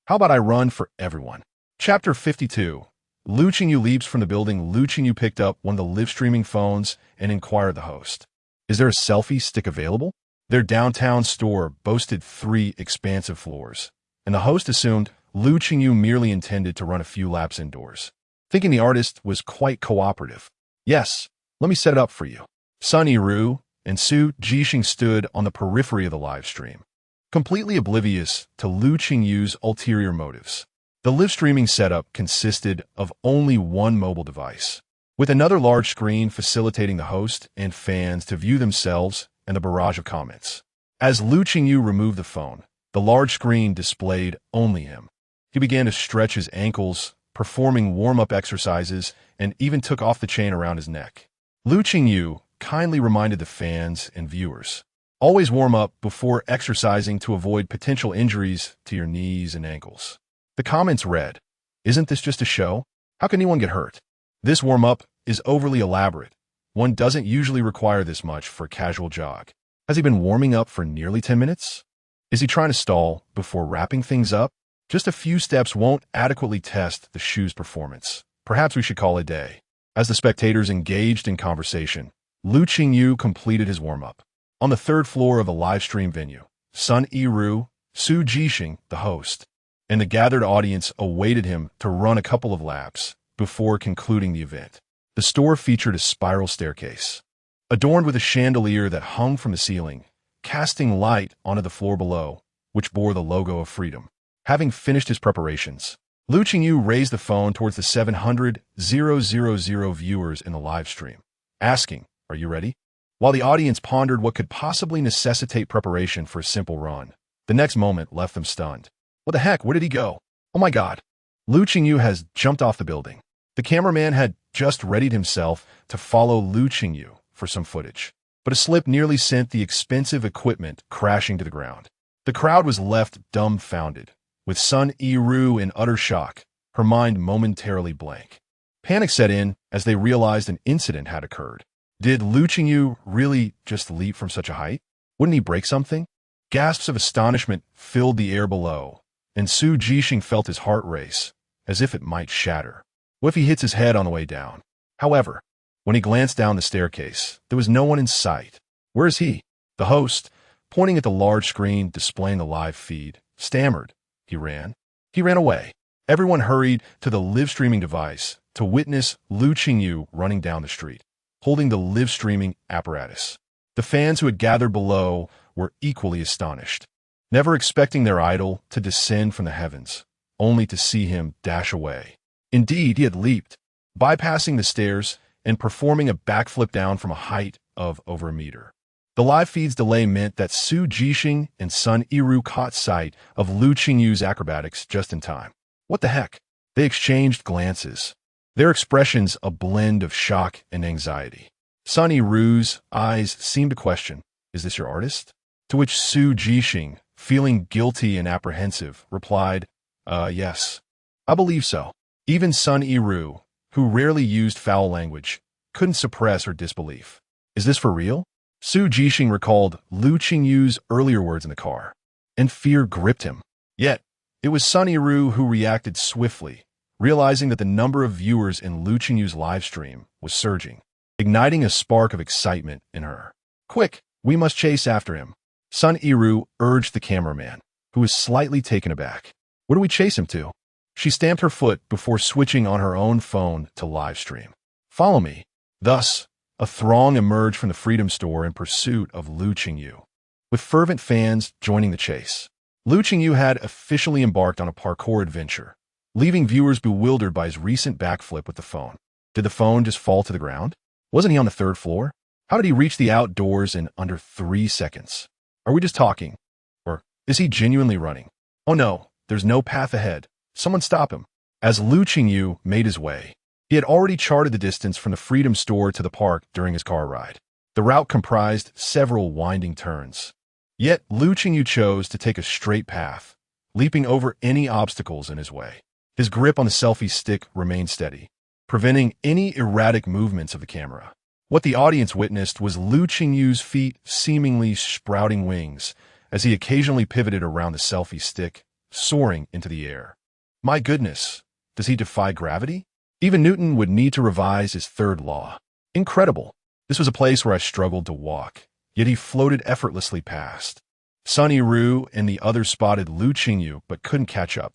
"How about I run for everyone?" Chapter 52. Lu Qingyu leaps from the building. Lu Qingyu picked up one of the live-streaming phones and inquired the host, "Is there a selfie stick available?" Their downtown store boasted 3 expansive floors, and the host assumed Lu Qingyu merely intended to run a few laps indoors. Thinking the artist was quite cooperative, "Yes, let me set it up for you." Sun Yiru and Su Jixing stood on the periphery of the live stream, completely oblivious to Lu Qingyu's ulterior motives. The live streaming setup consisted of only one mobile device, with another large screen facilitating the host and fans to view themselves and the barrage of comments. As Lu Qingyu removed the phone, the large screen displayed only him. He began to stretch his ankles, performing warm-up exercises, and even took off the chain around his neck. Lu Qingyu kindly reminded the fans and viewers, always warm up before exercising to avoid potential injuries to your knees and ankles. The comments read, "Isn't this just a show? How can anyone get hurt? This warm-up is overly elaborate. One doesn't usually require this much for a casual jog. Has he been warming up for nearly 10 minutes? Is he trying to stall before wrapping things up? Just a few steps won't adequately test the shoe's performance. Perhaps we should call it a day." As the spectators engaged in conversation, Lu Qingyu completed his warm-up. On the third floor of the live stream venue, Sun Yiru, Su Jixing, the host, and the gathered audience awaited him to run a couple of laps before concluding the event. The store featured a spiral staircase, adorned with a chandelier that hung from the ceiling, casting light onto the floor below, which bore the logo of freedom. Having finished his preparations, Lu Qingyu raised the phone towards the 700,000 viewers in the live stream, asking, "Are you ready?" While the audience pondered what could possibly necessitate preparation for a simple run, the next moment left them stunned. What the heck? Where did he go? Oh my God! Lu Qingyu has jumped off the building. The cameraman had just readied himself to follow Lu Qingyu for some footage, but a slip nearly sent the expensive equipment crashing to the ground. The crowd was left dumbfounded, with Sun Yiru in utter shock, her mind momentarily blank. Panic set in as they realized an incident had occurred. Did Lu Qingyu really just leap from such a height? Wouldn't he break something? Gasps of astonishment filled the air below, and Su Jixing felt his heart race, as if it might shatter. What if he hits his head on the way down? However, when he glanced down the staircase, there was no one in sight. Where is he? The host, pointing at the large screen displaying the live feed, stammered. He ran away. Everyone hurried to the live streaming device to witness Lu Qingyu running down the street, holding the live streaming apparatus. The fans who had gathered below were equally astonished, never expecting their idol to descend from the heavens, only to see him dash away. Indeed, he had leaped, bypassing the stairs and performing a backflip down from a height of over a meter. The live feed's delay meant that Su Jixing and Sun Yiru caught sight of Lu Qingyu's acrobatics just in time. What the heck? They exchanged glances, their expressions a blend of shock and anxiety. Sun Yiru's eyes seemed to question, "Is this your artist?" To which Su Jixing, feeling guilty and apprehensive, replied, Yes, I believe so." Even Sun Yiru, who rarely used foul language, couldn't suppress her disbelief. "Is this for real?" Su Jixing recalled Lu Qingyu's earlier words in the car, and fear gripped him. Yet, it was Sun Yiru who reacted swiftly, realizing that the number of viewers in Lu Qingyu's live stream was surging, igniting a spark of excitement in her. "Quick, we must chase after him," Sun Yiru urged the cameraman, who was slightly taken aback. "Where do we chase him to?" She stamped her foot before switching on her own phone to live stream. "Follow me." Thus, a throng emerged from the Freedom Store in pursuit of Lu Qingyu, with fervent fans joining the chase. Lu Qingyu had officially embarked on a parkour adventure, leaving viewers bewildered by his recent backflip with the phone. Did the phone just fall to the ground? Wasn't he on the third floor? How did he reach the outdoors in under 3 seconds? Are we just talking? Or is he genuinely running? Oh no, there's no path ahead. Someone stop him. As Lu Qingyu made his way, he had already charted the distance from the Freedom Store to the park during his car ride. The route comprised several winding turns. Yet Lu Qingyu chose to take a straight path, leaping over any obstacles in his way. His grip on the selfie stick remained steady, preventing any erratic movements of the camera. What the audience witnessed was Lu Qingyu's feet seemingly sprouting wings as he occasionally pivoted around the selfie stick, soaring into the air. My goodness, does he defy gravity? Even Newton would need to revise his third law. Incredible. This was a place where I struggled to walk, yet he floated effortlessly past. Sun Yiru and the others spotted Lu Qingyu but couldn't catch up.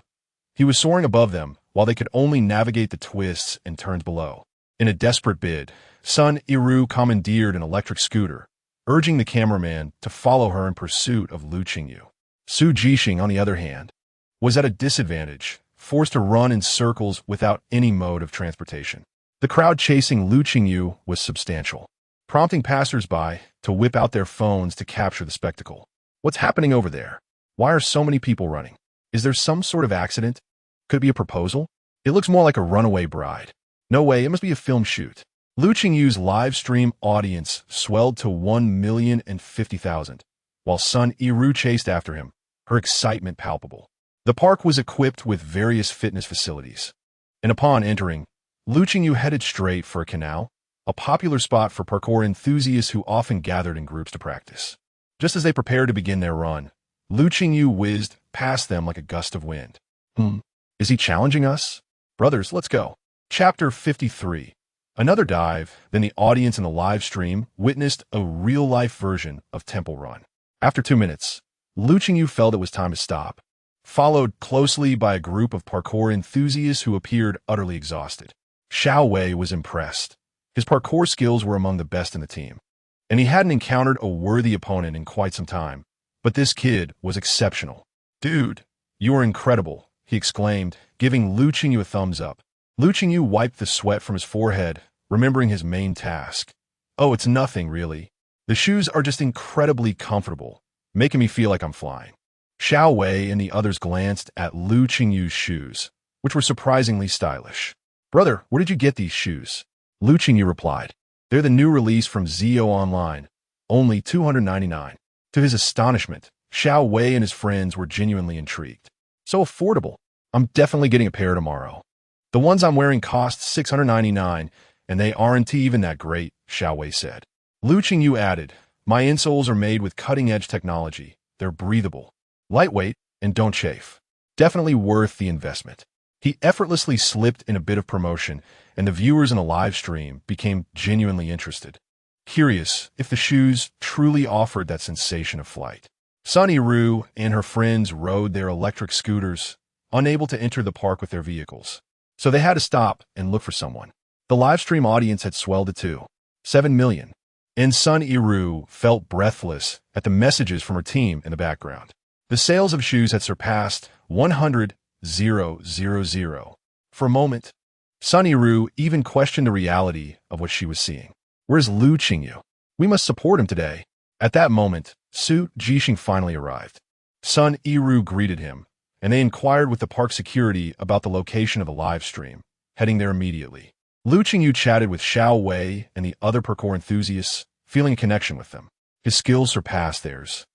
He was soaring above them while they could only navigate the twists and turns below. In a desperate bid, Sun Yiru commandeered an electric scooter, urging the cameraman to follow her in pursuit of Lu Qingyu. Su Jixing, on the other hand, was at a disadvantage, forced to run in circles without any mode of transportation. The crowd chasing Lu Qingyu was substantial, prompting passers-by to whip out their phones to capture the spectacle. What's happening over there? Why are so many people running? Is there some sort of accident? Could it be a proposal? It looks more like a runaway bride. No way, it must be a film shoot. Lu Qingyu's live stream audience swelled to 1,050,000, while Sun Yiru chased after him, her excitement palpable. The park was equipped with various fitness facilities, and upon entering, Lu Qingyu headed straight for a canal, a popular spot for parkour enthusiasts who often gathered in groups to practice. Just as they prepared to begin their run, Lu Qingyu whizzed past them like a gust of wind. Is he challenging us? Brothers, let's go. Chapter 53. Another dive, then the audience in the live stream witnessed a real-life version of Temple Run. After 2 minutes, Lu Qingyu felt it was time to stop, followed closely by a group of parkour enthusiasts who appeared utterly exhausted. Xiao Wei was impressed. His parkour skills were among the best in the team, and he hadn't encountered a worthy opponent in quite some time. But this kid was exceptional. Dude, you are incredible, he exclaimed, giving Lu Qingyu a thumbs up. Lu Qingyu wiped the sweat from his forehead, remembering his main task. Oh, it's nothing, really. The shoes are just incredibly comfortable, making me feel like I'm flying. Xiao Wei and the others glanced at Lu Qingyu's shoes, which were surprisingly stylish. Brother, where did you get these shoes? Lu Qingyu replied. They're the new release from Zio Online, only $299. To his astonishment, Xiao Wei and his friends were genuinely intrigued. So affordable. I'm definitely getting a pair tomorrow. The ones I'm wearing cost $699, and they aren't even that great, Xiao Wei said. Lu Qingyu added, my insoles are made with cutting-edge technology. They're breathable, lightweight, and don't chafe. Definitely worth the investment. He effortlessly slipped in a bit of promotion, and the viewers in the live stream became genuinely interested, curious if the shoes truly offered that sensation of flight. Sun Yiru and her friends rode their electric scooters, unable to enter the park with their vehicles. So they had to stop and look for someone. The live stream audience had swelled to 7 million, and Sun Yiru felt breathless at the messages from her team in the background. The sales of shoes had surpassed 100,000. For a moment, Sun Yiru even questioned the reality of what she was seeing. Where's Lu Qingyu? We must support him today. At that moment, Su Jixing finally arrived. Sun Yiru greeted him, and they inquired with the park security about the location of the live stream, heading there immediately. Lu Qingyu chatted with Xiao Wei and the other parkour enthusiasts, feeling a connection with them. His skills surpassed theirs.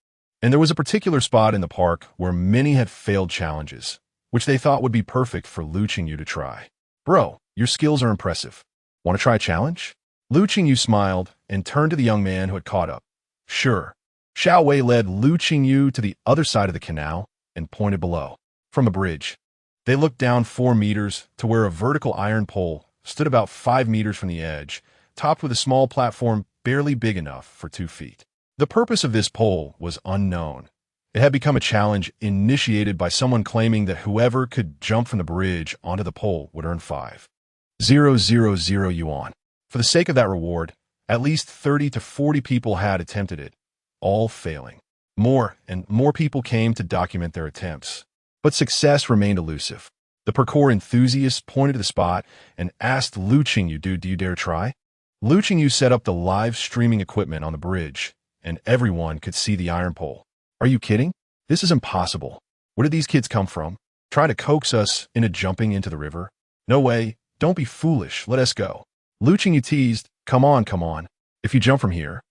And there was a particular spot in the park where many had failed challenges, which they thought would be perfect for Lu Qingyu to try. Bro, your skills are impressive. Want to try a challenge? Lu Qingyu smiled and turned to the young man who had caught up. Sure. Xiao Wei led Lu Qingyu to the other side of the canal and pointed below. From the bridge, they looked down 4 meters to where a vertical iron pole stood about 5 meters from the edge, topped with a small platform barely big enough for 2 feet. The purpose of this pole was unknown. It had become a challenge initiated by someone claiming that whoever could jump from the bridge onto the pole would earn 5,000 yuan. For the sake of that reward, at least 30 to 40 people had attempted it, all failing. More and more people came to document their attempts, but success remained elusive. The parkour enthusiast pointed to the spot and asked Lu Qingyu, dude, do you dare try? Lu Qingyu set up the live streaming equipment on the bridge, and everyone could see the iron pole. Are you kidding? This is impossible. Where did these kids come from? Trying to coax us into jumping into the river? No way. Don't be foolish. Let us go. Lu Qingyu teased, come on. If you jump from here,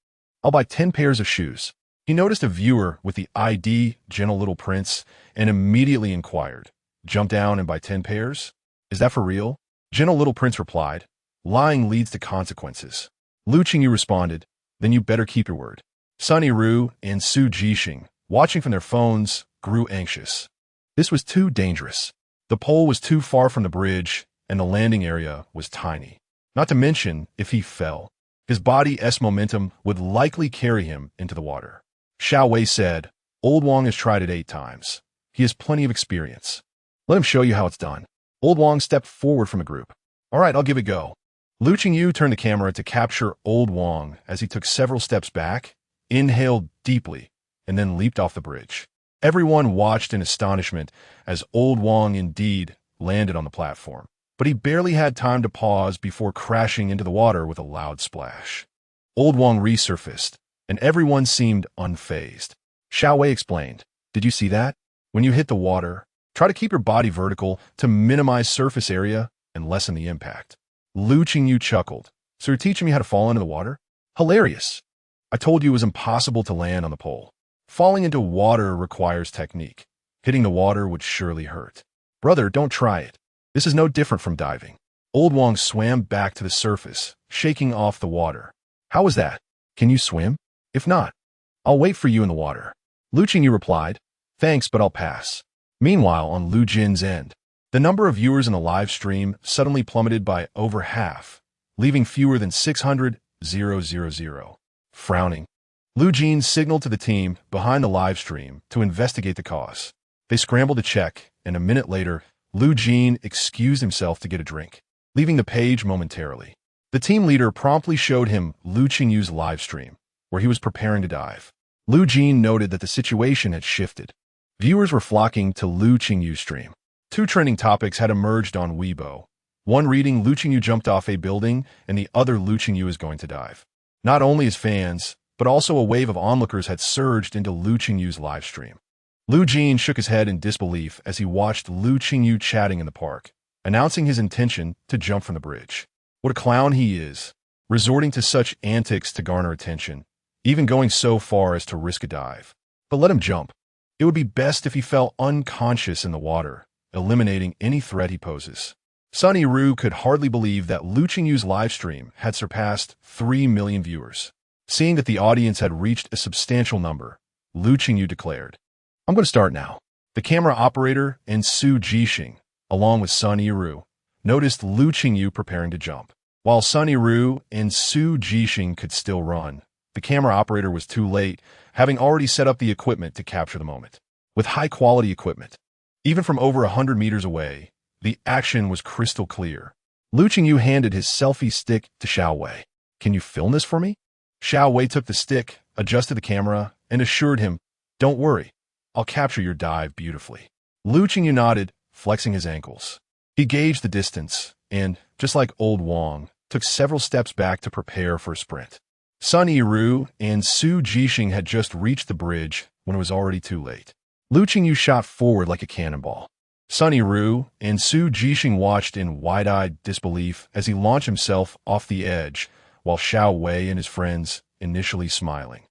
I'll buy 10 pairs of shoes. He noticed a viewer with the ID Gentle Little Prince and immediately inquired, jump down and buy 10 pairs? Is that for real? Gentle Little Prince replied, lying leads to consequences. Lu Qingyu responded, then you better keep your word. Sun Yiru and Su Jixing, watching from their phones, grew anxious. This was too dangerous. The pole was too far from the bridge, and the landing area was tiny. Not to mention, if he fell, his body's momentum would likely carry him into the water. Xiao Wei said, Old Wang has tried it 8 times. He has plenty of experience. Let him show you how it's done. Old Wang stepped forward from the group. All right, I'll give it a go. Lu Qingyu turned the camera to capture Old Wang as he took several steps back, inhaled deeply, and then leaped off the bridge. Everyone watched in astonishment as Old Wang indeed landed on the platform, but he barely had time to pause before crashing into the water with a loud splash. Old Wang resurfaced, and everyone seemed unfazed. Xiao Wei explained, did you see that? When you hit the water, Try to keep your body vertical to minimize surface area and lessen the impact. Lu Qingyu chuckled. So you're teaching me how to fall into the water? Hilarious. I told you it was impossible to land on the pole. Falling into water requires technique. Hitting the water would surely hurt. Brother, don't try it. This is no different from diving. Old Wong swam back to the surface, shaking off the water. How was that? Can you swim? If not, I'll wait for you in the water. Lu Qingyu replied, thanks, but I'll pass. Meanwhile, on Lu Jin's end, the number of viewers in the live stream suddenly plummeted by over half, leaving fewer than 600,000. Frowning, Lu Jin signaled to the team behind the live stream to investigate the cause. They scrambled to check, and a minute later, Lu Jin excused himself to get a drink, leaving the page momentarily. The team leader promptly showed him Lu Qingyu's live stream, where he was preparing to dive. Lu Jin noted that the situation had shifted. Viewers were flocking to Lu Qingyu's stream. Two trending topics had emerged on Weibo. One reading Lu Qingyu jumped off a building, and the other Lu Qingyu is going to dive. Not only his fans, but also a wave of onlookers had surged into Lu Qingyu's live stream. Lu Jin shook his head in disbelief as he watched Lu Qingyu chatting in the park, announcing his intention to jump from the bridge. What a clown he is, resorting to such antics to garner attention, even going so far as to risk a dive. But let him jump. It would be best if he fell unconscious in the water, eliminating any threat he poses. Sunny Ru could hardly believe that Lu Qingyu's live stream had surpassed 3 million viewers. Seeing that the audience had reached a substantial number, Lu Qingyu declared, I'm going to start now. The camera operator and Su Jixing, along with Sun Yiru, noticed Lu Qingyu preparing to jump. While Sun Yiru and Su Jixing could still run, the camera operator was too late, having already set up the equipment to capture the moment. With high-quality equipment, even from over 100 meters away, the action was crystal clear. Lu Qingyu handed his selfie stick to Xiao Wei. Can you film this for me? Xiao Wei took the stick, adjusted the camera, and assured him, don't worry, I'll capture your dive beautifully. Lu Qingyu nodded, flexing his ankles. He gauged the distance, and, just like old Wong, took several steps back to prepare for a sprint. Sun Yiru and Su Jixing had just reached the bridge when it was already too late. Lu Qingyu shot forward like a cannonball. Sun Yiru and Su Jixing watched in wide-eyed disbelief as he launched himself off the edge, while Xiao Wei and his friends, initially smiling,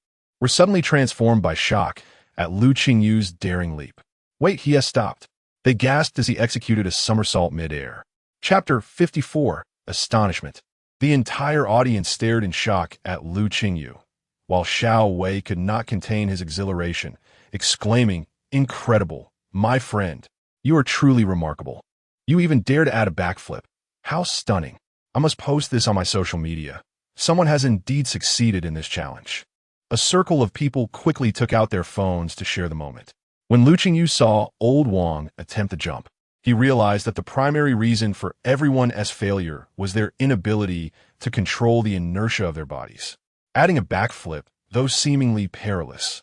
were suddenly transformed by shock at Lu Qingyu's daring leap. Wait, he has stopped. They gasped as he executed a somersault mid-air. Chapter 54, Astonishment. The entire audience stared in shock at Lu Qingyu, while Xiao Wei could not contain his exhilaration, exclaiming, Incredible, my friend. You are truly remarkable. You even dare to add a backflip. How stunning. I must post this on my social media. Someone has indeed succeeded in this challenge. A circle of people quickly took out their phones to share the moment. When Lu Qingyu saw old Wong attempt the jump, he realized that the primary reason for everyone's failure was their inability to control the inertia of their bodies. Adding a backflip, though seemingly perilous,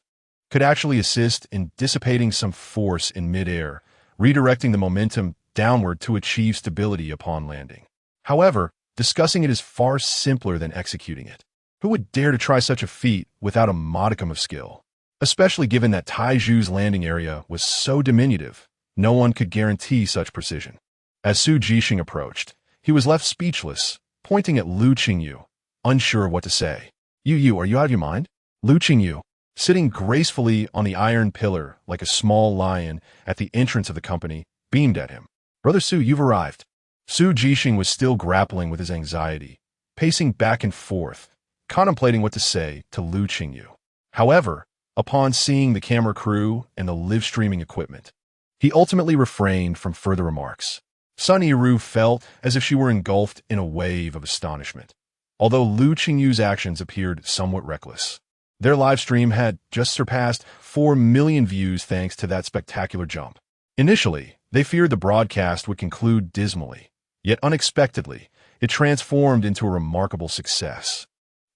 could actually assist in dissipating some force in midair, redirecting the momentum downward to achieve stability upon landing. However, discussing it is far simpler than executing it. Who would dare to try such a feat without a modicum of skill? Especially given that Taiju's landing area was so diminutive, no one could guarantee such precision. As Su Jixing approached, he was left speechless, pointing at Lu Qingyu, unsure of what to say. You, are you out of your mind? Lu Qingyu, sitting gracefully on the iron pillar like a small lion at the entrance of the company, beamed at him. Brother Su, you've arrived. Su Jixing was still grappling with his anxiety, pacing back and forth, contemplating what to say to Lu Qingyu. However, upon seeing the camera crew and the live-streaming equipment, he ultimately refrained from further remarks. Sun Yiru felt as if she were engulfed in a wave of astonishment. Although Lu Qingyu's actions appeared somewhat reckless, their live stream had just surpassed 4 million views thanks to that spectacular jump. Initially, they feared the broadcast would conclude dismally, yet unexpectedly, it transformed into a remarkable success.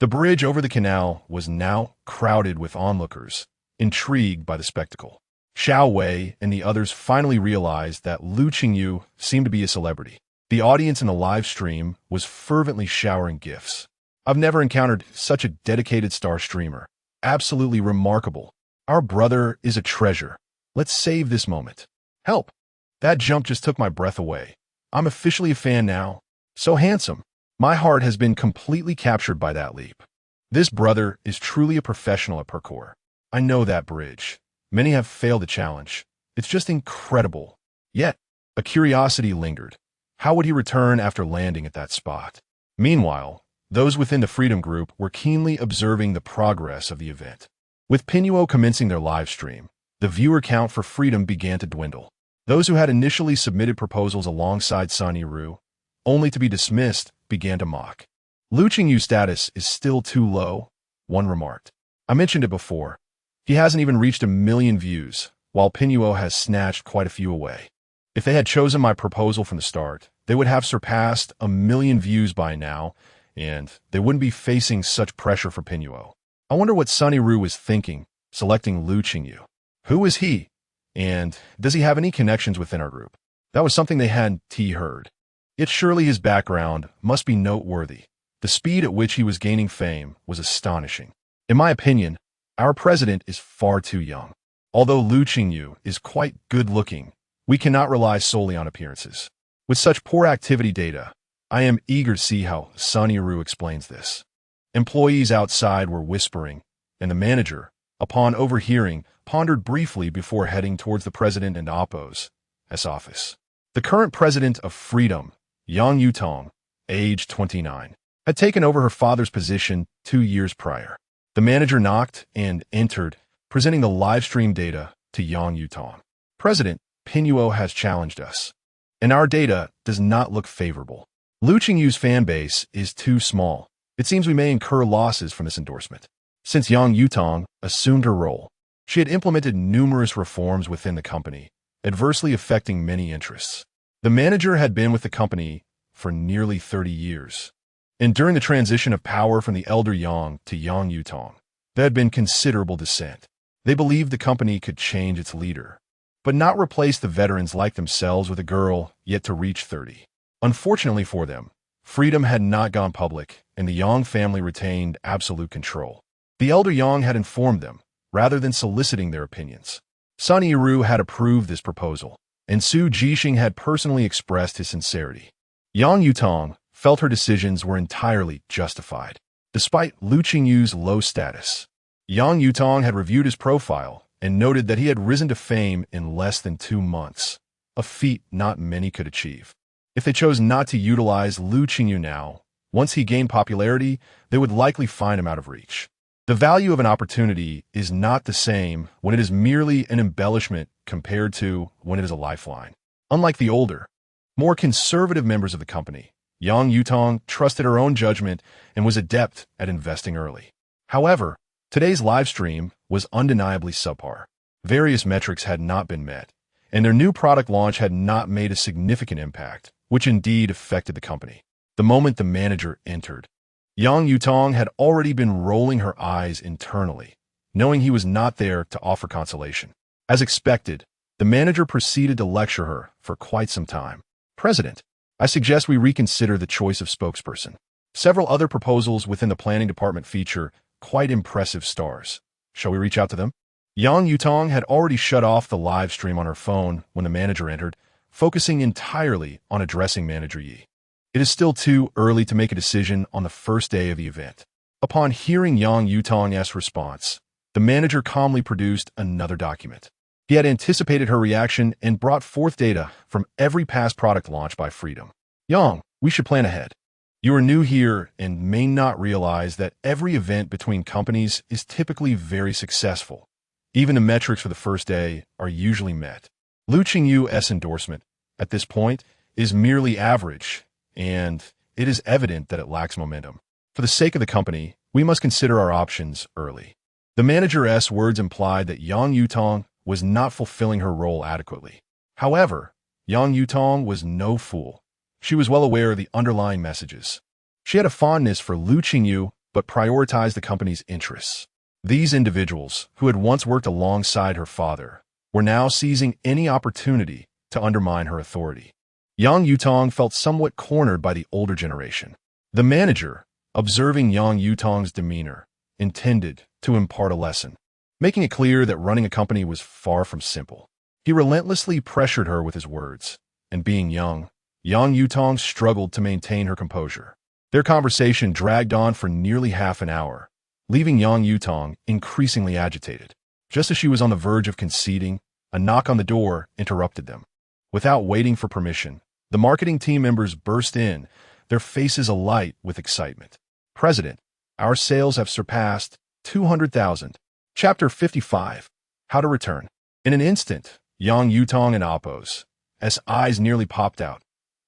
The bridge over the canal was now crowded with onlookers, intrigued by the spectacle. Xiao Wei and the others finally realized that Lu Qingyu seemed to be a celebrity. The audience in the live stream was fervently showering gifts. I've never encountered such a dedicated star streamer. Absolutely remarkable. Our brother is a treasure. Let's save this moment. Help! That jump just took my breath away. I'm officially a fan now. So handsome. My heart has been completely captured by that leap. This brother is truly a professional at parkour. I know that bridge. Many have failed the challenge. It's just incredible. Yet, a curiosity lingered. How would he return after landing at that spot? Meanwhile, those within the Freedom Group were keenly observing the progress of the event. With Pinuo commencing their live stream, the viewer count for Freedom began to dwindle. Those who had initially submitted proposals alongside Sunny Ru, only to be dismissed, began to mock. Lu Qingyu's status is still too low, one remarked. I mentioned it before. He hasn't even reached 1 million views, while Pinuo has snatched quite a few away. If they had chosen my proposal from the start, they would have surpassed 1 million views by now, and they wouldn't be facing such pressure for Pinuo. I wonder what Sunny Ru was thinking, selecting Lu Qingyu. Who is he? And does he have any connections within our group? That was something they hadn't heard. Yet surely his background must be noteworthy. The speed at which he was gaining fame was astonishing. In my opinion, our president is far too young. Although Lu Qingyu is quite good-looking, we cannot rely solely on appearances. With such poor activity data, I am eager to see how Sunny Ru explains this. Employees outside were whispering, and the manager, upon overhearing, pondered briefly before heading towards the president and Oppo's office. The current president of Freedom, Yang Yutong, aged 29, had taken over her father's position 2 years prior. The manager knocked and entered, presenting the live stream data to Yang Yutong. President, Pinuo has challenged us, and our data does not look favorable. Lu Qingyu's fan base is too small. It seems we may incur losses from this endorsement. Since Yang Yutong assumed her role, she had implemented numerous reforms within the company, adversely affecting many interests. The manager had been with the company for nearly 30 years, and during the transition of power from the elder Yang to Yang Yutong, there had been considerable dissent. They believed the company could change its leader, but not replace the veterans like themselves with a girl yet to reach 30. Unfortunately for them, Freedom had not gone public, and the Yang family retained absolute control. The elder Yang had informed them, rather than soliciting their opinions. Sunny Ru had approved this proposal, and Su Jixing had personally expressed his sincerity. Yang Yutong felt her decisions were entirely justified. Despite Lu Qingyu's low status, Yang Yutong had reviewed his profile and noted that he had risen to fame in less than 2 months, a feat not many could achieve. If they chose not to utilize Lu Qingyu now, once he gained popularity, they would likely find him out of reach. The value of an opportunity is not the same when it is merely an embellishment compared to when it is a lifeline. Unlike the older, more conservative members of the company, Yang Yutong trusted her own judgment and was adept at investing early. However, today's live stream was undeniably subpar. Various metrics had not been met, and their new product launch had not made a significant impact, which indeed affected the company. The moment the manager entered, Yang Yutong had already been rolling her eyes internally, knowing he was not there to offer consolation. As expected, the manager proceeded to lecture her for quite some time. President, I suggest we reconsider the choice of spokesperson. Several other proposals within the planning department feature quite impressive stars. Shall we reach out to them? Yang Yutong had already shut off the live stream on her phone when the manager entered, focusing entirely on addressing Manager Yi. It is still too early to make a decision on the first day of the event. Upon hearing Yang Yutong's response, the manager calmly produced another document. He had anticipated her reaction and brought forth data from every past product launch by Freedom. Yang, we should plan ahead. You are new here and may not realize that every event between companies is typically very successful. Even the metrics for the first day are usually met. Lu Qingyu's endorsement, at this point, is merely average, and it is evident that it lacks momentum. For the sake of the company, we must consider our options early. The manager's words implied that Yang Yutong was not fulfilling her role adequately. However, Yang Yutong was no fool. She was well aware of the underlying messages. She had a fondness for Lu Qingyu, but prioritized the company's interests. These individuals, who had once worked alongside her father, were now seizing any opportunity to undermine her authority. Yang Yutong felt somewhat cornered by the older generation. The manager, observing Yang Yutong's demeanor, intended to impart a lesson, making it clear that running a company was far from simple. He relentlessly pressured her with his words, and being young, Yang Yutong struggled to maintain her composure. Their conversation dragged on for nearly half an hour, leaving Yang Yutong increasingly agitated. Just as she was on the verge of conceding, a knock on the door interrupted them. Without waiting for permission, the marketing team members burst in, their faces alight with excitement. "President, our sales have surpassed 200,000. Chapter 55. How to Return. In an instant, Yang Yutong and Appo's eyes nearly popped out.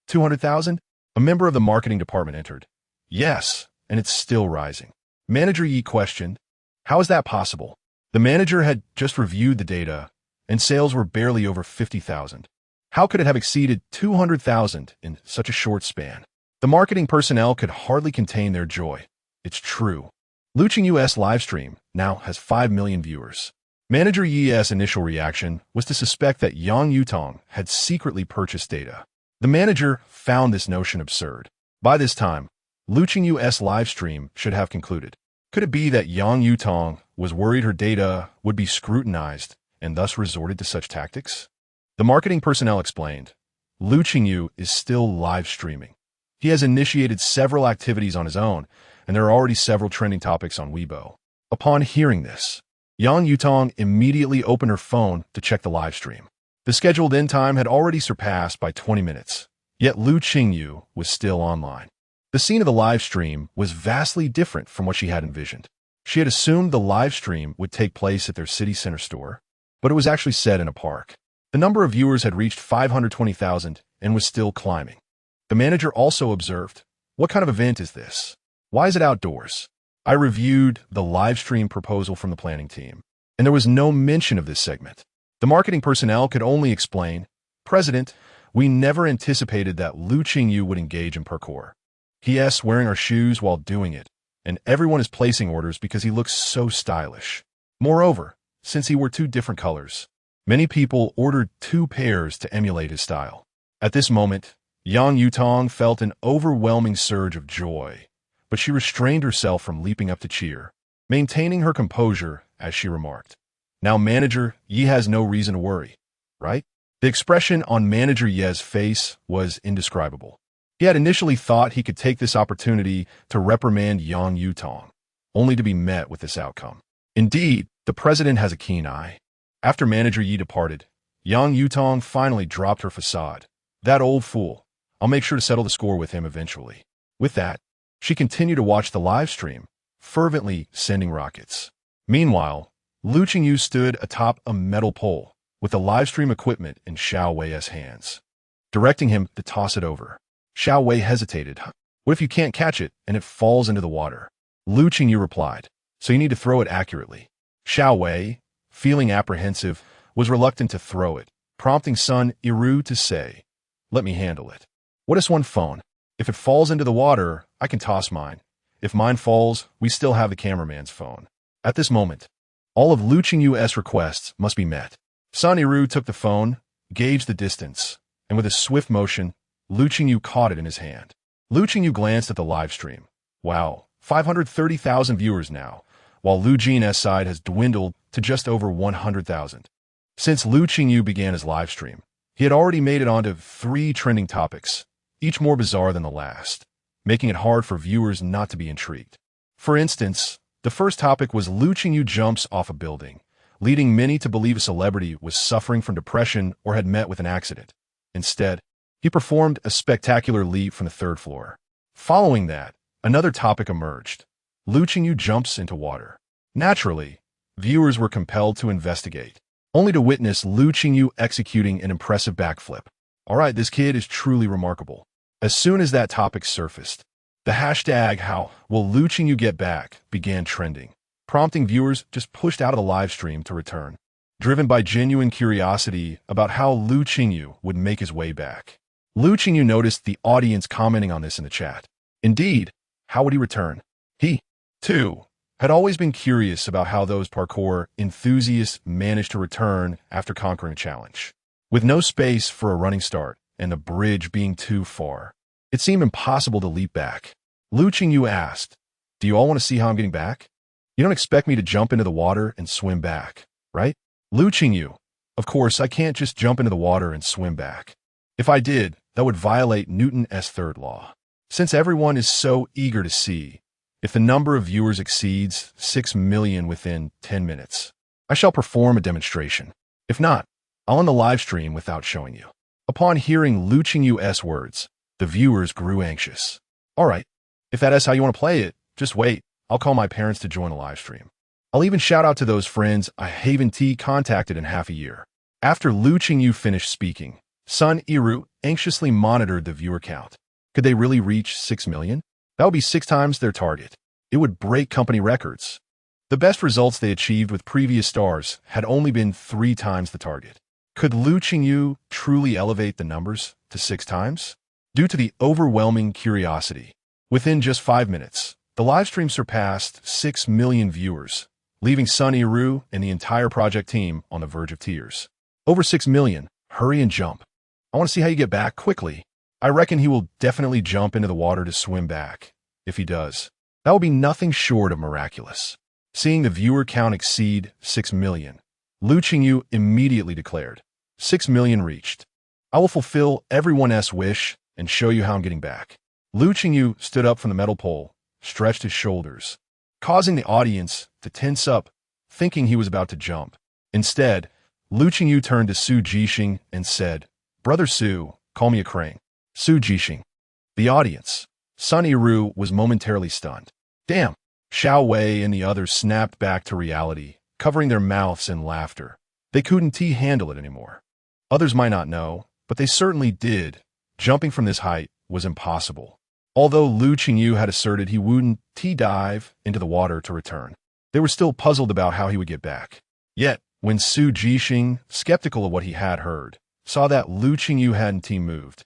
200,000? A member of the marketing department entered. Yes, and it's still rising. Manager Yi questioned, how is that possible? The manager had just reviewed the data, and sales were barely over 50,000. How could it have exceeded 200,000 in such a short span? The marketing personnel could hardly contain their joy. It's true. Lu Qingyu's livestream now has 5 million viewers. Manager Yi's initial reaction was to suspect that Yang Yutong had secretly purchased data. The manager found this notion absurd. By this time, Lu Qingyu's livestream should have concluded. Could it be that Yang Yutong was worried her data would be scrutinized and thus resorted to such tactics? The marketing personnel explained, Lu Qingyu is still live streaming. He has initiated several activities on his own, and there are already several trending topics on Weibo. Upon hearing this, Yang Yutong immediately opened her phone to check the live stream. The scheduled end time had already surpassed by 20 minutes, yet Lu Qingyu was still online. The scene of the live stream was vastly different from what she had envisioned. She had assumed the live stream would take place at their city center store, but it was actually set in a park. The number of viewers had reached 520,000 and was still climbing. The manager also observed, what kind of event is this? Why is it outdoors? I reviewed the live stream proposal from the planning team, and there was no mention of this segment. The marketing personnel could only explain, President, we never anticipated that Lu Qingyu would engage in parkour. He.S. wearing our shoes while doing it, and everyone is placing orders because he looks so stylish. Moreover, since he wore 2 different colors, many people ordered 2 pairs to emulate his style. At this moment, Yang Yutong felt an overwhelming surge of joy, but she restrained herself from leaping up to cheer, maintaining her composure as she remarked, now Manager Yi has no reason to worry, right? The expression on Manager Ye's face was indescribable. He had initially thought he could take this opportunity to reprimand Yang Yutong, only to be met with this outcome. Indeed, the president has a keen eye. After Manager Yi departed, Yang Yutong finally dropped her facade. That old fool. I'll make sure to settle the score with him eventually. With that, she continued to watch the live stream, fervently sending rockets. Meanwhile, Lu Qingyu stood atop a metal pole with the live stream equipment in Xiao Wei's hands, directing him to toss it over. Xiao Wei hesitated. What if you can't catch it and it falls into the water? Lu Qingyu replied, so you need to throw it accurately. Xiao Wei, feeling apprehensive, was reluctant to throw it, prompting son Iru to say, let me handle it. What is one phone? If it falls into the water, I can toss mine. If mine falls, we still have the cameraman's phone. At this moment, all of Lu Qingyu's requests must be met. Son Iru took the phone, gauged the distance, and with a swift motion, Lu Qingyu caught it in his hand. Lu Qingyu glanced at the live stream. Wow, 530,000 viewers now, while Lu Jin's side has dwindled to just over 100,000. Since Lu Qingyu began his live stream, he had already made it onto 3 trending topics, each more bizarre than the last, making it hard for viewers not to be intrigued. For instance, the first topic was Lu Qingyu jumps off a building, leading many to believe a celebrity was suffering from depression or had met with an accident. Instead, he performed a spectacular leap from the 3rd floor. Following that, another topic emerged. Lu Qingyu jumps into water. Naturally, viewers were compelled to investigate, only to witness Lu Qingyu executing an impressive backflip. Alright, this kid is truly remarkable. As soon as that topic surfaced, the hashtag "How will Lu Qingyu get back" began trending, prompting viewers just pushed out of the live stream to return, driven by genuine curiosity about how Lu Qingyu would make his way back. Lu Qingyu noticed the audience commenting on this in the chat. Indeed, how would he return? He, too, had always been curious about how those parkour enthusiasts managed to return after conquering a challenge. With no space for a running start and the bridge being too far, it seemed impossible to leap back. Lu Qingyu asked, do you all want to see how I'm getting back? You don't expect me to jump into the water and swim back, right? Lu Qingyu, Of course, I can't just jump into the water and swim back. If I did, that would violate Newton's third law. Since everyone is so eager to see, if the number of viewers exceeds 6 million within 10 minutes, I shall perform a demonstration. If not, I'll end the live stream without showing you. Upon hearing Lu Qingyu's words, the viewers grew anxious. All right, if that is how you want to play it, just wait. I'll call my parents to join the live stream. I'll even shout out to those friends I haven't contacted in half a year. After Lu Qingyu finished speaking, Sun Iru anxiously monitored the viewer count. Could they really reach 6 million? That would be 6 times their target. It would break company records. The best results they achieved with previous stars had only been 3 times the target. Could Lu Qingyu truly elevate the numbers to 6 times? Due to the overwhelming curiosity, within just 5 minutes, the livestream surpassed 6 million viewers, leaving Sun Iru and the entire project team on the verge of tears. Over 6 million, hurry and jump. I want to see how you get back quickly. I reckon he will definitely jump into the water to swim back. If he does, that will be nothing short of miraculous. Seeing the viewer count exceed 6 million, Lu Qingyu immediately declared, 6 million reached. I will fulfill everyone's wish and show you how I'm getting back. Lu Qingyu stood up from the metal pole, stretched his shoulders, causing the audience to tense up, thinking he was about to jump. Instead, Lu Qingyu turned to Su Jixing and said, "Brother Su, call me a crane." Su Jixing. The audience. Sun Iru was momentarily stunned. Damn! Xiao Wei and the others snapped back to reality, covering their mouths in laughter. They couldn't handle it anymore. Others might not know, but they certainly did. Jumping from this height was impossible. Although Lu Qingyu had asserted he wouldn't dive into the water to return, they were still puzzled about how he would get back. Yet, when Su Jixing, skeptical of what he had heard, saw that Lu Qingyu hadn't moved,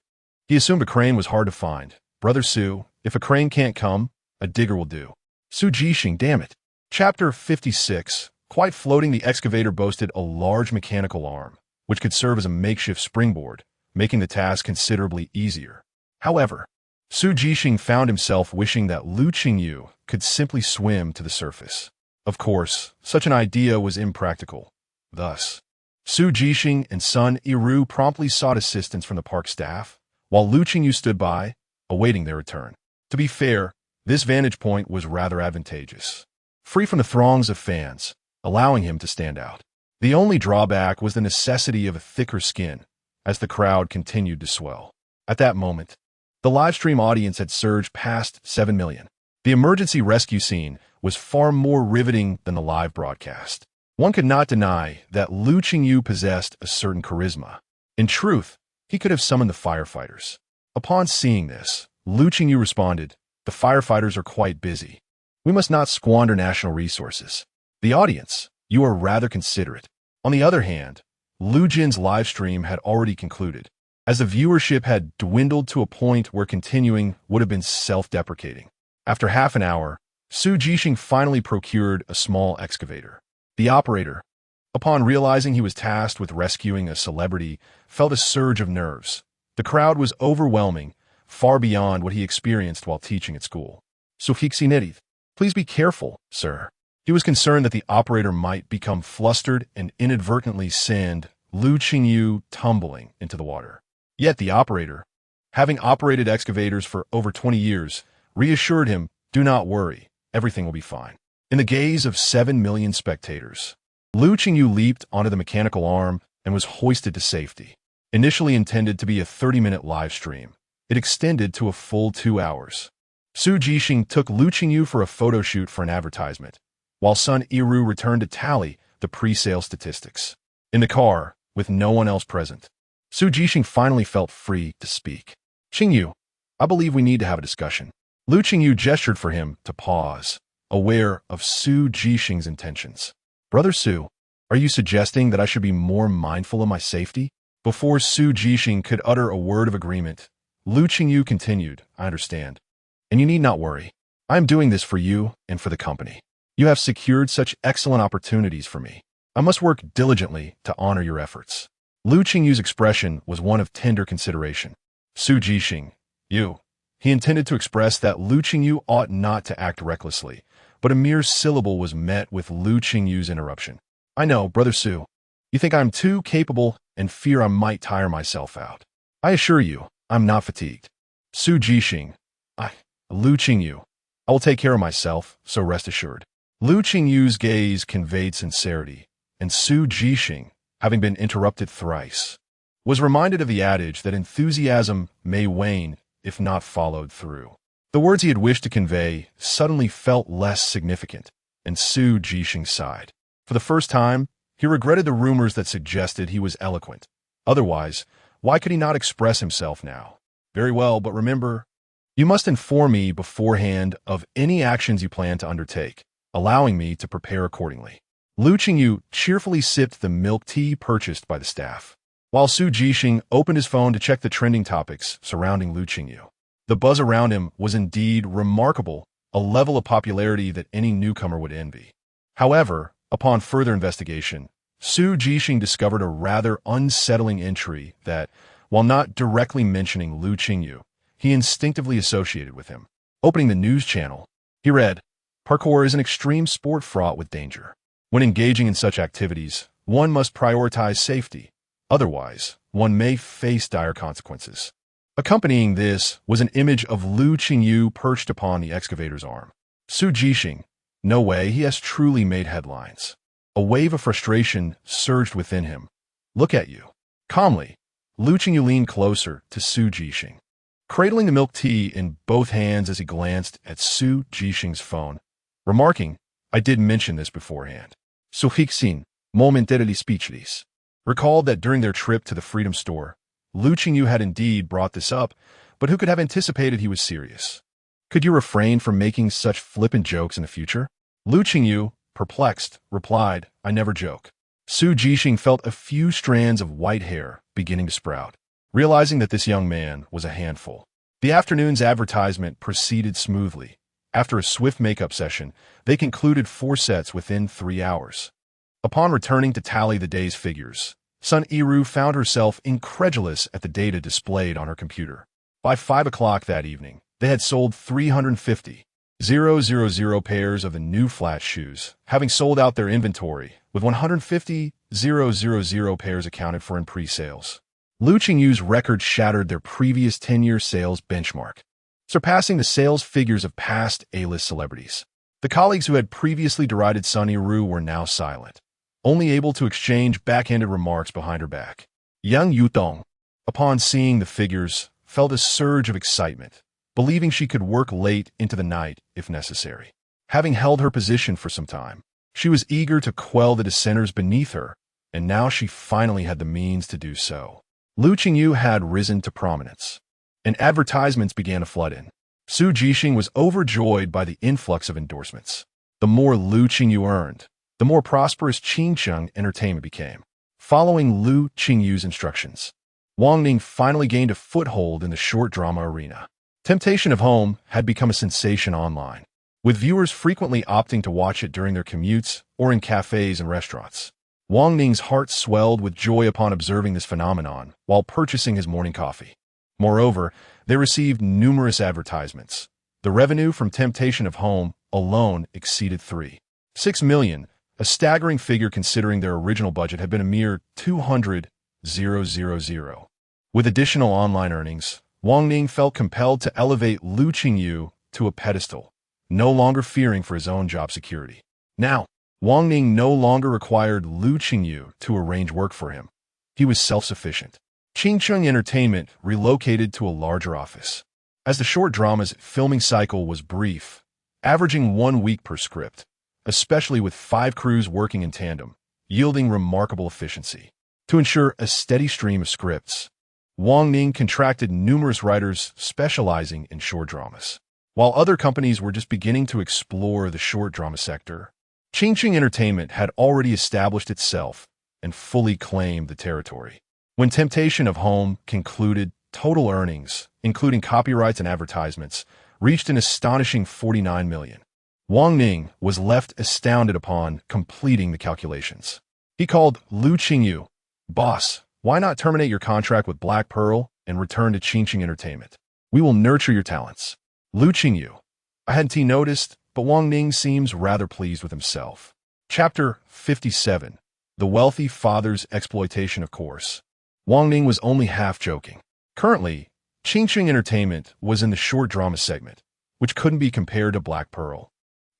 he assumed a crane was hard to find. Brother Su, if a crane can't come, a digger will do. Su Jixing, damn it. Chapter 56. Quite floating, the excavator boasted a large mechanical arm, which could serve as a makeshift springboard, making the task considerably easier. However, Su Jixing found himself wishing that Lu Qingyu could simply swim to the surface. Of course, such an idea was impractical. Thus, Su Jixing and Sun Iru promptly sought assistance from the park staff, while Lu Qingyu stood by, awaiting their return. To be fair, this vantage point was rather advantageous, free from the throngs of fans, allowing him to stand out. The only drawback was the necessity of a thicker skin, as the crowd continued to swell. At that moment, the livestream audience had surged past 7 million. The emergency rescue scene was far more riveting than the live broadcast. One could not deny that Lu Qingyu possessed a certain charisma. In truth, he could have summoned the firefighters. Upon seeing this, Lu Qingyu responded, "The firefighters are quite busy. We must not squander national resources." The audience, you are rather considerate. On the other hand, Lu Jin's live stream had already concluded, as the viewership had dwindled to a point where continuing would have been self-deprecating. After half an hour, Su Jixing finally procured a small excavator. The operator, upon realizing he was tasked with rescuing a celebrity, felt a surge of nerves. The crowd was overwhelming, far beyond what he experienced while teaching at school. "Sufixi nedith. Please be careful, sir." He was concerned that the operator might become flustered and inadvertently send Lu Qingyu tumbling into the water. Yet the operator, having operated excavators for over 20 years, reassured him, "Do not worry, everything will be fine." In the gaze of 7 million spectators, Lu Qingyu leaped onto the mechanical arm and was hoisted to safety. Initially intended to be a 30-minute live stream, it extended to a full 2 hours. Su Jixing took Lu Qingyu for a photo shoot for an advertisement, while Sun Iru returned to tally the pre-sale statistics. In the car, with no one else present, Su Jixing finally felt free to speak. "Qingyu, I believe we need to have a discussion." Lu Qingyu gestured for him to pause, aware of Su Jixing's intentions. "Brother Su, are you suggesting that I should be more mindful of my safety?" Before Su Jixing could utter a word of agreement, Lu Qingyu continued, "I understand. And you need not worry. I am doing this for you and for the company. You have secured such excellent opportunities for me. I must work diligently to honor your efforts." Lu Qingyu's expression was one of tender consideration. Su Jixing, you. He intended to express that Lu Qingyu ought not to act recklessly, but a mere syllable was met with Lu Qingyu's interruption. "I know, Brother Su. You think I'm too capable and fear I might tire myself out. I assure you, I'm not fatigued. Su Jixing. Lu Qingyu. I will take care of myself, so rest assured. Lu Qingyu's gaze conveyed sincerity, and Su Jixing, having been interrupted thrice, was reminded of the adage that enthusiasm may wane if not followed through. The words he had wished to convey suddenly felt less significant, and Su Jixing sighed. For the first time, he regretted the rumors that suggested he was eloquent. Otherwise, why could he not express himself now? Very well, but remember, you must inform me beforehand of any actions you plan to undertake, allowing me to prepare accordingly. Lu Qingyu cheerfully sipped the milk tea purchased by the staff, while Su Jixing opened his phone to check the trending topics surrounding Lu Qingyu. The buzz around him was indeed remarkable, a level of popularity that any newcomer would envy. However, upon further investigation, Su Jixing discovered a rather unsettling entry that, while not directly mentioning Lu Qingyu, he instinctively associated with him. Opening the news channel, he read, "Parkour is an extreme sport fraught with danger. When engaging in such activities, one must prioritize safety. Otherwise, one may face dire consequences." Accompanying this was an image of Lu Qingyu perched upon the excavator's arm. Su Jixing, no way, he has truly made headlines. A wave of frustration surged within him. Look at you. Calmly, Lu Qingyu leaned closer to Su Jixing, cradling the milk tea in both hands as he glanced at Su Jixing's phone, remarking, "I did mention this beforehand." Su Jixing, momentarily speechless, recalled that during their trip to the Freedom Store, Lu Qingyu had indeed brought this up, but who could have anticipated he was serious? "Could you refrain from making such flippant jokes in the future?" Lu Qingyu, perplexed, replied, "I never joke." Su Jixing felt a few strands of white hair beginning to sprout, realizing that this young man was a handful. The afternoon's advertisement proceeded smoothly. After a swift makeup session, they concluded 4 sets within 3 hours. Upon returning to tally the day's figures, Sun Iru found herself incredulous at the data displayed on her computer. By 5 o'clock that evening, they had sold 350,000 pairs of the new flat shoes, having sold out their inventory, with 150,000 pairs accounted for in pre-sales. Lu Qingyu's record shattered their previous 10-year sales benchmark, surpassing the sales figures of past A-list celebrities. The colleagues who had previously derided Sun Iru were now silent, only able to exchange backhanded remarks behind her back. Yang Yudong, upon seeing the figures, felt a surge of excitement, believing she could work late into the night if necessary. Having held her position for some time, she was eager to quell the dissenters beneath her, and now she finally had the means to do so. Lu Qingyu had risen to prominence, and advertisements began to flood in. Su Jixing was overjoyed by the influx of endorsements. The more Lu Qingyu earned, the more prosperous Qingcheng Entertainment became. Following Lu Qingyu's instructions, Wang Ning finally gained a foothold in the short drama arena. Temptation of Home had become a sensation online, with viewers frequently opting to watch it during their commutes or in cafes and restaurants. Wang Ning's heart swelled with joy upon observing this phenomenon while purchasing his morning coffee. Moreover, they received numerous advertisements. The revenue from Temptation of Home alone exceeded 3.6 million, a staggering figure considering their original budget had been a mere 200,000. With additional online earnings, Wang Ning felt compelled to elevate Lu Qingyu to a pedestal, no longer fearing for his own job security. Now, Wang Ning no longer required Lu Qingyu to arrange work for him. He was self-sufficient. Qingcheng Entertainment relocated to a larger office. As the short drama's filming cycle was brief, averaging 1 week per script, especially with 5 crews working in tandem, yielding remarkable efficiency. To ensure a steady stream of scripts, Wang Ning contracted numerous writers specializing in short dramas. While other companies were just beginning to explore the short drama sector, Qingcheng Entertainment had already established itself and fully claimed the territory. When Temptation of Home concluded, total earnings, including copyrights and advertisements, reached an astonishing 49 million. Wang Ning was left astounded upon completing the calculations. He called Lu Qingyu, "Boss, why not terminate your contract with Black Pearl and return to Qingcheng Entertainment? We will nurture your talents." Lu Qingyu, "I hadn't noticed, but Wang Ning seems rather pleased with himself." Chapter 57. The wealthy father's exploitation, of course. Wang Ning was only half joking. Currently, Qingyu Entertainment was in the short drama segment, which couldn't be compared to Black Pearl,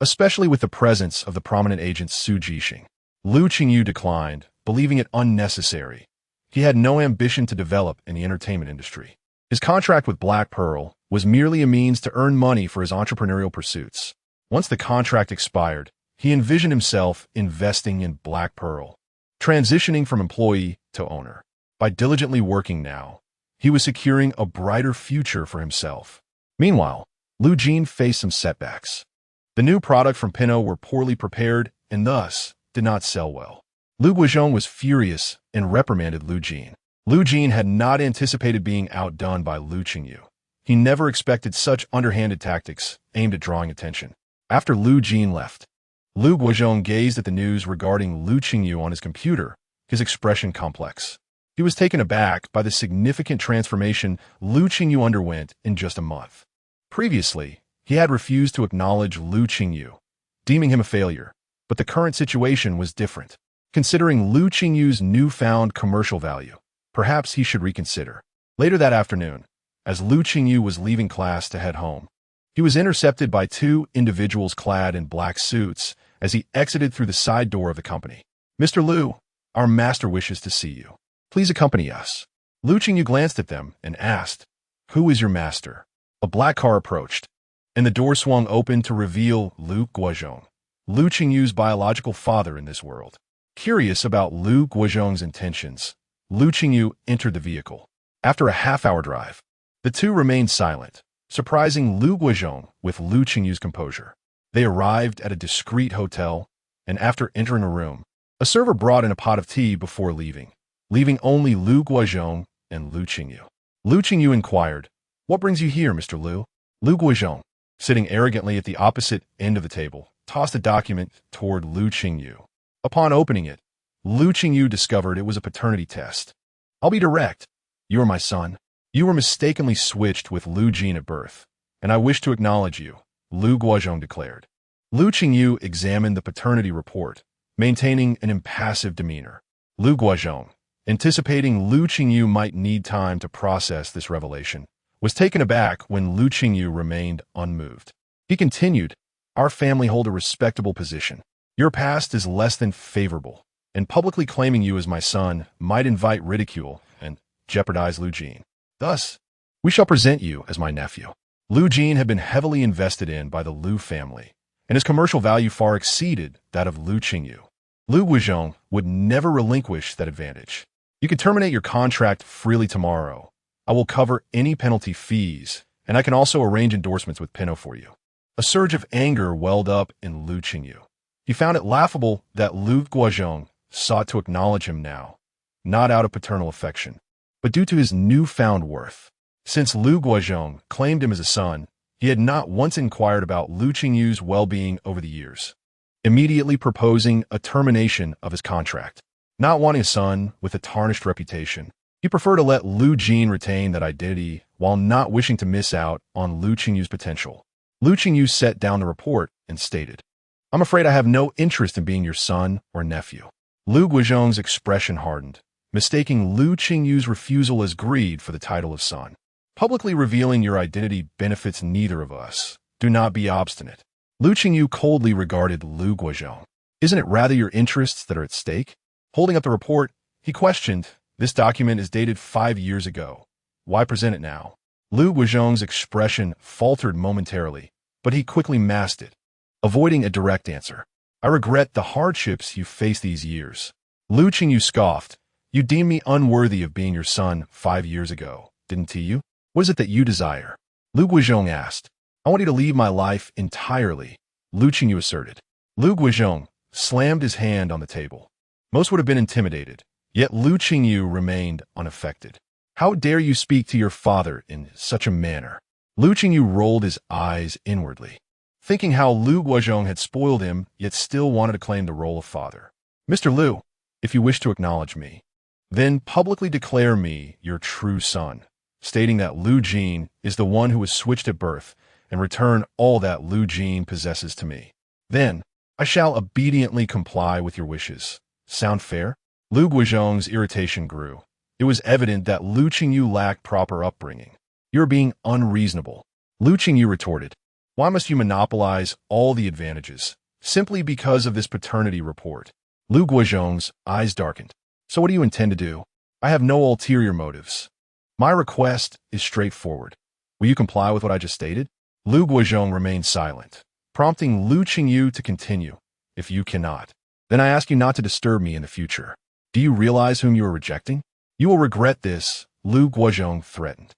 especially with the presence of the prominent agent Su Jixing. Lu Qingyu declined, believing it unnecessary. He had no ambition to develop in the entertainment industry. His contract with Black Pearl was merely a means to earn money for his entrepreneurial pursuits. Once the contract expired, he envisioned himself investing in Black Pearl, transitioning from employee to owner. By diligently working now, he was securing a brighter future for himself. Meanwhile, Lu Jin faced some setbacks. The new product from Pinot were poorly prepared and thus did not sell well. Lu Guizhong was furious and reprimanded Lu Jin. Lu Jin had not anticipated being outdone by Lu Qingyu. He never expected such underhanded tactics aimed at drawing attention. After Lu Jin left, Lu Guizhong gazed at the news regarding Lu Qingyu on his computer, his expression complex. He was taken aback by the significant transformation Lu Qingyu underwent in just a month. Previously, he had refused to acknowledge Lu Qingyu, deeming him a failure, but the current situation was different. Considering Lu Qingyu's newfound commercial value, perhaps he should reconsider. Later that afternoon, as Lu Qingyu was leaving class to head home, he was intercepted by two individuals clad in black suits as he exited through the side door of the company. "Mr. Lu, our master wishes to see you. Please accompany us." Lu Qingyu glanced at them and asked, "Who is your master?" A black car approached, and the door swung open to reveal Lu Guizhong, Lu Qingyu's biological father in this world. Curious about Lu Guizhong's intentions, Lu Qingyu entered the vehicle. After a half-hour drive, the two remained silent, surprising Lu Guizhong with Lu Qingyu's composure. They arrived at a discreet hotel, and after entering a room, a server brought in a pot of tea before leaving only Lu Guizhong and Lu Qingyu. Lu Qingyu inquired, "What brings you here, Mr. Lu?" Lu Guizhong, sitting arrogantly at the opposite end of the table, tossed a document toward Lu Qingyu. Upon opening it, Lu Qingyu discovered it was a paternity test. "I'll be direct. You are my son. You were mistakenly switched with Lu Jin at birth, and I wish to acknowledge you," Lu Guizhong declared. Lu Qingyu examined the paternity report, maintaining an impassive demeanor. Lu Guizhong, anticipating Lu Qingyu might need time to process this revelation, was taken aback when Lu Qingyu remained unmoved. He continued, "Our family hold a respectable position. Your past is less than favorable, and publicly claiming you as my son might invite ridicule and jeopardize Lu Jin. Thus, we shall present you as my nephew." Lu Jin had been heavily invested in by the Lu family, and his commercial value far exceeded that of Lu Qingyu. Lu Guizhong would never relinquish that advantage. "You can terminate your contract freely tomorrow. I will cover any penalty fees, and I can also arrange endorsements with Pinot for you." A surge of anger welled up in Lu Qingyu. He found it laughable that Lu Guizhong sought to acknowledge him now, not out of paternal affection, but due to his newfound worth. Since Lu Guizhong claimed him as a son, he had not once inquired about Lu Qingyu's well-being over the years, immediately proposing a termination of his contract. Not wanting a son with a tarnished reputation, he preferred to let Lu Jin retain that identity while not wishing to miss out on Lu Qingyu's potential. Lu Qingyu set down the report and stated, "I'm afraid I have no interest in being your son or nephew." Lu Guizhong's expression hardened, mistaking Lu Qingyu's refusal as greed for the title of son. "Publicly revealing your identity benefits neither of us. Do not be obstinate." Lu Qingyu coldly regarded Lu Guizhong. "Isn't it rather your interests that are at stake?" Holding up the report, he questioned, "This document is dated 5 years ago. Why present it now?" Lu Guizhong's expression faltered momentarily, but he quickly masked it, avoiding a direct answer. "I regret the hardships you faced these years." Lu Qingyu scoffed. "You deemed me unworthy of being your son 5 years ago, didn't you? What is it that you desire?" Lu Guizhong asked. "I want you to leave my life entirely," Lu Qingyu asserted. Lu Guizhong slammed his hand on the table. Most would have been intimidated, yet Lu Qingyu remained unaffected. "How dare you speak to your father in such a manner?" Lu Qingyu rolled his eyes inwardly, thinking how Lu Guizhong had spoiled him, yet still wanted to claim the role of father. "Mr. Lu, if you wish to acknowledge me, then publicly declare me your true son," stating that Lu Jin is the one who was switched at birth, and return all that Lu Jin possesses to me. "Then, I shall obediently comply with your wishes," Sound fair? Lu Guozhong's irritation grew. It was evident that Lu Qingyu lacked proper upbringing. You're being unreasonable. Lu Qingyu retorted. Why must you monopolize all the advantages? Simply because of this paternity report. Lu Guozhong's eyes darkened. So what do you intend to do? I have no ulterior motives. My request is straightforward. Will you comply with what I just stated? Lu Guozhong remained silent, prompting Lu Qingyu to continue. If you cannot, then I ask you not to disturb me in the future. Do you realize whom you are rejecting? You will regret this, Lu Guozhong threatened.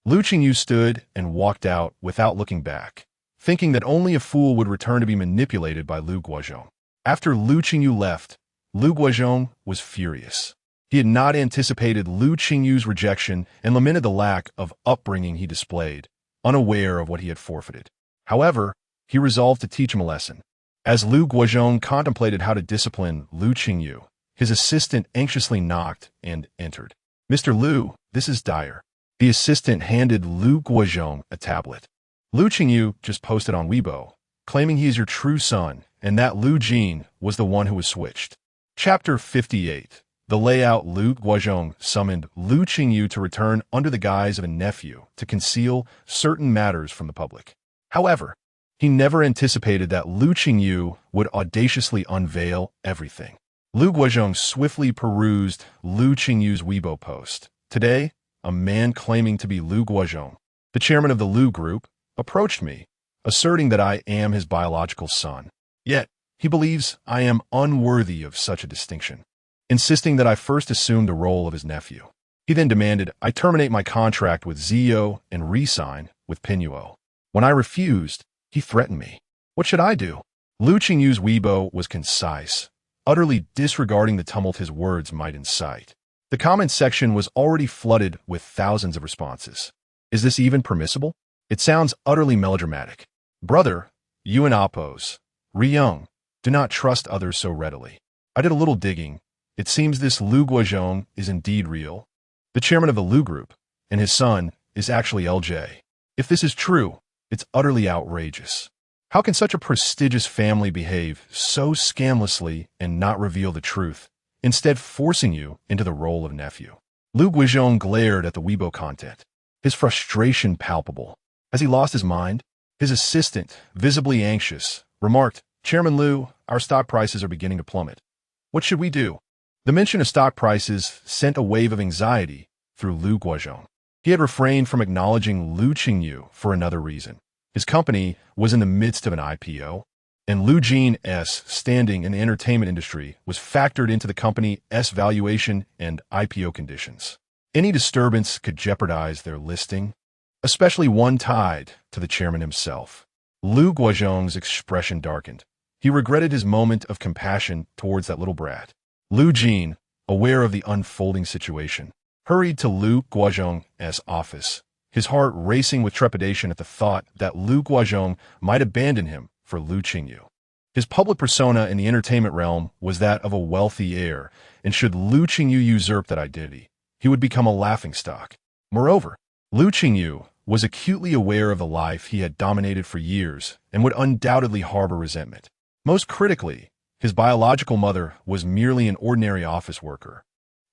Lu Qingyu stood and walked out without looking back, thinking that only a fool would return to be manipulated by Lu Guozhong. After Lu Qingyu left, Lu Guozhong was furious. He had not anticipated Lu Qingyu's rejection and lamented the lack of upbringing he displayed, unaware of what he had forfeited. However, he resolved to teach him a lesson. As Lu Guozhong contemplated how to discipline Lu Qingyu, his assistant anxiously knocked and entered. Mr. Lu, this is Dyer. The assistant handed Lu Guozhong a tablet. Lu Qingyu just posted on Weibo, claiming he is your true son and that Lu Jin was the one who was switched. Chapter 58. The layout. Lu Guozhong summoned Lu Qingyu to return under the guise of a nephew to conceal certain matters from the public. However, he never anticipated that Lu Qingyu would audaciously unveil everything. Lu Guozhong swiftly perused Lu Qingyu's Weibo post. Today, a man claiming to be Lu Guozhong, the chairman of the Lu Group, approached me, asserting that I am his biological son. Yet, he believes I am unworthy of such a distinction, insisting that I first assume the role of his nephew. He then demanded I terminate my contract with Zio and re-sign with Pinuo. When I refused, he threatened me. What should I do? Lu Qingyu's Weibo was concise, utterly disregarding the tumult his words might incite. The comment section was already flooded with thousands of responses. Is this even permissible? It sounds utterly melodramatic. Brother, you and Oppos, Ryung, do not trust others so readily. I did a little digging. It seems this Lu Guozhong is indeed real. The chairman of the Lu Group, and his son, is actually LJ. If this is true, it's utterly outrageous. How can such a prestigious family behave so scandalously and not reveal the truth, instead forcing you into the role of nephew? Lu Guozhong glared at the Weibo content, his frustration palpable. Has he lost his mind? His assistant, visibly anxious, remarked, Chairman Lu, our stock prices are beginning to plummet. What should we do? The mention of stock prices sent a wave of anxiety through Lu Guozhong. He had refrained from acknowledging Lu Qingyu for another reason. His company was in the midst of an IPO, and Lu Jin's standing in the entertainment industry was factored into the company's valuation and IPO conditions. Any disturbance could jeopardize their listing, especially one tied to the chairman himself. Lu Guozhong's expression darkened. He regretted his moment of compassion towards that little brat. Lu Jin, aware of the unfolding situation, hurried to Lu Guozhong's office, his heart racing with trepidation at the thought that Lu Guozhong might abandon him for Lu Qingyu. His public persona in the entertainment realm was that of a wealthy heir, and should Lu Qingyu usurp that identity, he would become a laughingstock. Moreover, Lu Qingyu was acutely aware of the life he had dominated for years and would undoubtedly harbor resentment. Most critically, his biological mother was merely an ordinary office worker,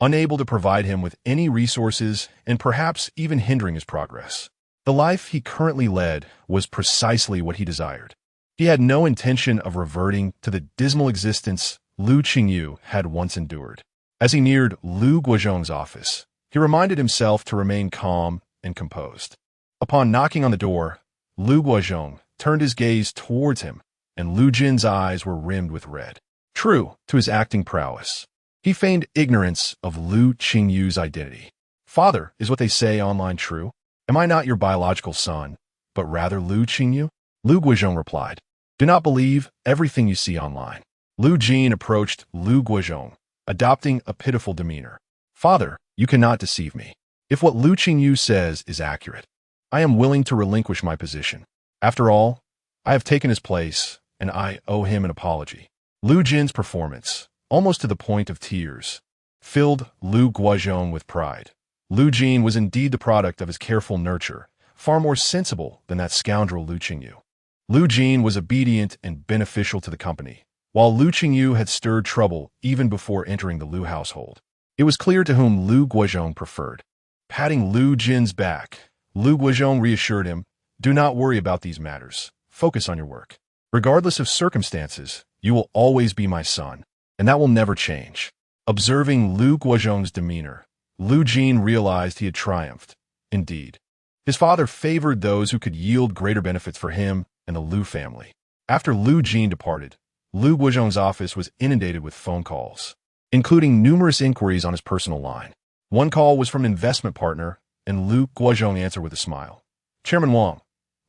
unable to provide him with any resources and perhaps even hindering his progress. The life he currently led was precisely what he desired. He had no intention of reverting to the dismal existence Lu Qingyu had once endured. As he neared Lu Guozhong's office, he reminded himself to remain calm and composed. Upon knocking on the door, Lu Guozhong turned his gaze towards him, and Lu Jin's eyes were rimmed with red. True to his acting prowess, he feigned ignorance of Lu Qingyu's identity. Father, is what they say online true? Am I not your biological son, but rather Lu Qingyu? Lu Guozhong replied, do not believe everything you see online. Lu Jin approached Lu Guozhong, adopting a pitiful demeanor. Father, you cannot deceive me. If what Lu Qingyu says is accurate, I am willing to relinquish my position. After all, I have taken his place, and I owe him an apology. Lu Jin's performance, almost to the point of tears, filled Lu Guozhong with pride. Lu Jin was indeed the product of his careful nurture, far more sensible than that scoundrel Lu Qingyu. Lu Jin was obedient and beneficial to the company, while Lu Qingyu had stirred trouble even before entering the Lu household. It was clear to whom Lu Guozhong preferred. Patting Lu Jin's back, Lu Guozhong reassured him, "Do not worry about these matters. Focus on your work. Regardless of circumstances, you will always be my son, and that will never change." Observing Lu Guozhong's demeanor, Lu Jin realized he had triumphed. Indeed, his father favored those who could yield greater benefits for him and the Lu family. After Lu Jin departed, Lu Guozhong's office was inundated with phone calls, including numerous inquiries on his personal line. One call was from an investment partner, and Lu Guozhong answered with a smile. "Chairman Wang,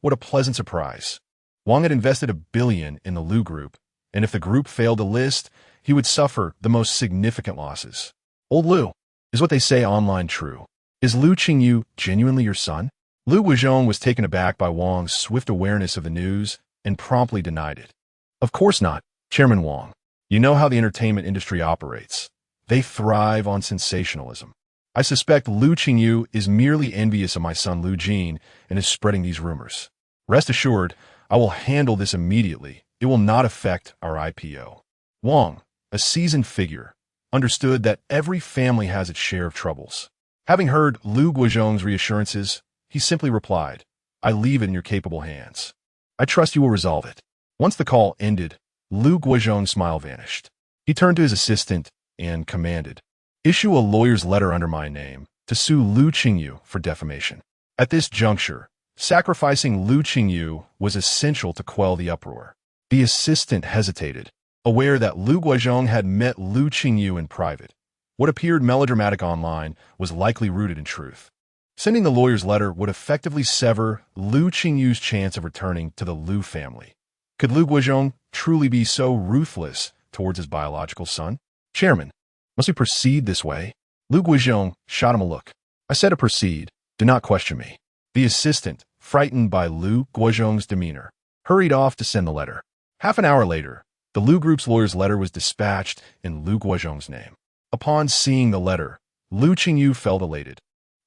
what a pleasant surprise." Wang had invested $1 billion in the Lu Group, and if the group failed to list, he would suffer the most significant losses. "Old Lu, is what they say online true? Is Lu Qingyu genuinely your son?" Lu Guozhong was taken aback by Wang's swift awareness of the news and promptly denied it. "Of course not, Chairman Wang. You know how the entertainment industry operates. They thrive on sensationalism. I suspect Lu Qingyu is merely envious of my son Lu Jin and is spreading these rumors. Rest assured, I will handle this immediately. It will not affect our IPO." Wang, a seasoned figure, understood that every family has its share of troubles. Having heard Lu Guozhong's reassurances, he simply replied, "I leave it in your capable hands. I trust you will resolve it." Once the call ended, Lu Guozhong's smile vanished. He turned to his assistant and commanded, "Issue a lawyer's letter under my name to sue Lu Qingyu for defamation." At this juncture, sacrificing Lu Qingyu was essential to quell the uproar. The assistant hesitated, aware that Lu Guozhong had met Lu Qingyu in private. What appeared melodramatic online was likely rooted in truth. Sending the lawyer's letter would effectively sever Lu Qingyu's chance of returning to the Lu family. Could Lu Guozhong truly be so ruthless towards his biological son? "Chairman, must we proceed this way?" Lu Guozhong shot him a look. "I said to proceed. Do not question me." The assistant, frightened by Lu Guozhong's demeanor, hurried off to send the letter. Half an hour later, the Lu Group's lawyer's letter was dispatched in Lu Guozhong's name. Upon seeing the letter, Lu Qingyu felt elated.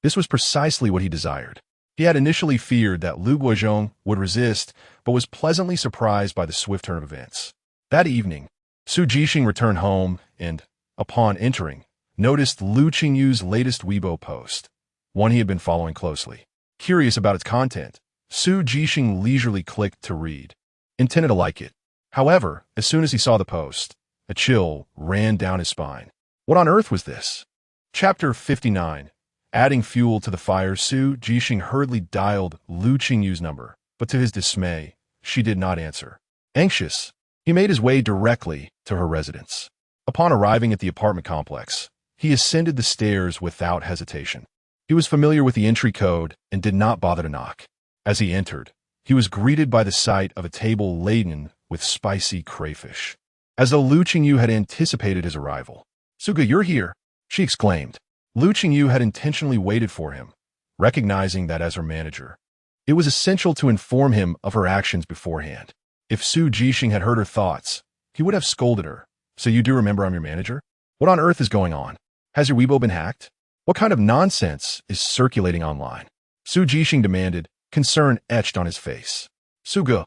This was precisely what he desired. He had initially feared that Lu Guozhong would resist, but was pleasantly surprised by the swift turn of events. That evening, Su Jixing returned home and, upon entering, noticed Lu Qingyu's latest Weibo post, one he had been following closely. Curious about its content, Su Jixing leisurely clicked to read, intended to like it. However, as soon as he saw the post, a chill ran down his spine. What on earth was this? Chapter 59. Adding fuel to the fire, Su Jixing hurriedly dialed Lu Qingyu's number, but to his dismay, she did not answer. Anxious, he made his way directly to her residence. Upon arriving at the apartment complex, he ascended the stairs without hesitation. He was familiar with the entry code and did not bother to knock. As he entered, he was greeted by the sight of a table laden with spicy crayfish. As though Lu Qingyu had anticipated his arrival. "Suga, you're here," she exclaimed. Lu Qingyu had intentionally waited for him, recognizing that as her manager, it was essential to inform him of her actions beforehand. If Su Jixing had heard her thoughts, he would have scolded her. "So you do remember I'm your manager? What on earth is going on? Has your Weibo been hacked? What kind of nonsense is circulating online?" Su Jixing demanded, concern etched on his face. "Suga,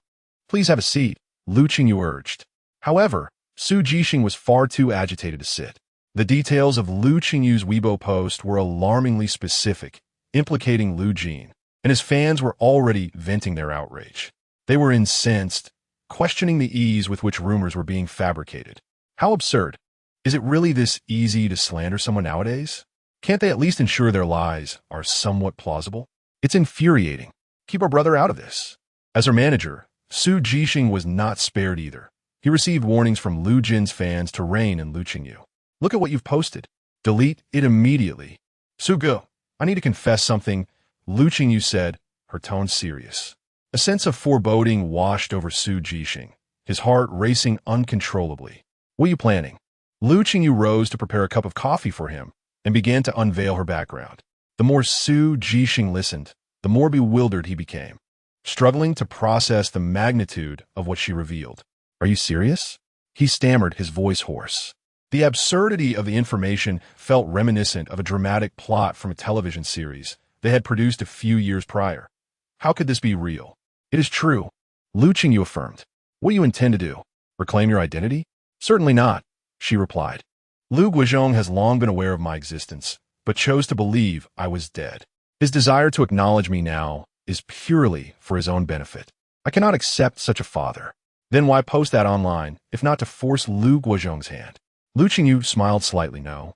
please have a seat," Lu Qingyu urged. However, Su Jixing was far too agitated to sit. The details of Lu Qingyu's Weibo post were alarmingly specific, implicating Lu Jin, and his fans were already venting their outrage. They were incensed, questioning the ease with which rumors were being fabricated. How absurd. Is it really this easy to slander someone nowadays? Can't they at least ensure their lies are somewhat plausible? It's infuriating. Keep our brother out of this. As her manager, Su Jixing was not spared either. He received warnings from Lu Jin's fans to rein in Lu Qingyu. "Look at what you've posted. Delete it immediately." "Suga, I need to confess something," Lu Qingyu said, her tone serious. A sense of foreboding washed over Su Jixing, his heart racing uncontrollably. "What are you planning?" Lu Qingyu rose to prepare a cup of coffee for him and began to unveil her background. The more Su Jixing listened, the more bewildered he became, struggling to process the magnitude of what she revealed. "Are you serious?" he stammered, his voice hoarse. The absurdity of the information felt reminiscent of a dramatic plot from a television series they had produced a few years prior. How could this be real? "It is true," Lu Qingyu affirmed. "What do you intend to do? Reclaim your identity?" Certainly not, she replied. Lu Guizhong has long been aware of my existence, but chose to believe I was dead. His desire to acknowledge me now is purely for his own benefit. I cannot accept such a father. Then why post that online, if not to force Lu Guizhong's hand? Lu Qingyu smiled slightly. No.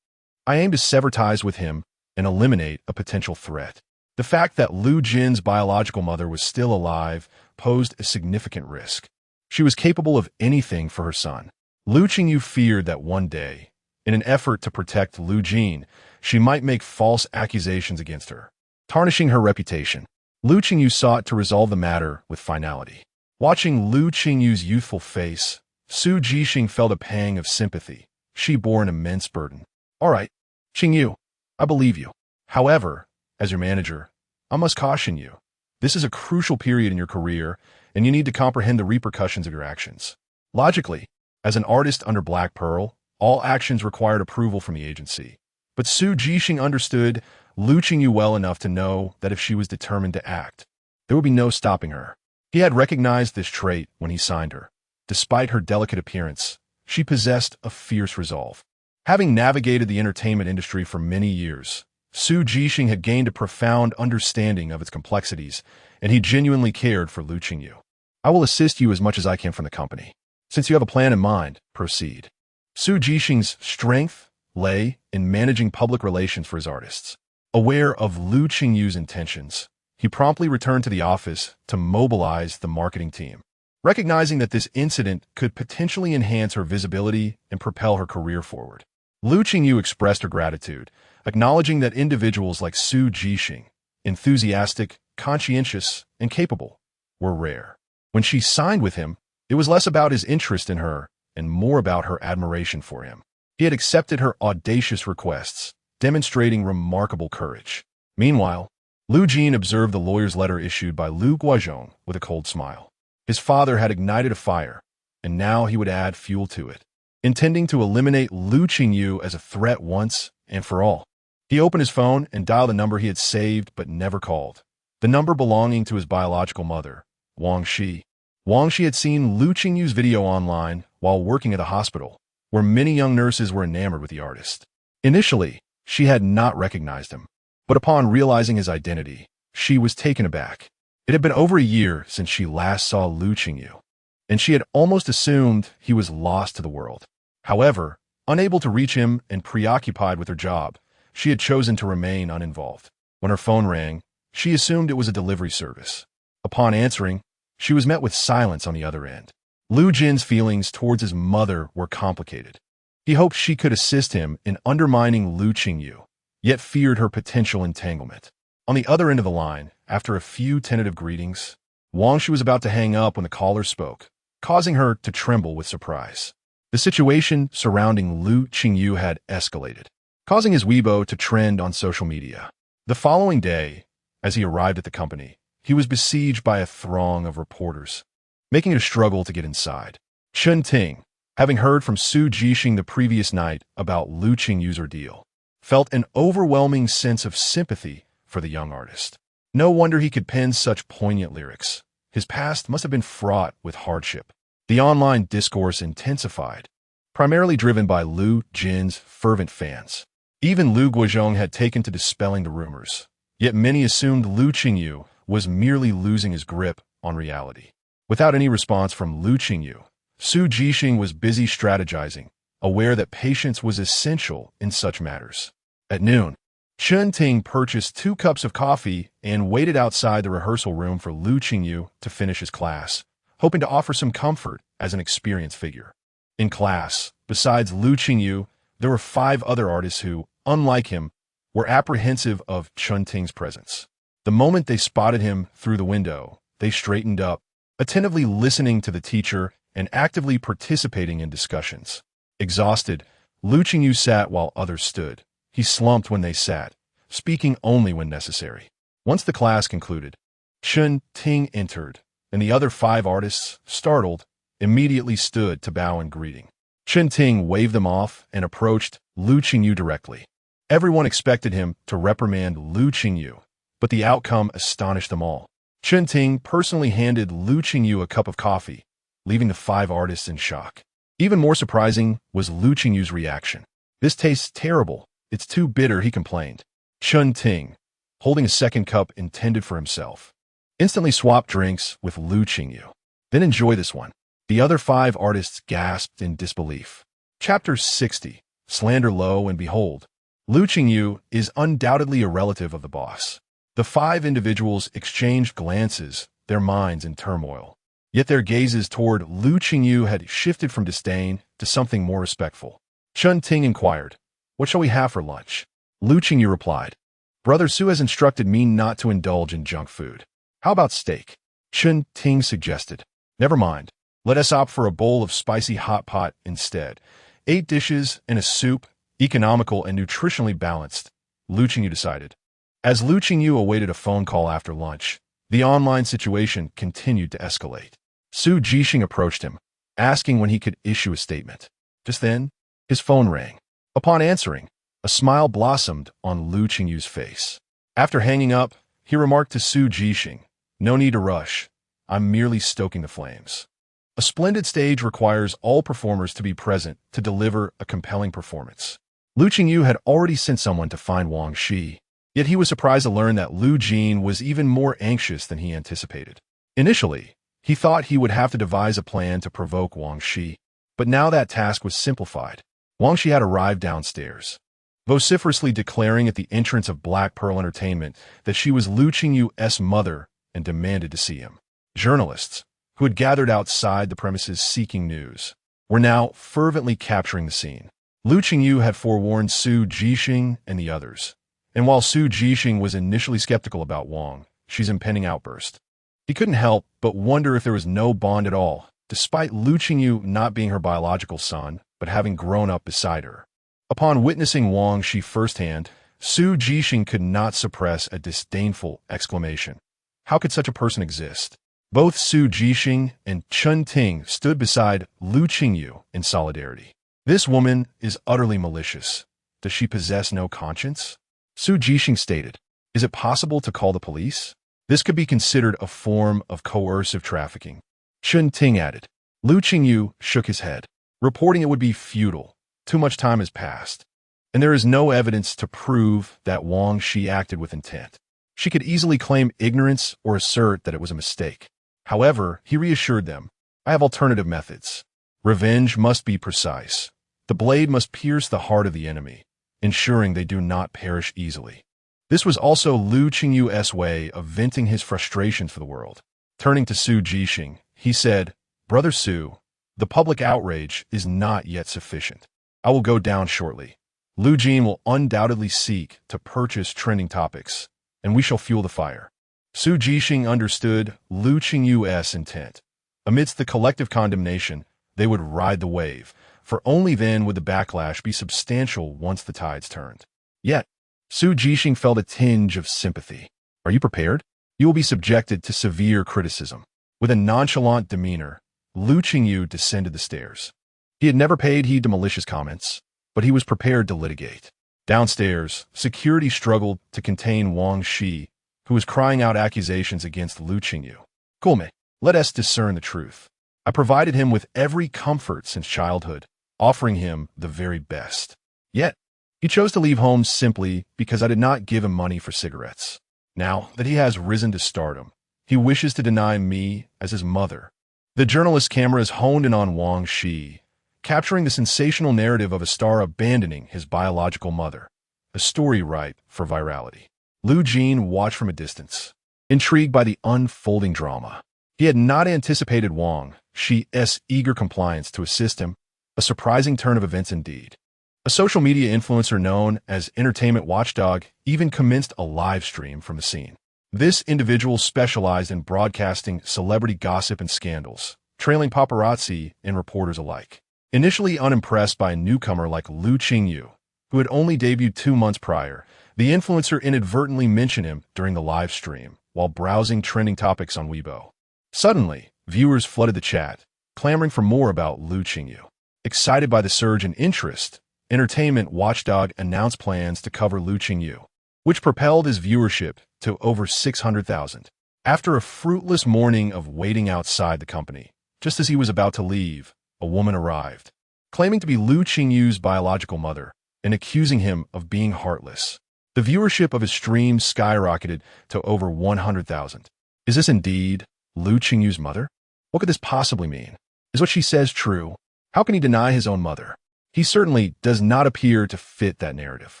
I aim to sever ties with him and eliminate a potential threat. The fact that Lu Jin's biological mother was still alive posed a significant risk. She was capable of anything for her son. Lu Qingyu feared that one day, in an effort to protect Lu Jin, she might make false accusations against her, tarnishing her reputation. Lu Qingyu sought to resolve the matter with finality. Watching Lu Qingyu's youthful face, Su Jixing felt a pang of sympathy. She bore an immense burden. All right, Qingyu, I believe you. However, as your manager, I must caution you. This is a crucial period in your career, and you need to comprehend the repercussions of your actions. Logically, as an artist under Black Pearl, all actions required approval from the agency. But Su Jixing understood Lu Qingyu well enough to know that if she was determined to act, there would be no stopping her. He had recognized this trait when he signed her. Despite her delicate appearance, she possessed a fierce resolve. Having navigated the entertainment industry for many years, Su Jixing had gained a profound understanding of its complexities, and he genuinely cared for Lu Qingyu. I will assist you as much as I can from the company. Since you have a plan in mind, proceed. Su Jixing's strength lay in managing public relations for his artists. Aware of Lu Qingyu's intentions, he promptly returned to the office to mobilize the marketing team. Recognizing that this incident could potentially enhance her visibility and propel her career forward, Lu Qingyu expressed her gratitude, acknowledging that individuals like Su Jixing, enthusiastic, conscientious, and capable, were rare. When she signed with him, it was less about his interest in her and more about her admiration for him. He had accepted her audacious requests, demonstrating remarkable courage. Meanwhile, Lu Jin observed the lawyer's letter issued by Lu Guizhong with a cold smile. His father had ignited a fire, and now he would add fuel to it. Intending to eliminate Lu Qingyu as a threat once and for all, he opened his phone and dialed a number he had saved but never called. The number belonging to his biological mother, Wang Shi. Wang Shi had seen Lu Qingyu's video online while working at a hospital, where many young nurses were enamored with the artist. Initially, she had not recognized him, but upon realizing his identity, she was taken aback. It had been over a year since she last saw Lu Qingyu, and she had almost assumed he was lost to the world. However, unable to reach him and preoccupied with her job, she had chosen to remain uninvolved. When her phone rang, she assumed it was a delivery service. Upon answering, she was met with silence on the other end. Lu Jin's feelings towards his mother were complicated. He hoped she could assist him in undermining Lu Qingyu, yet feared her potential entanglement. On the other end of the line, after a few tentative greetings, Wang Shi was about to hang up when the caller spoke, causing her to tremble with surprise. The situation surrounding Lu Qingyu had escalated, causing his Weibo to trend on social media. The following day, as he arrived at the company, he was besieged by a throng of reporters, making it a struggle to get inside. Chen Ting, having heard from Su Jixing the previous night about Lu Qingyu's ordeal, felt an overwhelming sense of sympathy for the young artist. No wonder he could pen such poignant lyrics. His past must have been fraught with hardship. The online discourse intensified, primarily driven by Lu Jin's fervent fans. Even Lu Guizhong had taken to dispelling the rumors, yet many assumed Lu Qingyu was merely losing his grip on reality. Without any response from Lu Qingyu, Su Jixing was busy strategizing, aware that patience was essential in such matters. At noon, Chen Ting purchased 2 cups of coffee and waited outside the rehearsal room for Lu Qingyu to finish his class, hoping to offer some comfort as an experienced figure. In class, besides Lu Qingyu, there were 5 other artists who, unlike him, were apprehensive of Chen Ting's presence. The moment they spotted him through the window, they straightened up, attentively listening to the teacher and actively participating in discussions. Exhausted, Lu Qingyu sat while others stood. He slumped when they sat, speaking only when necessary. Once the class concluded, Chen Ting entered, and the other 5 artists, startled, immediately stood to bow in greeting. Chen Ting waved them off and approached Lu Qingyu directly. Everyone expected him to reprimand Lu Qingyu, but the outcome astonished them all. Chen Ting personally handed Lu Qingyu a cup of coffee, leaving the 5 artists in shock. Even more surprising was Lu Qingyu's reaction. "This tastes terrible. It's too bitter," he complained. Chun Ting, holding a second cup intended for himself, instantly swapped drinks with Lu Qingyu. "Then enjoy this one." The other 5 artists gasped in disbelief. Chapter 60. Slander Lo and Behold. Lu Qingyu is undoubtedly a relative of the boss. The 5 individuals exchanged glances, their minds in turmoil. Yet their gazes toward Lu Qingyu had shifted from disdain to something more respectful. Chun Ting inquired, "What shall we have for lunch?" Lu Qingyu replied, "Brother Su has instructed me not to indulge in junk food. How about steak?" Chun Ting suggested, "Never mind. Let us opt for a bowl of spicy hot pot instead. 8 dishes and a soup, economical and nutritionally balanced," Lu Qingyu decided. As Lu Qingyu awaited a phone call after lunch, the online situation continued to escalate. Su Jixing approached him, asking when he could issue a statement. Just then, his phone rang. Upon answering, a smile blossomed on Lu Qingyu's face. After hanging up, he remarked to Su Jixing, "No need to rush. I'm merely stoking the flames." A splendid stage requires all performers to be present to deliver a compelling performance. Lu Qingyu had already sent someone to find Wang Shi, yet he was surprised to learn that Lu Jin was even more anxious than he anticipated. Initially, he thought he would have to devise a plan to provoke Wang Shi, but now that task was simplified. Wang Shi had arrived downstairs, vociferously declaring at the entrance of Black Pearl Entertainment that she was Lu Qingyu's mother and demanded to see him. Journalists, who had gathered outside the premises seeking news, were now fervently capturing the scene. Lu Qingyu had forewarned Su Jixing and the others, and while Su Jixing was initially skeptical about Wang Shi's impending outburst, he couldn't help but wonder if there was no bond at all, despite Lu Qingyu not being her biological son, but having grown up beside her. Upon witnessing Wang Shi firsthand, Su Jixing could not suppress a disdainful exclamation. How could such a person exist? Both Su Jixing and Chun Ting stood beside Lu Qingyu in solidarity. "This woman is utterly malicious. Does she possess no conscience?" Su Jixing stated, "Is it possible to call the police? This could be considered a form of coercive trafficking." Chun Ting added. Lu Qingyu shook his head, reporting it would be futile. Too much time has passed, and there is no evidence to prove that Wang Shi acted with intent. She could easily claim ignorance or assert that it was a mistake. However, he reassured them, "I have alternative methods. Revenge must be precise. The blade must pierce the heart of the enemy, ensuring they do not perish easily." This was also Lu Qingyu's way of venting his frustrations for the world. Turning to Su Jixing, he said, "Brother Su, the public outrage is not yet sufficient. I will go down shortly. Lu Jin will undoubtedly seek to purchase trending topics, and we shall fuel the fire." Su Jixing understood Lu Qingyu's intent. Amidst the collective condemnation, they would ride the wave, for only then would the backlash be substantial once the tides turned. Yet, Su Jixing felt a tinge of sympathy. "Are you prepared? You will be subjected to severe criticism." With a nonchalant demeanor, Lu Qingyu descended the stairs. He had never paid heed to malicious comments, but he was prepared to litigate. Downstairs, security struggled to contain Wang Shi, who was crying out accusations against Lu Qingyu. "Kulme, let us discern the truth. I provided him with every comfort since childhood, offering him the very best. Yet, he chose to leave home simply because I did not give him money for cigarettes. Now that he has risen to stardom, he wishes to deny me as his mother." The journalist's camera is honed in on Wang Shi, capturing the sensational narrative of a star abandoning his biological mother, a story ripe for virality. Lu Jin watched from a distance, intrigued by the unfolding drama. He had not anticipated Wang Shi's eager compliance to assist him, a surprising turn of events indeed. A social media influencer known as Entertainment Watchdog even commenced a live stream from the scene. This individual specialized in broadcasting celebrity gossip and scandals, trailing paparazzi and reporters alike. Initially unimpressed by a newcomer like Lu Qingyu, who had only debuted 2 months prior, the influencer inadvertently mentioned him during the live stream while browsing trending topics on Weibo. Suddenly, viewers flooded the chat, clamoring for more about Lu Qingyu. Excited by the surge in interest, Entertainment Watchdog announced plans to cover Lu Qingyu, which propelled his viewership to over 600,000. After a fruitless morning of waiting outside the company, just as he was about to leave, a woman arrived, claiming to be Lu Qingyu's biological mother and accusing him of being heartless. The viewership of his stream skyrocketed to over 100,000. Is this indeed Lu Qingyu's mother? What could this possibly mean? Is what she says true? How can he deny his own mother? He certainly does not appear to fit that narrative.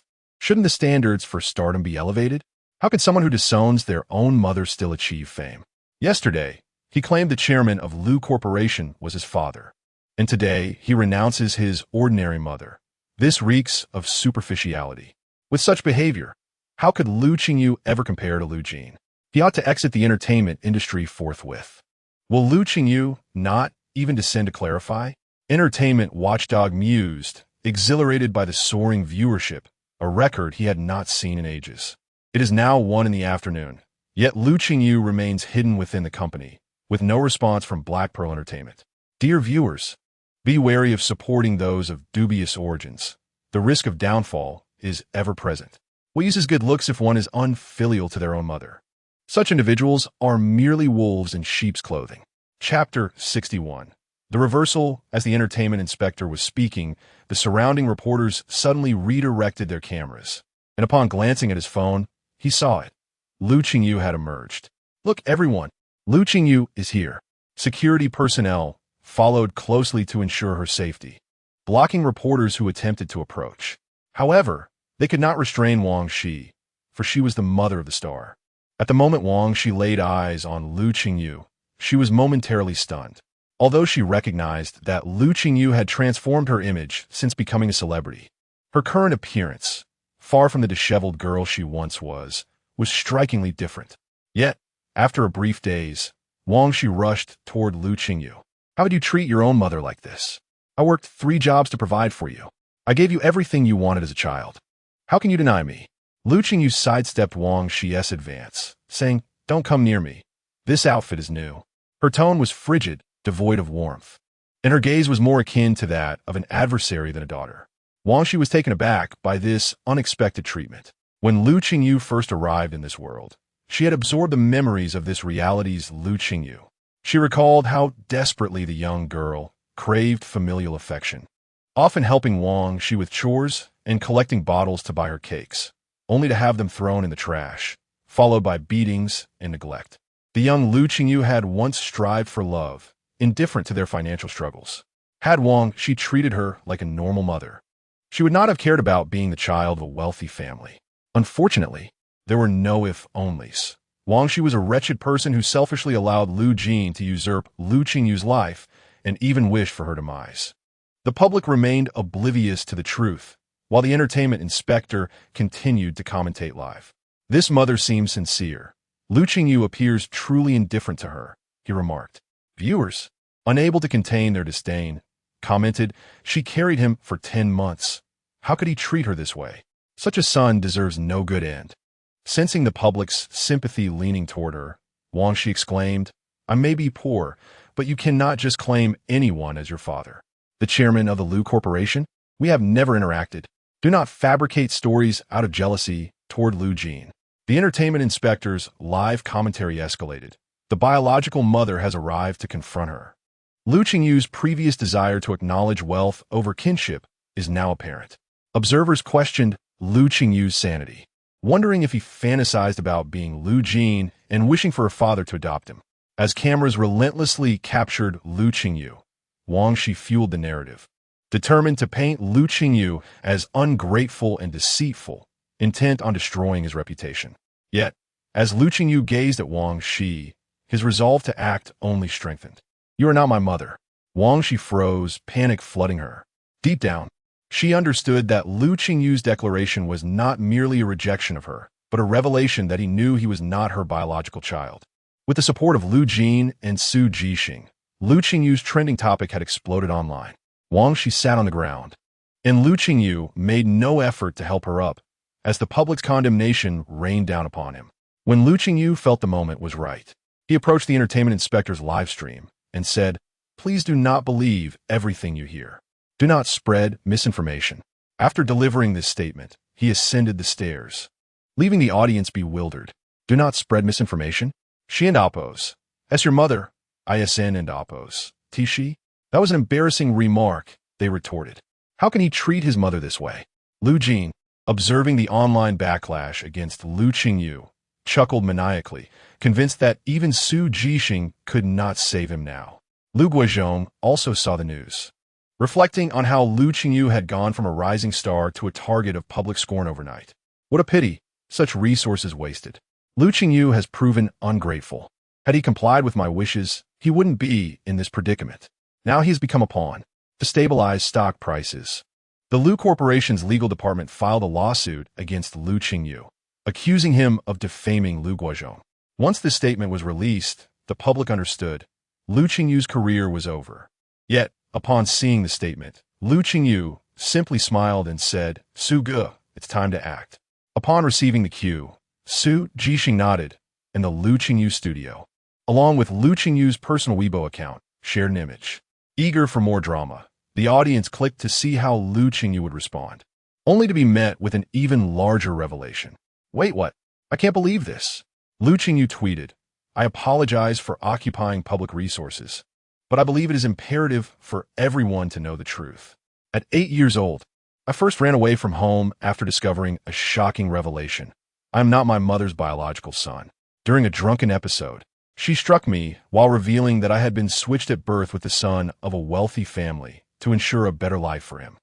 Shouldn't the standards for stardom be elevated? How could someone who disowns their own mother still achieve fame? Yesterday, he claimed the chairman of Lu Corporation was his father. And today, he renounces his ordinary mother. This reeks of superficiality. With such behavior, how could Lu Qingyu ever compare to Lu Jin? He ought to exit the entertainment industry forthwith. Will Lu Qingyu not even descend to clarify? Entertainment watchdog mused, exhilarated by the soaring viewership, a record he had not seen in ages. It is now 1 p.m, yet Lu Qingyu remains hidden within the company, with no response from Black Pearl Entertainment. Dear viewers, be wary of supporting those of dubious origins. The risk of downfall is ever present. What uses good looks if one is unfilial to their own mother? Such individuals are merely wolves in sheep's clothing. Chapter 61. The reversal. As the entertainment inspector was speaking, the surrounding reporters suddenly redirected their cameras. And upon glancing at his phone, he saw it. Lu Qingyu had emerged. Look, everyone, Lu Qingyu is here. Security personnel followed closely to ensure her safety, blocking reporters who attempted to approach. However, they could not restrain Wang Shi, for she was the mother of the star. At the moment Wang Shi laid eyes on Lu Qingyu, she was momentarily stunned. Although she recognized that Lu Qingyu had transformed her image since becoming a celebrity, her current appearance, far from the disheveled girl she once was strikingly different. Yet, after a brief daze, Wang Shi rushed toward Lu Qingyu. How would you treat your own mother like this? I worked 3 jobs to provide for you. I gave you everything you wanted as a child. How can you deny me? Lu Qingyu sidestepped Wang Shi's advance, saying, Don't come near me. This outfit is new. Her tone was frigid, devoid of warmth, and her gaze was more akin to that of an adversary than a daughter. Wang Shi was taken aback by this unexpected treatment. When Lu Qingyu first arrived in this world, she had absorbed the memories of this reality's Lu Qingyu. She recalled how desperately the young girl craved familial affection, often helping Wang Shi with chores and collecting bottles to buy her cakes, only to have them thrown in the trash, followed by beatings and neglect. The young Lu Qingyu had once strived for love, indifferent to their financial struggles. Had Wang Shi treated her like a normal mother, she would not have cared about being the child of a wealthy family. Unfortunately, there were no if-onlys. Wang Shi was a wretched person who selfishly allowed Lu Jin to usurp Lu Qingyu's life and even wished for her demise. The public remained oblivious to the truth, while the entertainment inspector continued to commentate live. This mother seems sincere. Lu Qingyu appears truly indifferent to her, he remarked. Viewers, unable to contain their disdain, commented, she carried him for 10 months. How could he treat her this way? Such a son deserves no good end. Sensing the public's sympathy leaning toward her, Wang Shi exclaimed, I may be poor, but you cannot just claim anyone as your father. The chairman of the Lu Corporation? We have never interacted. Do not fabricate stories out of jealousy toward Lu Jin. The entertainment inspector's live commentary escalated. The biological mother has arrived to confront her. Lu Qingyu's previous desire to acknowledge wealth over kinship is now apparent. Observers questioned Lu Qingyu's sanity, wondering if he fantasized about being Lu Jin and wishing for a father to adopt him. As cameras relentlessly captured Lu Qingyu, Wang Shi fueled the narrative, determined to paint Lu Qingyu as ungrateful and deceitful, intent on destroying his reputation. Yet, as Lu Qingyu gazed at Wang Shi, his resolve to act only strengthened. You are not my mother. Wang Shi froze, panic flooding her. Deep down, she understood that Lu Qingyu's declaration was not merely a rejection of her, but a revelation that he knew he was not her biological child. With the support of Lu Jin and Su Jixing, Lu Qingyu's trending topic had exploded online. Wang Shi sat on the ground, and Lu Qingyu made no effort to help her up, as the public's condemnation rained down upon him. When Lu Qingyu felt the moment was right, he approached the entertainment inspector's live stream and said, Please do not believe everything you hear. Do not spread misinformation. After delivering this statement, he ascended the stairs, leaving the audience bewildered. Do not spread misinformation? She and Appos. As your mother, ISN and Appos. Tishi? That was an embarrassing remark, they retorted. How can he treat his mother this way? Lu Jing, observing the online backlash against Lu Qingyu, chuckled maniacally, convinced that even Su Jixing could not save him now. Lu Guozhong also saw the news, reflecting on how Lu Qingyu had gone from a rising star to a target of public scorn overnight. What a pity, such resources wasted. Lu Qingyu has proven ungrateful. Had he complied with my wishes, he wouldn't be in this predicament. Now he has become a pawn to stabilize stock prices. The Lu Corporation's legal department filed a lawsuit against Lu Qingyu, accusing him of defaming Lu Guozhong. Once this statement was released, the public understood Lu Qingyu's career was over. Yet, upon seeing the statement, Lu Qingyu simply smiled and said, "Su Ge, it's time to act." Upon receiving the cue, Su Jixing nodded, and the Lu Qingyu studio, along with Lu Qingyu's personal Weibo account, shared an image. Eager for more drama, the audience clicked to see how Lu Qingyu would respond, only to be met with an even larger revelation. Wait, what? I can't believe this. Lu Qingyu tweeted, "I apologize for occupying public resources, but I believe it is imperative for everyone to know the truth. At 8 years old, I first ran away from home after discovering a shocking revelation. I am not my mother's biological son. During a drunken episode, she struck me while revealing that I had been switched at birth with the son of a wealthy family to ensure a better life for him.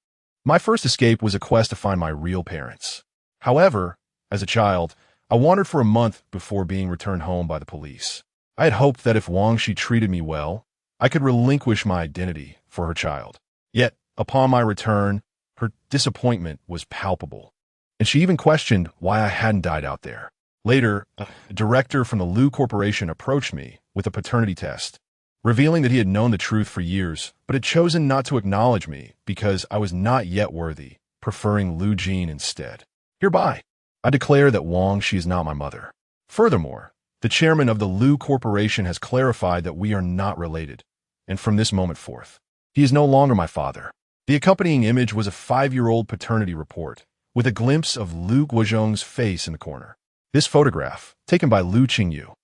My first escape was a quest to find my real parents. However, as a child, I wandered for a month before being returned home by the police. I had hoped that if Wang Shi treated me well, I could relinquish my identity for her child. Yet, upon my return, her disappointment was palpable, and she even questioned why I hadn't died out there. Later, a director from the Lu Corporation approached me with a paternity test, revealing that he had known the truth for years, but had chosen not to acknowledge me because I was not yet worthy, preferring Lu Jing instead. Hereby, I declare that Wang Shi is not my mother. Furthermore, the chairman of the Lu Corporation has clarified that we are not related, and from this moment forth, he is no longer my father. The accompanying image was a 5-year-old paternity report, with a glimpse of Lu Guozhong's face in the corner. This photograph, taken by Lu Qingyu,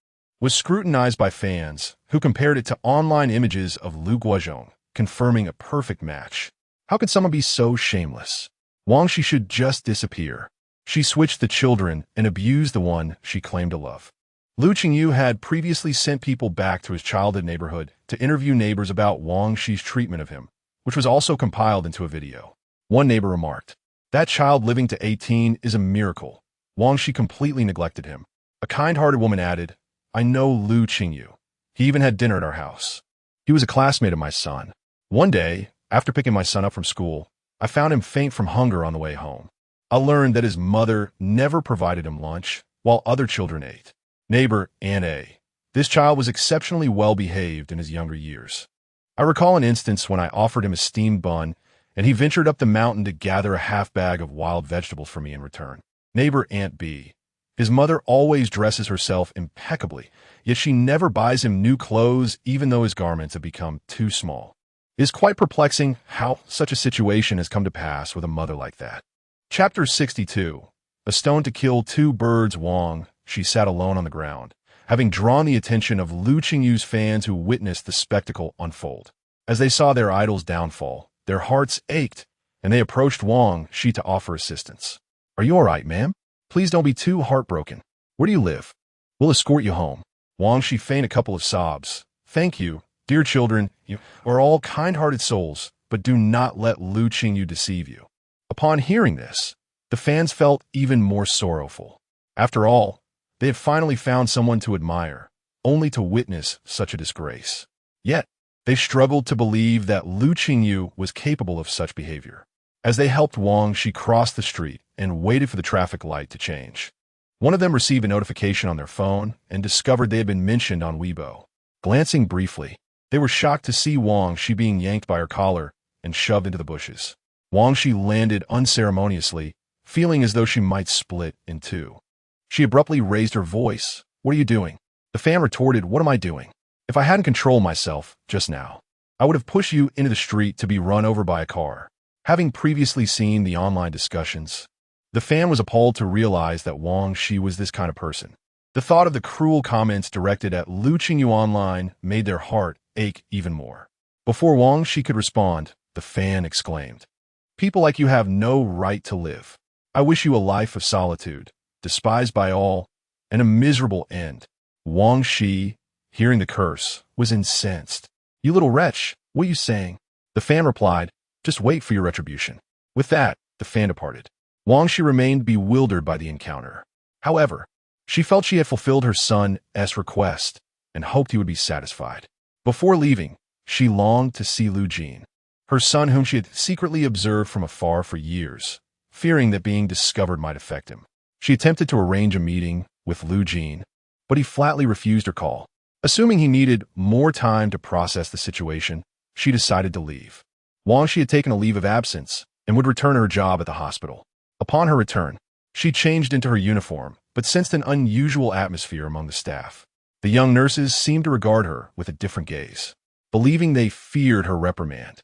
was scrutinized by fans who compared it to online images of Lu Guozhong, confirming a perfect match. How could someone be so shameless? Wang Shi should just disappear. She switched the children and abused the one she claimed to love. Lu Qingyu had previously sent people back to his childhood neighborhood to interview neighbors about Wang Shi's treatment of him, which was also compiled into a video. One neighbor remarked, "That child living to 18 is a miracle. Wang Shi completely neglected him." A kind-hearted woman added, "I know Lu Qingyu. He even had dinner at our house. He was a classmate of my son. One day, after picking my son up from school, I found him faint from hunger on the way home. I learned that his mother never provided him lunch, while other children ate." Neighbor Aunt A. This child was exceptionally well-behaved in his younger years. I recall an instance when I offered him a steamed bun, and he ventured up the mountain to gather a half bag of wild vegetables for me in return. Neighbor Aunt B. His mother always dresses herself impeccably, yet she never buys him new clothes even though his garments have become too small. It is quite perplexing how such a situation has come to pass with a mother like that. Chapter 62. A stone to kill two birds. Wang Shi sat alone on the ground, having drawn the attention of Lu Qingyu's fans who witnessed the spectacle unfold. As they saw their idol's downfall, their hearts ached, and they approached Wang Shi to offer assistance. "Are you all right, ma'am? Please don't be too heartbroken. Where do you live? We'll escort you home." Wang Shi feigned a couple of sobs. "Thank you, dear children. You are all kind-hearted souls, but do not let Lu Qingyu deceive you." Upon hearing this, the fans felt even more sorrowful. After all, they had finally found someone to admire, only to witness such a disgrace. Yet, they struggled to believe that Lu Qingyu was capable of such behavior. As they helped Wang Shi cross the street and waited for the traffic light to change, one of them received a notification on their phone and discovered they had been mentioned on Weibo. Glancing briefly, they were shocked to see Wang Shi being yanked by her collar and shoved into the bushes. Wang Shi landed unceremoniously, feeling as though she might split in two. She abruptly raised her voice. "What are you doing?" The fan retorted, "What am I doing? If I hadn't controlled myself just now, I would have pushed you into the street to be run over by a car." Having previously seen the online discussions, the fan was appalled to realize that Wang Shi was this kind of person. The thought of the cruel comments directed at Lu Qingyu online made their heart ache even more. Before Wang Shi could respond, the fan exclaimed, "People like you have no right to live. I wish you a life of solitude, despised by all, and a miserable end." Wang Shi, hearing the curse, was incensed. "You little wretch, what are you saying?" The fan replied, "Just wait for your retribution." With that, the fan departed. Wang Shi remained bewildered by the encounter. However, she felt she had fulfilled her son's request and hoped he would be satisfied. Before leaving, she longed to see Lu Qingyu, her son whom she had secretly observed from afar for years, fearing that being discovered might affect him. She attempted to arrange a meeting with Lu Qingyu, but he flatly refused her call. Assuming he needed more time to process the situation, she decided to leave. Wang Shi had taken a leave of absence and would return to her job at the hospital. Upon her return, she changed into her uniform, but sensed an unusual atmosphere among the staff. The young nurses seemed to regard her with a different gaze, believing they feared her reprimand.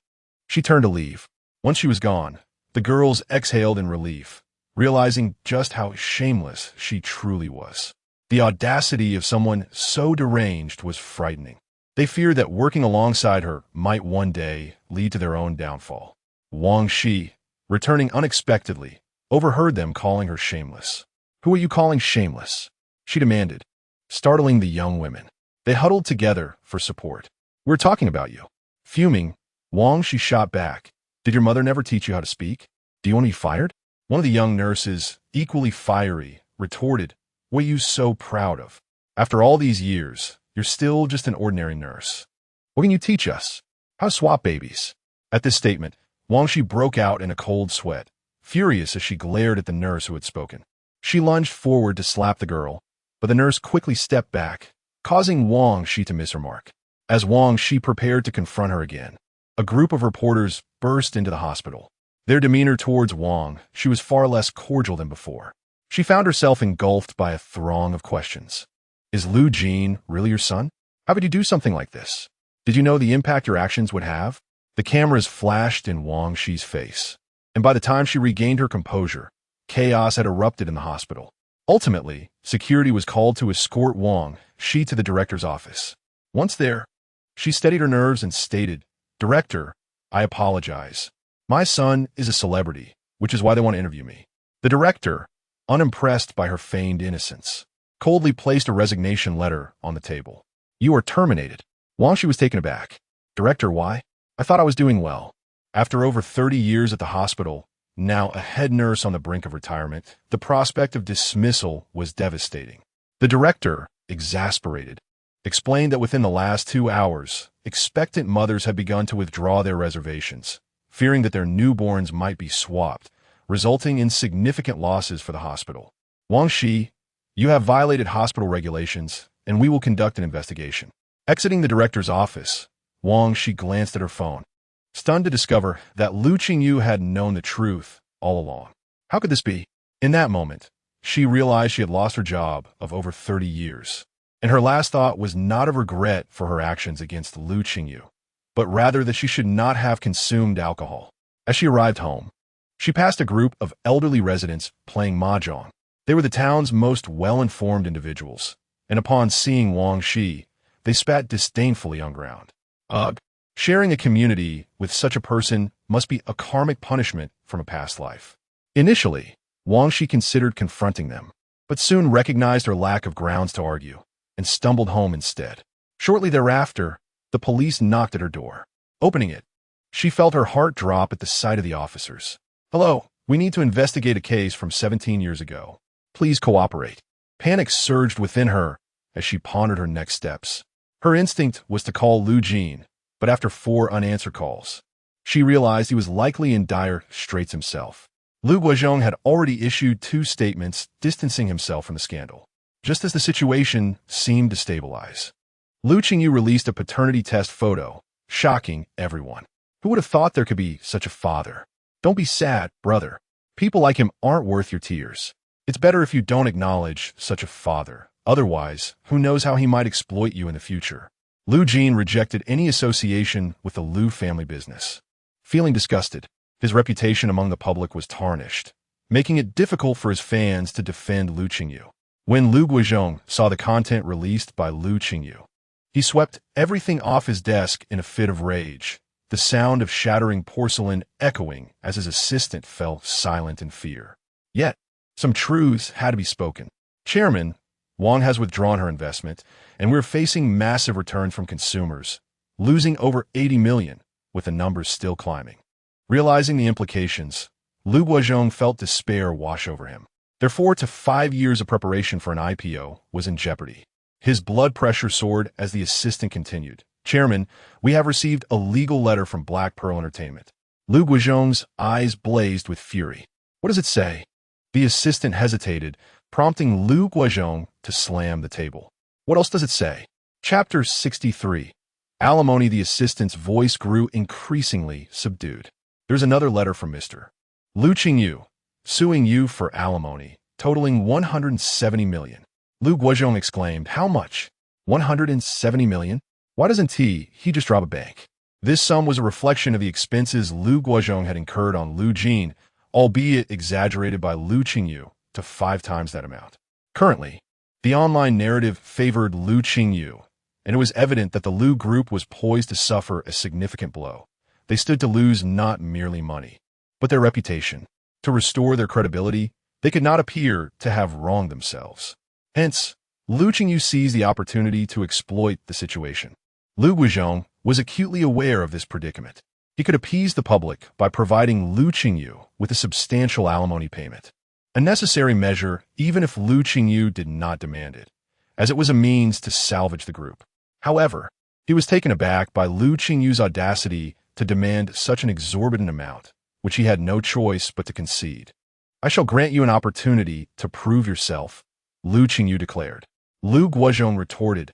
She turned to leave. Once she was gone, the girls exhaled in relief, realizing just how shameless she truly was. The audacity of someone so deranged was frightening. They feared that working alongside her might one day lead to their own downfall. Wang Shi, returning unexpectedly, overheard them calling her shameless. "Who are you calling shameless?" she demanded, startling the young women. They huddled together for support. "We're talking about you." Fuming, Wang Shi shot back, "Did your mother never teach you how to speak? Do you want to be fired?" One of the young nurses, equally fiery, retorted, "What are you so proud of? After all these years, you're still just an ordinary nurse. What can you teach us? How to swap babies?" At this statement, Wang Shi broke out in a cold sweat, furious as she glared at the nurse who had spoken. She lunged forward to slap the girl, but the nurse quickly stepped back, causing Wang Shi to miss her mark. As Wang Shi prepared to confront her again, a group of reporters burst into the hospital. Their demeanor towards Wang Shi was far less cordial than before. She found herself engulfed by a throng of questions. "Is Lu Qingyu really your son? How could you do something like this? Did you know the impact your actions would have?" The cameras flashed in Wang Shi's face, and by the time she regained her composure, chaos had erupted in the hospital. Ultimately, security was called to escort Wang Shi to the director's office. Once there, she steadied her nerves and stated, "Director, I apologize. My son is a celebrity, which is why they want to interview me." The director, unimpressed by her feigned innocence, coldly placed a resignation letter on the table. "You are terminated." Wang Shi was taken aback. "Director, why? I thought I was doing well." After over 30 years at the hospital, now a head nurse on the brink of retirement, the prospect of dismissal was devastating. The director, exasperated, explained that within the last 2 hours, expectant mothers had begun to withdraw their reservations, fearing that their newborns might be swapped, resulting in significant losses for the hospital. "Wang Shi, you have violated hospital regulations, and we will conduct an investigation." Exiting the director's office, Wang Shi glanced at her phone, stunned to discover that Lu Qingyu had known the truth all along. How could this be? In that moment, she realized she had lost her job of over 30 years, and her last thought was not of regret for her actions against Lu Qingyu, but rather that she should not have consumed alcohol. As she arrived home, she passed a group of elderly residents playing mahjong. They were the town's most well-informed individuals, and upon seeing Wang Shi, they spat disdainfully on ground. Ugh! Sharing a community with such a person must be a karmic punishment from a past life. Initially, Wang Shi considered confronting them, but soon recognized her lack of grounds to argue, and stumbled home instead. Shortly thereafter, the police knocked at her door. Opening it, she felt her heart drop at the sight of the officers. "Hello, we need to investigate a case from 17 years ago. Please cooperate." Panic surged within her as she pondered her next steps. Her instinct was to call Lu Qingyu, but after 4 unanswered calls, she realized he was likely in dire straits himself. Lu Guozhong had already issued 2 statements distancing himself from the scandal. Just as the situation seemed to stabilize, Lu Qingyu released a paternity test photo, shocking everyone. Who would have thought there could be such a father? "Don't be sad, brother. People like him aren't worth your tears. It's better if you don't acknowledge such a father. Otherwise, who knows how he might exploit you in the future." Lu Qingyu rejected any association with the Lu family business. Feeling disgusted, his reputation among the public was tarnished, making it difficult for his fans to defend Lu Qingyu. When Lu Guozhong saw the content released by Lu Qingyu, He swept everything off his desk in a fit of rage, the sound of shattering porcelain echoing as his assistant fell silent in fear. Yet, some truths had to be spoken. Chairman, Wang has withdrawn her investment, and we're facing massive returns from consumers, losing over 80 million, with the numbers still climbing. Realizing the implications, Lu Qingyu felt despair wash over him. Their 4 to 5 years of preparation for an IPO was in jeopardy. His blood pressure soared as the assistant continued. Chairman, we have received a legal letter from Black Pearl Entertainment. Lu Qinyu's eyes blazed with fury. What does it say? The assistant hesitated, prompting Lu Qingyu to slam the table. What else does it say? Chapter 63. Alimony. The assistant's voice grew increasingly subdued. There's another letter from Mr. Lu Qingyu, suing you for alimony, totaling 170 million. Lu Qingyu exclaimed, how much? 170 million? Why doesn't he just rob a bank? This sum was a reflection of the expenses Lu Qingyu had incurred on Lu Jin, albeit exaggerated by Lu Qingyu to 5 times that amount. Currently, the online narrative favored Lu Qingyu, and it was evident that the Lu group was poised to suffer a significant blow. They stood to lose not merely money, but their reputation. To restore their credibility, they could not appear to have wronged themselves. Hence, Lu Qingyu seized the opportunity to exploit the situation. Lu Qingyu was acutely aware of this predicament. He could appease the public by providing Lu Qingyu with a substantial alimony payment, a necessary measure even if Lu Qingyu did not demand it, as it was a means to salvage the group. However, he was taken aback by Lu Qingyu's audacity to demand such an exorbitant amount, which he had no choice but to concede. I shall grant you an opportunity to prove yourself, Lu Qingyu declared. Lu Qingyu retorted,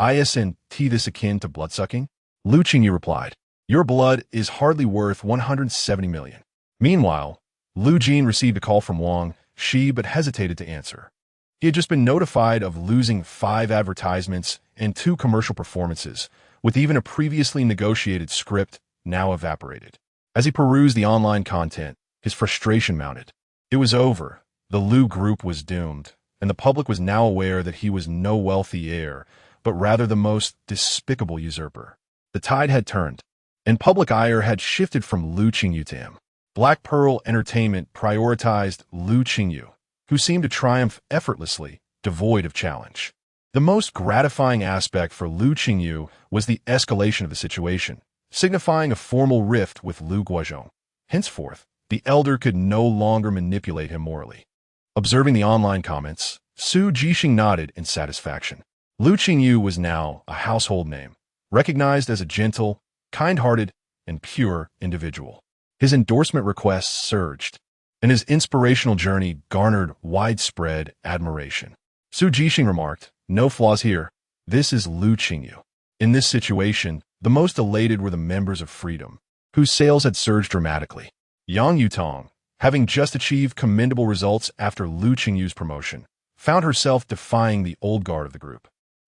isn't this akin to bloodsucking? Lu Qingyu replied, your blood is hardly worth 170 million. Meanwhile, Lu Jin received a call from Wang Shi but hesitated to answer. He had just been notified of losing 5 advertisements and 2 commercial performances, with even a previously negotiated script now evaporated. As he perused the online content, his frustration mounted. It was over. The Lu group was doomed, and the public was now aware that he was no wealthy heir, but rather the most despicable usurper. The tide had turned, and public ire had shifted from Lu Qingyu to him. Black Pearl Entertainment prioritized Lu Qingyu, who seemed to triumph effortlessly, devoid of challenge. The most gratifying aspect for Lu Qingyu was the escalation of the situation, signifying a formal rift with Lu Qingyu. Henceforth, the elder could no longer manipulate him morally. Observing the online comments, Su Jixing nodded in satisfaction. Lu Qingyu was now a household name, recognized as a gentle, kind-hearted, and pure individual. His endorsement requests surged, and his inspirational journey garnered widespread admiration. Su Jixing remarked, no flaws here. This is Lu Qingyu. In this situation, the most elated were the members of Freedom, whose sales had surged dramatically. Yang Yutong, having just achieved commendable results after Lu Qingyu's promotion, found herself defying the old guard of the group.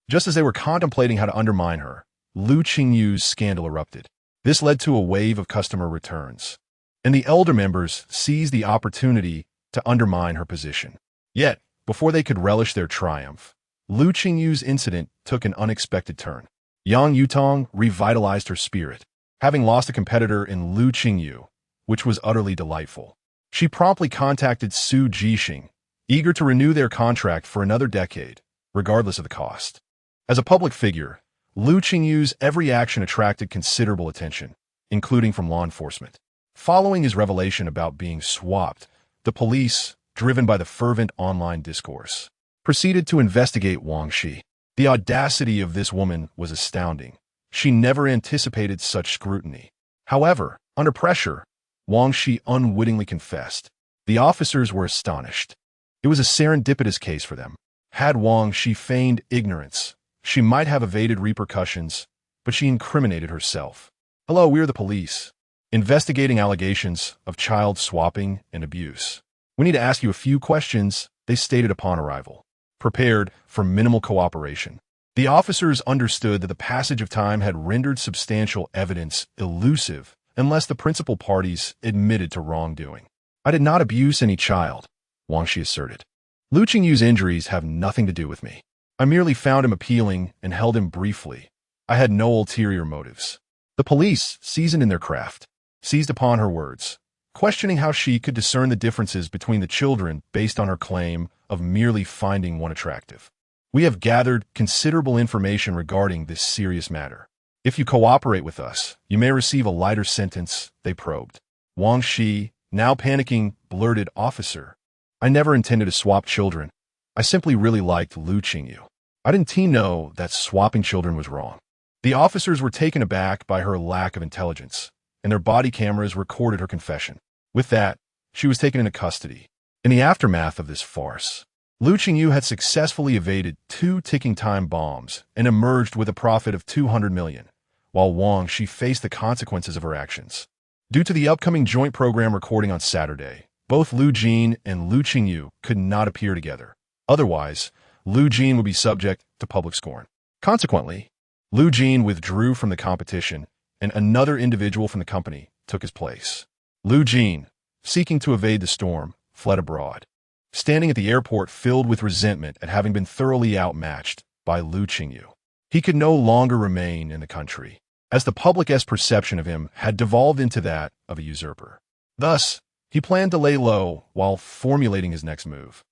Just as they were contemplating how to undermine her, Lu Qingyu's scandal erupted. This led to a wave of customer returns, and the elder members seized the opportunity to undermine her position. Yet, before they could relish their triumph, Lu Qingyu's incident took an unexpected turn. Yang Yutong revitalized her spirit, having lost a competitor in Lu Qingyu, which was utterly delightful. She promptly contacted Su Jixing, eager to renew their contract for another decade, regardless of the cost. As a public figure, Lu Qingyu's every action attracted considerable attention, including from law enforcement. Following his revelation about being swapped, the police, driven by the fervent online discourse, proceeded to investigate Wang Shi. The audacity of this woman was astounding. She never anticipated such scrutiny. However, under pressure, Wang Shi unwittingly confessed. The officers were astonished. It was a serendipitous case for them. Had Wang Shi feigned ignorance, she might have evaded repercussions, but she incriminated herself. Hello, we're the police, investigating allegations of child swapping and abuse. We need to ask you a few questions, they stated upon arrival, prepared for minimal cooperation. The officers understood that the passage of time had rendered substantial evidence elusive unless the principal parties admitted to wrongdoing. I did not abuse any child, Wang Shi asserted. Lu Qingyu's injuries have nothing to do with me. I merely found him appealing and held him briefly. I had no ulterior motives. The police, seasoned in their craft, seized upon her words, questioning how she could discern the differences between the children based on her claim of merely finding one attractive. We have gathered considerable information regarding this serious matter. If you cooperate with us, you may receive a lighter sentence, they probed. Wang Shi, now panicking, blurted, "Officer, I never intended to swap children. I simply really liked Lu Qingyu. I didn't know that swapping children was wrong." The officers were taken aback by her lack of intelligence, and their body cameras recorded her confession. With that, she was taken into custody. In the aftermath of this farce, Lu Qingyu had successfully evaded 2 ticking time bombs and emerged with a profit of 200 million, while Wang Shi faced the consequences of her actions. Due to the upcoming joint program recording on Saturday, both Lu Jin and Lu Qingyu could not appear together. Otherwise, Lu Jin would be subject to public scorn. Consequently, Lu Jin withdrew from the competition, and another individual from the company took his place. Lu Jin, seeking to evade the storm, fled abroad, standing at the airport filled with resentment at having been thoroughly outmatched by Lu Qingyu. He could no longer remain in the country, as the public's perception of him had devolved into that of a usurper. Thus, he planned to lay low while formulating his next move.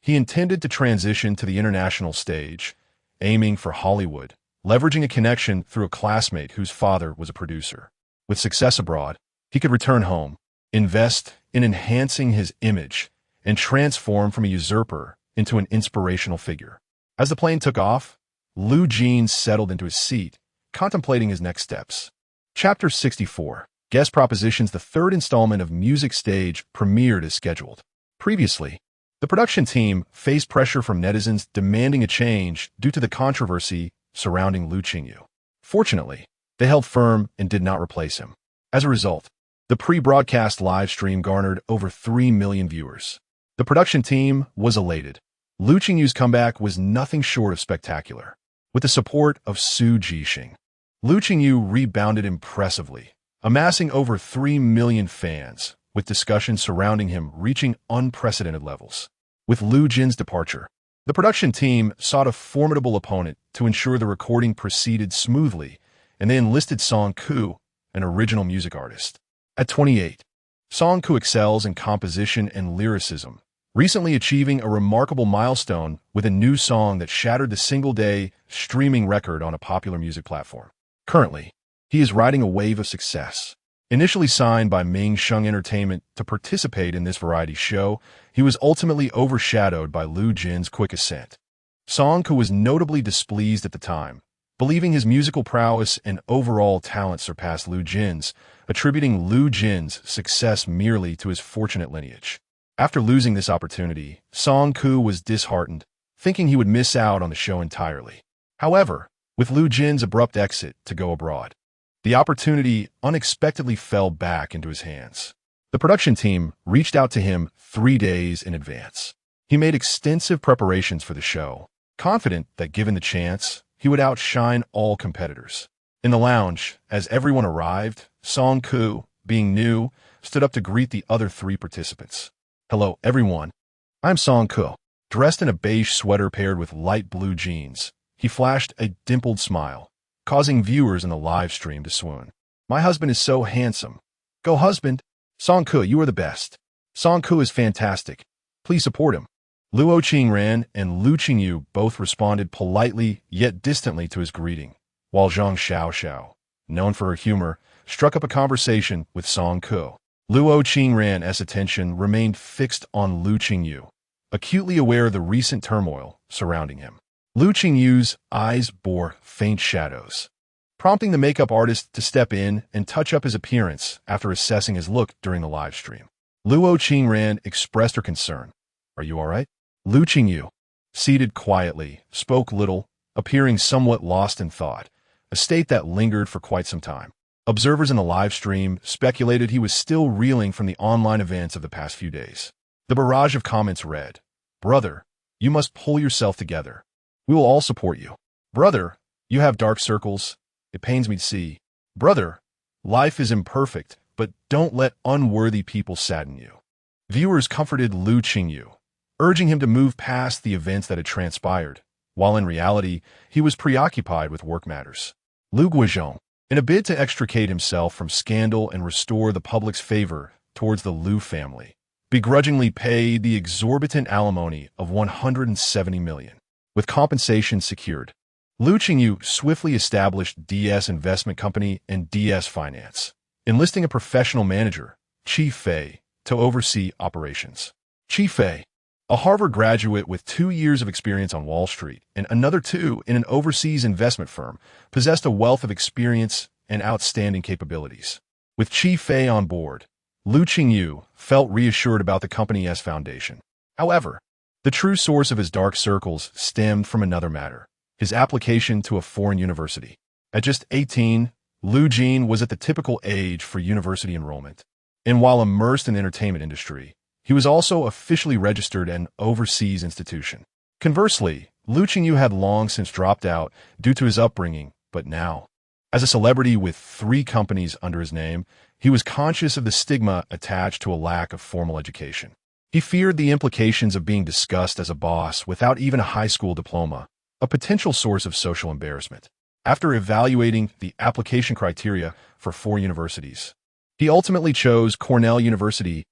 He intended to transition to the international stage, aiming for Hollywood, leveraging a connection through a classmate whose father was a producer. With success abroad, he could return home, invest in enhancing his image, and transform from a usurper into an inspirational figure. As the plane took off, Lu Jin settled into his seat, contemplating his next steps. Chapter 64, Guest Propositions. The third installment of Music Stage premiered as scheduled. Previously, the production team faced pressure from netizens demanding a change due to the controversy surrounding Lu Qingyu. Fortunately, they held firm and did not replace him. As a result, the pre-broadcast live stream garnered over 3 million viewers. The production team was elated. Lu Qingyu's comeback was nothing short of spectacular. With the support of Su Jixing, Lu Qingyu rebounded impressively, amassing over 3 million fans, with discussion surrounding him reaching unprecedented levels. With Lu Jin's departure, the production team sought a formidable opponent to ensure the recording proceeded smoothly, and they enlisted Song Ku, an original music artist. At 28, Song Ku excels in composition and lyricism, recently achieving a remarkable milestone with a new song that shattered the single-day streaming record on a popular music platform. Currently, he is riding a wave of success. Initially signed by Ming Sheng Entertainment to participate in this variety show, he was ultimately overshadowed by Lu Jin's quick ascent. Song Ku was notably displeased at the time, believing his musical prowess and overall talent surpassed Lu Jin's, attributing Lu Jin's success merely to his fortunate lineage. After losing this opportunity, Song Ku was disheartened, thinking he would miss out on the show entirely. However, with Lu Jin's abrupt exit to go abroad, the opportunity unexpectedly fell back into his hands. The production team reached out to him 3 days in advance. He made extensive preparations for the show, confident that given the chance, he would outshine all competitors. In the lounge, as everyone arrived, Song Ku, being new, stood up to greet the other 3 participants. "Hello, everyone. I'm Song Ku." Dressed in a beige sweater paired with light blue jeans, he flashed a dimpled smile, causing viewers in the live stream to swoon. "My husband is so handsome. Go husband! Song Ku, you are the best. Song Ku is fantastic. Please support him." Luo Qingran and Lu Qingyu both responded politely yet distantly to his greeting, while Zhang Xiaoxiao, known for her humor, struck up a conversation with Song Ku. Luo Qingran's attention remained fixed on Lu Qingyu, acutely aware of the recent turmoil surrounding him. Lu Qingyu's eyes bore faint shadows, prompting the makeup artist to step in and touch up his appearance after assessing his look during the live stream. Luo Qingran expressed her concern. "Are you all right?" Lu Qingyu, seated quietly, spoke little, appearing somewhat lost in thought, a state that lingered for quite some time. Observers in the live stream speculated he was still reeling from the online events of the past few days. The barrage of comments read, "Brother, you must pull yourself together. We will all support you. Brother, you have dark circles. It pains me to see. Brother, life is imperfect, but don't let unworthy people sadden you." Viewers comforted Lu Qingyu, urging him to move past the events that had transpired, while in reality, he was preoccupied with work matters. Lu Qingyu, in a bid to extricate himself from scandal and restore the public's favor towards the Lu family, begrudgingly paid the exorbitant alimony of 170 million. With compensation secured, Lu Qingyu swiftly established DS Investment Company and DS Finance, enlisting a professional manager, Qi Fei, to oversee operations. Qi Fei, a Harvard graduate with 2 years of experience on Wall Street and another 2 in an overseas investment firm, possessed a wealth of experience and outstanding capabilities. With Qi Fei on board, Lu Qingyu felt reassured about the company's foundation. However, the true source of his dark circles stemmed from another matter: his application to a foreign university. At just 18, Lu Jin was at the typical age for university enrollment. And while immersed in the entertainment industry, he was also officially registered at an overseas institution. Conversely, Lu Qingyu had long since dropped out due to his upbringing, but now, as a celebrity with 3 companies under his name, he was conscious of the stigma attached to a lack of formal education. He feared the implications of being discussed as a boss without even a high school diploma, a potential source of social embarrassment. After evaluating the application criteria for 4 universities, he ultimately chose Cornell University's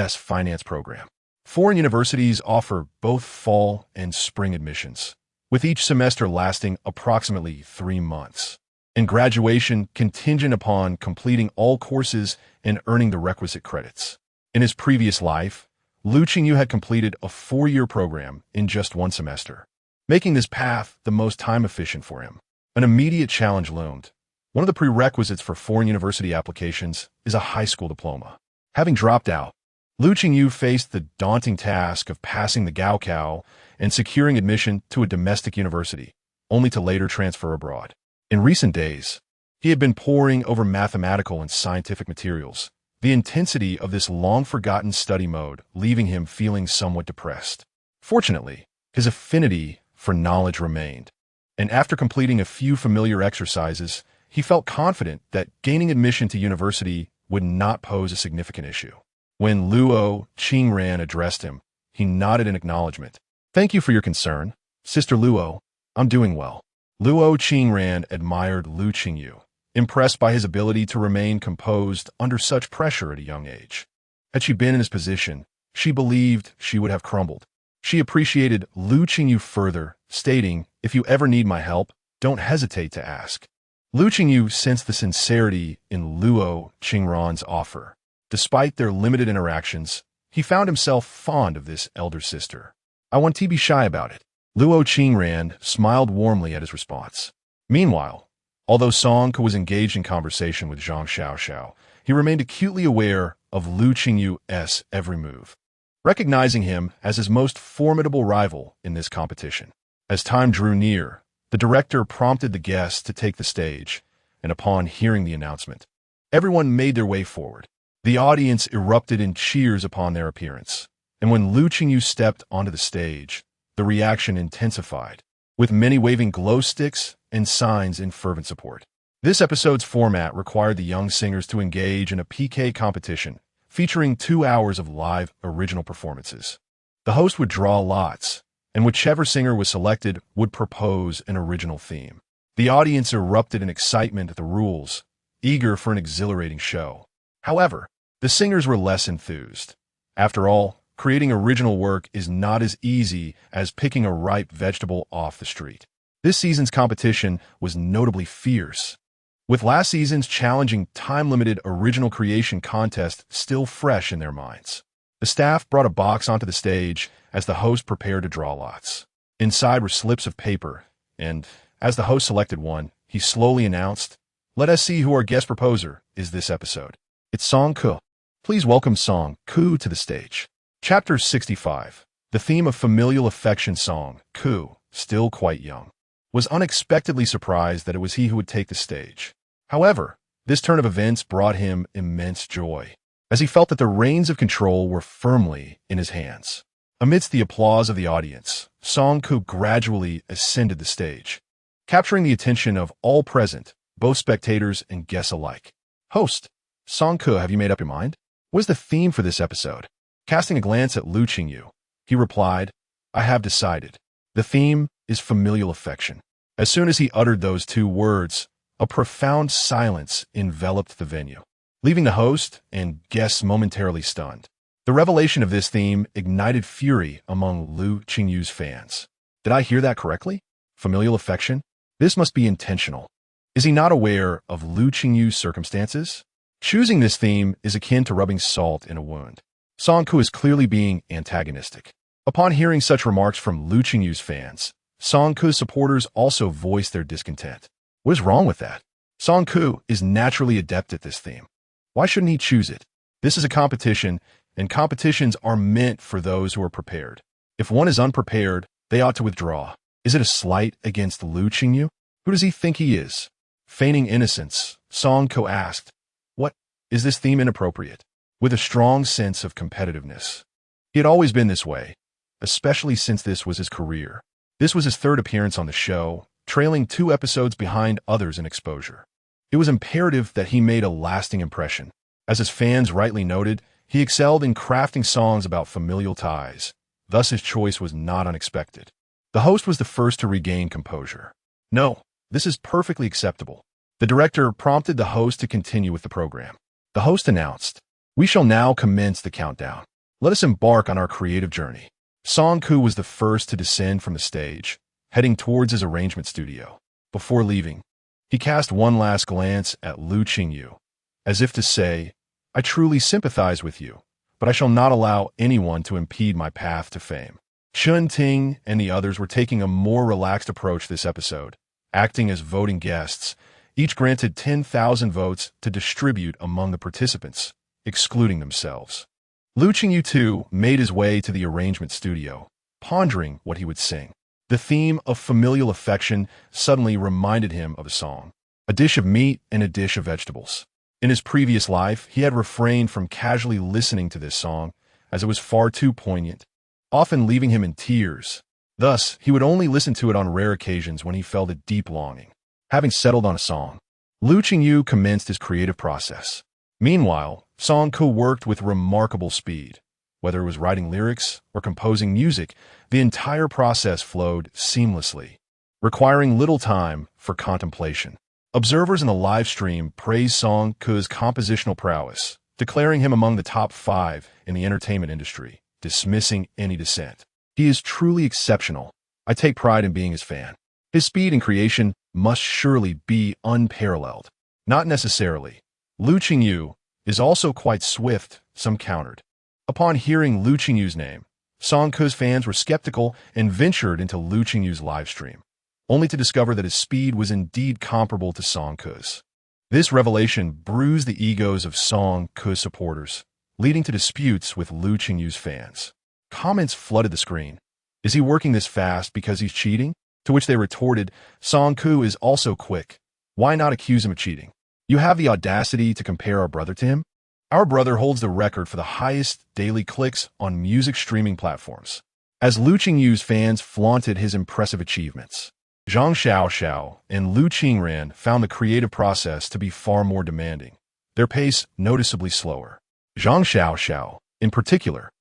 finance program. Foreign universities offer both fall and spring admissions, with each semester lasting approximately 3 months, and graduation contingent upon completing all courses and earning the requisite credits. In his previous life, Lu Qingyu had completed a 4-year program in just 1 semester, making this path the most time-efficient for him. An immediate challenge loomed. One of the prerequisites for foreign university applications is a high school diploma. Having dropped out, Lu Qingyu faced the daunting task of passing the Gaokao and securing admission to a domestic university, only to later transfer abroad. In recent days, he had been poring over mathematical and scientific materials, the intensity of this long-forgotten study mode leaving him feeling somewhat depressed. Fortunately, his affinity for knowledge remained, and after completing a few familiar exercises, he felt confident that gaining admission to university would not pose a significant issue. When Lu Qingyu addressed him, he nodded in acknowledgement. "Thank you for your concern, Sister Luo. I'm doing well." Lu Qingyu admired Lu Qingyu, impressed by his ability to remain composed under such pressure at a young age. Had she been in his position, she believed she would have crumbled. She appreciated Lu Qingyu further, stating, "If you ever need my help, don't hesitate to ask." Lu Qingyu sensed the sincerity in Lu Qingyu's offer. Despite their limited interactions, he found himself fond of this elder sister. "I want to be shy about it." Lu Qingyu smiled warmly at his response. Meanwhile, although Song Ke was engaged in conversation with Zhang Xiaoxiao, he remained acutely aware of Lu Qingyu's every move, recognizing him as his most formidable rival in this competition. As time drew near, the director prompted the guests to take the stage, and upon hearing the announcement, everyone made their way forward. The audience erupted in cheers upon their appearance, and when Lu Qingyu stepped onto the stage, the reaction intensified, with many waving glow sticks and signs in fervent support. This episode's format required the young singers to engage in a PK competition, featuring 2 hours of live original performances. The host would draw lots, and whichever singer was selected would propose an original theme. The audience erupted in excitement at the rules, eager for an exhilarating show. However, the singers were less enthused. After all, creating original work is not as easy as picking a ripe vegetable off the street. This season's competition was notably fierce, with last season's challenging time-limited original creation contest still fresh in their minds. The staff brought a box onto the stage as the host prepared to draw lots. Inside were slips of paper, and as the host selected one, he slowly announced, "Let us see who our guest proposer is this episode. It's Song Ke. Please welcome Song Ke to the stage." Chapter 65. The theme of familial affection. Song Ke, still quite young, was unexpectedly surprised that it was he who would take the stage. However, this turn of events brought him immense joy, as he felt that the reins of control were firmly in his hands. Amidst the applause of the audience, Song Ke gradually ascended the stage, capturing the attention of all present, both spectators and guests alike. "Host, Song Ke, have you made up your mind? What is the theme for this episode?" Casting a glance at Lu Qingyu, he replied, "I have decided. The theme is familial affection. As soon as he uttered those two words, a profound silence enveloped the venue, leaving the host and guests momentarily stunned. The revelation of this theme ignited fury among Lu Qingyu's fans. Did I hear that correctly? Familial affection? This must be intentional. Is he not aware of Lu Qingyu's circumstances? Choosing this theme is akin to rubbing salt in a wound. Song Ku is clearly being antagonistic. Upon hearing such remarks from Lu Qingyu's fans, Song Ku's supporters also voiced their discontent. What is wrong with that? Song Ku is naturally adept at this theme. Why shouldn't he choose it? This is a competition, and competitions are meant for those who are prepared. If one is unprepared, they ought to withdraw. Is it a slight against Lu Qingyu? Who does he think he is? Feigning innocence, Song Ku asked, "What? Is this theme inappropriate?" With a strong sense of competitiveness. He had always been this way, especially since this was his career. This was his third appearance on the show, trailing 2 episodes behind others in exposure. It was imperative that he made a lasting impression. As his fans rightly noted, he excelled in crafting songs about familial ties. Thus his choice was not unexpected. The host was the first to regain composure. "No, this is perfectly acceptable." The director prompted the host to continue with the program. The host announced, "We shall now commence the countdown. Let us embark on our creative journey." Song Ku was the first to descend from the stage, heading towards his arrangement studio. Before leaving, he cast one last glance at Lu Qingyu, as if to say, "I truly sympathize with you, but I shall not allow anyone to impede my path to fame." Chun Ting and the others were taking a more relaxed approach this episode, acting as voting guests, each granted 10,000 votes to distribute among the participants, excluding themselves. Lu Qingyu too made his way to the arrangement studio, pondering what he would sing. The theme of familial affection suddenly reminded him of a song, a dish of meat and a dish of vegetables. In his previous life, he had refrained from casually listening to this song, as it was far too poignant, often leaving him in tears. Thus, he would only listen to it on rare occasions when he felt a deep longing. Having settled on a song, Lu Qingyu commenced his creative process. Meanwhile, Song Ku worked with remarkable speed. Whether it was writing lyrics or composing music, the entire process flowed seamlessly, requiring little time for contemplation. Observers in the live stream praised Song Ku's compositional prowess, declaring him among the top 5 in the entertainment industry, dismissing any dissent. "He is truly exceptional. I take pride in being his fan. His speed in creation must surely be unparalleled." Not necessarily. Lu Qingyu is also quite swift, some countered. Upon hearing Lu Qingyu's name, Song Ku's fans were skeptical and ventured into Lu Qingyu's live stream, only to discover that his speed was indeed comparable to Song Ku's. This revelation bruised the egos of Song Ku's supporters, leading to disputes with Lu Qingyu's fans. Comments flooded the screen. "Is he working this fast because he's cheating?" To which they retorted, "Song Ku is also quick. Why not accuse him of cheating? You have the audacity to compare our brother to him? Our brother holds the record for the highest daily clicks on music streaming platforms." As Lu Qingyu's fans flaunted his impressive achievements, Zhang Xiaoxiao and Lu Qingran found the creative process to be far more demanding, their pace noticeably slower. Zhang Xiaoxiao, in particular,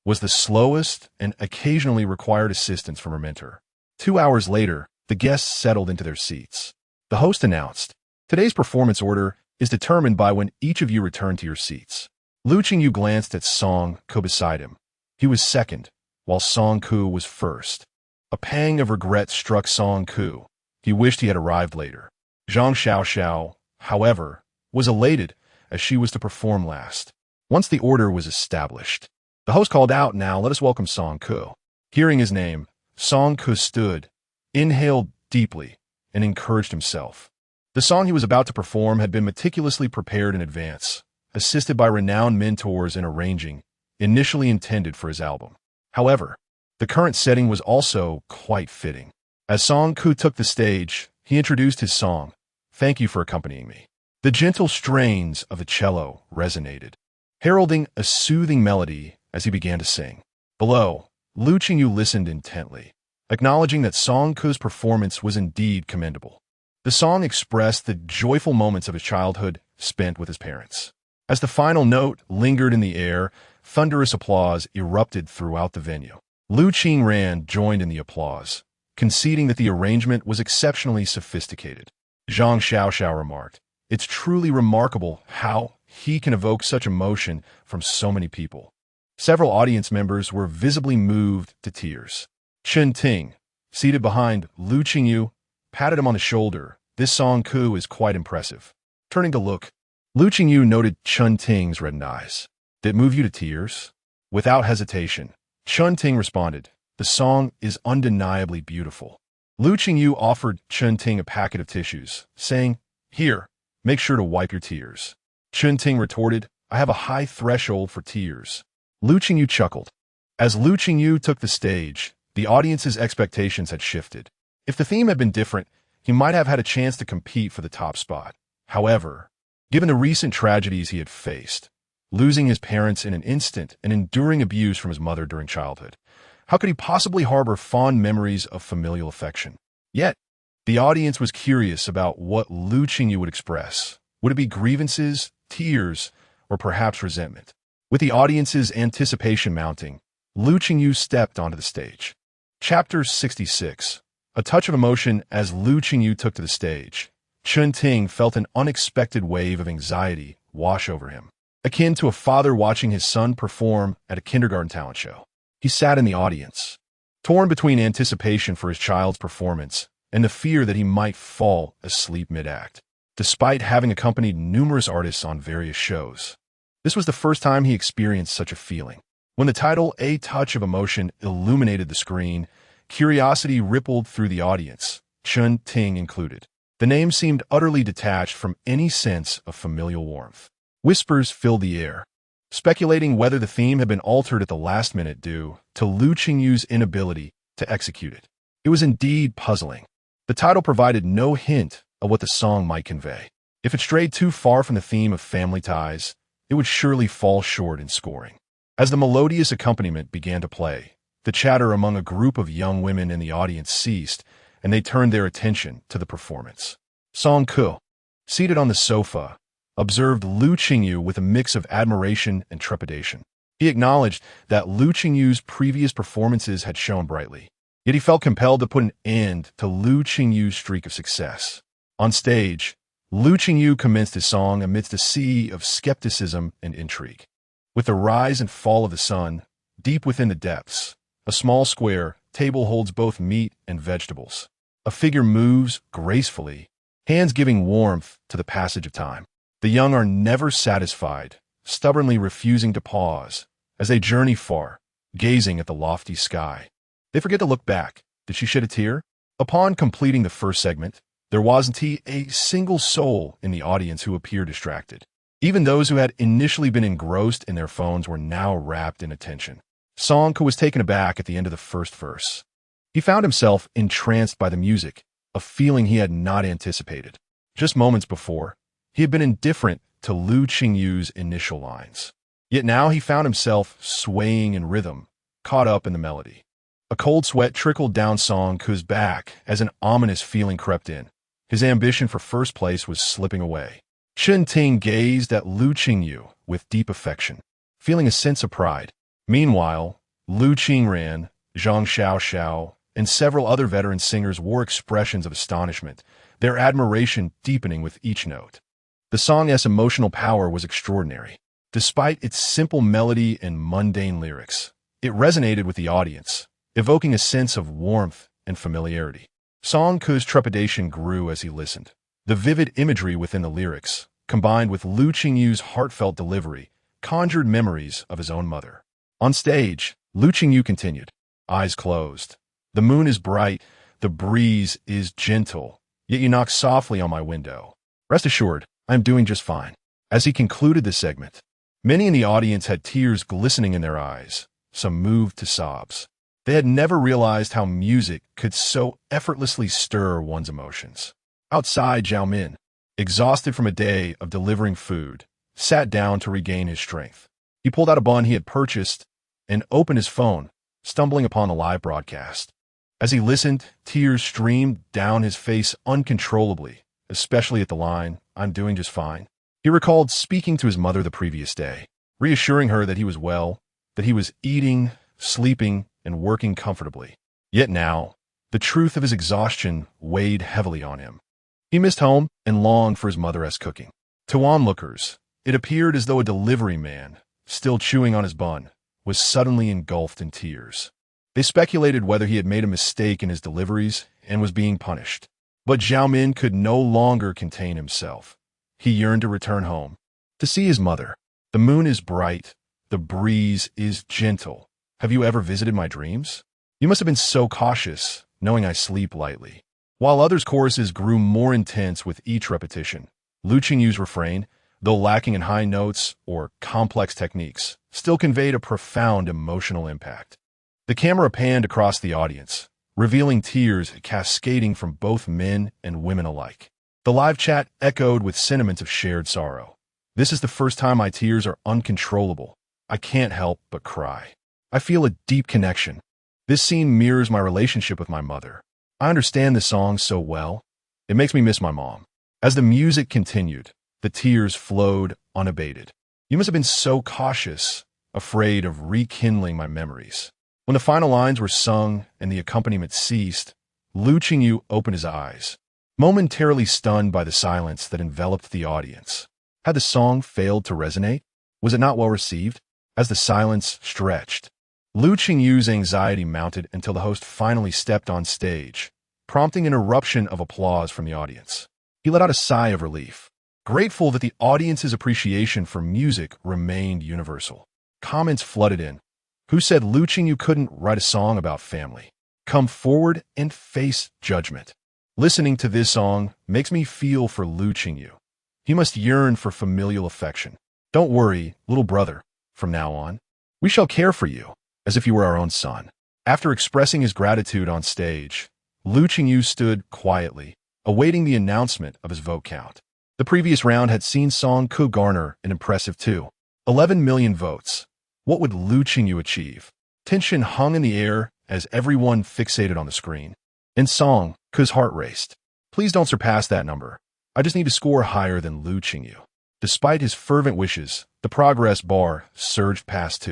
was the slowest and occasionally required assistance from her mentor. 2 hours later, the guests settled into their seats. The host announced, "Today's performance order is determined by when each of you return to your seats." Lu Qingyu glanced at Song Ku beside him. He was second, while Song Ku was first. A pang of regret struck Song Ku. He wished he had arrived later. Zhang Xiaoxiao, however, was elated, as she was to perform last. Once the order was established, the host called out, "Now let us welcome Song Ku." Hearing his name, Song Ku stood, inhaled deeply, and encouraged himself. The song he was about to perform had been meticulously prepared in advance, assisted by renowned mentors in arranging, initially intended for his album. However, the current setting was also quite fitting. As Song Ku took the stage, he introduced his song, "Thank You for Accompanying Me." The gentle strains of the cello resonated, heralding a soothing melody as he began to sing. Below, Lu Qingyu listened intently, acknowledging that Song Ku's performance was indeed commendable. The song expressed the joyful moments of his childhood spent with his parents. As the final note lingered in the air, thunderous applause erupted throughout the venue. Lu Qingran joined in the applause, conceding that the arrangement was exceptionally sophisticated. Zhang Xiaoxiao remarked, "It's truly remarkable how he can evoke such emotion from so many people." Several audience members were visibly moved to tears. Chen Ting, seated behind Lu Qingyu, patted him on the shoulder. "This song coup is quite impressive." Turning to look, Lu Qingyu noted Chen Ting's reddened eyes. "Did it move you to tears?" Without hesitation, Chen Ting responded, "The song is undeniably beautiful." Lu Qingyu offered Chen Ting a packet of tissues, saying, "Here, make sure to wipe your tears." Chen Ting retorted, "I have a high threshold for tears." Lu Qingyu chuckled. As Lu Qingyu took the stage, the audience's expectations had shifted. If the theme had been different, he might have had a chance to compete for the top spot. However, given the recent tragedies he had faced, losing his parents in an instant and enduring abuse from his mother during childhood, how could he possibly harbor fond memories of familial affection? Yet, the audience was curious about what Lu Qingyu would express. Would it be grievances, tears, or perhaps resentment? With the audience's anticipation mounting, Lu Qingyu stepped onto the stage. Chapter 66. A touch of emotion as Lu Qingyu took to the stage. Chen Ting felt an unexpected wave of anxiety wash over him, akin to a father watching his son perform at a kindergarten talent show. He sat in the audience, torn between anticipation for his child's performance and the fear that he might fall asleep mid-act. Despite having accompanied numerous artists on various shows, this was the first time he experienced such a feeling. When the title, "A Touch of Emotion," illuminated the screen, curiosity rippled through the audience, Chen Ting included. The name seemed utterly detached from any sense of familial warmth. Whispers filled the air, speculating whether the theme had been altered at the last minute due to Lu Qingyu's inability to execute it. It was indeed puzzling. The title provided no hint of what the song might convey. If it strayed too far from the theme of family ties, it would surely fall short in scoring. As the melodious accompaniment began to play, the chatter among a group of young women in the audience ceased, and they turned their attention to the performance. Song Ke, seated on the sofa, observed Lu Qingyu with a mix of admiration and trepidation. He acknowledged that Lu Qingyu's previous performances had shone brightly, yet he felt compelled to put an end to Lu Qingyu's streak of success. On stage, Lu Qingyu commenced his song amidst a sea of skepticism and intrigue. With the rise and fall of the sun, deep within the depths, a small square table holds both meat and vegetables. A figure moves gracefully, hands giving warmth to the passage of time. The young are never satisfied, stubbornly refusing to pause as they journey far, gazing at the lofty sky. They forget to look back. Did she shed a tear? Upon completing the first segment, there wasn't a single soul in the audience who appeared distracted. Even those who had initially been engrossed in their phones were now wrapped in attention. Song Ke was taken aback at the end of the first verse. He found himself entranced by the music, a feeling he had not anticipated. Just moments before, he had been indifferent to Lu Qingyu's initial lines. Yet now he found himself swaying in rhythm, caught up in the melody. A cold sweat trickled down Song Ke's back as an ominous feeling crept in. His ambition for first place was slipping away. Chen Ting gazed at Lu Qingyu with deep affection, feeling a sense of pride. Meanwhile, Lu Qingran, Zhang Xiaoxiao, and several other veteran singers wore expressions of astonishment, their admiration deepening with each note. The song's emotional power was extraordinary. Despite its simple melody and mundane lyrics, it resonated with the audience, evoking a sense of warmth and familiarity. Song Ke's trepidation grew as he listened. The vivid imagery within the lyrics, combined with Lu Qingyu's heartfelt delivery, conjured memories of his own mother. On stage, Lu Qingyu continued, eyes closed. "The moon is bright, the breeze is gentle, yet you knock softly on my window. Rest assured, I am doing just fine." As he concluded the segment, many in the audience had tears glistening in their eyes, some moved to sobs. They had never realized how music could so effortlessly stir one's emotions. Outside, Zhao Min, exhausted from a day of delivering food, sat down to regain his strength. He pulled out a bun he had purchased and opened his phone, stumbling upon the live broadcast. As he listened, tears streamed down his face uncontrollably, especially at the line, "I'm doing just fine." He recalled speaking to his mother the previous day, reassuring her that he was well, that he was eating, sleeping, and working comfortably. Yet now, The truth of his exhaustion weighed heavily on him. He missed home and longed for his mother's cooking. To onlookers, it appeared as though a delivery man, still chewing on his bun, was suddenly engulfed in tears. They speculated whether he had made a mistake in his deliveries and was being punished. But Zhao Min could no longer contain himself. He yearned to return home, to see his mother. The moon is bright. The breeze is gentle. Have you ever visited my dreams? You must have been so cautious, knowing I sleep lightly. While others' choruses grew more intense with each repetition, Lu Qingyu's refrain, though lacking in high notes or complex techniques, still conveyed a profound emotional impact. The camera panned across the audience, revealing tears cascading from both men and women alike. The live chat echoed with sentiments of shared sorrow. This is the first time my tears are uncontrollable. I can't help but cry. I feel a deep connection. This scene mirrors my relationship with my mother. I understand this song so well. It makes me miss my mom. As the music continued, the tears flowed unabated. You must have been so cautious, afraid of rekindling my memories. When the final lines were sung and the accompaniment ceased, Lu Qingyu opened his eyes, momentarily stunned by the silence that enveloped the audience. Had the song failed to resonate? Was it not well received? As the silence stretched, Lu Qingyu's anxiety mounted until the host finally stepped on stage, prompting an eruption of applause from the audience. He let out a sigh of relief, grateful that the audience's appreciation for music remained universal. Comments flooded in. Who said Lu Qingyu couldn't write a song about family? Come forward and face judgment. Listening to this song makes me feel for Lu Qingyu. He must yearn for familial affection. Don't worry, little brother. From now on, we shall care for you, as if you were our own son. After expressing his gratitude on stage, Lu Qingyu stood quietly, awaiting the announcement of his vote count. The previous round had seen Song Ku garner an impressive 11 million votes. What would Lu Qingyu achieve? Tension hung in the air as everyone fixated on the screen. In Song Ku's heart raced. Please don't surpass that number. I just need to score higher than Lu Qingyu. Despite his fervent wishes, the progress bar surged past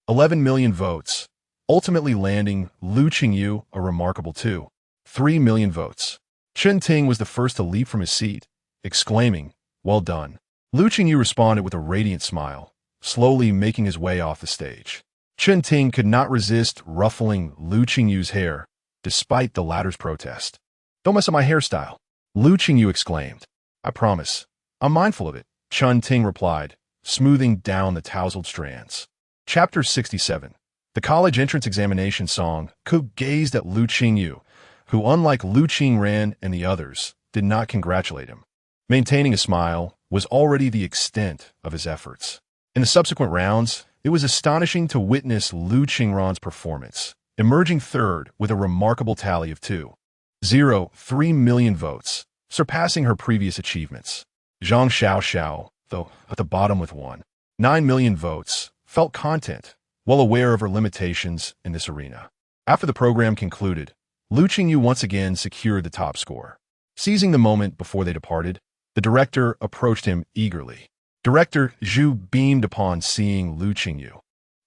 11 million votes, ultimately landing Lu Qingyu a remarkable 3 million votes. Chen Ting was the first to leap from his seat, exclaiming, "Well done." Lu Qingyu responded with a radiant smile, slowly making his way off the stage. Chen Ting could not resist ruffling Lu Qingyu's hair, despite the latter's protest. "Don't mess up my hairstyle," Lu Qingyu exclaimed. "I promise. I'm mindful of it," Chen Ting replied, smoothing down the tousled strands. Chapter 67. The college entrance examination song, Ku gazed at Lu Qingyu, who, unlike Lu Qingran and the others, did not congratulate him. Maintaining a smile was already the extent of his efforts. In the subsequent rounds, it was astonishing to witness Lu Qingran's performance, emerging third with a remarkable tally of 2.03 million votes, surpassing her previous achievements. Zhang Xiaoxiao, though at the bottom with 1.9 million votes, felt content, well aware of her limitations in this arena. After the program concluded, Lu Qingyu once again secured the top score. Seizing the moment before they departed, the director approached him eagerly. Director Zhu beamed upon seeing Lu Qingyu,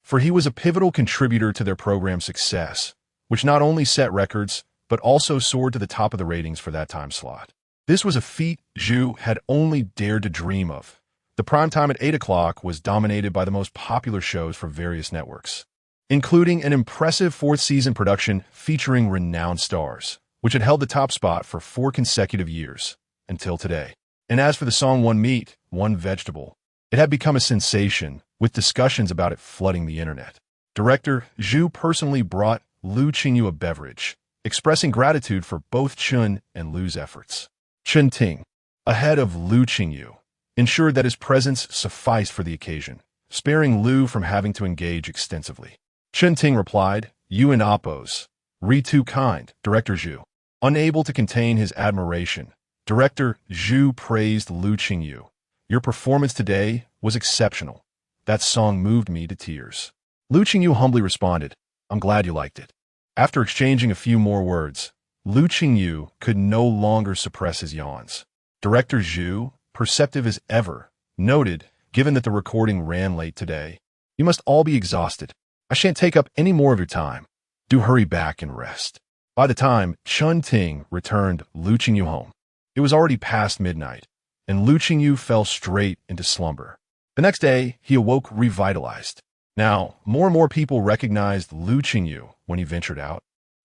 for he was a pivotal contributor to their program's success, which not only set records, but also soared to the top of the ratings for that time slot. This was a feat Zhu had only dared to dream of. The prime time at 8 o'clock was dominated by the most popular shows for various networks, including an impressive fourth-season production featuring renowned stars, which had held the top spot for 4 consecutive years, until today. And as for the song One Meat, One Vegetable, it had become a sensation, with discussions about it flooding the internet. Director Zhu personally brought Lu Qingyu a beverage, expressing gratitude for both Chun and Lu's efforts. Chen Ting, ahead of Lu Qingyu, ensured that his presence sufficed for the occasion, sparing Lu from having to engage extensively. Chen Ting replied, "You and Oppos, re too kind, Director Zhu." Unable to contain his admiration, Director Zhu praised Lu Qingyu. "Your performance today was exceptional. That song moved me to tears." Lu Qingyu humbly responded, "I'm glad you liked it." After exchanging a few more words, Lu Qingyu could no longer suppress his yawns. Director Zhu, perceptive as ever, noted, given that the recording ran late today, "You must all be exhausted. I shan't take up any more of your time. Do hurry back and rest." By the time Chun Ting returned Lu Qingyu home, it was already past midnight, and Lu Qingyu fell straight into slumber. The next day, he awoke revitalized. Now, more and more people recognized Lu Qingyu when he ventured out,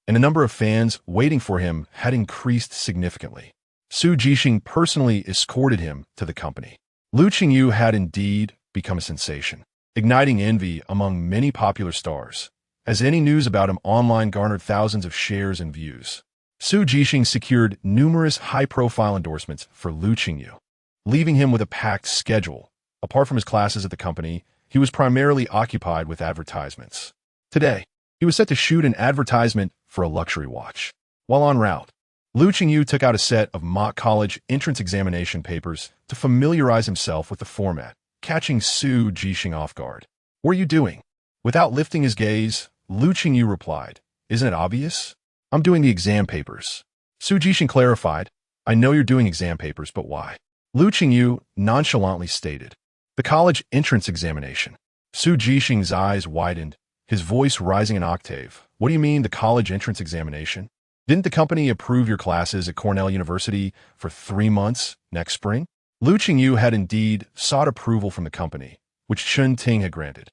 and the number of fans waiting for him had increased significantly. Su Jixing personally escorted him to the company. Lu Qingyu had indeed become a sensation, igniting envy among many popular stars, as any news about him online garnered thousands of shares and views. Su Jixing secured numerous high-profile endorsements for Lu Qingyu, leaving him with a packed schedule. Apart from his classes at the company, he was primarily occupied with advertisements. Today, he was set to shoot an advertisement for a luxury watch. While en route, Lu Qingyu took out a set of mock college entrance examination papers to familiarize himself with the format, catching Su Jixing off guard. "What are you doing?" Without lifting his gaze, Lu Qingyu replied, "Isn't it obvious? I'm doing the exam papers." Su Jixing clarified, "I know you're doing exam papers, but why?" Lu Qingyu nonchalantly stated, "The college entrance examination." Su Jixing's eyes widened, his voice rising an octave. "What do you mean, the college entrance examination? Didn't the company approve your classes at Cornell University for 3 months next spring?" Lu Qingyu had indeed sought approval from the company, which Chun Ting had granted.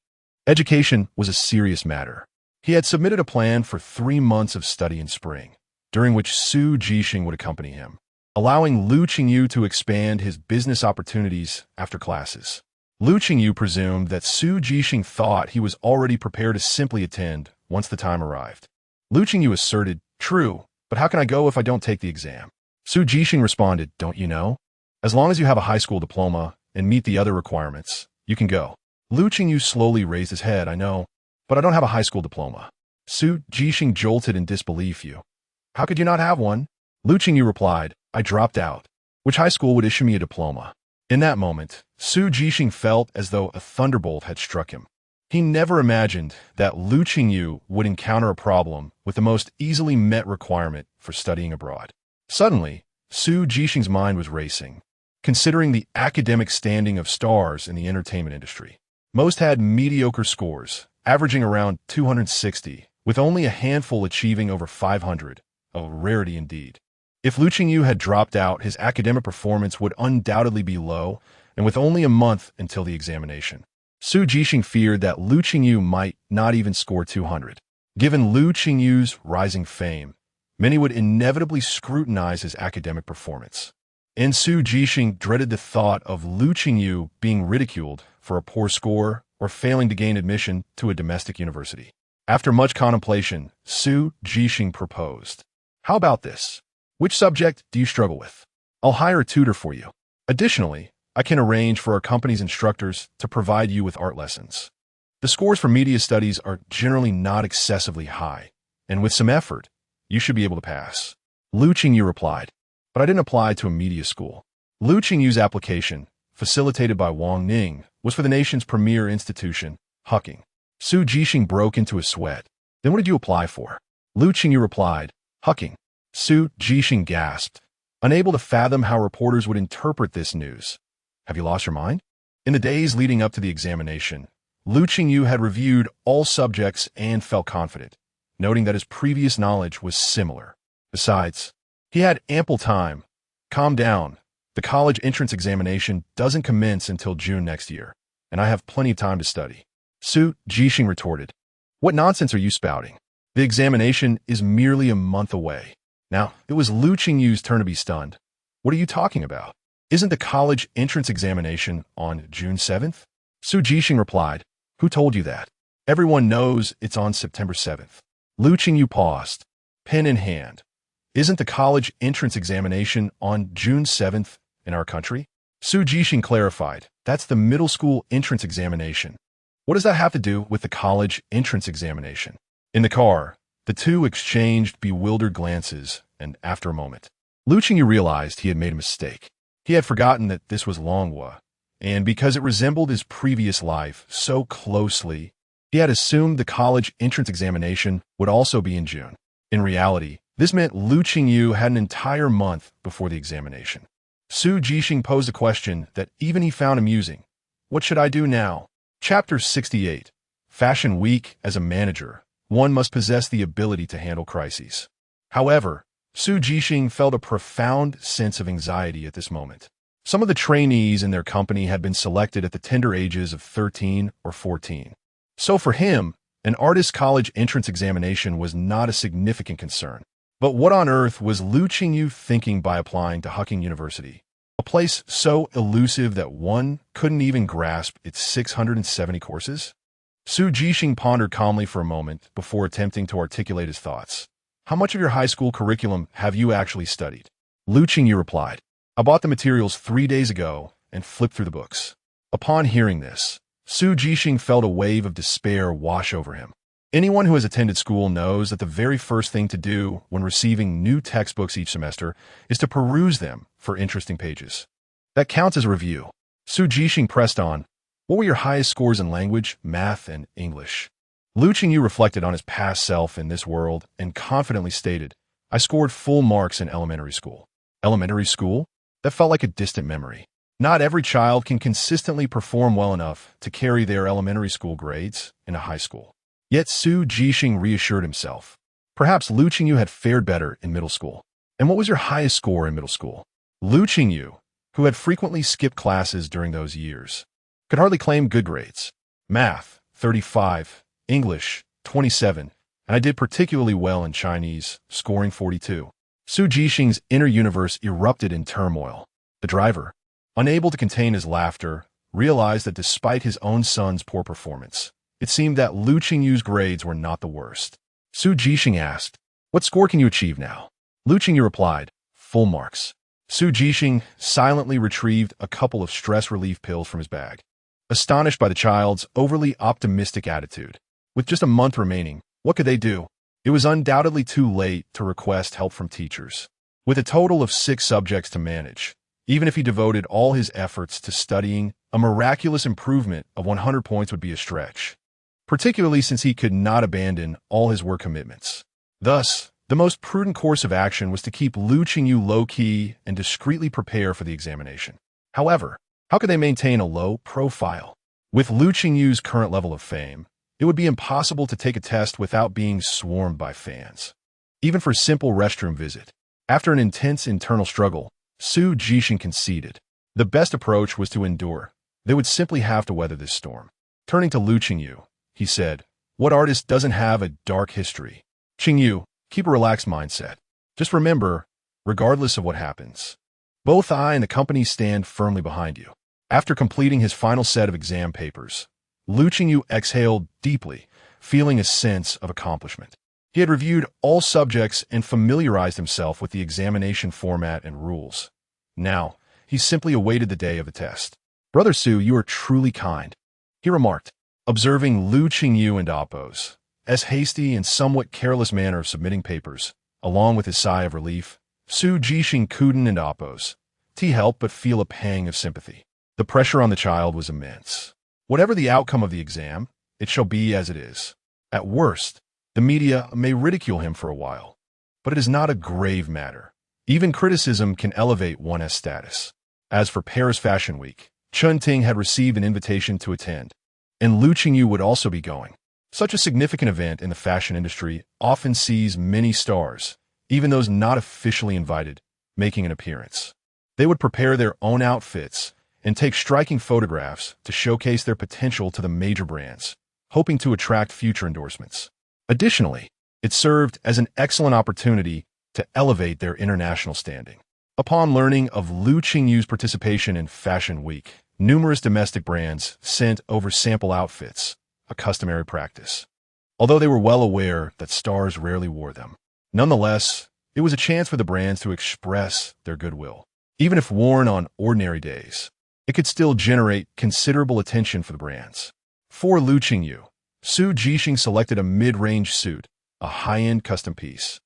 Education was a serious matter. He had submitted a plan for 3 months of study in spring, during which Su Jixing would accompany him, allowing Lu Qingyu to expand his business opportunities after classes. Lu Qingyu presumed that Su Jixing thought he was already prepared to simply attend once the time arrived. Lu Qingyu asserted, "True, but how can I go if I don't take the exam?" Su Jixing responded, "Don't you know? As long as you have a high school diploma and meet the other requirements, you can go." Lu Qingyu slowly raised his head. "I know, but I don't have a high school diploma." Su Jixing jolted in disbelief. "You? How could you not have one?" Lu Qingyu replied, "I dropped out. Which high school would issue me a diploma?" In that moment, Su Jixing felt as though a thunderbolt had struck him. He never imagined that Lu Qingyu would encounter a problem with the most easily met requirement for studying abroad. Suddenly, Su Jixing's mind was racing, considering the academic standing of stars in the entertainment industry. Most had mediocre scores, averaging around 260, with only a handful achieving over 500, a rarity indeed. If Lu Qingyu had dropped out, his academic performance would undoubtedly be low, and with only a month until the examination, Su Jixing feared that Lu Qingyu might not even score 200. Given Lu Qingyu's rising fame, many would inevitably scrutinize his academic performance. And Su Jixing dreaded the thought of Lu Qingyu being ridiculed for a poor score or failing to gain admission to a domestic university. After much contemplation, Su Jixing proposed, "How about this? Which subject do you struggle with? I'll hire a tutor for you. Additionally, I can arrange for our company's instructors to provide you with art lessons. The scores for media studies are generally not excessively high, and with some effort, you should be able to pass." Lu Qingyu replied, "But I didn't apply to a media school." Lu Qingyu's application, facilitated by Wang Ning, was for the nation's premier institution, Hucking. Su Jixing broke into a sweat. "Then what did you apply for?" Lu Qingyu replied, "Hucking." Su Jixing gasped, unable to fathom how reporters would interpret this news. "Have you lost your mind?" In the days leading up to the examination, Lu Qingyu had reviewed all subjects and felt confident, noting that his previous knowledge was similar. Besides, he had ample time. "Calm down. The college entrance examination doesn't commence until June next year, and I have plenty of time to study." Su Jixing retorted, "What nonsense are you spouting? The examination is merely a month away." Now, it was Lu Qingyu's turn to be stunned. "What are you talking about? Isn't the college entrance examination on June 7th? Su Jixing replied, "Who told you that? Everyone knows it's on September 7th. Lu Qingyu paused, pen in hand. "Isn't the college entrance examination on June 7th in our country?" Su Jixing clarified, "That's the middle school entrance examination." "What does that have to do with the college entrance examination?" In the car, the two exchanged bewildered glances, and after a moment, Lu Qingyu realized he had made a mistake. He had forgotten that this was Longhua, and because it resembled his previous life so closely, he had assumed the college entrance examination would also be in June. In reality, this meant Lu Qingyu had an entire month before the examination. Su Jixing posed a question that even he found amusing. "What should I do now?" Chapter 68. Fashion Week. As a manager, one must possess the ability to handle crises. However, Su Jixing felt a profound sense of anxiety at this moment. Some of the trainees in their company had been selected at the tender ages of 13 or 14. So for him, an artist college entrance examination was not a significant concern. But what on earth was Lu Qingyu thinking by applying to Hucking University, a place so elusive that one couldn't even grasp its 670 courses? Su Jixing pondered calmly for a moment before attempting to articulate his thoughts. How much of your high school curriculum have you actually studied? Lu Qingyu replied, I bought the materials 3 days ago and flipped through the books. Upon hearing this, Su Jixing felt a wave of despair wash over him. Anyone who has attended school knows that the very first thing to do when receiving new textbooks each semester is to peruse them for interesting pages. That counts as a review. Su Jixing pressed on, what were your highest scores in language, math, and English? Lu Qingyu reflected on his past self in this world and confidently stated, I scored full marks in elementary school. Elementary school? That felt like a distant memory. Not every child can consistently perform well enough to carry their elementary school grades in a high school. Yet Su Jixing reassured himself. Perhaps Lu Qingyu had fared better in middle school. And what was your highest score in middle school? Lu Qingyu, who had frequently skipped classes during those years, could hardly claim good grades. Math, 35, English, 27, and I did particularly well in Chinese, scoring 42. Su Jixing's inner universe erupted in turmoil. The driver, unable to contain his laughter, realized that despite his own son's poor performance, it seemed that Lu Qingyu's grades were not the worst. Su Jixing asked, what score can you achieve now? Lu Qingyu replied, full marks. Su Jixing silently retrieved a couple of stress relief pills from his bag, astonished by the child's overly optimistic attitude. With just a month remaining, what could they do? It was undoubtedly too late to request help from teachers. With a total of 6 subjects to manage, even if he devoted all his efforts to studying, a miraculous improvement of 100 points would be a stretch, particularly since he could not abandon all his work commitments. Thus, the most prudent course of action was to keep Lu Qingyu low-key and discreetly prepare for the examination. However, how could they maintain a low profile? With Lu Qingyu's current level of fame, it would be impossible to take a test without being swarmed by fans, even for a simple restroom visit. After an intense internal struggle, Su Jixing conceded. The best approach was to endure. They would simply have to weather this storm. Turning to Lu Qingyu, he said, what artist doesn't have a dark history? Qingyu, keep a relaxed mindset. Just remember, regardless of what happens, both I and the company stand firmly behind you. After completing his final set of exam papers, Lu Qingyu exhaled deeply, feeling a sense of accomplishment. He had reviewed all subjects and familiarized himself with the examination format and rules. Now, he simply awaited the day of the test. Brother Su, you are truly kind, he remarked, observing Lu Qingyu and Appo's as hasty and somewhat careless manner of submitting papers. Along with his sigh of relief, Su Jixing couldn't and Appo's help but feel a pang of sympathy. The pressure on the child was immense. Whatever the outcome of the exam, it shall be as it is. At worst, the media may ridicule him for a while, but it is not a grave matter. Even criticism can elevate one's status. As for Paris Fashion Week, Chun Ting had received an invitation to attend, and Lu Qingyu would also be going. Such a significant event in the fashion industry often sees many stars, even those not officially invited, making an appearance. They would prepare their own outfits and take striking photographs to showcase their potential to the major brands, hoping to attract future endorsements. Additionally, it served as an excellent opportunity to elevate their international standing. Upon learning of Lu Qingyu's participation in Fashion Week, numerous domestic brands sent over sample outfits, a customary practice. Although they were well aware that stars rarely wore them, nonetheless, it was a chance for the brands to express their goodwill. Even if worn on ordinary days, it could still generate considerable attention for the brands. For Lu Qingyu, Su Jixing selected a mid-range suit, a high-end custom piece,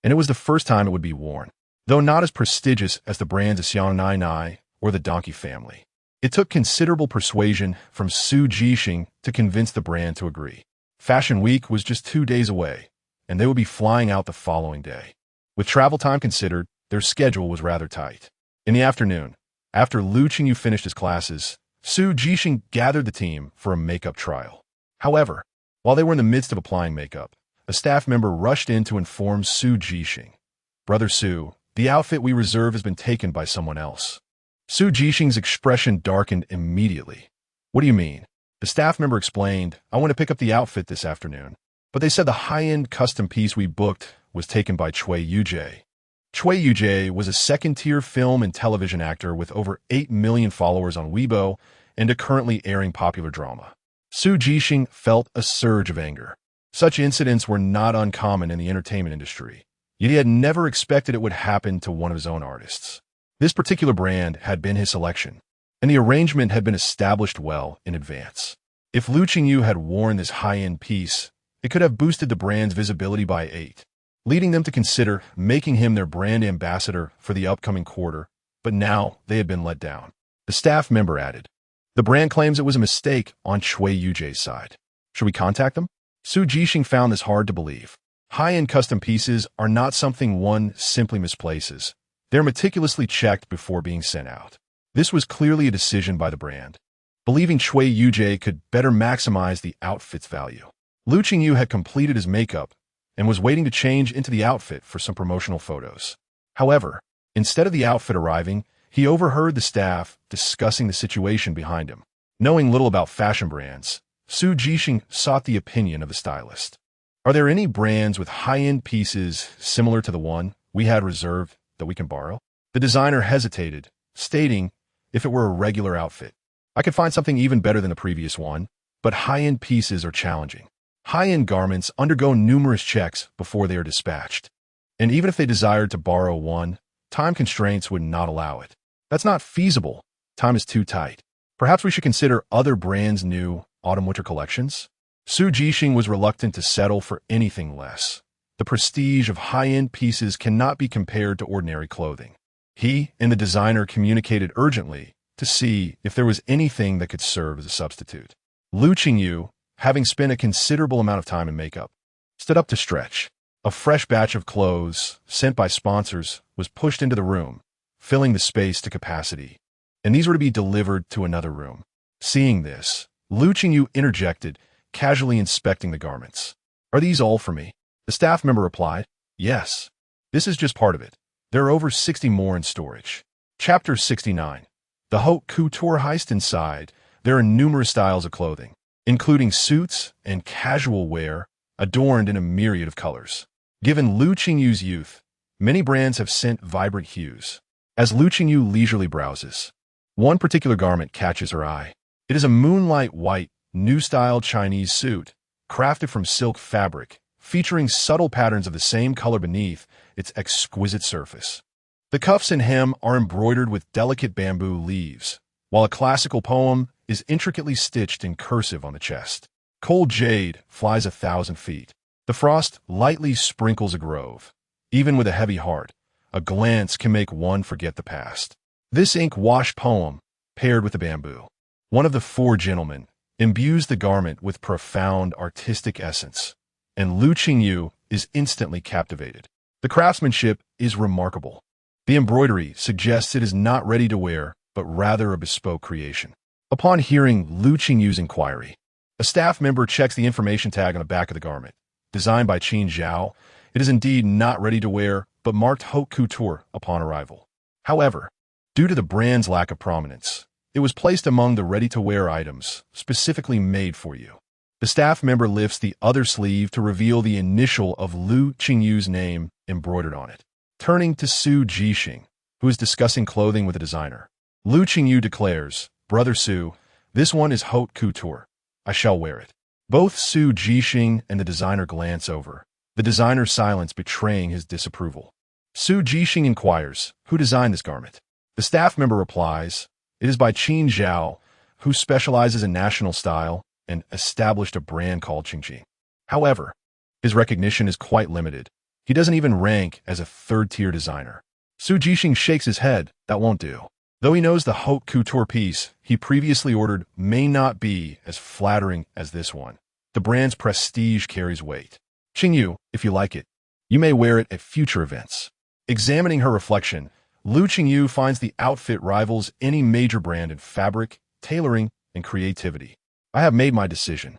and it was the first time it would be worn, though not as prestigious as the brands of Xiaonai or the Donkey family. It took considerable persuasion from Su Jixing to convince the brand to agree. Fashion Week was just 2 days away, and they would be flying out the following day. With travel time considered, their schedule was rather tight. In the afternoon, after Lu Qingyu finished his classes, Su Jixing gathered the team for a makeup trial. However, while they were in the midst of applying makeup, a staff member rushed in to inform Su Jixing. "Brother Su, the outfit we reserve has been taken by someone else." Su Jixing's expression darkened immediately. "What do you mean?" The staff member explained, "I want to pick up the outfit this afternoon, but they said the high-end custom piece we booked was taken by Cui Yujie." Cui Yujie was a second-tier film and television actor with over 8 million followers on Weibo and a currently airing popular drama. Su Jixing felt a surge of anger. Such incidents were not uncommon in the entertainment industry, yet he had never expected it would happen to one of his own artists. This particular brand had been his selection, and the arrangement had been established well in advance. If Lu Qingyu had worn this high-end piece, it could have boosted the brand's visibility by 8, leading them to consider making him their brand ambassador for the upcoming quarter, but now they had been let down. The staff member added, "The brand claims it was a mistake on Cui Yujie's side. Should we contact them?" Su Jixing found this hard to believe. High-end custom pieces are not something one simply misplaces. They're meticulously checked before being sent out. This was clearly a decision by the brand, believing Cui Yujie could better maximize the outfit's value. Lu Qingyu had completed his makeup and was waiting to change into the outfit for some promotional photos. However, instead of the outfit arriving, he overheard the staff discussing the situation behind him. Knowing little about fashion brands, Su Jixing sought the opinion of the stylist. "Are there any brands with high-end pieces similar to the one we had reserved that we can borrow?" The designer hesitated, stating, "If it were a regular outfit, I could find something even better than the previous one, but high-end pieces are challenging. High-end garments undergo numerous checks before they are dispatched, and even if they desired to borrow one, time constraints would not allow it. That's not feasible. Time is too tight. Perhaps we should consider other brands' new autumn-winter collections?" Su Jixing was reluctant to settle for anything less. The prestige of high-end pieces cannot be compared to ordinary clothing. He and the designer communicated urgently to see if there was anything that could serve as a substitute. Lu Qingyu, having spent a considerable amount of time in makeup, stood up to stretch. A fresh batch of clothes, sent by sponsors, was pushed into the room, filling the space to capacity, and these were to be delivered to another room. Seeing this, Lu Qingyu interjected, casually inspecting the garments. "Are these all for me?" The staff member replied, "Yes. This is just part of it. There are over 60 more in storage." Chapter 69. The haute couture heist. Inside, there are numerous styles of clothing, including suits and casual wear, adorned in a myriad of colors. Given Lu Qingyu's youth, many brands have sent vibrant hues. As Lu Qingyu leisurely browses, one particular garment catches her eye. It is a moonlight white, new-style Chinese suit, crafted from silk fabric, featuring subtle patterns of the same color beneath its exquisite surface. The cuffs and hem are embroidered with delicate bamboo leaves, while a classical poem is intricately stitched in cursive on the chest. Cold jade flies 1,000 feet. The frost lightly sprinkles a grove. Even with a heavy heart, a glance can make one forget the past. This ink-washed poem, paired with the bamboo, one of the four gentlemen, imbues the garment with profound artistic essence, and Lu Qingyu is instantly captivated. The craftsmanship is remarkable. The embroidery suggests it is not ready to wear, but rather a bespoke creation. Upon hearing Lu Qingyu's inquiry, a staff member checks the information tag on the back of the garment. Designed by Qin Zhao, it is indeed not ready to wear, but marked haute couture upon arrival. However, due to the brand's lack of prominence, it was placed among the ready-to-wear items, specifically made for you. The staff member lifts the other sleeve to reveal the initial of Lu Qingyu's name embroidered on it. Turning to Su Jixing, who is discussing clothing with the designer, Lu Qingyu declares, "Brother Su, this one is haute couture. I shall wear it." Both Su Jixing and the designer glance over, the designer's silence betraying his disapproval. Su Jixing inquires, "Who designed this garment?" The staff member replies, "It is by Qin Zhao, who specializes in national style and established a brand called Qingqing." However, his recognition is quite limited. He doesn't even rank as a third-tier designer. Su Jixing shakes his head. That won't do. Though he knows the haute couture piece he previously ordered may not be as flattering as this one, the brand's prestige carries weight. "Qingyu, if you like it, you may wear it at future events." Examining her reflection, Lu Qingyu finds the outfit rivals any major brand in fabric, tailoring, and creativity. "I have made my decision.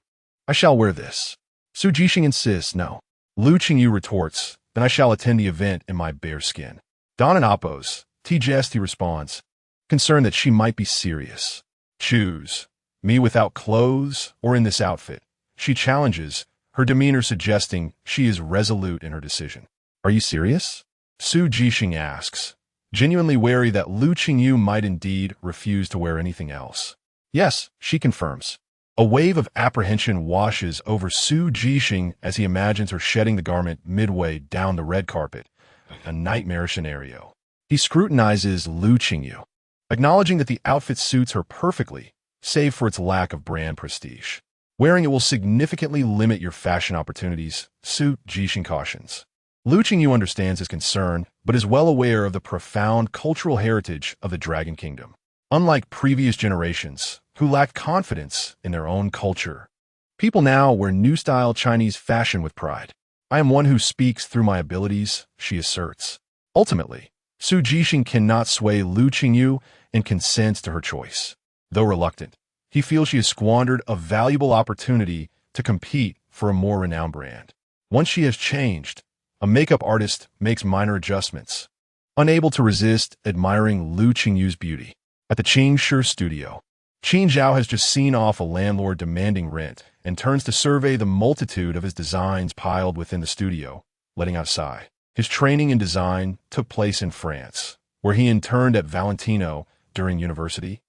I shall wear this." Su Jixing insists, "No, Lu Qingyu retorts, then I shall attend the event in my bare skin. Don and Oppos, T-jest, he responds, concerned that she might be serious. Choose. Me without clothes or in this outfit. She challenges, her demeanor suggesting she is resolute in her decision. Are you serious? Su Jixing asks, genuinely wary that Lu Qingyu might indeed refuse to wear anything else. Yes, she confirms. A wave of apprehension washes over Su Jixing as he imagines her shedding the garment midway down the red carpet. A nightmarish scenario. He scrutinizes Lu Qingyu, acknowledging that the outfit suits her perfectly, save for its lack of brand prestige. Wearing it will significantly limit your fashion opportunities, Su Jixing cautions. Lu Qingyu understands his concern, but is well aware of the profound cultural heritage of the Dragon Kingdom. Unlike previous generations, who lacked confidence in their own culture, people now wear new-style Chinese fashion with pride. I am one who speaks through my abilities, she asserts. Ultimately, Su Jixing cannot sway Lu Qingyu and consents to her choice. Though reluctant, he feels she has squandered a valuable opportunity to compete for a more renowned brand. Once she has changed, a makeup artist makes minor adjustments, unable to resist admiring Lu Qingyu's beauty. At the Qingshi studio, Qin Zhao has just seen off a landlord demanding rent and turns to survey the multitude of his designs piled within the studio, letting out a sigh. His training in design took place in France, where he interned at Valentino during university,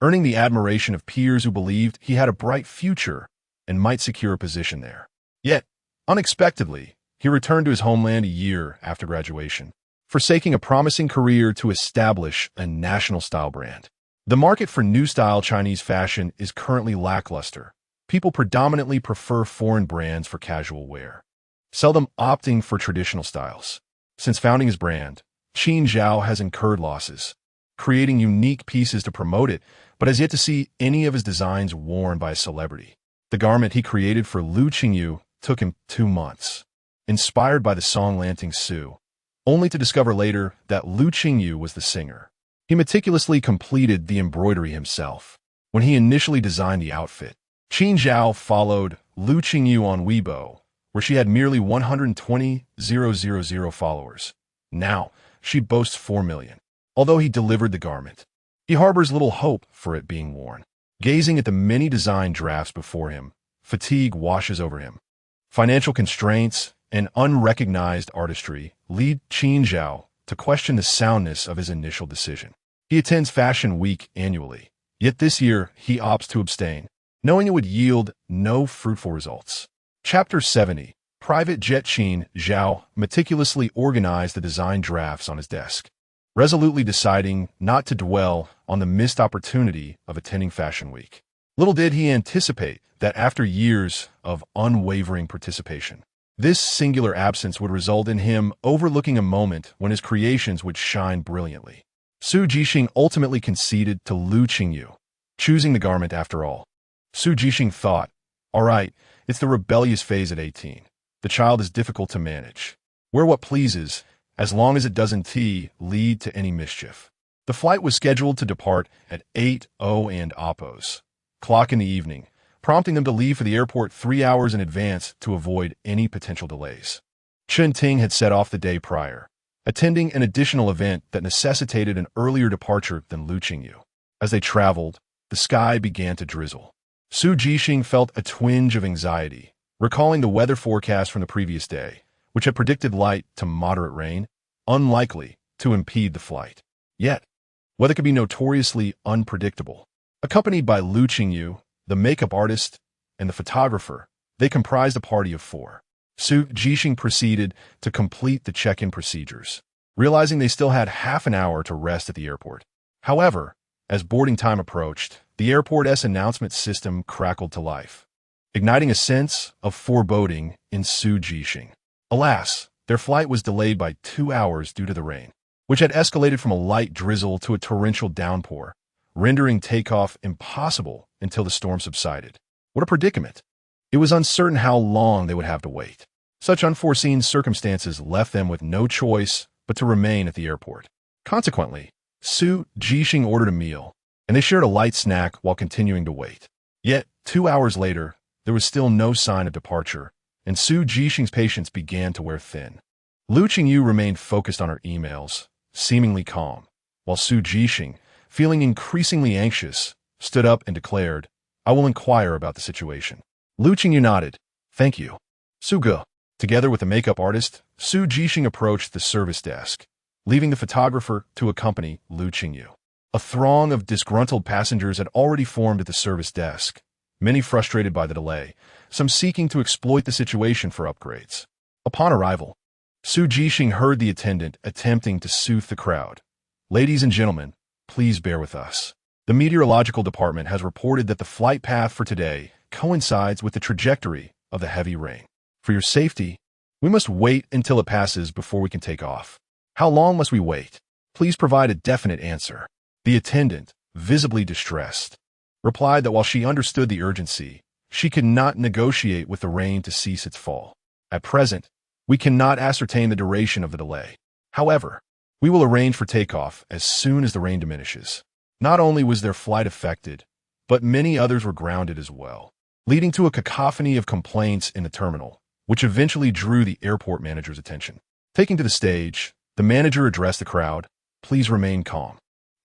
earning the admiration of peers who believed he had a bright future and might secure a position there. Yet, unexpectedly, he returned to his homeland a year after graduation, forsaking a promising career to establish a national style brand. The market for new-style Chinese fashion is currently lackluster. People predominantly prefer foreign brands for casual wear, seldom opting for traditional styles. Since founding his brand, Qin Zhao has incurred losses, creating unique pieces to promote it, but has yet to see any of his designs worn by a celebrity. The garment he created for Lu Qingyu took him 2 months, inspired by the song Lanting Su, only to discover later that Lu Qingyu was the singer. He meticulously completed the embroidery himself. When he initially designed the outfit, Qin Zhao followed Lu Qingyu on Weibo, where she had merely 120,000 followers. Now, she boasts 4 million. Although he delivered the garment, he harbors little hope for it being worn. Gazing at the many design drafts before him, fatigue washes over him. Financial constraints and unrecognized artistry lead Qin Zhao to question the soundness of his initial decision. He attends Fashion Week annually, yet this year he opts to abstain, knowing it would yield no fruitful results. Chapter 70. Private Jet. Qin Zhao meticulously organized the design drafts on his desk, resolutely deciding not to dwell on the missed opportunity of attending Fashion Week. Little did he anticipate that after years of unwavering participation, this singular absence would result in him overlooking a moment when his creations would shine brilliantly. Su Jixing ultimately conceded to Lu Qingyu, choosing the garment after all. Su Jixing thought, all right, it's the rebellious phase at 18. The child is difficult to manage. Wear what pleases, as long as it doesn't lead to any mischief. The flight was scheduled to depart at 8:00 and Oppos clock in the evening, prompting them to leave for the airport 3 hours in advance to avoid any potential delays. Chen Ting had set off the day prior, attending an additional event that necessitated an earlier departure than Lu Qingyu. As they traveled, the sky began to drizzle. Su Jixing felt a twinge of anxiety, recalling the weather forecast from the previous day, which had predicted light to moderate rain, unlikely to impede the flight. Yet, weather could be notoriously unpredictable. Accompanied by Lu Qingyu, the makeup artist, and the photographer, they comprised a party of 4. Su Jixing proceeded to complete the check-in procedures, realizing they still had half an hour to rest at the airport. However, as boarding time approached, the airport's announcement system crackled to life, igniting a sense of foreboding in Su Jixing. Alas, their flight was delayed by 2 hours due to the rain, which had escalated from a light drizzle to a torrential downpour, rendering takeoff impossible until the storm subsided. What a predicament! It was uncertain how long they would have to wait. Such unforeseen circumstances left them with no choice but to remain at the airport. Consequently, Su Jixing ordered a meal, and they shared a light snack while continuing to wait. Yet, 2 hours later, there was still no sign of departure, and Su Jixing's patience began to wear thin. Lu Qingyu remained focused on her emails, seemingly calm, while Su Jixing, feeling increasingly anxious, stood up and declared, "I will inquire about the situation." Lu Qingyu nodded. "Thank you." Su Ge. Together with the makeup artist, Su Jixing approached the service desk, leaving the photographer to accompany Lu Qingyu. A throng of disgruntled passengers had already formed at the service desk, many frustrated by the delay, some seeking to exploit the situation for upgrades. Upon arrival, Su Jixing heard the attendant attempting to soothe the crowd. "Ladies and gentlemen, please bear with us. The meteorological department has reported that the flight path for today coincides with the trajectory of the heavy rain. For your safety, we must wait until it passes before we can take off." "How long must we wait? Please provide a definite answer." The attendant, visibly distressed, replied that while she understood the urgency, she could not negotiate with the rain to cease its fall. "At present, we cannot ascertain the duration of the delay. However, we will arrange for takeoff as soon as the rain diminishes." Not only was their flight affected, but many others were grounded as well, leading to a cacophony of complaints in the terminal, which eventually drew the airport manager's attention. Taking to the stage, the manager addressed the crowd, "Please remain calm.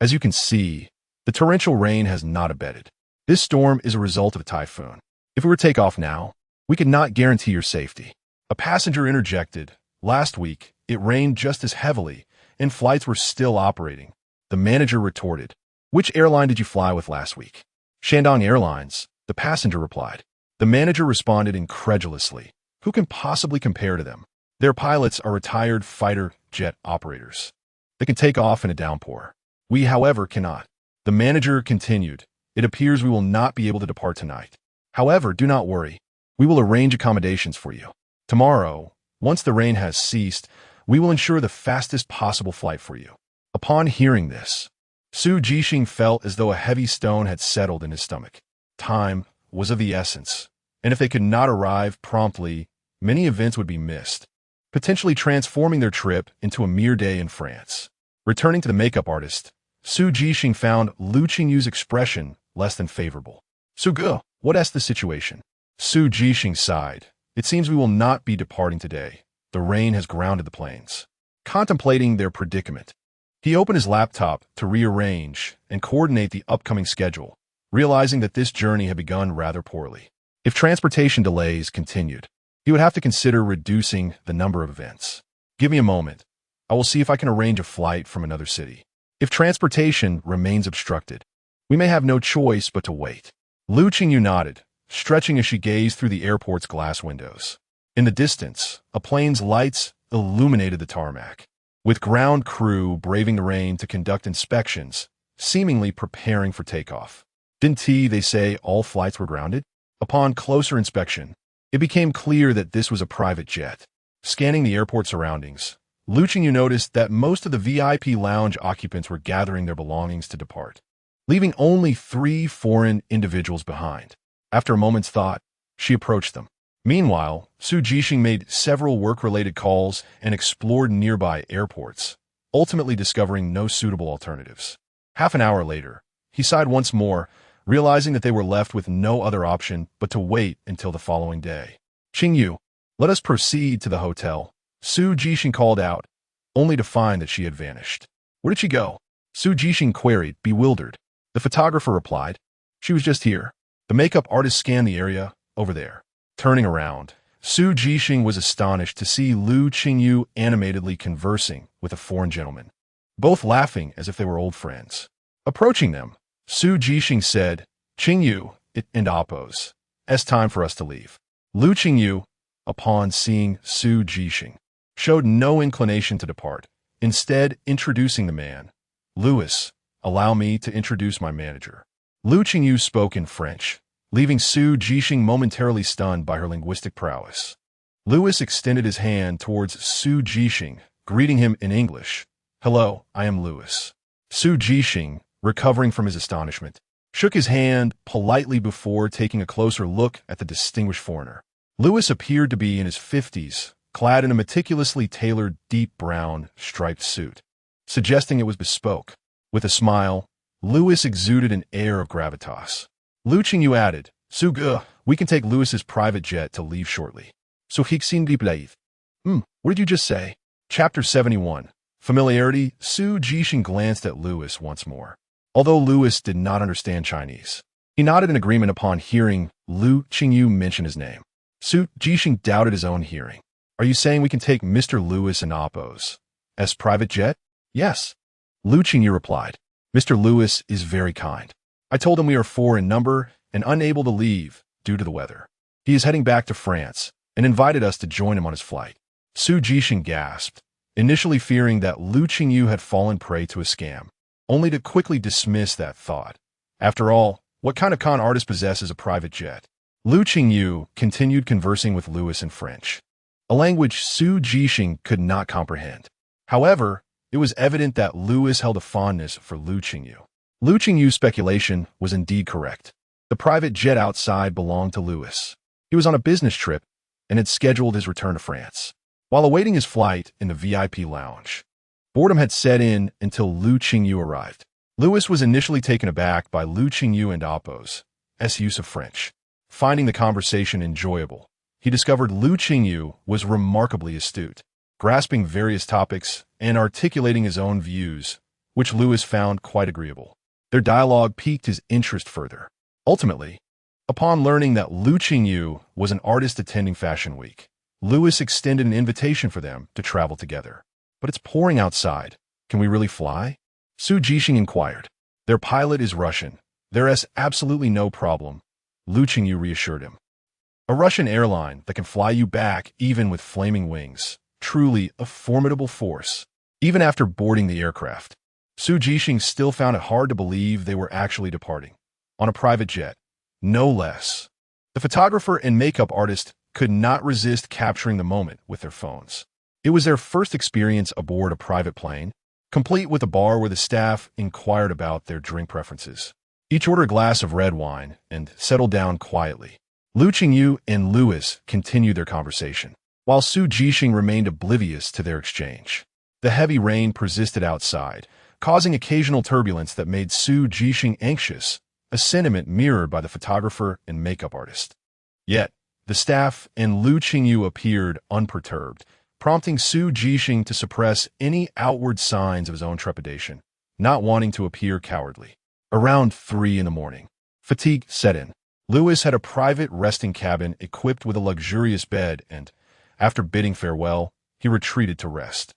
As you can see, the torrential rain has not abated. This storm is a result of a typhoon. If we were to take off now, we could not guarantee your safety." A passenger interjected, "Last week, it rained just as heavily, and flights were still operating." The manager retorted, "Which airline did you fly with last week?" "Shandong Airlines," the passenger replied. The manager responded incredulously, "Who can possibly compare to them? Their pilots are retired fighter jet operators. They can take off in a downpour. We, however, cannot." The manager continued, "It appears we will not be able to depart tonight. However, do not worry. We will arrange accommodations for you. Tomorrow, once the rain has ceased, we will ensure the fastest possible flight for you." Upon hearing this, Su Jixing felt as though a heavy stone had settled in his stomach. Time was of the essence, and if they could not arrive promptly, many events would be missed, potentially transforming their trip into a mere day in France. Returning to the makeup artist, Su Jixing found Lu Qingyu's expression less than favorable. "Su Ge, what is the situation?" Su Jixing sighed. "It seems we will not be departing today. The rain has grounded the planes." Contemplating their predicament, he opened his laptop to rearrange and coordinate the upcoming schedule, realizing that this journey had begun rather poorly. If transportation delays continued, he would have to consider reducing the number of events. "Give me a moment. I will see if I can arrange a flight from another city. If transportation remains obstructed, we may have no choice but to wait." Lu Qingyu nodded, stretching as she gazed through the airport's glass windows. In the distance, a plane's lights illuminated the tarmac, with ground crew braving the rain to conduct inspections, seemingly preparing for takeoff. Didn't they say all flights were grounded? Upon closer inspection, it became clear that this was a private jet. Scanning the airport surroundings, Lu Qingyu noticed that most of the VIP lounge occupants were gathering their belongings to depart, leaving only 3 foreign individuals behind. After a moment's thought, she approached them. Meanwhile, Su Jixing made several work-related calls and explored nearby airports, ultimately discovering no suitable alternatives. Half an hour later, he sighed once more, realizing that they were left with no other option but to wait until the following day. "Qingyu, let us proceed to the hotel," Su Jixing called out, only to find that she had vanished. "Where did she go?" Su Jixing queried, bewildered. The photographer replied, "She was just here. The makeup artist scanned the area over there." Turning around, Su Jixing was astonished to see Lu Qingyu animatedly conversing with a foreign gentleman, both laughing as if they were old friends. Approaching them, Su Jixing said, "Qingyu, it and Oppos. It's time for us to leave." Lu Qingyu, upon seeing Su Jixing, showed no inclination to depart, instead introducing the man. "Louis, allow me to introduce my manager." Lu Qingyu spoke in French, leaving Su Jixing momentarily stunned by her linguistic prowess. Louis extended his hand towards Su Jixing, greeting him in English. "Hello, I am Louis." Su Jixing, recovering from his astonishment, shook his hand politely before taking a closer look at the distinguished foreigner. Louis appeared to be in his 50s, clad in a meticulously tailored deep brown, striped suit, suggesting it was bespoke. With a smile, Louis exuded an air of gravitas. Lu Qingyu added, "Su Ge, we can take Louis's private jet to leave shortly." So hiksin deep. What did you just say? Chapter 71. Familiarity. Su Jixing glanced at Louis once more. Although Louis did not understand Chinese, he nodded in agreement upon hearing Lu Qingyu mention his name. Su Jixing doubted his own hearing. Are you saying we can take Mr. Louis and Appo's private jet? Yes. Lu Qingyu replied. Mr. Louis is very kind. I told him we are 4 in number and unable to leave due to the weather. He is heading back to France and invited us to join him on his flight. Su Jixing gasped, initially fearing that Lu Qingyu had fallen prey to a scam, only to quickly dismiss that thought. After all, what kind of con artist possesses a private jet? Lu Qingyu continued conversing with Louis in French, a language Su Jixing could not comprehend. However, it was evident that Louis held a fondness for Lu Qingyu. Lu Qingyu's speculation was indeed correct. The private jet outside belonged to Louis. He was on a business trip and had scheduled his return to France. While awaiting his flight in the VIP lounge, boredom had set in until Lu Qingyu arrived. Louis was initially taken aback by Lu Qingyu and Appo's use of French. Finding the conversation enjoyable, he discovered Lu Qingyu was remarkably astute, grasping various topics and articulating his own views, which Louis found quite agreeable. Their dialogue piqued his interest further. Ultimately, upon learning that Lu Qingyu was an artist attending Fashion Week, Louis extended an invitation for them to travel together. But it's pouring outside. Can we really fly? Su Jixing inquired. Their pilot is Russian. There's absolutely no problem, Lu Qingyu reassured him. A Russian airline that can fly you back even with flaming wings. Truly a formidable force. Even after boarding the aircraft, Su Jixing still found it hard to believe they were actually departing. On a private jet, no less. The photographer and makeup artist could not resist capturing the moment with their phones. It was their first experience aboard a private plane, complete with a bar where the staff inquired about their drink preferences. Each ordered a glass of red wine and settled down quietly. Lu Qingyu and Louis continued their conversation, while Su Jixing remained oblivious to their exchange. The heavy rain persisted outside, causing occasional turbulence that made Su Jixing anxious, a sentiment mirrored by the photographer and makeup artist. Yet, the staff and Lu Qingyu appeared unperturbed, prompting Su Jixing to suppress any outward signs of his own trepidation, not wanting to appear cowardly. Around 3 in the morning, fatigue set in. Louis had a private resting cabin equipped with a luxurious bed and, after bidding farewell, he retreated to rest.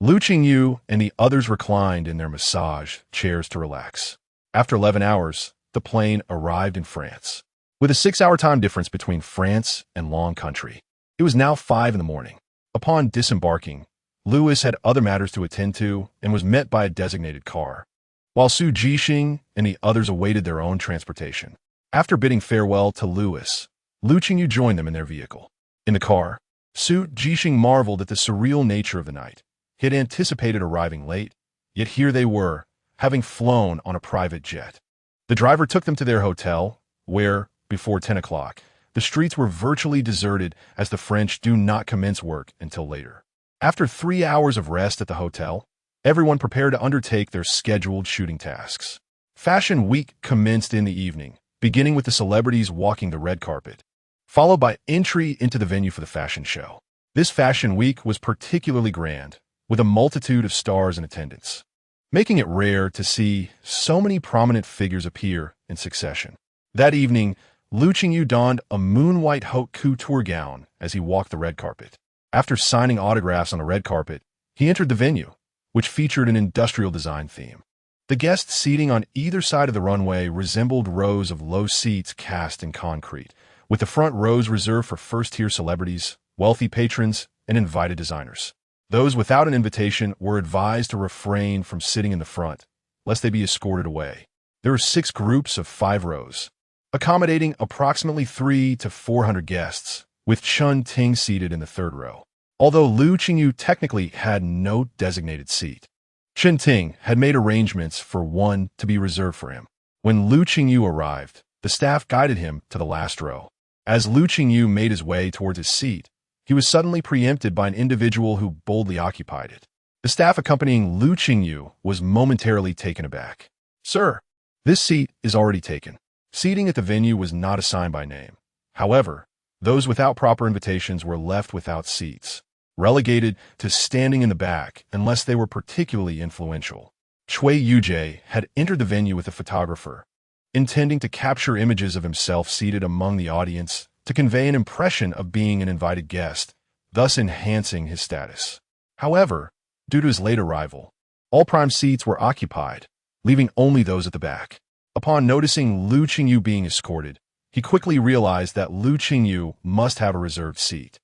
Lu Qingyu and the others reclined in their massage chairs to relax. After 11 hours, the plane arrived in France. With a 6-hour time difference between France and Long Country, it was now 5 in the morning. Upon disembarking, Louis had other matters to attend to and was met by a designated car, while Su Jixing and the others awaited their own transportation. After bidding farewell to Louis, Lu Qingyu joined them in their vehicle. In the car, Su Jixing marveled at the surreal nature of the night. He had anticipated arriving late, yet here they were, having flown on a private jet. The driver took them to their hotel, where, before 10 o'clock, the streets were virtually deserted as the French do not commence work until later. After 3 hours of rest at the hotel, everyone prepared to undertake their scheduled shooting tasks. Fashion Week commenced in the evening, beginning with the celebrities walking the red carpet, followed by entry into the venue for the fashion show. This Fashion Week was particularly grand, with a multitude of stars in attendance, making it rare to see so many prominent figures appear in succession. That evening, Lu Qingyu donned a moon-white haute couture gown as he walked the red carpet. After signing autographs on the red carpet, he entered the venue, which featured an industrial design theme. The guest seating on either side of the runway resembled rows of low seats cast in concrete, with the front rows reserved for first-tier celebrities, wealthy patrons, and invited designers. Those without an invitation were advised to refrain from sitting in the front, lest they be escorted away. There were 6 groups of 5 rows, accommodating approximately 300 to 400 guests, with Chun Ting seated in the 3rd row. Although Lu Qingyu technically had no designated seat, Chun Ting had made arrangements for one to be reserved for him. When Lu Qingyu arrived, the staff guided him to the last row. As Lu Qingyu made his way towards his seat, he was suddenly preempted by an individual who boldly occupied it. The staff accompanying Lu Qingyu was momentarily taken aback. "Sir, this seat is already taken." Seating at the venue was not assigned by name. However, Those without proper invitations were left without seats, relegated to standing in the back unless they were particularly influential. Cui Yujie had entered the venue with a photographer, intending to capture images of himself seated among the audience to convey an impression of being an invited guest, thus enhancing his status. However, due to his late arrival, all prime seats were occupied, leaving only those at the back. Upon noticing Lu Qingyu being escorted, he quickly realized that Lu Qingyu must have a reserved seat.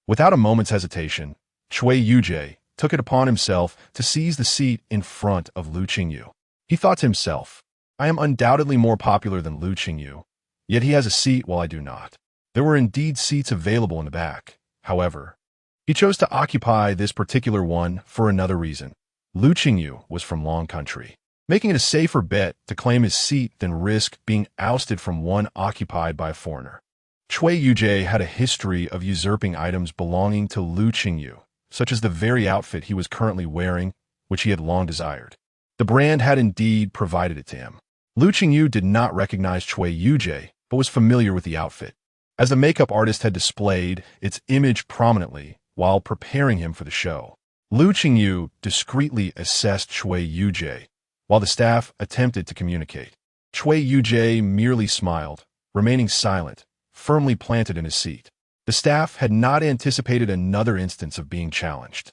Without a moment's hesitation, Cui Yujie took it upon himself to seize the seat in front of Lu Qingyu. He thought to himself, I am undoubtedly more popular than Lu Qingyu, yet he has a seat while I do not. There were indeed seats available in the back. However, he chose to occupy this particular one for another reason. Lu Qingyu was from Long Country, making it a safer bet to claim his seat than risk being ousted from one occupied by a foreigner. Cui Yujie had a history of usurping items belonging to Lu Qingyu, such as the very outfit he was currently wearing, which he had long desired. The brand had indeed provided it to him. Lu Qingyu did not recognize Cui Yujie, but was familiar with the outfit, as the makeup artist had displayed its image prominently while preparing him for the show. Lu Qingyu discreetly assessed Cui Yujie, while the staff attempted to communicate. Cui Yujie merely smiled, remaining silent, firmly planted in his seat. The staff had not anticipated another instance of being challenged.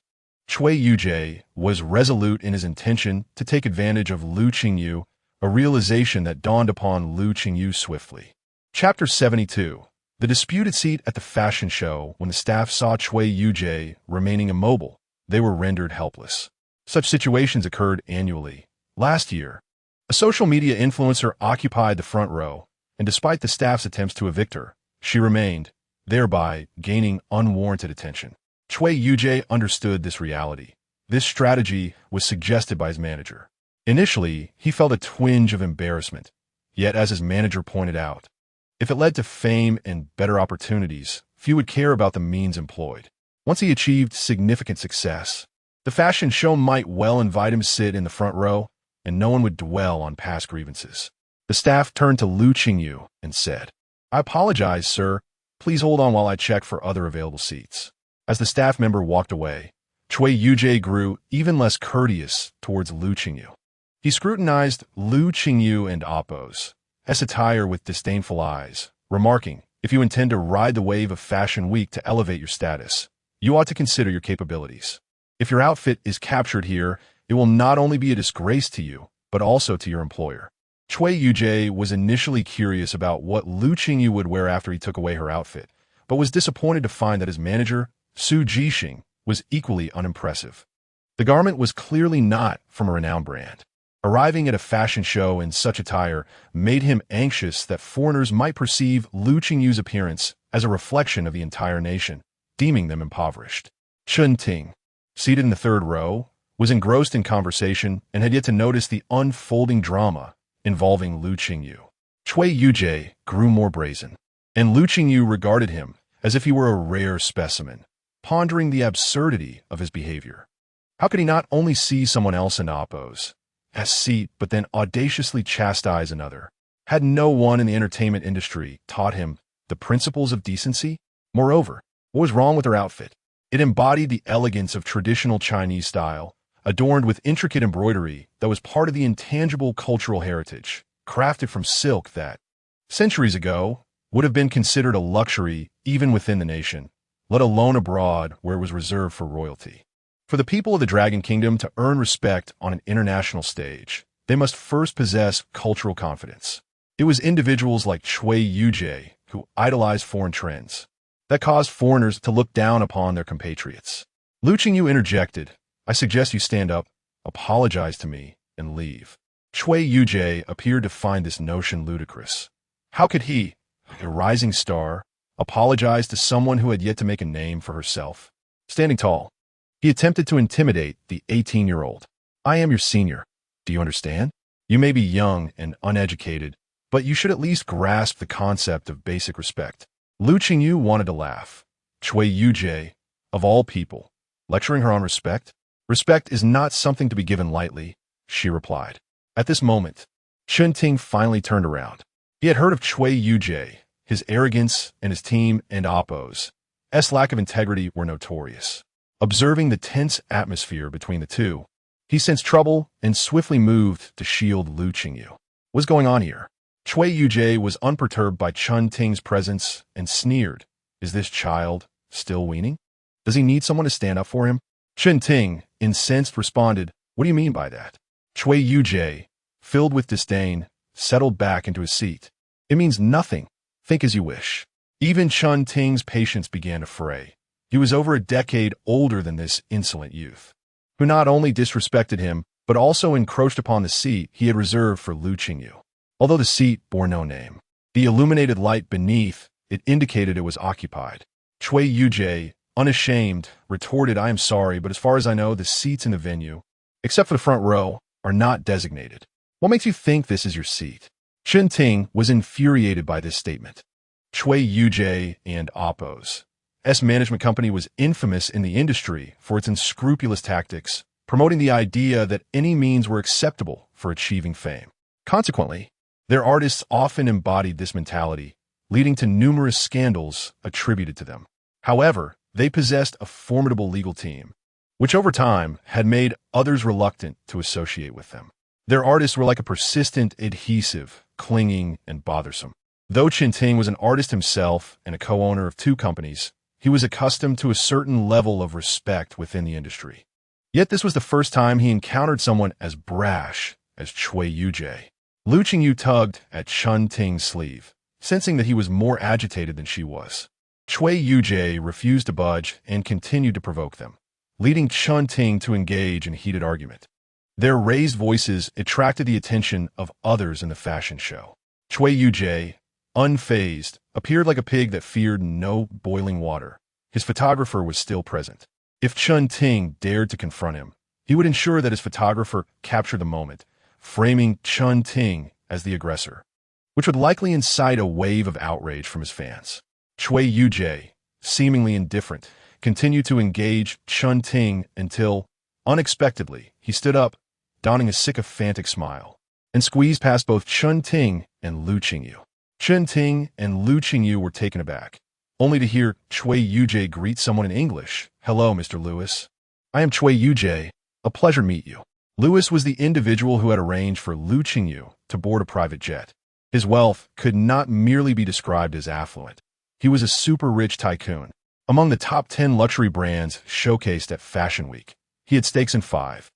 Cui Yujie was resolute in his intention to take advantage of Lu Qingyu, a realization that dawned upon Lu Qingyu swiftly. Chapter 72. The disputed seat at the fashion show. When the staff saw Cui Yujie remaining immobile, they were rendered helpless. Such situations occurred annually. Last year, a social media influencer occupied the front row, and despite the staff's attempts to evict her, she remained, thereby gaining unwarranted attention. Cui Yujie understood this reality. This strategy was suggested by his manager. Initially, he felt a twinge of embarrassment, yet as his manager pointed out, if it led to fame and better opportunities, few would care about the means employed. Once he achieved significant success, the fashion show might well invite him to sit in the front row, and no one would dwell on past grievances. The staff turned to Lu Qingyu and said, I apologize, sir. Please hold on while I check for other available seats. As the staff member walked away, Cui Yujie grew even less courteous towards Lu Qingyu. He scrutinized Lu Qingyu and Oppo's attire with disdainful eyes, remarking, if you intend to ride the wave of Fashion Week to elevate your status, you ought to consider your capabilities. If your outfit is captured here, it will not only be a disgrace to you, but also to your employer. Cui Yujie was initially curious about what Lu Qingyu would wear after he took away her outfit, but was disappointed to find that his manager, Su Jixing, was equally unimpressive. The garment was clearly not from a renowned brand. Arriving at a fashion show in such attire made him anxious that foreigners might perceive Lu Qingyu's appearance as a reflection of the entire nation, deeming them impoverished. Chun Ting, seated in the third row, was engrossed in conversation and had yet to notice the unfolding drama involving Lu Qingyu. Cui Yujie grew more brazen, and Lu Qingyu regarded him as if he were a rare specimen, pondering the absurdity of his behavior. How could he not only see someone else in Oppo's seat, but then audaciously chastise another? Had no one in the entertainment industry taught him the principles of decency? Moreover, what was wrong with her outfit? It embodied the elegance of traditional Chinese style, adorned with intricate embroidery that was part of the intangible cultural heritage, crafted from silk that, centuries ago, would have been considered a luxury even within the nation, let alone abroad where it was reserved for royalty. For the people of the Dragon Kingdom to earn respect on an international stage, they must first possess cultural confidence. It was individuals like Cui Yujie who idolized foreign trends that caused foreigners to look down upon their compatriots. Lu Qingyu interjected, I suggest you stand up, apologize to me, and leave. Cui Yujie appeared to find this notion ludicrous. How could he, a rising star, apologize to someone who had yet to make a name for herself? Standing tall, he attempted to intimidate the 18-year-old. I am your senior. Do you understand? You may be young and uneducated, but you should at least grasp the concept of basic respect. Lu Qingyu wanted to laugh. Cui Yujie, of all people, lecturing her on respect? Respect is not something to be given lightly, she replied. At this moment, Chun Ting finally turned around. He had heard of Cui Yujie, His arrogance and his team and Oppo's lack of integrity were notorious. Observing the tense atmosphere between the two, he sensed trouble and swiftly moved to shield Lu Qingyu. What's going on here? Cui Yujie was unperturbed by Chun Ting's presence and sneered. Is this child still weaning? Does he need someone to stand up for him? Chun Ting, incensed, responded, What do you mean by that? Cui Yujie, filled with disdain, settled back into his seat. It means nothing. Think as you wish. Even Chun Ting's patience began to fray. He was over a decade older than this insolent youth, who not only disrespected him, but also encroached upon the seat he had reserved for Lu Qingyu. Although the seat bore no name, the illuminated light beneath it indicated it was occupied. Cui Yujie, unashamed, retorted, I am sorry, but as far as I know, the seats in the venue, except for the front row, are not designated. What makes you think this is your seat? Chun Ting was infuriated by this statement. Cui Yujie and Oppo's management company was infamous in the industry for its unscrupulous tactics, promoting the idea that any means were acceptable for achieving fame. Consequently, their artists often embodied this mentality, leading to numerous scandals attributed to them. However, they possessed a formidable legal team, which over time had made others reluctant to associate with them. Their artists were like a persistent adhesive, clinging and bothersome. Though Chun Ting was an artist himself and a co-owner of two companies, he was accustomed to a certain level of respect within the industry. Yet this was the first time he encountered someone as brash as Cui Yujie. Lu Qingyu tugged at Chun Ting's sleeve, sensing that he was more agitated than she was. Cui Yujie refused to budge and continued to provoke them, leading Chun Ting to engage in heated argument. Their raised voices attracted the attention of others in the fashion show. Cui Yujie, unfazed, appeared like a pig that feared no boiling water. His photographer was still present. If Chun Ting dared to confront him, he would ensure that his photographer captured the moment, framing Chun Ting as the aggressor, which would likely incite a wave of outrage from his fans. Cui Yujie, seemingly indifferent, continued to engage Chun Ting until, unexpectedly, he stood up, donning a sycophantic smile, and squeezed past both Chun Ting and Lu Qingyu. Chun Ting and Lu Qingyu were taken aback, only to hear Cui Yujie greet someone in English. Hello, Mr. Lewis. I am Cui Yujie. A pleasure to meet you. Lewis was the individual who had arranged for Lu Qingyu to board a private jet. His wealth could not merely be described as affluent. He was a super-rich tycoon. Among the top 10 luxury brands showcased at Fashion Week, he had stakes in 5.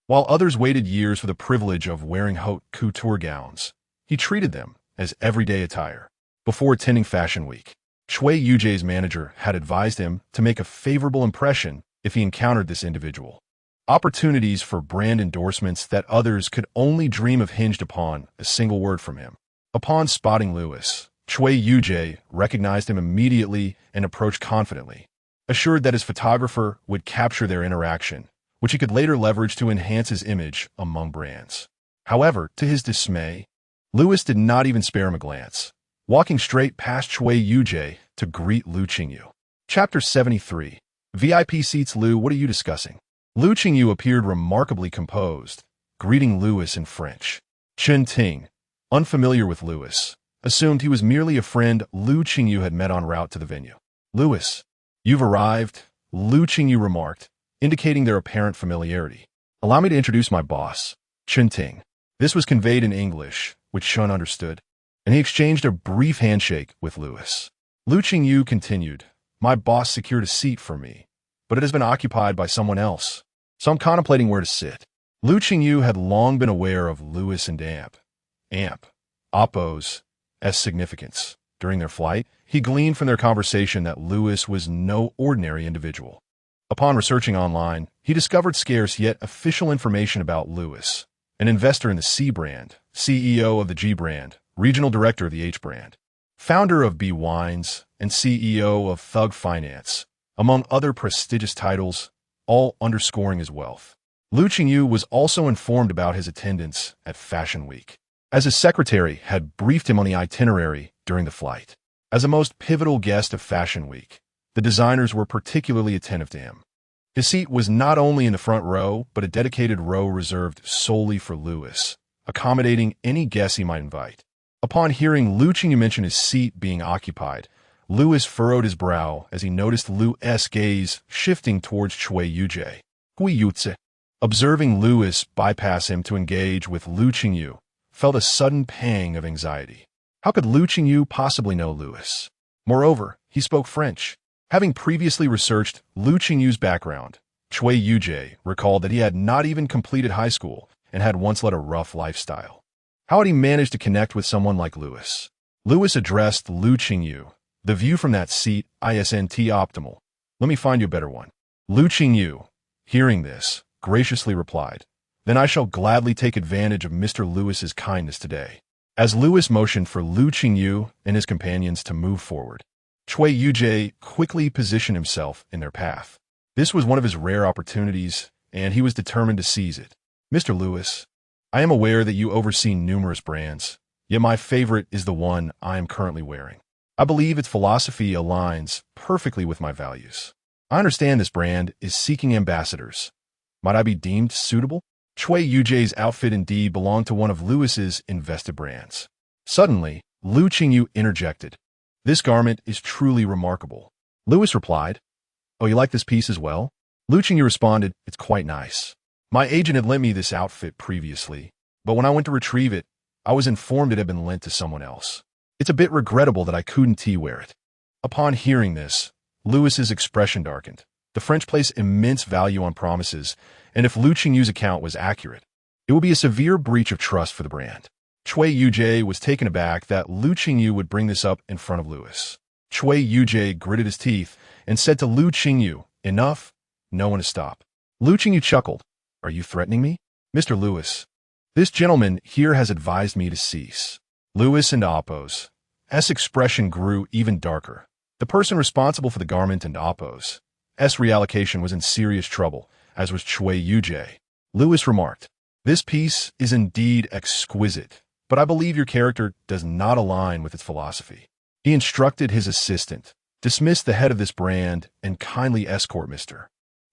While others waited years for the privilege of wearing haute couture gowns, he treated them as everyday attire. Before attending Fashion Week, Cui Yujie's manager had advised him to make a favorable impression if he encountered this individual. Opportunities for brand endorsements that others could only dream of hinged upon a single word from him. Upon spotting Lewis, Cui Yujie recognized him immediately and approached confidently, assured that his photographer would capture their interaction, which he could later leverage to enhance his image among brands. However, to his dismay, Lewis did not even spare him a glance, walking straight past Cui Yujie to greet Lu Qingyu. Chapter 73. VIP seats. Lu, what are you discussing? Lu Qingyu appeared remarkably composed, greeting Lewis in French. Chun Ting, unfamiliar with Lewis, assumed he was merely a friend Lu Qingyu had met en route to the venue. Lewis, you've arrived, Lu Qingyu remarked, indicating their apparent familiarity. Allow me to introduce my boss, Chun Ting. This was conveyed in English, which Chun understood, and he exchanged a brief handshake with Lewis. Lu Qingyu continued, My boss secured a seat for me, but it has been occupied by someone else, so I'm contemplating where to sit. Lu Qingyu had long been aware of Lewis and Oppo's significance. During their flight, he gleaned from their conversation that Lewis was no ordinary individual. Upon researching online, he discovered scarce yet official information about Lewis, an investor in the C brand, CEO of the G brand, regional director of the H brand, founder of B Wines, and CEO of Thug Finance, among other prestigious titles, all underscoring his wealth. Lu Qingyu was also informed about his attendance at Fashion Week, as his secretary had briefed him on the itinerary during the flight. As a most pivotal guest of Fashion Week, the designers were particularly attentive to him. His seat was not only in the front row, but a dedicated row reserved solely for Lewis, accommodating any guests he might invite. Upon hearing Lu Qingyu mention his seat being occupied, Louis furrowed his brow as he noticed Lu's gaze shifting towards Cui Yujie. Observing Louis bypass him to engage with Lu Qingyu, felt a sudden pang of anxiety. How could Lu Qingyu possibly know Louis? Moreover, he spoke French. Having previously researched Lu Qingyu's background, Cui Yujie recalled that he had not even completed high school and had once led a rough lifestyle. How had he managed to connect with someone like Louis? Louis addressed Lu Qingyu. The view from that seat isn't optimal. Let me find you a better one. Lu Qingyu, hearing this, graciously replied, Then I shall gladly take advantage of Mr. Louis's kindness today. As Louis motioned for Lu Qingyu and his companions to move forward, Cui Yujie quickly positioned himself in their path. This was one of his rare opportunities, and he was determined to seize it. Mr. Louis, I am aware that you oversee numerous brands, yet my favorite is the one I am currently wearing. I believe its philosophy aligns perfectly with my values. I understand this brand is seeking ambassadors. Might I be deemed suitable? Cui Yujie's outfit indeed belonged to one of Louis's invested brands. Suddenly, Lu Qingyu interjected. This garment is truly remarkable. Louis replied, Oh, you like this piece as well? Lu Qingyu responded, It's quite nice. My agent had lent me this outfit previously, but when I went to retrieve it, I was informed it had been lent to someone else. It's a bit regrettable that I couldn't wear it. Upon hearing this, Louis's expression darkened. The French place immense value on promises, and if Lu Qingyu's account was accurate, it would be a severe breach of trust for the brand. Cui Yujie was taken aback that Lu Qingyu would bring this up in front of Louis. Cui Yujie gritted his teeth and said to Lu Qingyu, Enough, no one to stop. Lu Qingyu chuckled. Are you threatening me? Mr. Louis, this gentleman here has advised me to cease. Louis and Appo's expression grew even darker. The person responsible for the garment and Appo's reallocation was in serious trouble, as was Cui Yujie. Louis remarked, This piece is indeed exquisite, but I believe your character does not align with its philosophy. He instructed his assistant, Dismiss the head of this brand and kindly escort Mr.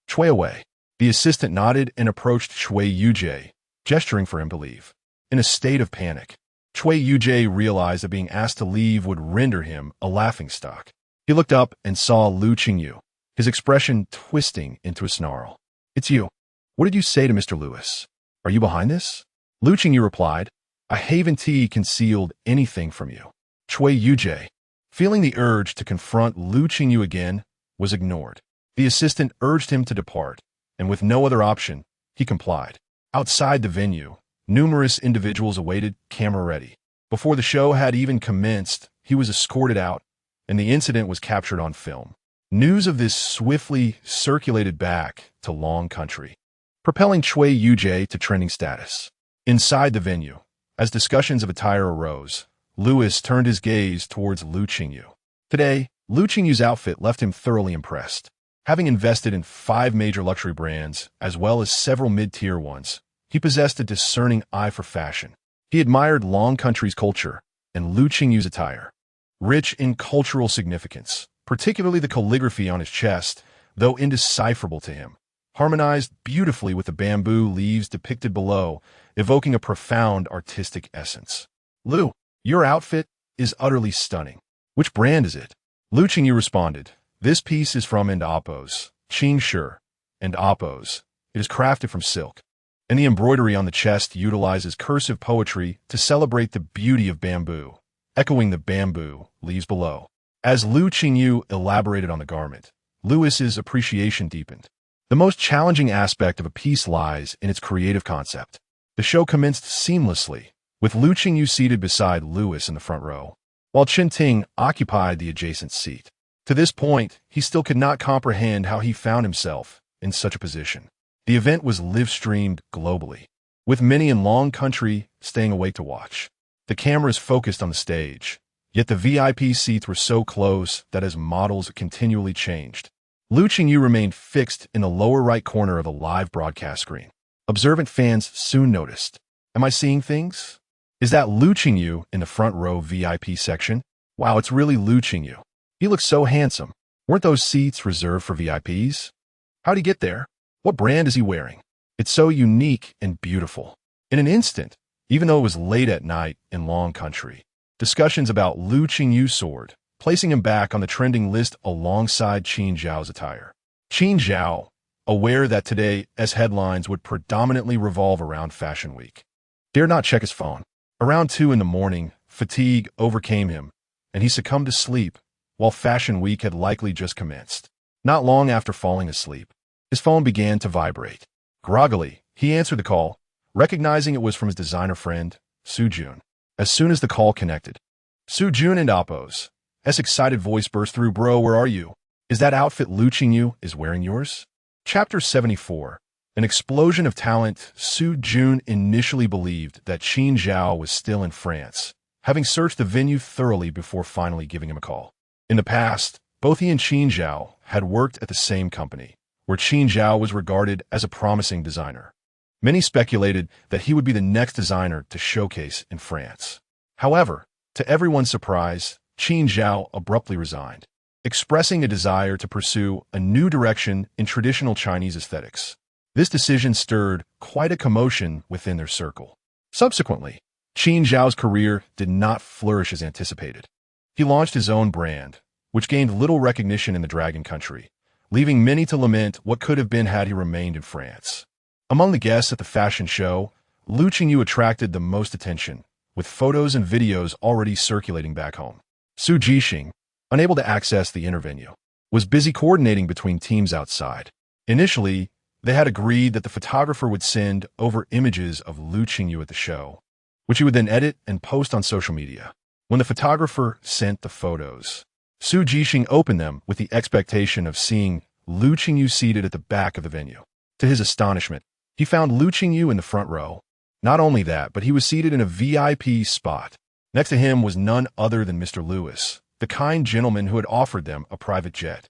Cui away. The assistant nodded and approached Cui Yujie, gesturing for him to leave. In a state of panic, Cui Yujie realized that being asked to leave would render him a laughingstock. He looked up and saw Lu Qingyu, his expression twisting into a snarl. It's you. What did you say to Mr. Louis? Are you behind this? Lu Qingyu replied, I haven't concealed anything from you. Cui Yujie, feeling the urge to confront Lu Qingyu again, was ignored. The assistant urged him to depart, and with no other option, he complied. Outside the venue, numerous individuals awaited, camera ready. Before the show had even commenced, he was escorted out, and the incident was captured on film. News of this swiftly circulated back to Long Country, propelling Cui Yujie to trending status. Inside the venue, as discussions of attire arose, Louis turned his gaze towards Lu Qingyu. Today, Lu Qingyu's outfit left him thoroughly impressed. Having invested in 5 major luxury brands, as well as several mid-tier ones, he possessed a discerning eye for fashion. He admired Long Country's culture and Lu Qingyu's attire. Rich in cultural significance, particularly the calligraphy on his chest, though indecipherable to him, harmonized beautifully with the bamboo leaves depicted below, evoking a profound artistic essence. Lu, your outfit is utterly stunning. Which brand is it? Lu Qingyu responded, This piece is from Appo's, Qingshi, and Appo's. It is crafted from silk, and the embroidery on the chest utilizes cursive poetry to celebrate the beauty of bamboo, echoing the bamboo leaves below. As Lu Qingyu elaborated on the garment, Louis's appreciation deepened. The most challenging aspect of a piece lies in its creative concept. The show commenced seamlessly, with Lu Qingyu seated beside Louis in the front row, while Chen Ting occupied the adjacent seat. To this point, he still could not comprehend how he found himself in such a position. The event was live-streamed globally, with many in Long Country staying awake to watch. The cameras focused on the stage, yet the VIP seats were so close that as models continually changed, Lu Qingyu remained fixed in the lower right corner of the live broadcast screen. Observant fans soon noticed. Am I seeing things? Is that Lu Qingyu in the front row VIP section? Wow, it's really Lu Qingyu. He looks so handsome. Weren't those seats reserved for VIPs? How'd he get there? What brand is he wearing? It's so unique and beautiful. In an instant, even though it was late at night in Long Country, discussions about Lu Qingyu's sword, placing him back on the trending list alongside Qin Zhao's attire. Qin Zhao, aware that today's headlines would predominantly revolve around Fashion Week, dared not check his phone. Around 2 in the morning, fatigue overcame him, and he succumbed to sleep while Fashion Week had likely just commenced. Not long after falling asleep, his phone began to vibrate. Groggily, he answered the call, recognizing it was from his designer friend, Su Jun. As soon as the call connected, Su Jun and Appo's excited voice burst through. "Bro, where are you? Is that outfit Lu Qingyu is wearing yours?" Chapter 74. An explosion of talent. Su Jun initially believed that Qin Zhao was still in France, having searched the venue thoroughly before finally giving him a call. In the past, both he and Qin Zhao had worked at the same company, where Qin Zhao was regarded as a promising designer. Many speculated that he would be the next designer to showcase in France. However, to everyone's surprise, Qin Zhao abruptly resigned, expressing a desire to pursue a new direction in traditional Chinese aesthetics. This decision stirred quite a commotion within their circle. Subsequently, Qin Zhao's career did not flourish as anticipated. He launched his own brand, which gained little recognition in the Dragon Country, leaving many to lament what could have been had he remained in France. Among the guests at the fashion show, Lu Qingyu attracted the most attention, with photos and videos already circulating back home. Su Jixing, unable to access the intervenue, was busy coordinating between teams outside. Initially, they had agreed that the photographer would send over images of Lu Qingyu at the show, which he would then edit and post on social media. When the photographer sent the photos, Su Jixing opened them with the expectation of seeing Lu Qingyu seated at the back of the venue. To his astonishment, he found Lu Qingyu in the front row. Not only that, but he was seated in a VIP spot. Next to him was none other than Mr. Lewis, the kind gentleman who had offered them a private jet.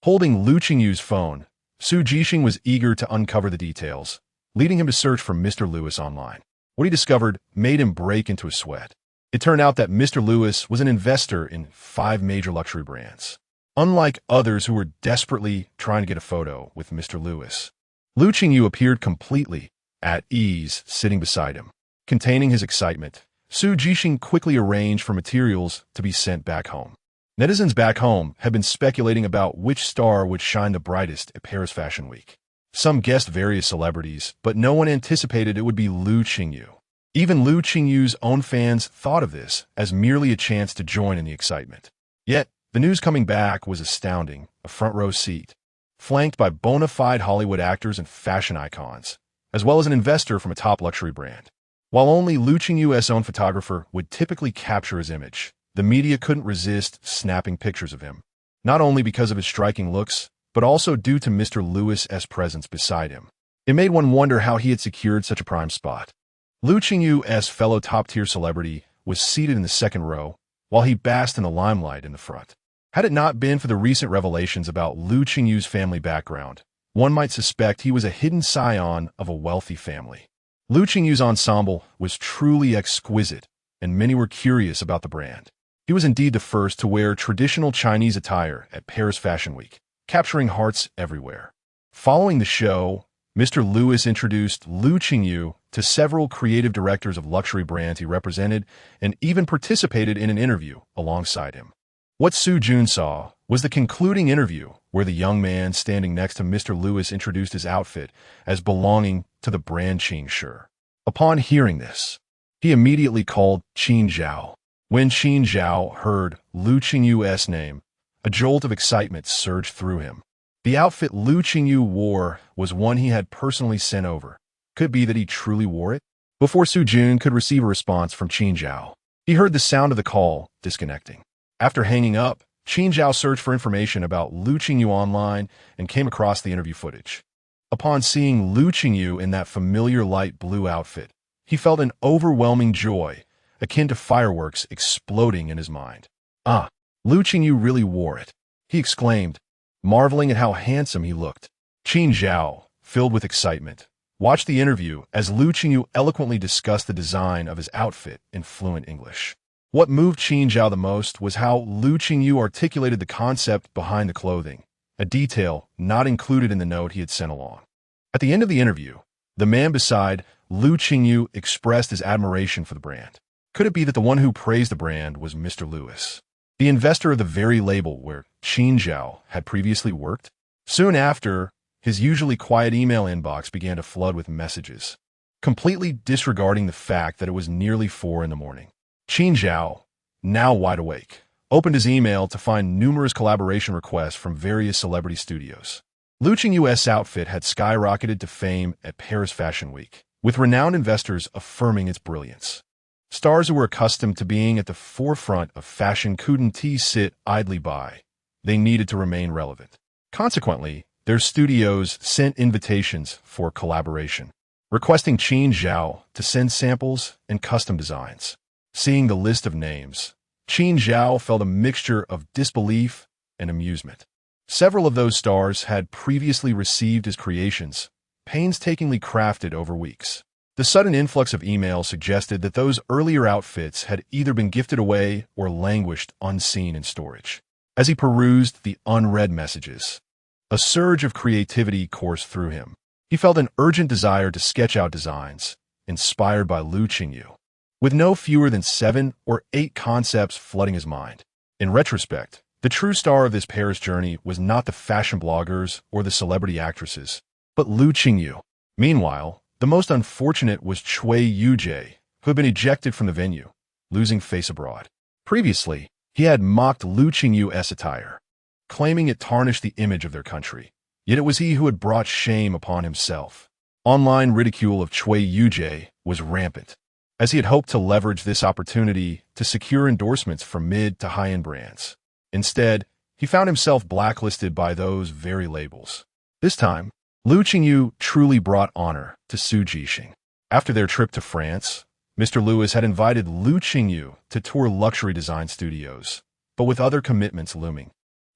Holding Lu Qingyu's phone, Su Jixing was eager to uncover the details, leading him to search for Mr. Lewis online. What he discovered made him break into a sweat. It turned out that Mr. Lewis was an investor in 5 major luxury brands. Unlike others who were desperately trying to get a photo with Mr. Lewis, Lu Qingyu appeared completely at ease sitting beside him. Containing his excitement, Su Jixing quickly arranged for materials to be sent back home. Netizens back home had been speculating about which star would shine the brightest at Paris Fashion Week. Some guessed various celebrities, but no one anticipated it would be Lu Qingyu. Even Lu Qingyu's own fans thought of this as merely a chance to join in the excitement. Yet, the news coming back was astounding. A front row seat, flanked by bona fide Hollywood actors and fashion icons, as well as an investor from a top luxury brand. While only Lu Qingyu's own photographer would typically capture his image, the media couldn't resist snapping pictures of him, not only because of his striking looks, but also due to Mr. Lewis's presence beside him. It made one wonder how he had secured such a prime spot. Lu Qingyu's fellow top-tier celebrity was seated in the second row, while he basked in the limelight in the front. Had it not been for the recent revelations about Lu Qingyu's family background, one might suspect he was a hidden scion of a wealthy family. Lu Qingyu's ensemble was truly exquisite, and many were curious about the brand. He was indeed the first to wear traditional Chinese attire at Paris Fashion Week, capturing hearts everywhere. Following the show, Mr. Lewis introduced Lu Qingyu to several creative directors of luxury brands he represented and even participated in an interview alongside him. What Su Jun saw was the concluding interview where the young man standing next to Mr. Lewis introduced his outfit as belonging to the brand Qing Shi. Upon hearing this, he immediately called Qin Zhao. When Qin Zhao heard Lu Qingyu's name, a jolt of excitement surged through him. The outfit Lu Qingyu wore was one he had personally sent over. Could it be that he truly wore it? Before Su Jun could receive a response from Qin Zhao, he heard the sound of the call disconnecting. After hanging up, Qin Zhao searched for information about Lu Qingyu online and came across the interview footage. Upon seeing Lu Qingyu in that familiar light blue outfit, he felt an overwhelming joy, akin to fireworks exploding in his mind. "Ah, Lu Qingyu really wore it," he exclaimed, marveling at how handsome he looked. Qin Zhao, filled with excitement, watched the interview as Lu Qingyu eloquently discussed the design of his outfit in fluent English. What moved Qin Zhao the most was how Lu Qingyu articulated the concept behind the clothing, a detail not included in the note he had sent along. At the end of the interview, the man beside Lu Qingyu expressed his admiration for the brand. Could it be that the one who praised the brand was Mr. Lewis, the investor of the very label where Qingyu had previously worked? Soon after, his usually quiet email inbox began to flood with messages, completely disregarding the fact that it was nearly 4 in the morning. Qingyu, now wide awake, opened his email to find numerous collaboration requests from various celebrity studios. Lu Qingyu's outfit had skyrocketed to fame at Paris Fashion Week, with renowned investors affirming its brilliance. Stars who were accustomed to being at the forefront of fashion couldn't sit idly by. They needed to remain relevant. Consequently, their studios sent invitations for collaboration, requesting Qingyu to send samples and custom designs. Seeing the list of names, Qingyu felt a mixture of disbelief and amusement. Several of those stars had previously received his creations, painstakingly crafted over weeks. The sudden influx of emails suggested that those earlier outfits had either been gifted away or languished unseen in storage. As he perused the unread messages, a surge of creativity coursed through him. He felt an urgent desire to sketch out designs, inspired by Lu Qingyu, with no fewer than 7 or 8 concepts flooding his mind. In retrospect, the true star of this Paris journey was not the fashion bloggers or the celebrity actresses, but Lu Qingyu. Meanwhile, the most unfortunate was Cui Yujie, who had been ejected from the venue, losing face abroad. Previously, he had mocked Lu Qingyu's attire, claiming it tarnished the image of their country. Yet it was he who had brought shame upon himself. Online ridicule of Cui Yujie was rampant, as he had hoped to leverage this opportunity to secure endorsements from mid to high-end brands. Instead, he found himself blacklisted by those very labels. This time, Lu Qingyu truly brought honor to Su Jixing. After their trip to France, Mr. Lewis had invited Lu Qingyu to tour luxury design studios, but with other commitments looming,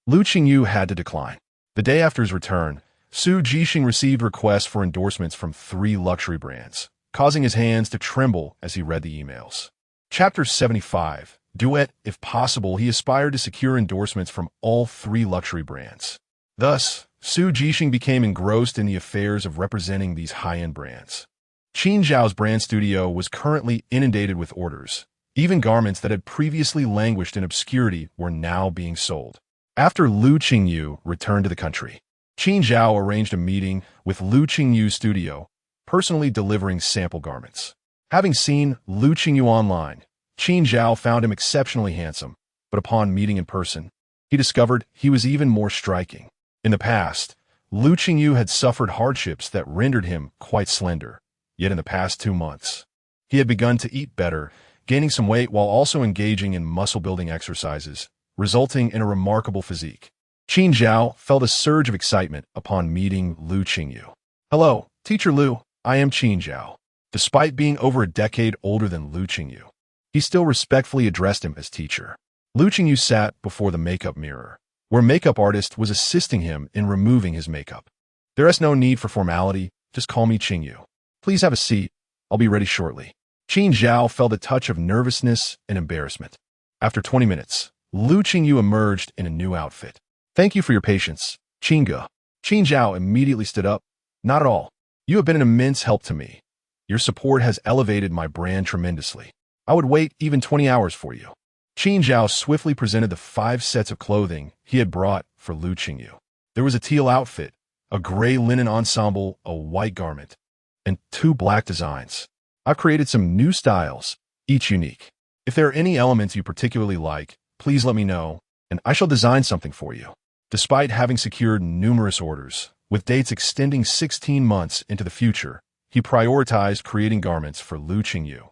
Lu Qingyu had to decline. The day after his return, Su Jixing received requests for endorsements from 3 luxury brands, causing his hands to tremble as he read the emails. Chapter 75. Duet. If possible, he aspired to secure endorsements from all 3 luxury brands. Thus, Su Jixing became engrossed in the affairs of representing these high-end brands. Qingzhao's brand studio was currently inundated with orders. Even garments that had previously languished in obscurity were now being sold. After Lu Qingyu returned to the country, Qingzhao arranged a meeting with Lu Qingyu's studio, personally delivering sample garments. Having seen Lu Qingyu online, Qingzhao found him exceptionally handsome, but upon meeting in person, he discovered he was even more striking. In the past, Lu Qingyu had suffered hardships that rendered him quite slender. Yet in the past 2 months, he had begun to eat better, gaining some weight while also engaging in muscle-building exercises, resulting in a remarkable physique. Qingzhao felt a surge of excitement upon meeting Lu Qingyu. "Hello, Teacher Lu, I am Qingzhao." Despite being over a decade older than Lu Qingyu, he still respectfully addressed him as teacher. Lu Qingyu sat before the makeup mirror, where a makeup artist was assisting him in removing his makeup. "There is no need for formality, just call me Qingyu. Please have a seat, I'll be ready shortly." Qingzhao felt a touch of nervousness and embarrassment. After 20 minutes, Lu Qingyu emerged in a new outfit. "Thank you for your patience, Qingge." Qingzhao immediately stood up. "Not at all. You have been an immense help to me. Your support has elevated my brand tremendously. I would wait even 20 hours for you." Qingzhao swiftly presented the 5 sets of clothing he had brought for Lu Qingyu. There was a teal outfit, a gray linen ensemble, a white garment, and 2 black designs. "I've created some new styles, each unique. If there are any elements you particularly like, please let me know, and I shall design something for you." Despite having secured numerous orders, with dates extending 16 months into the future, he prioritized creating garments for Lu Qingyu,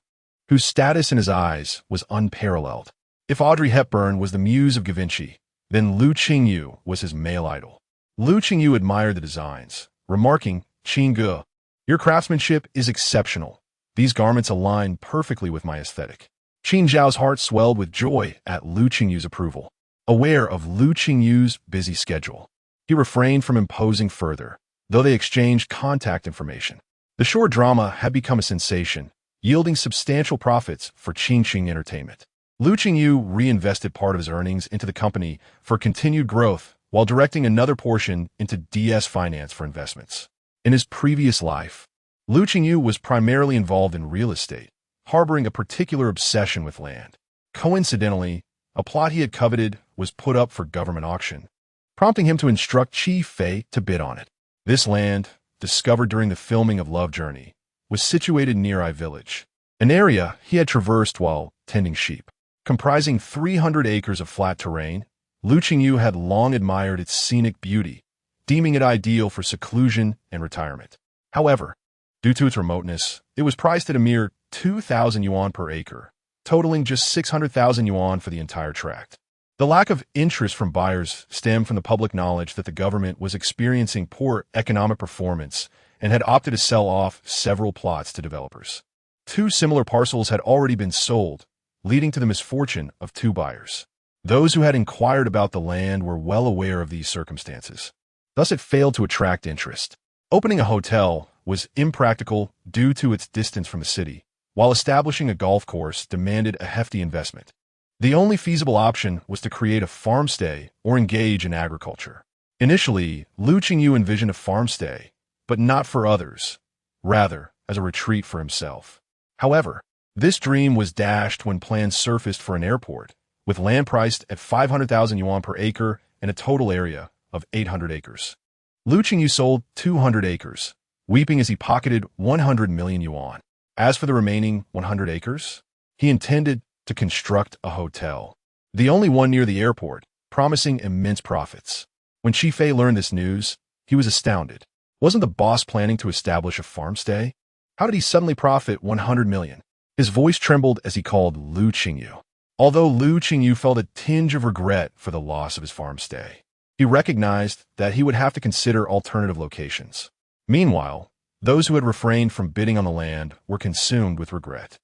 whose status in his eyes was unparalleled. If Audrey Hepburn was the muse of Da Vinci, then Lu Qingyu was his male idol. Lu Qingyu admired the designs, remarking, "Qingge, your craftsmanship is exceptional. These garments align perfectly with my aesthetic." Qingzhao's heart swelled with joy at Lu Qingyu's approval. Aware of Lu Qingyu's busy schedule, he refrained from imposing further, though they exchanged contact information. The short drama had become a sensation, yielding substantial profits for Qingxing Entertainment. Lu Qingyu reinvested part of his earnings into the company for continued growth, while directing another portion into DS Finance for investments. In his previous life, Lu Qingyu was primarily involved in real estate, harboring a particular obsession with land. Coincidentally, a plot he had coveted was put up for government auction, prompting him to instruct Chi Fei to bid on it. This land, discovered during the filming of Love Journey, was situated near I Village, an area he had traversed while tending sheep. Comprising 300 acres of flat terrain, Lu Qingyu had long admired its scenic beauty, deeming it ideal for seclusion and retirement. However, due to its remoteness, it was priced at a mere 2,000 yuan per acre, totaling just 600,000 yuan for the entire tract. The lack of interest from buyers stemmed from the public knowledge that the government was experiencing poor economic performance and had opted to sell off several plots to developers. 2 similar parcels had already been sold, leading to the misfortune of 2 buyers. Those who had inquired about the land were well aware of these circumstances. Thus, it failed to attract interest. Opening a hotel was impractical due to its distance from the city, while establishing a golf course demanded a hefty investment. The only feasible option was to create a farmstay or engage in agriculture. Initially, Lu Qingyu envisioned a farmstay, but not for others, rather as a retreat for himself. However, this dream was dashed when plans surfaced for an airport, with land priced at 500,000 yuan per acre and a total area of 800 acres. Lu Qingyu sold 200 acres, weeping as he pocketed 100 million yuan. As for the remaining 100 acres, he intended to construct a hotel, the only one near the airport, promising immense profits. When Chi Fei learned this news, he was astounded. Wasn't the boss planning to establish a farmstay? How did he suddenly profit 100 million? His voice trembled as he called Lu Qingyu. Although Lu Qingyu felt a tinge of regret for the loss of his farmstay, he recognized that he would have to consider alternative locations. Meanwhile, those who had refrained from bidding on the land were consumed with regret.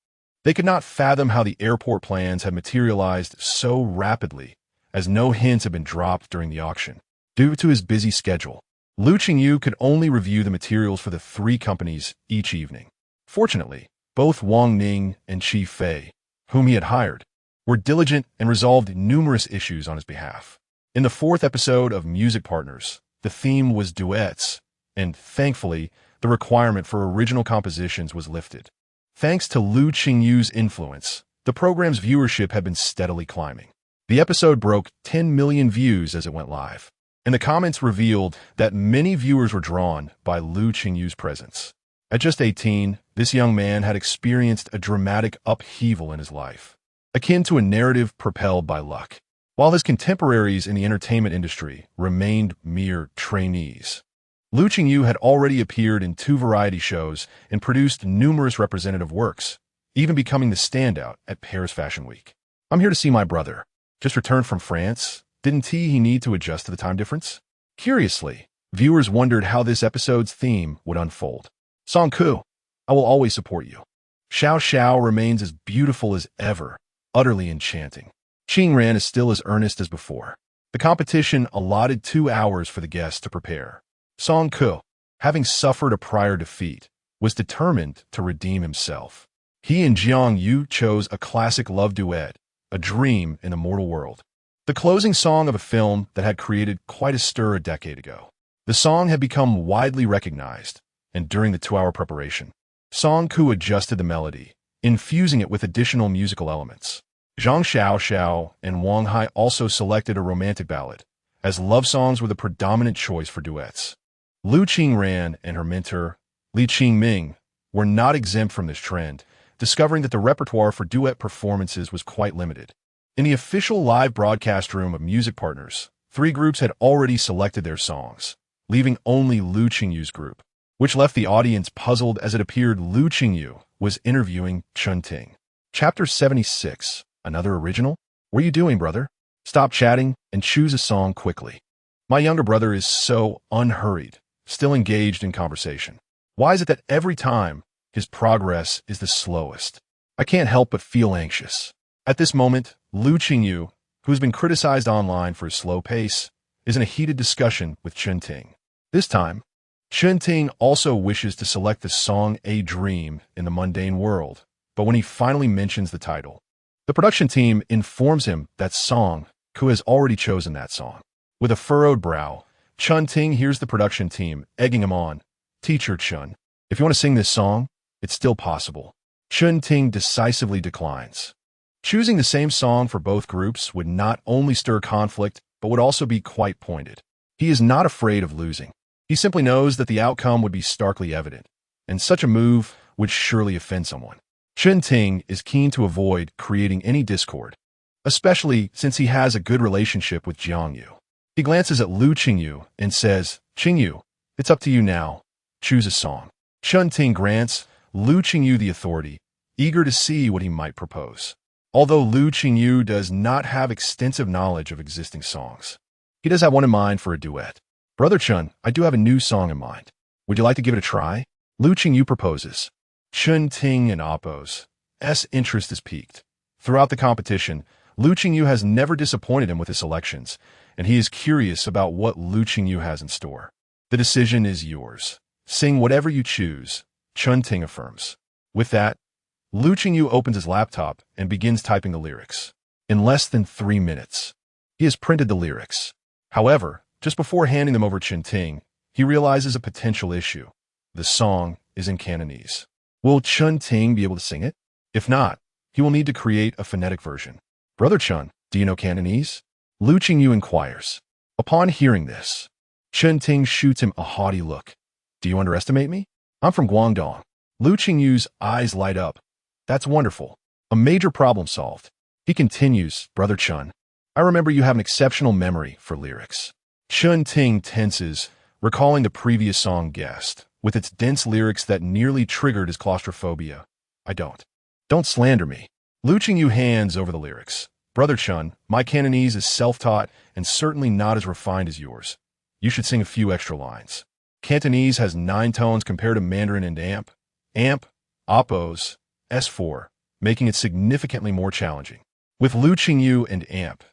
They could not fathom how the airport plans had materialized so rapidly, as no hints had been dropped during the auction. Due to his busy schedule, Lu Qingyu could only review the materials for the 3 companies each evening. Fortunately, both Wang Ning and Chi Fei, whom he had hired, were diligent and resolved numerous issues on his behalf. In the 4th episode of Music Partners, the theme was duets, and thankfully, the requirement for original compositions was lifted. Thanks to Lu Qingyu's influence, the program's viewership had been steadily climbing. The episode broke 10 million views as it went live, and the comments revealed that many viewers were drawn by Lu Qingyu's presence. At just 18, this young man had experienced a dramatic upheaval in his life, akin to a narrative propelled by luck. While his contemporaries in the entertainment industry remained mere trainees, Lu Qingyu had already appeared in 2 variety shows and produced numerous representative works, even becoming the standout at Paris Fashion Week. I'm here to see my brother. Just returned from France. Didn't he need to adjust to the time difference? Curiously, viewers wondered how this episode's theme would unfold. Song Ku, I will always support you. Xiao Xiao remains as beautiful as ever, utterly enchanting. Qing Ran is still as earnest as before. The competition allotted 2 hours for the guests to prepare. Song Ku, having suffered a prior defeat, was determined to redeem himself. He and Jiang Yu chose a classic love duet, A Dream in the Mortal World, the closing song of a film that had created quite a stir a decade ago. The song had become widely recognized, and during the 2-hour preparation, Song Ku adjusted the melody, infusing it with additional musical elements. Zhang Xiao and Wang Hai also selected a romantic ballad, as love songs were the predominant choice for duets. Lu Qingran and her mentor, Li Qingming, were not exempt from this trend, discovering that the repertoire for duet performances was quite limited. In the official live broadcast room of Music Partners, 3 groups had already selected their songs, leaving only Lu Qingyu's group, which left the audience puzzled as it appeared Lu Qingyu was interviewing Chun Ting. Chapter 76, Another Original? What are you doing, brother? Stop chatting and choose a song quickly. My younger brother is so unhurried, still engaged in conversation. Why is it that every time his progress is the slowest? I can't help but feel anxious. At this moment, Lu Qingyu, who has been criticized online for his slow pace, is in a heated discussion with Chun Ting. This time, Chun Ting also wishes to select the song A Dream in the Mundane World, but when he finally mentions the title, the production team informs him that Song Ku has already chosen that song. With a furrowed brow, Chun Ting hears the production team egging him on. Teacher Chun, if you want to sing this song, it's still possible. Chun Ting decisively declines. Choosing the same song for both groups would not only stir conflict, but would also be quite pointed. He is not afraid of losing. He simply knows that the outcome would be starkly evident, and such a move would surely offend someone. Chun Ting is keen to avoid creating any discord, especially since he has a good relationship with Jiangyu. He glances at Lu Qingyu and says, "Qingyu, it's up to you now. Choose a song." Chun Ting grants Lu Qingyu the authority, eager to see what he might propose. Although Lu Qingyu does not have extensive knowledge of existing songs, he does have one in mind for a duet. "Brother Chun, I do have a new song in mind. Would you like to give it a try?" Lu Qingyu proposes. Chun Ting and Appo's interest is piqued. Throughout the competition, Lu Qingyu has never disappointed him with his selections, and he is curious about what Lu Qingyu has in store. "The decision is yours. Sing whatever you choose," Chun Ting affirms. With that, Lu Qingyu opens his laptop and begins typing the lyrics. In less than 3 minutes, he has printed the lyrics. However, just before handing them over to Chun Ting, he realizes a potential issue. The song is in Cantonese. Will Chun Ting be able to sing it? If not, he will need to create a phonetic version. "Brother Chun, do you know Cantonese?" Lu Qingyu inquires. Upon hearing this, Chun Ting shoots him a haughty look. "Do you underestimate me? I'm from Guangdong." Lu Qingyu's eyes light up. "That's wonderful. A major problem solved." He continues, "Brother Chun, I remember you have an exceptional memory for lyrics." Chun Ting tenses, recalling the previous song guessed, with its dense lyrics that nearly triggered his claustrophobia. "I don't. Don't slander me." Lu Qingyu hands over the lyrics. "Brother Chun, my Cantonese is self-taught and certainly not as refined as yours. You should sing a few extra lines. Cantonese has 9 tones compared to Mandarin and amp, Appo's S4, making it significantly more challenging." With Lu Qingyu and amp,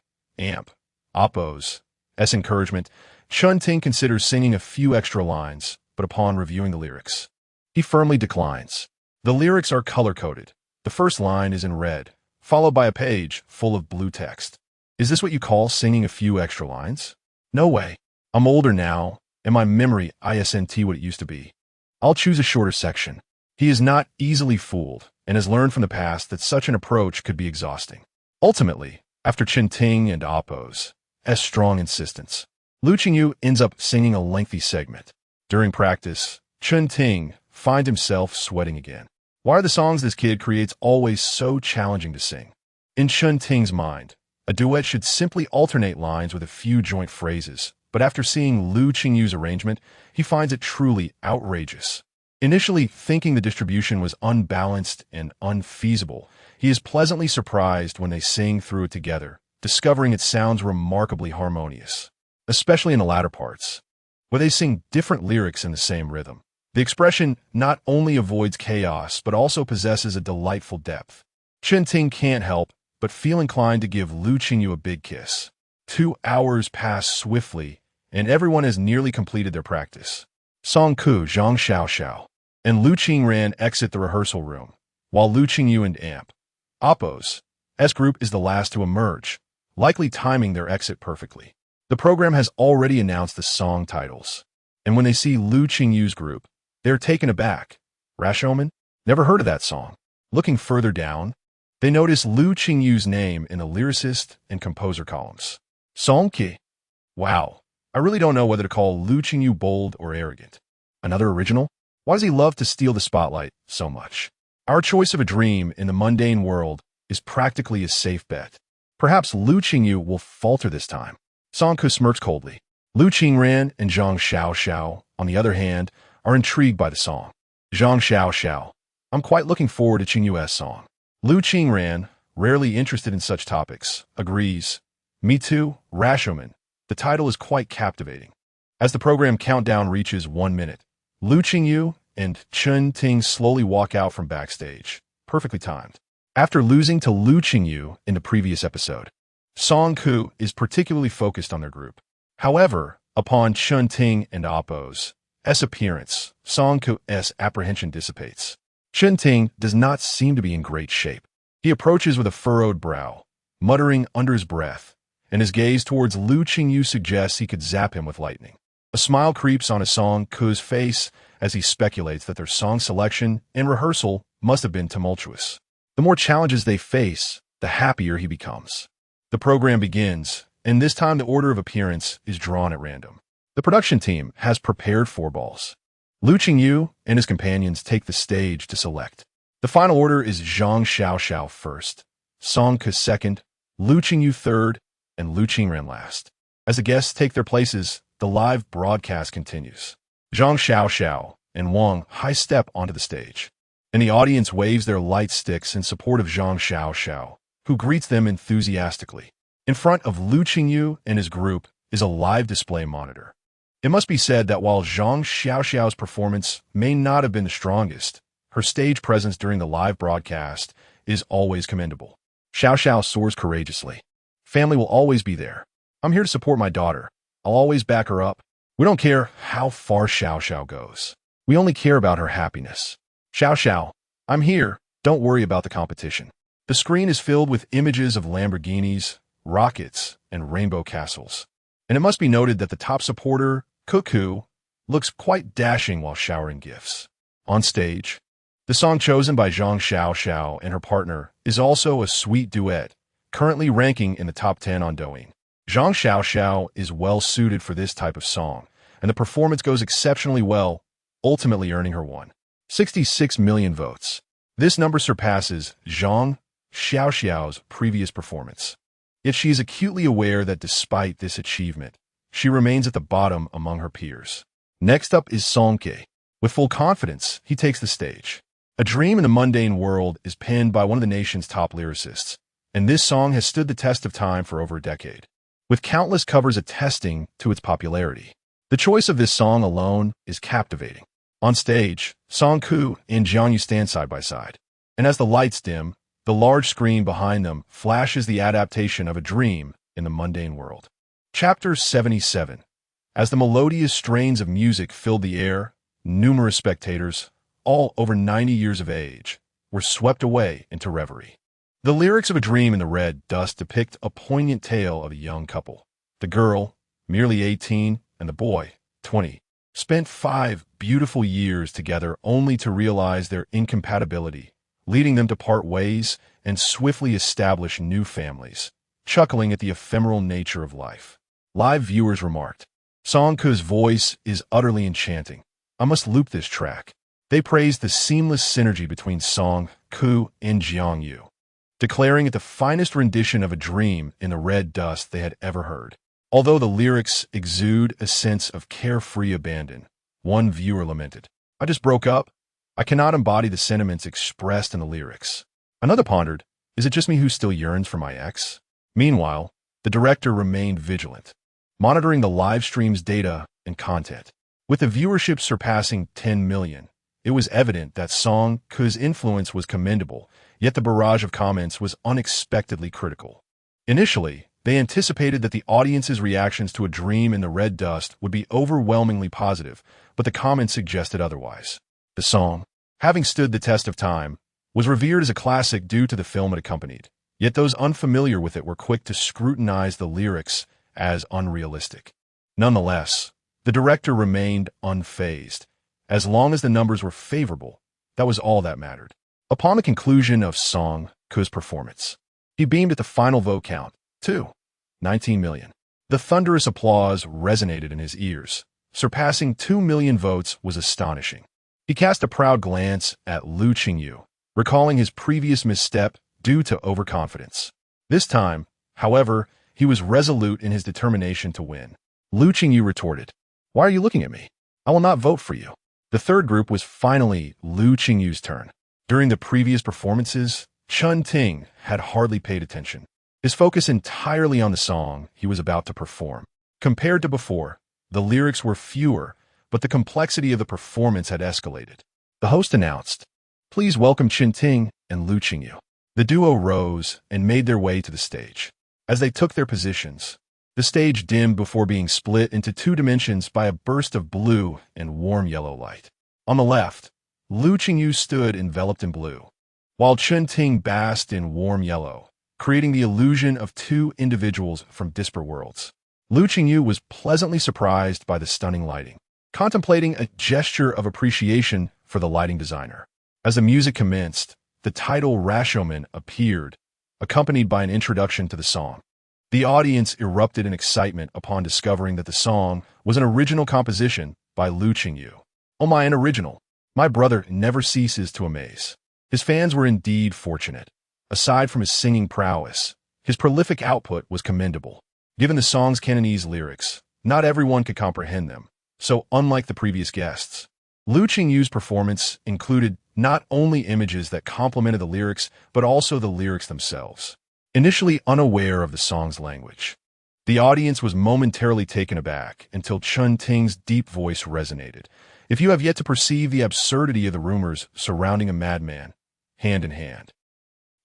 Appo's encouragement, Chun Ting considers singing a few extra lines, but upon reviewing the lyrics, he firmly declines. The lyrics are color-coded. The first line is in red, followed by a page full of blue text. "Is this what you call singing a few extra lines?" "No way. I'm older now, and my memory isn't what it used to be. I'll choose a shorter section." He is not easily fooled and has learned from the past that such an approach could be exhausting. Ultimately, after Chun Ting and Appo's strong insistence, Lu Qingyu ends up singing a lengthy segment. During practice, Chun Ting finds himself sweating again. Why are the songs this kid creates always so challenging to sing? In Chun Ting's mind, a duet should simply alternate lines with a few joint phrases, but after seeing Lu Qingyu's arrangement, he finds it truly outrageous. Initially thinking the distribution was unbalanced and unfeasible, he is pleasantly surprised when they sing through it together, discovering it sounds remarkably harmonious, especially in the latter parts, where they sing different lyrics in the same rhythm. The expression not only avoids chaos, but also possesses a delightful depth. Chun Ting can't help but feel inclined to give Lu Qingyu a big kiss. 2 hours pass swiftly, and everyone has nearly completed their practice. Song Ku, Zhang Xiao, and Lu Qingran exit the rehearsal room, while Lu Qingyu and Appo's group is the last to emerge, likely timing their exit perfectly. The program has already announced the song titles, and when they see Lu Qingyu's group, they are taken aback. "Rashomon? Never heard of that song." Looking further down, they notice Lu Qingyu's name in the lyricist and composer columns. Song Ki. Wow, I really don't know whether to call Lu Qingyu bold or arrogant. Another original? Why does he love to steal the spotlight so much? Our choice of a dream in the mundane world is practically a safe bet. Perhaps Lu Qingyu will falter this time. Song Ku smirks coldly. Lu Qingran and Zhang Xiao, on the other hand, are intrigued by the song. Zhang Xiao, I'm quite looking forward to Qingyu's song. Lu Qingran, rarely interested in such topics, agrees. Me too, Rashomon. The title is quite captivating. As the program countdown reaches 1 minute, Lu Qingyu and Chun Ting slowly walk out from backstage, perfectly timed. After losing to Lu Qingyu in the previous episode, Song Ku is particularly focused on their group. However, upon Chun Ting and Appo's appearance, Song Ku's apprehension dissipates. Chun Ting does not seem to be in great shape. He approaches with a furrowed brow, muttering under his breath, and his gaze towards Lu Qingyu suggests he could zap him with lightning. A smile creeps on Song Ku's face as he speculates that their song selection and rehearsal must have been tumultuous. The more challenges they face, the happier he becomes. The program begins, and this time the order of appearance is drawn at random. The production team has prepared 4 balls. Lu Qingyu and his companions take the stage to select. The final order is Zhang Xiaoxiao first, Song Ke second, Lu Qingyu third, and Lu Qingran last. As the guests take their places, the live broadcast continues. Zhang Xiaoxiao and Wang high step onto the stage, and the audience waves their light sticks in support of Zhang Xiaoxiao, who greets them enthusiastically. In front of Lu Qingyu and his group is a live display monitor. It must be said that while Zhang Xiaoxiao's performance may not have been the strongest, her stage presence during the live broadcast is always commendable. Xiaoxiao soars courageously. Family will always be there. I'm here to support my daughter. I'll always back her up. We don't care how far Xiaoxiao goes. We only care about her happiness. Xiaoxiao, I'm here. Don't worry about the competition. The screen is filled with images of Lamborghinis, rockets, and rainbow castles. And it must be noted that the top supporter, Cuckoo, looks quite dashing while showering gifts. On stage, the song chosen by Zhang Xiaoxiao and her partner is also a sweet duet, currently ranking in the top 10 on Douyin. Zhang Xiaoxiao is well suited for this type of song, and the performance goes exceptionally well, ultimately earning her 1.66 million votes. This number surpasses Zhang Xiaoxiao's previous performance. Yet she is acutely aware that despite this achievement, she remains at the bottom among her peers. Next up is Song Ke. With full confidence, he takes the stage. A Dream in the Mundane World is penned by one of the nation's top lyricists, and this song has stood the test of time for over a decade, with countless covers attesting to its popularity. The choice of this song alone is captivating. On stage, Song Ku and Jiangyu stand side by side, and as the lights dim, the large screen behind them flashes the adaptation of A Dream in the Mundane World. Chapter 77. As the melodious strains of music filled the air, numerous spectators, all over 90 years of age, were swept away into reverie. The lyrics of A Dream in the Red Dust depict a poignant tale of a young couple. The girl, merely 18, and the boy, 20, spent 5 beautiful years together only to realize their incompatibility, leading them to part ways and swiftly establish new families, chuckling at the ephemeral nature of life. Live viewers remarked, Song Ke's voice is utterly enchanting. I must loop this track. They praised the seamless synergy between Song Ke and Jiangyu, declaring it the finest rendition of A Dream in the Red Dust they had ever heard. Although the lyrics exude a sense of carefree abandon, one viewer lamented, I just broke up. I cannot embody the sentiments expressed in the lyrics. Another pondered, is it just me who still yearns for my ex? Meanwhile, the director remained vigilant, monitoring the live stream's data and content. With the viewership surpassing 10 million, it was evident that Song Ke's influence was commendable, yet the barrage of comments was unexpectedly critical. Initially, they anticipated that the audience's reactions to A Dream in the Red Dust would be overwhelmingly positive, but the comments suggested otherwise. The song, having stood the test of time, was revered as a classic due to the film it accompanied, yet those unfamiliar with it were quick to scrutinize the lyrics as unrealistic. Nonetheless, the director remained unfazed. As long as the numbers were favorable, that was all that mattered. Upon the conclusion of Song Ke's performance, he beamed at the final vote count, 19 million. The thunderous applause resonated in his ears. Surpassing 2 million votes was astonishing. He cast a proud glance at Lu Qingyu, recalling his previous misstep due to overconfidence. This time, however, he was resolute in his determination to win. Lu Qingyu retorted, Why are you looking at me? I will not vote for you. The third group was finally Lu Qingyu's turn. During the previous performances, Chun Ting had hardly paid attention, his focus entirely on the song he was about to perform. Compared to before, the lyrics were fewer, but the complexity of the performance had escalated. The host announced, Please welcome Chun Ting and Lu Qingyu. The duo rose and made their way to the stage. As they took their positions, the stage dimmed before being split into 2 dimensions by a burst of blue and warm yellow light. On the left, Lu Qingyu stood enveloped in blue, while Chun Ting basked in warm yellow, creating the illusion of 2 individuals from disparate worlds. Lu Qingyu was pleasantly surprised by the stunning lighting, contemplating a gesture of appreciation for the lighting designer. As the music commenced, the title Rashomon appeared, accompanied by an introduction to the song. The audience erupted in excitement upon discovering that the song was an original composition by Lu Qingyu. Oh my, an original! My brother never ceases to amaze. His fans were indeed fortunate. Aside from his singing prowess, his prolific output was commendable. Given the song's Cantonese lyrics, not everyone could comprehend them. So, unlike the previous guests, Lu Qingyu's performance included not only images that complemented the lyrics, but also the lyrics themselves. Initially unaware of the song's language, the audience was momentarily taken aback until Chun Ting's deep voice resonated. If you have yet to perceive the absurdity of the rumors surrounding a madman, hand in hand.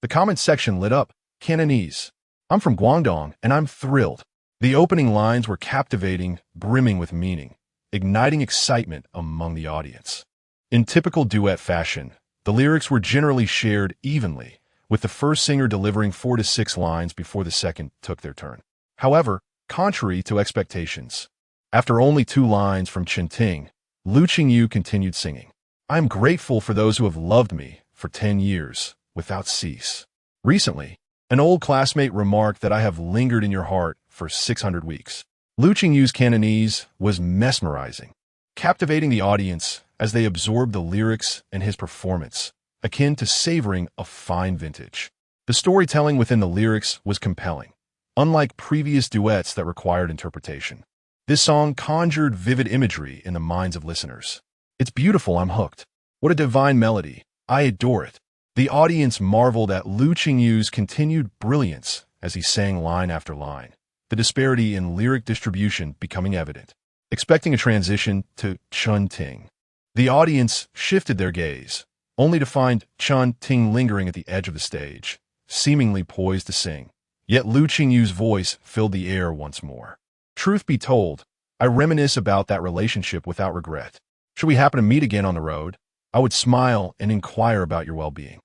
The comment section lit up. Cantonese. I'm from Guangdong, and I'm thrilled. The opening lines were captivating, brimming with meaning, igniting excitement among the audience. In typical duet fashion, the lyrics were generally shared evenly, with the first singer delivering 4 to 6 lines before the second took their turn. However, contrary to expectations, after only 2 lines from Chun Ting, Lu Qingyu continued singing. I am grateful for those who have loved me for 10 years without cease. Recently, an old classmate remarked that I have lingered in your heart for 600 weeks. Lu Qingyu's Cantonese was mesmerizing, captivating the audience as they absorbed the lyrics and his performance, akin to savoring a fine vintage. The storytelling within the lyrics was compelling, unlike previous duets that required interpretation. This song conjured vivid imagery in the minds of listeners. It's beautiful, I'm hooked. What a divine melody. I adore it. The audience marveled at Lu Qingyu's continued brilliance as he sang line after line, the disparity in lyric distribution becoming evident. Expecting a transition to Chun Ting, the audience shifted their gaze, only to find Chun Ting lingering at the edge of the stage, seemingly poised to sing. Yet Lu Qingyu's voice filled the air once more. Truth be told, I reminisce about that relationship without regret. Should we happen to meet again on the road, I would smile and inquire about your well-being.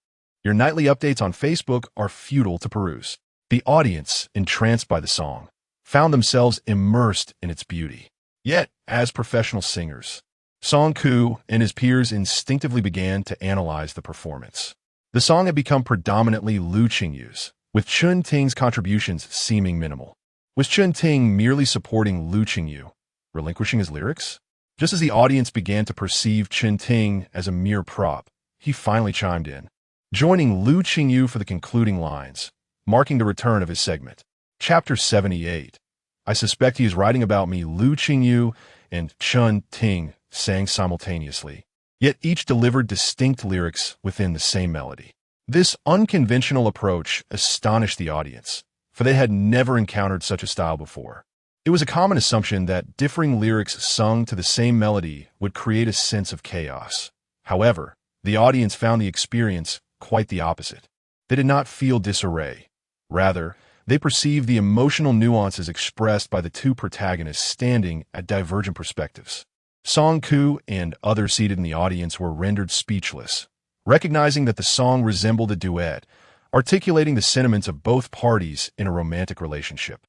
Your nightly updates on Facebook are futile to peruse. The audience, entranced by the song, found themselves immersed in its beauty. Yet, as professional singers, Song Ku and his peers instinctively began to analyze the performance. The song had become predominantly Lu Qingyu's, with Chun Ting's contributions seeming minimal. Was Chun Ting merely supporting Lu Qingyu, relinquishing his lyrics? Just as the audience began to perceive Chun Ting as a mere prop, he finally chimed in, joining Lu Qingyu for the concluding lines, marking the return of his segment. Chapter 78. I suspect he is writing about me. Lu Qingyu and Chun Ting sang simultaneously, yet each delivered distinct lyrics within the same melody. This unconventional approach astonished the audience, for they had never encountered such a style before. It was a common assumption that differing lyrics sung to the same melody would create a sense of chaos. However, the audience found the experience quite the opposite. They did not feel disarray. Rather, they perceived the emotional nuances expressed by the two protagonists standing at divergent perspectives. Song Ku and others seated in the audience were rendered speechless, recognizing that the song resembled a duet, articulating the sentiments of both parties in a romantic relationship.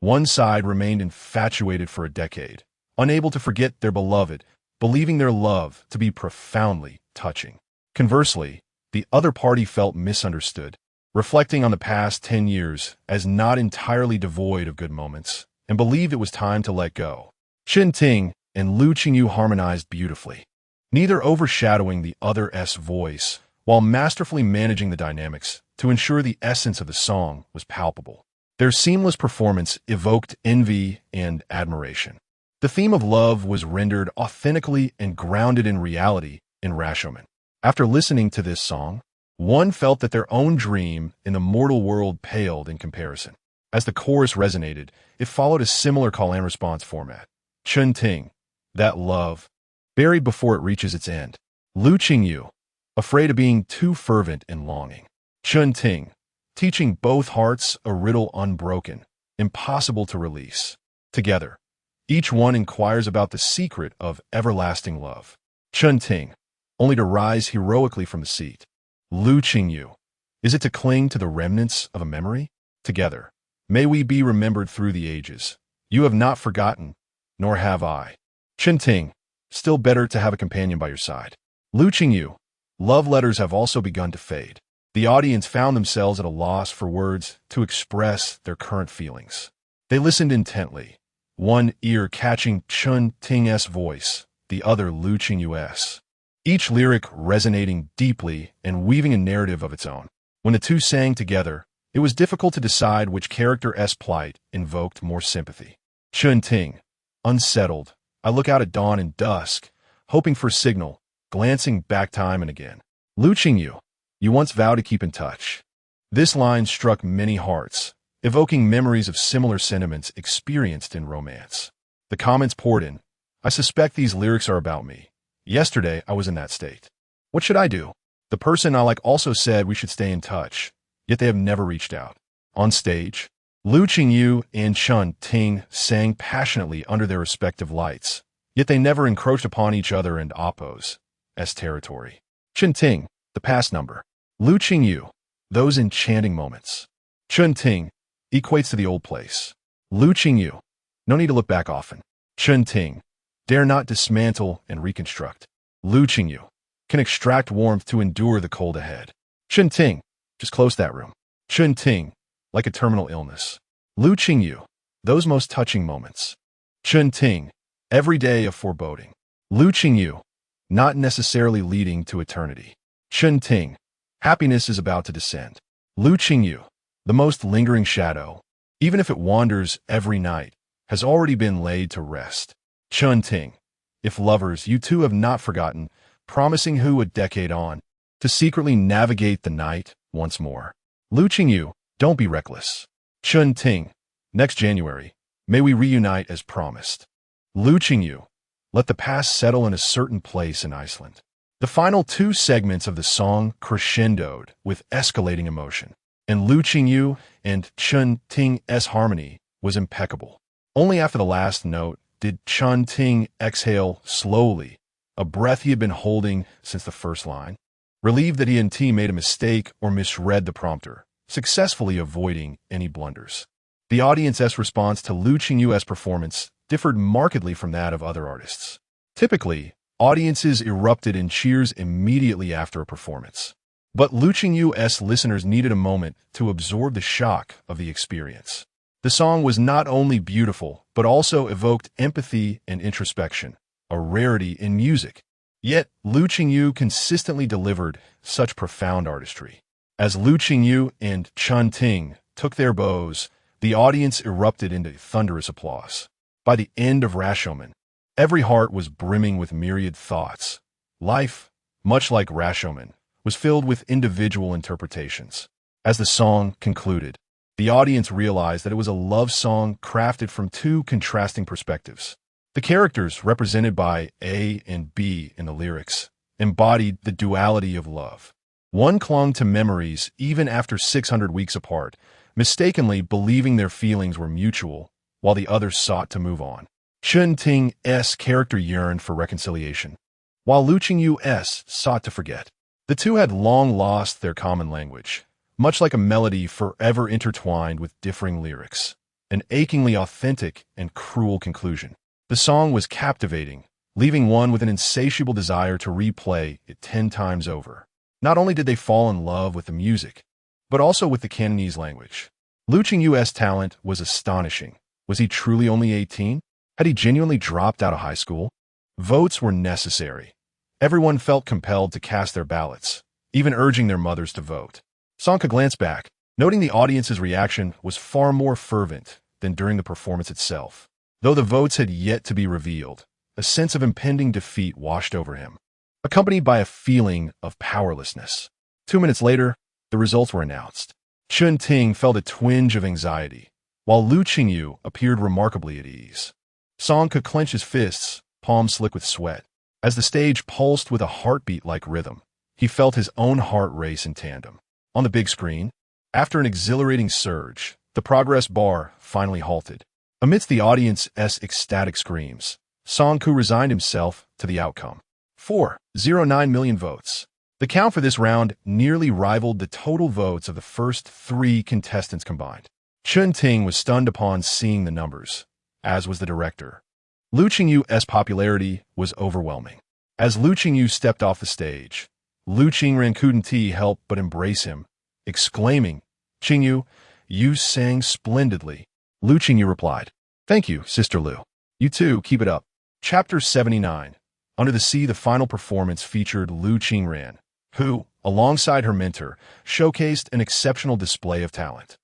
One side remained infatuated for a decade, unable to forget their beloved, believing their love to be profoundly touching. Conversely, the other party felt misunderstood, reflecting on the past 10 years as not entirely devoid of good moments, and believed it was time to let go. Chun Ting and Lu Qingyu harmonized beautifully, neither overshadowing the other's voice, while masterfully managing the dynamics to ensure the essence of the song was palpable. Their seamless performance evoked envy and admiration. The theme of love was rendered authentically and grounded in reality in Rashomon. After listening to this song, one felt that their own dream in the mortal world paled in comparison. As the chorus resonated, it followed a similar call-and-response format. Chun Ting, that love, buried before it reaches its end. Lu Qingyu, afraid of being too fervent in longing. Chun Ting, teaching both hearts a riddle unbroken, impossible to release. Together, each one inquires about the secret of everlasting love. Chun Ting, only to rise heroically from the seat. Lu Qingyu, is it to cling to the remnants of a memory? Together, may we be remembered through the ages, You have not forgotten, nor have I. Chen Ting, still better to have a companion by your side. Lu Qingyu, love letters have also begun to fade. The audience found themselves at a loss for words to express their current feelings. They listened intently, one ear catching Chen Ting's voice, the other Lu Qingyu's. Each lyric resonating deeply and weaving a narrative of its own. When the two sang together, it was difficult to decide which character's plight invoked more sympathy. Chen Ting, unsettled, I look out at dawn and dusk, hoping for a signal, glancing back time and again. Lu Qingyu, you once vowed to keep in touch. This line struck many hearts, evoking memories of similar sentiments experienced in romance. The comments poured in. I suspect these lyrics are about me. Yesterday, I was in that state. What should I do? The person I like also said we should stay in touch, yet they have never reached out. On stage, Lu Qingyu and Chen Ting sang passionately under their respective lights, yet they never encroached upon each other and opposed as territory. Chen Ting, the past number. Lu Qingyu, those enchanting moments. Chen Ting equates to the old place. Lu Qingyu, no need to look back often. Chen Ting, dare not dismantle and reconstruct. Lu Qingyu, can extract warmth to endure the cold ahead. Chen Ting, just close that room. Chen Ting, like a terminal illness. Lu Qingyu, those most touching moments. Chen Ting, every day of foreboding. Lu Qingyu, not necessarily leading to eternity. Chen Ting, happiness is about to descend. Lu Qingyu, the most lingering shadow, even if it wanders every night, has already been laid to rest. Chen Ting, if lovers, you two have not forgotten, promising who a decade on, to secretly navigate the night once more. Lu Qingyu, don't be reckless. Chen Ting, next January, may we reunite as promised. Lu Qingyu, let the past settle in a certain place in Iceland. The final two segments of the song crescendoed with escalating emotion, and Lu Qingyu and Chen Ting's harmony was impeccable. Only after the last note did Chen Ting exhale slowly, a breath he had been holding since the first line, relieved that he and T made a mistake or misread the prompter, successfully avoiding any blunders. The audience's response to Lu Qingyu's performance differed markedly from that of other artists. Typically, audiences erupted in cheers immediately after a performance. But Lu Qingyu's listeners needed a moment to absorb the shock of the experience. The song was not only beautiful, but also evoked empathy and introspection, a rarity in music. Yet, Lu Qingyu consistently delivered such profound artistry. As Lu Qingyu and Chen Ting took their bows, the audience erupted into thunderous applause. By the end of Rashomon, every heart was brimming with myriad thoughts. Life, much like Rashomon, was filled with individual interpretations. As the song concluded, the audience realized that it was a love song crafted from two contrasting perspectives. The characters, represented by A and B in the lyrics, embodied the duality of love. One clung to memories even after 600 weeks apart, mistakenly believing their feelings were mutual, while the other sought to move on. Chen Ting's character yearned for reconciliation, while Lu Qingyu's sought to forget. The two had long lost their common language, much like a melody forever intertwined with differing lyrics, an achingly authentic and cruel conclusion. The song was captivating, leaving one with an insatiable desire to replay it 10 times over. Not only did they fall in love with the music, but also with the Cantonese language. Lu Qingyu's talent was astonishing. Was he truly only 18? Had he genuinely dropped out of high school? Votes were necessary. Everyone felt compelled to cast their ballots, even urging their mothers to vote. Songka glanced back, noting the audience's reaction was far more fervent than during the performance itself. Though the votes had yet to be revealed, a sense of impending defeat washed over him, accompanied by a feeling of powerlessness. 2 minutes later, the results were announced. Chen Ting felt a twinge of anxiety, while Lu Qingyu appeared remarkably at ease. Songka clenched his fists, palms slick with sweat. As the stage pulsed with a heartbeat-like rhythm, he felt his own heart race in tandem. On the big screen, after an exhilarating surge, the progress bar finally halted. Amidst the audience's ecstatic screams, Songku resigned himself to the outcome. 4.09 million votes. The count for this round nearly rivaled the total votes of the first 3 contestants combined. Chen Ting was stunned upon seeing the numbers. as was the director. Lu Qingyu's popularity was overwhelming. As Lu Qingyu stepped off the stage, Lu Qingran couldn't help but embrace him, exclaiming, "Qingyu, you sang splendidly." Lu Qingyu replied, "Thank you, Sister Lu. You too, keep it up." Chapter 79. Under the Sea, the final performance featured Lu Qingran, who, alongside her mentor, showcased an exceptional display of talent.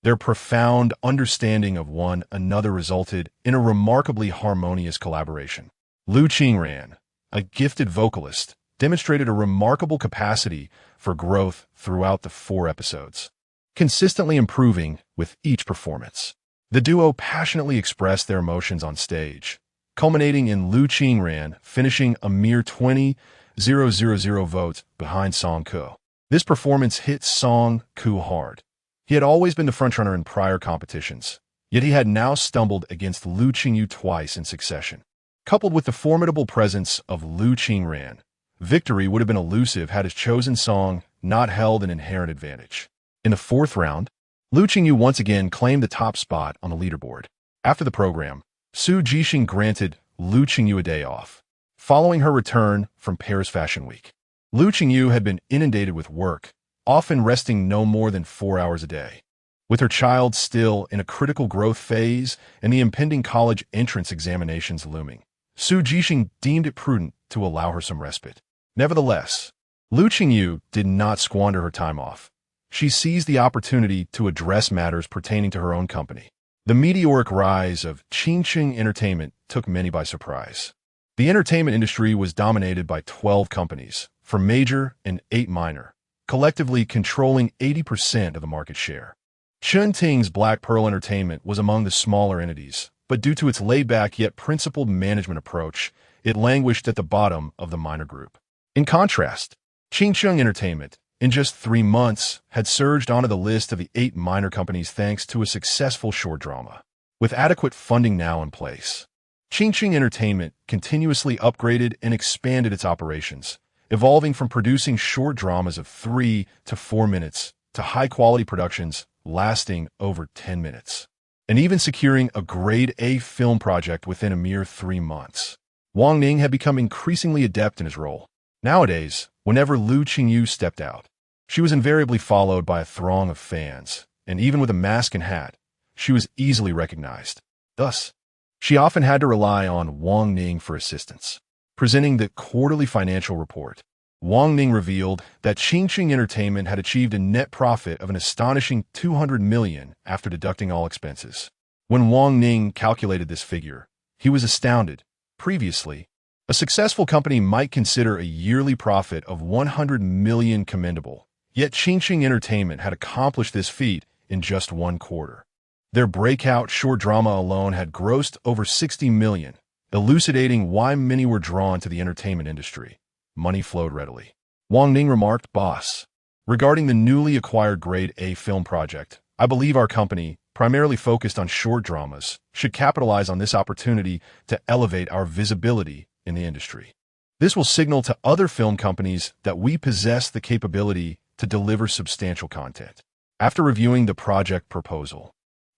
Their profound understanding of one another resulted in a remarkably harmonious collaboration. Lu Qingran, a gifted vocalist, demonstrated a remarkable capacity for growth throughout the 4 episodes, consistently improving with each performance. The duo passionately expressed their emotions on stage, culminating in Lu Qingran finishing a mere 20,000 votes behind Song Ku. This performance hit Song Ku hard. He had always been the frontrunner in prior competitions, yet he had now stumbled against Lu Qingyu twice in succession. Coupled with the formidable presence of Lu Qingran, victory would have been elusive had his chosen song not held an inherent advantage. In the 4th round, Lu Qingyu once again claimed the top spot on the leaderboard. After the program, Su Jixing granted Lu Qingyu a day off, following her return from Paris Fashion Week. Lu Qingyu had been inundated with work, often resting no more than 4 hours a day. With her child still in a critical growth phase and the impending college entrance examinations looming, Su Jixing deemed it prudent to allow her some respite. Nevertheless, Lu Qingyu did not squander her time off. She seized the opportunity to address matters pertaining to her own company. The meteoric rise of Qingqing Entertainment took many by surprise. The entertainment industry was dominated by 12 companies, 4 major and 8 minor, collectively controlling 80% of the market share. Chunting's Black Pearl Entertainment was among the smaller entities, but due to its laid-back yet principled management approach, it languished at the bottom of the minor group. In contrast, Qingqing Entertainment, in just 3 months, had surged onto the list of the 8 minor companies thanks to a successful short drama. With adequate funding now in place, Qingqing Entertainment continuously upgraded and expanded its operations, evolving from producing short dramas of 3 to 4 minutes to high-quality productions lasting over 10 minutes, and even securing a Grade A film project within a mere 3 months. Wang Ning had become increasingly adept in his role. Nowadays, whenever Lu Qingyu stepped out, she was invariably followed by a throng of fans, and even with a mask and hat, she was easily recognized. Thus, she often had to rely on Wang Ning for assistance. Presenting the quarterly financial report, Wang Ning revealed that Qingqing Entertainment had achieved a net profit of an astonishing 200 million after deducting all expenses. When Wang Ning calculated this figure, he was astounded. Previously, a successful company might consider a yearly profit of 100 million commendable, yet Qingqing Entertainment had accomplished this feat in just 1 quarter. Their breakout short drama alone had grossed over 60 million, elucidating why many were drawn to the entertainment industry. Money flowed readily. Wang Ning remarked, "Boss, regarding the newly acquired Grade A film project, I believe our company, primarily focused on short dramas, should capitalize on this opportunity to elevate our visibility in the industry. This will signal to other film companies that we possess the capability to deliver substantial content." After reviewing the project proposal,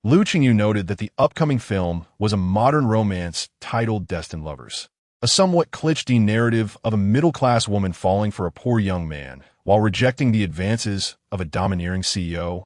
Lu Qingyu noted that the upcoming film was a modern romance titled Destined Lovers, a somewhat cliché narrative of a middle-class woman falling for a poor young man while rejecting the advances of a domineering CEO,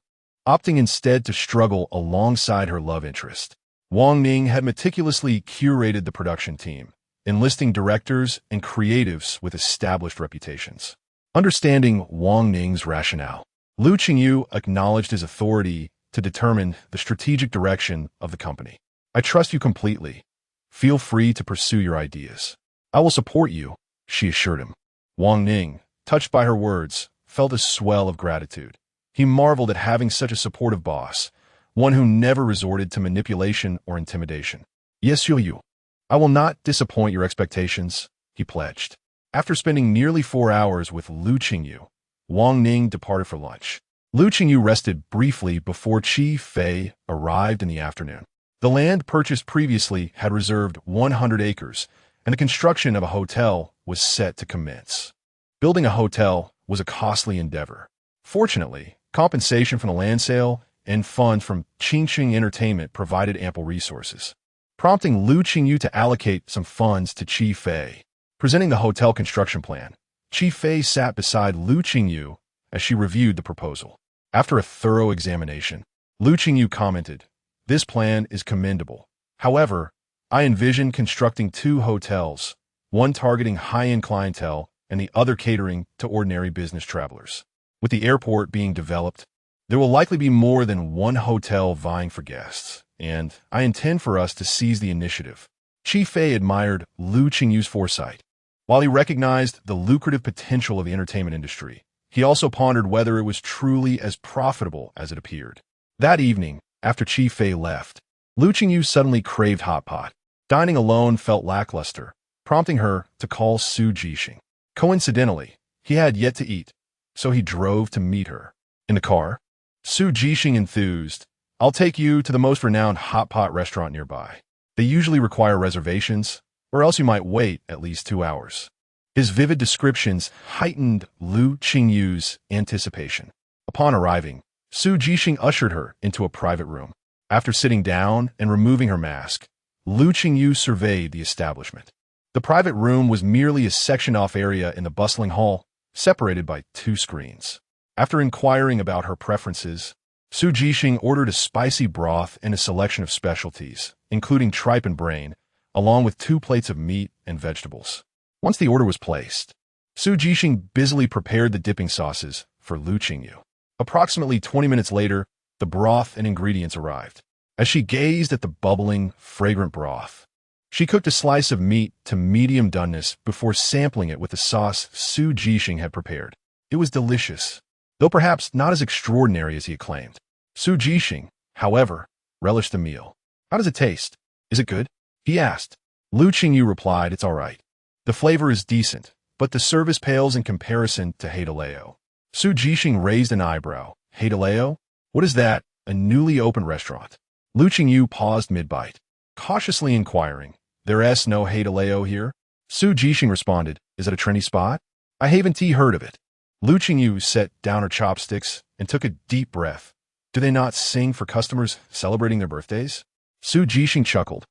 opting instead to struggle alongside her love interest. Wang Ning had meticulously curated the production team, enlisting directors and creatives with established reputations. Understanding Wang Ning's rationale, Lu Qingyu acknowledged his authority to determine the strategic direction of the company. "I trust you completely. Feel free to pursue your ideas. I will support you," she assured him. Wang Ning, touched by her words, felt a swell of gratitude. He marveled at having such a supportive boss, one who never resorted to manipulation or intimidation. "Yes, you. I will not disappoint your expectations," he pledged. After spending nearly 4 hours with Lu Qingyu, Wang Ning departed for lunch. Lu Qingyu rested briefly before Qi Fei arrived in the afternoon. The land purchased previously had reserved 100 acres, and the construction of a hotel was set to commence. Building a hotel was a costly endeavor. Fortunately, compensation from the land sale and funds from Qingqing Entertainment provided ample resources. prompting Lu Qingyu to allocate some funds to Qi Fei. Presenting the hotel construction plan, Qi Fei sat beside Lu Qingyu as she reviewed the proposal. After a thorough examination, Lu Qingyu commented, "This plan is commendable. However, I envision constructing 2 hotels, one targeting high-end clientele and the other catering to ordinary business travelers. With the airport being developed, there will likely be more than one hotel vying for guests, and I intend for us to seize the initiative." Qi Fei admired Lu Qingyu's foresight. While he recognized the lucrative potential of the entertainment industry, he also pondered whether it was truly as profitable as it appeared. That evening, after Qi Fei left, Lu Qingyu suddenly craved hot pot. Dining alone felt lackluster, prompting her to call Su Jixing. Coincidentally, he had yet to eat, so he drove to meet her. In the car, Su Jixing enthused, "I'll take you to the most renowned hot pot restaurant nearby. They usually require reservations, or else you might wait at least 2 hours." His vivid descriptions heightened Lu Qingyu's anticipation. Upon arriving, Su Jixing ushered her into a private room. After sitting down and removing her mask, Lu Qingyu surveyed the establishment. The private room was merely a sectioned-off area in the bustling hall, separated by 2 screens. After inquiring about her preferences, Su Jixing ordered a spicy broth and a selection of specialties, including tripe and brain, along with 2 plates of meat and vegetables. Once the order was placed, Su Jixing busily prepared the dipping sauces for Lu Qingyu. Approximately 20 minutes later, the broth and ingredients arrived. As she gazed at the bubbling, fragrant broth, she cooked a slice of meat to medium doneness before sampling it with the sauce Su Jixing had prepared. It was delicious, though perhaps not as extraordinary as he had claimed. Su Jixing, however, relished the meal. "How does it taste? Is it good?" he asked. Lu Qingyu replied, "It's all right. The flavor is decent, but the service pales in comparison to heir. Su Jixing raised an eyebrow. "Heir? What is that? A newly opened restaurant?" Lu Qingyu paused mid-bite, cautiously inquiring, "There's no heir here?" Su Jixing responded, "Is it a trendy spot? I haven't heard of it." Lu Qingyu set down her chopsticks and took a deep breath. "Do they not sing for customers celebrating their birthdays?" Su Jixing chuckled.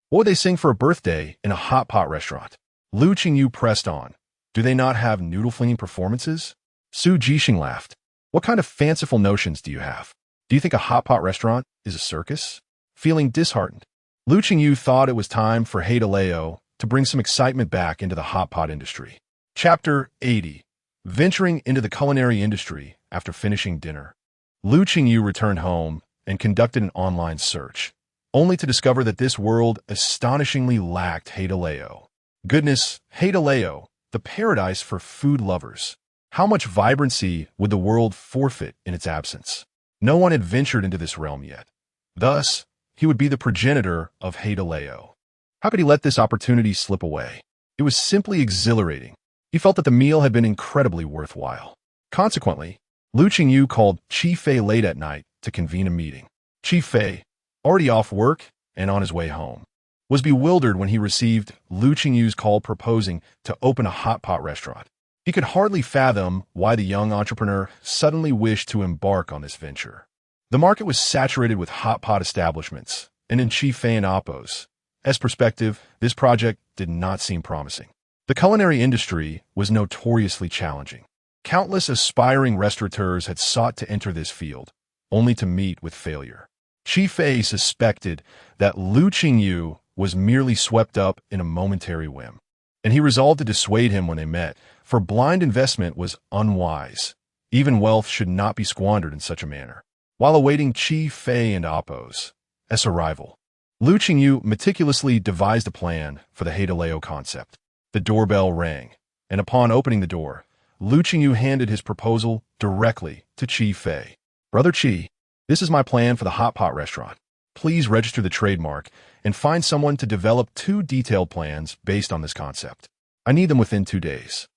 "What would they sing for a birthday in a hot pot restaurant?" Lu Qingyu pressed on. "Do they not have noodle-flinging performances?" Su Jixing laughed. "What kind of fanciful notions do you have? Do you think a hot pot restaurant is a circus?" Feeling disheartened, Lu Qingyu thought it was time for heir to bring some excitement back into the hot pot industry. Chapter 80. Venturing into the culinary industry after finishing dinner. Lu Qingyu returned home and conducted an online search, only to discover that this world astonishingly lacked heir. Goodness, heir, the paradise for food lovers. How much vibrancy would the world forfeit in its absence? No one had ventured into this realm yet. Thus, he would be the progenitor of heir. How could he let this opportunity slip away? It was simply exhilarating. He felt that the meal had been incredibly worthwhile. Consequently, Lu Qingyu called Qi Fei late at night to convene a meeting. Qi Fei, already off work and on his way home, was bewildered when he received Lu Qingyu's call proposing to open a hot pot restaurant. He could hardly fathom why the young entrepreneur suddenly wished to embark on this venture. The market was saturated with hot pot establishments, and in Qi Fei and Appo's perspective, this project did not seem promising. The culinary industry was notoriously challenging. Countless aspiring restaurateurs had sought to enter this field, only to meet with failure. Qi Fei suspected that Lu Qingyu was merely swept up in a momentary whim, and he resolved to dissuade him when they met, for blind investment was unwise. Even wealth should not be squandered in such a manner. While awaiting Qi Fei and Appo's arrival, Lu Qingyu meticulously devised a plan for the heir concept. The doorbell rang, and upon opening the door, Lu Qingyu handed his proposal directly to Qi Fei. "Brother Qi, this is my plan for the hot pot restaurant. Please register the trademark and find someone to develop 2 detailed plans based on this concept. I need them within 2 days.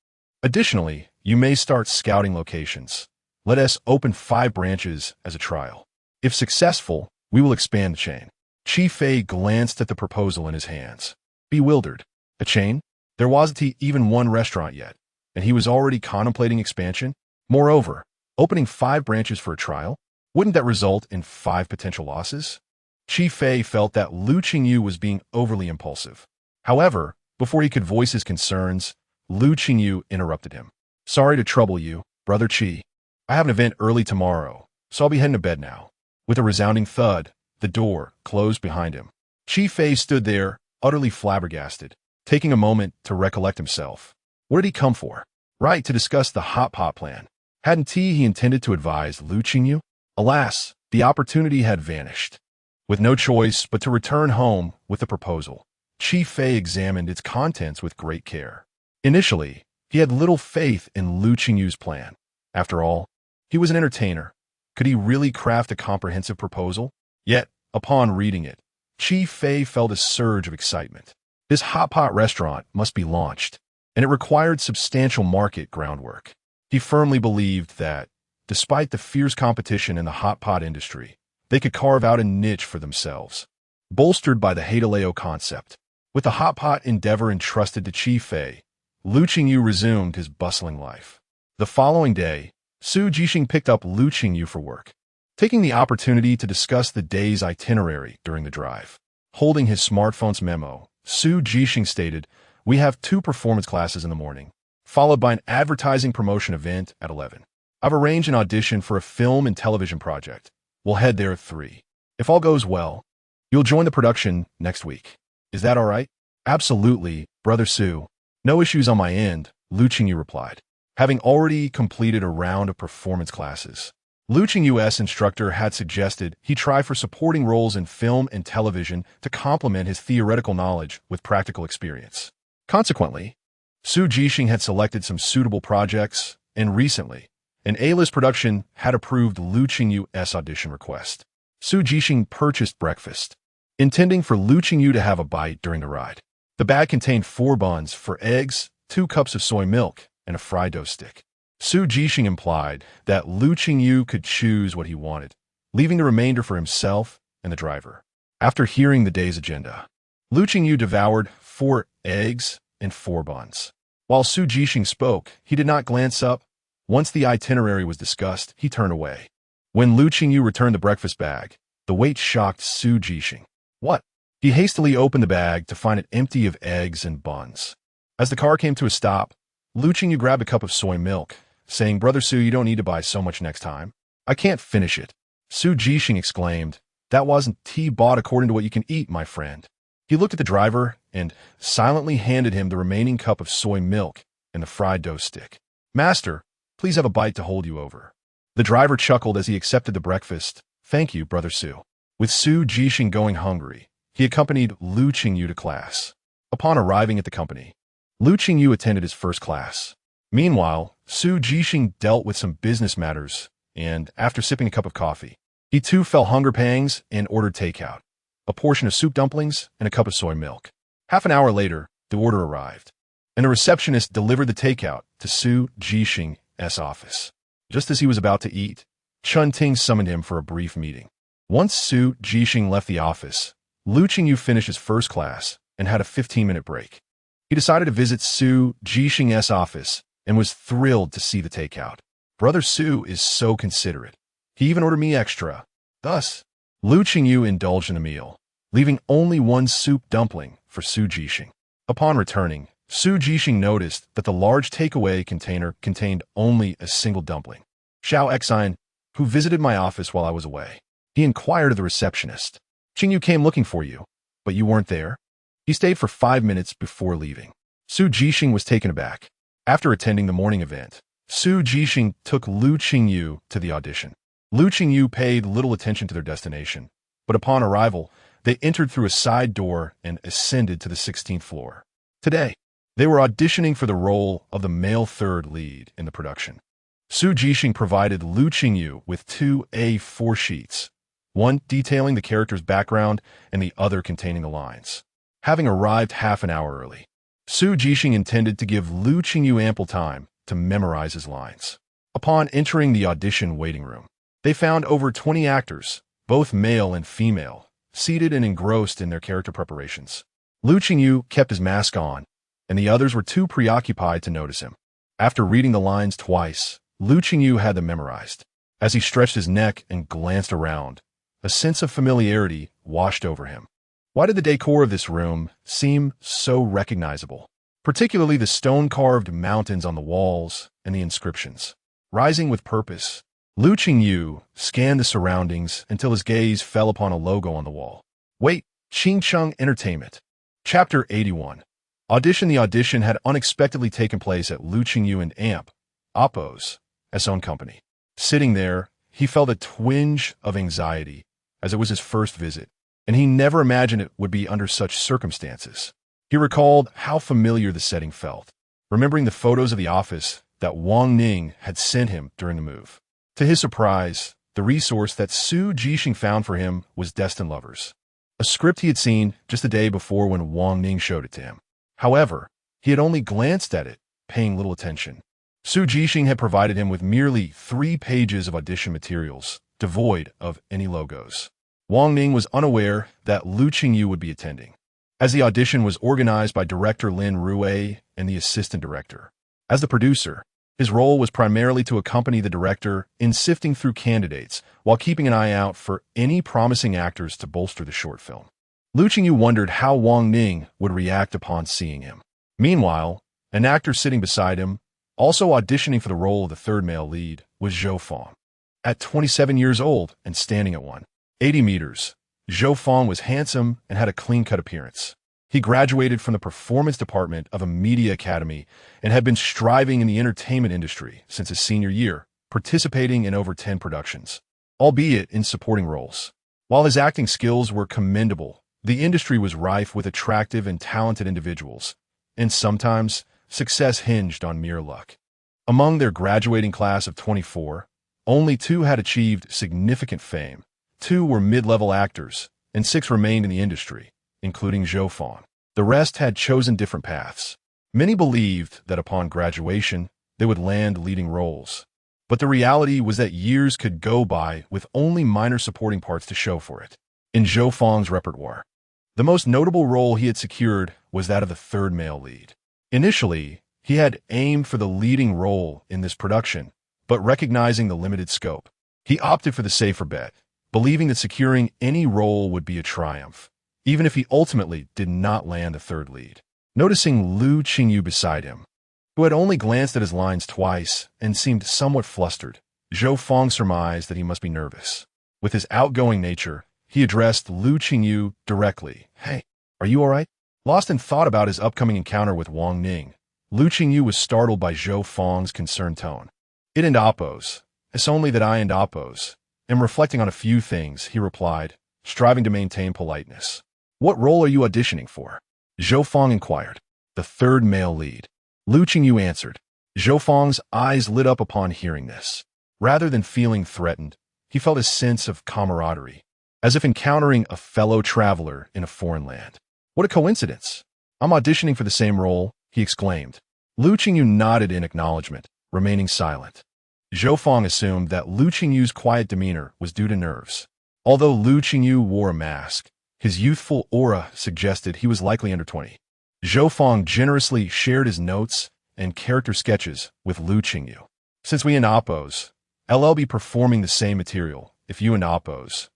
Additionally, you may start scouting locations. Let us open 5 branches as a trial. If successful, we will expand the chain." Qi Fei glanced at the proposal in his hands, bewildered. A chain? There wasn't even one restaurant yet, and he was already contemplating expansion. Moreover, opening 5 branches for a trial? Wouldn't that result in 5 potential losses? Chi Fei felt that Lu Qingyu was being overly impulsive. However, before he could voice his concerns, Lu Qingyu interrupted him. Sorry to trouble you, Brother Qi. I have an event early tomorrow, so I'll be heading to bed now. With a resounding thud, the door closed behind him. Chi Fei stood there, utterly flabbergasted, taking a moment to recollect himself. What did he come for? Right, to discuss the hot pot plan. Hadn't he intended to advise Lu Qingyu? Alas, the opportunity had vanished. With no choice but to return home with the proposal, Chi Fei examined its contents with great care. Initially, he had little faith in Lu Qingyu's plan. After all, he was an entertainer. Could he really craft a comprehensive proposal? Yet, upon reading it, Chi Fei felt a surge of excitement. This hot pot restaurant must be launched, and it required substantial market groundwork. He firmly believed that, despite the fierce competition in the hot pot industry, they could carve out a niche for themselves. Bolstered by the Heideleo concept, with the hot pot endeavor entrusted to Chi Fei, Lu Qingyu resumed his bustling life. The following day, Su Jixing picked up Lu Qingyu for work, taking the opportunity to discuss the day's itinerary during the drive. Holding his smartphone's memo, Su Jixing stated, "We have 2 performance classes in the morning, followed by an advertising promotion event at 11. I've arranged an audition for a film and television project. We'll head there at 3. If all goes well, you'll join the production next week. Is that all right?" "Absolutely, Brother Su. No issues on my end," Lu Qingyu replied, having already completed a round of performance classes. Lu Qingyu's instructor had suggested he try for supporting roles in film and television to complement his theoretical knowledge with practical experience. Consequently, Su Jixing had selected some suitable projects, and recently, an A-list production had approved Lu Qingyu's audition request. Su Jixing purchased breakfast, intending for Lu Qingyu to have a bite during the ride. The bag contained 4 buns for eggs, 2 cups of soy milk, and a fried dough stick. Su Jixing implied that Lu Qingyu could choose what he wanted, leaving the remainder for himself and the driver. After hearing the day's agenda, Lu Qingyu devoured 4 eggs and 4 buns. While Su Jixing spoke, he did not glance up. Once the itinerary was discussed, he turned away. When Lu Qingyu returned the breakfast bag, the weight shocked Su Jixing. What? He hastily opened the bag to find it empty of eggs and buns. As the car came to a stop, Lu Qingyu grabbed a cup of soy milk, saying, "Brother Su, you don't need to buy so much next time. I can't finish it." Su Jixing exclaimed, "That wasn't tea bought according to what you can eat, my friend." He looked at the driver and silently handed him the remaining cup of soy milk and the fried dough stick. "Master, please have a bite to hold you over." The driver chuckled as he accepted the breakfast. "Thank you, Brother Su." With Su Jixing going hungry, he accompanied Lu Qingyu to class. Upon arriving at the company, Lu Qingyu attended his first class. Meanwhile, Su Jixing dealt with some business matters, and after sipping a cup of coffee, he too felt hunger pangs and ordered takeout, a portion of soup dumplings and a cup of soy milk. Half an hour later, the order arrived, and a receptionist delivered the takeout to Su Jixing's office. Just as he was about to eat, Chun Ting summoned him for a brief meeting. Once Su Jixing left the office, Lu Qingyu finished his first class and had a 15-minute break. He decided to visit Su Jixing's office and was thrilled to see the takeout. Brother Su is so considerate. He even ordered me extra. Thus, Lu Qingyu indulged in the meal, leaving only 1 soup dumpling for Su Jixing. Upon returning, Su Jixing noticed that the large takeaway container contained only a single dumpling. Xiao Exine, who visited my office while I was away. He inquired of the receptionist. "Qingyu came looking for you, but you weren't there?" He stayed for 5 minutes before leaving. Su Jixing was taken aback. After attending the morning event, Su Jixing took Lu Qingyu to the audition. Lu Qingyu paid little attention to their destination, but upon arrival, they entered through a side door and ascended to the 16th floor. Today, they were auditioning for the role of the male third lead in the production. Su Jixing provided Lu Qingyu with 2 A4 sheets, one detailing the character's background and the other containing the lines. Having arrived half an hour early, Su Jixing intended to give Lu Qingyu ample time to memorize his lines. Upon entering the audition waiting room, they found over 20 actors, both male and female, seated and engrossed in their character preparations. Lu Qingyu kept his mask on, and the others were too preoccupied to notice him. After reading the lines twice, Lu Qingyu had them memorized. As he stretched his neck and glanced around, a sense of familiarity washed over him. Why did the decor of this room seem so recognizable? Particularly the stone-carved mountains on the walls and the inscriptions. Rising with purpose, Lu Qingyu scanned the surroundings until his gaze fell upon a logo on the wall. Wait, Qingcheng Entertainment. Chapter 81. Audition. The audition had unexpectedly taken place at Lu Qingyu and Amp, Oppo's, own company. Sitting there, he felt a twinge of anxiety, as it was his first visit, and he never imagined it would be under such circumstances. He recalled how familiar the setting felt, remembering the photos of the office that Wang Ning had sent him during the move. To his surprise, the resource that Su Jixing found for him was Destined Lovers, a script he had seen just the day before when Wang Ning showed it to him. However, he had only glanced at it, paying little attention. Su Jixing had provided him with merely 3 pages of audition materials, devoid of any logos. Wang Ning was unaware that Lu Qingyu would be attending, as the audition was organized by director Lin Rui and the assistant director. As the producer, his role was primarily to accompany the director in sifting through candidates while keeping an eye out for any promising actors to bolster the short film. Lu Qingyu wondered how Wang Ning would react upon seeing him. Meanwhile, an actor sitting beside him, also auditioning for the role of the third male lead, was Zhou Fong. At 27 years old and standing at 180 meters, Zhou Fong was handsome and had a clean-cut appearance. He graduated from the performance department of a media academy and had been striving in the entertainment industry since his senior year, participating in over 10 productions, albeit in supporting roles. While his acting skills were commendable, the industry was rife with attractive and talented individuals, and sometimes success hinged on mere luck. Among their graduating class of 24, only 2 had achieved significant fame. 2 were mid-level actors, and 6 remained in the industry, including Zhou Fong. The rest had chosen different paths. Many believed that upon graduation, they would land leading roles. But the reality was that years could go by with only minor supporting parts to show for it. In Zhou Fong's repertoire, the most notable role he had secured was that of the third male lead. Initially, he had aimed for the leading role in this production, but recognizing the limited scope, he opted for the safer bet, believing that securing any role would be a triumph, even if he ultimately did not land the third lead. Noticing Lu Qingyu beside him, who had only glanced at his lines twice and seemed somewhat flustered, Zhou Fong surmised that he must be nervous. With his outgoing nature, he addressed Lu Qingyu directly. "Hey, are you all right?" Lost in thought about his upcoming encounter with Wang Ning, Lu Qingyu was startled by Zhou Fong's concerned tone. "It and Oppos. It's only that I and Oppos am reflecting on a few things," he replied, striving to maintain politeness. "What role are you auditioning for?" Zhou Fong inquired. "The third male lead," Lu Qingyu answered. Zhou Fong's eyes lit up upon hearing this. Rather than feeling threatened, he felt a sense of camaraderie, as if encountering a fellow traveler in a foreign land. "What a coincidence! I'm auditioning for the same role," he exclaimed. Lu Qingyu nodded in acknowledgement, remaining silent. Zhou Fong assumed that Lu Qingyu's quiet demeanor was due to nerves. Although Lu Qingyu wore a mask, his youthful aura suggested he was likely under 20. Zhou Fong generously shared his notes and character sketches with Lu Qingyu. "Since we and Oppos, I'll be performing the same material. If you and Oppos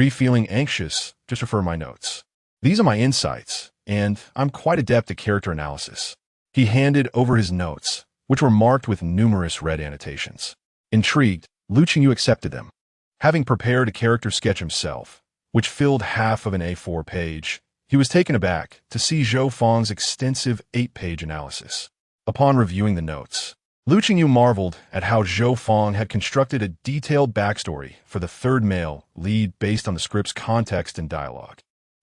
feeling anxious, just refer my notes. These are my insights, and I'm quite adept at character analysis." He handed over his notes, which were marked with numerous red annotations. Intrigued, Lu Qingyu accepted them. Having prepared a character sketch himself, which filled half of an A4 page, he was taken aback to see Zhou Fong's extensive 8-page analysis. Upon reviewing the notes, Lu Qingyu marveled at how Zhou Fong had constructed a detailed backstory for the third male lead based on the script's context and dialogue,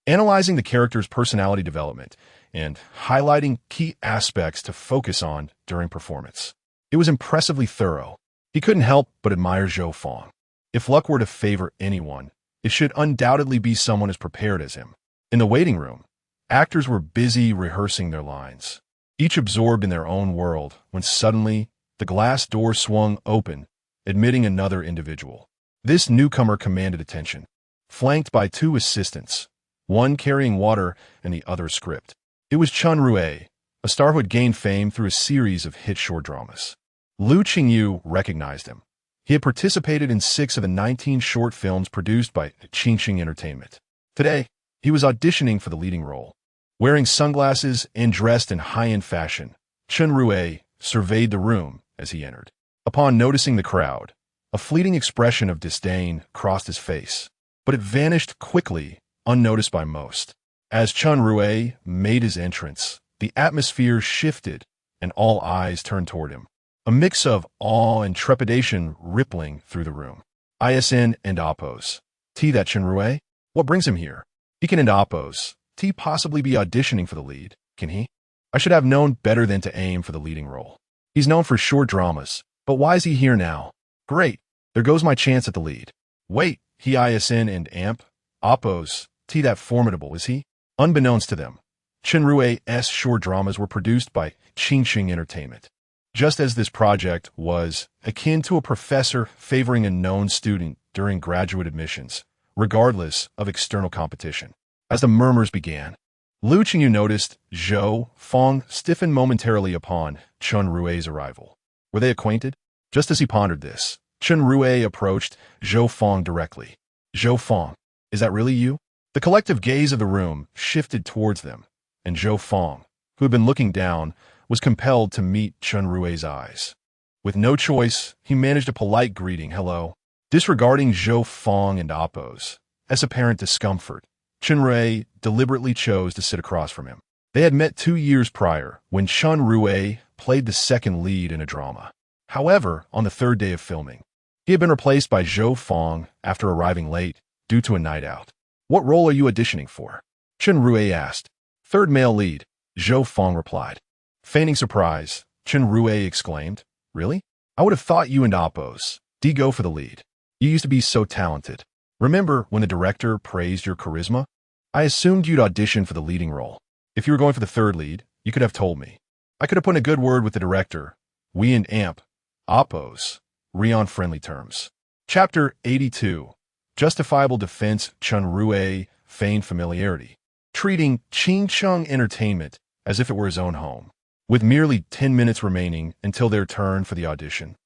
analyzing the character's personality development and highlighting key aspects to focus on during performance. It was impressively thorough. He couldn't help but admire Zhou Fong. If luck were to favor anyone, it should undoubtedly be someone as prepared as him. In the waiting room, actors were busy rehearsing their lines, each absorbed in their own world, when suddenly the glass door swung open, admitting another individual. This newcomer commanded attention, flanked by 2 assistants, one carrying water and the other a script. It was Chun Rue, a star who had gained fame through a series of hit short dramas. Lu Qingyu recognized him. He had participated in 6 of the 19 short films produced by Qingcheng Entertainment. Today, he was auditioning for the leading role. Wearing sunglasses and dressed in high-end fashion, Chen Rui surveyed the room as he entered. Upon noticing the crowd, a fleeting expression of disdain crossed his face, but it vanished quickly, unnoticed by most. As Chen Rui made his entrance, the atmosphere shifted and all eyes turned toward him. A mix of awe and trepidation rippling through the room. ISN and Oppos. T that Chen Rui? What brings him here? He can and Oppos. T possibly be auditioning for the lead, can he? I should have known better than to aim for the leading role. He's known for short dramas, but why is he here now? Great, there goes my chance at the lead. Wait, he ISN and Amp? Oppos. T that formidable, is he? Unbeknownst to them, Chen Rui's short dramas were produced by Qingyu Entertainment. Just as this project was akin to a professor favoring a known student during graduate admissions, regardless of external competition. As the murmurs began, Lu Qingyu noticed Zhou Fong stiffen momentarily upon Chen Rui's arrival. Were they acquainted? Just as he pondered this, Chen Rui approached Zhou Fong directly. Zhou Fong, is that really you? The collective gaze of the room shifted towards them, and Zhou Fong, who had been looking down, was compelled to meet Chen Rui's eyes. With no choice, he managed a polite greeting, hello. Disregarding Zhou Fong and Oppos, as apparent discomfort, Chen Rui deliberately chose to sit across from him. They had met 2 years prior, when Chen Rui played the second lead in a drama. However, on the third day of filming, he had been replaced by Zhou Fong after arriving late due to a night out. What role are you auditioning for? Chen Rui asked. Third male lead, Zhou Fong replied. Feigning surprise, Chen Rui exclaimed, really? I would have thought you and Oppos D go for the lead. You used to be so talented. Remember when the director praised your charisma? I assumed you'd audition for the leading role. If you were going for the third lead, you could have told me. I could have put in a good word with the director. We and Amp, Oppos, on friendly terms. Chapter 82. Justifiable Defense. Chen Rui feigned familiarity, treating Qingyu Entertainment as if it were his own home. With merely 10 minutes remaining until their turn for the audition,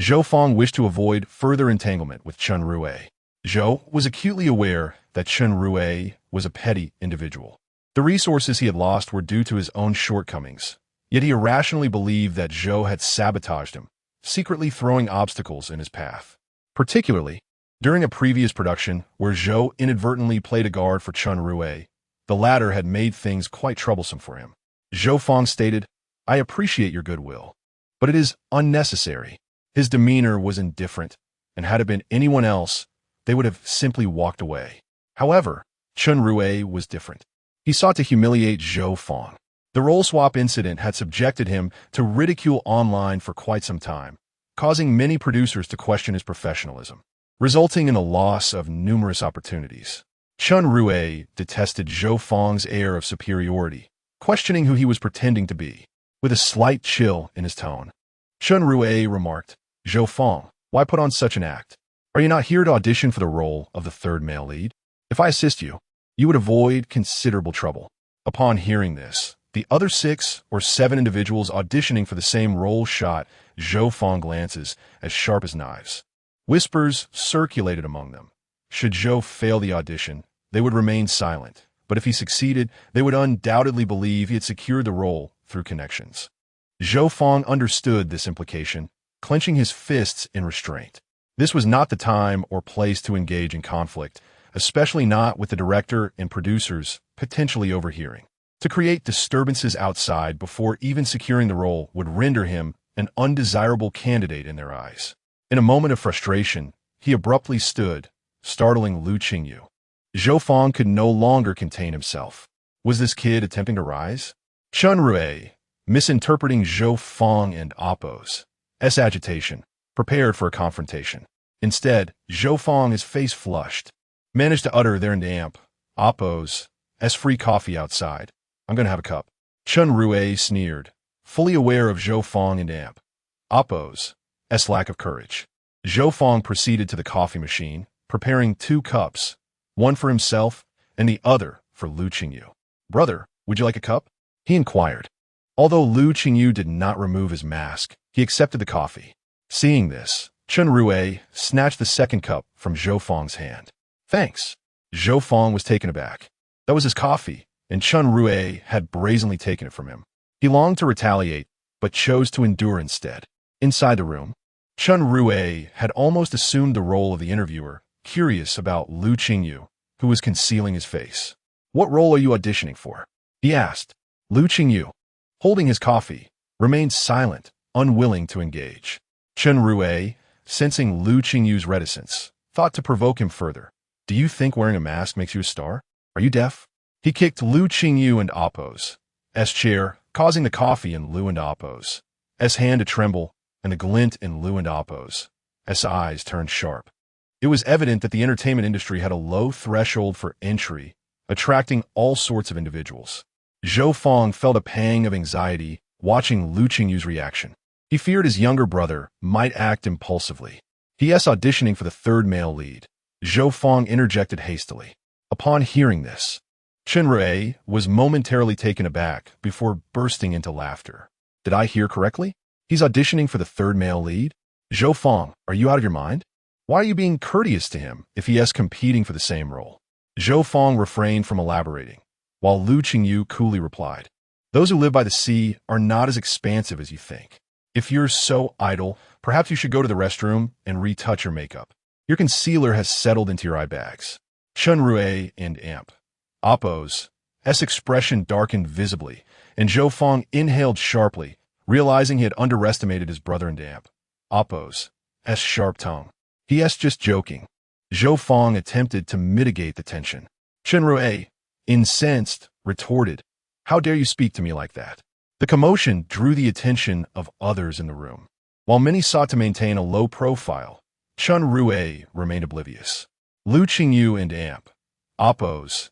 Zhou Fong wished to avoid further entanglement with Chen Rui. Zhou was acutely aware that Chen Rui was a petty individual. The resources he had lost were due to his own shortcomings, yet he irrationally believed that Zhou had sabotaged him, secretly throwing obstacles in his path. Particularly, during a previous production where Zhou inadvertently played a guard for Chen Rui, the latter had made things quite troublesome for him. Zhou Fong stated, I appreciate your goodwill, but it is unnecessary. His demeanor was indifferent, and had it been anyone else, they would have simply walked away. However, Chen Rui was different. He sought to humiliate Zhou Fong. The role swap incident had subjected him to ridicule online for quite some time, causing many producers to question his professionalism, resulting in a loss of numerous opportunities. Chen Rui detested Zhou Fong's air of superiority, questioning who he was pretending to be. With a slight chill in his tone, Chen Rui remarked, Zhou Fong, why put on such an act? Are you not here to audition for the role of the third male lead? If I assist you, you would avoid considerable trouble. Upon hearing this, the other 6 or 7 individuals auditioning for the same role shot Zhou Fong glances as sharp as knives. Whispers circulated among them. Should Zhou fail the audition, they would remain silent, but if he succeeded, they would undoubtedly believe he had secured the role through connections. Zhou Fong understood this implication, clenching his fists in restraint. This was not the time or place to engage in conflict, especially not with the director and producers potentially overhearing. To create disturbances outside before even securing the role would render him an undesirable candidate in their eyes. In a moment of frustration, he abruptly stood, startling Lu Qingyu. Zhou Fong could no longer contain himself. Was this kid attempting to rise? Chen Rui, misinterpreting Zhou Fong and Oppos' agitation, prepared for a confrontation. Instead, Zhou Fong, his face flushed, managed to utter there and Amp, Oppos' free coffee outside. I'm going to have a cup. Chen Rui sneered, fully aware of Zhou Fong and Amp, Oppos' lack of courage. Zhou Fong proceeded to the coffee machine, preparing 2 cups, one for himself and the other for Lu Qingyu. Brother, would you like a cup? He inquired. Although Lu Qingyu did not remove his mask, he accepted the coffee. Seeing this, Chen Rui snatched the second cup from Zhou Fong's hand. Thanks. Zhou Fong was taken aback. That was his coffee, and Chen Rui had brazenly taken it from him. He longed to retaliate, but chose to endure instead. Inside the room, Chen Rui had almost assumed the role of the interviewer, curious about Lu Qingyu, who was concealing his face. "What role are you auditioning for?" he asked. Lu Qingyu, holding his coffee, remained silent, unwilling to engage. Chen Rui, sensing Lu Qingyu's reticence, thought to provoke him further. "Do you think wearing a mask makes you a star? Are you deaf?" He kicked Lu Qingyu and Appo's chair, causing the coffee in Lu and Appo's hand to tremble, and the glint in Lu and Appo's eyes turned sharp. It was evident that the entertainment industry had a low threshold for entry, attracting all sorts of individuals. Zhou Fong felt a pang of anxiety watching Lu Qingyu's reaction. He feared his younger brother might act impulsively. "He is auditioning for the third male lead," Zhou Fong interjected hastily. Upon hearing this, Chen Rui was momentarily taken aback before bursting into laughter. "Did I hear correctly? He's auditioning for the third male lead? Zhou Fong, are you out of your mind? Why are you being courteous to him if he is competing for the same role?" Zhou Fong refrained from elaborating, while Lu Qingyu coolly replied, "Those who live by the sea are not as expansive as you think. If you're so idle, perhaps you should go to the restroom and retouch your makeup. Your concealer has settled into your eye bags." Chen Rui and Appo's expression darkened visibly, and Zhou Fong inhaled sharply, realizing he had underestimated his brother and Appo's sharp tongue. "He is just joking." Zhou Fong attempted to mitigate the tension. Chen Rui, incensed, retorted, "How dare you speak to me like that?" The commotion drew the attention of others in the room. While many sought to maintain a low profile, Chen Rui remained oblivious. Lu Qingyu and Appo's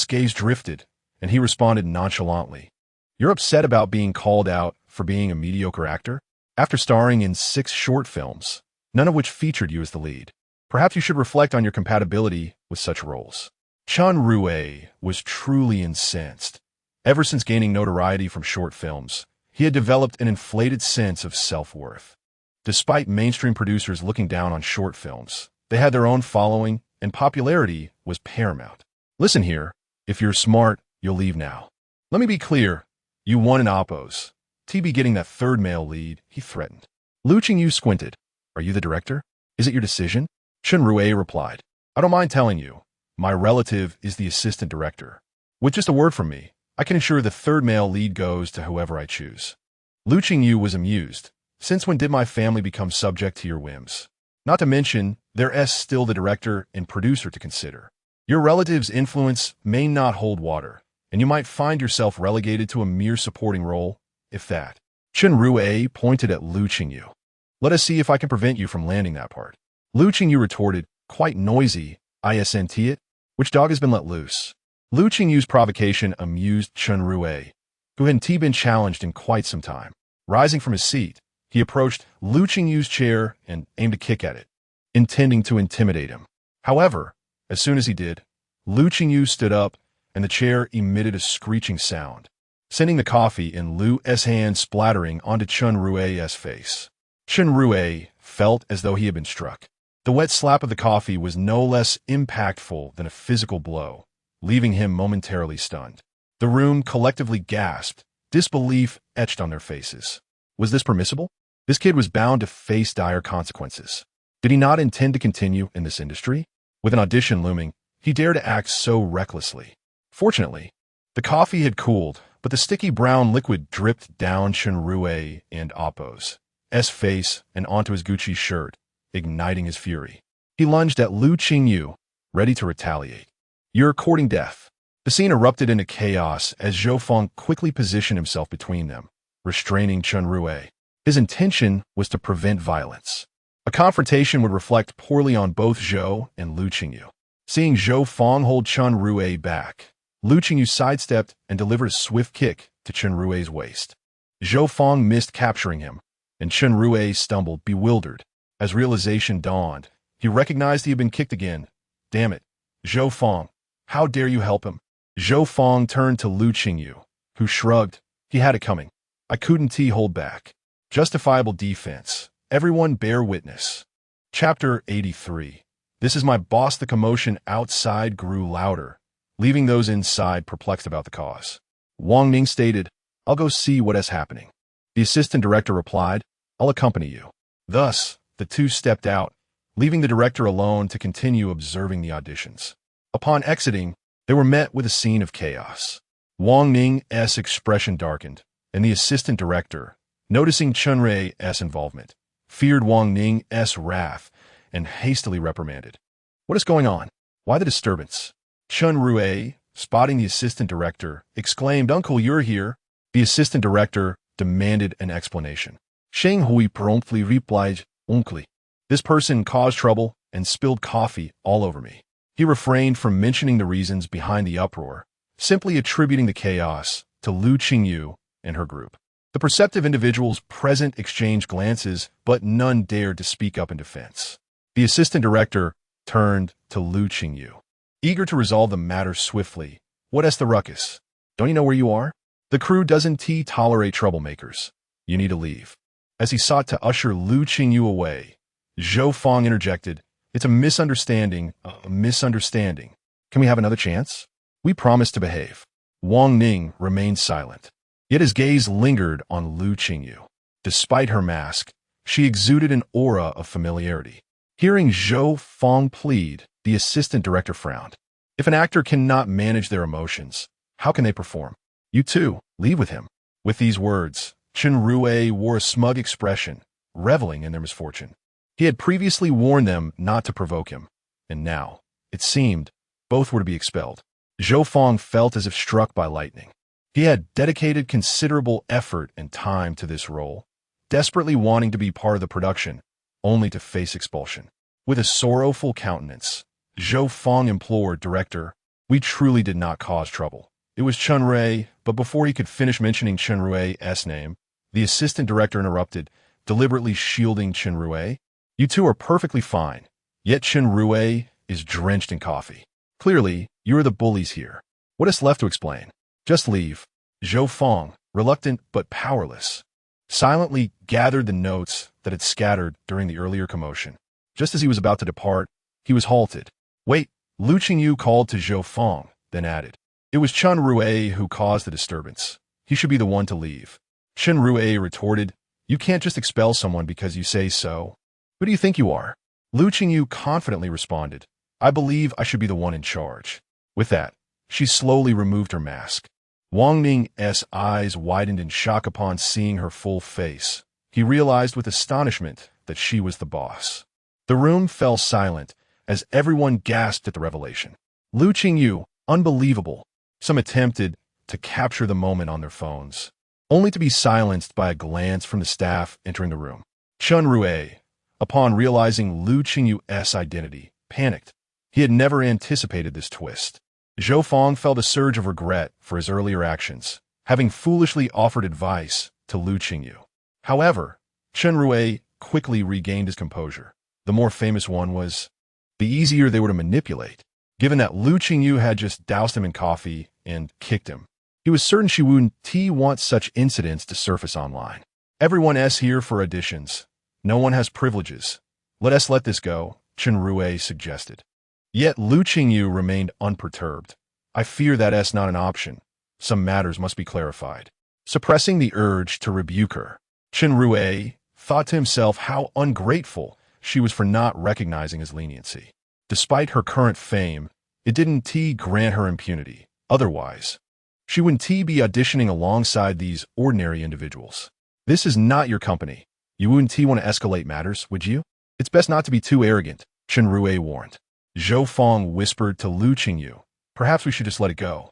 gaze drifted, and he responded nonchalantly, "You're upset about being called out for being a mediocre actor? After starring in 6 short films, none of which featured you as the lead. Perhaps you should reflect on your compatibility with such roles." Chen Rui was truly incensed. Ever since gaining notoriety from short films, he had developed an inflated sense of self-worth. Despite mainstream producers looking down on short films, they had their own following, and popularity was paramount. "Listen here, if you're smart, you'll leave now. Let me be clear, you won in Appo's TB getting that third male lead," he threatened. Lu Qingyu squinted. "Are you the director? Is it your decision?" Chen Rui replied, "I don't mind telling you. My relative is the assistant director. With just a word from me, I can ensure the third male lead goes to whoever I choose." Lu Qingyu was amused. "Since when did my family become subject to your whims? Not to mention, there is still the director and producer to consider. Your relative's influence may not hold water, and you might find yourself relegated to a mere supporting role, if that." Chen Rui pointed at Lu Qingyu. "Let us see if I can prevent you from landing that part." Lu Qingyu retorted, quite noisy, "Isn't it? Which dog has been let loose?" Lu Qingyu's provocation amused Chen Rui, who hadn't been challenged in quite some time. Rising from his seat, he approached Lu Qingyu's chair and aimed a kick at it, intending to intimidate him. However, as soon as he did, Lu Qingyu stood up, and the chair emitted a screeching sound, sending the coffee in Lu's hand splattering onto Chen Rui's face. Chen Rui felt as though he had been struck. The wet slap of the coffee was no less impactful than a physical blow, leaving him momentarily stunned. The room collectively gasped, disbelief etched on their faces. Was this permissible? This kid was bound to face dire consequences. Did he not intend to continue in this industry? With an audition looming, he dared to act so recklessly. Fortunately, the coffee had cooled, but the sticky brown liquid dripped down Chen Rui and Appo's face and onto his Gucci shirt, igniting his fury. He lunged at Lu Qingyu, ready to retaliate. "You're courting death." The scene erupted into chaos as Zhou Fong quickly positioned himself between them, restraining Chen Rui. His intention was to prevent violence. A confrontation would reflect poorly on both Zhou and Lu Qingyu. Seeing Zhou Fong hold Chen Rui back, Lu Qingyu sidestepped and delivered a swift kick to Chen Rui's waist. Zhou Fong missed capturing him, and Chen Rui stumbled, bewildered. As realization dawned, he recognized he had been kicked again. "Damn it, Zhou Fong, how dare you help him?" Zhou Fong turned to Lu Qingyu, who shrugged. He had it coming. "I couldn't hold back." Justifiable defense. Everyone bear witness. Chapter 83. This is my boss. The commotion outside grew louder, leaving those inside perplexed about the cause. Wang Ning stated, I'll go see what is happening. The assistant director replied, I'll accompany you. Thus, the two stepped out, leaving the director alone to continue observing the auditions. Upon exiting, they were met with a scene of chaos. Wang Ning's expression darkened, and the assistant director, noticing Chen Rui's involvement, feared Wang Ning's wrath and hastily reprimanded. What is going on? Why the disturbance? Chen Rui, spotting the assistant director, exclaimed, Uncle, you're here. The assistant director demanded an explanation. Sheng Hui promptly replied, Uncle, this person caused trouble and spilled coffee all over me. He refrained from mentioning the reasons behind the uproar, simply attributing the chaos to Lu Qingyu and her group. The perceptive individuals present exchanged glances, but none dared to speak up in defense. The assistant director turned to Lu Qingyu, eager to resolve the matter swiftly. What is the ruckus? Don't you know where you are? The crew doesn't tolerate troublemakers. You need to leave. As he sought to usher Lu Qingyu away, Zhou Fong interjected, It's a misunderstanding, a misunderstanding. Can we have another chance? We promise to behave. Wang Ning remained silent, yet his gaze lingered on Lu Qingyu. Despite her mask, she exuded an aura of familiarity. Hearing Zhou Fong plead, the assistant director frowned. If an actor cannot manage their emotions, how can they perform? You too, leave with him. With these words, Chen Rui wore a smug expression, reveling in their misfortune. He had previously warned them not to provoke him, and now, it seemed, both were to be expelled. Zhou Fong felt as if struck by lightning. He had dedicated considerable effort and time to this role, desperately wanting to be part of the production, only to face expulsion. With a sorrowful countenance, Zhou Fong implored, Director, we truly did not cause trouble. It was Chen Rui, but before he could finish mentioning Chen Rui's name, the assistant director interrupted, deliberately shielding Chen Rui. You two are perfectly fine, yet Chen Rui is drenched in coffee. Clearly, you are the bullies here. What is left to explain? Just leave. Zhou Fong, reluctant but powerless, silently gathered the notes that had scattered during the earlier commotion. Just as he was about to depart, he was halted. Wait, Lu Qingyu called to Zhou Fong, then added. It was Chen Rui who caused the disturbance. He should be the one to leave. Chen Rui retorted, You can't just expel someone because you say so. Who do you think you are? Lu Qingyu confidently responded, I believe I should be the one in charge. With that, she slowly removed her mask. Wang Ning's eyes widened in shock upon seeing her full face. He realized with astonishment that she was the boss. The room fell silent as everyone gasped at the revelation. Lu Qingyu, unbelievable. Some attempted to capture the moment on their phones, only to be silenced by a glance from the staff entering the room. Chen Rui, upon realizing Lu Qingyu's identity, panicked. He had never anticipated this twist. Zhou Fong felt a surge of regret for his earlier actions, having foolishly offered advice to Lu Qingyu. However, Chen Rui quickly regained his composure. The more famous one was, the easier they were to manipulate. Given that Lu Qingyu had just doused him in coffee and kicked him, he was certain she wouldn't want such incidents to surface online. Everyone's here for auditions. No one has privileges. Let us let this go, Chen Rui suggested. Yet Lu Qingyu remained unperturbed. I fear that's not an option. Some matters must be clarified. Suppressing the urge to rebuke her, Chen Rui thought to himself how ungrateful she was for not recognizing his leniency. Despite her current fame, it didn't grant her impunity. Otherwise, she wouldn't be auditioning alongside these ordinary individuals. This is not your company. You wouldn't want to escalate matters, would you? It's best not to be too arrogant, Chen Rui warned. Zhou Fong whispered to Lu Qingyu, perhaps we should just let it go.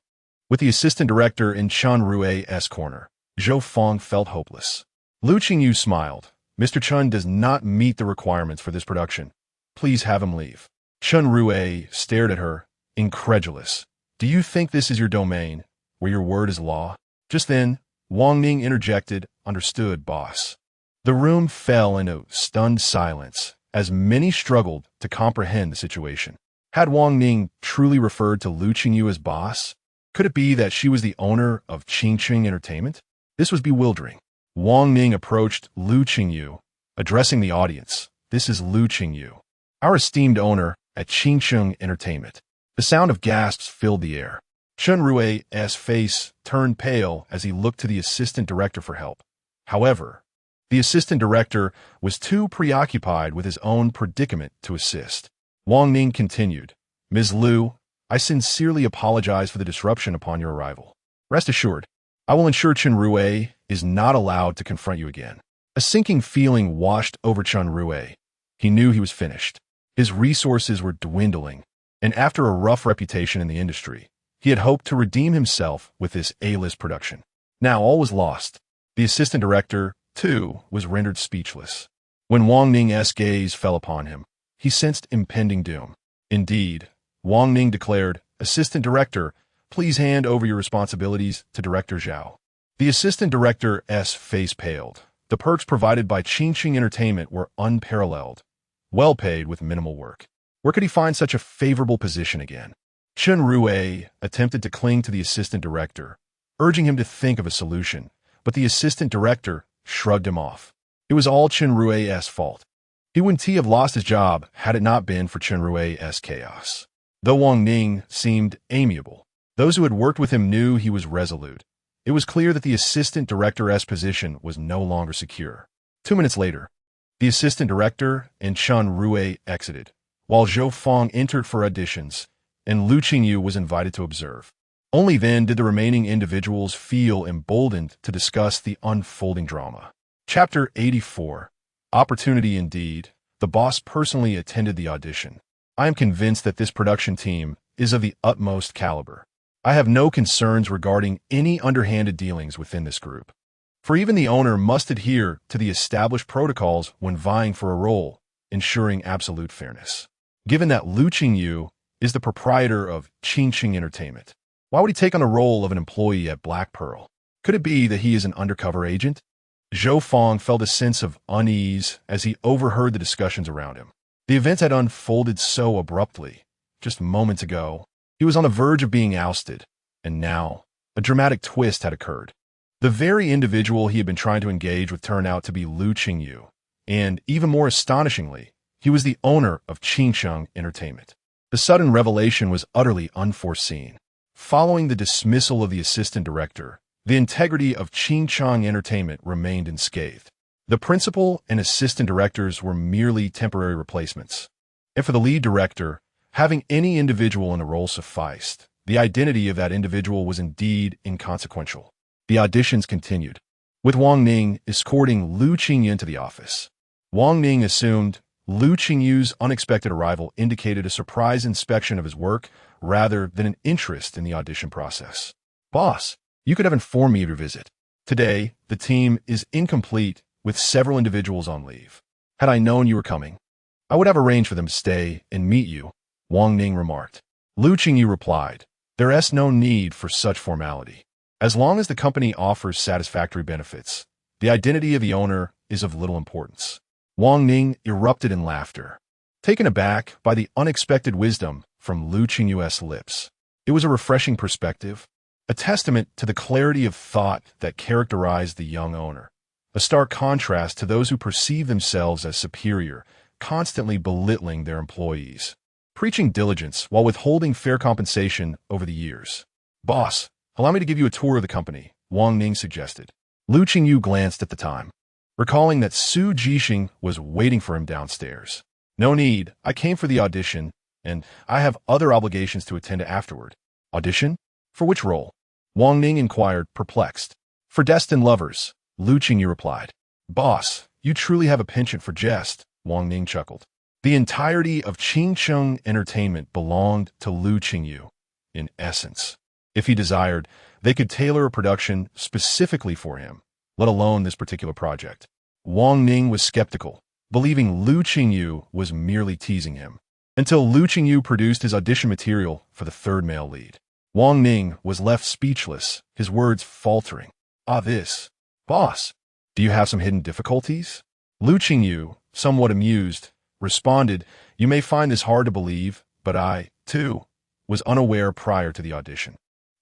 With the assistant director in Chen Rui's corner, Zhou Fong felt hopeless. Lu Qingyu smiled. Mr. Chen does not meet the requirements for this production. Please have him leave. Chen Rui stared at her, incredulous. Do you think this is your domain, where your word is law? Just then, Wang Ning interjected, understood, boss. The room fell into stunned silence as many struggled to comprehend the situation. Had Wang Ning truly referred to Lu Qingyu as boss? Could it be that she was the owner of Qingqing Entertainment? This was bewildering. Wang Ning approached Lu Qingyu, addressing the audience. This is Lu Qingyu, our esteemed owner at Qingyu Entertainment. The sound of gasps filled the air. Chen Rui's face turned pale as he looked to the assistant director for help. However, the assistant director was too preoccupied with his own predicament to assist. Wang Ning continued, "Ms. Lu, I sincerely apologize for the disruption upon your arrival. Rest assured, I will ensure Chen Rui is not allowed to confront you again." A sinking feeling washed over Chen Rui. He knew he was finished. His resources were dwindling, and after a rough reputation in the industry, he had hoped to redeem himself with this A-list production. Now all was lost. The assistant director, too, was rendered speechless. When Wang Ning's gaze fell upon him, he sensed impending doom. Indeed, Wang Ning declared, "Assistant director, please hand over your responsibilities to Director Zhao." The assistant director's face paled. The perks provided by Qingyu Entertainment were unparalleled, well paid with minimal work. Where could he find such a favorable position again? Chen Rui attempted to cling to the assistant director, urging him to think of a solution, but the assistant director shrugged him off. It was all Chen Rui's fault. He wouldn't have lost his job had it not been for Chen Rui's chaos. Though Wang Ning seemed amiable, those who had worked with him knew he was resolute. It was clear that the assistant director's position was no longer secure. 2 minutes later, the assistant director and Chen Rui exited, while Zhou Feng entered for auditions, and Lu Qingyu was invited to observe. Only then did the remaining individuals feel emboldened to discuss the unfolding drama. Chapter 84. Opportunity indeed. The boss personally attended the audition. I am convinced that this production team is of the utmost caliber. I have no concerns regarding any underhanded dealings within this group. For even the owner must adhere to the established protocols when vying for a role, ensuring absolute fairness. Given that Lu Qingyu is the proprietor of Qingyu Entertainment, why would he take on the role of an employee at Black Pearl? Could it be that he is an undercover agent? Zhou Feng felt a sense of unease as he overheard the discussions around him. The events had unfolded so abruptly. Just moments ago, he was on the verge of being ousted, and now, a dramatic twist had occurred. The very individual he had been trying to engage with turned out to be Lu Qingyu, and, even more astonishingly, he was the owner of Qingyu Entertainment. The sudden revelation was utterly unforeseen. Following the dismissal of the assistant director, the integrity of Qingyu Entertainment remained unscathed. The principal and assistant directors were merely temporary replacements. And for the lead director, having any individual in the role sufficed. The identity of that individual was indeed inconsequential. The auditions continued, with Wang Ning escorting Lu Qingyu into the office. Wang Ning assumed Lu Qingyu's unexpected arrival indicated a surprise inspection of his work rather than an interest in the audition process. "Boss, you could have informed me of your visit. Today, the team is incomplete with several individuals on leave. Had I known you were coming, I would have arranged for them to stay and meet you," Wang Ning remarked. Lu Qingyu replied, "There is no need for such formality. As long as the company offers satisfactory benefits, the identity of the owner is of little importance." Wang Ning erupted in laughter, taken aback by the unexpected wisdom from Lu Qingyu's lips. It was a refreshing perspective, a testament to the clarity of thought that characterized the young owner, a stark contrast to those who perceive themselves as superior, constantly belittling their employees, preaching diligence while withholding fair compensation over the years. "Boss, allow me to give you a tour of the company," Wang Ning suggested. Lu Qingyu glanced at the time, recalling that Su Jixing was waiting for him downstairs. "No need, I came for the audition, and I have other obligations to attend to afterward." "Audition? For which role?" Wang Ning inquired, perplexed. "For Destined Lovers," Lu Qingyu replied. "Boss, you truly have a penchant for jest," Wang Ning chuckled. The entirety of Qingyu Entertainment belonged to Lu Qingyu. In essence, if he desired, they could tailor a production specifically for him, let alone this particular project. Wang Ning was skeptical, believing Lu Qingyu was merely teasing him, until Lu Qingyu produced his audition material for the third male lead. Wang Ning was left speechless, his words faltering. This. "Boss, do you have some hidden difficulties?" Lu Qingyu, somewhat amused, responded, "You may find this hard to believe, but I, too, was unaware prior to the audition."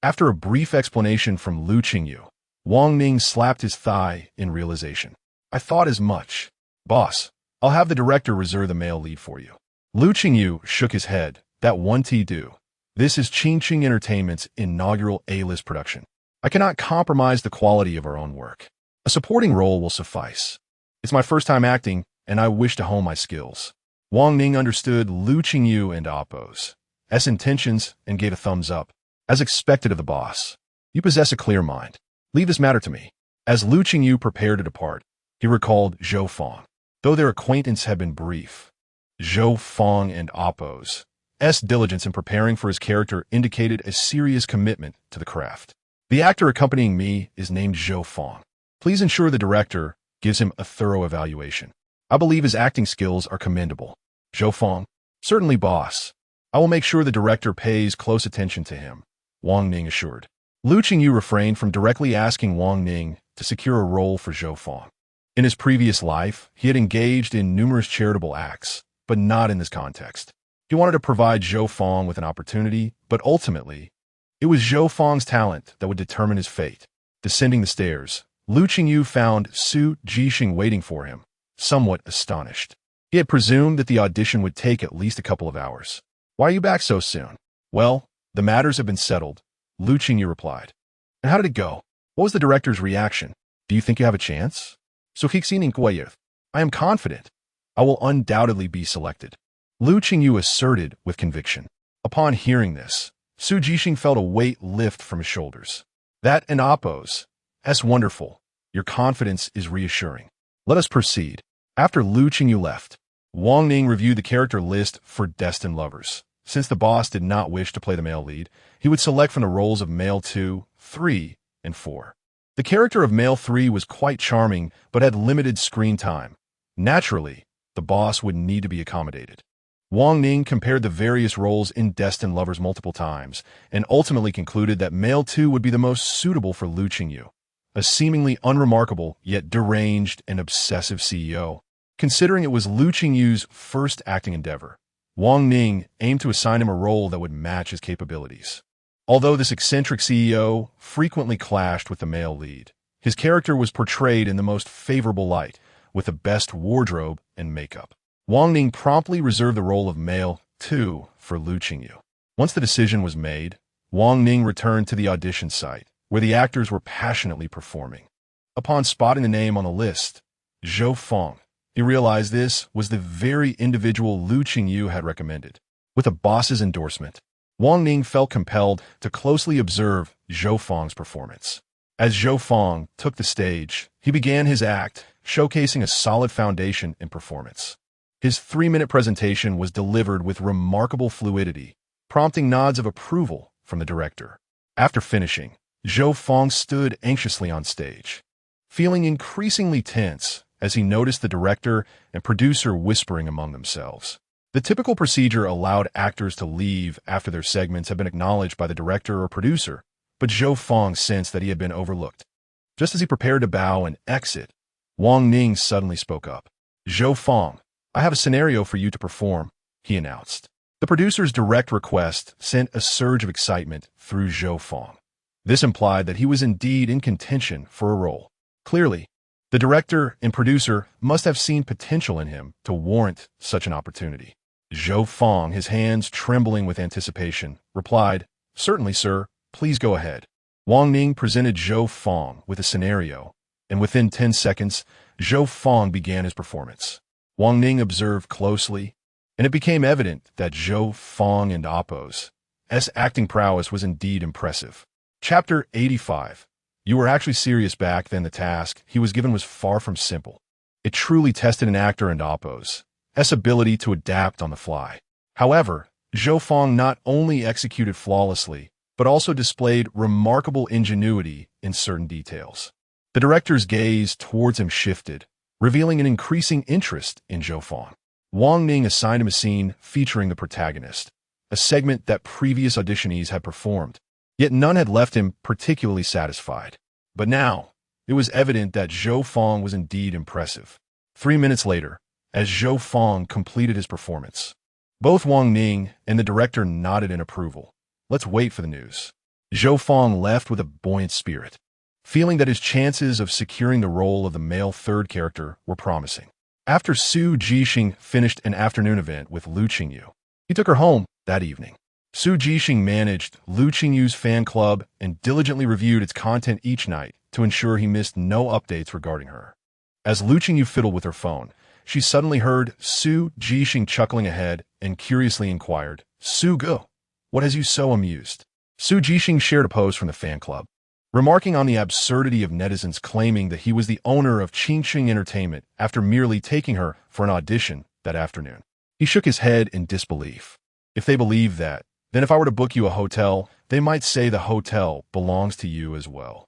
After a brief explanation from Lu Qingyu, Wang Ning slapped his thigh in realization. "I thought as much. Boss, I'll have the director reserve the male lead for you." Lu Qingyu shook his head. That one do. This is Qingqing Entertainment's inaugural A-list production. I cannot compromise the quality of our own work. A supporting role will suffice. It's my first time acting, and I wish to hone my skills. Wang Ning understood Lu Qingyu and Appo's intentions and gave a thumbs up. As expected of the boss, you possess a clear mind. Leave this matter to me. As Lu Qingyu prepared to depart, he recalled Zhou Fong. Though their acquaintance had been brief, Zhou Fong and Appo's diligence in preparing for his character indicated a serious commitment to the craft. The actor accompanying me is named Zhou Fong. Please ensure the director gives him a thorough evaluation. I believe his acting skills are commendable. Zhou Fong, certainly boss. I will make sure the director pays close attention to him, Wang Ning assured. Lu Qingyu refrained from directly asking Wang Ning to secure a role for Zhou Fong. In his previous life, he had engaged in numerous charitable acts, but not in this context. He wanted to provide Zhou Fong with an opportunity, but ultimately, it was Zhou Fong's talent that would determine his fate. Descending the stairs, Lu Qingyu found Su Jixing waiting for him, somewhat astonished. He had presumed that the audition would take at least a couple of hours. Why are you back so soon? Well, the matters have been settled, Lu Qingyu replied. And how did it go? What was the director's reaction? Do you think you have a chance? I am confident. I will undoubtedly be selected, Lu Qingyu asserted with conviction. Upon hearing this, Su Jixing felt a weight lift from his shoulders. That and Appo's. That's wonderful. Your confidence is reassuring. Let us proceed. After Lu Qingyu left, Wang Ning reviewed the character list for destined lovers. Since the boss did not wish to play the male lead, he would select from the roles of male 2, 3, and 4. The character of male 3 was quite charming, but had limited screen time. Naturally, the boss would need to be accommodated. Wang Ning compared the various roles in Destined Lovers multiple times, and ultimately concluded that male 2 would be the most suitable for Lu Qingyu, a seemingly unremarkable yet deranged and obsessive CEO. Considering it was Lu Qingyu's first acting endeavor, Wang Ning aimed to assign him a role that would match his capabilities. Although this eccentric CEO frequently clashed with the male lead, his character was portrayed in the most favorable light, with the best wardrobe and makeup. Wang Ning promptly reserved the role of male 2 for Lu Qingyu. Once the decision was made, Wang Ning returned to the audition site, where the actors were passionately performing. Upon spotting the name on the list, Zhou Fong, he realized this was the very individual Lu Qingyu had recommended. With a boss's endorsement, Wang Ning felt compelled to closely observe Zhou Fong's performance. As Zhou Fong took the stage, he began his act, showcasing a solid foundation in performance. His 3-minute presentation was delivered with remarkable fluidity, prompting nods of approval from the director. After finishing, Zhou Fong stood anxiously on stage, feeling increasingly tense as he noticed the director and producer whispering among themselves. The typical procedure allowed actors to leave after their segments had been acknowledged by the director or producer, but Zhou Fong sensed that he had been overlooked. Just as he prepared to bow and exit, Wang Ning suddenly spoke up. Zhou Fong, I have a scenario for you to perform, he announced. The producer's direct request sent a surge of excitement through Zhou Fong. This implied that he was indeed in contention for a role. Clearly, the director and producer must have seen potential in him to warrant such an opportunity. Zhou Fong, his hands trembling with anticipation, replied, Certainly, sir, please go ahead. Wang Ning presented Zhou Fong with a scenario, and within 10 seconds, Zhou Fong began his performance. Wang Ning observed closely, and it became evident that Zhou Fong and Appo's acting prowess was indeed impressive. Chapter 85. You were actually serious back then. The task he was given was far from simple. It truly tested an actor and Appo's ability to adapt on the fly. However, Zhou Fong not only executed flawlessly, but also displayed remarkable ingenuity in certain details. The director's gaze towards him shifted, revealing an increasing interest in Zhou Fong. Wang Ning assigned him a scene featuring the protagonist, a segment that previous auditionees had performed, yet none had left him particularly satisfied. But now, it was evident that Zhou Fong was indeed impressive. 3 minutes later, as Zhou Fong completed his performance, both Wang Ning and the director nodded in approval. Let's wait for the news. Zhou Fong left with a buoyant spirit, feeling that his chances of securing the role of the male 3rd character were promising. After Su Jixing finished an afternoon event with Lu Qingyu, he took her home that evening. Su Jixing managed Lu Qingyu's fan club and diligently reviewed its content each night to ensure he missed no updates regarding her. As Lu Qingyu fiddled with her phone, she suddenly heard Su Jixing chuckling ahead and curiously inquired, "Su Ge, what has you so amused?" Su Jixing shared a post from the fan club, remarking on the absurdity of netizens claiming that he was the owner of Qingxing Entertainment after merely taking her for an audition that afternoon. He shook his head in disbelief. If they believe that, then if I were to book you a hotel, they might say the hotel belongs to you as well.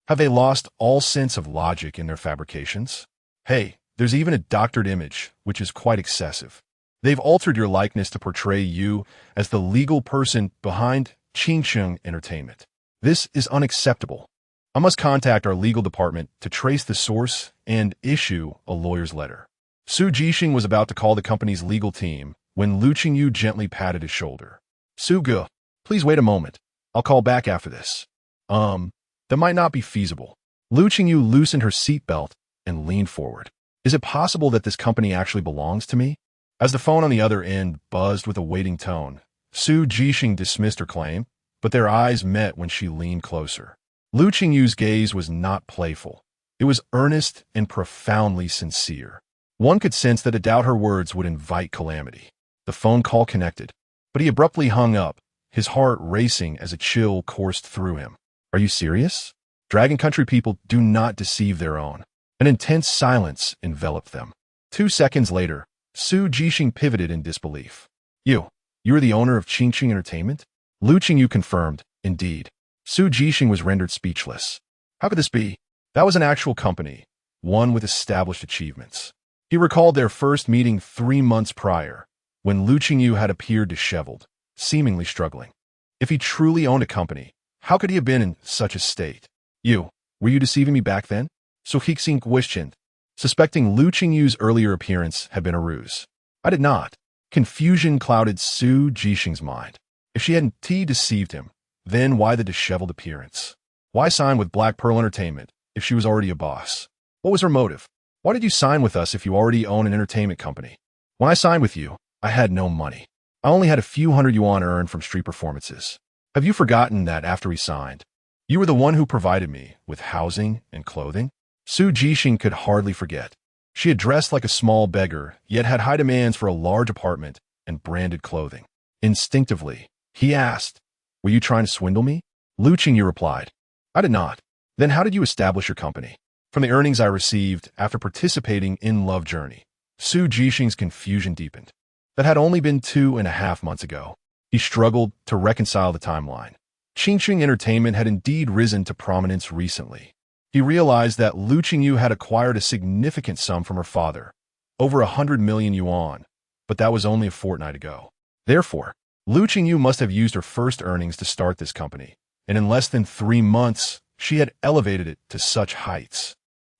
Have they lost all sense of logic in their fabrications? Hey, there's even a doctored image, which is quite excessive. They've altered your likeness to portray you as the legal person behind Qingxing Entertainment. This is unacceptable. I must contact our legal department to trace the source and issue a lawyer's letter. Su Jixing was about to call the company's legal team when Lu Qingyu gently patted his shoulder. "Su Ge, please wait a moment. I'll call back after this." That might not be feasible. Lu Qingyu loosened her seatbelt and leaned forward. "Is it possible that this company actually belongs to me?" As the phone on the other end buzzed with a waiting tone, Su Jixing dismissed her claim, but their eyes met when she leaned closer. Lu Qingyu's gaze was not playful. It was earnest and profoundly sincere. One could sense that to doubt her words would invite calamity. The phone call connected, but he abruptly hung up, his heart racing as a chill coursed through him. "Are you serious?" Dragon Country people do not deceive their own. An intense silence enveloped them. 2 seconds later, Su Jixing pivoted in disbelief. You're the owner of Qingxing Entertainment?" Lu Qingyu confirmed, "Indeed." Su Jixing was rendered speechless. How could this be? That was an actual company, one with established achievements. He recalled their first meeting 3 months prior, when Lu Qingyu had appeared disheveled, seemingly struggling. If he truly owned a company, how could he have been in such a state? Were you deceiving me back then?" Su Jixing questioned, suspecting Lu Qingyu's earlier appearance had been a ruse. "I did not." Confusion clouded Su Jixing's mind. If she hadn't deceived him, then why the disheveled appearance? Why sign with Black Pearl Entertainment if she was already a boss? What was her motive? Why did you sign with us if you already own an entertainment company? When I signed with you, I had no money. I only had a few hundred yuan earned from street performances. Have you forgotten that after we signed, you were the one who provided me with housing and clothing? Su Jixing could hardly forget. She had dressed like a small beggar, yet had high demands for a large apartment and branded clothing. Instinctively, he asked, "Were you trying to swindle me?" Lu Qingyu replied, "I did not." "Then how did you establish your company?" "From the earnings I received after participating in Love Journey." Su Jixing's confusion deepened. That had only been 2.5 months ago. He struggled to reconcile the timeline. Qingxing Entertainment had indeed risen to prominence recently. He realized that Lu Qingyu had acquired a significant sum from her father, over 100 million yuan, but that was only a fortnight ago. Therefore, Lu Qingyu must have used her first earnings to start this company, and in less than 3 months, she had elevated it to such heights.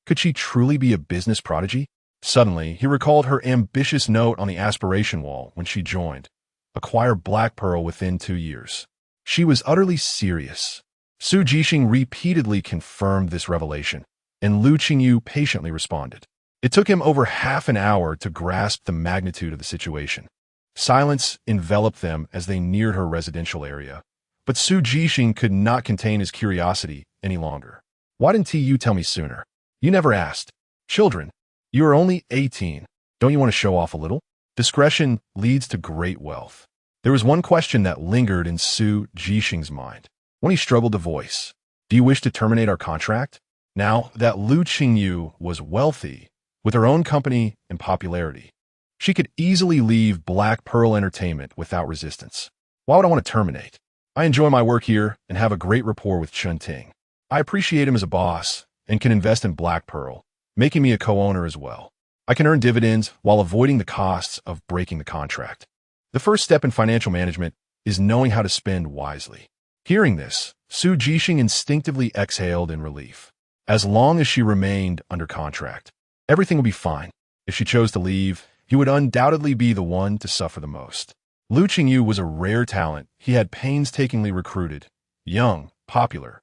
Could she truly be a business prodigy? Suddenly, he recalled her ambitious note on the aspiration wall when she joined. Acquire Black Pearl within 2 years. She was utterly serious. Su Jixing repeatedly confirmed this revelation, and Lu Qingyu patiently responded. It took him over half an hour to grasp the magnitude of the situation. Silence enveloped them as they neared her residential area, but Su Jixing could not contain his curiosity any longer. "Why didn't you tell me sooner? You never asked. Children, you are only 18. Don't you want to show off a little? Discretion leads to great wealth." There was one question that lingered in Su Jixing's mind. When he struggled to voice, "Do you wish to terminate our contract?" Now that Lu Qingyu was wealthy, with her own company and popularity, she could easily leave Black Pearl Entertainment without resistance. "Why would I want to terminate? I enjoy my work here and have a great rapport with Chun Ting. I appreciate him as a boss and can invest in Black Pearl, making me a co-owner as well. I can earn dividends while avoiding the costs of breaking the contract. The first step in financial management is knowing how to spend wisely." Hearing this, Su Jixing instinctively exhaled in relief. As long as she remained under contract, everything would be fine. If she chose to leave, he would undoubtedly be the one to suffer the most. Lu Qingyu was a rare talent he had painstakingly recruited, young, popular,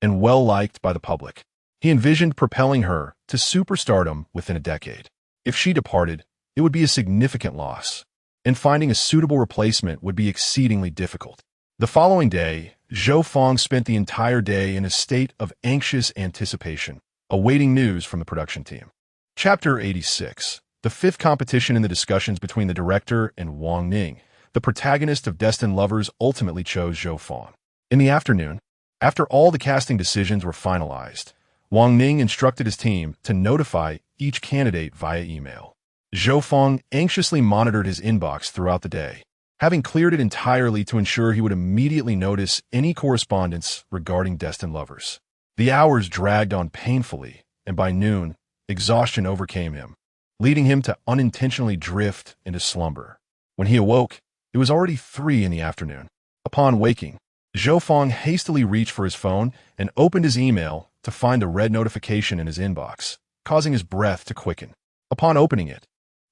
and well-liked by the public. He envisioned propelling her to superstardom within a decade. If she departed, it would be a significant loss, and finding a suitable replacement would be exceedingly difficult. The following day, Zhou Fong spent the entire day in a state of anxious anticipation, awaiting news from the production team. Chapter 86. The fifth competition in the discussions between the director and Wang Ning. The protagonist of Destined Lovers ultimately chose Zhou Fong. In the afternoon, after all the casting decisions were finalized, Wang Ning instructed his team to notify each candidate via email. Zhou Fong anxiously monitored his inbox throughout the day, having cleared it entirely to ensure he would immediately notice any correspondence regarding Destined Lovers. The hours dragged on painfully, and by noon, exhaustion overcame him, leading him to unintentionally drift into slumber. When he awoke, it was already 3 in the afternoon. Upon waking, Zhou Fong hastily reached for his phone and opened his email to find the red notification in his inbox, causing his breath to quicken. Upon opening it,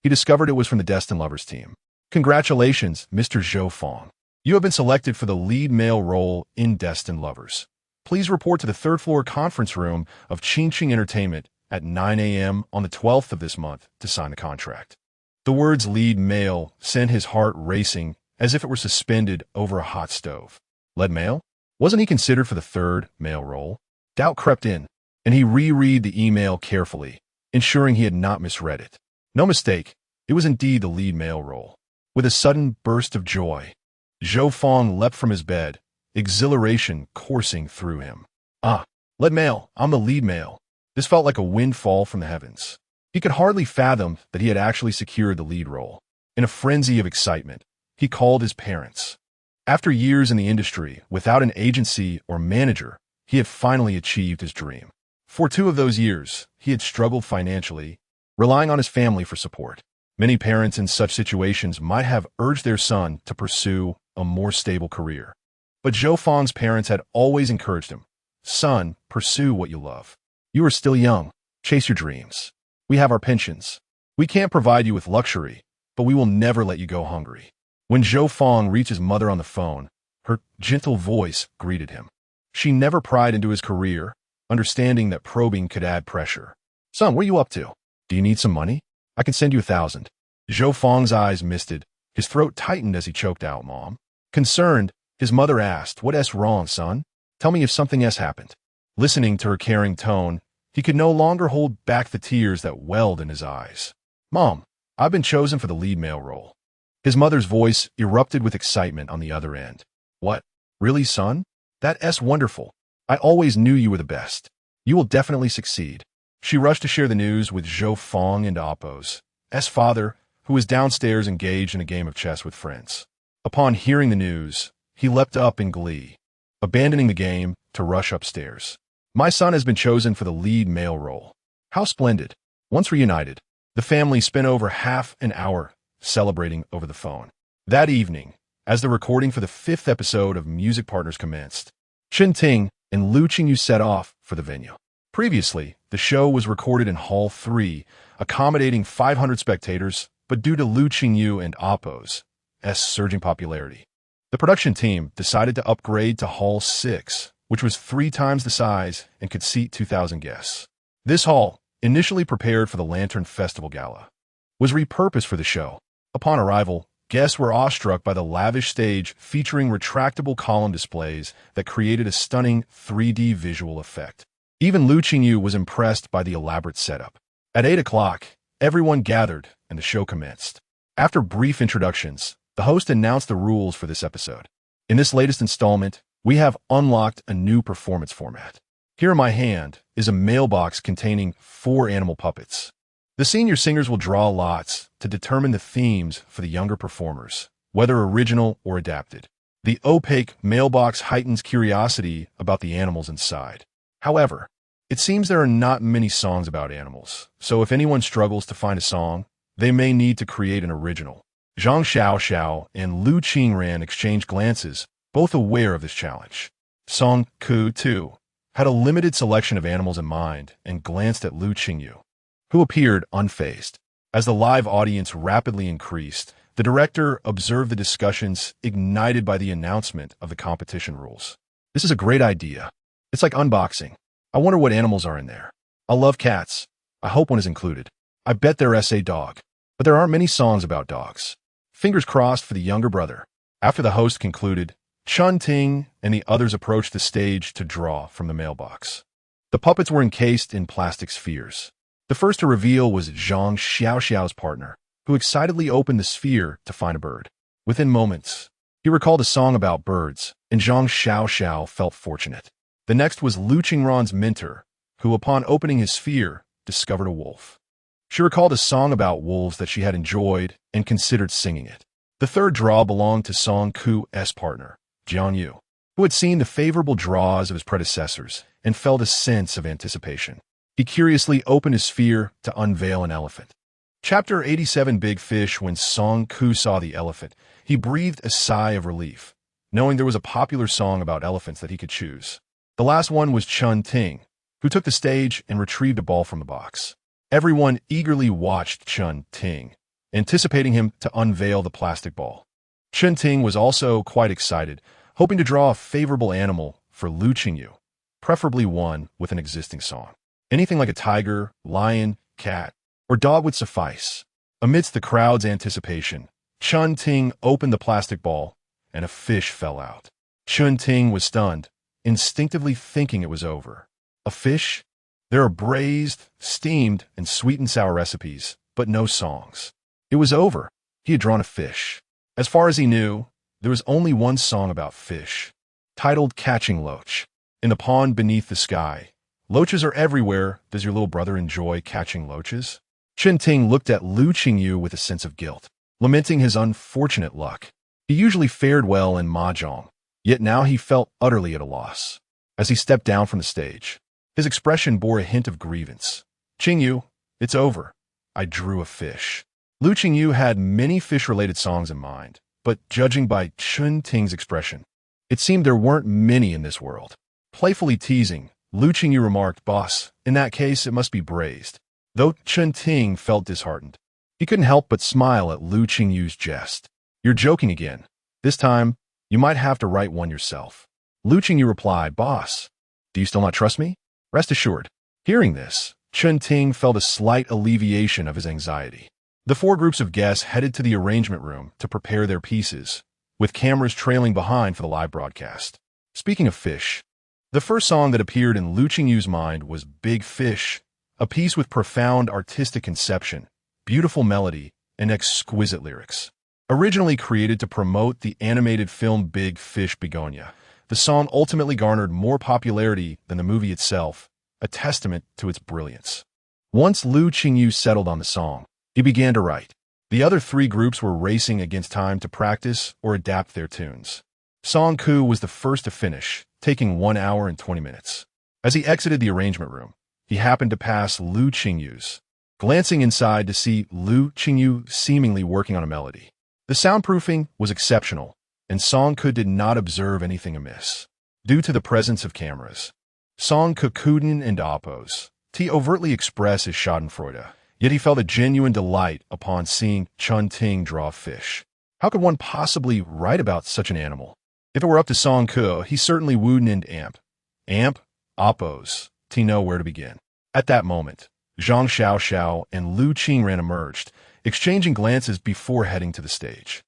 he discovered it was from the Destined Lovers team. Congratulations, Mr. Zhou Fong. You have been selected for the lead male role in Destined Lovers. Please report to the third-floor conference room of Qingyu Entertainment at 9 a.m. on the 12th of this month to sign the contract. The words lead male sent his heart racing as if it were suspended over a hot stove. Lead male? Wasn't he considered for the third male role? Doubt crept in, and he reread the email carefully, ensuring he had not misread it. No mistake, it was indeed the lead male role. With a sudden burst of joy, Zhou Fong leapt from his bed, exhilaration coursing through him. Lead male, I'm the lead male. This felt like a windfall from the heavens. He could hardly fathom that he had actually secured the lead role. In a frenzy of excitement, he called his parents. After years in the industry, without an agency or manager, he had finally achieved his dream. For 2 of those years, he had struggled financially, relying on his family for support. Many parents in such situations might have urged their son to pursue a more stable career. But Zhou Fong's parents had always encouraged him. Son, pursue what you love. You are still young. Chase your dreams. We have our pensions. We can't provide you with luxury, but we will never let you go hungry. When Zhou Fong reached his mother on the phone, her gentle voice greeted him. She never pried into his career, understanding that probing could add pressure. Son, what are you up to? Do you need some money? I can send you 1,000. Zhou Fong's eyes misted. His throat tightened as he choked out, Mom. Concerned, his mother asked, What's wrong, son? Tell me if something has happened. Listening to her caring tone, he could no longer hold back the tears that welled in his eyes. Mom, I've been chosen for the lead male role. His mother's voice erupted with excitement on the other end. What? Really, son? That's wonderful. I always knew you were the best. You will definitely succeed. She rushed to share the news with Zhou Fong and Appo's father, who was downstairs engaged in a game of chess with friends. Upon hearing the news, he leapt up in glee, abandoning the game to rush upstairs. My son has been chosen for the lead male role. How splendid. Once reunited, the family spent over half an hour celebrating over the phone. That evening, as the recording for the 5th episode of Music Partners commenced, Chen Ting and Lu Qingyu set off for the venue. Previously, the show was recorded in Hall 3, accommodating 500 spectators, but due to Lu Qingyu and Appo's surging popularity, the production team decided to upgrade to Hall 6, which was 3 times the size and could seat 2,000 guests. This hall, initially prepared for the Lantern Festival Gala, was repurposed for the show. Upon arrival, guests were awestruck by the lavish stage featuring retractable column displays that created a stunning 3D visual effect. Even Lu Qingyu was impressed by the elaborate setup. At 8 o'clock, everyone gathered and the show commenced. After brief introductions, the host announced the rules for this episode. In this latest installment, we have unlocked a new performance format. Here in my hand is a mailbox containing 4 animal puppets. The senior singers will draw lots to determine the themes for the younger performers, whether original or adapted. The opaque mailbox heightens curiosity about the animals inside. However, it seems there are not many songs about animals, so if anyone struggles to find a song, they may need to create an original. Zhang Xiaoxiao and Lu Qingran exchanged glances, both aware of this challenge. Song Ku, too, had a limited selection of animals in mind and glanced at Lu Qingyu, who appeared unfazed. As the live audience rapidly increased, the director observed the discussions ignited by the announcement of the competition rules. This is a great idea. It's like unboxing. I wonder what animals are in there. I love cats. I hope one is included. I bet they're S.A. dog. But there aren't many songs about dogs. Fingers crossed for the younger brother. After the host concluded, Chun Ting and the others approached the stage to draw from the mailbox. The puppets were encased in plastic spheres. The first to reveal was Zhang Xiaoxiao's partner, who excitedly opened the sphere to find a bird. Within moments, he recalled a song about birds, and Zhang Xiaoxiao felt fortunate. The next was Lu Qingran's mentor, who, upon opening his sphere, discovered a wolf. She recalled a song about wolves that she had enjoyed and considered singing it. The third draw belonged to Song Ku's partner, Jian Yu, who had seen the favorable draws of his predecessors and felt a sense of anticipation. He curiously opened his sphere to unveil an elephant. Chapter 87 Big Fish. When Song Ku saw the elephant, he breathed a sigh of relief, knowing there was a popular song about elephants that he could choose. The last one was Chun Ting, who took the stage and retrieved a ball from the box. Everyone eagerly watched Chun Ting, anticipating him to unveil the plastic ball. Chun Ting was also quite excited, hoping to draw a favorable animal for Lu Qingyu, preferably one with an existing song. Anything like a tiger, lion, cat, or dog would suffice. Amidst the crowd's anticipation, Chun Ting opened the plastic ball, and a fish fell out. Chun Ting was stunned, instinctively thinking it was over. A fish? There are braised, steamed, and sweet and sour recipes, but no songs. It was over. He had drawn a fish. As far as he knew, there was only one song about fish, titled Catching Loach. In the pond beneath the sky, loaches are everywhere. Does your little brother enjoy catching loaches? Chun Ting looked at Lu Qingyu with a sense of guilt, lamenting his unfortunate luck. He usually fared well in mahjong, yet now he felt utterly at a loss. As he stepped down from the stage, his expression bore a hint of grievance. Qingyu, it's over. I drew a fish. Lu Qingyu had many fish-related songs in mind, but judging by Chun Ting's expression, it seemed there weren't many in this world. Playfully teasing, Lu Qingyu remarked, "Boss, in that case it must be braised." Though Chun Ting felt disheartened, he couldn't help but smile at Lu Qingyu's jest. "You're joking again. This time, you might have to write one yourself." Lu Qingyu replied, "Boss, do you still not trust me?" Rest assured. Hearing this, Chun Ting felt a slight alleviation of his anxiety. The four groups of guests headed to the arrangement room to prepare their pieces, with cameras trailing behind for the live broadcast. Speaking of fish, the first song that appeared in Lu Qingyu's mind was Big Fish, a piece with profound artistic conception, beautiful melody, and exquisite lyrics. Originally created to promote the animated film Big Fish Begonia, the song ultimately garnered more popularity than the movie itself, a testament to its brilliance. Once Lu Qingyu settled on the song, he began to write. The other three groups were racing against time to practice or adapt their tunes. Song Ku was the first to finish, taking 1 hour and 20 minutes. As he exited the arrangement room, he happened to pass Lu Qingyu's, glancing inside to see Lu Qingyu seemingly working on a melody. The soundproofing was exceptional, and Song Ku did not observe anything amiss. Due to the presence of cameras, Song Ku couldn't and oppose to overtly express his schadenfreude, yet he felt a genuine delight upon seeing Chun Ting draw a fish. How could one possibly write about such an animal? If it were up to Song Ku, he certainly wouldn't amp, oppose, to know where to begin. At that moment, Zhang Xiaoxiao and Lu Qingran emerged, exchanging glances before heading to the stage.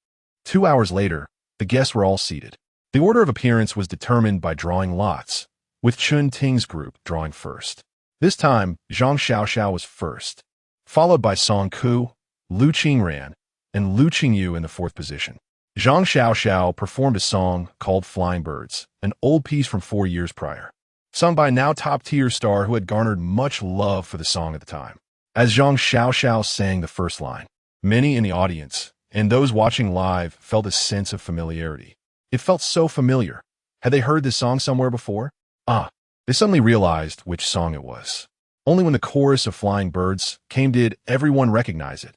2 hours later, the guests were all seated. The order of appearance was determined by drawing lots, with Chun Ting's group drawing first. This time, Zhang Xiaoxiao was first, followed by Song Ku, Lu Qingran, and Lu Qingyu in the fourth position. Zhang Xiaoxiao performed a song called Flying Birds, an old piece from 4 years prior, sung by a now top-tier star who had garnered much love for the song at the time. As Zhang Xiaoxiao sang the first line, many in the audience and those watching live felt a sense of familiarity. It felt so familiar. Had they heard this song somewhere before? They suddenly realized which song it was. Only when the chorus of Flying Birds came did everyone recognize it,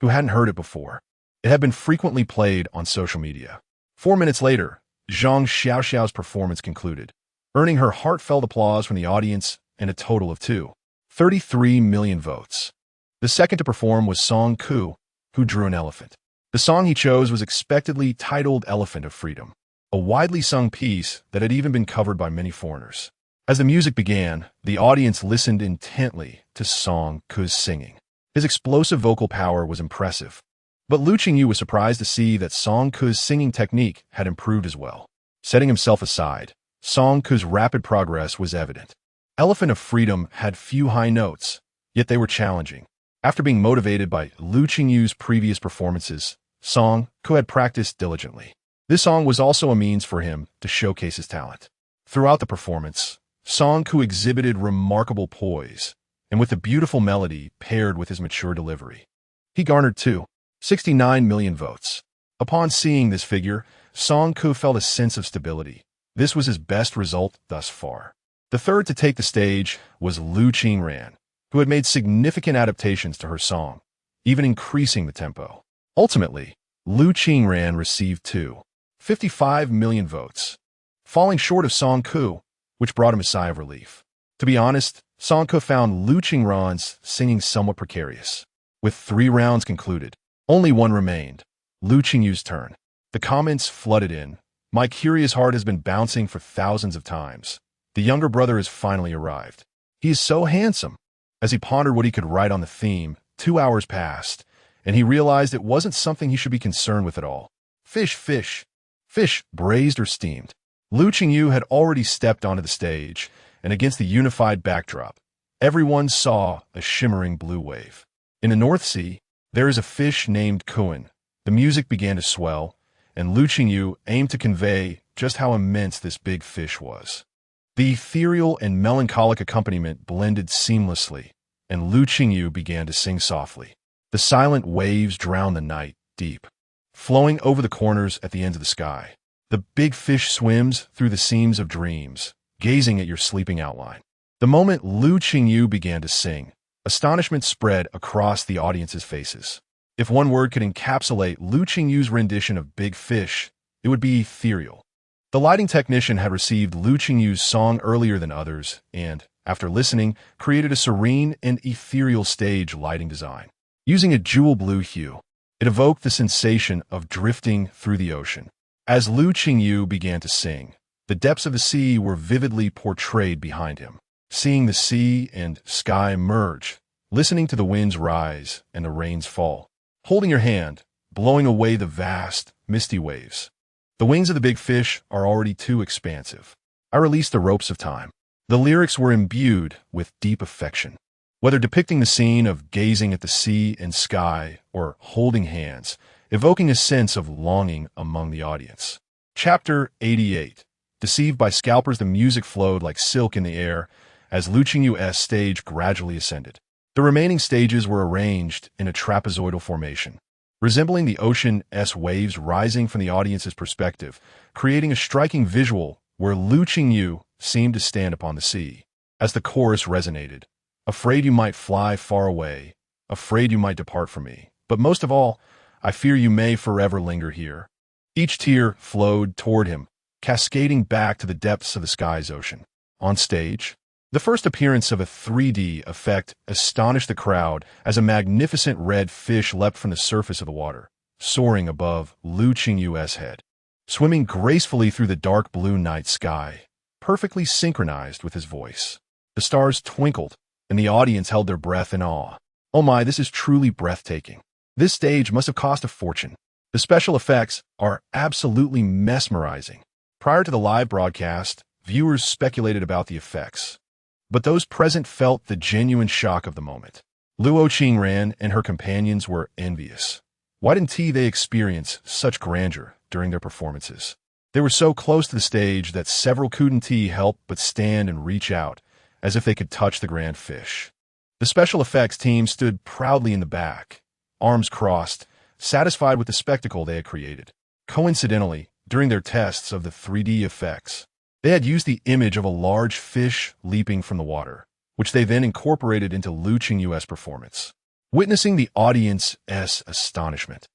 who hadn't heard it before. It had been frequently played on social media. 4 minutes later, Zhang Xiaoxiao's performance concluded, earning her heartfelt applause from the audience and a total of 2.33 million votes. The second to perform was Song Ku, who drew an elephant. The song he chose was expectedly titled Elephant of Freedom, a widely sung piece that had even been covered by many foreigners. As the music began, the audience listened intently to Song Ku's singing. His explosive vocal power was impressive. But Lu Qingyu was surprised to see that Song Ke's singing technique had improved as well. Setting himself aside, Song Ke's rapid progress was evident. Elephant of Freedom had few high notes, yet they were challenging. After being motivated by Lu Qingyu's previous performances, Song Ke had practiced diligently. This song was also a means for him to showcase his talent. Throughout the performance, Song Ke exhibited remarkable poise, and with a beautiful melody paired with his mature delivery. He garnered 2.69 million votes. Upon seeing this figure, Song Ke felt a sense of stability. This was his best result thus far. The third to take the stage was Lu Qingyu, who had made significant adaptations to her song, even increasing the tempo. Ultimately, Lu Qingyu received 2.55 million votes, falling short of Song Ke, which brought him a sigh of relief. To be honest, Song Ke found Lu Qingyu's singing somewhat precarious. With 3 rounds concluded, only one remained, Lu Qingyu's turn. The comments flooded in. My curious heart has been bouncing for thousands of times. The younger brother has finally arrived. He is so handsome. As he pondered what he could write on the theme, 2 hours passed, and he realized it wasn't something he should be concerned with at all. Fish, fish, fish, braised or steamed. Lu Qingyu had already stepped onto the stage, and against the unified backdrop, everyone saw a shimmering blue wave. In the North Sea, there is a fish named tycoon. The music began to swell, and Lu Qingyu aimed to convey just how immense this big fish was. The ethereal and melancholic accompaniment blended seamlessly, and Lu Qingyu began to sing softly. The silent waves drowned the night deep, flowing over the corners at the ends of the sky. The big fish swims through the seams of dreams, gazing at your sleeping outline. The moment Lu Qingyu began to sing, astonishment spread across the audience's faces. If one word could encapsulate Lu Qingyu's rendition of Big Fish, it would be ethereal. The lighting technician had received Lu Qingyu's song earlier than others and, after listening, created a serene and ethereal stage lighting design. Using a jewel blue hue, it evoked the sensation of drifting through the ocean. As Lu Qingyu began to sing, the depths of the sea were vividly portrayed behind him. Seeing the sea and sky merge, listening to the winds rise and the rains fall, holding your hand, blowing away the vast, misty waves. The wings of the big fish are already too expansive. I released the ropes of time. The lyrics were imbued with deep affection. Whether depicting the scene of gazing at the sea and sky or holding hands, evoking a sense of longing among the audience. Chapter 88. Deceived by scalpers, the music flowed like silk in the air as Lu Qingyu's stage gradually ascended. The remaining stages were arranged in a trapezoidal formation, resembling the ocean's waves rising from the audience's perspective, creating a striking visual where Lu Qingyu seemed to stand upon the sea. As the chorus resonated, afraid you might fly far away, afraid you might depart from me, but most of all, I fear you may forever linger here. Each tear flowed toward him, cascading back to the depths of the sky's ocean. On stage, the first appearance of a 3D effect astonished the crowd as a magnificent red fish leapt from the surface of the water, soaring above Lu Qingyu's head, swimming gracefully through the dark blue night sky, perfectly synchronized with his voice. The stars twinkled, and the audience held their breath in awe. Oh my, this is truly breathtaking. This stage must have cost a fortune. The special effects are absolutely mesmerizing. Prior to the live broadcast, viewers speculated about the effects, but those present felt the genuine shock of the moment. Lu Qingyu and her companions were envious. Why didn't they experience such grandeur during their performances? They were so close to the stage that several couldn't help but stand and reach out, as if they could touch the grand fish. The special effects team stood proudly in the back, arms crossed, satisfied with the spectacle they had created. Coincidentally, during their tests of the 3D effects, they had used the image of a large fish leaping from the water, which they then incorporated into Lu Qingyu's performance. Witnessing the audience's astonishment,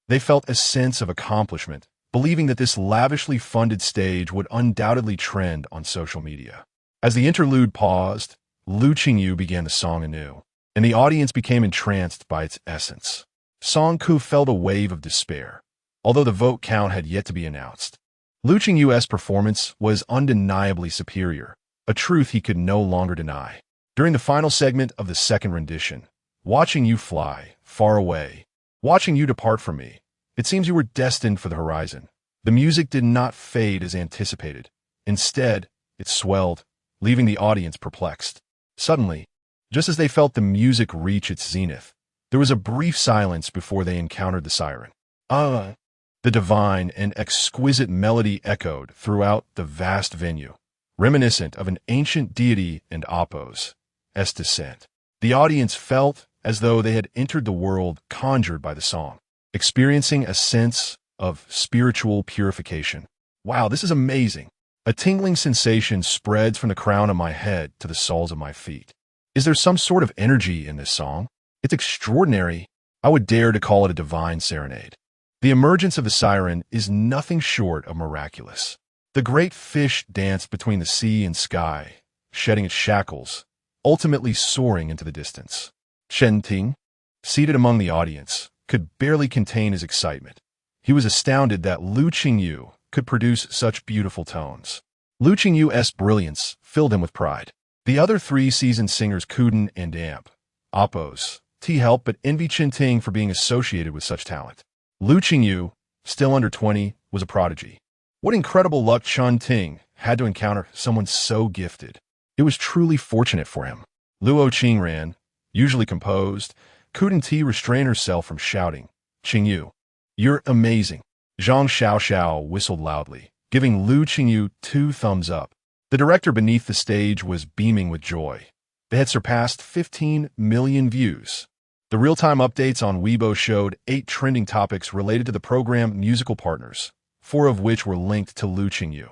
they felt a sense of accomplishment, believing that this lavishly funded stage would undoubtedly trend on social media. As the interlude paused, Lu Qingyu began the song anew, and the audience became entranced by its essence. Song Ke felt a wave of despair, although the vote count had yet to be announced. Lu Qingyu's performance was undeniably superior, a truth he could no longer deny. During the final segment of the second rendition, watching you fly, far away, watching you depart from me. It seems you were destined for the horizon. The music did not fade as anticipated. Instead, it swelled, leaving the audience perplexed. Suddenly, just as they felt the music reach its zenith, there was a brief silence before they encountered the siren. The divine and exquisite melody echoed throughout the vast venue, reminiscent of an ancient deity and Apo's descent. The audience felt as though they had entered the world conjured by the song, experiencing a sense of spiritual purification. Wow, this is amazing. A tingling sensation spreads from the crown of my head to the soles of my feet. Is there some sort of energy in this song? It's extraordinary. I would dare to call it a divine serenade. The emergence of the siren is nothing short of miraculous. The great fish danced between the sea and sky, shedding its shackles, ultimately soaring into the distance. Chen Ting, seated among the audience, could barely contain his excitement. He was astounded that Lu Qingyu could produce such beautiful tones. Lu Qingyu's brilliance filled him with pride. The other three seasoned singers couldn't and amp, Apo's, help but envy Chen Ting for being associated with such talent. Lu Qingyu, still under 20, was a prodigy. What incredible luck Chen Ting had to encounter someone so gifted. It was truly fortunate for him. Luo Qingran, usually composed, couldn't restrain herself from shouting, "Qingyu, you're amazing." Zhang Xiaoxiao whistled loudly, giving Lu Qingyu 2 thumbs up. The director beneath the stage was beaming with joy. They had surpassed 15 million views. The real-time updates on Weibo showed 8 trending topics related to the program musical partners, 4 of which were linked to Lu Qingyu.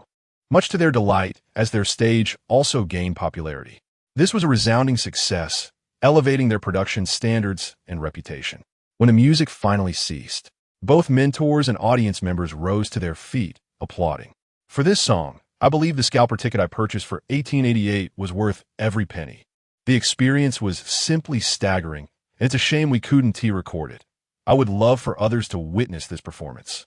Much to their delight, as their stage also gained popularity. This was a resounding success, elevating their production standards and reputation. When the music finally ceased, both mentors and audience members rose to their feet, applauding. For this song, I believe the scalper ticket I purchased for $18.88 was worth every penny. The experience was simply staggering, and it's a shame we couldn't record it. I would love for others to witness this performance.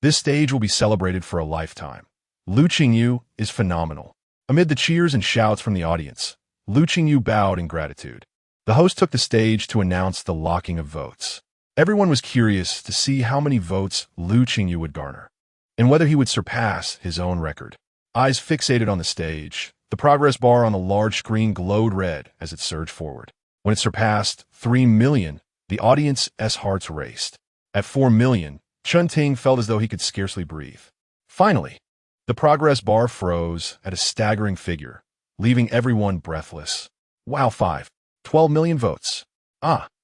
This stage will be celebrated for a lifetime. Lu Qingyu is phenomenal. Amid the cheers and shouts from the audience, Lu Qingyu bowed in gratitude. The host took the stage to announce the locking of votes. Everyone was curious to see how many votes Lu Qingyu would garner, and whether he would surpass his own record. Eyes fixated on the stage, the progress bar on the large screen glowed red as it surged forward. When it surpassed 3 million, the audience's hearts raced. At 4 million, Chen Ting felt as though he could scarcely breathe. Finally, the progress bar froze at a staggering figure, leaving everyone breathless. Wow, 12 million votes.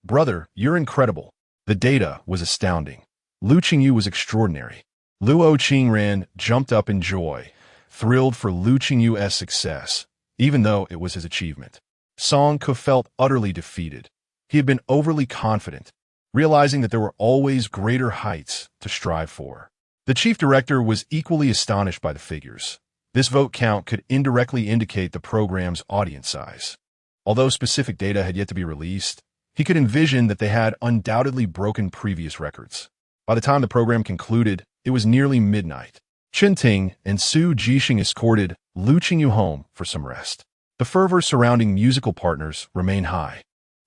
Brother, you're incredible. The data was astounding. Lu Qingyu was extraordinary. Luo Qingran jumped up in joy, thrilled for Lu Qingyu's success, even though it was his achievement. Song Ke felt utterly defeated. He had been overly confident, realizing that there were always greater heights to strive for. The chief director was equally astonished by the figures. This vote count could indirectly indicate the program's audience size. Although specific data had yet to be released, he could envision that they had undoubtedly broken previous records. By the time the program concluded, it was nearly midnight. Chen Ting and Su Jixing escorted Lu Qingyu home for some rest. The fervor surrounding musical partners remained high,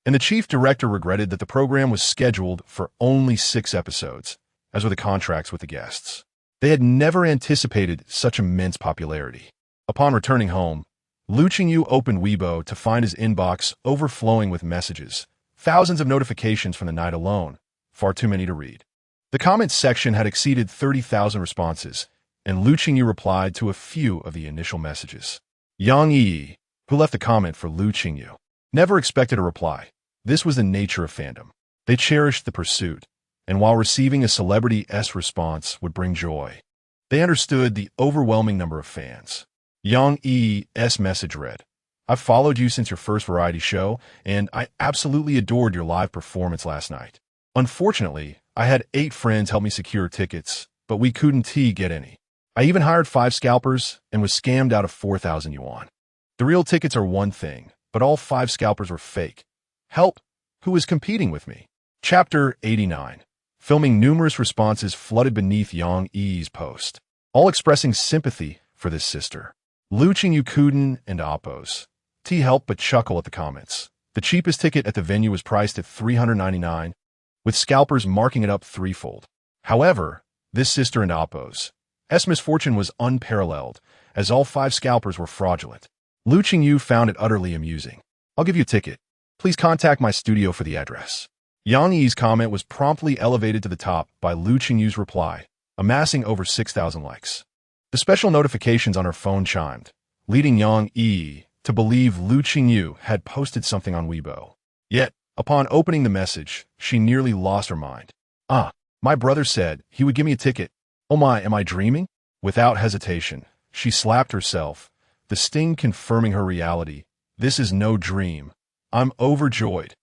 and the chief director regretted that the program was scheduled for only 6 episodes, as were the contracts with the guests. They had never anticipated such immense popularity. Upon returning home, Lu Qingyu opened Weibo to find his inbox overflowing with messages, thousands of notifications from the night alone, far too many to read. The comments section had exceeded 30,000 responses, and Lu Qingyu replied to a few of the initial messages. Yang Yi, who left a comment for Lu Qingyu, never expected a reply. This was the nature of fandom. They cherished the pursuit, and while receiving a celebrity's response would bring joy, they understood the overwhelming number of fans. Yang Yi's message read, "I've followed you since your first variety show, and I absolutely adored your live performance last night. Unfortunately, I had 8 friends help me secure tickets, but we couldn't get any. I even hired 5 scalpers and was scammed out of 4,000 yuan. The real tickets are one thing, but all 5 scalpers were fake. Help! Who is competing with me?" Chapter 89. Filming numerous responses flooded beneath Yang Yi's post, all expressing sympathy for this sister. Lu Qingyu couldn't and Apo's helped but chuckle at the comments. The cheapest ticket at the venue was priced at $399, with scalpers marking it up threefold. However, this sister and Oppo's misfortune was unparalleled, as all 5 scalpers were fraudulent. Lu Qingyu found it utterly amusing. "I'll give you a ticket. Please contact my studio for the address." Yang Yi's comment was promptly elevated to the top by Lu Qingyu's reply, amassing over 6,000 likes. The special notifications on her phone chimed, leading Yang Yi to believe Lu Qingyu had posted something on Weibo. Yet, upon opening the message, she nearly lost her mind. My brother said he would give me a ticket. Oh my, am I dreaming?" Without hesitation, she slapped herself, the sting confirming her reality. This is no dream. I'm overjoyed.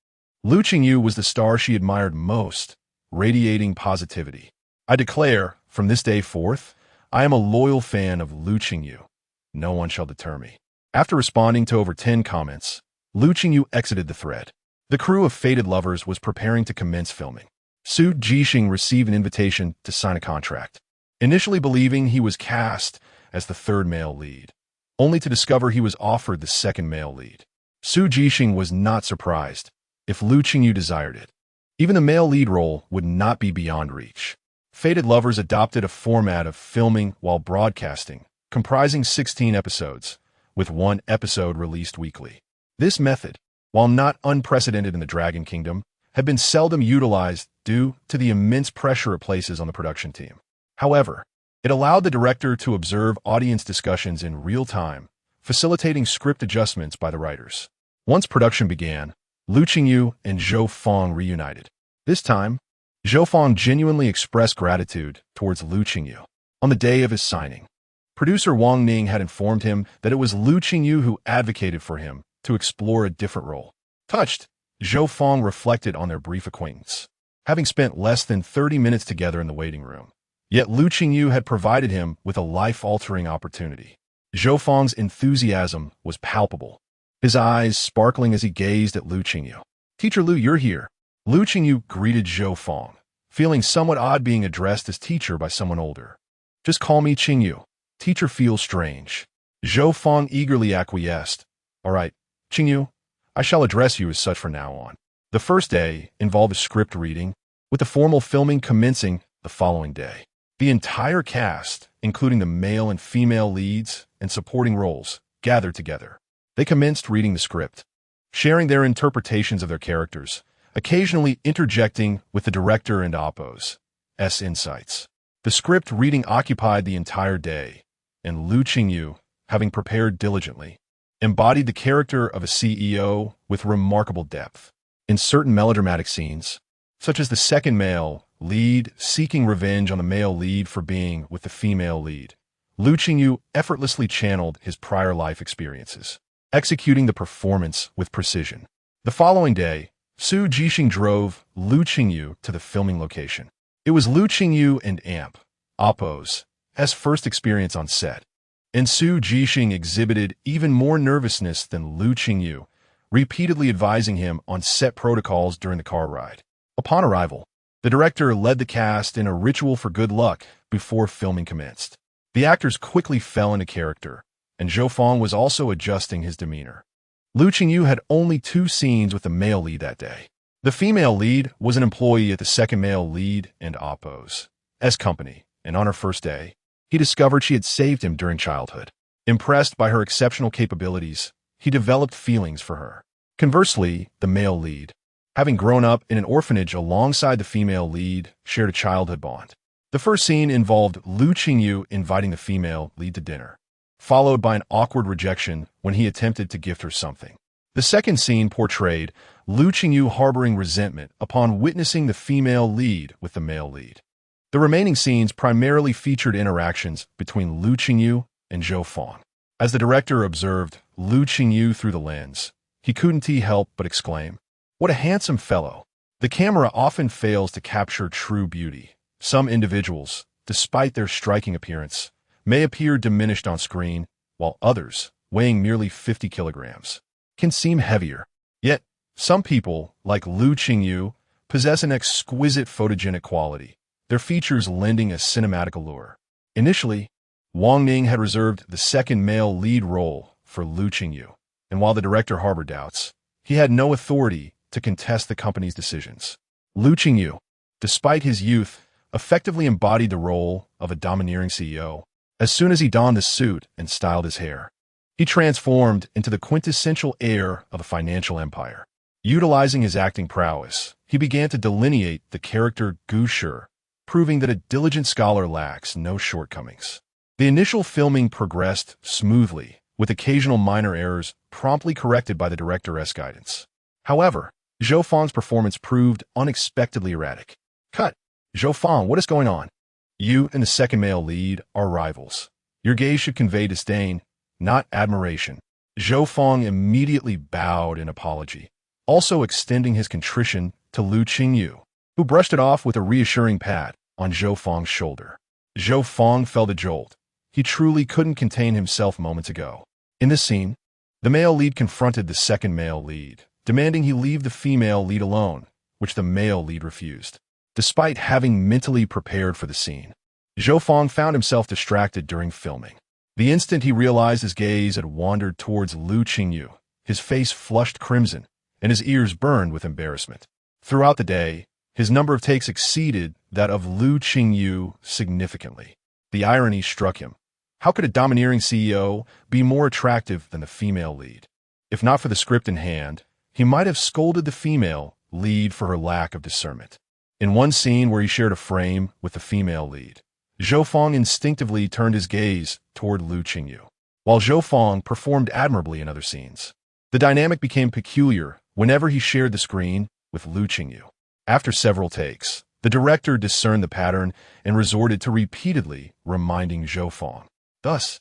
Lu Qingyu was the star she admired most, radiating positivity. "I declare, from this day forth, I am a loyal fan of Lu Qingyu. No one shall deter me." After responding to over 10 comments, Lu Qingyu exited the thread. The crew of Fated Lovers was preparing to commence filming. Su Jixing received an invitation to sign a contract, initially believing he was cast as the 3rd male lead, only to discover he was offered the 2nd male lead. Su Jixing was not surprised if Lu Qingyu desired it. Even the male lead role would not be beyond reach. Fated Lovers adopted a format of filming while broadcasting, comprising 16 episodes, with 1 episode released weekly. This method, while not unprecedented in the Dragon Kingdom, had been seldom utilized due to the immense pressure it places on the production team. However, it allowed the director to observe audience discussions in real time, facilitating script adjustments by the writers. Once production began, Lu Qingyu and Zhou Feng reunited. This time, Zhou Feng genuinely expressed gratitude towards Lu Qingyu. On the day of his signing, producer Wang Ning had informed him that it was Lu Qingyu who advocated for him to explore a different role. Touched, Zhou Feng reflected on their brief acquaintance, having spent less than 30 minutes together in the waiting room. Yet Lu Qingyu had provided him with a life-altering opportunity. Zhou Feng's enthusiasm was palpable, his eyes sparkling as he gazed at Lu Qingyu. "Teacher Lu, you're here." Lu Qingyu greeted Zhou Feng, feeling somewhat odd being addressed as teacher by someone older. "Just call me Qingyu. Teacher feels strange." Zhou Feng eagerly acquiesced. "All right, Qingyu, I shall address you as such from now on." The first day involved a script reading, with the formal filming commencing the following day. The entire cast, including the male and female leads and supporting roles, gathered together. They commenced reading the script, sharing their interpretations of their characters, occasionally interjecting with the director and Oppo's insights. The script reading occupied the entire day, and Lu Qingyu, having prepared diligently, embodied the character of a CEO with remarkable depth. In certain melodramatic scenes, such as the 2nd male lead seeking revenge on the male lead for being with the female lead, Lu Qingyu effortlessly channeled his prior life experiences, executing the performance with precision. The following day, Su Jixing drove Lu Qingyu to the filming location. It was Lu Qingyu and Oppo's first experience on set, and Su Jixing exhibited even more nervousness than Lu Qingyu, repeatedly advising him on set protocols during the car ride. Upon arrival, the director led the cast in a ritual for good luck before filming commenced. The actors quickly fell into character, and Zhou Feng was also adjusting his demeanor. Lu Qingyu had only 2 scenes with the male lead that day. The female lead was an employee at the 2nd male lead and Oppo's company, and on her first day, he discovered she had saved him during childhood. Impressed by her exceptional capabilities, he developed feelings for her. Conversely, the male lead, having grown up in an orphanage alongside the female lead, shared a childhood bond. The first scene involved Lu Qingyu inviting the female lead to dinner, followed by an awkward rejection when he attempted to gift her something. The second scene portrayed Lu Qingyu harboring resentment upon witnessing the female lead with the male lead. The remaining scenes primarily featured interactions between Lu Qingyu and Zhou Feng. As the director observed Lu Qingyu through the lens, he couldn't help but exclaim, "What a handsome fellow." The camera often fails to capture true beauty. Some individuals, despite their striking appearance, may appear diminished on screen, while others, weighing merely 50 kilograms, can seem heavier. Yet, some people, like Lu Qingyu, possess an exquisite photogenic quality, their features lending a cinematic allure. Initially, Wang Ning had reserved the second male lead role for Lu Qingyu, and while the director harbored doubts, he had no authority to contest the company's decisions. Lu Qingyu, despite his youth, effectively embodied the role of a domineering CEO. As soon as he donned the suit and styled his hair, he transformed into the quintessential heir of a financial empire. Utilizing his acting prowess, he began to delineate the character Gu Shi, proving that a diligent scholar lacks no shortcomings. The initial filming progressed smoothly, with occasional minor errors promptly corrected by the director's guidance. However, Zhou Fang's performance proved unexpectedly erratic. Cut! Zhou Fang, what is going on? You and the second male lead are rivals. Your gaze should convey disdain, not admiration. Zhou Fang immediately bowed in apology, also extending his contrition to Lu Qingyu, who brushed it off with a reassuring pat on Zhou Fang's shoulder. Zhou Fang felt a jolt. He truly couldn't contain himself moments ago. In this scene, the male lead confronted the second male lead, demanding he leave the female lead alone, which the male lead refused. Despite having mentally prepared for the scene, Zhou Fang found himself distracted during filming. The instant he realized his gaze had wandered towards Lu Qingyu, his face flushed crimson, and his ears burned with embarrassment. Throughout the day, his number of takes exceeded that of Lu Qingyu significantly. The irony struck him. How could a domineering CEO be more attractive than the female lead? If not for the script in hand, he might have scolded the female lead for her lack of discernment. In one scene where he shared a frame with the female lead, Zhou Fang instinctively turned his gaze toward Lu Qingyu, while Zhou Fang performed admirably in other scenes. The dynamic became peculiar whenever he shared the screen with Lu Qingyu. After several takes, the director discerned the pattern and resorted to repeatedly reminding Zhou Fang. Thus,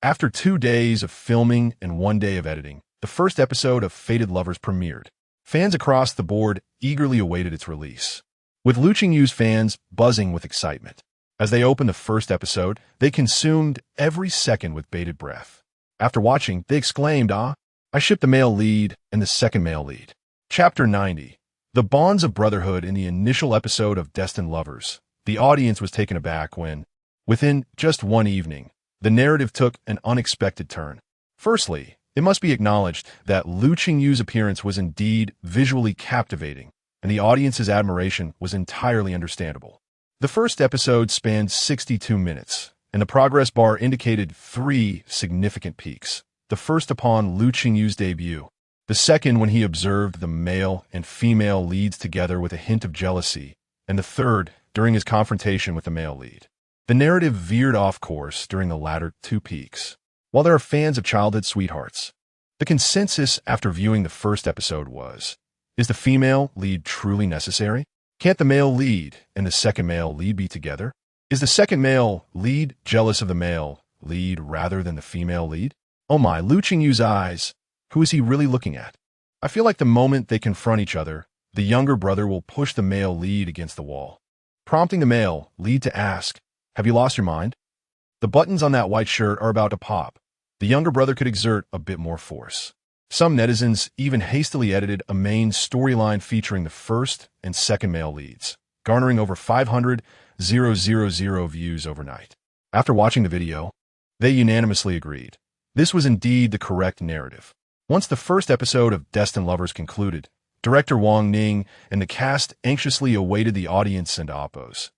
after 2 days of filming and 1 day of editing, the first episode of Fated Lovers premiered. Fans across the board eagerly awaited its release, with Lu Qingyu's fans buzzing with excitement. As they opened the first episode, they consumed every second with bated breath. After watching, they exclaimed, "Ah, I shipped the male lead and the second male lead." Chapter 90. The bonds of brotherhood. In the initial episode of Destined Lovers, the audience was taken aback when, within just one evening, the narrative took an unexpected turn. Firstly, it must be acknowledged that Lu Qingyu's appearance was indeed visually captivating, and the audience's admiration was entirely understandable. The first episode spanned 62 minutes, and the progress bar indicated 3 significant peaks. The first upon Lu Qingyu's debut, the second when he observed the male and female leads together with a hint of jealousy, and the third during his confrontation with the male lead. The narrative veered off course during the latter 2 peaks. While there are fans of childhood sweethearts, the consensus after viewing the first episode was, is the female lead truly necessary? Can't the male lead and the second male lead be together? Is the second male lead jealous of the male lead rather than the female lead? Oh my, Lu Qingyu's eyes. Who is he really looking at? I feel like the moment they confront each other, the younger brother will push the male lead against the wall, prompting the male lead to ask, "Have you lost your mind?" The buttons on that white shirt are about to pop. The younger brother could exert a bit more force. Some netizens even hastily edited a main storyline featuring the first and second male leads, garnering over 500,000 views overnight. After watching the video, they unanimously agreed. This was indeed the correct narrative. Once the first episode of Destined Lovers concluded, director Wang Ning and the cast anxiously awaited the audience and Oppo's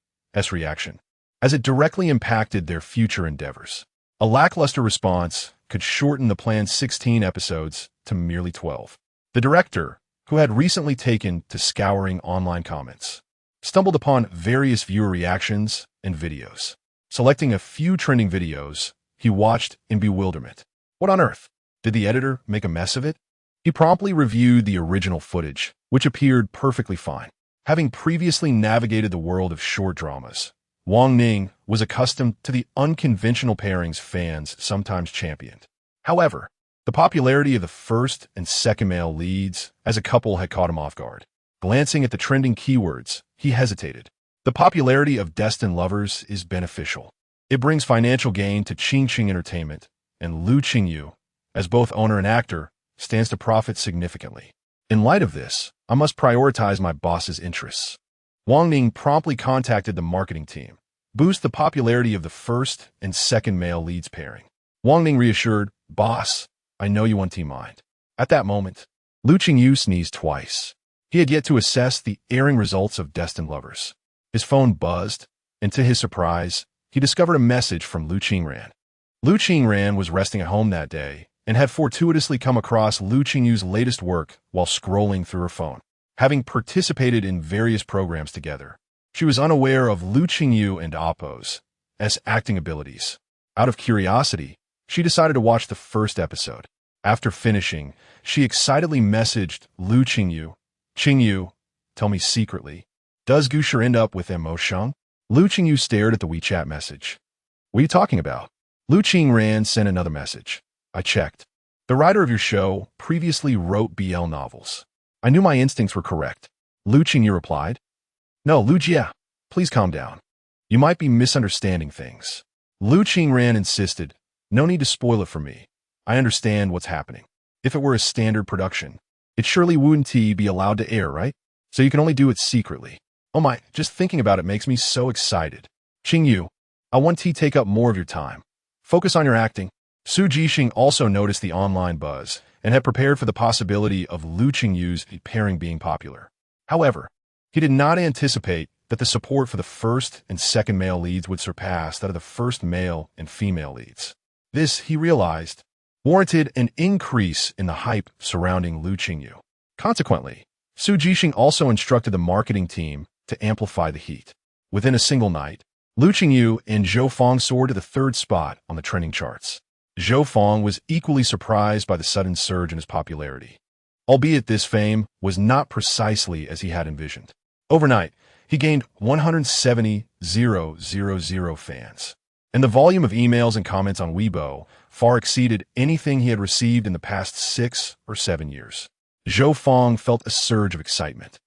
reaction, as it directly impacted their future endeavors. A lackluster response could shorten the planned 16 episodes to merely 12. The director, who had recently taken to scouring online comments, stumbled upon various viewer reactions and videos. Selecting a few trending videos, he watched in bewilderment. What on earth? Did the editor make a mess of it? He promptly reviewed the original footage, which appeared perfectly fine. Having previously navigated the world of short dramas, Wang Ning was accustomed to the unconventional pairings fans sometimes championed. However, the popularity of the first and second male leads as a couple had caught him off guard. Glancing at the trending keywords, he hesitated. The popularity of Destined Lovers is beneficial. It brings financial gain to Qingqing Entertainment, and Lu Qingyu, as both owner and actor, stands to profit significantly. In light of this, I must prioritize my boss's interests. Wang Ning promptly contacted the marketing team, boost the popularity of the first and second male leads pairing. Wang Ning reassured, "Boss, I know you want Team Mind." At that moment, Lu Qingyu sneezed twice. He had yet to assess the airing results of Destined Lovers. His phone buzzed, and to his surprise, he discovered a message from Lu Qingran. Lu Qingran was resting at home that day and had fortuitously come across Lu Qingyu's latest work while scrolling through her phone. Having participated in various programs together, she was unaware of Lu Qingyu and Appo's acting abilities. Out of curiosity, she decided to watch the first episode. After finishing, she excitedly messaged Lu Qingyu, "Qingyu, tell me secretly, does Gusher end up with Mo Sheng?" Lu Qingyu stared at the WeChat message. "What are you talking about?" Lu Qingran sent another message. "I checked. The writer of your show previously wrote BL novels. I knew my instincts were correct." Lu Qingyu replied. "No, Lu Jia, please calm down. You might be misunderstanding things." Lu Qingran insisted, "No need to spoil it for me. I understand what's happening. If it were a standard production, it surely wouldn't be allowed to air, right? So you can only do it secretly. Oh my, just thinking about it makes me so excited. Qingyu, I want to take up more of your time. Focus on your acting." Su Jixing also noticed the online buzz and had prepared for the possibility of Lu Qingyu's pairing being popular. However, he did not anticipate that the support for the first and second male leads would surpass that of the first male and female leads. This, he realized, warranted an increase in the hype surrounding Lu Qingyu. Consequently, Su Jixing also instructed the marketing team to amplify the heat. Within a single night, Lu Qingyu and Zhou Fong soared to the third spot on the trending charts. Zhou Fong was equally surprised by the sudden surge in his popularity, albeit this fame was not precisely as he had envisioned. Overnight, he gained 170,000 fans, and the volume of emails and comments on Weibo far exceeded anything he had received in the past 6 or 7 years. Zhou Fong felt a surge of excitement,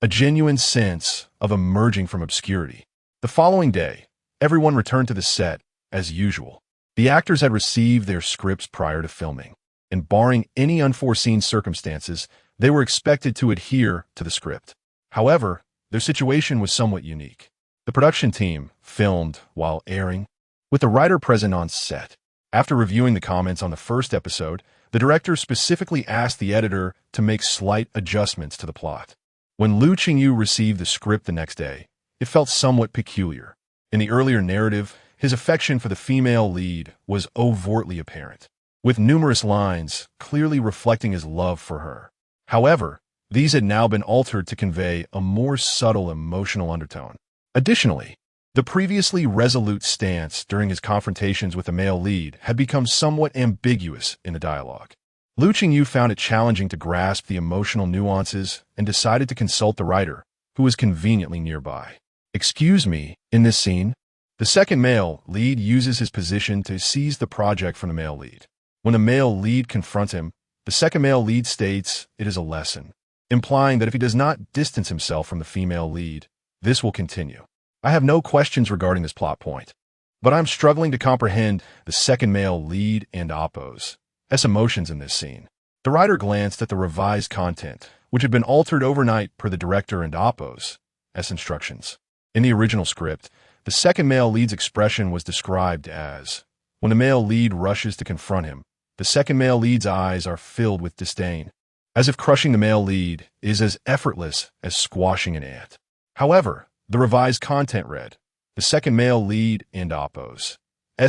a genuine sense of emerging from obscurity. The following day, everyone returned to the set as usual. The actors had received their scripts prior to filming, and barring any unforeseen circumstances, they were expected to adhere to the script. However, their situation was somewhat unique. The production team filmed while airing, with the writer present on set. After reviewing the comments on the first episode, the director specifically asked the editor to make slight adjustments to the plot. When Lu Qingyu received the script the next day, it felt somewhat peculiar. In the earlier narrative, his affection for the female lead was overtly apparent, with numerous lines clearly reflecting his love for her. However, these had now been altered to convey a more subtle emotional undertone. Additionally, the previously resolute stance during his confrontations with the male lead had become somewhat ambiguous in the dialogue. Lu Qingyu found it challenging to grasp the emotional nuances and decided to consult the writer, who was conveniently nearby. "Excuse me, in this scene, the second male lead uses his position to seize the project from the male lead. When the male lead confronts him, the second male lead states it is a lesson, implying that if he does not distance himself from the female lead, this will continue. I have no questions regarding this plot point, but I'm struggling to comprehend the second male lead and Appo's emotions in this scene." The writer glanced at the revised content, which had been altered overnight per the director and Appo's instructions. In the original script, the second male lead's expression was described as, when the male lead rushes to confront him, the second male lead's eyes are filled with disdain, as if crushing the male lead is as effortless as squashing an ant. However, the revised content read, the second male lead and Appo's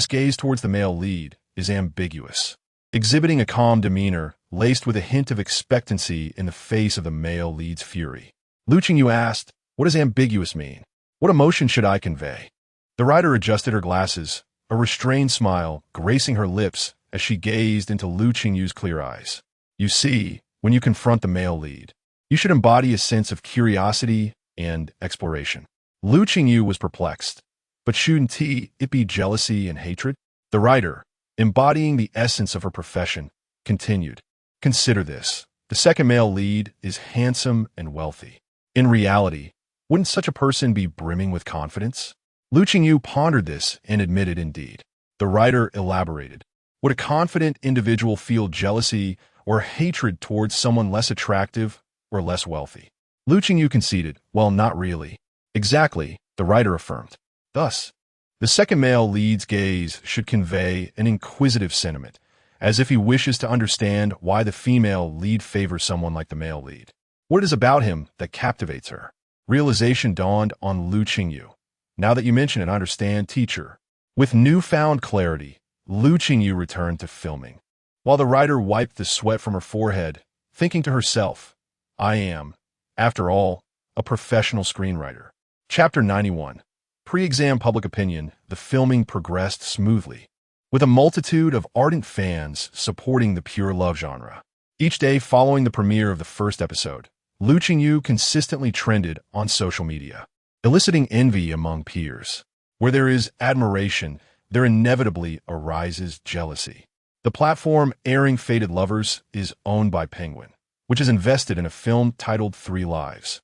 gaze towards the male lead is ambiguous, exhibiting a calm demeanor laced with a hint of expectancy in the face of the male lead's fury. Lu Qingyu asked, "What does ambiguous mean? What emotion should I convey?" The writer adjusted her glasses, a restrained smile gracing her lips as she gazed into Lu Qingyu's clear eyes. "You see, when you confront the male lead, you should embody a sense of curiosity and exploration." Lu Qingyu was perplexed, but shouldn't it be jealousy and hatred? The writer, embodying the essence of her profession, continued, "Consider this. The second male lead is handsome and wealthy. In reality, wouldn't such a person be brimming with confidence?" Lu Qingyu pondered this and admitted indeed. The writer elaborated. Would a confident individual feel jealousy or hatred towards someone less attractive or less wealthy? Lu Qingyu conceded, "Well, not really." "Exactly," the writer affirmed. "Thus, the second male lead's gaze should convey an inquisitive sentiment, as if he wishes to understand why the female lead favors someone like the male lead. What is about him that captivates her? Realization dawned on Lu Qingyu. Now that you mention it, I understand, teacher. With newfound clarity, Lu Qingyu returned to filming. While the writer wiped the sweat from her forehead, thinking to herself, I am, after all, a professional screenwriter. Chapter 91. Pre-exam public opinion, the filming progressed smoothly, with a multitude of ardent fans supporting the pure love genre. Each day following the premiere of the first episode, Lu Qingyu consistently trended on social media, eliciting envy among peers. Where there is admiration, there inevitably arises jealousy. The platform airing Fated Lovers is owned by Penguin, which is invested in a film titled 3 Lives,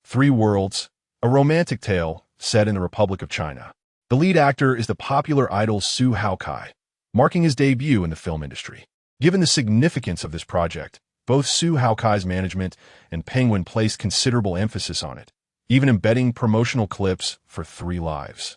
3 Worlds, a romantic tale set in the Republic of China. The lead actor is the popular idol Su Haokai, marking his debut in the film industry. Given the significance of this project, both Su Haokai's management and Penguin placed considerable emphasis on it, even embedding promotional clips for 3 Lives,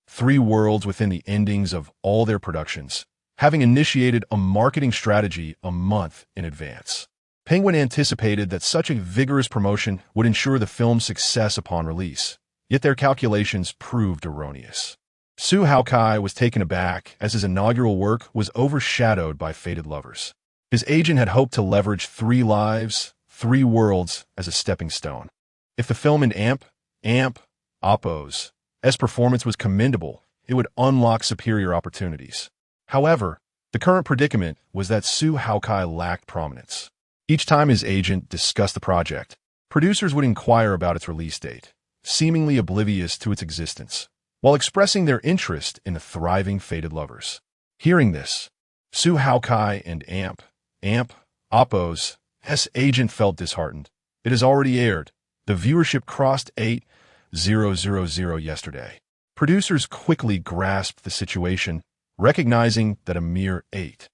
3 Worlds within the endings of all their productions, having initiated a marketing strategy a month in advance. Penguin anticipated that such a vigorous promotion would ensure the film's success upon release, yet their calculations proved erroneous. Su Haokai was taken aback as his inaugural work was overshadowed by Fated Lovers. His agent had hoped to leverage 3 Lives, 3 Worlds as a stepping stone. If the film in Oppo's performance was commendable, it would unlock superior opportunities. However, the current predicament was that Su Haokai lacked prominence. Each time his agent discussed the project, producers would inquire about its release date, seemingly oblivious to its existence, while expressing their interest in the thriving Fated Lovers. Hearing this, Su Haokai and Oppo's agent felt disheartened. It has already aired. The viewership crossed 8,000 yesterday. Producers quickly grasped the situation, recognizing that a mere 8,000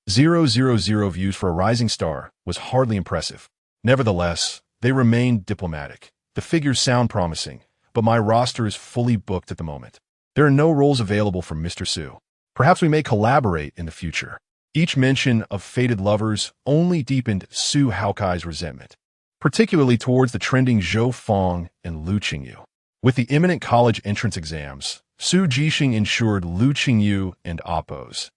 views for a rising star was hardly impressive. Nevertheless, they remained diplomatic. The figures sound promising, but my roster is fully booked at the moment. There are no roles available for Mr. Su. Perhaps we may collaborate in the future. Each mention of Fated Lovers only deepened Su Haokai's resentment, particularly towards the trending Zhou Feng and Lu Qingyu. With the imminent college entrance exams, Su Jixing ensured Lu Qingyu and Oppo's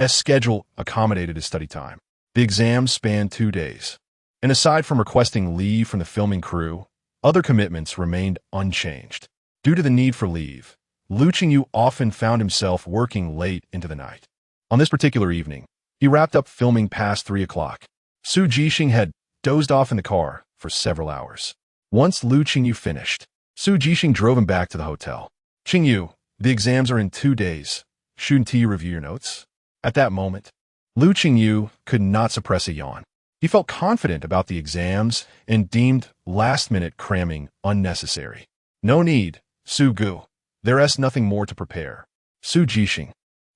schedule accommodated his study time. The exams spanned 2 days, and aside from requesting leave from the filming crew, other commitments remained unchanged. Due to the need for leave, Lu Qingyu often found himself working late into the night. On this particular evening, he wrapped up filming past 3 o'clock. Su Jixing had dozed off in the car for several hours. Once Lu Qingyu finished, Su Jixing drove him back to the hotel. Qingyu, the exams are in 2 days. Shouldn't you review your notes? At that moment, Lu Qingyu could not suppress a yawn. He felt confident about the exams and deemed last-minute cramming unnecessary. No need, Su Gu. There's nothing more to prepare. Su Jixing,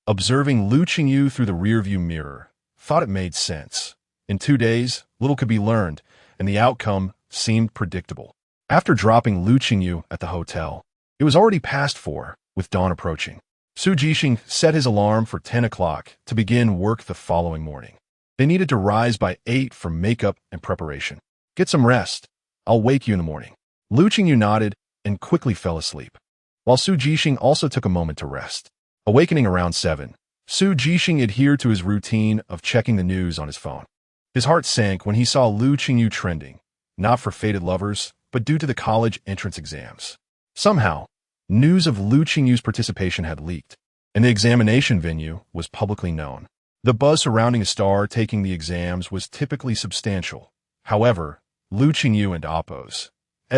observing Lu Qingyu through the rearview mirror, thought it made sense. In 2 days, little could be learned, and the outcome seemed predictable. After dropping Lu Qingyu at the hotel, it was already past 4, with dawn approaching. Su Jixing set his alarm for 10 o'clock to begin work the following morning. They needed to rise by 8 for makeup and preparation. Get some rest. I'll wake you in the morning. Lu Qingyu nodded and quickly fell asleep, while Su Jixing also took a moment to rest. Awakening around 7, Su Jixing adhered to his routine of checking the news on his phone. His heart sank when he saw Lu Qingyu trending, not for Fated Lovers, but due to the college entrance exams. Somehow, news of Lu Qingyu's participation had leaked, and the examination venue was publicly known. The buzz surrounding a star taking the exams was typically substantial. However, Lu Qingyu and Oppo's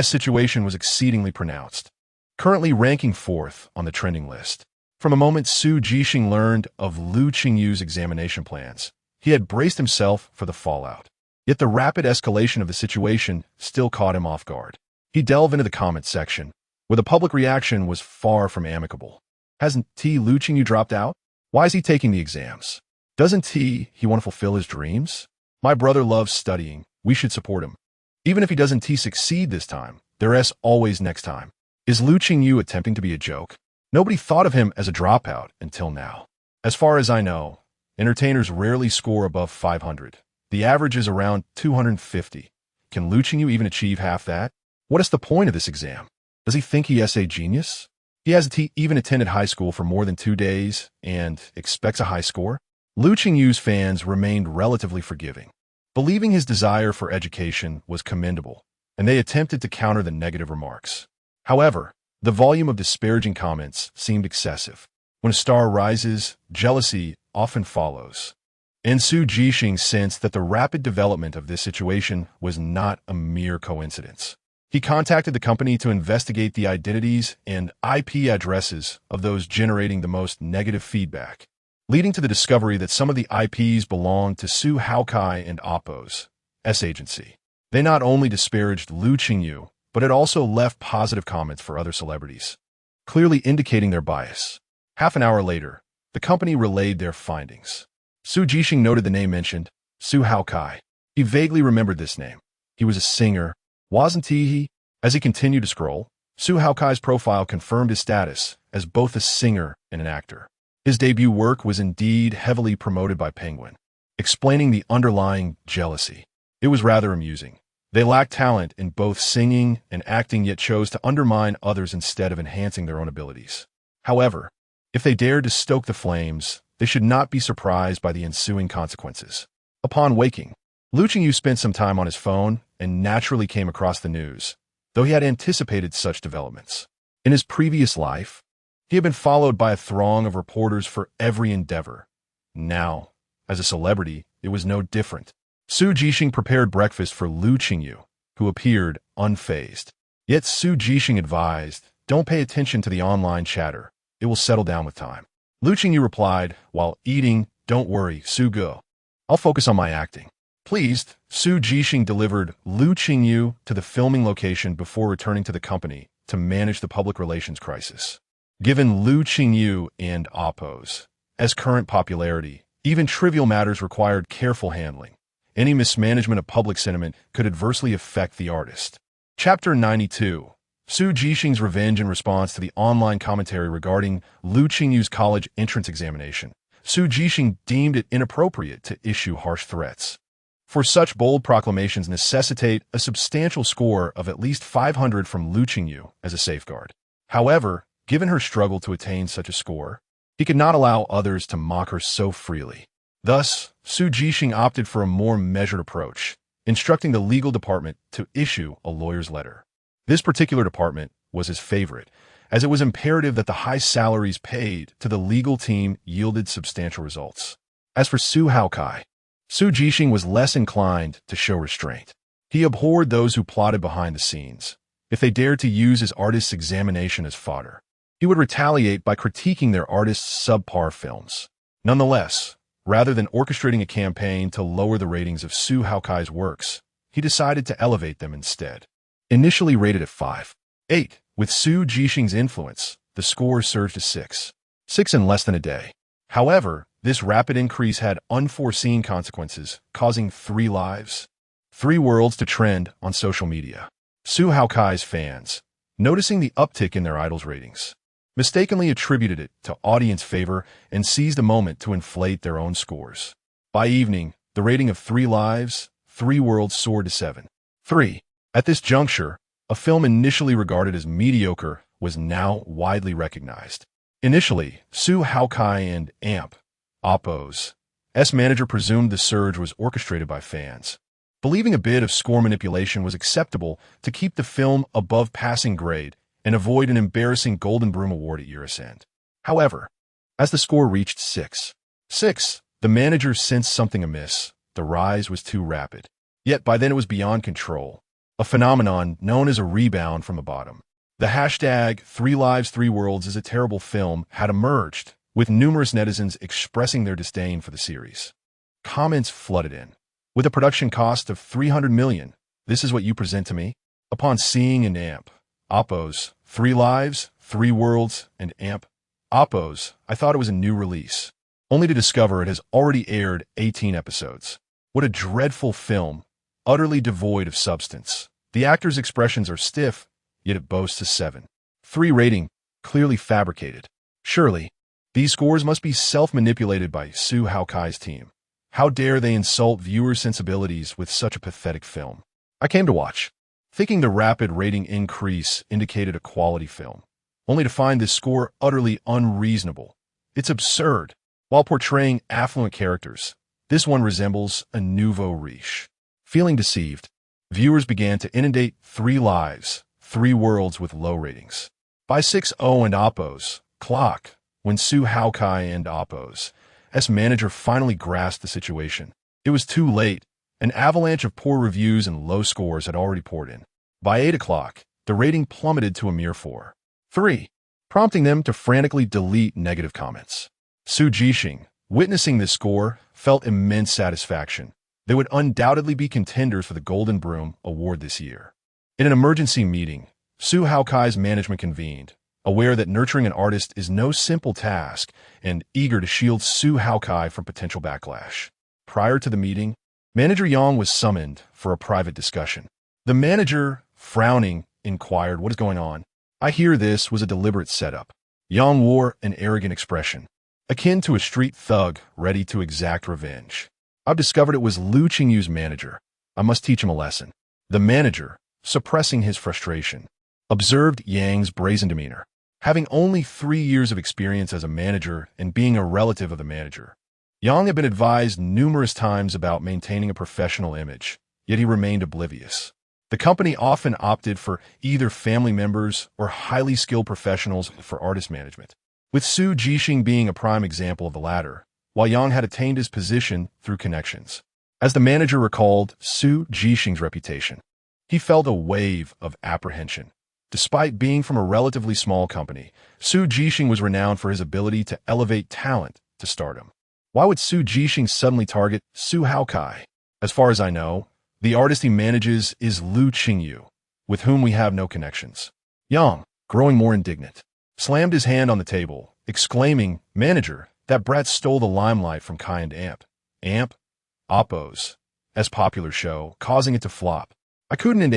situation was exceedingly pronounced, currently ranking 4th on the trending list. From a moment Su Jixing learned of Lu Qingyu's examination plans, he had braced himself for the fallout. Yet the rapid escalation of the situation still caught him off guard. He delved into the comments section, where the public reaction was far from amicable. Hasn't Lu Qingyu dropped out? Why is he taking the exams? Doesn't he want to fulfill his dreams? My brother loves studying. We should support him. Even if he doesn't succeed this time, there's always next time. Is Lu Qingyu attempting to be a joke? Nobody thought of him as a dropout until now. As far as I know, Entertainers rarely score above 500. The average is around 250. Can Lu Qingyu even achieve half that? What is the point of this exam? Does he think he is a genius? He hasn't even attended high school for more than 2 days and expects a high score? Lu Qingyu's fans remained relatively forgiving, believing his desire for education was commendable, and they attempted to counter the negative remarks. However, the volume of disparaging comments seemed excessive. When a star rises, jealousy often follows. And Su Jixing sensed that the rapid development of this situation was not a mere coincidence. He contacted the company to investigate the identities and IP addresses of those generating the most negative feedback, leading to the discovery that some of the IPs belonged to Su Haokai and Oppo's agency. They not only disparaged Lu Qingyu, but it also left positive comments for other celebrities, clearly indicating their bias. Half an hour later, the company relayed their findings. Su Jixing noted the name mentioned, Su Haokai. He vaguely remembered this name. He was a singer, wasn't he? As he continued to scroll, Su Haokai's profile confirmed his status as both a singer and an actor. His debut work was indeed heavily promoted by Penguin, explaining the underlying jealousy. It was rather amusing. They lacked talent in both singing and acting, yet chose to undermine others instead of enhancing their own abilities. However, if they dared to stoke the flames, they should not be surprised by the ensuing consequences. Upon waking, Lu Qingyu spent some time on his phone and naturally came across the news, though he had anticipated such developments. In his previous life, he had been followed by a throng of reporters for every endeavor. Now, as a celebrity, it was no different. Su Jixing prepared breakfast for Lu Qingyu, who appeared unfazed. Yet Su Jixing advised, "Don't pay attention to the online chatter. It will settle down with time." Lu Qingyu replied, while eating, "Don't worry, Su Go. I'll focus on my acting." Pleased, Su Jixing delivered Lu Qingyu to the filming location before returning to the company to manage the public relations crisis. Given Lu Qingyu and Oppo's current popularity, even trivial matters required careful handling. Any mismanagement of public sentiment could adversely affect the artist. Chapter 92. Su Jixing's revenge in response to the online commentary regarding Lu Qingyu's college entrance examination. Su Jixing deemed it inappropriate to issue harsh threats, for such bold proclamations necessitate a substantial score of at least 500 from Lu Qingyu as a safeguard. However, given her struggle to attain such a score, he could not allow others to mock her so freely. Thus, Su Jixing opted for a more measured approach, instructing the legal department to issue a lawyer's letter. This particular department was his favorite, as it was imperative that the high salaries paid to the legal team yielded substantial results. As for Su Haokai, Su Jixing was less inclined to show restraint. He abhorred those who plotted behind the scenes. If they dared to use his artist's examination as fodder, he would retaliate by critiquing their artist's subpar films. Nonetheless, rather than orchestrating a campaign to lower the ratings of Su Haokai's works, he decided to elevate them instead. Initially rated at 5.8, with Su Jixing's influence, the score surged to 6.6 in less than a day. However, this rapid increase had unforeseen consequences, causing 3 lives, 3 worlds to trend on social media. Su Haokai's fans, noticing the uptick in their idol's ratings, mistakenly attributed it to audience favor and seized a moment to inflate their own scores. By evening, the rating of 3 lives, 3 worlds soared to 7.3. At this juncture, a film initially regarded as mediocre was now widely recognized. Initially, Su Haokai and Oppo's manager presumed the surge was orchestrated by fans, believing a bit of score manipulation was acceptable to keep the film above passing grade and avoid an embarrassing Golden Broom Award at year's end. However, as the score reached 6.6, the manager sensed something amiss. The rise was too rapid. Yet by then it was beyond control, a phenomenon known as a rebound from the bottom. The hashtag 3 Lives, 3 Worlds is a terrible film had emerged, with numerous netizens expressing their disdain for the series. Comments flooded in. With a production cost of $300 million, this is what you present to me? Upon seeing an Oppo's 3 Lives, 3 Worlds, and Oppo's, I thought it was a new release, only to discover it has already aired 18 episodes. What a dreadful film, utterly devoid of substance. The actors' expressions are stiff, yet it boasts a 7.3 rating, clearly fabricated. Surely, These scores must be self-manipulated by Su Haokai's team. How dare they insult viewers' sensibilities with such a pathetic film? I came to watch, thinking the rapid rating increase indicated a quality film, only to find this score utterly unreasonable. It's absurd. While portraying affluent characters, this one resembles a nouveau riche. Feeling deceived, viewers began to inundate 3 lives, 3 worlds with low ratings. By 6-0 and Oppo's clock, when Su Haokai and Oppo's manager finally grasped the situation, it was too late. An avalanche of poor reviews and low scores had already poured in. By 8 o'clock, the rating plummeted to a mere 4.3, prompting them to frantically delete negative comments. Su Jixing, witnessing this score, felt immense satisfaction. They would undoubtedly be contenders for the Golden Broom Award this year. In an emergency meeting, Su Haokai's management convened, aware that nurturing an artist is no simple task and eager to shield Su Haokai from potential backlash. Prior to the meeting, Manager Yang was summoned for a private discussion. The manager, frowning, inquired, "What is going on?" "I hear this was a deliberate setup." Yang wore an arrogant expression, akin to a street thug ready to exact revenge. "I've discovered it was Lu Qingyu's manager. I must teach him a lesson." The manager, suppressing his frustration, observed Yang's brazen demeanor. Having only 3 years of experience as a manager and being a relative of the manager, Yang had been advised numerous times about maintaining a professional image, yet he remained oblivious. The company often opted for either family members or highly skilled professionals for artist management, with Su Jixing being a prime example of the latter, while Yang had attained his position through connections. As the manager recalled Su Jixing's reputation, he felt a wave of apprehension. Despite being from a relatively small company, Su Jixing was renowned for his ability to elevate talent to stardom. Why would Su Jixing suddenly target Su Haokai? As far as I know, the artist he manages is Lu Qingyu, with whom we have no connections. Yang, growing more indignant, slammed his hand on the table, exclaiming, "Manager, that brat stole the limelight from Kai and Amp, Oppo's popular show, causing it to flop. I couldn't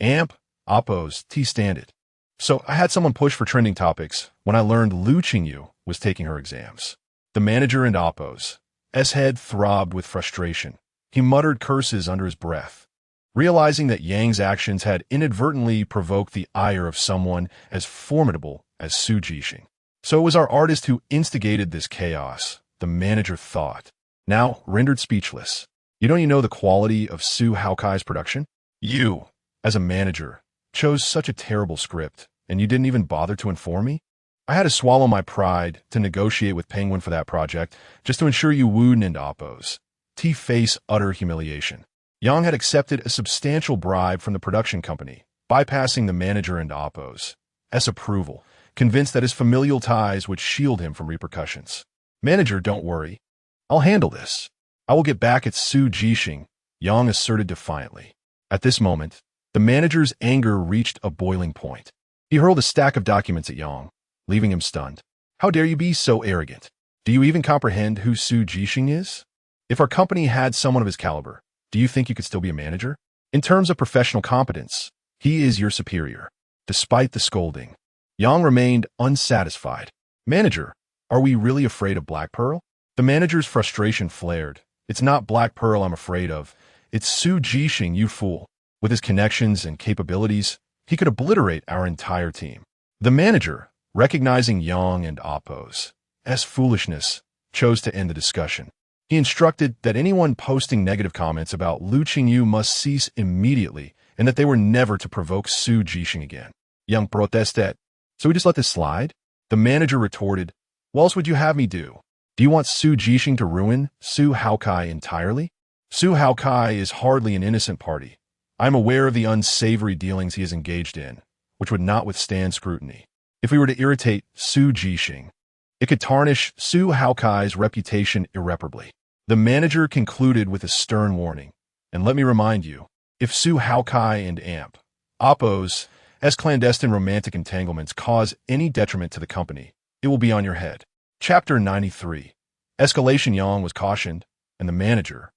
Amp, Oppo's stand it. So I had someone push for trending topics when I learned Lu Qingyu was taking her exams." The manager and Oppo's head throbbed with frustration. He muttered curses under his breath, realizing that Yang's actions had inadvertently provoked the ire of someone as formidable as Su Jixing. So it was our artist who instigated this chaos, the manager thought, now rendered speechless. You know the quality of Su Haokai's production? You, as a manager, chose such a terrible script, and you didn't even bother to inform me? I had to swallow my pride to negotiate with Penguin for that project, just to ensure you wouldn't and Oppo's face utter humiliation. Yang had accepted a substantial bribe from the production company, bypassing the manager and Oppo's approval, convinced that his familial ties would shield him from repercussions. "Manager, don't worry. I'll handle this. I will get back at Su Jixing," Yang asserted defiantly. At this moment, the manager's anger reached a boiling point. He hurled a stack of documents at Yang, leaving him stunned. "How dare you be so arrogant? Do you even comprehend who Su Jixing is? If our company had someone of his caliber, do you think you could still be a manager? In terms of professional competence, he is your superior." Despite the scolding, Yang remained unsatisfied. "Manager, are we really afraid of Black Pearl?" The manager's frustration flared. "It's not Black Pearl I'm afraid of. It's Su Jixing, you fool. With his connections and capabilities, he could obliterate our entire team." The manager, recognizing Yang and Oppo's foolishness, chose to end the discussion. He instructed that anyone posting negative comments about Lu Qingyu must cease immediately and that they were never to provoke Su Jixing again. Yang protested. "So we just let this slide?" The manager retorted, "What else would you have me do? Do you want Su Jixing to ruin Su Haokai entirely? Su Haokai is hardly an innocent party. I am aware of the unsavory dealings he is engaged in, which would not withstand scrutiny. If we were to irritate Su Jixing, it could tarnish Su Haokai's reputation irreparably." The manager concluded with a stern warning. "And let me remind you, if Su Haokai and Oppo's clandestine romantic entanglements cause any detriment to the company, it will be on your head." Chapter 93. Escalation. Yang was cautioned, and the manager,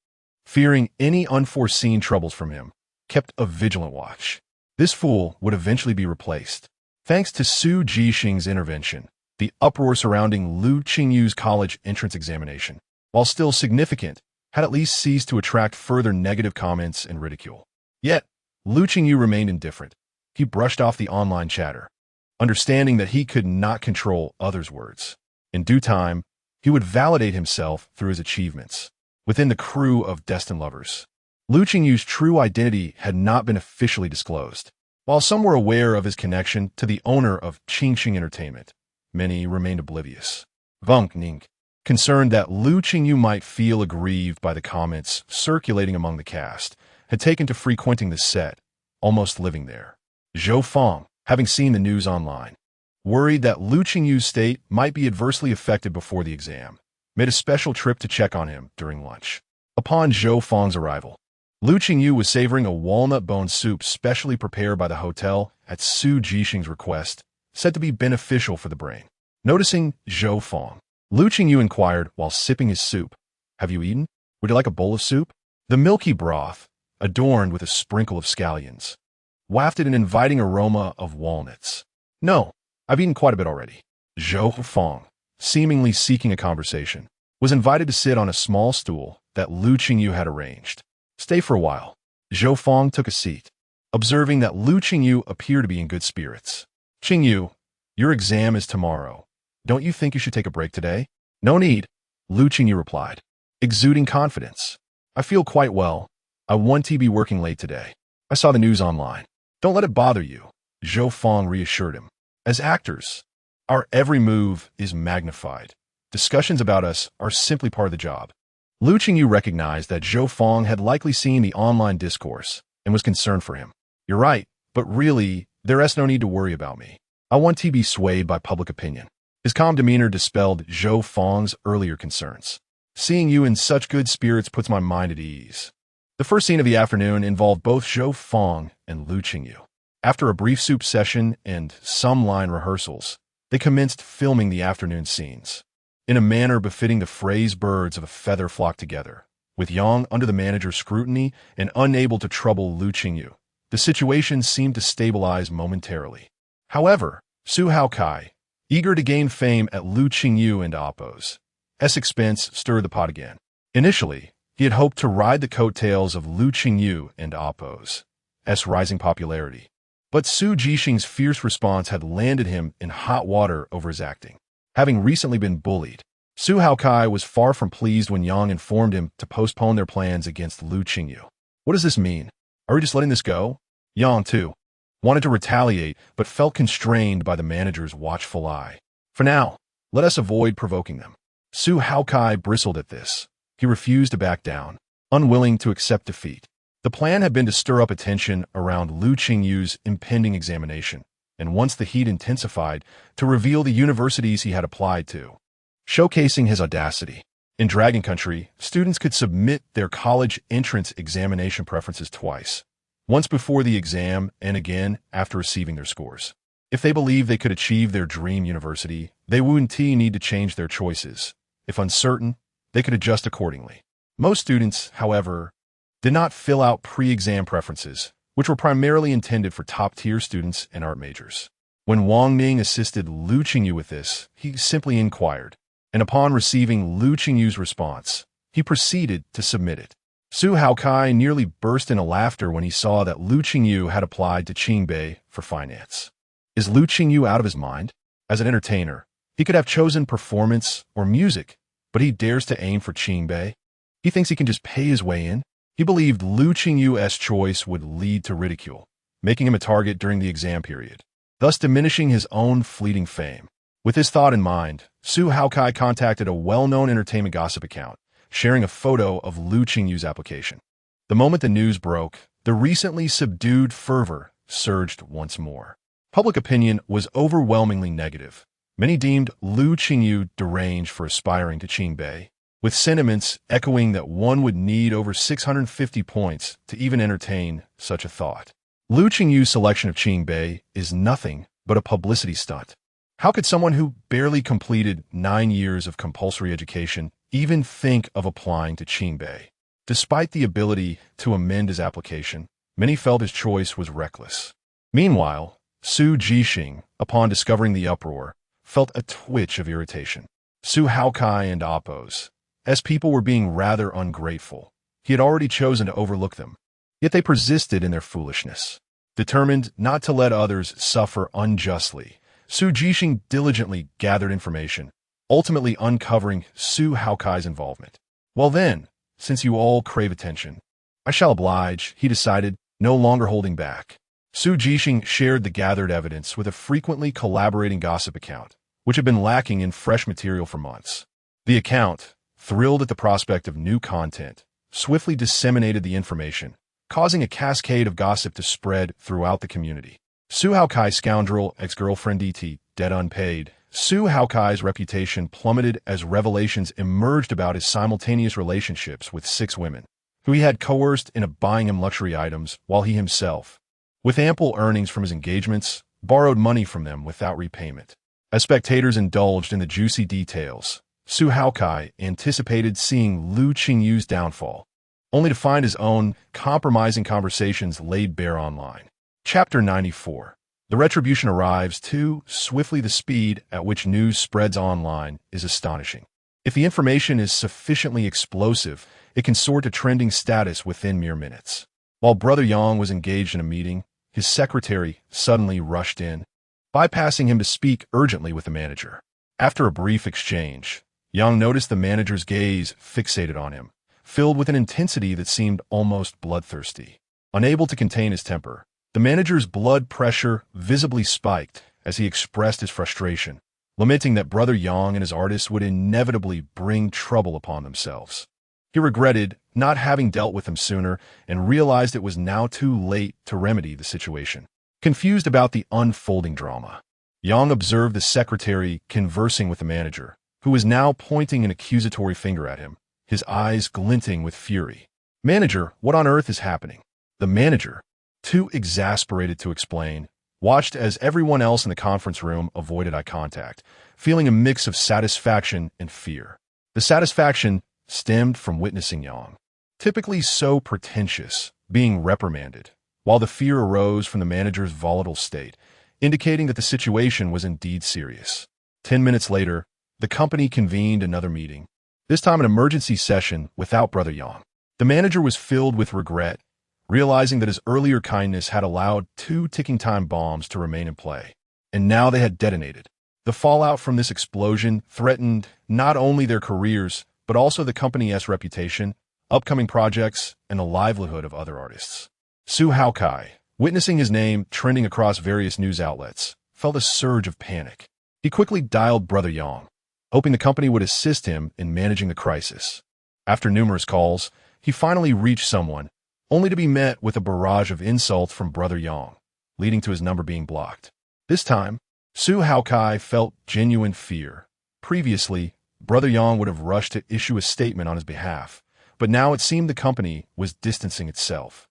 fearing any unforeseen troubles from him, kept a vigilant watch. This fool would eventually be replaced. Thanks to Su Jixing's intervention, The uproar surrounding Lu Qingyu's college entrance examination, while still significant, had at least ceased to attract further negative comments and ridicule. Yet, Lu Qingyu remained indifferent. He brushed off the online chatter, understanding that he could not control others' words. In due time, he would validate himself through his achievements. Within the crew of destined lovers, Lu Qingyu's true identity had not been officially disclosed. While some were aware of his connection to the owner of Qingxing Entertainment, many remained oblivious. Vung Ning, concerned that Lu Qingyu might feel aggrieved by the comments circulating among the cast, had taken to frequenting the set, almost living there. Zhou Feng, having seen the news online, worried that Lu Qingyu's state might be adversely affected before the exam, made a special trip to check on him during lunch. Upon Zhou Feng's arrival, Lu Qingyu was savoring a walnut bone soup specially prepared by the hotel at Su Jixing's request, said to be beneficial for the brain. Noticing Zhou Feng, Lu Qingyu inquired while sipping his soup, "Have you eaten? Would you like a bowl of soup?" The milky broth, adorned with a sprinkle of scallions, wafted an inviting aroma of walnuts. "No, I've eaten quite a bit already." Zhou Feng, seemingly seeking a conversation, was invited to sit on a small stool that Lu Qingyu had arranged. "Stay for a while." Zhou Feng took a seat, observing that Lu Qingyu appeared to be in good spirits. "Qingyu, your exam is tomorrow. Don't you think you should take a break today?" "No need," Lu Qingyu replied, exuding confidence. "I feel quite well. I won't be working late today. I saw the news online." "Don't let it bother you," Zhou Feng reassured him. "As actors, our every move is magnified. Discussions about us are simply part of the job." Lu Qingyu recognized that Zhou Feng had likely seen the online discourse and was concerned for him. "You're right, but really, there's no need to worry about me. I want to be swayed by public opinion." His calm demeanor dispelled Zhou Feng's earlier concerns. "Seeing you in such good spirits puts my mind at ease." The first scene of the afternoon involved both Zhou Feng and Lu Qingyu. After a brief soup session and some line rehearsals, they commenced filming the afternoon scenes. In a manner befitting the phrase birds of a feather flock together, with Yang under the manager's scrutiny and unable to trouble Lu Qingyu, the situation seemed to stabilize momentarily. However, Su Haokai, eager to gain fame at Lu Qingyu and Appo's expense, stirred the pot again. Initially, he had hoped to ride the coattails of Lu Qingyu and Appo's rising popularity. But Su Jixing's fierce response had landed him in hot water over his acting. Having recently been bullied, Su Haokai was far from pleased when Yang informed him to postpone their plans against Lu Qingyu. "What does this mean? Are we just letting this go?" Yang, too, wanted to retaliate but felt constrained by the manager's watchful eye. "For now, let us avoid provoking them." Su Haokai bristled at this. He refused to back down, unwilling to accept defeat. The plan had been to stir up attention around Lu Qingyu's impending examination, and once the heat intensified, to reveal the universities he had applied to, showcasing his audacity. In Dragon Country, students could submit their college entrance examination preferences twice, once before the exam and again after receiving their scores. If they believed they could achieve their dream university, they wouldn't need to change their choices. If uncertain, they could adjust accordingly. Most students, however, did not fill out pre-exam preferences, which were primarily intended for top-tier students and art majors. When Wang Ning assisted Lu Qingyu with this, he simply inquired, and upon receiving Lu Qingyu's response, he proceeded to submit it. Su Haokai nearly burst into laughter when he saw that Lu Qingyu had applied to Qingbei for finance. Is Lu Qingyu out of his mind? As an entertainer, he could have chosen performance or music, but he dares to aim for Qingbei? He thinks he can just pay his way in? He believed Lu Qingyu's choice would lead to ridicule, making him a target during the exam period, thus diminishing his own fleeting fame. With this thought in mind, Su Haokai contacted a well-known entertainment gossip account, sharing a photo of Lu Qingyu's application. The moment the news broke, the recently subdued fervor surged once more. Public opinion was overwhelmingly negative. Many deemed Lu Qingyu deranged for aspiring to Qingbei, with sentiments echoing that one would need over 650 points to even entertain such a thought. Lu Qingyu's selection of Qingbei is nothing but a publicity stunt. How could someone who barely completed 9 years of compulsory education even think of applying to Qingbei? Despite the ability to amend his application, many felt his choice was reckless. Meanwhile, Su Jixing, upon discovering the uproar, felt a twitch of irritation. Su Haokai and Appos, as people were being rather ungrateful. He had already chosen to overlook them, yet they persisted in their foolishness. Determined not to let others suffer unjustly, Su Jixing diligently gathered information, ultimately uncovering Su Haokai's involvement. Well then, since you all crave attention, I shall oblige, he decided, no longer holding back. Su Jixing shared the gathered evidence with a frequently collaborating gossip account, which had been lacking in fresh material for months. The account, thrilled at the prospect of new content, swiftly disseminated the information, causing a cascade of gossip to spread throughout the community. Su Haokai's scoundrel ex-girlfriend DT, dead unpaid. Su Haokai's reputation plummeted as revelations emerged about his simultaneous relationships with 6 women, who he had coerced into buying him luxury items while he himself, with ample earnings from his engagements, borrowed money from them without repayment. As spectators indulged in the juicy details, Su Haokai anticipated seeing Lu Qingyu's downfall, only to find his own compromising conversations laid bare online. Chapter 94. The retribution arrives too swiftly. The speed at which news spreads online is astonishing. If the information is sufficiently explosive, it can soar to trending status within mere minutes. While Brother Yang was engaged in a meeting, his secretary suddenly rushed in, bypassing him to speak urgently with the manager. After a brief exchange, Yang noticed the manager's gaze fixated on him, filled with an intensity that seemed almost bloodthirsty. Unable to contain his temper, the manager's blood pressure visibly spiked as he expressed his frustration, lamenting that Brother Yang and his artists would inevitably bring trouble upon themselves. He regretted not having dealt with them sooner and realized it was now too late to remedy the situation. Confused about the unfolding drama, Yang observed the secretary conversing with the manager, who was now pointing an accusatory finger at him, his eyes glinting with fury. "Manager, what on earth is happening?" The manager, too exasperated to explain, watched as everyone else in the conference room avoided eye contact, feeling a mix of satisfaction and fear. The satisfaction stemmed from witnessing Yang, typically so pretentious, being reprimanded, while the fear arose from the manager's volatile state, indicating that the situation was indeed serious. 10 minutes later, the company convened another meeting, this time an emergency session without Brother Yang. The manager was filled with regret, realizing that his earlier kindness had allowed 2 ticking time bombs to remain in play, and now they had detonated. The fallout from this explosion threatened not only their careers, but also the company's reputation, upcoming projects, and the livelihood of other artists. Su Haokai, witnessing his name trending across various news outlets, felt a surge of panic. He quickly dialed Brother Yang, hoping the company would assist him in managing the crisis. After numerous calls, he finally reached someone, only to be met with a barrage of insults from Brother Yang, leading to his number being blocked. This time, Su Haokai felt genuine fear. Previously, Brother Yang would have rushed to issue a statement on his behalf, but now it seemed the company was distancing itself.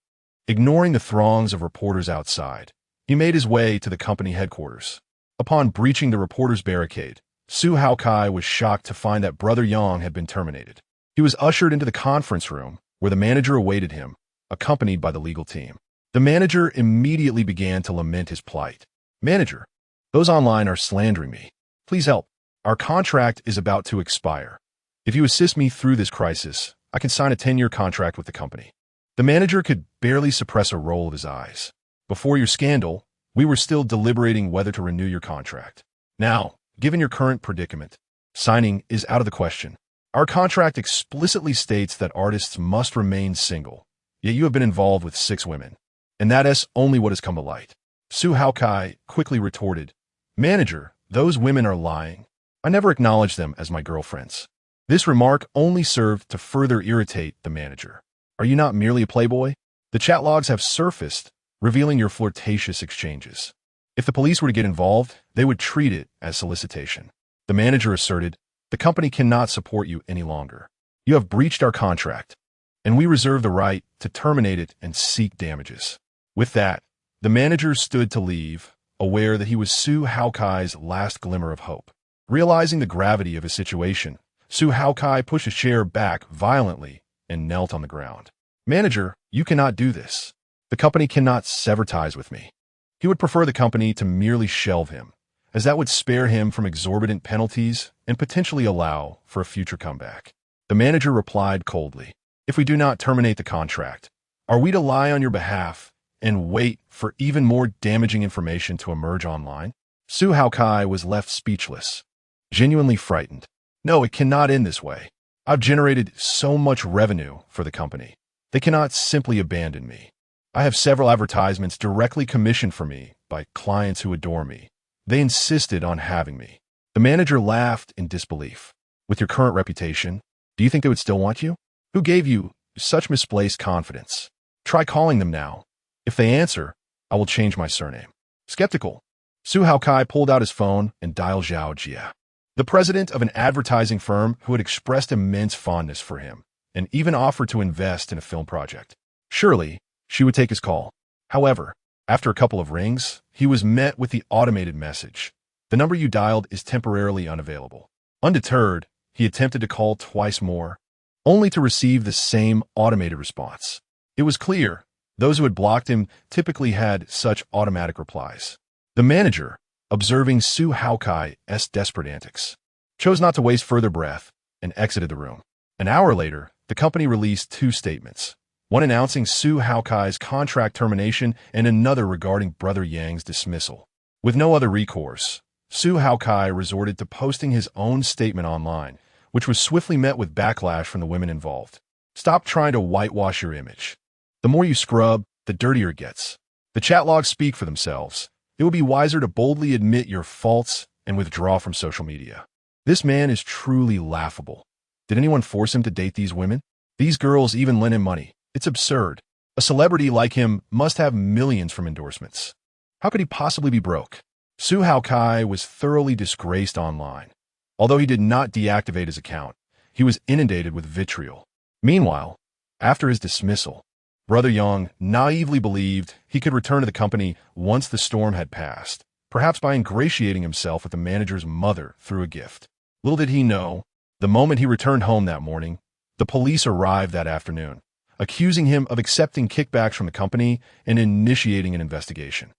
Ignoring the throngs of reporters outside, he made his way to the company headquarters. Upon breaching the reporters' barricade, Su Haokai was shocked to find that Brother Yang had been terminated. He was ushered into the conference room, where the manager awaited him, accompanied by the legal team. The manager immediately began to lament his plight. "Manager, those online are slandering me. Please help. Our contract is about to expire. If you assist me through this crisis, I can sign a 10-year contract with the company." The manager could barely suppress a roll of his eyes. "Before your scandal, we were still deliberating whether to renew your contract. Now, given your current predicament, signing is out of the question. Our contract explicitly states that artists must remain single, yet you have been involved with 6 women, and that is only what has come to light." Su Haokai quickly retorted, "Manager, those women are lying. I never acknowledged them as my girlfriends." This remark only served to further irritate the manager. "Are you not merely a playboy? The chat logs have surfaced, revealing your flirtatious exchanges. If the police were to get involved, they would treat it as solicitation." The manager asserted, "The company cannot support you any longer. You have breached our contract, and we reserve the right to terminate it and seek damages." With that, the manager stood to leave, aware that he was Su Haokai's last glimmer of hope. Realizing the gravity of his situation, Su Haokai pushed his chair back violently and knelt on the ground. "Manager, you cannot do this. The company cannot sever ties with me." He would prefer the company to merely shelve him, as that would spare him from exorbitant penalties and potentially allow for a future comeback. The manager replied coldly, "If we do not terminate the contract, are we to lie on your behalf and wait for even more damaging information to emerge online?" Su Haokai was left speechless, genuinely frightened. "No, it cannot end this way. I've generated so much revenue for the company. They cannot simply abandon me. I have several advertisements directly commissioned for me by clients who adore me. They insisted on having me." The manager laughed in disbelief. "With your current reputation, do you think they would still want you? Who gave you such misplaced confidence? Try calling them now. If they answer, I will change my surname." Skeptical, Su Haokai pulled out his phone and dialed Zhao Jia, the president of an advertising firm who had expressed immense fondness for him and even offered to invest in a film project. Surely, she would take his call. However, after a couple of rings, he was met with the automated message, "The number you dialed is temporarily unavailable." Undeterred, he attempted to call twice more, only to receive the same automated response. It was clear those who had blocked him typically had such automatic replies. The manager, observing Su Haokai's desperate antics, chose not to waste further breath and exited the room. An hour later, the company released two statements, one announcing Su Haokai's contract termination and another regarding Brother Yang's dismissal. With no other recourse, Su Haokai resorted to posting his own statement online, which was swiftly met with backlash from the women involved. "Stop trying to whitewash your image. The more you scrub, the dirtier it gets. The chat logs speak for themselves. It would be wiser to boldly admit your faults and withdraw from social media." This man is truly laughable. Did anyone force him to date these women? These girls even lent him money. It's absurd. A celebrity like him must have millions from endorsements. How could he possibly be broke? Su Haokai was thoroughly disgraced online. Although he did not deactivate his account, he was inundated with vitriol. Meanwhile, after his dismissal, Brother Yang naively believed he could return to the company once the storm had passed, perhaps by ingratiating himself with the manager's mother through a gift. Little did he know, the moment he returned home that morning, the police arrived that afternoon, accusing him of accepting kickbacks from the company and initiating an investigation.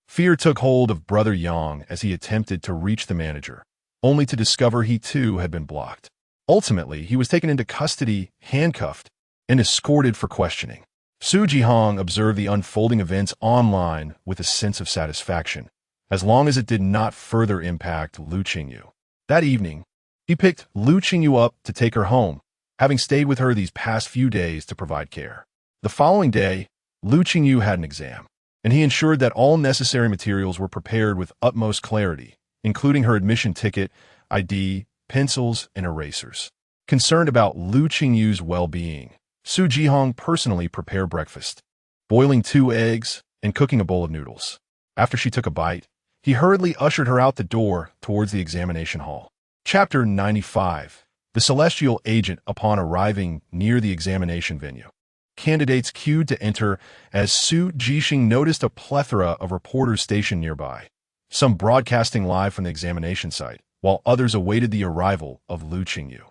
Fear took hold of Brother Yang as he attempted to reach the manager, only to discover he too had been blocked. Ultimately, he was taken into custody, handcuffed, and escorted for questioning. Su Jihong observed the unfolding events online with a sense of satisfaction, as long as it did not further impact Lu Qingyu. That evening, he picked Lu Qingyu up to take her home, having stayed with her these past few days to provide care. The following day, Lu Qingyu had an exam, and he ensured that all necessary materials were prepared with utmost clarity, including her admission ticket, ID, pencils, and erasers. Concerned about Lu Qingyu's well-being, Su Jihong personally prepared breakfast, boiling 2 eggs and cooking a bowl of noodles. After she took a bite, he hurriedly ushered her out the door towards the examination hall. Chapter 95. The Celestial Agent upon arriving near the examination venue. Candidates queued to enter as Su Jixing noticed a plethora of reporters stationed nearby, some broadcasting live from the examination site, while others awaited the arrival of Lu Qingyu.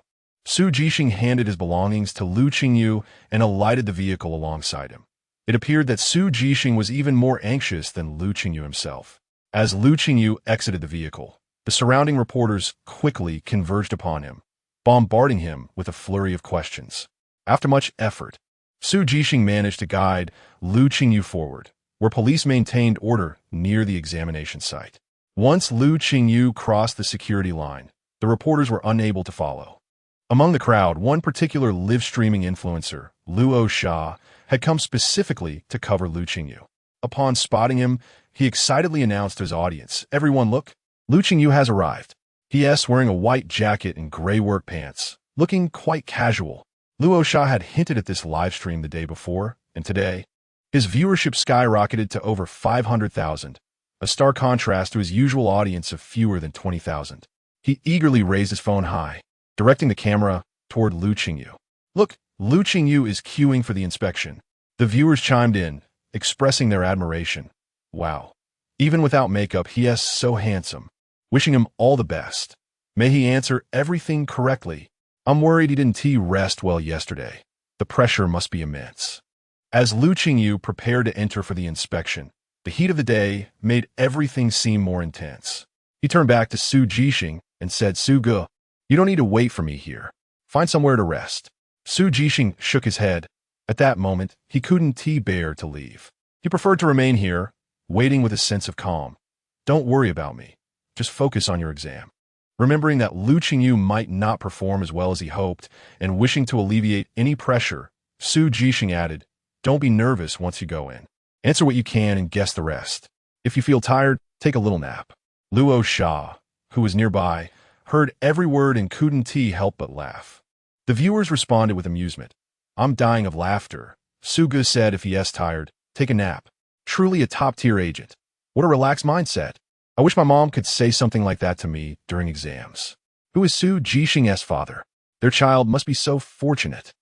Su Jixing handed his belongings to Lu Qingyu and alighted the vehicle alongside him. It appeared that Su Jixing was even more anxious than Lu Qingyu himself. As Lu Qingyu exited the vehicle, the surrounding reporters quickly converged upon him, bombarding him with a flurry of questions. After much effort, Su Jixing managed to guide Lu Qingyu forward, where police maintained order near the examination site. Once Lu Qingyu crossed the security line, the reporters were unable to follow. Among the crowd, one particular live-streaming influencer, Luo Sha, had come specifically to cover Lu Qingyu. Upon spotting him, he excitedly announced to his audience, "Everyone look, Lu Qingyu has arrived." He is wearing a white jacket and gray work pants, looking quite casual. Luo Sha had hinted at this live stream the day before, and today, his viewership skyrocketed to over 500,000, a stark contrast to his usual audience of fewer than 20,000. He eagerly raised his phone high, directing the camera toward Lu Qingyu. "Look, Lu Qingyu is queuing for the inspection." The viewers chimed in, expressing their admiration. "Wow. Even without makeup, he is so handsome." Wishing him all the best. "May he answer everything correctly. I'm worried he didn't rest well yesterday. The pressure must be immense." As Lu Qingyu prepared to enter for the inspection, the heat of the day made everything seem more intense. He turned back to Su Jixing and said, Su Ge, you don't need to wait for me here. Find somewhere to rest. Su Jixing shook his head. At that moment, he couldn't bear to leave. He preferred to remain here, waiting with a sense of calm. Don't worry about me. Just focus on your exam. Remembering that Lu Qingyu might not perform as well as he hoped, and wishing to alleviate any pressure, Su Jixing added, don't be nervous once you go in. Answer what you can and guess the rest. If you feel tired, take a little nap. Luo Sha, who was nearby, heard every word and couldn't help but laugh. The viewers responded with amusement. I'm dying of laughter. Su Ge said if he is tired, take a nap. Truly a top-tier agent. What a relaxed mindset. I wish my mom could say something like that to me during exams. Who is Su Jixing's father? Their child must be so fortunate.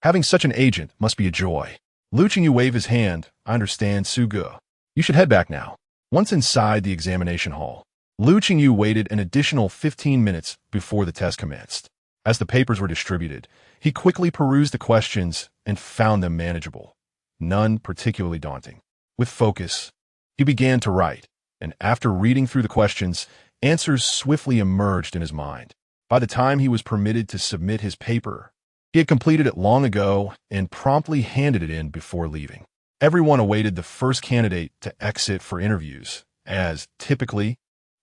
Having such an agent must be a joy. Lu Qingyu waved his hand. I understand, Su Ge. You should head back now. Once inside the examination hall, Lu Qingyu waited an additional 15 minutes before the test commenced. As the papers were distributed, he quickly perused the questions and found them manageable. None particularly daunting. With focus, he began to write, and after reading through the questions, answers swiftly emerged in his mind. By the time he was permitted to submit his paper, he had completed it long ago and promptly handed it in before leaving. Everyone awaited the first candidate to exit for interviews, as, typically,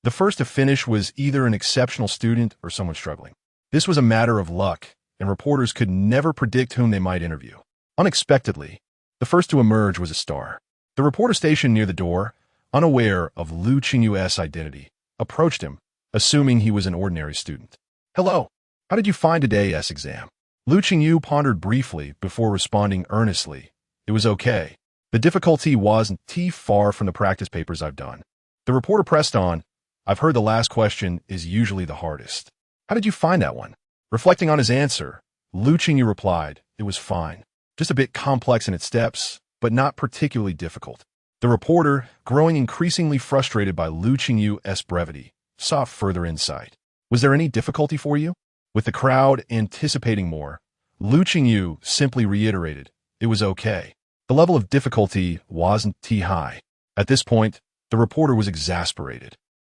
the first to finish was either an exceptional student or someone struggling. This was a matter of luck, and reporters could never predict whom they might interview. Unexpectedly, the first to emerge was a star. The reporter stationed near the door, unaware of Lu Qingyu's identity, approached him, assuming he was an ordinary student. Hello, how did you find today's exam? Lu Qingyu pondered briefly before responding earnestly. It was okay. The difficulty wasn't far from the practice papers I've done. The reporter pressed on. I've heard the last question is usually the hardest. How did you find that one? Reflecting on his answer, Lu Qingyu replied, it was fine. Just a bit complex in its steps, but not particularly difficult. The reporter, growing increasingly frustrated by Lu Qingyu's brevity, sought further insight. Was there any difficulty for you? With the crowd anticipating more, Lu Qingyu simply reiterated, it was okay. The level of difficulty wasn't high. At this point, the reporter was exasperated.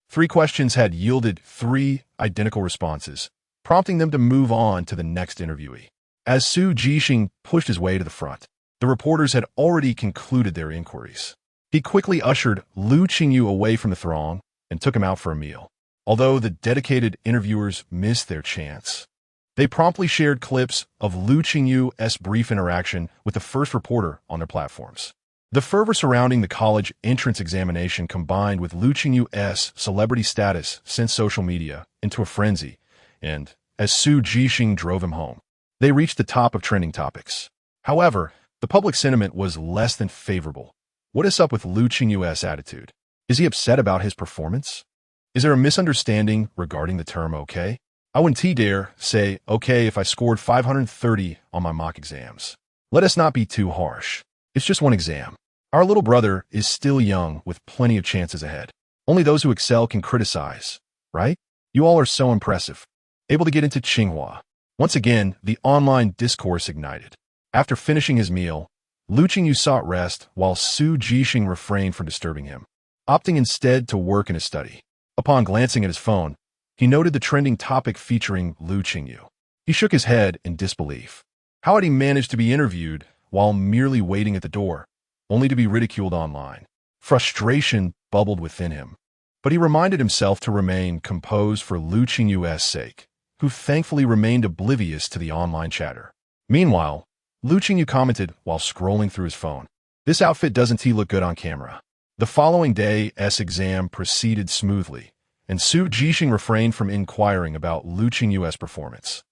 3 questions had yielded 3 identical responses, prompting them to move on to the next interviewee. As Su Jixing pushed his way to the front, the reporters had already concluded their inquiries. He quickly ushered Lu Qingyu away from the throng and took him out for a meal. Although the dedicated interviewers missed their chance, they promptly shared clips of Lu Qingyu's brief interaction with the first reporter on their platforms. The fervor surrounding the college entrance examination combined with Lu Qingyu's celebrity status sent social media into a frenzy, and as Su Jixing drove him home, they reached the top of trending topics. However, the public sentiment was less than favorable. What is up with Lu Qingyu's attitude? Is he upset about his performance? Is there a misunderstanding regarding the term okay? I wouldn't dare say okay if I scored 530 on my mock exams. Let us not be too harsh. It's just one exam. Our little brother is still young with plenty of chances ahead. Only those who excel can criticize, right? You all are so impressive. Able to get into Tsinghua. Once again, the online discourse ignited. After finishing his meal, Lu Qingyu sought rest while Su Jixing refrained from disturbing him, opting instead to work in his study. Upon glancing at his phone, he noted the trending topic featuring Lu Qingyu. He shook his head in disbelief. How had he managed to be interviewed while merely waiting at the door, only to be ridiculed online? Frustration bubbled within him, but he reminded himself to remain composed for Lu Qingyu's sake, who thankfully remained oblivious to the online chatter. Meanwhile, Lu Qingyu commented while scrolling through his phone, this outfit doesn't look good on camera. The following day's exam proceeded smoothly, and Su Jixing refrained from inquiring about Lu Qingyu's performance.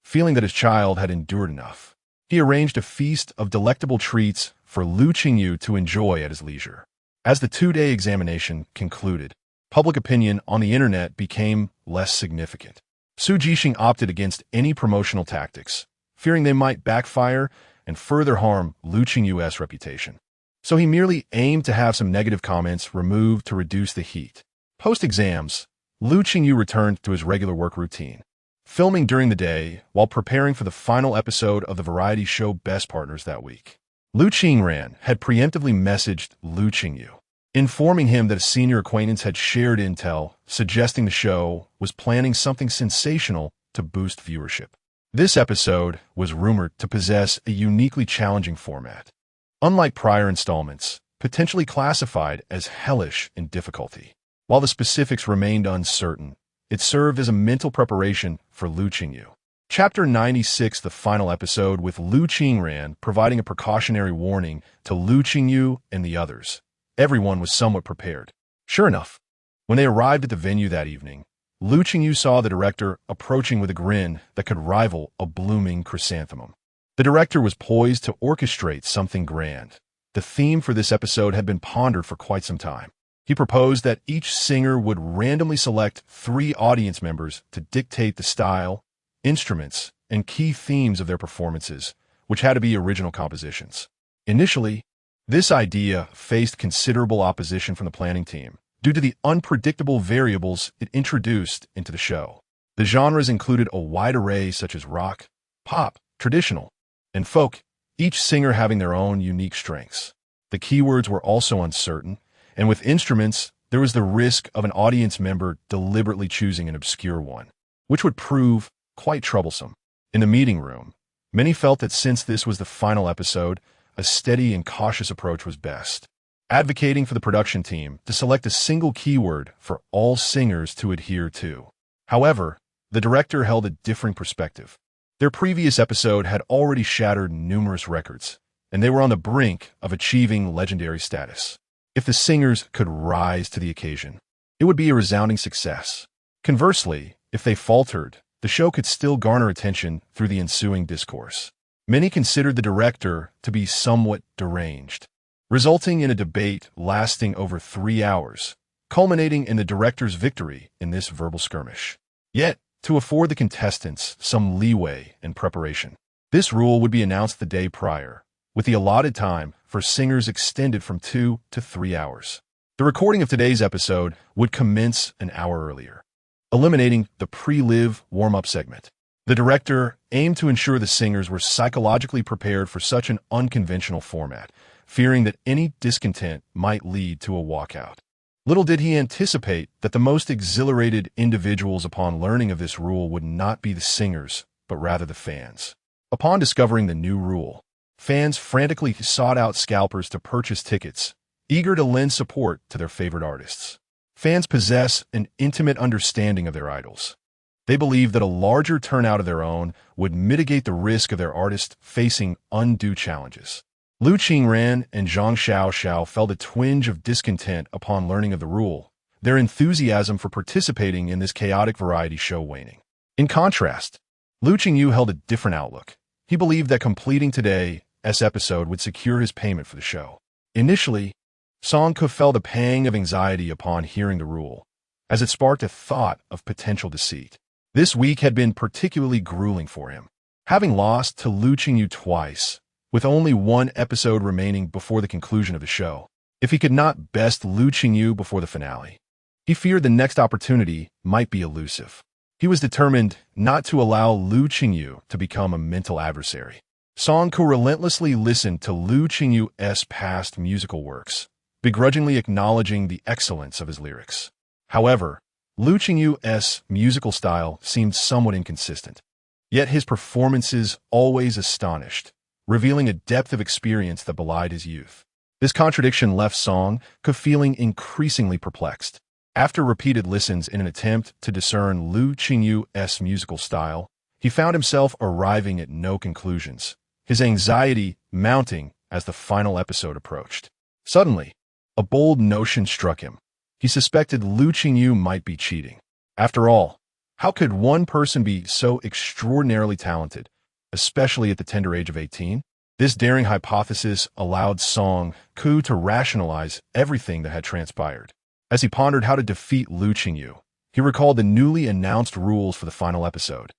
Feeling that his child had endured enough, he arranged a feast of delectable treats for Lu Qingyu to enjoy at his leisure. As the 2-day examination concluded, public opinion on the internet became less significant. Su Jixing opted against any promotional tactics, fearing they might backfire and further harm Lu Qingyu's reputation. So he merely aimed to have some negative comments removed to reduce the heat. Post-exams, Lu Qingyu returned to his regular work routine, filming during the day while preparing for the final episode of the variety show Best Partners that week. Lu Qingran had preemptively messaged Lu Qingyu. informing him that a senior acquaintance had shared intel, suggesting the show was planning something sensational to boost viewership. This episode was rumored to possess a uniquely challenging format. Unlike prior installments, potentially classified as hellish in difficulty. While the specifics remained uncertain, it served as a mental preparation for Lu Qingyu. Chapter 96, the final episode, with Lu Qingran providing a precautionary warning to Lu Qingyu and the others. Everyone was somewhat prepared. Sure enough, when they arrived at the venue that evening, Lu Qingyu saw the director approaching with a grin that could rival a blooming chrysanthemum. The director was poised to orchestrate something grand. The theme for this episode had been pondered for quite some time. He proposed that each singer would randomly select 3 audience members to dictate the style, instruments, and key themes of their performances, which had to be original compositions. Initially, this idea faced considerable opposition from the planning team due to the unpredictable variables it introduced into the show. The genres included a wide array such as rock, pop, traditional, and folk, each singer having their own unique strengths. The keywords were also uncertain, and with instruments, there was the risk of an audience member deliberately choosing an obscure one, which would prove quite troublesome. In the meeting room, many felt that since this was the final episode, a steady and cautious approach was best, advocating for the production team to select a single keyword for all singers to adhere to. However, the director held a differing perspective. Their previous episode had already shattered numerous records, and they were on the brink of achieving legendary status. If the singers could rise to the occasion, it would be a resounding success. Conversely, if they faltered, the show could still garner attention through the ensuing discourse. Many considered the director to be somewhat deranged, resulting in a debate lasting over 3 hours, culminating in the director's victory in this verbal skirmish. Yet, to afford the contestants some leeway and preparation, this rule would be announced the day prior, with the allotted time for singers extended from 2 to 3 hours. The recording of today's episode would commence an hour earlier, eliminating the pre-live warm-up segment. The director aimed to ensure the singers were psychologically prepared for such an unconventional format, fearing that any discontent might lead to a walkout. Little did he anticipate that the most exhilarated individuals upon learning of this rule would not be the singers, but rather the fans. Upon discovering the new rule, fans frantically sought out scalpers to purchase tickets, eager to lend support to their favorite artists. Fans possess an intimate understanding of their idols. They believe that a larger turnout of their own would mitigate the risk of their artist facing undue challenges. Lu Qingran and Zhang Xiao felt a twinge of discontent upon learning of the rule, their enthusiasm for participating in this chaotic variety show waning. In contrast, Lu Qingyu held a different outlook. He believed that completing today's episode would secure his payment for the show. Initially, Song Ke felt a pang of anxiety upon hearing the rule, as it sparked a thought of potential deceit. This week had been particularly grueling for him. Having lost to Lu Qingyu twice, with only 1 episode remaining before the conclusion of the show, if he could not best Lu Qingyu before the finale, he feared the next opportunity might be elusive. He was determined not to allow Lu Qingyu to become a mental adversary. Song Ke relentlessly listened to Lu Qingyu's past musical works, begrudgingly acknowledging the excellence of his lyrics. However, Lu Qingyu's musical style seemed somewhat inconsistent, yet his performances always astonished, revealing a depth of experience that belied his youth. This contradiction left Song Ke feeling increasingly perplexed. After repeated listens in an attempt to discern Lu Qingyu's musical style, he found himself arriving at no conclusions, his anxiety mounting as the final episode approached. Suddenly, a bold notion struck him. He suspected Lu Qingyu might be cheating. After all, how could one person be so extraordinarily talented, especially at the tender age of 18? This daring hypothesis allowed Song Ke to rationalize everything that had transpired. As he pondered how to defeat Lu Qingyu, he recalled the newly announced rules for the final episode,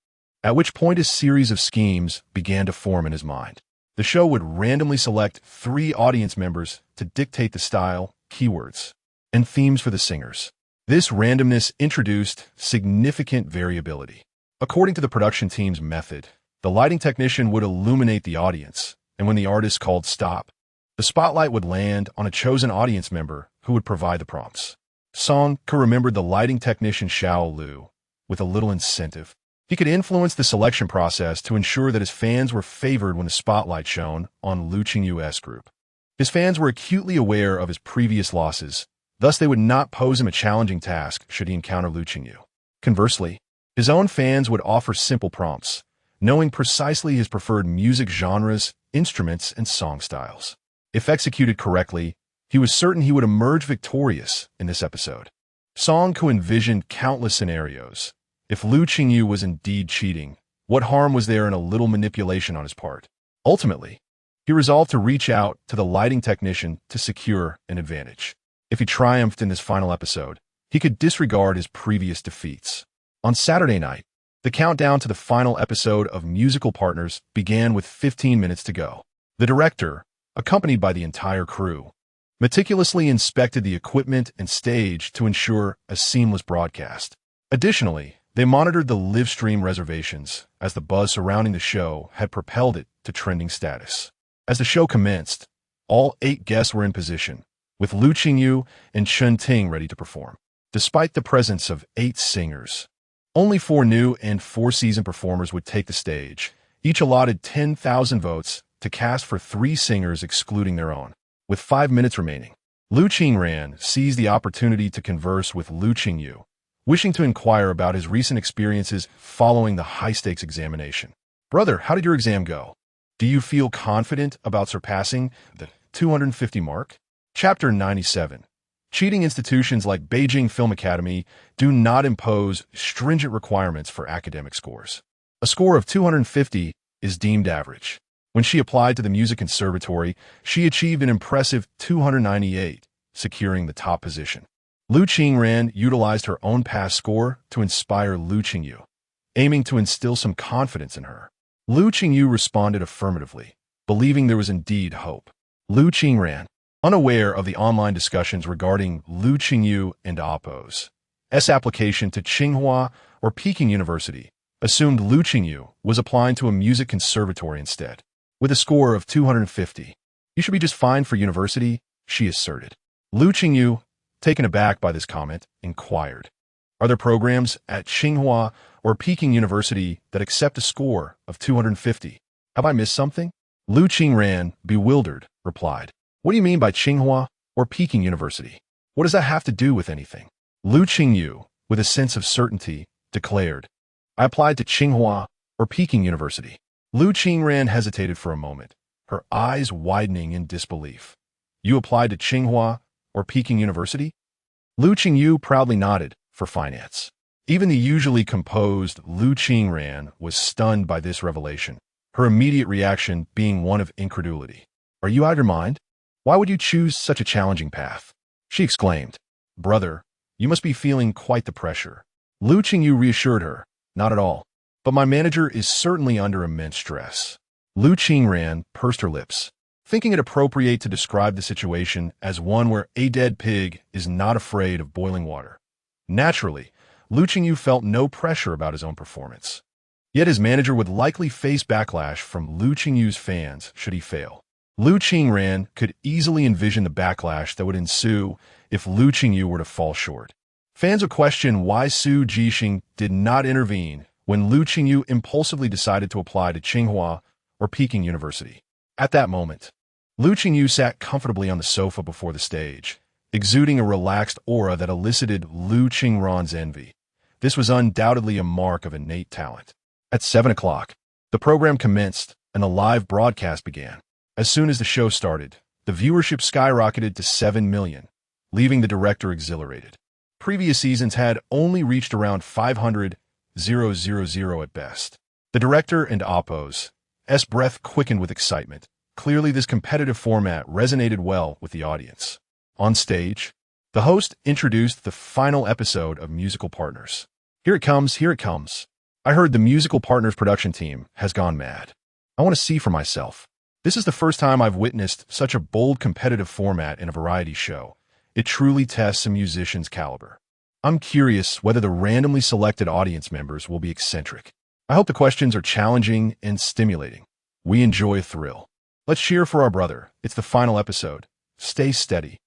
at which point a series of schemes began to form in his mind. The show would randomly select 3 audience members to dictate the style, keywords, and themes for the singers. This randomness introduced significant variability. According to the production team's method, the lighting technician would illuminate the audience, and when the artist called stop, the spotlight would land on a chosen audience member who would provide the prompts. Song could remember the lighting technician Xiao Lu. With a little incentive, he could influence the selection process to ensure that his fans were favored when the spotlight shone on Lu Qingyu's group. His fans were acutely aware of his previous losses, thus they would not pose him a challenging task should he encounter Lu Qingyu. Conversely, his own fans would offer simple prompts, knowing precisely his preferred music genres, instruments, and song styles. If executed correctly, he was certain he would emerge victorious in this episode. Song could envision countless scenarios. If Lu Qingyu was indeed cheating, what harm was there in a little manipulation on his part? Ultimately, he resolved to reach out to the lighting technician to secure an advantage. If he triumphed in this final episode, he could disregard his previous defeats. On Saturday night, the countdown to the final episode of Musical Partners began with 15 minutes to go. The director, accompanied by the entire crew, meticulously inspected the equipment and stage to ensure a seamless broadcast. Additionally, they monitored the live stream reservations, as the buzz surrounding the show had propelled it to trending status. As the show commenced, all 8 guests were in position, with Lu Qingyu and Chen Ting ready to perform. Despite the presence of 8 singers, only 4 new and 4 seasoned performers would take the stage, each allotted 10,000 votes to cast for 3 singers excluding their own. With 5 minutes remaining, Lu Qingran seized the opportunity to converse with Lu Qingyu, wishing to inquire about his recent experiences following the high-stakes examination. "Brother, how did your exam go? Do you feel confident about surpassing the 250 mark?" Chapter 97. Cheating institutions like Beijing Film Academy do not impose stringent requirements for academic scores. A score of 250 is deemed average. When she applied to the music conservatory, she achieved an impressive 298, securing the top position. Lu Qingran utilized her own past score to inspire Lu Qingyu, aiming to instill some confidence in her. Lu Qingyu responded affirmatively, believing there was indeed hope. Lu Qingran, unaware of the online discussions regarding Lu Qingyu and Appo's application to Tsinghua or Peking University, assumed Lu Qingyu was applying to a music conservatory instead. With a score of 250, "You should be just fine for university," she asserted. Lu Qingyu, taken aback by this comment, inquired, "Are there programs at Tsinghua or Peking University that accept a score of 250? Have I missed something?" Lu Qingran, bewildered, replied, "What do you mean by Tsinghua or Peking University? What does that have to do with anything?" Lu Qingyu, with a sense of certainty, declared, "I applied to Tsinghua or Peking University." Lu Qingran hesitated for a moment, her eyes widening in disbelief. "You applied to Tsinghua or Peking University?" Lu Qingyu proudly nodded for finance. Even the usually composed Lu Qingran was stunned by this revelation, her immediate reaction being one of incredulity. "Are you out of your mind? Why would you choose such a challenging path?" she exclaimed. "Brother, you must be feeling quite the pressure." Lu Qingyu reassured her, "Not at all. But my manager is certainly under immense stress." Lu Qingran pursed her lips, thinking it appropriate to describe the situation as one where a dead pig is not afraid of boiling water. Naturally, Lu Qingyu felt no pressure about his own performance. Yet his manager would likely face backlash from Lu Qingyu's fans should he fail. Lu Qingran could easily envision the backlash that would ensue if Lu Qingyu were to fall short. Fans would question why Su Jixing did not intervene when Lu Qingyu impulsively decided to apply to Tsinghua or Peking University. At that moment, Lu Qingyu sat comfortably on the sofa before the stage, exuding a relaxed aura that elicited Lu Qingran's envy. This was undoubtedly a mark of innate talent. At 7 o'clock, the program commenced and a live broadcast began. As soon as the show started, the viewership skyrocketed to 7 million, leaving the director exhilarated. Previous seasons had only reached around 500,000 at best. The director and Appo's breath quickened with excitement. Clearly, this competitive format resonated well with the audience. On stage, the host introduced the final episode of Musical Partners. "Here it comes, here it comes. I heard the Musical Partners production team has gone mad. I want to see for myself. This is the first time I've witnessed such a bold competitive format in a variety show. It truly tests a musician's caliber. I'm curious whether the randomly selected audience members will be eccentric. I hope the questions are challenging and stimulating. We enjoy a thrill. Let's cheer for our brother. It's the final episode. Stay steady."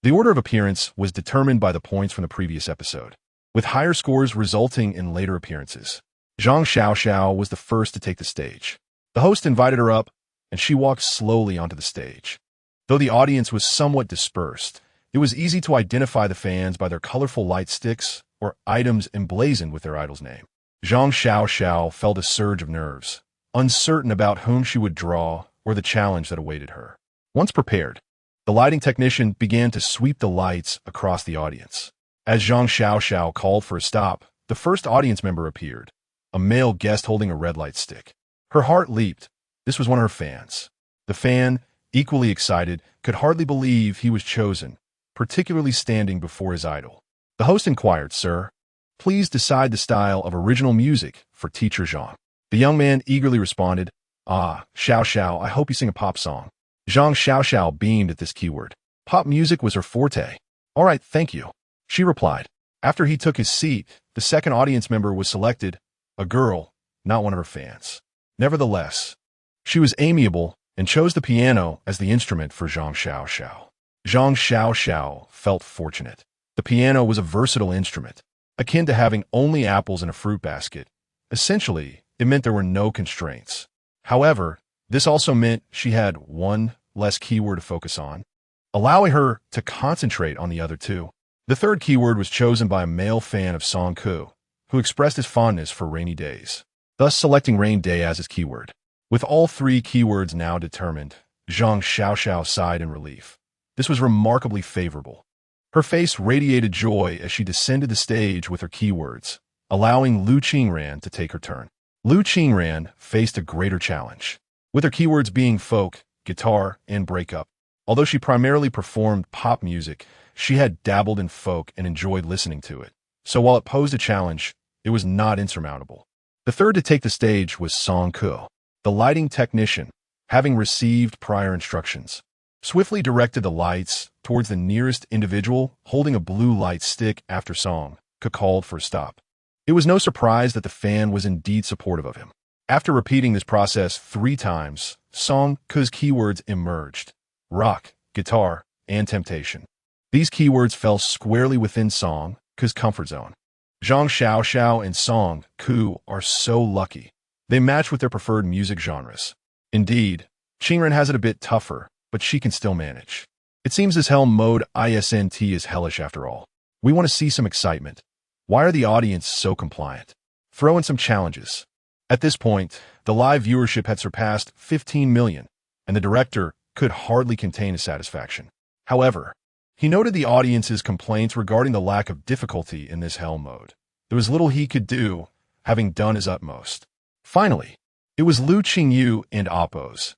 The order of appearance was determined by the points from the previous episode, with higher scores resulting in later appearances. Zhang Xiaoxiao was the first to take the stage. The host invited her up, and she walked slowly onto the stage. Though the audience was somewhat dispersed, it was easy to identify the fans by their colorful light sticks or items emblazoned with their idol's name. Zhang Xiaoxiao felt a surge of nerves, uncertain about whom she would draw or the challenge that awaited her. Once prepared, the lighting technician began to sweep the lights across the audience. As Zhang Xiaoxiao called for a stop, the first audience member appeared, a male guest holding a red light stick. Her heart leaped. This was one of her fans. The fan, equally excited, could hardly believe he was chosen, particularly standing before his idol. The host inquired, "Sir, please decide the style of original music for Teacher Zhang." The young man eagerly responded, "Ah, Xiao, I hope you sing a pop song." Zhang Xiaoxiao beamed at this keyword. Pop music was her forte. "All right, thank you," she replied. After he took his seat, the second audience member was selected, a girl, not one of her fans. Nevertheless, she was amiable and chose the piano as the instrument for Zhang Xiaoxiao. Zhang Xiaoxiao felt fortunate. The piano was a versatile instrument, akin to having only apples in a fruit basket. Essentially, it meant there were no constraints. However, this also meant she had one less keyword to focus on, allowing her to concentrate on the other two. The third keyword was chosen by a male fan of Song Ku, who expressed his fondness for rainy days, thus selecting rain day as his keyword. With all three keywords now determined, Zhang Xiaoxiao sighed in relief. This was remarkably favorable. Her face radiated joy as she descended the stage with her keywords, allowing Lu Qingyu to take her turn. Lu Qingyu faced a greater challenge, with her keywords being folk, guitar, and breakup. Although she primarily performed pop music, she had dabbled in folk and enjoyed listening to it. So while it posed a challenge, it was not insurmountable. The third to take the stage was Song Ku. The lighting technician, having received prior instructions, swiftly directed the lights towards the nearest individual holding a blue light stick after Song Ku called for a stop. It was no surprise that the fan was indeed supportive of him. After repeating this process 3 times, Song Ku's keywords emerged: rock, guitar, and temptation. These keywords fell squarely within Song Ku's comfort zone. Zhang Xiaoxiao and Song Ku are so lucky. They match with their preferred music genres. Indeed, Qingren has it a bit tougher, but she can still manage. It seems this hell mode isn't is hellish after all. We want to see some excitement. Why are the audience so compliant? Throw in some challenges. At this point, the live viewership had surpassed 15 million, and the director could hardly contain his satisfaction. However, he noted the audience's complaints regarding the lack of difficulty in this hell mode. There was little he could do, having done his utmost. Finally, it was Lu Qingyu and Oppo's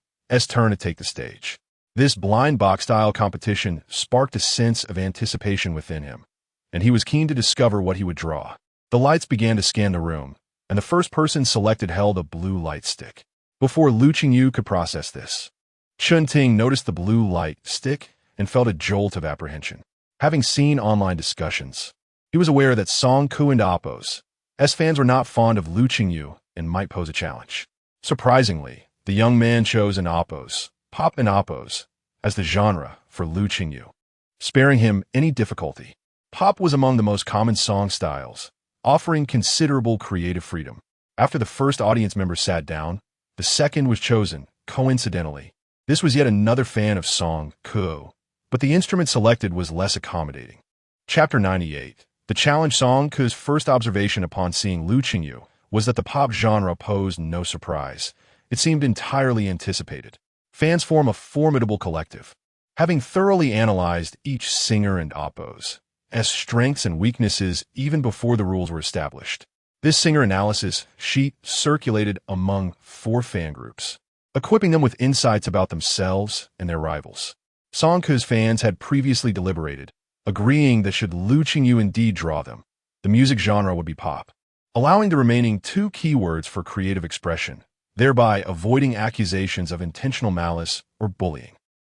turn to take the stage. This blind box-style competition sparked a sense of anticipation within him, and he was keen to discover what he would draw. The lights began to scan the room, and the first person selected held a blue light stick. Before Lu Qingyu could process this, Chun Ting noticed the blue light stick and felt a jolt of apprehension. Having seen online discussions, he was aware that Song Ku and Oppo's fans were not fond of Lu Qingyu and might pose a challenge. Surprisingly, the young man chose an Oppo's, pop and Oppo's, as the genre for Lu Qingyu, sparing him any difficulty. Pop was among the most common song styles, offering considerable creative freedom. After the first audience member sat down, the second was chosen, coincidentally. This was yet another fan of Song Ku, but the instrument selected was less accommodating. Chapter 98. The challenge. Song Ku's first observation upon seeing Lu Qingyu was that the pop genre posed no surprise. It seemed entirely anticipated. Fans form a formidable collective, having thoroughly analyzed each singer and Oppo's strengths and weaknesses even before the rules were established. This singer analysis sheet circulated among 4 fan groups, equipping them with insights about themselves and their rivals. Song Ku's fans had previously deliberated, agreeing that should Lu Qingyu indeed draw them, the music genre would be pop, allowing the remaining 2 keywords for creative expression, thereby avoiding accusations of intentional malice or bullying.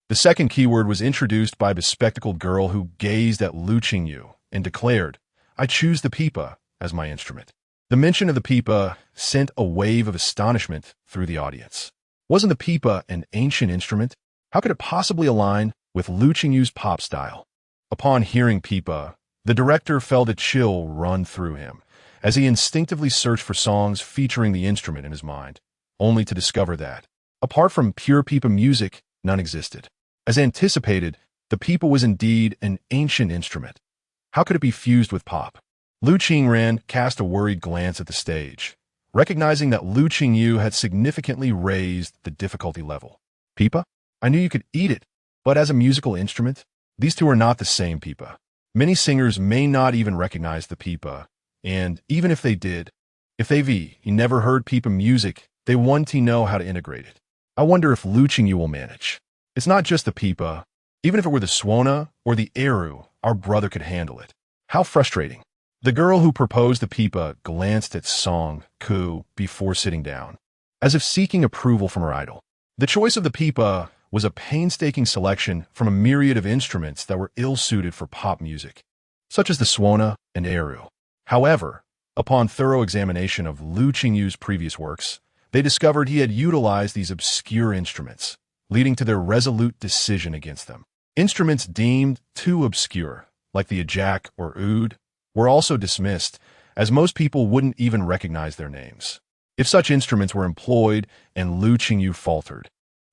The second keyword was introduced by a bespectacled girl who gazed at Lu Qingyu and declared, "I choose the pipa as my instrument." The mention of the pipa sent a wave of astonishment through the audience. Wasn't the pipa an ancient instrument? How could it possibly align with Lu Qingyu's pop style? Upon hearing pipa, the director felt a chill run through him, as he instinctively searched for songs featuring the instrument in his mind, only to discover that, apart from pure pipa music, none existed. As anticipated, the pipa was indeed an ancient instrument. How could it be fused with pop? Lu Qingyu cast a worried glance at the stage, recognizing that Lu Qingyu had significantly raised the difficulty level. Pipa? I knew you could eat it, but as a musical instrument, these two are not the same pipa. Many singers may not even recognize the pipa, and even if they did, if they've never heard pipa music, they want to know how to integrate it. I wonder if Lu Qingyu will manage. It's not just the pipa. Even if it were the suona or the heir, our brother could handle it. How frustrating. The girl who proposed the pipa glanced at Song Ku before sitting down, as if seeking approval from her idol. The choice of the pipa was a painstaking selection from a myriad of instruments that were ill-suited for pop music, such as the suona and heir. However, upon thorough examination of Lu Qingyu's previous works, they discovered he had utilized these obscure instruments, leading to their resolute decision against them. Instruments deemed too obscure, like the ajak or oud, were also dismissed, as most people wouldn't even recognize their names. If such instruments were employed and Lu Qingyu faltered,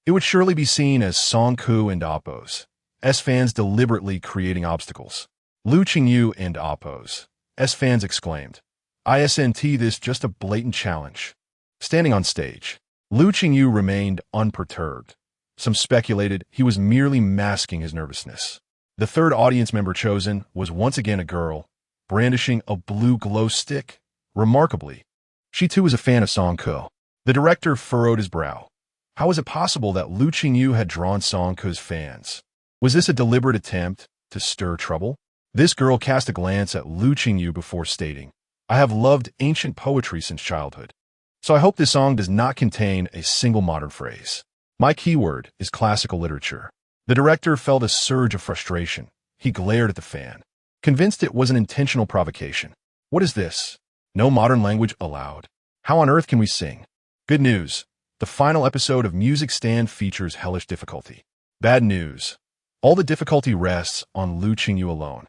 it would surely be seen as Song Ku and Appo's fans deliberately creating obstacles. Lu Qingyu and Appo's fans exclaimed, "Isn't this just a blatant challenge?" Standing on stage, Lu Qingyu remained unperturbed. Some speculated he was merely masking his nervousness. The third audience member chosen was once again a girl, brandishing a blue glow stick. Remarkably, she too was a fan of Song Ku. The director furrowed his brow. How was it possible that Lu Qingyu had drawn Song Ku's fans? Was this a deliberate attempt to stir trouble? This girl cast a glance at Lu Qingyu before stating, "I have loved ancient poetry since childhood, so I hope this song does not contain a single modern phrase. My keyword is classical literature." The director felt a surge of frustration. He glared at the fan, convinced it was an intentional provocation. What is this? No modern language allowed. How on earth can we sing? Good news. The final episode of Music Stand features hellish difficulty. Bad news. All the difficulty rests on Lu Qingyu alone.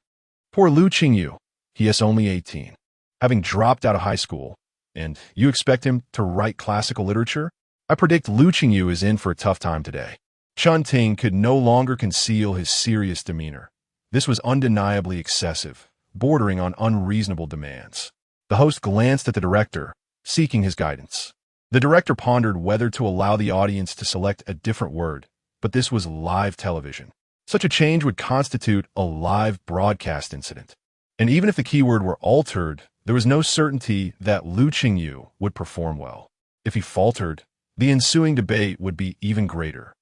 Poor Lu Qingyu. He is only 18. Having dropped out of high school, and you expect him to write classical literature? I predict Lu Qingyu is in for a tough time today. Chun Ting could no longer conceal his serious demeanor. This was undeniably excessive, bordering on unreasonable demands. The host glanced at the director, seeking his guidance. The director pondered whether to allow the audience to select a different word, but this was live television. Such a change would constitute a live broadcast incident. And even if the keyword were altered, there was no certainty that Lu Qingyu would perform well. If he faltered, the ensuing debate would be even greater.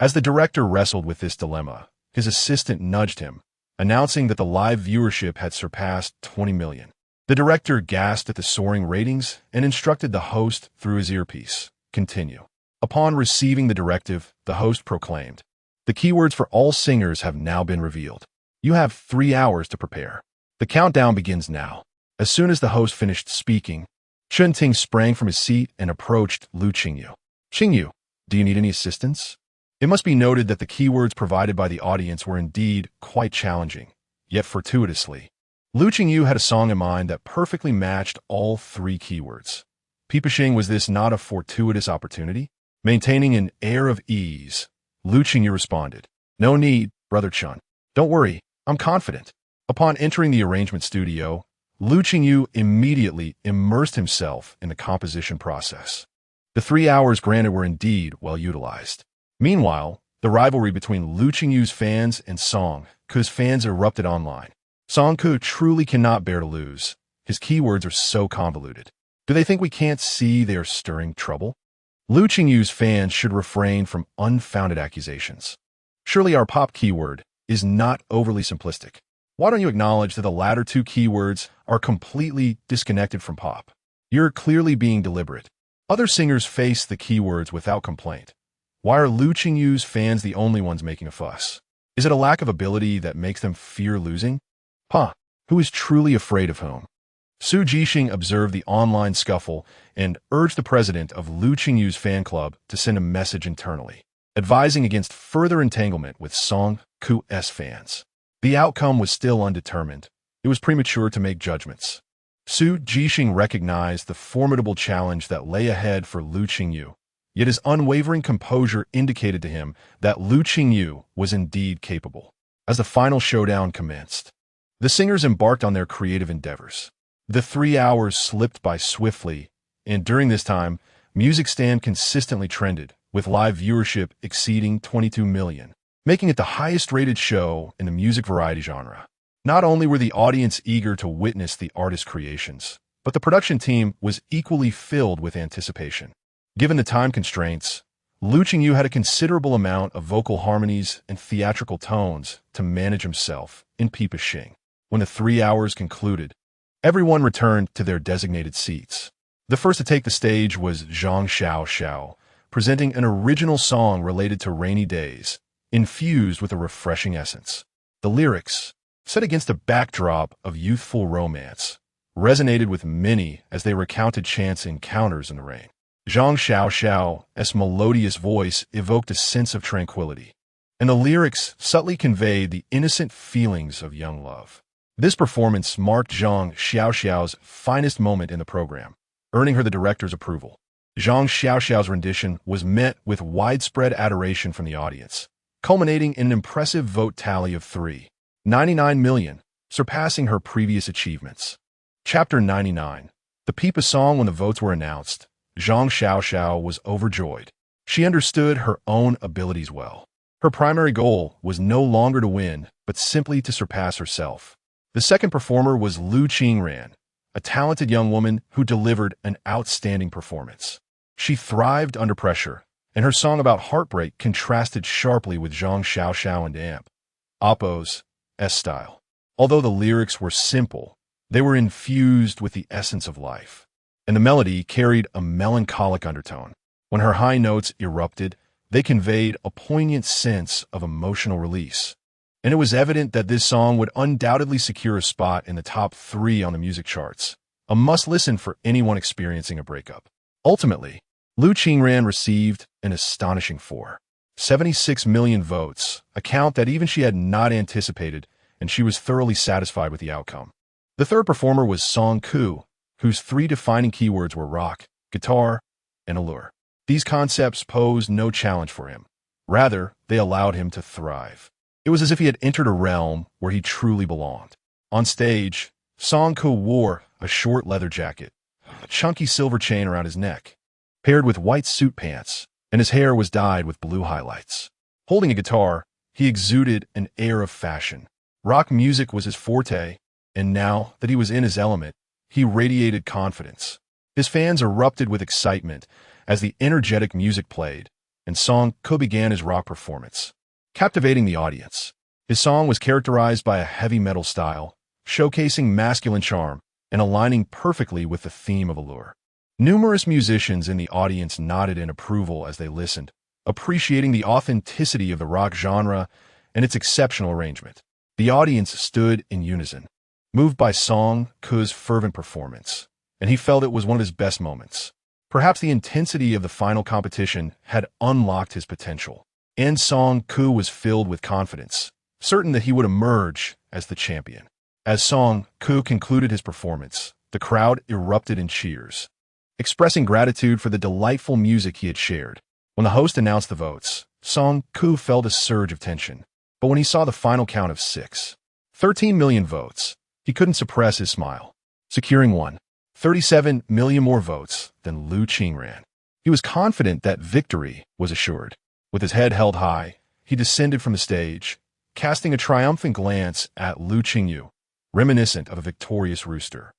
As the director wrestled with this dilemma, his assistant nudged him, announcing that the live viewership had surpassed 20 million. The director gasped at the soaring ratings and instructed the host through his earpiece, "Continue." Upon receiving the directive, the host proclaimed, "The keywords for all singers have now been revealed. You have 3 hours to prepare. The countdown begins now." As soon as the host finished speaking, Chun Ting sprang from his seat and approached Lu Qingyu. "Qingyu, do you need any assistance?" It must be noted that the keywords provided by the audience were indeed quite challenging, yet fortuitously. Lu Qingyu had a song in mind that perfectly matched all 3 keywords. Pipashing, was this not a fortuitous opportunity? Maintaining an air of ease, Lu Qingyu responded, "No need, Brother Chun. Don't worry, I'm confident." Upon entering the arrangement studio, Lu Qingyu immediately immersed himself in the composition process. The 3 hours granted were indeed well utilized. Meanwhile, the rivalry between Lu Qingyu's fans and Song Ku's fans erupted online. Song Ku truly cannot bear to lose. His keywords are so convoluted. Do they think we can't see they are stirring trouble? Lu Qingyu's fans should refrain from unfounded accusations. Surely our pop keyword is not overly simplistic. Why don't you acknowledge that the latter 2 keywords are completely disconnected from pop? You're clearly being deliberate. Other singers face the keywords without complaint. Why are Lu Qingyu's fans the only ones making a fuss? Is it a lack of ability that makes them fear losing? Who is truly afraid of whom? Su Jixing observed the online scuffle and urged the president of Lu Qingyu's fan club to send a message internally, advising against further entanglement with Song Ku's fans. The outcome was still undetermined. It was premature to make judgments. Su Jixing recognized the formidable challenge that lay ahead for Lu Qingyu, yet his unwavering composure indicated to him that Lu Qingyu was indeed capable. As the final showdown commenced, the singers embarked on their creative endeavors. The 3 hours slipped by swiftly, and during this time, Music Stand consistently trended, with live viewership exceeding 22 million, making it the highest-rated show in the music variety genre. Not only were the audience eager to witness the artist's creations, but the production team was equally filled with anticipation. Given the time constraints, Lu Qingyu had a considerable amount of vocal harmonies and theatrical tones to manage himself in Pipa Xing. When the 3 hours concluded, everyone returned to their designated seats. The first to take the stage was Zhang Xiao, presenting an original song related to rainy days, infused with a refreshing essence. The lyrics, set against a backdrop of youthful romance, resonated with many as they recounted chance encounters in the rain. Zhang Xiao's melodious voice evoked a sense of tranquility, and the lyrics subtly conveyed the innocent feelings of young love. This performance marked Zhang Xiao's finest moment in the program, earning her the director's approval. Zhang Xiao's rendition was met with widespread adoration from the audience, culminating in an impressive vote tally of 3.99 million, surpassing her previous achievements. Chapter 99. The Pipa song. When the votes were announced, Zhang Xiao was overjoyed. She understood her own abilities well. Her primary goal was no longer to win, but simply to surpass herself. The second performer was Lu Qingyu, a talented young woman who delivered an outstanding performance. She thrived under pressure, and her song about heartbreak contrasted sharply with Zhang Xiao and Oppo's style. Although the lyrics were simple, they were infused with the essence of life, and the melody carried a melancholic undertone. When her high notes erupted, they conveyed a poignant sense of emotional release. And it was evident that this song would undoubtedly secure a spot in the top 3 on the music charts, a must-listen for anyone experiencing a breakup. Ultimately, Lu Qingyu received an astonishing 4.76 million votes, a count that even she had not anticipated, and she was thoroughly satisfied with the outcome. The third performer was Song Ku, whose 3 defining keywords were rock, guitar, and allure. These concepts posed no challenge for him. Rather, they allowed him to thrive. It was as if he had entered a realm where he truly belonged. On stage, Song Ku wore a short leather jacket, a chunky silver chain around his neck, paired with white suit pants, and his hair was dyed with blue highlights. Holding a guitar, he exuded an air of fashion. Rock music was his forte, and now that he was in his element, he radiated confidence. His fans erupted with excitement as the energetic music played, and Song Ku began his rock performance, captivating the audience. His song was characterized by a heavy metal style, showcasing masculine charm and aligning perfectly with the theme of allure. Numerous musicians in the audience nodded in approval as they listened, appreciating the authenticity of the rock genre and its exceptional arrangement. The audience stood in unison, moved by Song Ku's fervent performance, and he felt it was one of his best moments. Perhaps the intensity of the final competition had unlocked his potential, and Song Ku was filled with confidence, certain that he would emerge as the champion. As Song Ku concluded his performance, the crowd erupted in cheers, expressing gratitude for the delightful music he had shared. When the host announced the votes, Song Ku felt a surge of tension, but when he saw the final count of 6.13 million votes, he couldn't suppress his smile, securing 1.37 million more votes than Lu Qingyu. He was confident that victory was assured. With his head held high, he descended from the stage, casting a triumphant glance at Lu Qingyu, reminiscent of a victorious rooster.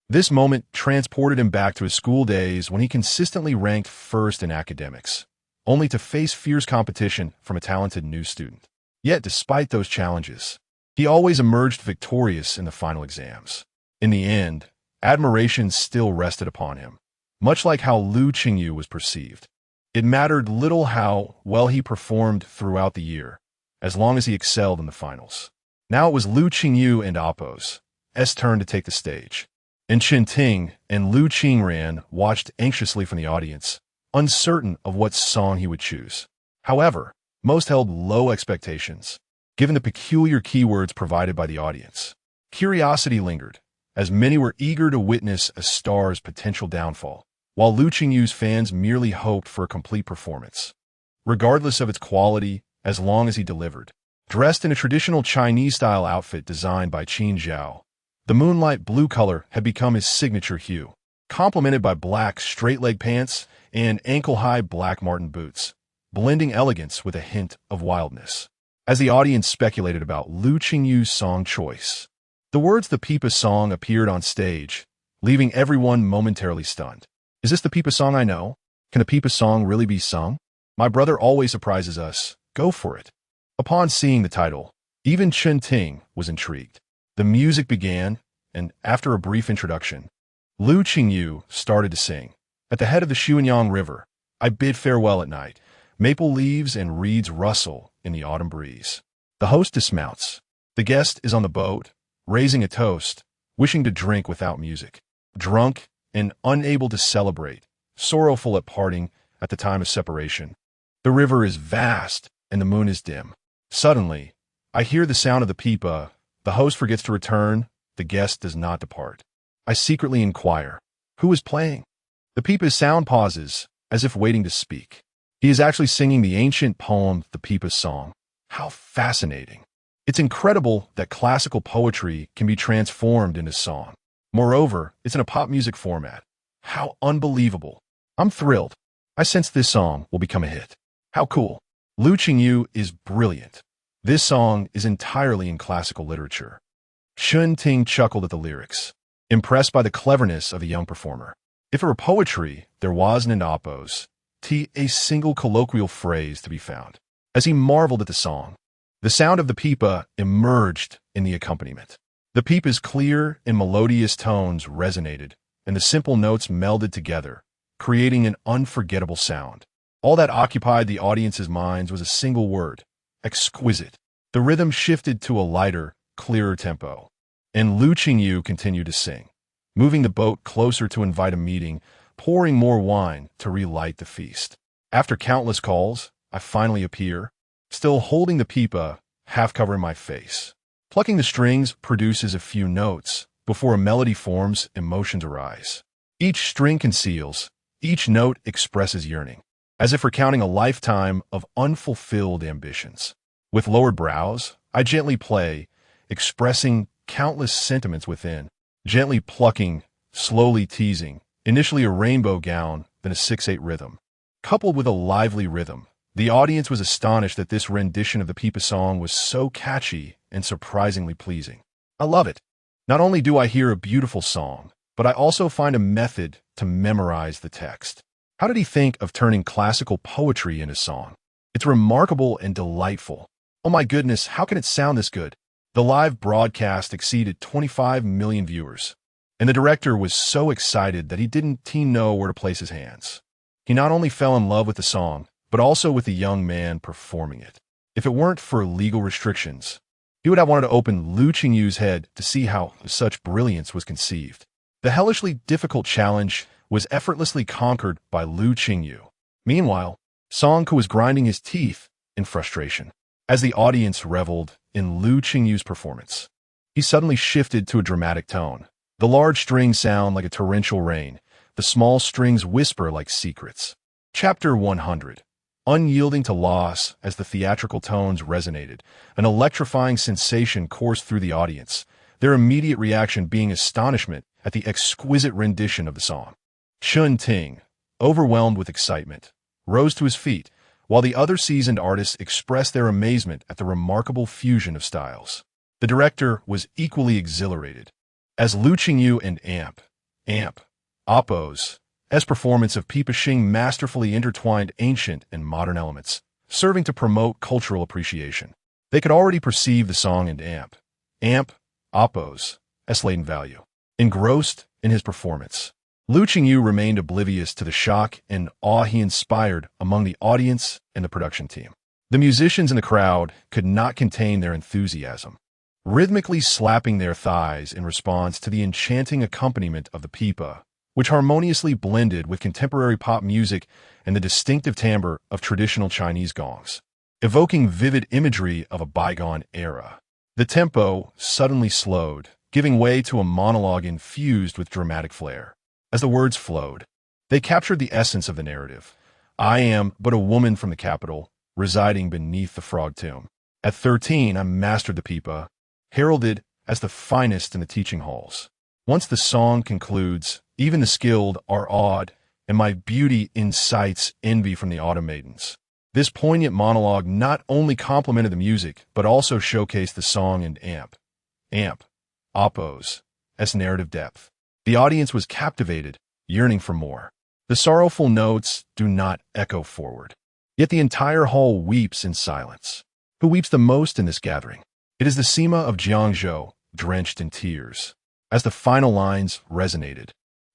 This moment transported him back to his school days when he consistently ranked first in academics, only to face fierce competition from a talented new student. Yet, despite those challenges, he always emerged victorious in the final exams. In the end, admiration still rested upon him, much like how Lu Qingyu was perceived. It mattered little how well he performed throughout the year, as long as he excelled in the finals. Now it was Lu Qingyu and Oppo's turn to take the stage, and Chen Ting and Lu Qingyu watched anxiously from the audience, uncertain of what song he would choose. However, most held low expectations. given the peculiar keywords provided by the audience. Curiosity lingered, as many were eager to witness a star's potential downfall, while Lu Qingyu's fans merely hoped for a complete performance. Regardless of its quality, as long as he delivered. Dressed in a traditional Chinese-style outfit designed by Qin Zhao, the moonlight blue color had become his signature hue, complemented by black straight-leg pants and ankle-high black marten boots, blending elegance with a hint of wildness. As the audience speculated about Lu Qingyu's song choice, the words "the Pipa song" appeared on stage, leaving everyone momentarily stunned. Is this the Pipa song I know? Can the Pipa song really be sung? My brother always surprises us. Go for it. Upon seeing the title, even Chen Ting was intrigued. The music began, and after a brief introduction, Lu Qingyu started to sing. At the head of the Xuanyang River, I bid farewell at night. Maple leaves and reeds rustle in the autumn breeze. The host dismounts. The guest is on the boat, raising a toast, wishing to drink without music. Drunk and unable to celebrate, sorrowful at parting at the time of separation. The river is vast, and the moon is dim. Suddenly, I hear the sound of the pipa. The host forgets to return. The guest does not depart. I secretly inquire, who is playing? The pipa's sound pauses, as if waiting to speak. He is actually singing the ancient poem, the Pipa Song. How fascinating. It's incredible that classical poetry can be transformed into song. Moreover, it's in a pop music format. How unbelievable. I'm thrilled. I sense this song will become a hit. How cool. Lu Qingyu is brilliant. This song is entirely in classical literature. Chen Ting chuckled at the lyrics, impressed by the cleverness of a young performer. If it were poetry, there wasn't an oppose, a single colloquial phrase to be found. As he marveled at the song, the sound of the pipa emerged in the accompaniment. The pipa's clear and melodious tones resonated, and the simple notes melded together, creating an unforgettable sound. All that occupied the audience's minds was a single word: exquisite. The rhythm shifted to a lighter, clearer tempo, and Lu Qingyu continued to sing, moving the boat closer to invite a meeting, pouring more wine to relight the feast. After countless calls, I finally appear, still holding the pipa, half covering my face. Plucking the strings produces a few notes. Before a melody forms, emotions arise. Each string conceals, each note expresses yearning, as if recounting a lifetime of unfulfilled ambitions. With lowered brows, I gently play, expressing countless sentiments within, gently plucking, slowly teasing, initially a rainbow gown, then a 6/8 rhythm. Coupled with a lively rhythm, the audience was astonished that this rendition of the Pipa song was so catchy and surprisingly pleasing. I love it. Not only do I hear a beautiful song, but I also find a method to memorize the text. How did he think of turning classical poetry into song? It's remarkable and delightful. Oh my goodness, how can it sound this good? The live broadcast exceeded 25 million viewers, and the director was so excited that he didn't know where to place his hands. He not only fell in love with the song, but also with the young man performing it. If it weren't for legal restrictions, he would have wanted to open Lu Qingyu's head to see how such brilliance was conceived. The hellishly difficult challenge was effortlessly conquered by Lu Qingyu. Meanwhile, Song Ku was grinding his teeth in frustration. As the audience reveled in Lu Qingyu's performance, he suddenly shifted to a dramatic tone. The large strings sound like a torrential rain. The small strings whisper like secrets. Chapter 100. Unyielding to loss. As the theatrical tones resonated, an electrifying sensation coursed through the audience, their immediate reaction being astonishment at the exquisite rendition of the song. Chen Ting, overwhelmed with excitement, rose to his feet, while the other seasoned artists expressed their amazement at the remarkable fusion of styles. The director was equally exhilarated, as Lu Qingyu and Oppo's performance of Pipa Xing masterfully intertwined ancient and modern elements, serving to promote cultural appreciation. They could already perceive the song and Oppo's latent value. Engrossed in his performance, Lu Qingyu remained oblivious to the shock and awe he inspired among the audience and the production team. The musicians in the crowd could not contain their enthusiasm, rhythmically slapping their thighs in response to the enchanting accompaniment of the pipa, which harmoniously blended with contemporary pop music and the distinctive timbre of traditional Chinese gongs. evoking vivid imagery of a bygone era. The tempo suddenly slowed, giving way to a monologue infused with dramatic flair. As the words flowed, they captured the essence of the narrative. I am but a woman from the capital, residing beneath the frog tomb. At 13, I mastered the pipa, heralded as the finest in the teaching halls. Once the song concludes, even the skilled are awed, and my beauty incites envy from the autumn maidens. This poignant monologue not only complemented the music, but also showcased the song and Appo's narrative depth. The audience was captivated, yearning for more. The sorrowful notes do not echo forward. Yet the entire hall weeps in silence. Who weeps the most in this gathering? It is the Sima of Jiangzhou, drenched in tears. As the final lines resonated,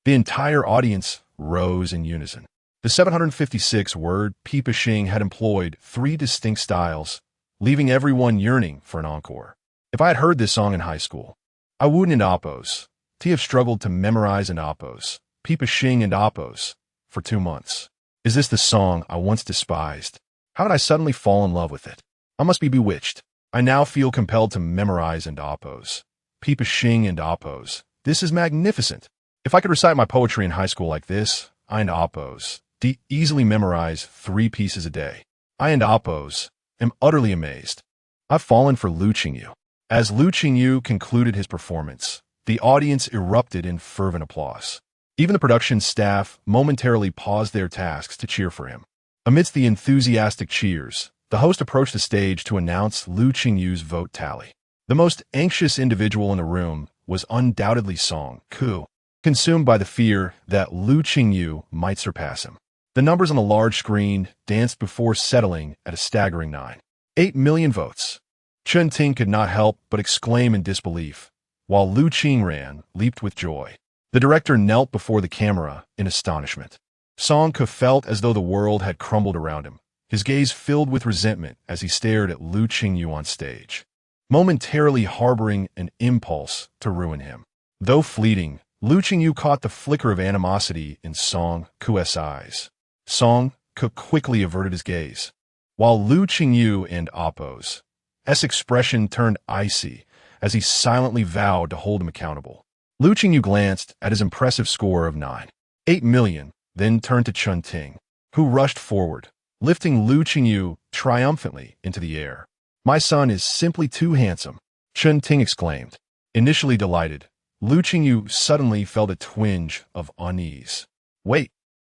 the entire audience rose in unison. The 756-word Pipa Xing had employed 3 distinct styles, leaving everyone yearning for an encore. If I had heard this song in high school, I wouldn't Appo's. Have struggled to memorize an Appo's, Pipa Xing and Appo's, for 2 months. Is this the song I once despised? How did I suddenly fall in love with it? I must be bewitched. I now feel compelled to memorize and Appo's, Pipa Xing and Appo's. This is magnificent. If I could recite my poetry in high school like this, I and Appo's, easily memorize 3 pieces a day. I and Appo's am utterly amazed. I've fallen for Lu Qingyu. As Lu Qingyu concluded his performance, the audience erupted in fervent applause. Even the production staff momentarily paused their tasks to cheer for him. Amidst the enthusiastic cheers, the host approached the stage to announce Lu Qingyu's vote tally. The most anxious individual in the room was undoubtedly Song Ku, consumed by the fear that Lu Qingyu might surpass him. The numbers on the large screen danced before settling at a staggering 9.8 million votes. Chen Ting could not help but exclaim in disbelief, while Lu Qingran leaped with joy. The director knelt before the camera in astonishment. Song Ke felt as though the world had crumbled around him, his gaze filled with resentment as he stared at Lu Qingyu on stage, momentarily harboring an impulse to ruin him. Though fleeting, Lu Qingyu caught the flicker of animosity in Song Ke's eyes. Song Ke quickly averted his gaze, while Lu Qingyu and Appo's expression turned icy as he silently vowed to hold him accountable. Lu Qingyu glanced at his impressive score of 9.8 million, then turned to Chen Ting, who rushed forward, lifting Lu Qingyu triumphantly into the air. My son is simply too handsome, Chen Ting exclaimed. Initially delighted, Lu Qingyu suddenly felt a twinge of unease. Wait,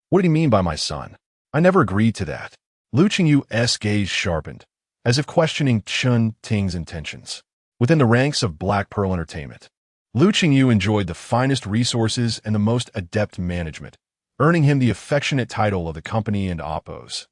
what did he mean by my son? I never agreed to that. Lu Qingyu's gaze sharpened, as if questioning Chen Ting's intentions. Within the ranks of Black Pearl Entertainment, Lu Qingyu enjoyed the finest resources and the most adept management, earning him the affectionate title of the company and Appo's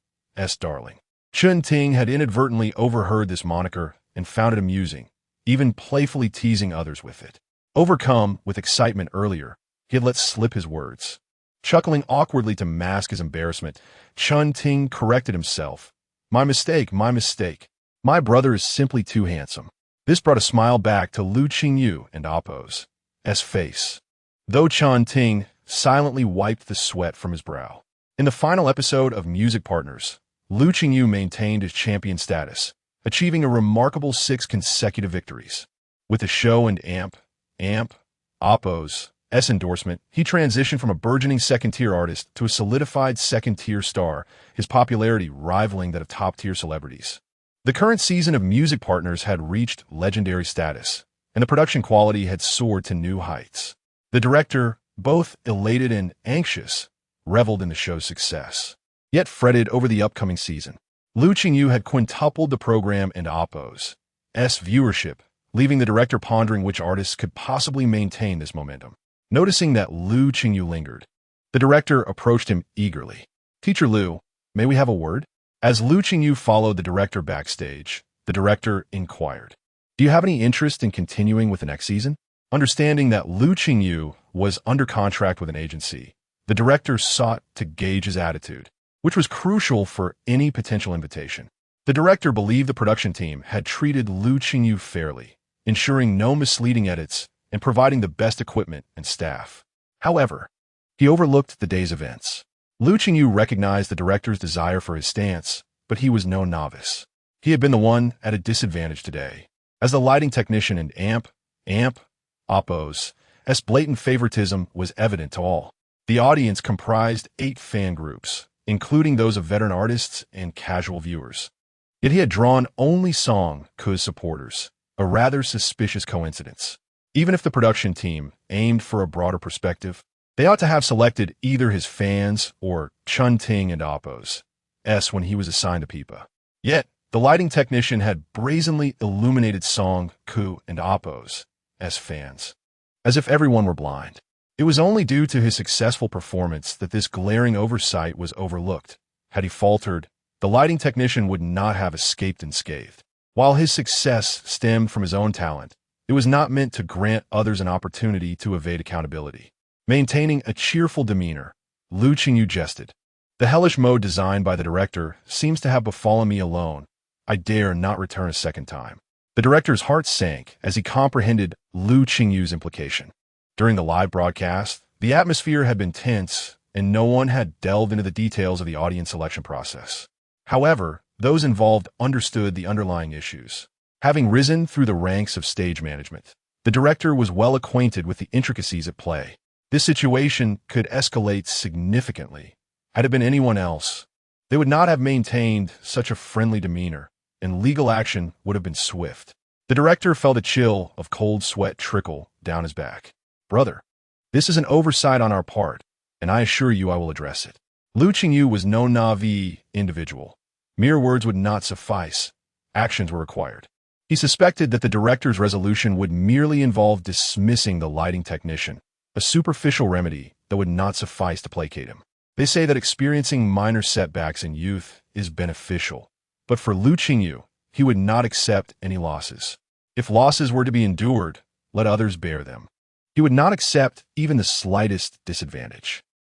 darling. Chen Ting had inadvertently overheard this moniker and found it amusing, even playfully teasing others with it. Overcome with excitement earlier, he had let slip his words. Chuckling awkwardly to mask his embarrassment, Chen Ting corrected himself. My mistake, my mistake. My brother is simply too handsome. This brought a smile back to Lu Qingyu and Appo's face, though Chen Ting silently wiped the sweat from his brow. In the final episode of Music Partners, Lu Qingyu maintained his champion status, achieving a remarkable 6 consecutive victories. With the show and Appo's endorsement, he transitioned from a burgeoning second-tier artist to a solidified second-tier star, his popularity rivaling that of top-tier celebrities. The current season of Music Partners had reached legendary status, and the production quality had soared to new heights. The director, both elated and anxious, reveled in the show's success, yet fretted over the upcoming season. Lu Qingyu had quintupled the program and Appo's viewership, leaving the director pondering which artists could possibly maintain this momentum. Noticing that Lu Qingyu lingered, the director approached him eagerly. Teacher Lu, may we have a word? As Lu Qingyu followed the director backstage, the director inquired, do you have any interest in continuing with the next season? Understanding that Lu Qingyu was under contract with an agency, the director sought to gauge his attitude, which was crucial for any potential invitation. The director believed the production team had treated Lu Qingyu fairly, ensuring no misleading edits and providing the best equipment and staff. However, he overlooked the day's events. Lu Qingyu recognized the director's desire for his stance, but he was no novice. He had been the one at a disadvantage today. As the lighting technician and Oppos, as blatant favoritism was evident to all. The audience comprised 8 fan groups, including those of veteran artists and casual viewers. Yet he had drawn only Song Ku's supporters, a rather suspicious coincidence. Even if the production team aimed for a broader perspective, they ought to have selected either his fans or Chun Ting and Oppos when he was assigned to Pipa. Yet, the lighting technician had brazenly illuminated Song Ku and Oppos as fans, as if everyone were blind. It was only due to his successful performance that this glaring oversight was overlooked. Had he faltered, the lighting technician would not have escaped unscathed. While his success stemmed from his own talent, it was not meant to grant others an opportunity to evade accountability. Maintaining a cheerful demeanor, Lu Qingyu jested. The hellish mode designed by the director seems to have befallen me alone. I dare not return a second time. The director's heart sank as he comprehended Lu Qingyu's implication. During the live broadcast, the atmosphere had been tense, and no one had delved into the details of the audience selection process. However, those involved understood the underlying issues. Having risen through the ranks of stage management, the director was well acquainted with the intricacies at play. This situation could escalate significantly. Had it been anyone else, they would not have maintained such a friendly demeanor, and legal action would have been swift. The director felt a chill of cold sweat trickle down his back. Brother, this is an oversight on our part, and I assure you I will address it. Lu Qingyu was no naive individual. Mere words would not suffice. Actions were required. He suspected that the director's resolution would merely involve dismissing the lighting technician, a superficial remedy that would not suffice to placate him. They say that experiencing minor setbacks in youth is beneficial, but for Lu Qingyu, he would not accept any losses. If losses were to be endured, let others bear them. He would not accept even the slightest disadvantage.